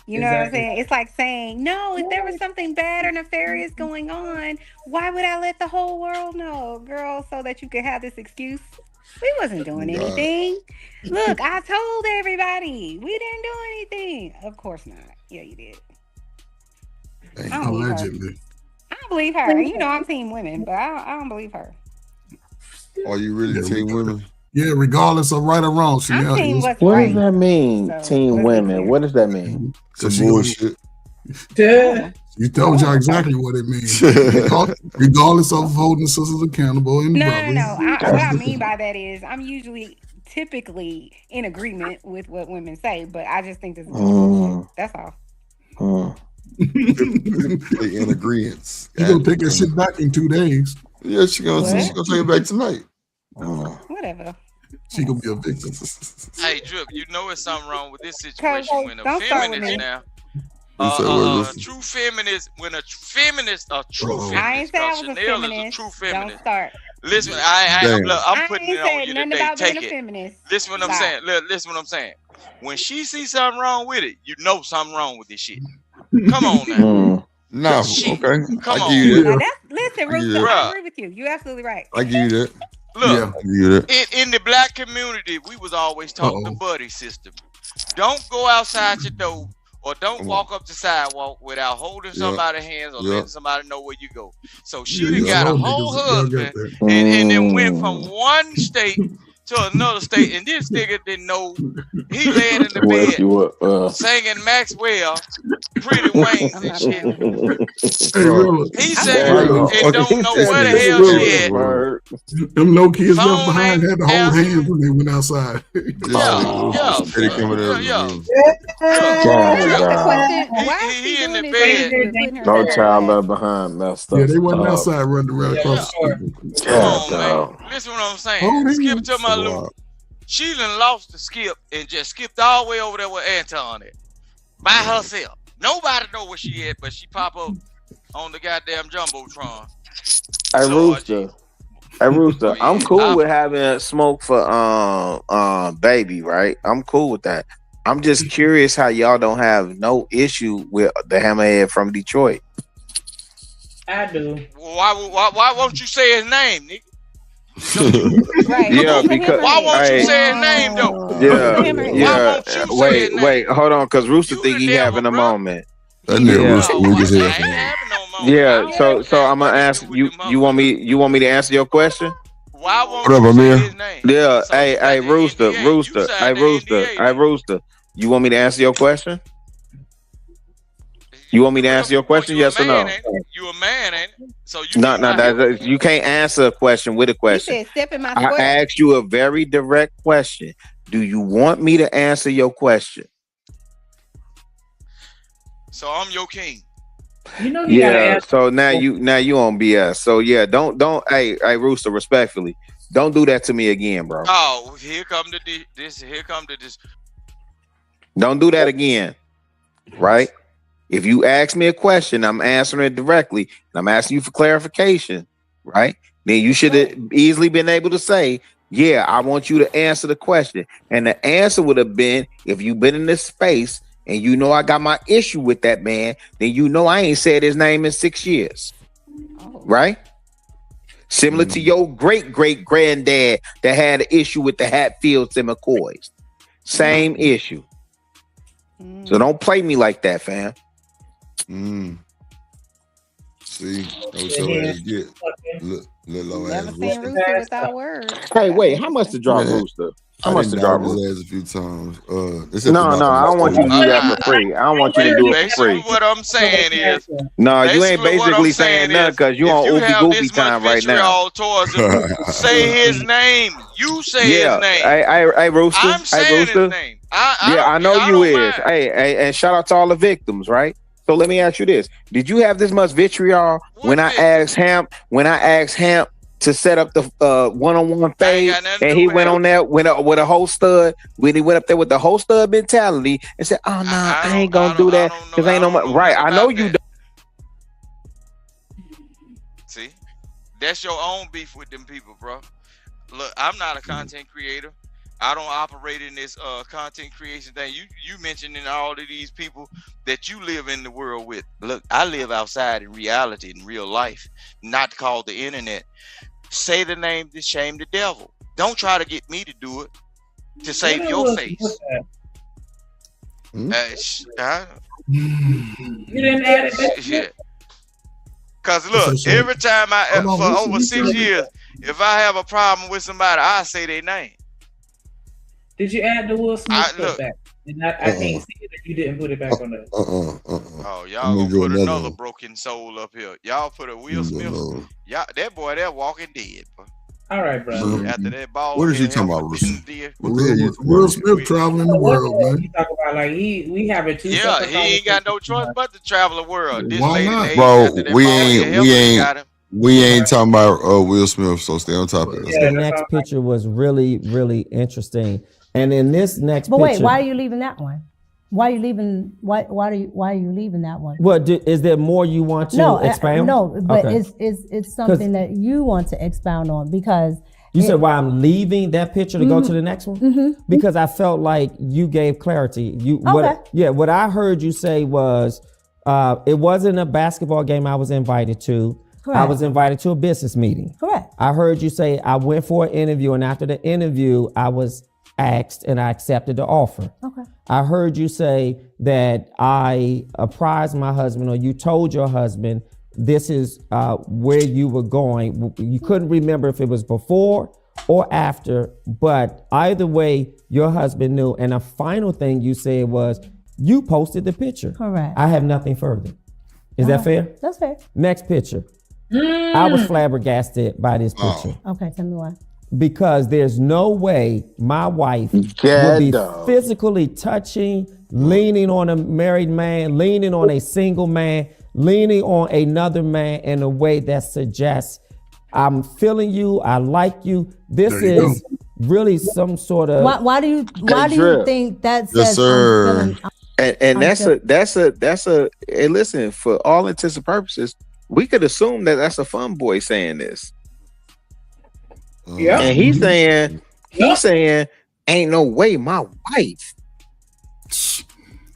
You know what I'm saying? It's like saying, no, if there was something bad or nefarious going on, why would I let the whole world know, girl, so that you could have this excuse? We wasn't doing anything. Look, I told everybody. We didn't do anything. Of course not. Yeah, you did. Allegedly. I don't believe her. You know I'm team women, but I don't believe her. Are you really team women? Yeah, regardless of right or wrong. Chanel, what does that mean, team women? What does that mean? Some bullshit. You told y'all exactly what it means. Regardless of holding sisters accountable. And No. What I mean by that is I'm usually typically in agreement with what women say, but I just think this is bullshit. That's all. In agreement. You gonna take that shit back in 2 days. Yeah, she gonna take it back tonight. Whatever. She gonna be a victim. Hey, Drip, you know it's something wrong with this situation when a feminist now. True feminist, when a feminist, a true feminist. I ain't say I was a Chanel feminist. is a true feminist. Don't start. Listen, I'm putting it on you today. Take it. Feminist. Listen what I'm saying. Listen what I'm saying. When she sees something wrong with it, you know something wrong with this shit. Come on now. No, Shit. okay. Come I on. give you that. Listen, I give you Ruth, that. I agree with you. You're absolutely right. I give you that. Look, I give you that. in the black community, we was always taught the buddy system. Don't go outside your door or don't walk up the sidewalk without holding somebody's hands or letting somebody know where you go. So she done got a whole husband and then went from one state to another state, and this nigga didn't know. He laying in the bed singing Maxwell, Pretty Wings and shit. He said and don't know where the hell she at. Them no kids left behind had to hold hands when they went outside. He in the bed. No child left behind. Messed up. Yeah, they wasn't outside running around across the street. Come on, man. Listen what I'm saying. Skip to my loop. She done lost the skip and just skipped all the way over there with Anton at by herself. Nobody know where she at, but she pop up on the goddamn jumbotron. Hey Rooster, I'm cool with having smoke for baby, right? I'm cool with that. I'm just curious how y'all don't have no issue with the hammerhead from Detroit. I do. Why won't you say his name, nigga? Right. Yeah, because why won't you say his name though? Yeah. Wait, hold on, because Rooster think he having a moment. That nigga Rooster weak as hell. Yeah, so I'm gonna ask you. You want me to answer your question? Why won't What up, you Amir? say his name? Yeah. Hey, Rooster. Hey, Rooster. You want me to answer your question? You want me to answer your question? Yes or no? You a man, ain't it? So you No. You can't answer a question with a question. You said step in my I square. asked you a very direct question. Do you want me to answer your question? So I'm your king. You know you gotta ask. So now you on BS. So yeah, don't. Hey, Rooster, respectfully, don't do that to me again, bro. Oh, here come this. Don't do that again, right? If you ask me a question, I'm answering it directly, and I'm asking you for clarification, right? Then you should have easily been able to say, yeah, I want you to answer the question. And the answer would have been, if you've been in this space and you know I got my issue with that man, then you know I ain't said his name in 6 years, right? Similar to your great-great-granddad that had an issue with the Hatfields and McCoys. Same issue. So don't play me like that, fam. See, that's your ass get. Little ass Never seen Rooster. Rooster without words. Hey, wait, how much to drop Man, Rooster? I How much to done drop dialed Rooster? his ass a few times. No, I don't want you to do that for free. I don't want you to do it for Basically, free. what I'm saying is, No, you ain't basically what I'm basically saying saying nothing is, because you if on you oopie have goopy this time much right now. vitriol towards him, say his name. You say his name. Hey, Rooster. I'm saying his name. I know you is. Hey, and shout out to all the victims, right? So let me ask you this: did you have this much vitriol when I asked Hamp to set up the one-on-one phase, and he went on there with a whole stud? When he went up there with the whole stud mentality and said, "Oh no, I ain't gonna do that because ain't no more." Right? I know you don't. See, that's your own beef with them people, bro. Look, I'm not a content creator. I don't operate in this content creation thing. You mentioning all of these people that you live in the world with. Look, I live outside in reality, in real life, not called the internet. Say the name to shame the devil. Don't try to get me to do it to save your face. You didn't add it. Shit. Cause look, every time for over 6 years, if I have a problem with somebody, I say their name. Did you add the Will Smith stuff back? And I can't see it if you didn't put it back on there. Oh, y'all gonna put another broken soul up here. Y'all put a Will Smith. Y'all, that boy there walking dead, bro. All right, bro. After that ball. What is you talking about, Rooster? Will Smith traveling the world, man. You talk about like we have it too. Yeah, he ain't got no choice but to travel the world. This Why lady, not? after that We ain't talking about Will Smith, so stay on top of this. The next picture was really, really interesting. And in this next But picture, wait, why are you leaving that one? Why are you leaving? Why are you leaving that one? What is there more you want to expound? No, but Okay. it's something that you want to expound on because You said why I'm leaving that picture to go to the next one? Because I felt like you gave clarity. What I heard you say was it wasn't a basketball game I was invited to. Correct. I was invited to a business meeting. Correct. I heard you say I went for an interview, and after the interview, I was asked and I accepted the offer. Okay. I heard you say that I apprised my husband, or you told your husband this is where you were going. You couldn't remember if it was before or after, but either way, your husband knew. And the final thing you said was you posted the picture. Correct. I have nothing further. Is that fair? That's fair. Next picture. I was flabbergasted by this picture. Okay, tell me why. Because there's no way my wife would be physically touching, leaning on a married man, leaning on a single man, leaning on another man in a way that suggests I'm feeling you, I like you. This is really some sort of. Why do you think that says Yes, sir. I'm feeling? And that's a. Hey, listen, for all intents and purposes, we could assume that that's a fun boy saying this. Yeah. And he's saying, ain't no way my wife.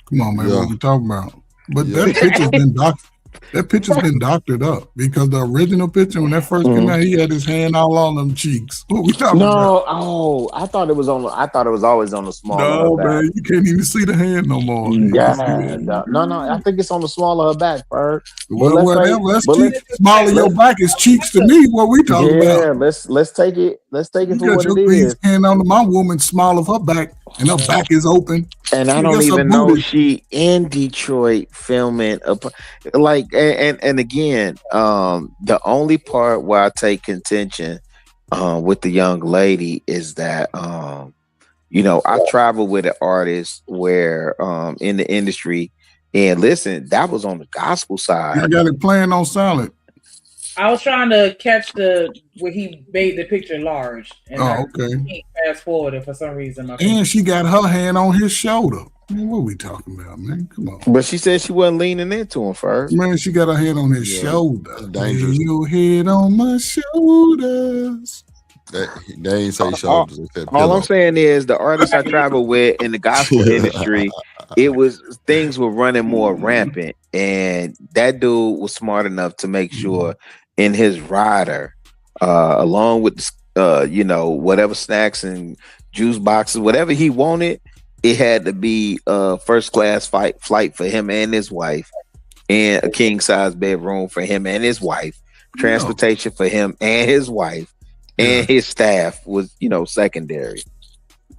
Come on, man. What we talking about? But that picture's been doctored. That picture's been doctored up because the original picture when that first came out, he had his hand all on them cheeks. What we talking about? No, I thought it was always on the small. No, man, you can't even see the hand no more. Yeah, no, I think it's on the small of her back, Ferg. Well, let's keep small of your back is cheeks to me. What we talking about? Yeah, let's take it. Let's take it You for got what your it big is. hand on my woman's small of her back, and her back is open. And I don't even know she in Detroit filming and again, the only part where I take contention with the young lady is that I travel with an artist where in the industry, and listen, that was on the gospel side. I got it playing on silent. I was trying to catch where he made the picture large. And okay. He fast forwarded for some reason. And she got her hand on his shoulder. Man, what are we talking about, man? Come on. But she said she wasn't leaning into him first. Man, she got her head on his shoulder. Dangerous. Your head on my shoulders. They ain't say shoulders. All I'm saying is the artists I travel with in the gospel industry, things were running more rampant, and that dude was smart enough to make sure in his rider, along with whatever snacks and juice boxes, whatever he wanted, it had to be a first class flight for him and his wife, and a king size bedroom for him and his wife, transportation for him and his wife. And his staff was, secondary.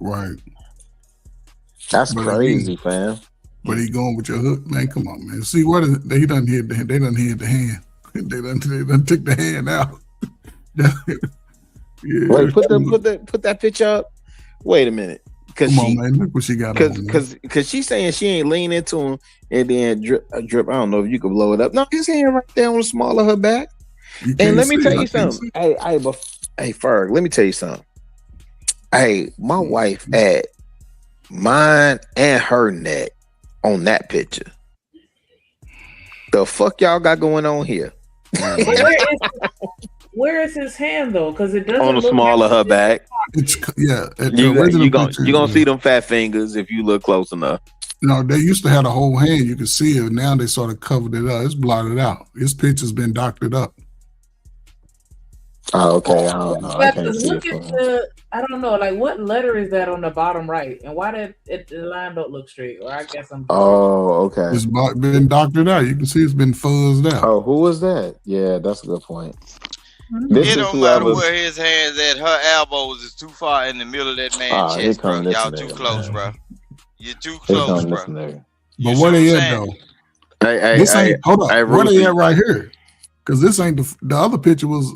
Right. That's crazy, fam. But he going with your hook, man. Come on, man. See what they done hit the hand. They done hit the hand. They done took the hand out. Wait, put that picture up. Wait a minute. Come on, man. Look what she got on. Because she's saying she ain't leaning into him and then drip. I don't know if you can blow it up. No, his hand right there on the small of her back. And let me tell you something. Hey, Ferg, let me tell you something. Hey, my wife had mine and her neck on that picture. The fuck y'all got going on here? Where is his hand though? Because it doesn't on the small of her back. You gonna see them fat fingers if you look close enough. No, they used to have the whole hand. You could see it. Now they sort of covered it up. It's blotted out. This picture's been doctored up. Oh, okay. I don't know. I don't know. Like, what letter is that on the bottom right? And why the line don't look straight? Or I guess I'm. Oh, okay. It's been doctored out. You can see it's been fuzzed out. Oh, who was that? Yeah, that's a good point. It don't matter where his hands at. Her elbows is too far in the middle of that man's chest, bro. Y'all too close, bro. You're too close, bro. But where they at though? This ain't. Hold on. Where they at right here? Because this ain't the other picture was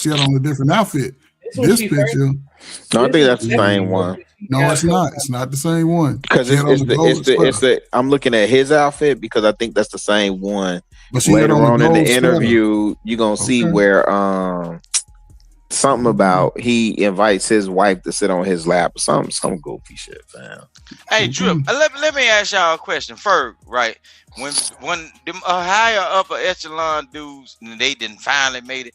she had on a different outfit. This picture. No, I think that's the same one. No, it's not. It's not the same one. Because I'm looking at his outfit because I think that's the same one. But later on in the interview, you're gonna see where something about he invites his wife to sit on his lap or some goofy shit, fam. Hey, Drip, let me ask y'all a question. Ferg, right? When them higher upper echelon dudes, they didn't finally made it,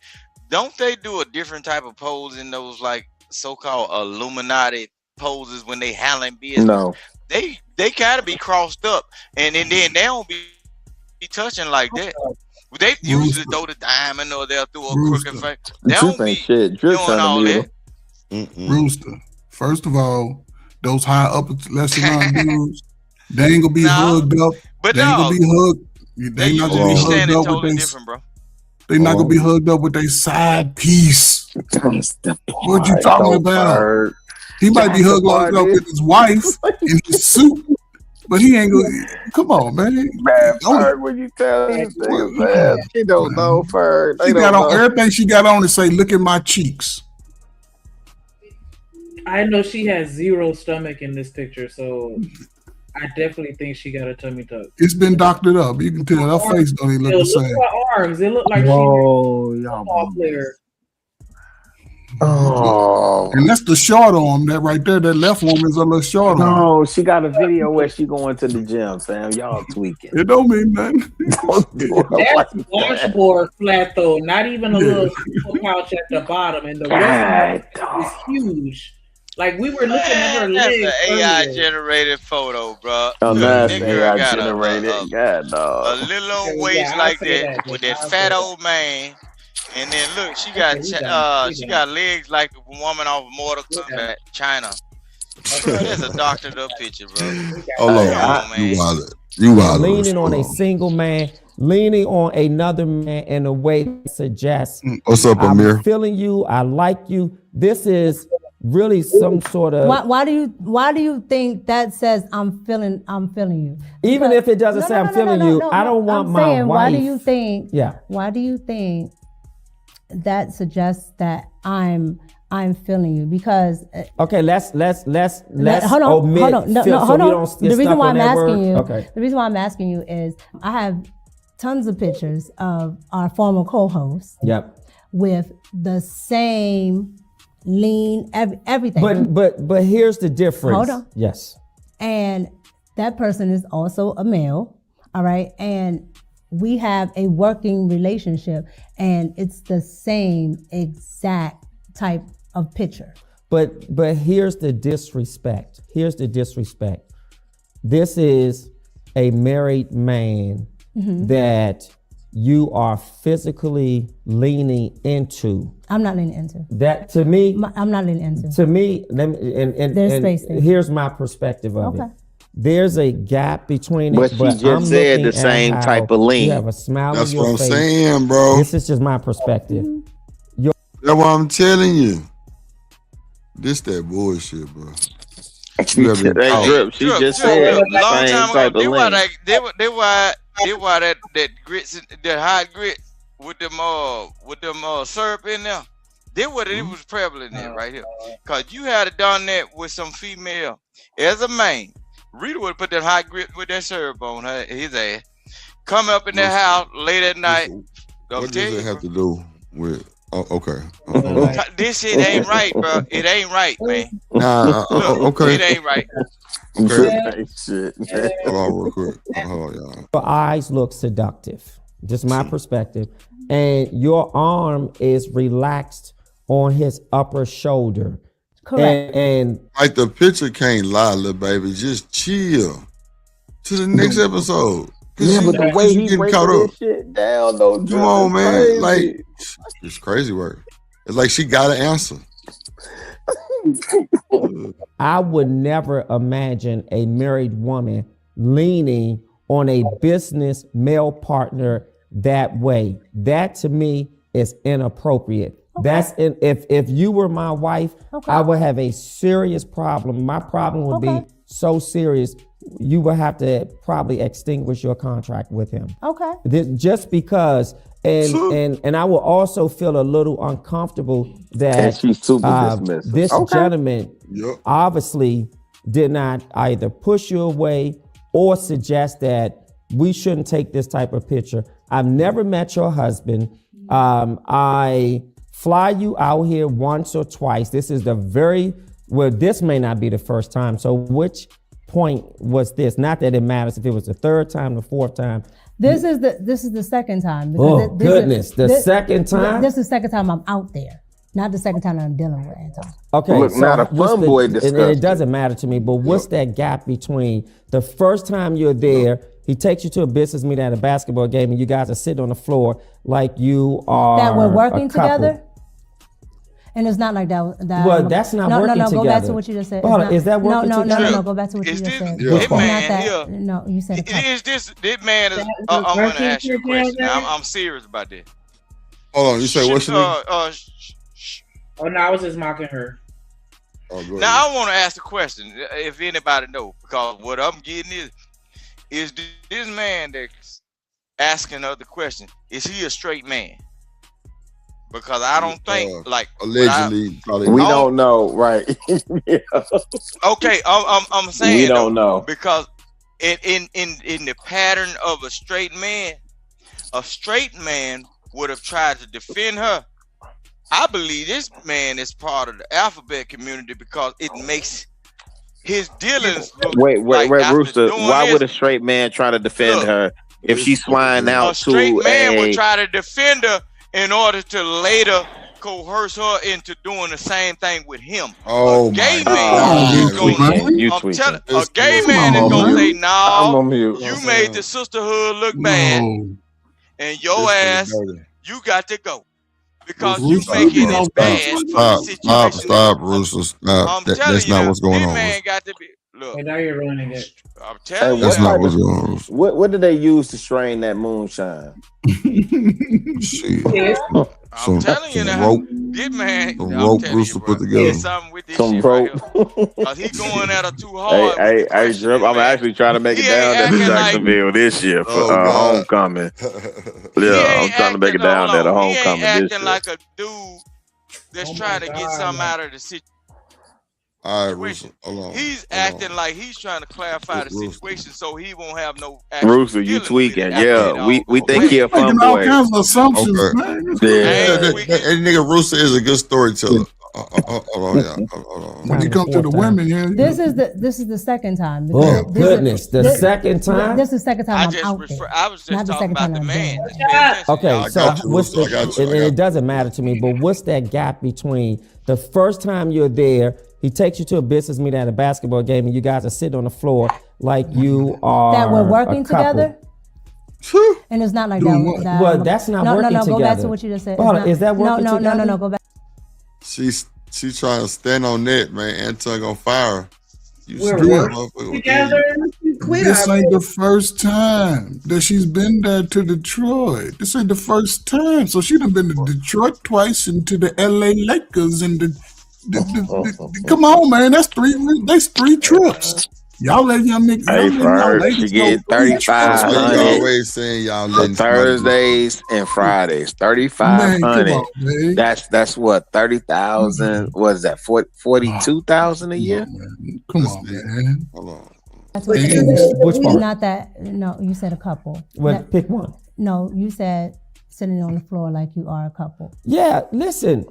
don't they do a different type of pose in those like so-called Illuminati poses when they handling business? No. They gotta be crossed up and then they don't be touching like that. They usually throw the diamond or they'll throw a crooked face. They don't be doing all that. Rooster, first of all, those high upper echelon dudes, they ain't gonna be hugged up. But they ain't gonna be hugged. They not gonna be hugged up totally with different, bro. They not gonna be hugged up with their side piece. What you talking about? He might be hugged up with his wife in his suit, but he ain't gonna. Come on, man. Man, Ferg, when you tell these niggas, man, she don't know, Ferg. She got on everything she got on to say, "Look at my cheeks." I know she has zero stomach in this picture, so I definitely think she got a tummy tuck. It's been doctored up. You can tell her face don't even look the same. Look at her arms. It looked like she football player. Oh, and that's the short arm. That right there, that left arm is a little short arm. No, she got a video where she going to the gym, Sam. Y'all tweaking. It don't mean nothing. That's washboard flat though, not even a little pouch at the bottom, and the rest is huge. Like we were looking at her legs. That's an AI generated photo, bro. Oh, that's AI generated. God, no. A little old waist like that with that fat old man. And then look, she got legs like the woman off Mortal Kombat, China. Bro, that's a doctored up picture, bro. Hold on, man. You wild. Leaning on a single man, leaning on another man in a way that suggests, what's up, Amir? I'm feeling you. I like you. This is really some sort of. Why do you think that says I'm feeling you? Even if it doesn't say I'm feeling you, I don't want my wife. Why do you think? Yeah. Why do you think that suggests that I'm feeling you? Because okay, let's hold on. Hold on. The reason why I'm asking you, the reason why I'm asking you is I have tons of pictures of our former co-hosts. Yep. With the same lean, everything. But here's the difference. Hold on. Yes. And that person is also a male. All right. And we have a working relationship, and it's the same exact type of picture. But here's the disrespect. This is a married man that you are physically leaning into. I'm not leaning into. That to me, I'm not leaning into. To me, there's space there. Here's my perspective of it. There's a gap between but it. But she just said the same type of lean. You have a smile That's on your what I'm face. saying, bro. This is just my perspective. That's what I'm telling you. This that bullshit, bro. She just said the same type of lean. They why that grits, that hot grit with them syrup in there. They what it was prevalent in right here. Cause you had it done that with some female as a man. Rita would put that hot grit with that syrup on his ass. Come up in that house late at night. What does it have to do with? Oh, okay. This shit ain't right, bro. It ain't right, man. Nah, okay. It ain't right. Okay. Hold on, real quick. Hold on, y'all. Your eyes look seductive. Just my perspective. And your arm is relaxed on his upper shoulder. Correct. And like the picture can't lie, little baby. Just chill to the next episode. Yeah, but the way he breaking this shit down, though. Come on, man. Crazy. Like, it's crazy work. It's like she got an answer. I would never imagine a married woman leaning on a business male partner that way. That to me is inappropriate. That's if you were my wife, I would have a serious problem. My problem would be so serious, you would have to probably extinguish your contract with him. Okay. Just because, and I will also feel a little uncomfortable that this gentleman obviously did not either push you away or suggest that we shouldn't take this type of picture. I've never met your husband. I fly you out here once or twice. This is this may not be the first time. So which point was this? Not that it matters if it was the third time, the fourth time. This is the second time. Oh goodness, the second time? This is the second time I'm out there. Not the second time I'm dealing with Anton. Okay, look, not a fun boy discussion. It doesn't matter to me, but what's that gap between the first time you're there, he takes you to a business meeting at a basketball game, and you guys are sitting on the floor like you are that we're working a couple. Together? And it's not like that. Well, that's not working together. No, go back to what you just said. Is that working together? No, go back to what you just said. No, you said This man is. I'm going to ask you a question. I'm serious about this. Hold on, you say what's your Oh no, I was just mocking her. Oh, now I want to ask a question, if anybody know, because what I'm getting is this man that's asking her the question, is he a straight man? Because I don't think allegedly we don't know, right? Yeah. Okay, I'm saying we don't know because in the pattern of a straight man would have tried to defend her. I believe this man is part of the alphabet community because it makes his dealings look wait, Rooster. Why would a this, straight man try to defend her if she's flying out a straight to man would try to defend her in order to later coerce her into doing the same thing with him. Oh, a gay man is gonna say, "No, you made the sisterhood look bad, and your ass, you got to go because you making it bad for the situation." Stop, Rooster. Stop. That's not what's going on. Man got to be. Look, and now you're ruining it. I'm telling you, that's not what's going on. What did they use to strain that moonshine? Shit. I'm telling you now, this man, rope Rooster put together. Something with this Some shit rope. Cause he going at her too hard. Hey, Drip, I'm actually trying to make it down there to Jacksonville this year for homecoming. Yeah, I'm trying to make it down there to homecoming this year. He ain't acting like a dude that's trying to get something out of the situation. All right, Rooster, hold on. He's acting like he's trying to clarify the situation so he won't have no. Rooster, you tweaking? Yeah, we think he a fun boy. All kinds of assumptions, man. Yeah, that nigga Rooster is a good storyteller. Hold on. When you come to the women, yeah. This is the second time. Oh goodness, the second time. This is the second time I'm out there. I was just talking about the man. Okay, so what's I the? got you. And it doesn't matter to me, but what's that gap between the first time you're there? He takes you to a business meeting at a basketball game, and you guys are sitting on the floor like you are that we're working a couple. together. And it's not like that. Well, that's not working together. No, go back to what you just said. Hold on, is that working together? No, go back. She's trying to stand on that, man. Anton gonna fire her. We're working together. This ain't the first time that she's been there to Detroit. This ain't the first time. So she done been to Detroit twice and to the LA Lakers and come on, man. That's three trips. Y'all let young niggas. Hey, she get 3,500. Always saying y'all letting Thursdays and Fridays. 3,500. That's what 30,000. What is that? 42,000 a year. Come on, man. Hold on. That's what Which part? Not that. No, you said a couple. Pick one. No, you said sitting on the floor like you are a couple. Yeah, listen,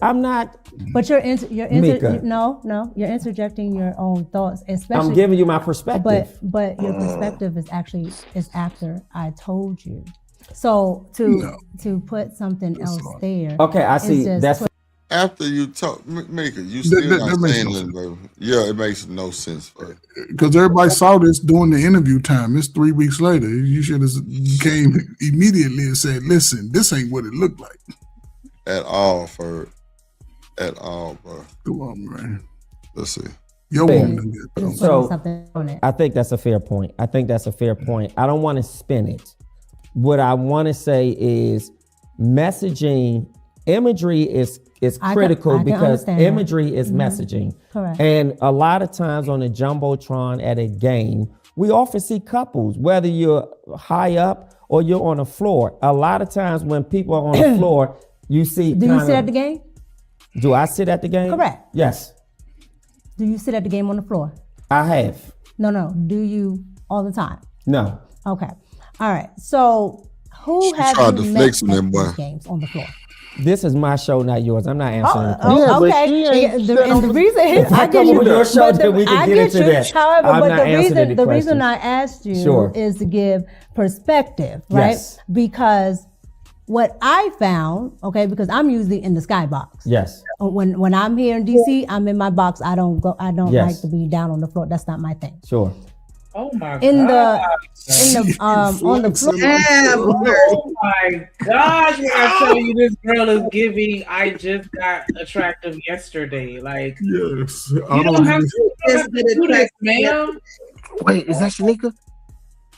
I'm not. But you're Micca. No, you're interjecting your own thoughts, especially. I'm giving you my perspective. But your perspective is after I told you. So to put something else there. Okay, I see. That's after you talk, Micca, you still not saying nothing, baby. Yeah, it makes no sense. Because everybody saw this during the interview time. It's 3 weeks later. You should have came immediately and said, "Listen, this ain't what it looked like." At all, Ferg. At all, bro. Come on, man. Let's see. Your woman. So I think that's a fair point. I don't want to spin it. What I want to say is messaging, imagery is critical because imagery is messaging. Correct. And a lot of times on a jumbotron at a game, we often see couples, whether you're high up or you're on the floor. A lot of times when people are on the floor, you see. Do you sit at the game? Do I sit at the game? Correct. Yes. Do you sit at the game on the floor? I have. No. Do you all the time? No. Okay. All right. So who has you met at these games on the floor? This is my show, not yours. I'm not answering. Okay. And the reason if I come on your show, then we can get into that. However, I'm but not answering the reason I asked you is to give perspective, right? Yes. Because what I found, because I'm usually in the skybox. Yes. When I'm here in DC, I'm in my box. I don't like to be down on the floor. That's not my thing. Sure. Oh my god. On the floor. Oh my gosh, when I tell you this girl is giving, I just got attractive yesterday. Like, yes. You don't have to do this, ma'am. Wait, is that Shanika?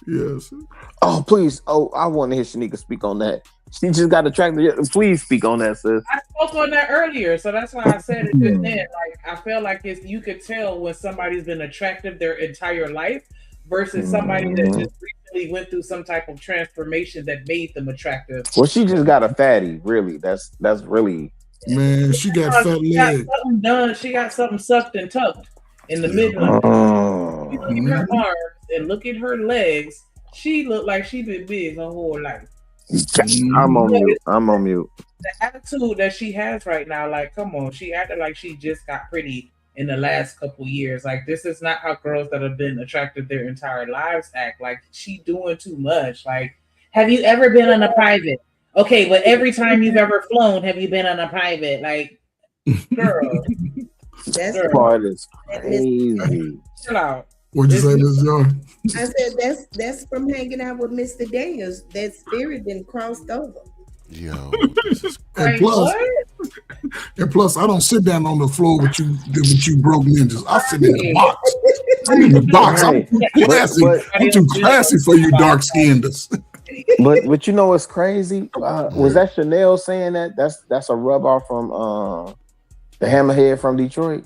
Yes. Oh, please. Oh, I want to hear Shanika speak on that. She just got attracted. Please speak on that, sis. I spoke on that earlier, so that's why I said it just then. Like, I feel like you could tell when somebody's been attractive their entire life versus somebody that just recently went through some type of transformation that made them attractive. Well, she just got a fatty. Really, that's really. Man, she got fat legs. Got something done. She got something sucked and tucked in the middle. You look at her arms and look at her legs. She looked like she been big her whole life. I'm on mute. I'm on mute. The attitude that she has right now, like, come on, she acted like she just got pretty in the last couple years. Like, this is not how girls that have been attractive their entire lives act. Like, she doing too much. Like, have you ever been on a private? Okay, but every time you've ever flown, have you been on a private? Like, girl. That's part is crazy. Chill out. What'd you say, Ms. Joy? I said that's from hanging out with Mr. Daniels. That spirit then crossed over. Yo, and plus, I don't sit down on the floor with you broke ninjas. I sit in the box. I'm in the box. I'm too classy. I'm too classy for you dark skinners. But you know what's crazy? Was that Chanel saying that? That's a rub off from the Hammerhead from Detroit.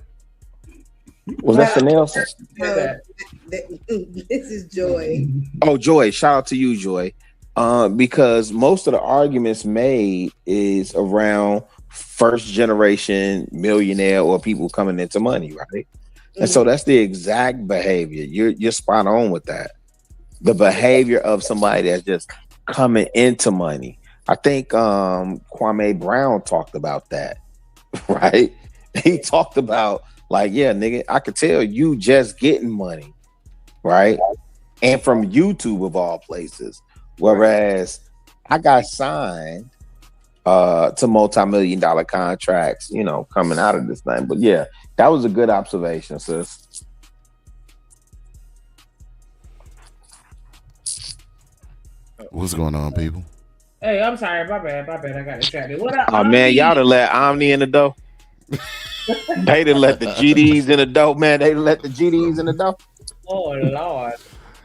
Was that Chanel saying? This is Joy. Oh, Joy! Shout out to you, Joy. Because most of the arguments made is around first generation millionaire or people coming into money, right? And so that's the exact behavior. You're spot on with that. The behavior of somebody that's just coming into money. I think Kwame Brown talked about that, right? He talked about like, yeah, nigga, I could tell you just getting money, right? And from YouTube of all places. Whereas I got signed to multi-million-dollar contracts, you know, coming out of this thing. But yeah, that was a good observation, sis. What's going on, people? Hey, I'm sorry. My bad. I got distracted. What up? Oh, man, y'all done let Omni in the door. They done let the GDs in the door, man. They let the GDs in the door. Oh, Lord.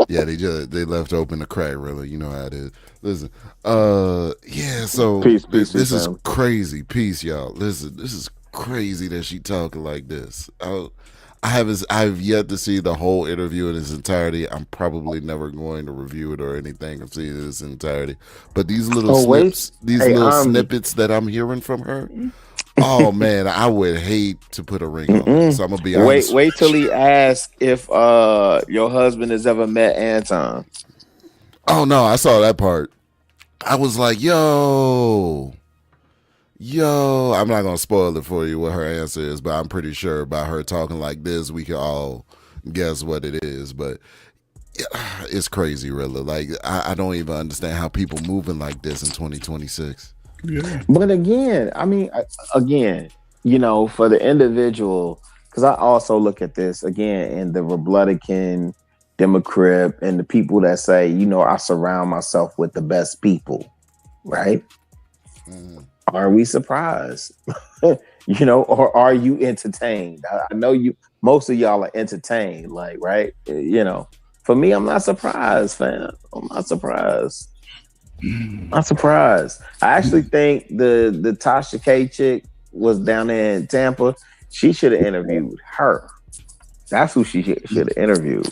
Yeah, they left open the crack, really. You know how it is. Listen, yeah, so peace, this is crazy. Peace, y'all. Listen, this is crazy that she talking like this. I've yet to see the whole interview in its entirety. I'm probably never going to review it or anything or see it in its entirety. But these little snippets that I'm hearing from her, oh man, I would hate to put a ring on it. So I'm gonna be honest. Wait till he asks if your husband has ever met Anton. Oh no, I saw that part. I was like, yo, I'm not gonna spoil it for you what her answer is, but I'm pretty sure by her talking like this, we can all guess what it is. But it's crazy, really. Like I don't even understand how people moving like this in 2026. Yeah. But again, I mean, you know, for the individual, because I also look at this again in the Republican, Democrat, and the people that say, you know, I surround myself with the best people, right? Are we surprised? You know, or are you entertained? I know most of y'all are entertained, like, right? You know, for me, I'm not surprised, fam. I'm not surprised. I'm surprised. I actually think the Tasha K chick was down there in Tampa. She should have interviewed her. That's who she should have interviewed.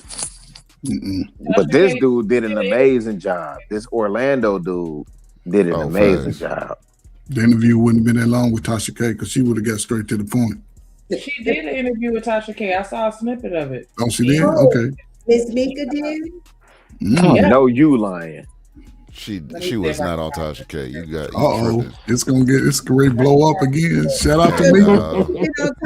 But this dude did an amazing job. This Orlando dude did an amazing job. The interview wouldn't have been that long with Tasha K because she would have got straight to the point. She did an interview with Tasha K. I saw a snippet of it. Oh, she did? Okay. Miss Micca did? No, you lying. She was not on Tasha K. You got. It's gonna blow up again. Shout out to me.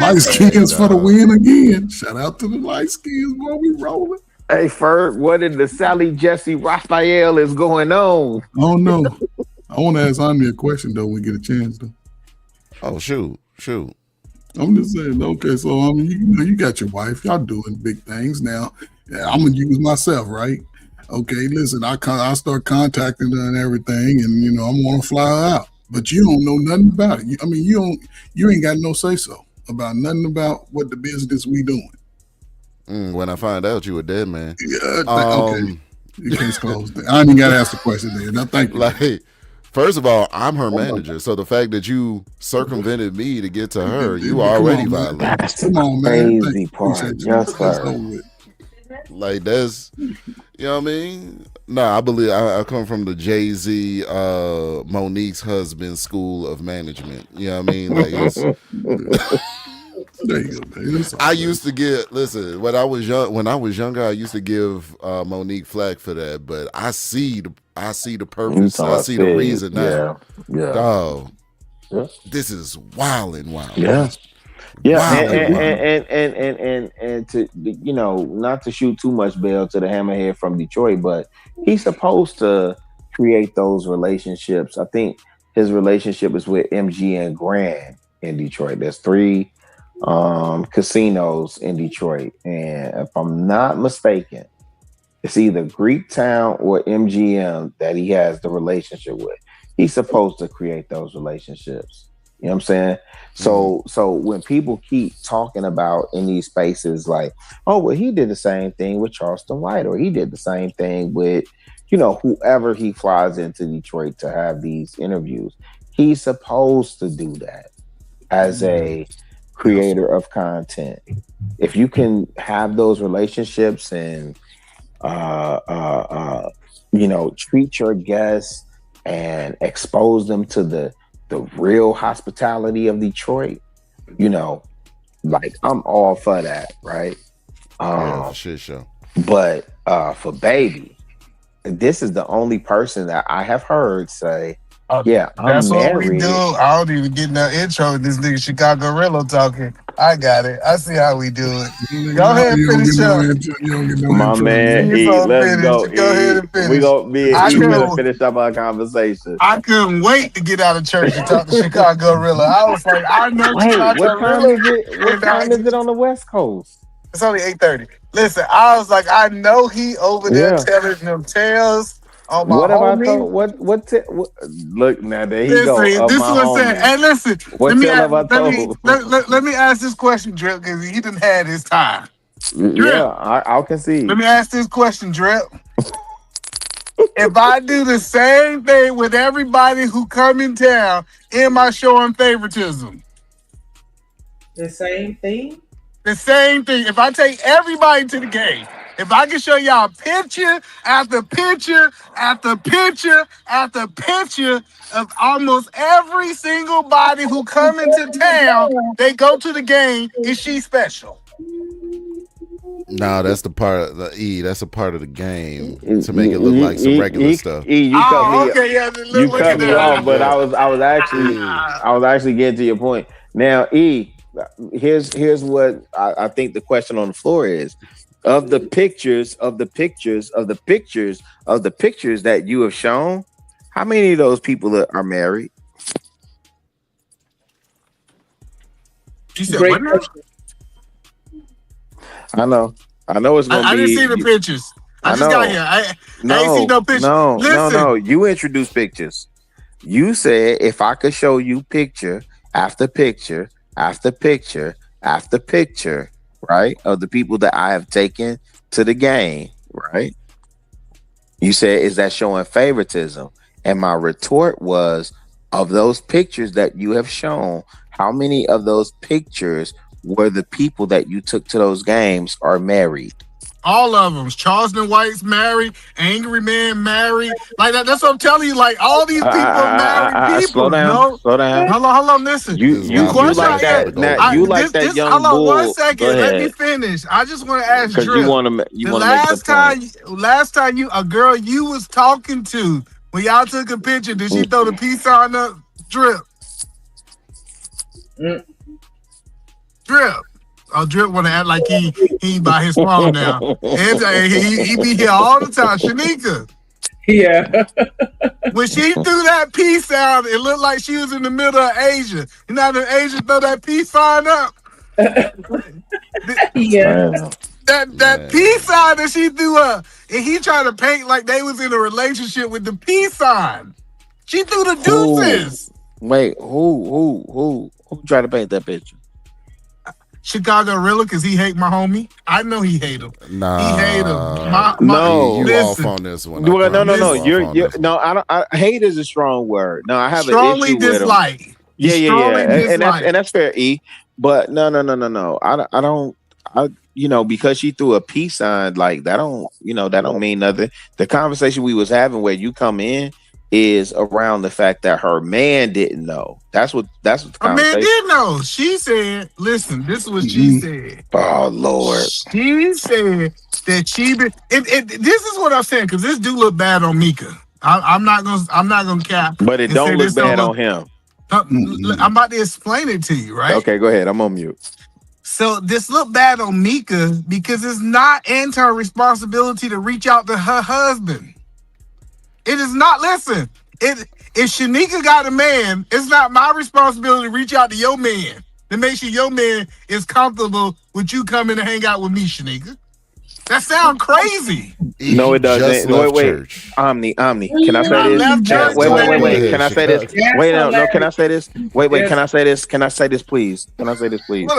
Light skins for the win again. Shout out to the light skins while we rolling. Hey, Ferg, what in the Sally Jesse Raphael is going on? Oh no. I want to ask Omni a question though when we get a chance though. Oh shoot. I'm just saying, okay, so I mean, you got your wife, y'all doing big things now. I'm gonna use myself, right? Okay, listen, I start contacting her and everything, and you know, I'm gonna fly her out. But you don't know nothing about it. I mean, you ain't got no say so about nothing about what the business we doing. When I find out you a dead man. Yeah, okay. You case closed. I ain't even got to ask the question there. No, thank you. Like, first of all, I'm her manager. So the fact that you circumvented me to get to her, you already violated. That's the crazy part. Yes, sir. Like, that's, you know what I mean? Nah, I believe I come from the Jay-Z, Monique's husband school of management. You know what I mean? Like, it's, there you go, man. I used to get, listen, when I was younger, I used to give Monique flack for that, but I see the purpose. I see the reason now. Yeah. Dog, this is wild and wild. Yeah. Yeah, and to, you know, not to shoot too much bail to the hammerhead from Detroit, but he's supposed to create those relationships. I think his relationship is with MG and Grand in Detroit. There's 3 casinos in Detroit, and if I'm not mistaken, it's either Greektown or MGM that he has the relationship with. He's supposed to create those relationships. You know what I'm saying? So when people keep talking about in these spaces like, oh, well, he did the same thing with Charleston White, or he did the same thing with, you know, whoever he flies into Detroit to have these interviews. He's supposed to do that as a creator of content. If you can have those relationships and you know, treat your guests and expose them to the real hospitality of Detroit, you know, like, I'm all for that, right? Shit show. But for Baby, this is the only person that I have heard say, yeah, that's I'm what we married. do. I don't even get no intro with this nigga Chicago Rillo talking. I got it. I see how we do it. Go ahead and finish up. My man, He's E, so let's finished. go. Go ahead and finish. We gonna be I gonna finish up our conversation. I couldn't wait to get out of church and talk to Chicago Rillo. I was like, I know Wait, Chicago what time Rillo. is it? What time is it on the West Coast? It's only 8:30. Listen, I was like, I know he over there telling them tales on my What have I homie. told? What look now, there he Listen, go. this is what I'm saying. Hey, listen, What tale have I told? let me ask this question, Drip, because he didn't have his time. Drip, Yeah, I'll concede. let me ask this question, Drip. If I do the same thing with everybody who come in town, am I showing favoritism? The same thing? The same thing. If I take everybody to the game, if I can show y'all picture after picture after picture after picture of almost every single body who come into town, they go to the game, is she special? Nah, that's the part of the that's a part of the game to make it look like some regular stuff. You cut me, okay, yeah, you cut me off, but I was actually getting to your point. Now, E, here's what I think the question on the floor is: of the pictures that you have shown, how many of those people are married? You said what now? I know it's gonna be. I didn't see the pictures. I just got here. I ain't see no pictures. No. You introduced pictures. You said if I could show you picture after picture after picture after picture, right, of the people that I have taken to the game, right? You said, is that showing favoritism? And my retort was, of those pictures that you have shown, how many of those pictures were the people that you took to those games are married? All of them. Charleston White's married. Angry Man married. Like that. That's what I'm telling you. Like all these people are married people. Slow down. Hold on. Listen. You like that? Now, you like that young hold on bull? 1 second. Let me finish. I just want to ask Drip. You want to make the point. Last time a girl you was talking to, when y'all took a picture, did she throw the peace sign up? Drip. Drip. Oh, Drip want to act like he by his phone now. He be here all the time. Shanika. Yeah. When she threw that peace out, it looked like she was in the middle of Asia. You know how the Asians throw that peace sign up? Yeah. That peace sign that she threw up, and he tried to paint like they was in a relationship with the peace sign. She threw the deuces. Wait, who tried to paint that picture? Chicago Rilla because he hate my homie. I know he hate him. Nah, he hate him. No, you listen, off on this one. Well, no. Listen. You're no. I hate is a strong word. No, I have strongly an issue dislike. with him. Yeah. Strongly And that's fair, E. But no. I don't. Because she threw a peace sign like that don't mean nothing. The conversation we was having where you come in is around the fact that her man didn't know. That's what the Her man conversation. did know. She said, "Listen, this is what she said." Oh Lord. She said that she been. This is what I'm saying because this do look bad on Micca. I'm not gonna cap. But it don't look bad on him. I'm about to explain it to you, right? Okay, go ahead. I'm on mute. So this look bad on Micca because it's not Anton's responsibility to reach out to her husband. It is not. Listen, if Shanika got a man, it's not my responsibility to reach out to your man to make sure your man is comfortable with you coming to hang out with me, Shanika. That sounds crazy. No, it doesn't. Wait. Omni. Can I say this? Wait. Can I say this? Wait, no. Can I say this? Wait. Can I say this? Can I say this, please? Can I say this, please?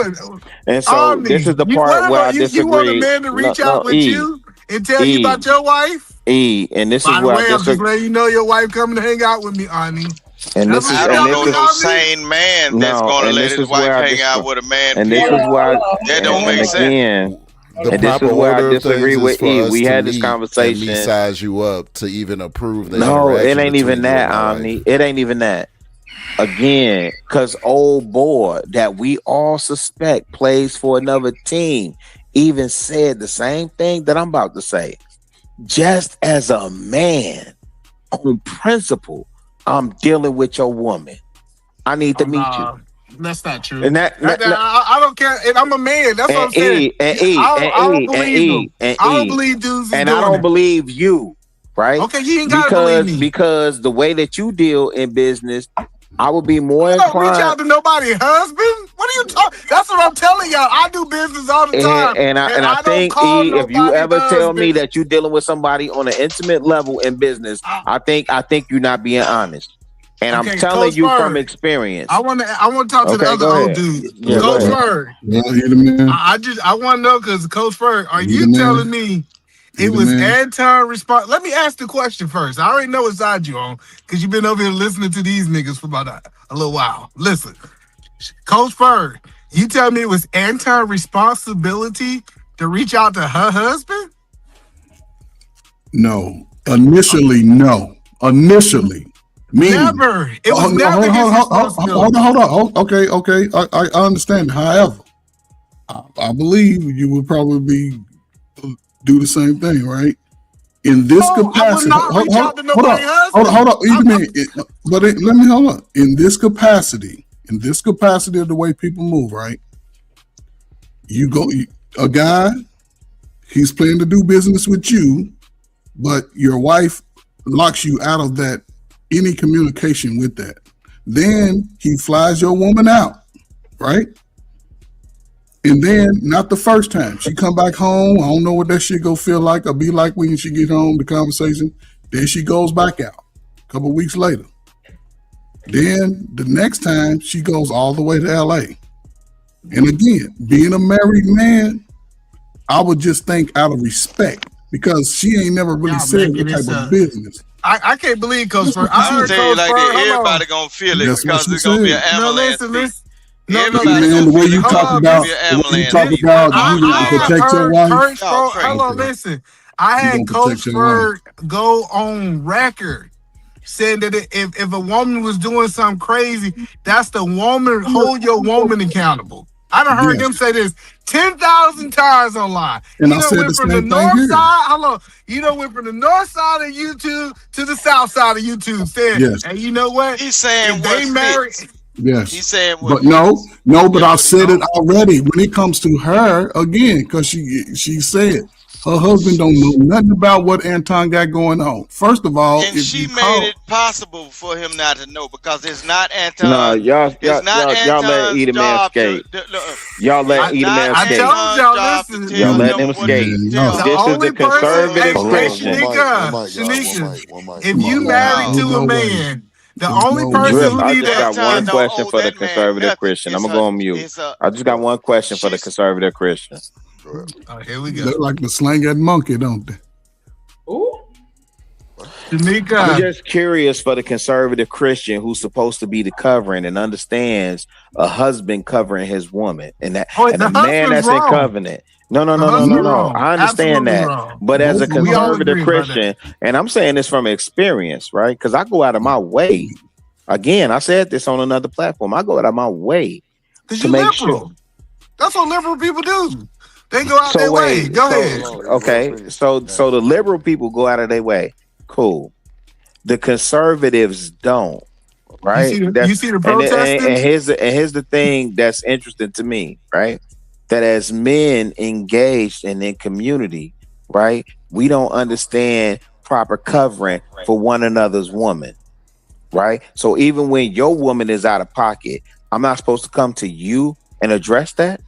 And so Omni, this is the part where I disagree. You want a man to reach out with you and tell you about your wife? And this is where I I'm just letting you know your wife coming to hang out with me, Omni. And this is I don't know no sane man that's gonna let his wife hang out with a man. And this is why that don't make sense. And this is where I disagree with E. We had this conversation. And me size you up to even approve the No, it interaction ain't even between you that, and my Omni. wife. It ain't even that. Again, because old boy that we all suspect plays for another team even said the same thing that I'm about to say. Just as a man, on principle, I'm dealing with your woman. I need to meet you. That's not true. And I don't care. And I'm a man. That's what I'm saying. I don't believe them. I don't believe dudes. And I don't believe you, right? Okay, you ain't gotta believe me. Because the way that you deal in business, I would be more I don't inclined. reach out to nobody's husband. What are you talking? That's what I'm telling y'all. I do business all the time. And I think, E, if you ever tell me that you're dealing with somebody on an intimate level in business, I think you're not being honest. And I'm telling you from experience. I want to talk to the other old dude. Yeah, Coach Ferg. I want to know because Coach Ferg, are you telling me it was Anton response? Let me ask the question first. I already know what side you on because you've been over here listening to these niggas for about a little while. Listen, Coach Ferg, you tell me it was Anton's responsibility to reach out to her husband? No. Initially, no. Initially. Never. It was never his responsibility. Hold on. Okay. I understand. However, I believe you would probably do the same thing, right? In this capacity, hold on. Let me hold on. In this capacity of the way people move, right? A guy, he's planning to do business with you, but your wife locks you out of that. Any communication with that. Then he flies your woman out, right? And then not the first time. She come back home. I don't know what that shit go feel like or be like when she get home, the conversation. Then she goes back out a couple weeks later. Then the next time she goes all the way to LA. And again, being a married man, I would just think out of respect because she ain't never really said what type of business. I can't believe Coach Ferg. I tell you like that, everybody gonna feel it because it's gonna be an avalanche. The way you talk about, you to protect your wife. Hold on, listen. I had Coach Ferg go on record saying that if a woman was doing something crazy, that's the woman. Hold your woman accountable. I done heard them say this 10,000 times online. And you know, went from the north side. You know, went from the north side of YouTube to the south side of YouTube. Saying, and you know what? He's saying they married. Yes. He's saying but but I've said it already. When it comes to her, again, because she said her husband don't know nothing about what Anton got going on. First of all, and she made it possible for him not to know because it's not Anton. No, y'all let Edom man escape. Y'all let Edom man escape. Y'all let him escape. This is the conservative Christian. Shanika, if you married to a man The only person who I need just that got one question for the conservative Christian. I'm gonna go on mute. I just got one question for the conservative Christian. Oh, here we go. They like to slang that monkey, don't they? Ooh. Tanika. I'm just curious for the conservative Christian who's supposed to be the covering and understands a husband covering his woman and that and a man that's in covenant. No. I understand that. But as a conservative Christian, and I'm saying this from experience, right? Because I go out of my way. Again, I said this on another platform. I go out of my way to make sure. That's what liberal people do. They go out their way. Go ahead. Okay. So the liberal people go out of their way. Cool. The conservatives don't. Right? You see the protesters? And here's the thing that's interesting to me, right? That as men engaged and in community, right, we don't understand proper covering for one another's woman, right? So even when your woman is out of pocket, I'm not supposed to come to you and address that?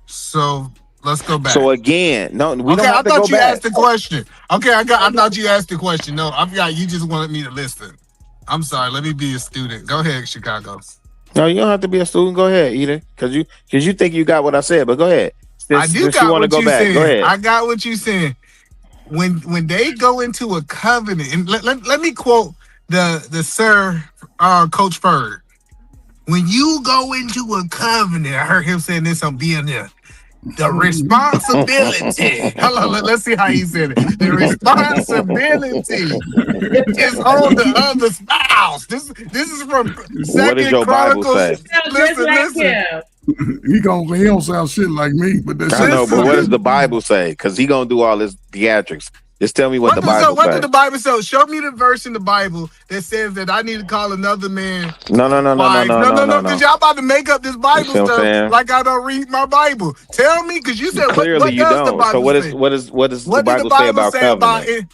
So let's go back. So again, no, we don't have to go back. I thought you asked the question. Okay, I thought you asked the question. No, I forgot you just wanted me to listen. I'm sorry. Let me be a student. Go ahead, Chicago. No, you don't have to be a student. Go ahead, Edith, because you think you got what I said, but go ahead. I do got what you said. Go ahead. I got what you said. When they go into a covenant, and let me quote the sir, Coach Bird. When you go into a covenant, I heard him saying this on BNN. The responsibility. Hold on, let's see how he said it. The responsibility is on the other spouse. This is from Second Chronicles. Listen. He don't sound shit like me, but that's I know, but what does the Bible say? Because he gonna do all this theatrics. Just tell me what the Bible says. What did the Bible say? Show me the verse in the Bible that says that I need to call another man. No. Because y'all about to make up this Bible stuff like I don't read my Bible. Tell me, because you said clearly you don't. So what does the Bible say about covenant?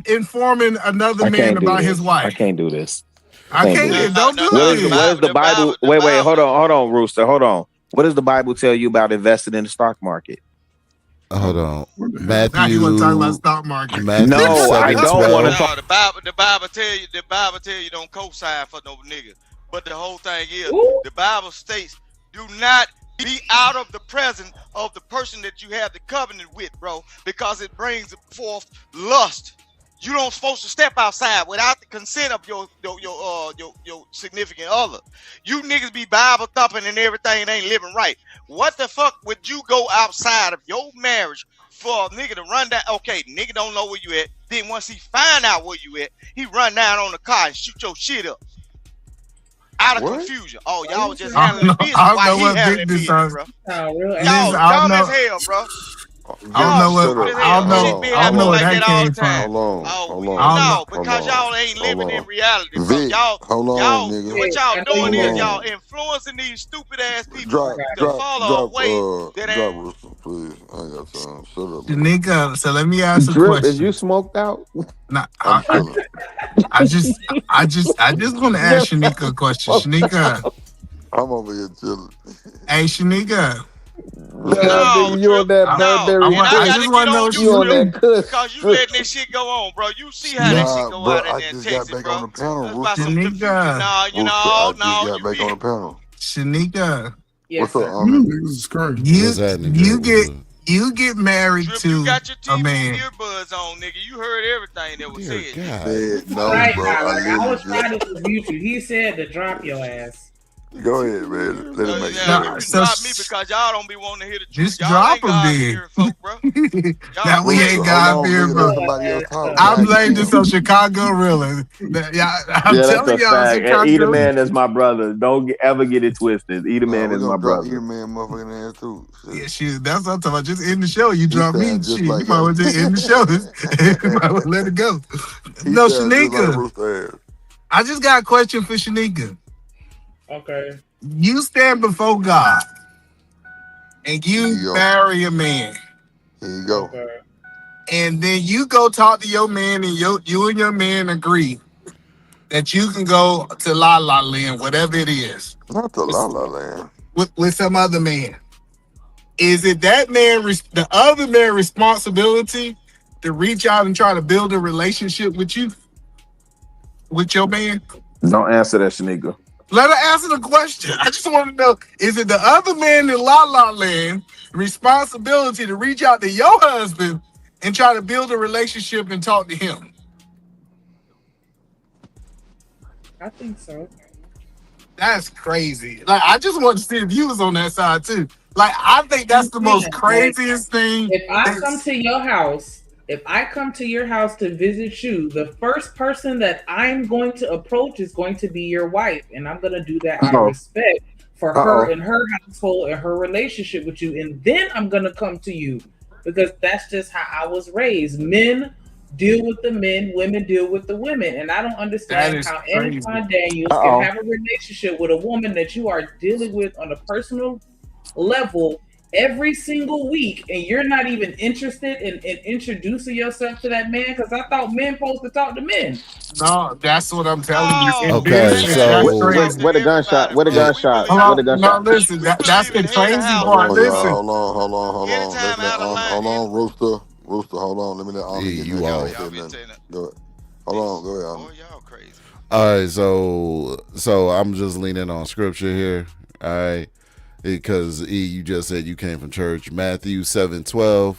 Informing another man about his wife. I can't do this. I can't. Don't do it. What is the Bible? Wait. Hold on, Rooster. Hold on. What does the Bible tell you about investing in the stock market? Hold on, Matthew. Now you want to talk about stock market? Matthew no, I don't want to talk. The Bible tell you don't co-sign for no nigga. But the whole thing is, the Bible states, do not be out of the presence of the person that you have the covenant with, bro, because it brings forth lust. You don't supposed to step outside without the consent of your significant other. You niggas be Bible thumping and everything ain't living right. What the fuck would you go outside of your marriage for a nigga to run down? Okay, nigga don't know where you at. Then once he find out where you at, he run down on the car and shoot your shit up. Out of confusion. Oh, y'all just handling the business while he handling the business, bro. Y'all dumb as hell, bro. I don't know where that came from. Hold on. No, because y'all ain't living in reality. Vic, hold on, nigga. What y'all doing is y'all influencing these stupid ass people to follow a way that ain't. Drop Rooster, please. I ain't got time. Shut up. Nigga, so let me ask a question. Is you smoked out? Nah, I just want to ask Shanika a question. Shanika. I'm over here chilling. Hey, Shanika. You on that Burberry? I just want to know you on that kush. Because you letting this shit go on, bro. You see how that shit go out in there in Texas, bro. On the panel, Shanika. I just got back on the panel. Shanika. What's up, This is crazy. You get married to a man. Earbuds on, nigga. You heard everything that was said. No, right, bro. I was trying to review you. He said to drop your ass. Go ahead, man. Let it make sense. Drop me because y'all don't be wanting to hear the truth. Just drop him, big. Now we ain't God fear, bro. I blame this on Chicago really. I'm telling y'all, Chicago. Either man is my brother. Don't ever get it twisted. Either man is my brother. Either man, motherfucking ass too. Yeah, shit. That's what I'm talking about. Just end the show. You drop me. Shit, you might well just end the show. You might well let it go. No, Shanika. I just got a question for Shanika. Okay. You stand before God and you marry a man. Here you go. Okay. And then you go talk to your man and you and your man agree that you can go to La La Land, whatever it is. Not to La La Land. With some other man. Is it that man, the other man responsibility to reach out and try to build a relationship with you? with your man? Don't answer that, Shanika. Let her answer the question. I just want to know, is it the other man in La La Land responsibility to reach out to your husband and try to build a relationship and talk to him? I think so. That's crazy. Like, I just want to see if you was on that side too. Like, I think that's the most craziest thing. If I come to your house, to visit you, the first person that I'm going to approach is going to be your wife, and I'm going to do that out of respect for her and her household and her relationship with you, and then I'm going to come to you because that's just how I was raised. Men deal with the men, women deal with the women, and I don't understand how Anton Daniels can have a relationship with a woman that you are dealing with on a personal level every single week, and you're not even interested in introducing yourself to that man, because I thought men supposed to talk to men. No, that's what I'm telling you. Okay, so where the gunshot? No, listen, that's the crazy part. Listen, hold on, Rooster, hold on. Let me let Arnold get you that all. Go ahead, Arnold. All right, so I'm just leaning on scripture here. All right. Because you just said you came from church. Matthew 7:12,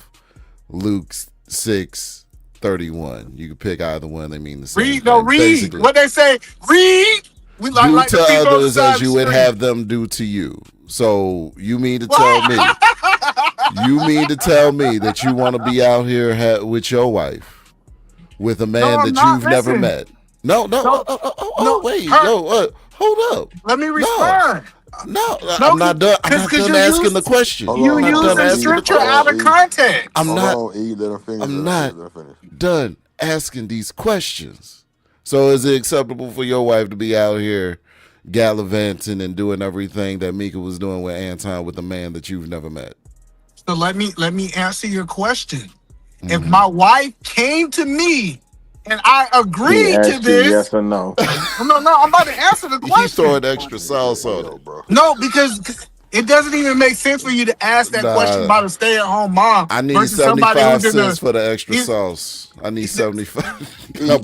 Luke 6:31. You can pick either one. They mean the same. Read. What they say? Read. We do like to others as you would have them do to you. So you mean to tell me? You mean to tell me that you want to be out here with your wife with a man that you've never met? No. Wait. Hold up. Let me respond. No, I'm not done. I'm not done asking the question. You use the scripture out of context. I'm not done asking these questions. So is it acceptable for your wife to be out here gallivanting and doing everything that Micca was doing with Anton with a man that you've never met? So let me answer your question. If my wife came to me and I agreed to this, yes or no? No, I'm about to answer the question. He's throwing extra sauce on it, bro. No, because it doesn't even make sense for you to ask that question about a stay-at-home mom. I need 75 cents for the extra sauce. I need 75. Like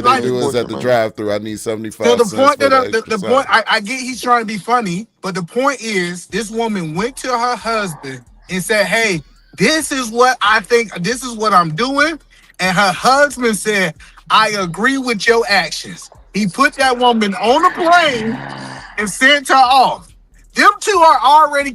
they do is at the drive-thru. I need 75 so cents for the extra point, I get he's trying to be funny, but the point is this woman went to her husband and said, hey, this is what I think, this is what I'm doing. And her husband said, I agree with your actions. He put that woman on a plane and sent her off. Them two are in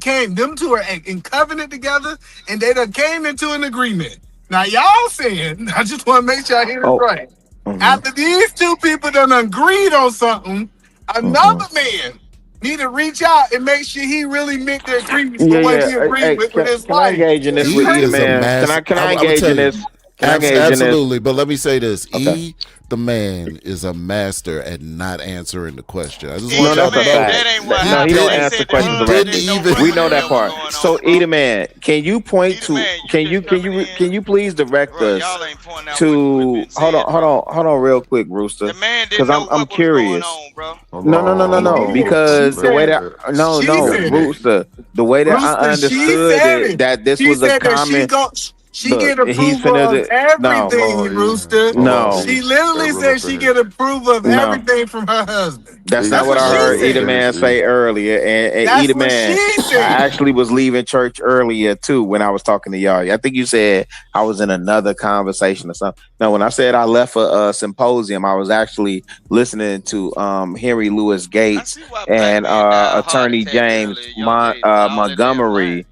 covenant together, and they done came into an agreement. Now, y'all saying, I just want to make sure I hear it right. After these two people done agreed on something, another man need to reach out and make sure he really meant the agreements for what he agreed with his wife. Can I engage in this with you, man? Can I engage in this? Absolutely, but let me say this. Okay. The man is a master at not answering the question. I just want y'all to know. He don't answer questions directly. We know that part. So, man, can you point to? Can you please direct us to? Hold on, real quick, Rooster, because I'm curious. No. Because the way that Rooster, the way that I understood it, that this was a comment. She get approval of everything, Rooster. No. She literally said she get approval of everything from her husband. That's not what I heard Either Man say earlier. And Either Man, I actually was leaving church earlier too when I was talking to y'all. I think you said I was in another conversation or something. No, when I said I left a symposium, I was actually listening to Henry Louis Gates and Attorney James Montgomery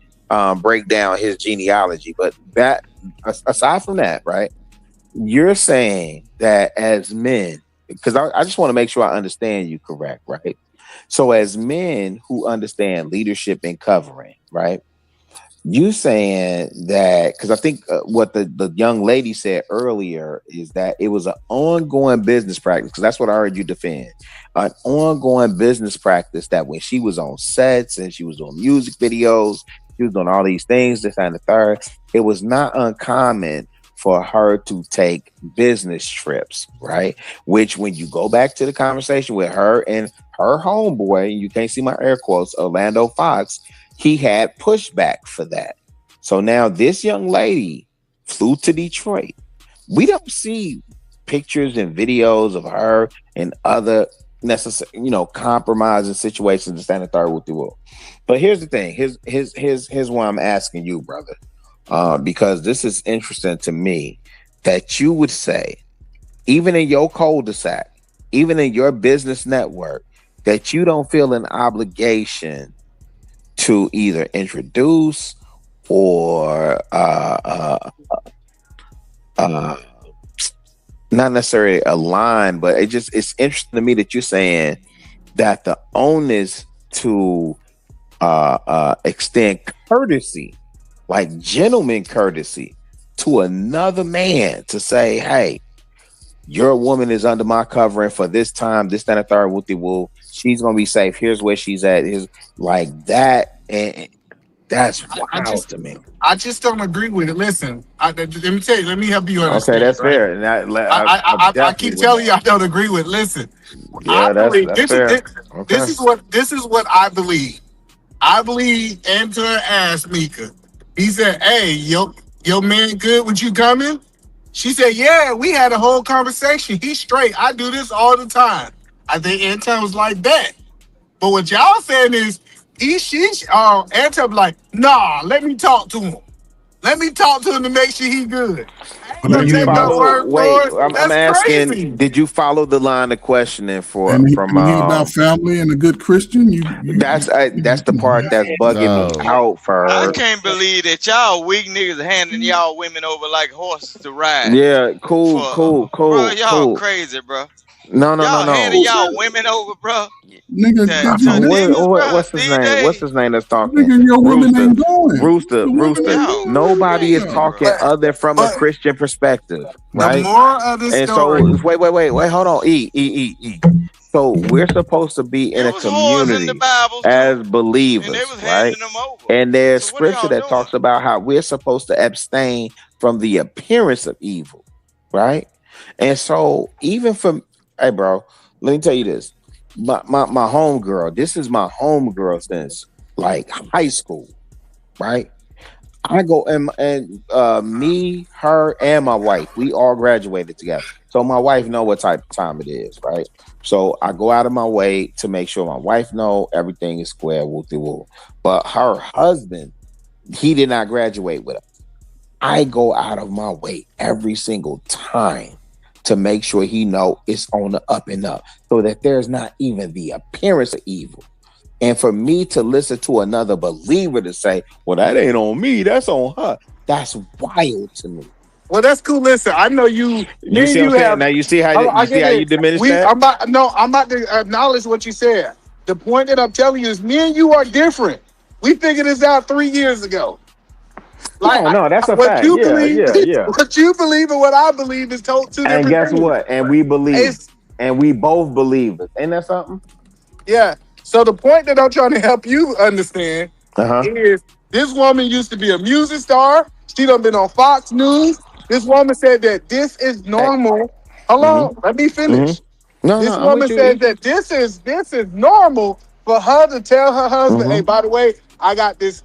break down his genealogy. But that aside from that, right, you're saying that as men, because I just want to make sure I understand you correct, right? So as men who understand leadership and covering, right, you saying that, because I think what the young lady said earlier is that it was an ongoing business practice, because that's what I heard you defend, an ongoing business practice, that when she was on sets and she was doing music videos, she was doing all these things, this and the third, it was not uncommon for her to take business trips, right? Which, when you go back to the conversation with her and her homeboy, and you can't see my air quotes, Orlando Fox, he had pushback for that. So now this young lady flew to Detroit. We don't see pictures and videos of her and other necessary, compromising situations to stand in third with the will. But here's the thing. Here's why I'm asking you, brother, because this is interesting to me that you would say, even in your cul-de-sac, even in your business network, that you don't feel an obligation to either introduce or not necessarily align, but it's interesting to me that you're saying that the onus to extend courtesy, like gentleman courtesy, to another man to say, hey, your woman is under my covering for this time, this, that, and third, woo. She's gonna be safe. Here's where she's at. Is like that, and that's wild to me. I just don't agree with it. Listen, let me tell you. Let me help you understand. Okay, that's right? fair. And I keep telling you I don't agree with. Listen, yeah, that's fair. This is what I believe. I believe Anton asked Micca. He said, "Hey, your man good with you coming?" She said, "Yeah, we had a whole conversation. He's straight. I do this all the time." I think Anton was like that. But what y'all saying is, Anton like, nah, let me talk to him. Let me talk to him to make sure he good. I'm asking, crazy. Did you follow the line of questioning from about family and a good Christian? That's the part that's bugging me out for her. I can't believe that y'all weak niggas handing y'all women over like horses to ride. Yeah, cool. Bro, y'all crazy, bro. No. Handing y'all women over, bro. Nigga, what's his name? What's his name that's talking? Nigga, your women ain't going. Rooster. Nobody is talking other from a Christian perspective, right? The more of the story. So wait, hold on. E. So we're supposed to be in a community as believers, right? And there's scripture that talks about how we're supposed to abstain from the appearance of evil, right? And so even from, hey, bro, let me tell you this. My homegirl, this is my homegirl since like high school, right? I go and me, her, and my wife, we all graduated together. So my wife know what type of time it is, right? So I go out of my way to make sure my wife know everything is square, woo-de-woo. But her husband, he did not graduate with her. I go out of my way every single time to make sure he know it's on the up and up, so that there's not even the appearance of evil. And for me to listen to another believer to say, well, that ain't on me, that's on her, that's wild to me. Well, that's cool. Listen, I know you. You see what I'm saying? Now you see how you diminish that? I'm about to acknowledge what you said. The point that I'm telling you is me and you are different. We figured this out 3 years ago. Like, no, that's a fact. Yeah. What you believe and what I believe is two different things. And guess what? And we believe. And we both believe it. Ain't that something? Yeah. So the point that I'm trying to help you understand is this woman used to be a music star. She done been on Fox News. This woman said that this is normal. Hold on, let me finish. This woman said that this is normal for her to tell her husband, hey, by the way, I got this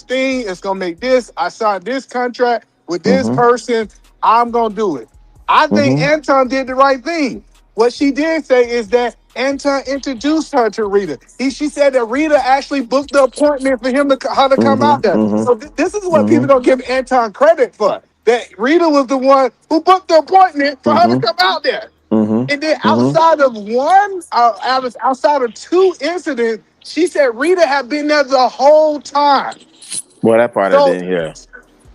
thing, it's gonna make this. I signed this contract with this person. I'm gonna do it. I think Anton did the right thing. What she did say is that Anton introduced her to Rita. She said that Rita actually booked the appointment for her to come out there. So this is what people don't give Anton credit for. That Rita was the one who booked the appointment for her to come out there. And then outside of two incidents, she said Rita had been there the whole time. Well, that part I didn't hear.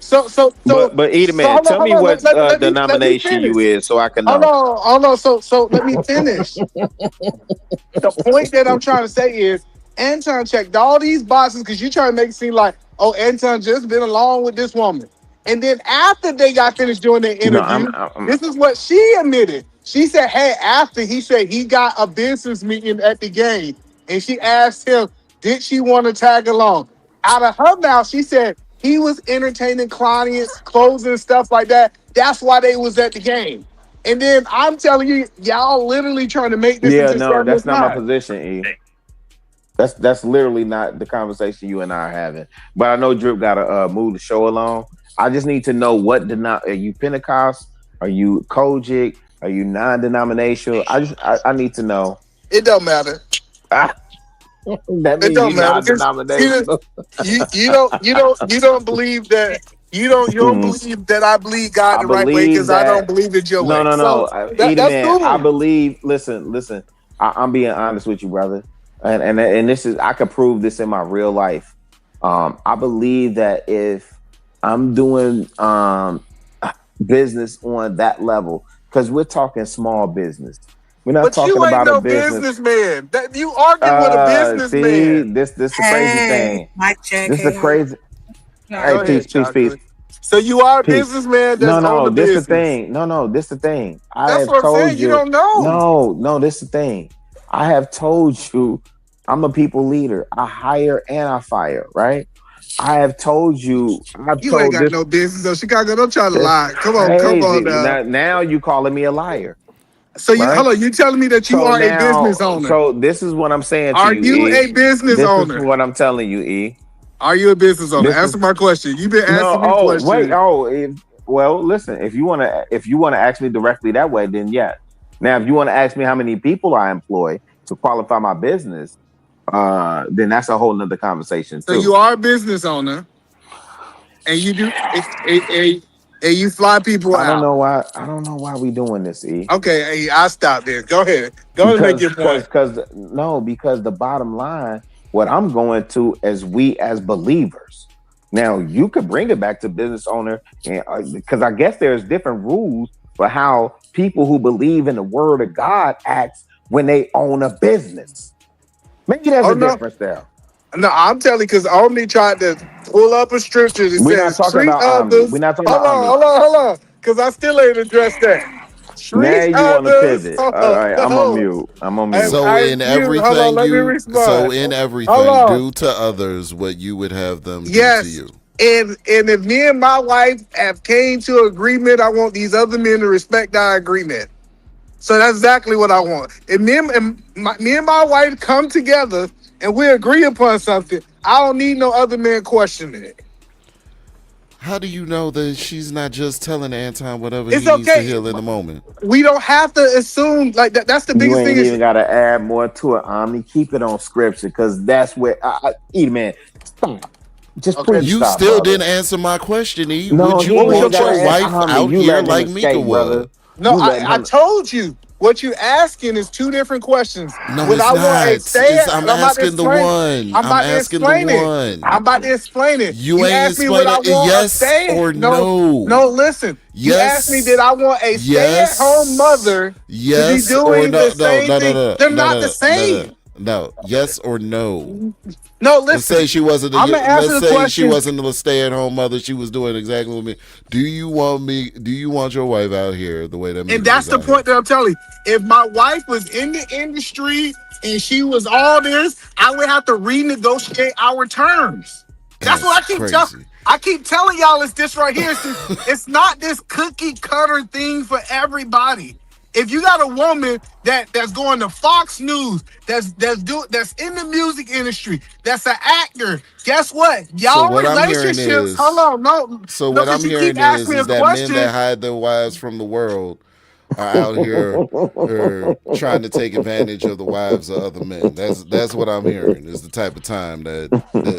But Edelman, tell me what denomination you is so I can know. Hold on. So let me finish. The point that I'm trying to say is Anton checked all these boxes because you're trying to make it seem like, oh, Anton just been along with this woman. And then after they got finished doing their interview, this is what she admitted. She said, hey, after he said he got a business meeting at the game, and she asked him, did she want to tag along? Out of her mouth, she said he was entertaining clients, closing, stuff like that. That's why they was at the game. And then I'm telling you, y'all literally trying to make this. Yeah, no, that's not my position, E. That's literally not the conversation you and I are having. But I know Drip got to move the show along. I just need to know are you Pentecost? Are you Kojic? Are you non-denominational? I need to know. It don't matter. That means you're non-denominational. You don't believe that. You don't believe that I believe God the right way because I don't believe it your way. No. So that's cool. I believe. Listen. I'm being honest with you, brother, and this is I could prove this in my real life. I believe that if I'm doing business on that level, because we're talking small business. We're not talking about a business. businessman. You arguing with a businessman. See, this the crazy thing. Mike, check. This is the crazy. Hey, peace. So you are a businessman that's on the business. This the thing. No, this the thing. That's what I'm saying. You don't know. No, this the thing. I have told you I'm a people leader. I hire and I fire, right? I have told you. You ain't got no business though. Chicago, don't try to lie. Come on now. Now you calling me a liar. So hold on, you telling me that you are a business owner. So this is what I'm saying to you. Are you, a business owner? This is what I'm telling you, E. Are you a business owner? Answer my question. You've been asking me questions. Well, listen. If you want to ask me directly that way, then yeah. Now, if you want to ask me how many people I employ to qualify my business, then that's a whole nother conversation. So you are a business owner, and you do and you fly people out. I don't know why we doing this, E. Okay, I'll stop there. Go ahead. Go and make your point. Because the bottom line, what I'm going to is we as believers. Now you could bring it back to business owner, because I guess there's different rules for how people who believe in the word of God acts when they own a business. Maybe there's a difference there. No, I'm telling you, because Omni tried to pull up a scripture that We're says, not talking about others. We're not talking about Hold on, because I still ain't addressed that. Now you want to pivot. All right, I'm on mute. So in everything do to others what you would have them do to you. And if me and my wife have came to agreement, I want these other men to respect our agreement. So that's exactly what I want. If me and my wife come together and we agree upon something, I don't need no other man questioning it. How do you know that she's not just telling Anton whatever he needs to hear in the moment? We don't have to assume like that. That's the biggest thing. You ain't even got to add more to it, Omni. Keep it on scripture, because that's where man. Stop. Just please you stop, still brother. didn't answer my question, E. No, would you want your wife out here like Micca was? No, I told you. What you're asking is two different questions. No, it's not. I'm asking the one. I'm asking the one. I'm about to explain it. You ain't asked me what I want yes or no. No, listen. You asked me did I want a stay-at-home mother to be doing the same thing. They're not the same. No, yes or no. No, listen. Let's say she wasn't. Let's say she wasn't a stay-at-home mother. She was doing exactly what me. Do you want your wife out here the way that? And that's the point that I'm telling you. If my wife was in the industry and she was all this, I would have to renegotiate our terms. That's what I keep telling. I keep telling y'all it's this right here. It's not this cookie cutter thing for everybody. If you got a woman that's going to Fox News, that's in the music industry, that's an actor, guess what? Y'all relationships. Hold on, no. So what I'm hearing is that men that hide their wives from the world are out here trying to take advantage of the wives of other men. That's what I'm hearing. Is the type of time that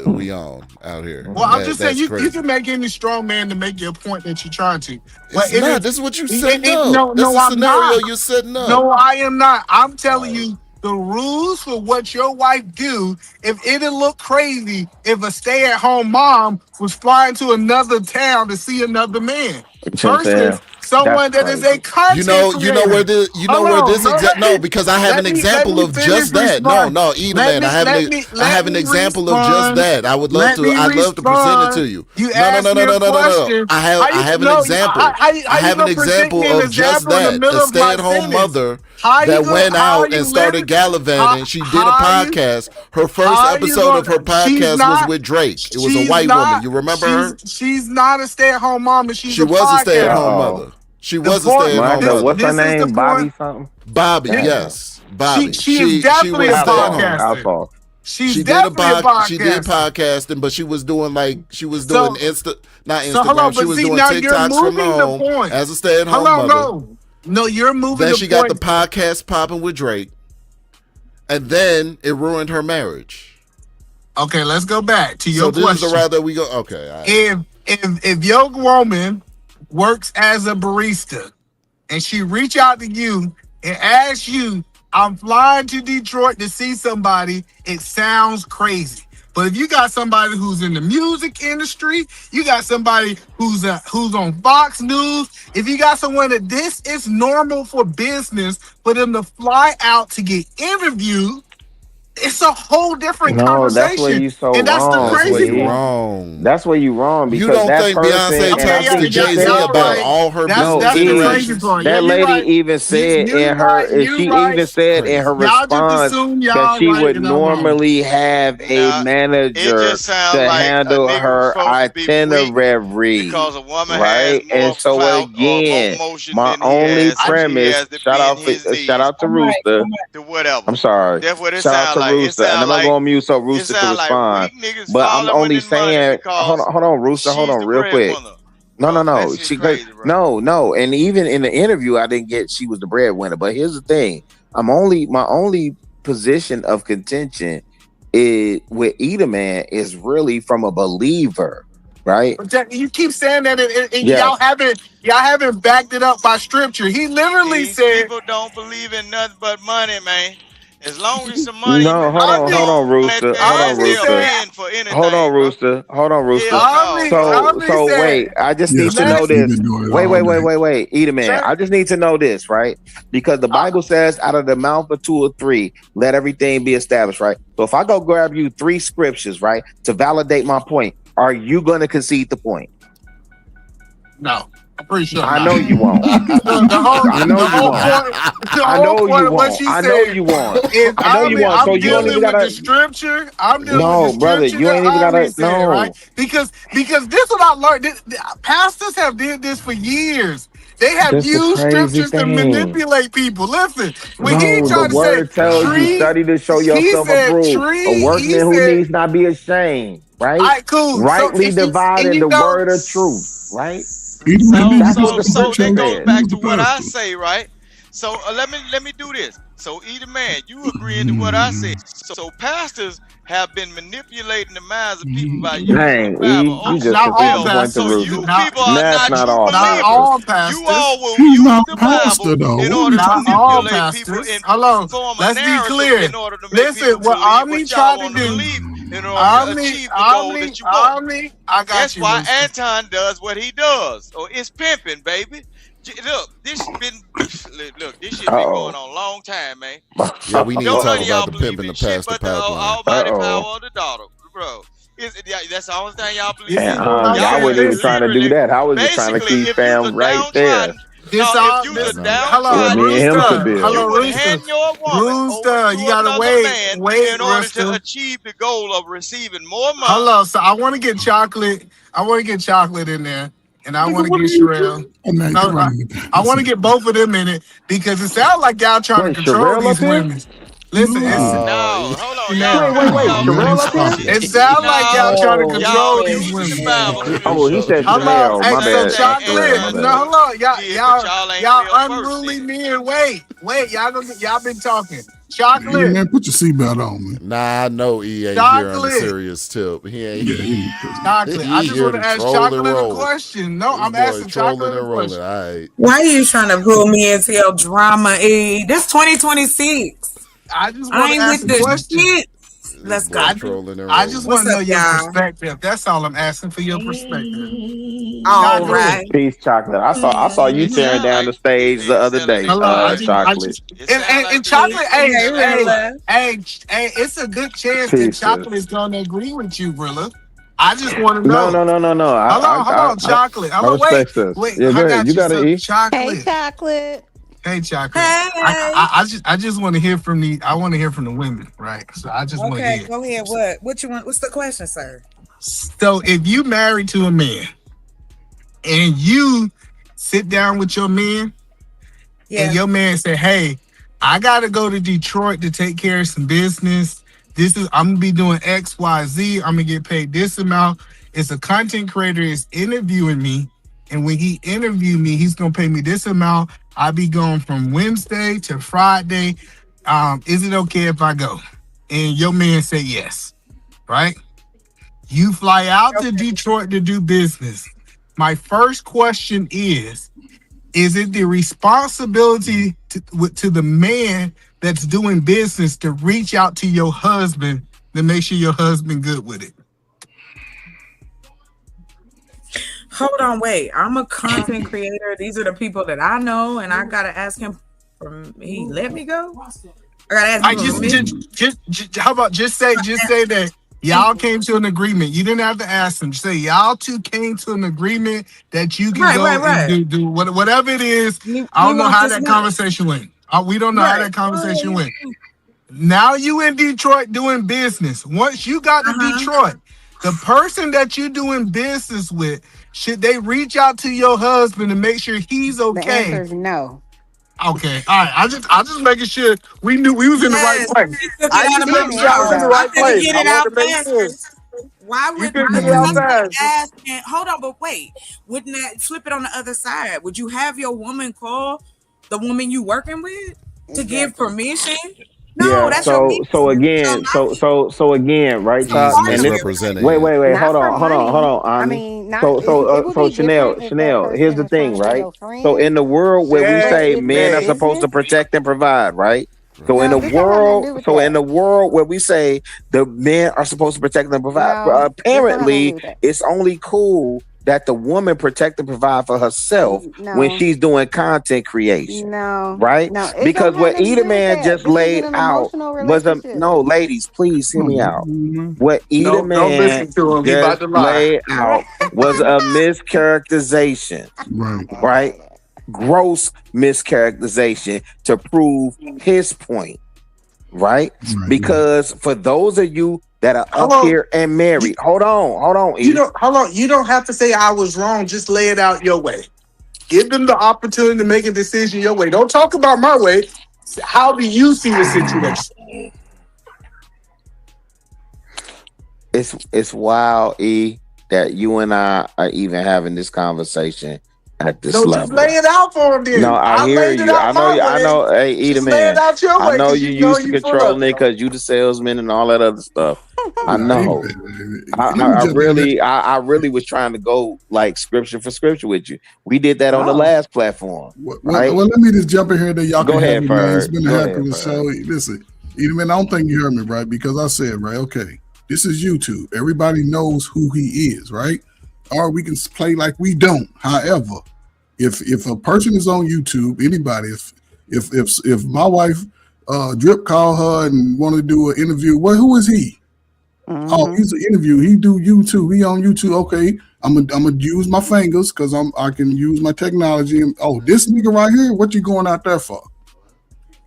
we on out here. Well, I'm just saying you can make any strong man to make your point that you're trying to. But this is what you said. No, I'm not. You're setting up. No, I am not. I'm telling you the rules for what your wife do. If it'd look crazy if a stay-at-home mom was flying to another town to see another man versus someone that is a content creator. Because I have an example of just that. No, Eden man, I have an example of just that. I would love to. I'd love to present it to you. No. I have an example. I have an example of just that. A stay-at-home mother that went out and started gallivanting. She did a podcast. Her first episode of her podcast was with Drake. It was a white woman. You remember her? She's not a stay-at-home mom, and she was a stay-at-home mother. She was a stay-at-home mother. What's her name? Bobby something? Bobby, yes. Bobby. She is definitely a podcaster. She did podcasting, but she was doing she was doing not Instagram. She was doing TikToks from home as a stay-at-home mother. No, you're moving. Then the she point. got the podcast popping with Drake, and then it ruined her marriage. Okay, let's go back to your question. So this is the route that we go. Okay, right. If your woman works as a barista and she reach out to you and asks you, I'm flying to Detroit to see somebody, it sounds crazy. But if you got somebody who's in the music industry, you got somebody who's on Fox News, if you got someone that this is normal for business for them to fly out to get interviewed, it's a whole different conversation. That's where you so and that's wrong. The crazy That's where you wrong because you don't that think person, Beyonce talks to Jay-Z about all her business interactions? That lady even said in her response that she would normally have a manager to handle her itinerary. Because a woman right? And so again, my only premise. Shout out to Rooster. Whatever. I'm sorry. That's what it Shout out to sounds Rooster, and I'm not going to mute so Rooster can respond. But I'm only saying, hold on, Rooster, hold on, real quick. No, she crazy, no, and even in the interview, I didn't get she was the breadwinner. But here's the thing: my only position of contention is with Edaman is really from a believer. Right? You keep saying that, and y'all haven't backed it up by scripture. He literally said, "People don't believe in nothing but money, man. As long as some money." No, hold on, Rooster. Hold on, Rooster. So wait. I just need to know this. Wait. Edaman, I just need to know this, right? Because the Bible says, "Out of the mouth of two or three, let everything be established." Right. So if I go grab you 3 scriptures, right, to validate my point. Are you going to concede the point? No, I'm pretty sure. I know you won't. I know you won't. So you don't even gotta. The scripture. I'm dealing with the brother. You ain't even gotta. No, right? Because this is what I learned. Pastors have did this for years. They have used scriptures to manipulate people. Listen, when he tried to say, tells you study to show yourself approved. A workman who needs not be ashamed. Right? All right, cool. Rightly dividing the word of truth, right? So that goes back to what I say, right? So let me do this. So Edaman, you agreeing to what I said. So pastors have been manipulating the minds of people by using the Bible. You just so you people are not all pastors. You all will use the Bible in order to manipulate people and form a narrative in order to make people what Omni tried to do. In order to achieve the goal that you want. That's why Anton does what he does. Or it's pimping, baby. Look, this shit been going on a long time, man. Yeah, we need to talk about the pimping the past the pipeline. Almighty power of the daughter, bro. That's the only thing y'all believe in. I wasn't even trying to do that. I was just trying to keep fam right there. Hello, Rooster. You gotta wait in order to achieve the goal of receiving more money. Hello, so I want to get chocolate. I want to get chocolate in there. And I want to get Sherelle. I want to get both of them in it because it sounds like y'all trying to control these women. Listen, no, hold on. Wait. It sounds like y'all trying to control these women. Oh, he said Chanel. My bad. Chocolate. No, hello, y'all unruly men. Wait, y'all been talking. Chocolate. Hey, man, put your seatbelt on, man. Nah, I know he ain't here on the serious tip. He ain't here. Chocolate. I just want to ask Chocolate a question. No, I'm asking Chocolate a question. Right. Why are you trying to pull me into your drama? This 2026. I just want to ask a question. Shit. Let's go. I just want to know your perspective. That's all I'm asking for your perspective. All right. Peace, Chocolate. I saw you tearing down the stage the other day. Chocolate. And Chocolate, hey, it's a good chance that Chocolate is going to agree with you, Brilla. I just want to know. No. Hold on, Chocolate. Wait. You gotta eat. Chocolate. Hey, Chocolate. Hey, Chocolate. I just want to hear from the women, right? So I just want to hear. Go ahead. What you want? What's the question, sir? So if you married to a man and you sit down with your man and your man said, "Hey, I got to go to Detroit to take care of some business. I'm gonna be doing X, Y, Z. I'm gonna get paid this amount." It's a content creator is interviewing me. And when he interviewed me, he's gonna pay me this amount. I be going from Wednesday to Friday. Is it okay if I go? And your man said yes, right? You fly out to Detroit to do business. My first question is it the responsibility to the man that's doing business to reach out to your husband to make sure your husband good with it? Hold on, wait. I'm a content creator. These are the people that I know, and I gotta ask him. He let me go. I gotta ask him. How about just say that y'all came to an agreement. You didn't have to ask them. Just say y'all two came to an agreement that you can go and do whatever it is. I don't know how that conversation went. We don't know how that conversation went. Now you in Detroit doing business. Once you got to Detroit, the person that you doing business with, should they reach out to your husband and make sure he's okay? The answer is no. Okay, all right. I just making sure we knew we was in the right place. I was in the right place. Get it out fast. Why would ask? Hold on, but wait. Wouldn't that flip it on the other side? Would you have your woman call the woman you working with to give permission? No, that's so again, right, Top? And this, wait, hold on. I mean, so Chanel, here's the thing, right? So in the world where we say men are supposed to protect and provide, right? So in the world where we say the men are supposed to protect and provide, apparently it's only cool that the woman protect and provide for herself when she's doing content creation. Right? Because what Eda Man just laid out was ladies, please hear me out. What Eda Man just laid out was a mischaracterization. Right? Gross mischaracterization to prove his point. Right? Because for those of you that are up here and married. Hold on. You don't have to say I was wrong. Just lay it out your way. Give them the opportunity to make a decision your way. Don't talk about my way. How do you see the situation? It's wild, that you and I are even having this conversation at this level. Just lay it out for him then. No, I hear you. I know. Hey, Eda Man. I know you used to controlling it because you the salesman and all that other stuff. I know. I really was trying to go like scripture for scripture with you. We did that on the last platform. Right? Well, let me just jump in here that y'all go can ahead, have me, It's been a heck of a show. Listen, Eda Man, I don't think you heard me right because I said, right, okay, this is YouTube. Everybody knows who he is, right? Or we can play like we don't. However, if a person is on YouTube, anybody, if my wife Drip call her and want to do an interview, well, who is he? Oh, he's an interview. He do YouTube. He on YouTube. Okay, I'm gonna use my fingers because I can use my technology. And this nigga right here, what you going out there for?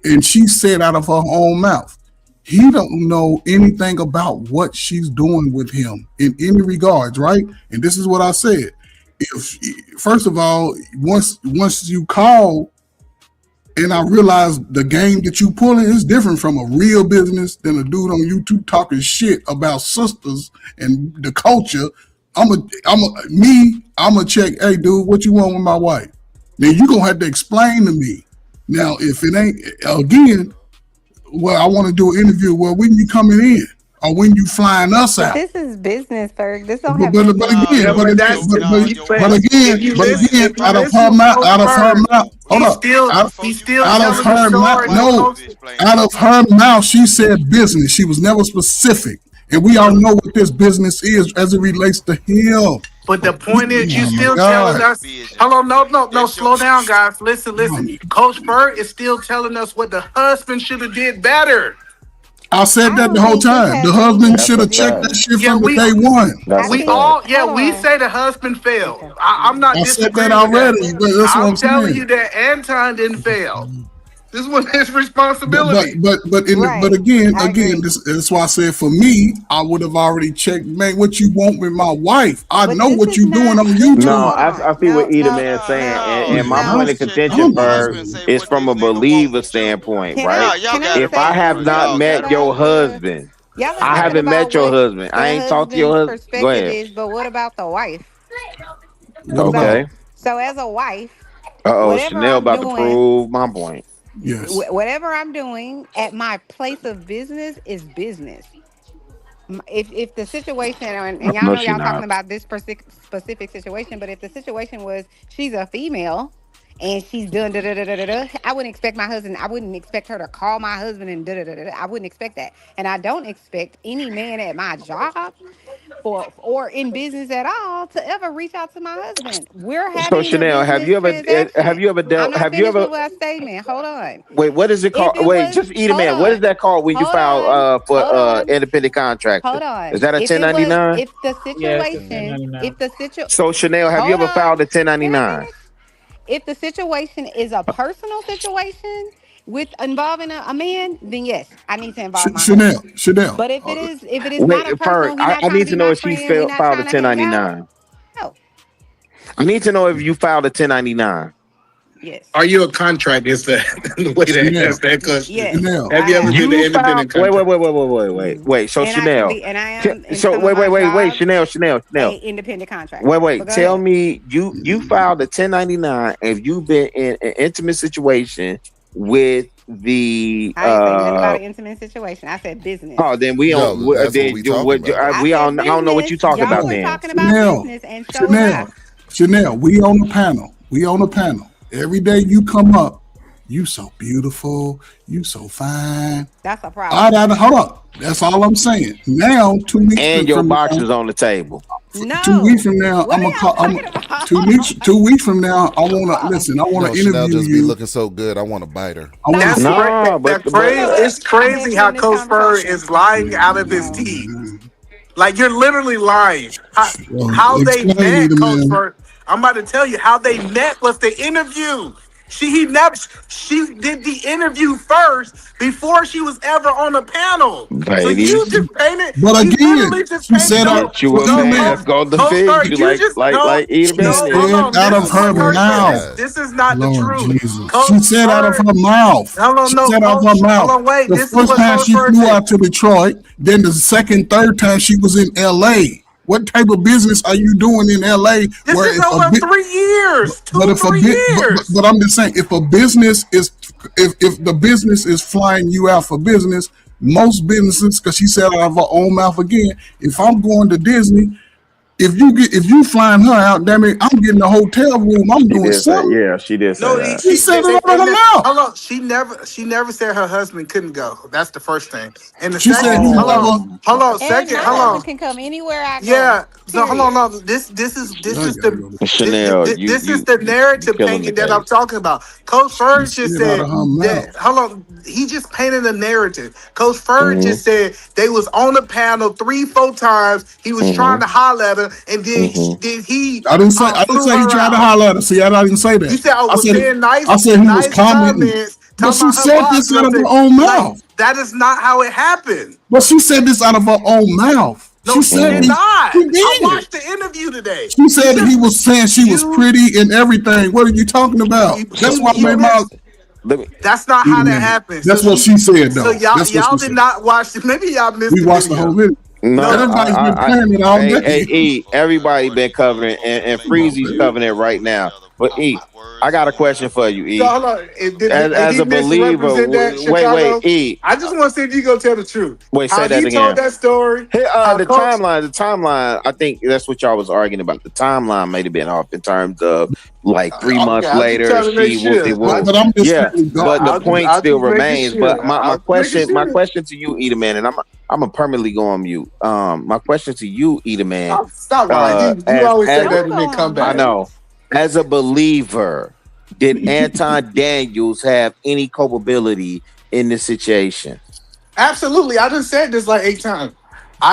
And she said out of her own mouth, he don't know anything about what she's doing with him in any regards, right? And this is what I said. If first of all, once you call, and I realized the game that you pulling is different from a real business than a dude on YouTube talking shit about sisters and the culture. I'm a check. Hey, dude, what you want with my wife? Now you gonna have to explain to me. Now, if it ain't again, well, I want to do an interview. Well, when you coming in, or when you flying us out? This is business, Ferg. This don't have. But again, out of her mouth, out of her mouth, she said business. She was never specific, and we all know what this business is as it relates to him. But the point is, you still telling us. Hold on, no, slow down, guys. Listen. Coach Ferg is still telling us what the husband should have did better. I said that the whole time. The husband should have checked that shit from day one. We say the husband failed. I'm not disagreeing that already. But that's what I'm telling you that Anton didn't fail. This was his responsibility. But again, that's why I said for me, I would have already checked, man, what you want with my wife. I know what you're doing on YouTube. No, I see what Eda Man's saying, and my point of contention, Ferg, is from a believer standpoint, right? If I have not met your husband, I haven't met your husband. I ain't talked to your husband. Go ahead. But what about the wife? Okay. So as a wife, Chanel about to prove my point. Yes. Whatever I'm doing at my place of business is business. If the situation, and y'all know y'all talking about this specific situation, but if the situation was she's a female and she's done da da da da da, I wouldn't expect my husband. I wouldn't expect her to call my husband and da da da da. I wouldn't expect that, and I don't expect any man at my job or in business at all to ever reach out to my husband. We're having So Chanel, have you ever dealt? I'm not Have you finished ever? with my statement. Hold on. Wait, what is it called? Just eat a man. What is that called when you file for independent contractor? Hold on. Is that a 1099? If the situation, So Chanel, have you ever filed a 1099? If the situation is a personal situation with involving a man, then yes, I need to involve my husband. Chanel. But if it is not a personal, I need to know if she filed a 1099. No. I need to know if you filed a 1099. Yes. Are you a contract? Is the way to ask that question? Yes. Have you ever been an independent contract? Wait. So Chanel. Wait. Chanel. Independent contract. Wait. Tell me, you filed a 1099 if you've been in an intimate situation with the. I ain't saying nothing about an intimate situation. I said business. Oh, then we don't. I don't know what you talking about. Then talking about business, and so Chanel, we on the panel. Every day you come up, you so beautiful, you so fine. That's a problem. Hold up. That's all I'm saying. Now, 2 weeks and your box is on the table. No. 2 weeks from now, I'm gonna call. 2 weeks from now, I wanna listen. I wanna interview Chanel just you. Be looking so good. I want to bite her. It's crazy how Coach Fur is lying out of his teeth. Like you're literally lying. How they met, Coach Fur. I'm about to tell you how they met was the interview. She did the interview first before she was ever on the panel. Baby. So you just painted. But again, she said out you a man that's going to defend you like eat a man. Out of her mouth. This is not the truth. She said out of her mouth. She said out of her mouth. The first time she flew out to Detroit, then the third time she was in LA. What type of business are you doing in LA? This is over 3 years. But I'm just saying, if the business is flying you out for business, most businesses, because she said out of her own mouth again, if I'm going to Disney, if you flying her out, damn it, I'm getting a hotel room. I'm doing something. Yeah, she did say that. She said it out of her mouth. Hold on, she never said her husband couldn't go. That's the first thing. And the she second, said hold on, second, my hold on. husband can come anywhere I go. Yeah, so hold on, no. This is the Chanel. This is the narrative painting that I'm talking about. Coach Fern just said that. Hold on, he just painted a narrative. Coach Fern just said they was on the panel 3-4 times. He was trying to holler at her, and then he. I didn't say he tried to holler at her. See, I didn't say that. You said I said he was commenting. But she said this out of her own mouth. That is not how it happened. But she said this out of her own mouth. No, she did not. I watched the interview today. She said that he was saying she was pretty and everything. What are you talking about? That's why I made my. That's not how that happens. That's what she said, though. So y'all did not watch it. Maybe y'all missed. We watched the whole video. No, everybody's been playing it all day. Everybody been covering and Freezy's covering it right now. But E, I got a question for you, E. So, hold on. As a believer, wait, E. I just want to see if you gonna tell the truth. Wait, say that again. He told that story. The timeline. I think that's what y'all was arguing about. The timeline may have been off in terms of like 3 months later. But the point still remains. But my question to you, Eat Man, and I'm gonna permanently go on mute. My question to you, Eat Man. Stop lying. You always say that and then come back. I know. As a believer, did Anton Daniels have any culpability in this situation? Absolutely. I just said this like 8 times.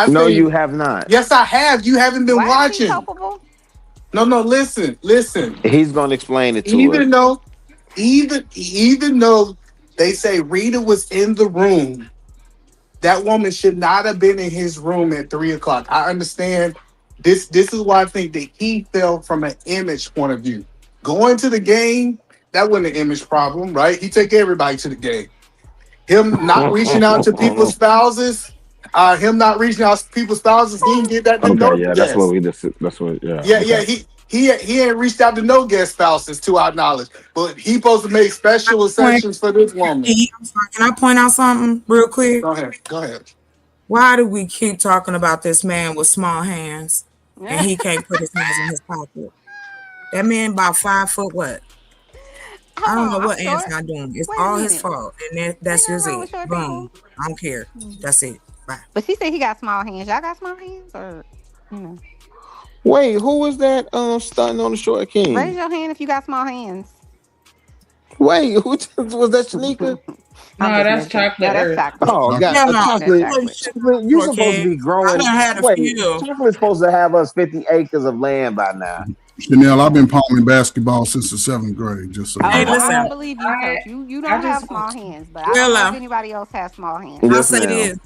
No, you have not. Yes, I have. You haven't been watching. No, listen. He's gonna explain it to even us. Even though they say Rita was in the room, that woman should not have been in his room at 3:00. I understand. This is why I think that he fell from an image point of view. Going to the game, that wasn't an image problem, right? He took everybody to the game. Him not reaching out to people's spouses, he didn't get that. Okay, yeah, that's what we just. That's what. Yeah. Yeah. he ain't reached out to no guest spouses to our knowledge, but he supposed to make special exceptions for this woman. Can I point out something real quick? Go ahead. Why do we keep talking about this man with small hands and he can't put his hands in his pocket? That man about 5 foot what? I don't know what Anton doing. It's all his fault, and that's just it. Boom. I don't care. That's it. Bye. But she said he got small hands. Y'all got small hands, or Wait, who was that stunting on the short king? Raise your hand if you got small hands. Wait, who was that, Shanika? No, that's chocolate. No, that's chocolate. Oh, God. Chocolate. You're supposed to be growing. Chocolate's supposed to have us 50 acres of land by now. Chanel, I've been palming basketball since the 7th grade. Just so I don't believe you, Coach. You don't have small hands, but I don't know if anybody else has small hands. I'll say this.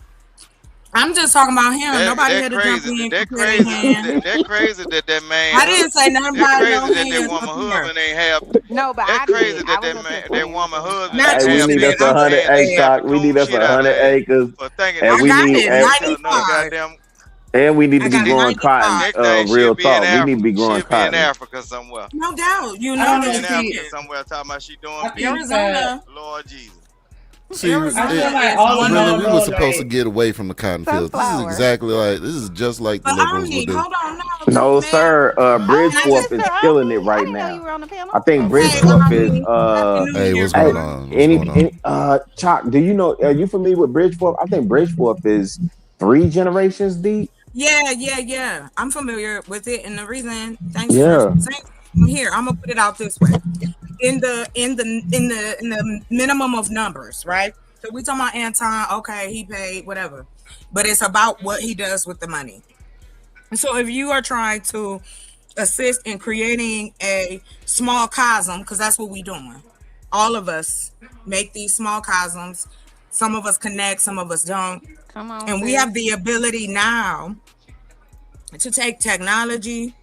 I'm just talking about him. Nobody had to jump in. That crazy that man. I didn't say nothing about that woman husband ain't have. No, but that's crazy that woman husband. Hey, we need us 100 acres. We need us 100 acres. And we need and we need to be growing cotton. Real talk. We need to be growing cotton. In Africa somewhere. No doubt. You know in Africa somewhere talking about she doing Arizona. Lord Jesus. See, we were supposed to get away from the cotton fields. This is just like the liberals will do. No, sir. Bridgeforth is killing it right now. I think Bridgeforth is. Hey, what's going on? Chalk, do you know? Are you familiar with Bridgeforth? I think Bridgeforth is 3 generations deep. Yeah. I'm familiar with it, and the reason. Thanks for saying here. I'm gonna put it out this way. In the minimum of numbers, right? So we talking about Anton, okay, he paid whatever, but it's about what he does with the money. And so if you are trying to assist in creating a small cosm, because that's what we doing, all of us make these small cosms. Some of us connect, some of us don't. Come on, and we have the ability now to take technology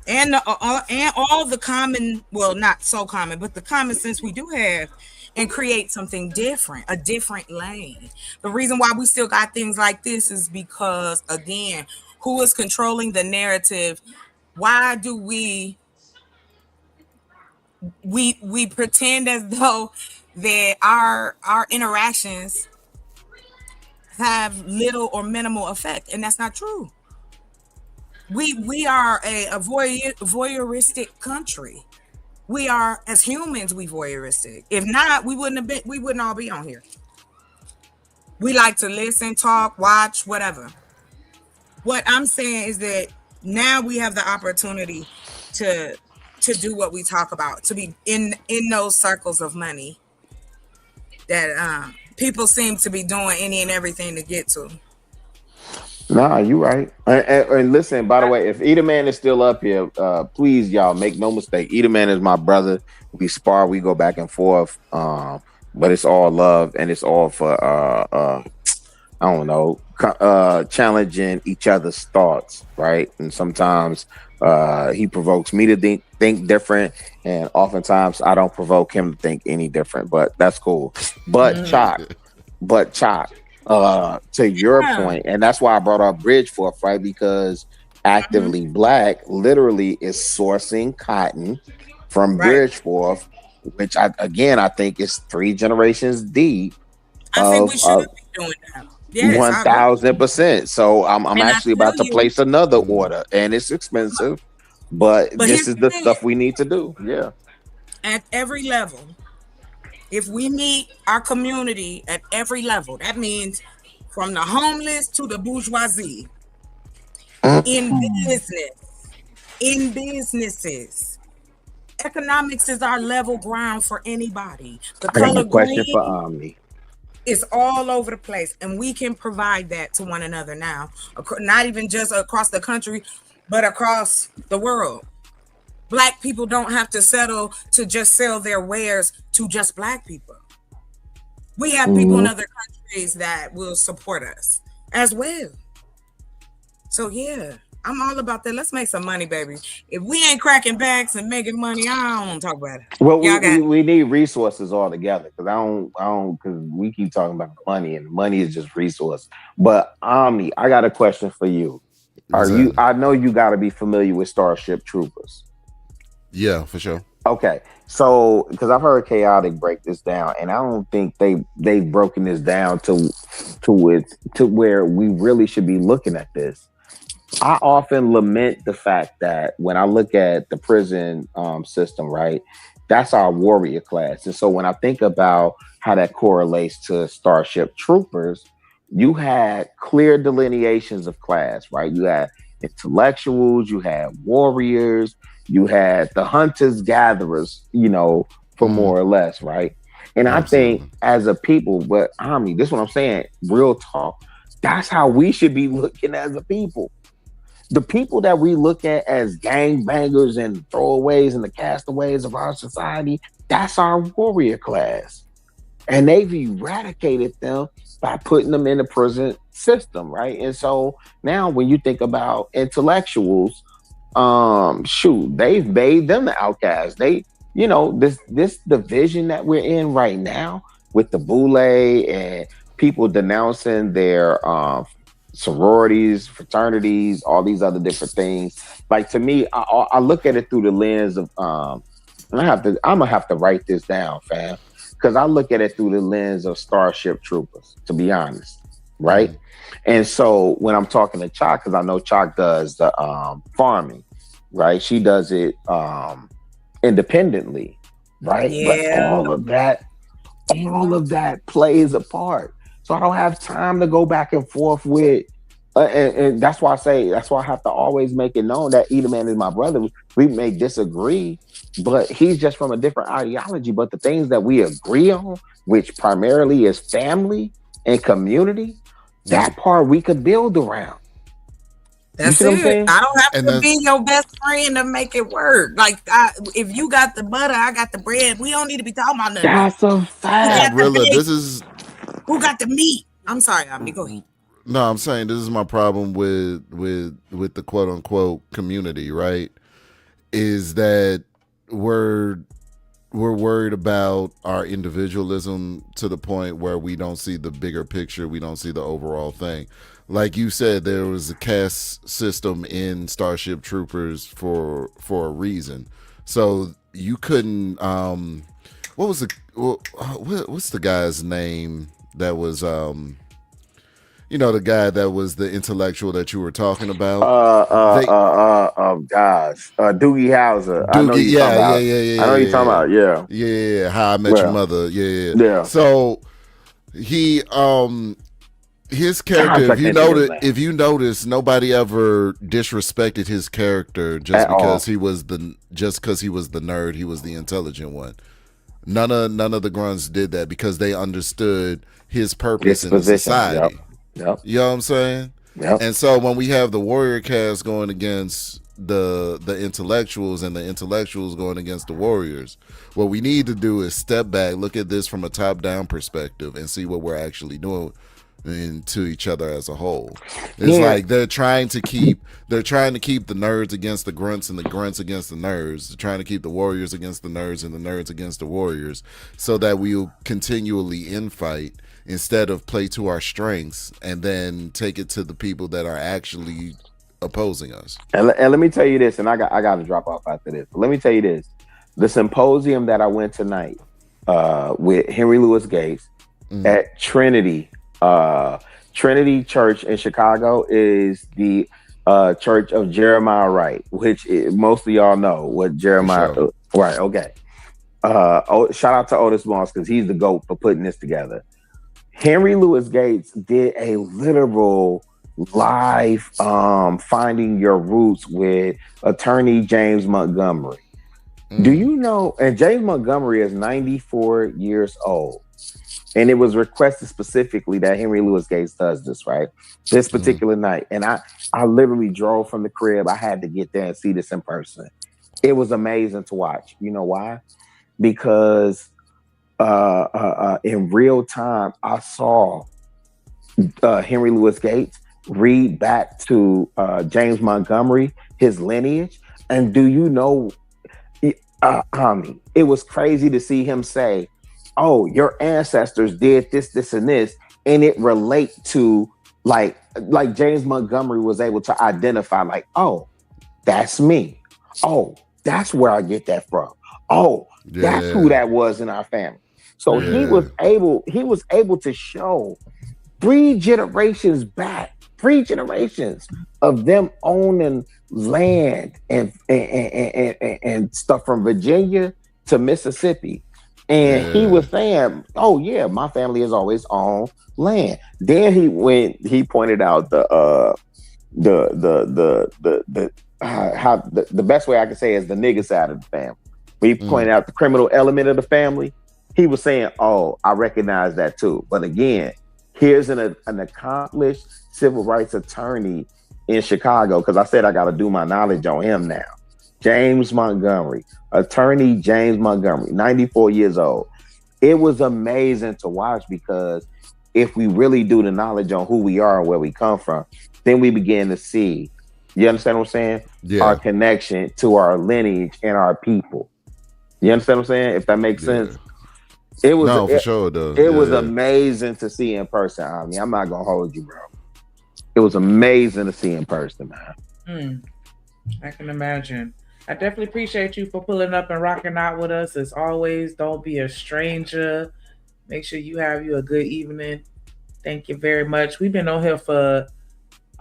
and all the common, well, not so common, but the common sense we do have, and create something different, a different lane. The reason why we still got things like this is because, again, who is controlling the narrative? Why do we pretend as though that our interactions have little or minimal effect, and that's not true. We are a voyeuristic country. We are, as humans, we voyeuristic. If not, we wouldn't all be on here. We like to listen, talk, watch, whatever. What I'm saying is that now we have the opportunity to do what we talk about, to be in those circles of money that people seem to be doing any and everything to get to. Nah, you right. And listen, by the way, if Edaman is still up here, please, y'all, make no mistake. Edaman is my brother. We spar, we go back and forth. But it's all love, and it's all for I don't know, challenging each other's thoughts, right? And sometimes he provokes me to think different, and oftentimes I don't provoke him to think any different. But that's cool. But Chalk. To your point, and that's why I brought up Bridgeforth, right? Because Actively Black literally is sourcing cotton from Bridgeforth, which I think is 3 generations deep. I think we should be doing that. Yes, 1,000%. So I'm actually about to place another order, and it's expensive, but this is the stuff we need to do. Yeah. At every level. If we meet our community at every level, that means from the homeless to the bourgeoisie, in businesses, economics is our level ground for anybody. The I got color a question green for Omni. is all over the place, and we can provide that to one another now, not even just across the country, but across the world. Black people don't have to settle to just sell their wares to just Black people. We have people in other countries that will support us as well. So yeah, I'm all about that. Let's make some money, baby. If we ain't cracking backs and making money, I don't want to talk about it. Well, we need resources all together, because I don't because we keep talking about money, and money is just resource. But Omni, I got a question for you. I know you got to be familiar with Starship Troopers. Yeah, for sure. Okay, so because I've heard Chaotic break this down, and I don't think they've broken this down to where we really should be looking at this. I often lament the fact that when I look at the prison system, right, that's our warrior class. And so when I think about how that correlates to Starship Troopers, you had clear delineations of class, right? You had intellectuals, you had warriors, you had the hunters gatherers, for more or less, right? And I think as a people, but Omni, this is what I'm saying, real talk, that's how we should be looking as a people. The people that we look at as gangbangers and throwaways and the castaways of our society, that's our warrior class. And they've eradicated them by putting them in the prison system, right? And so now when you think about intellectuals, they've made them the outcasts. They, this division that we're in right now with the boule and people denouncing their sororities, fraternities, all these other different things. Like, to me, I look at it through the lens of, and I'm gonna have to write this down, fam, because I look at it through the lens of Starship Troopers, to be honest, right? And so when I'm talking to Chalk, because I know Chalk does the farming, right? She does it independently, right? Yeah. But all of that plays a part. So I don't have time to go back and forth with, and that's why I have to always make it known that either man is my brother. We may disagree, but he's just from a different ideology. But the things that we agree on, which primarily is family and community, that part we could build around. That's it. I don't have to be your best friend to make it work. Like, if you got the butter, I got the bread. We don't need to be talking about nothing. That's a fact. Who got the meat? I'm sorry, Omni, go ahead. No, I'm saying this is my problem with the quote unquote community, right? Is that we're worried about our individualism to the point where we don't see the bigger picture, we don't see the overall thing. Like you said, there was a caste system in Starship Troopers for a reason. So you couldn't what's the guy's name that was the guy that was the intellectual that you were talking about? Doogie Howser. I know you're talking about. Yeah. How I Met Your Mother. Yeah. So he his character, if you notice, nobody ever disrespected his character just because he was the nerd, he was the intelligent one. None of the grunts did that because they understood his purpose in the society. Yep. You know what I'm saying? Yep. And so when we have the warrior cast going against the intellectuals and the intellectuals going against the warriors, what we need to do is step back, look at this from a top-down perspective, and see what we're actually doing into each other as a whole. It's like they're trying to keep the nerds against the grunts and the grunts against the nerds. They're trying to keep the warriors against the nerds and the nerds against the warriors, so that we'll continually infight instead of play to our strengths and then take it to the people that are actually opposing us. And let me tell you this, and I got to drop off after this. But let me tell you this: the symposium that I went tonight with Henry Louis Gates at Trinity Church in Chicago is the Church of Jeremiah Wright, which most of y'all know what Jeremiah. Sure. Right? Okay. Shout out to Otis Moss because he's the GOAT for putting this together. Henry Louis Gates did a literal live finding your roots with attorney James Montgomery. Do you know? And James Montgomery is 94 years old. And it was requested specifically that Henry Louis Gates does this, right? This particular night. And I literally drove from the crib. I had to get there and see this in person. It was amazing to watch. You know why? Because in real time, I saw Henry Louis Gates read back to James Montgomery, his lineage. And do you know, it was crazy to see him say, oh, your ancestors did this, this, and this, and it relate to like James Montgomery was able to identify, like, oh, that's me. Oh, That's where I get that from. Oh, that's who that was in our family. So he was able to show 3 generations back, 3 generations of them owning land and stuff from Virginia to Mississippi. And he was saying, oh yeah, my family has always owned land. Then he pointed out the best way I can say is the nigga side of the family. When he pointed out the criminal element of the family, he was saying, oh, I recognize that too. But again, here's an accomplished civil rights attorney in Chicago, because I said I got to do my knowledge on him now. James Montgomery, attorney James Montgomery, 94 years old. It was amazing to watch, because if we really do the knowledge on who we are and where we come from, then we begin to see, you understand what I'm saying? Yeah. Our connection to our lineage and our people. You understand what I'm saying? If that makes sense. It was for sure, though. It was amazing to see in person. I mean, I'm not gonna hold you, bro. It was amazing to see in person, man. I can imagine. I definitely appreciate you for pulling up and rocking out with us. As always, don't be a stranger. Make sure you have you a good evening. Thank you very much. We've been on here for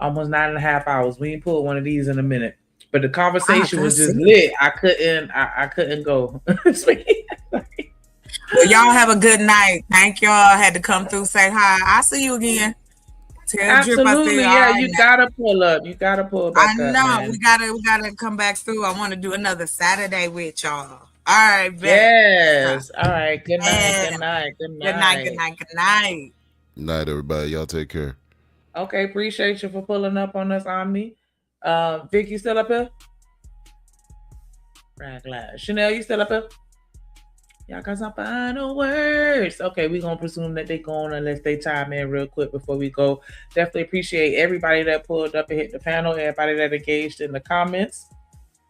almost 9.5 hours. We ain't pulled one of these in a minute, but the conversation was just lit. I couldn't go. Well, y'all have a good night. Thank y'all. Had to come through, say hi. I'll see you again. Absolutely, yeah. You gotta pull up. You gotta pull back up. I know. We gotta come back through. I want to do another Saturday with y'all. All right, bet. Yes. All right. Good night. Good night. Good night. Good night. Good night. Good night. Night, everybody. Y'all take care. Okay, appreciate you for pulling up on us, Omni. Vic, you still up here? Right, glad. Chanel, you still up here? Y'all got some final words. Okay, we're going to presume that they're going unless they chime in real quick before we go. Definitely appreciate everybody that pulled up and hit the panel, everybody that engaged in the comments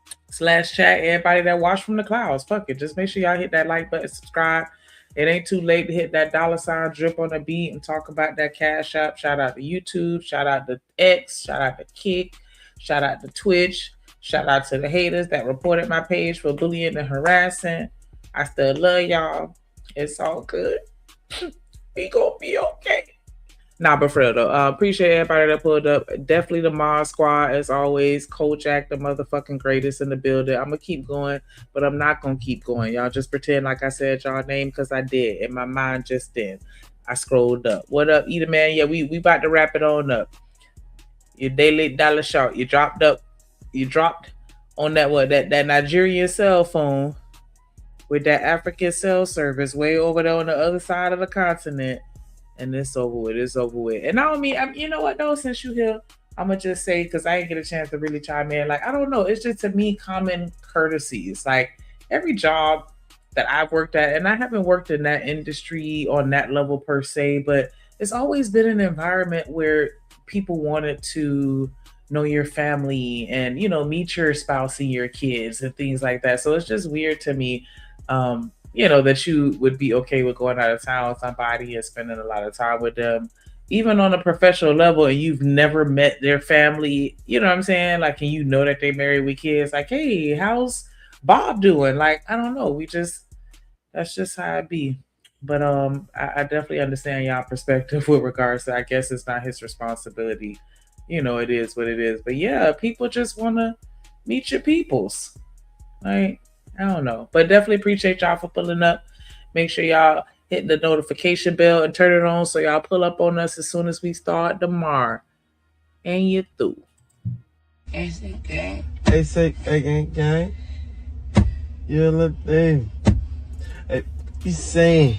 / chat, everybody that watched from the clouds. Fuck it. Just make sure y'all hit that like button, subscribe. It ain't too late to hit that $ drip on the beat and talk about that Cash App. Shout out to YouTube. Shout out to X. Shout out to Kick. Shout out to Twitch. Shout out to the haters that reported my page for bullying and harassing. I still love y'all. It's all good. We gonna be okay. Nah, but for real though, appreciate everybody that pulled up. Definitely the Mod Squad, as always. Coach Act, the motherfucking greatest in the building. I'm gonna keep going, but I'm not gonna keep going. Y'all just pretend like I said y'all name, because I did. In my mind just then. I scrolled up. What up, Eater Man? Yeah, we about to wrap it on up. Your daily dollar short. You dropped on that Nigerian cell phone with that African cell service way over there on the other side of the continent. And it's over with. It's over with. And I don't mean, you know what though, since you here, I'm going to just say, because I didn't get a chance to really chime in. Like, I don't know. It's just, to me, common courtesies. Like, every job that I've worked at, and I haven't worked in that industry on that level per se, but it's always been an environment where people wanted to know your family and, you know, meet your spouse and your kids and things like that. So it's just weird to me, you know, that you would be okay with going out of town with somebody and spending a lot of time with them, even on a professional level, and you've never met their family. You know what I'm saying? Like, and you know that they married with kids. Like, hey, how's Bob doing? Like, I don't know. That's just how it be. But I definitely understand y'all perspective with regards to, I guess it's not his responsibility. You know, it is what it is. But yeah, people just want to meet your peoples. Like, I don't know. But definitely appreciate y'all for pulling up. Make sure y'all hit the notification bell and turn it on so y'all pull up on us as soon as we start tomorrow. And you through. Gang. You look damn. Hey, you saying?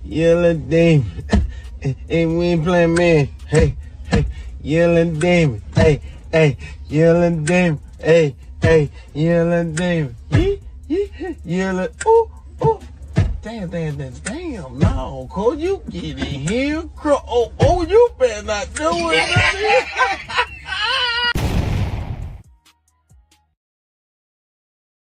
You look damn. Hey, we ain't playing man. Hey, yellow demon. Hey, yellow demon. Hey, yellow demon. Yellow. Ooh. Damn. No, Cole, you get in here. Oh, you better not do it.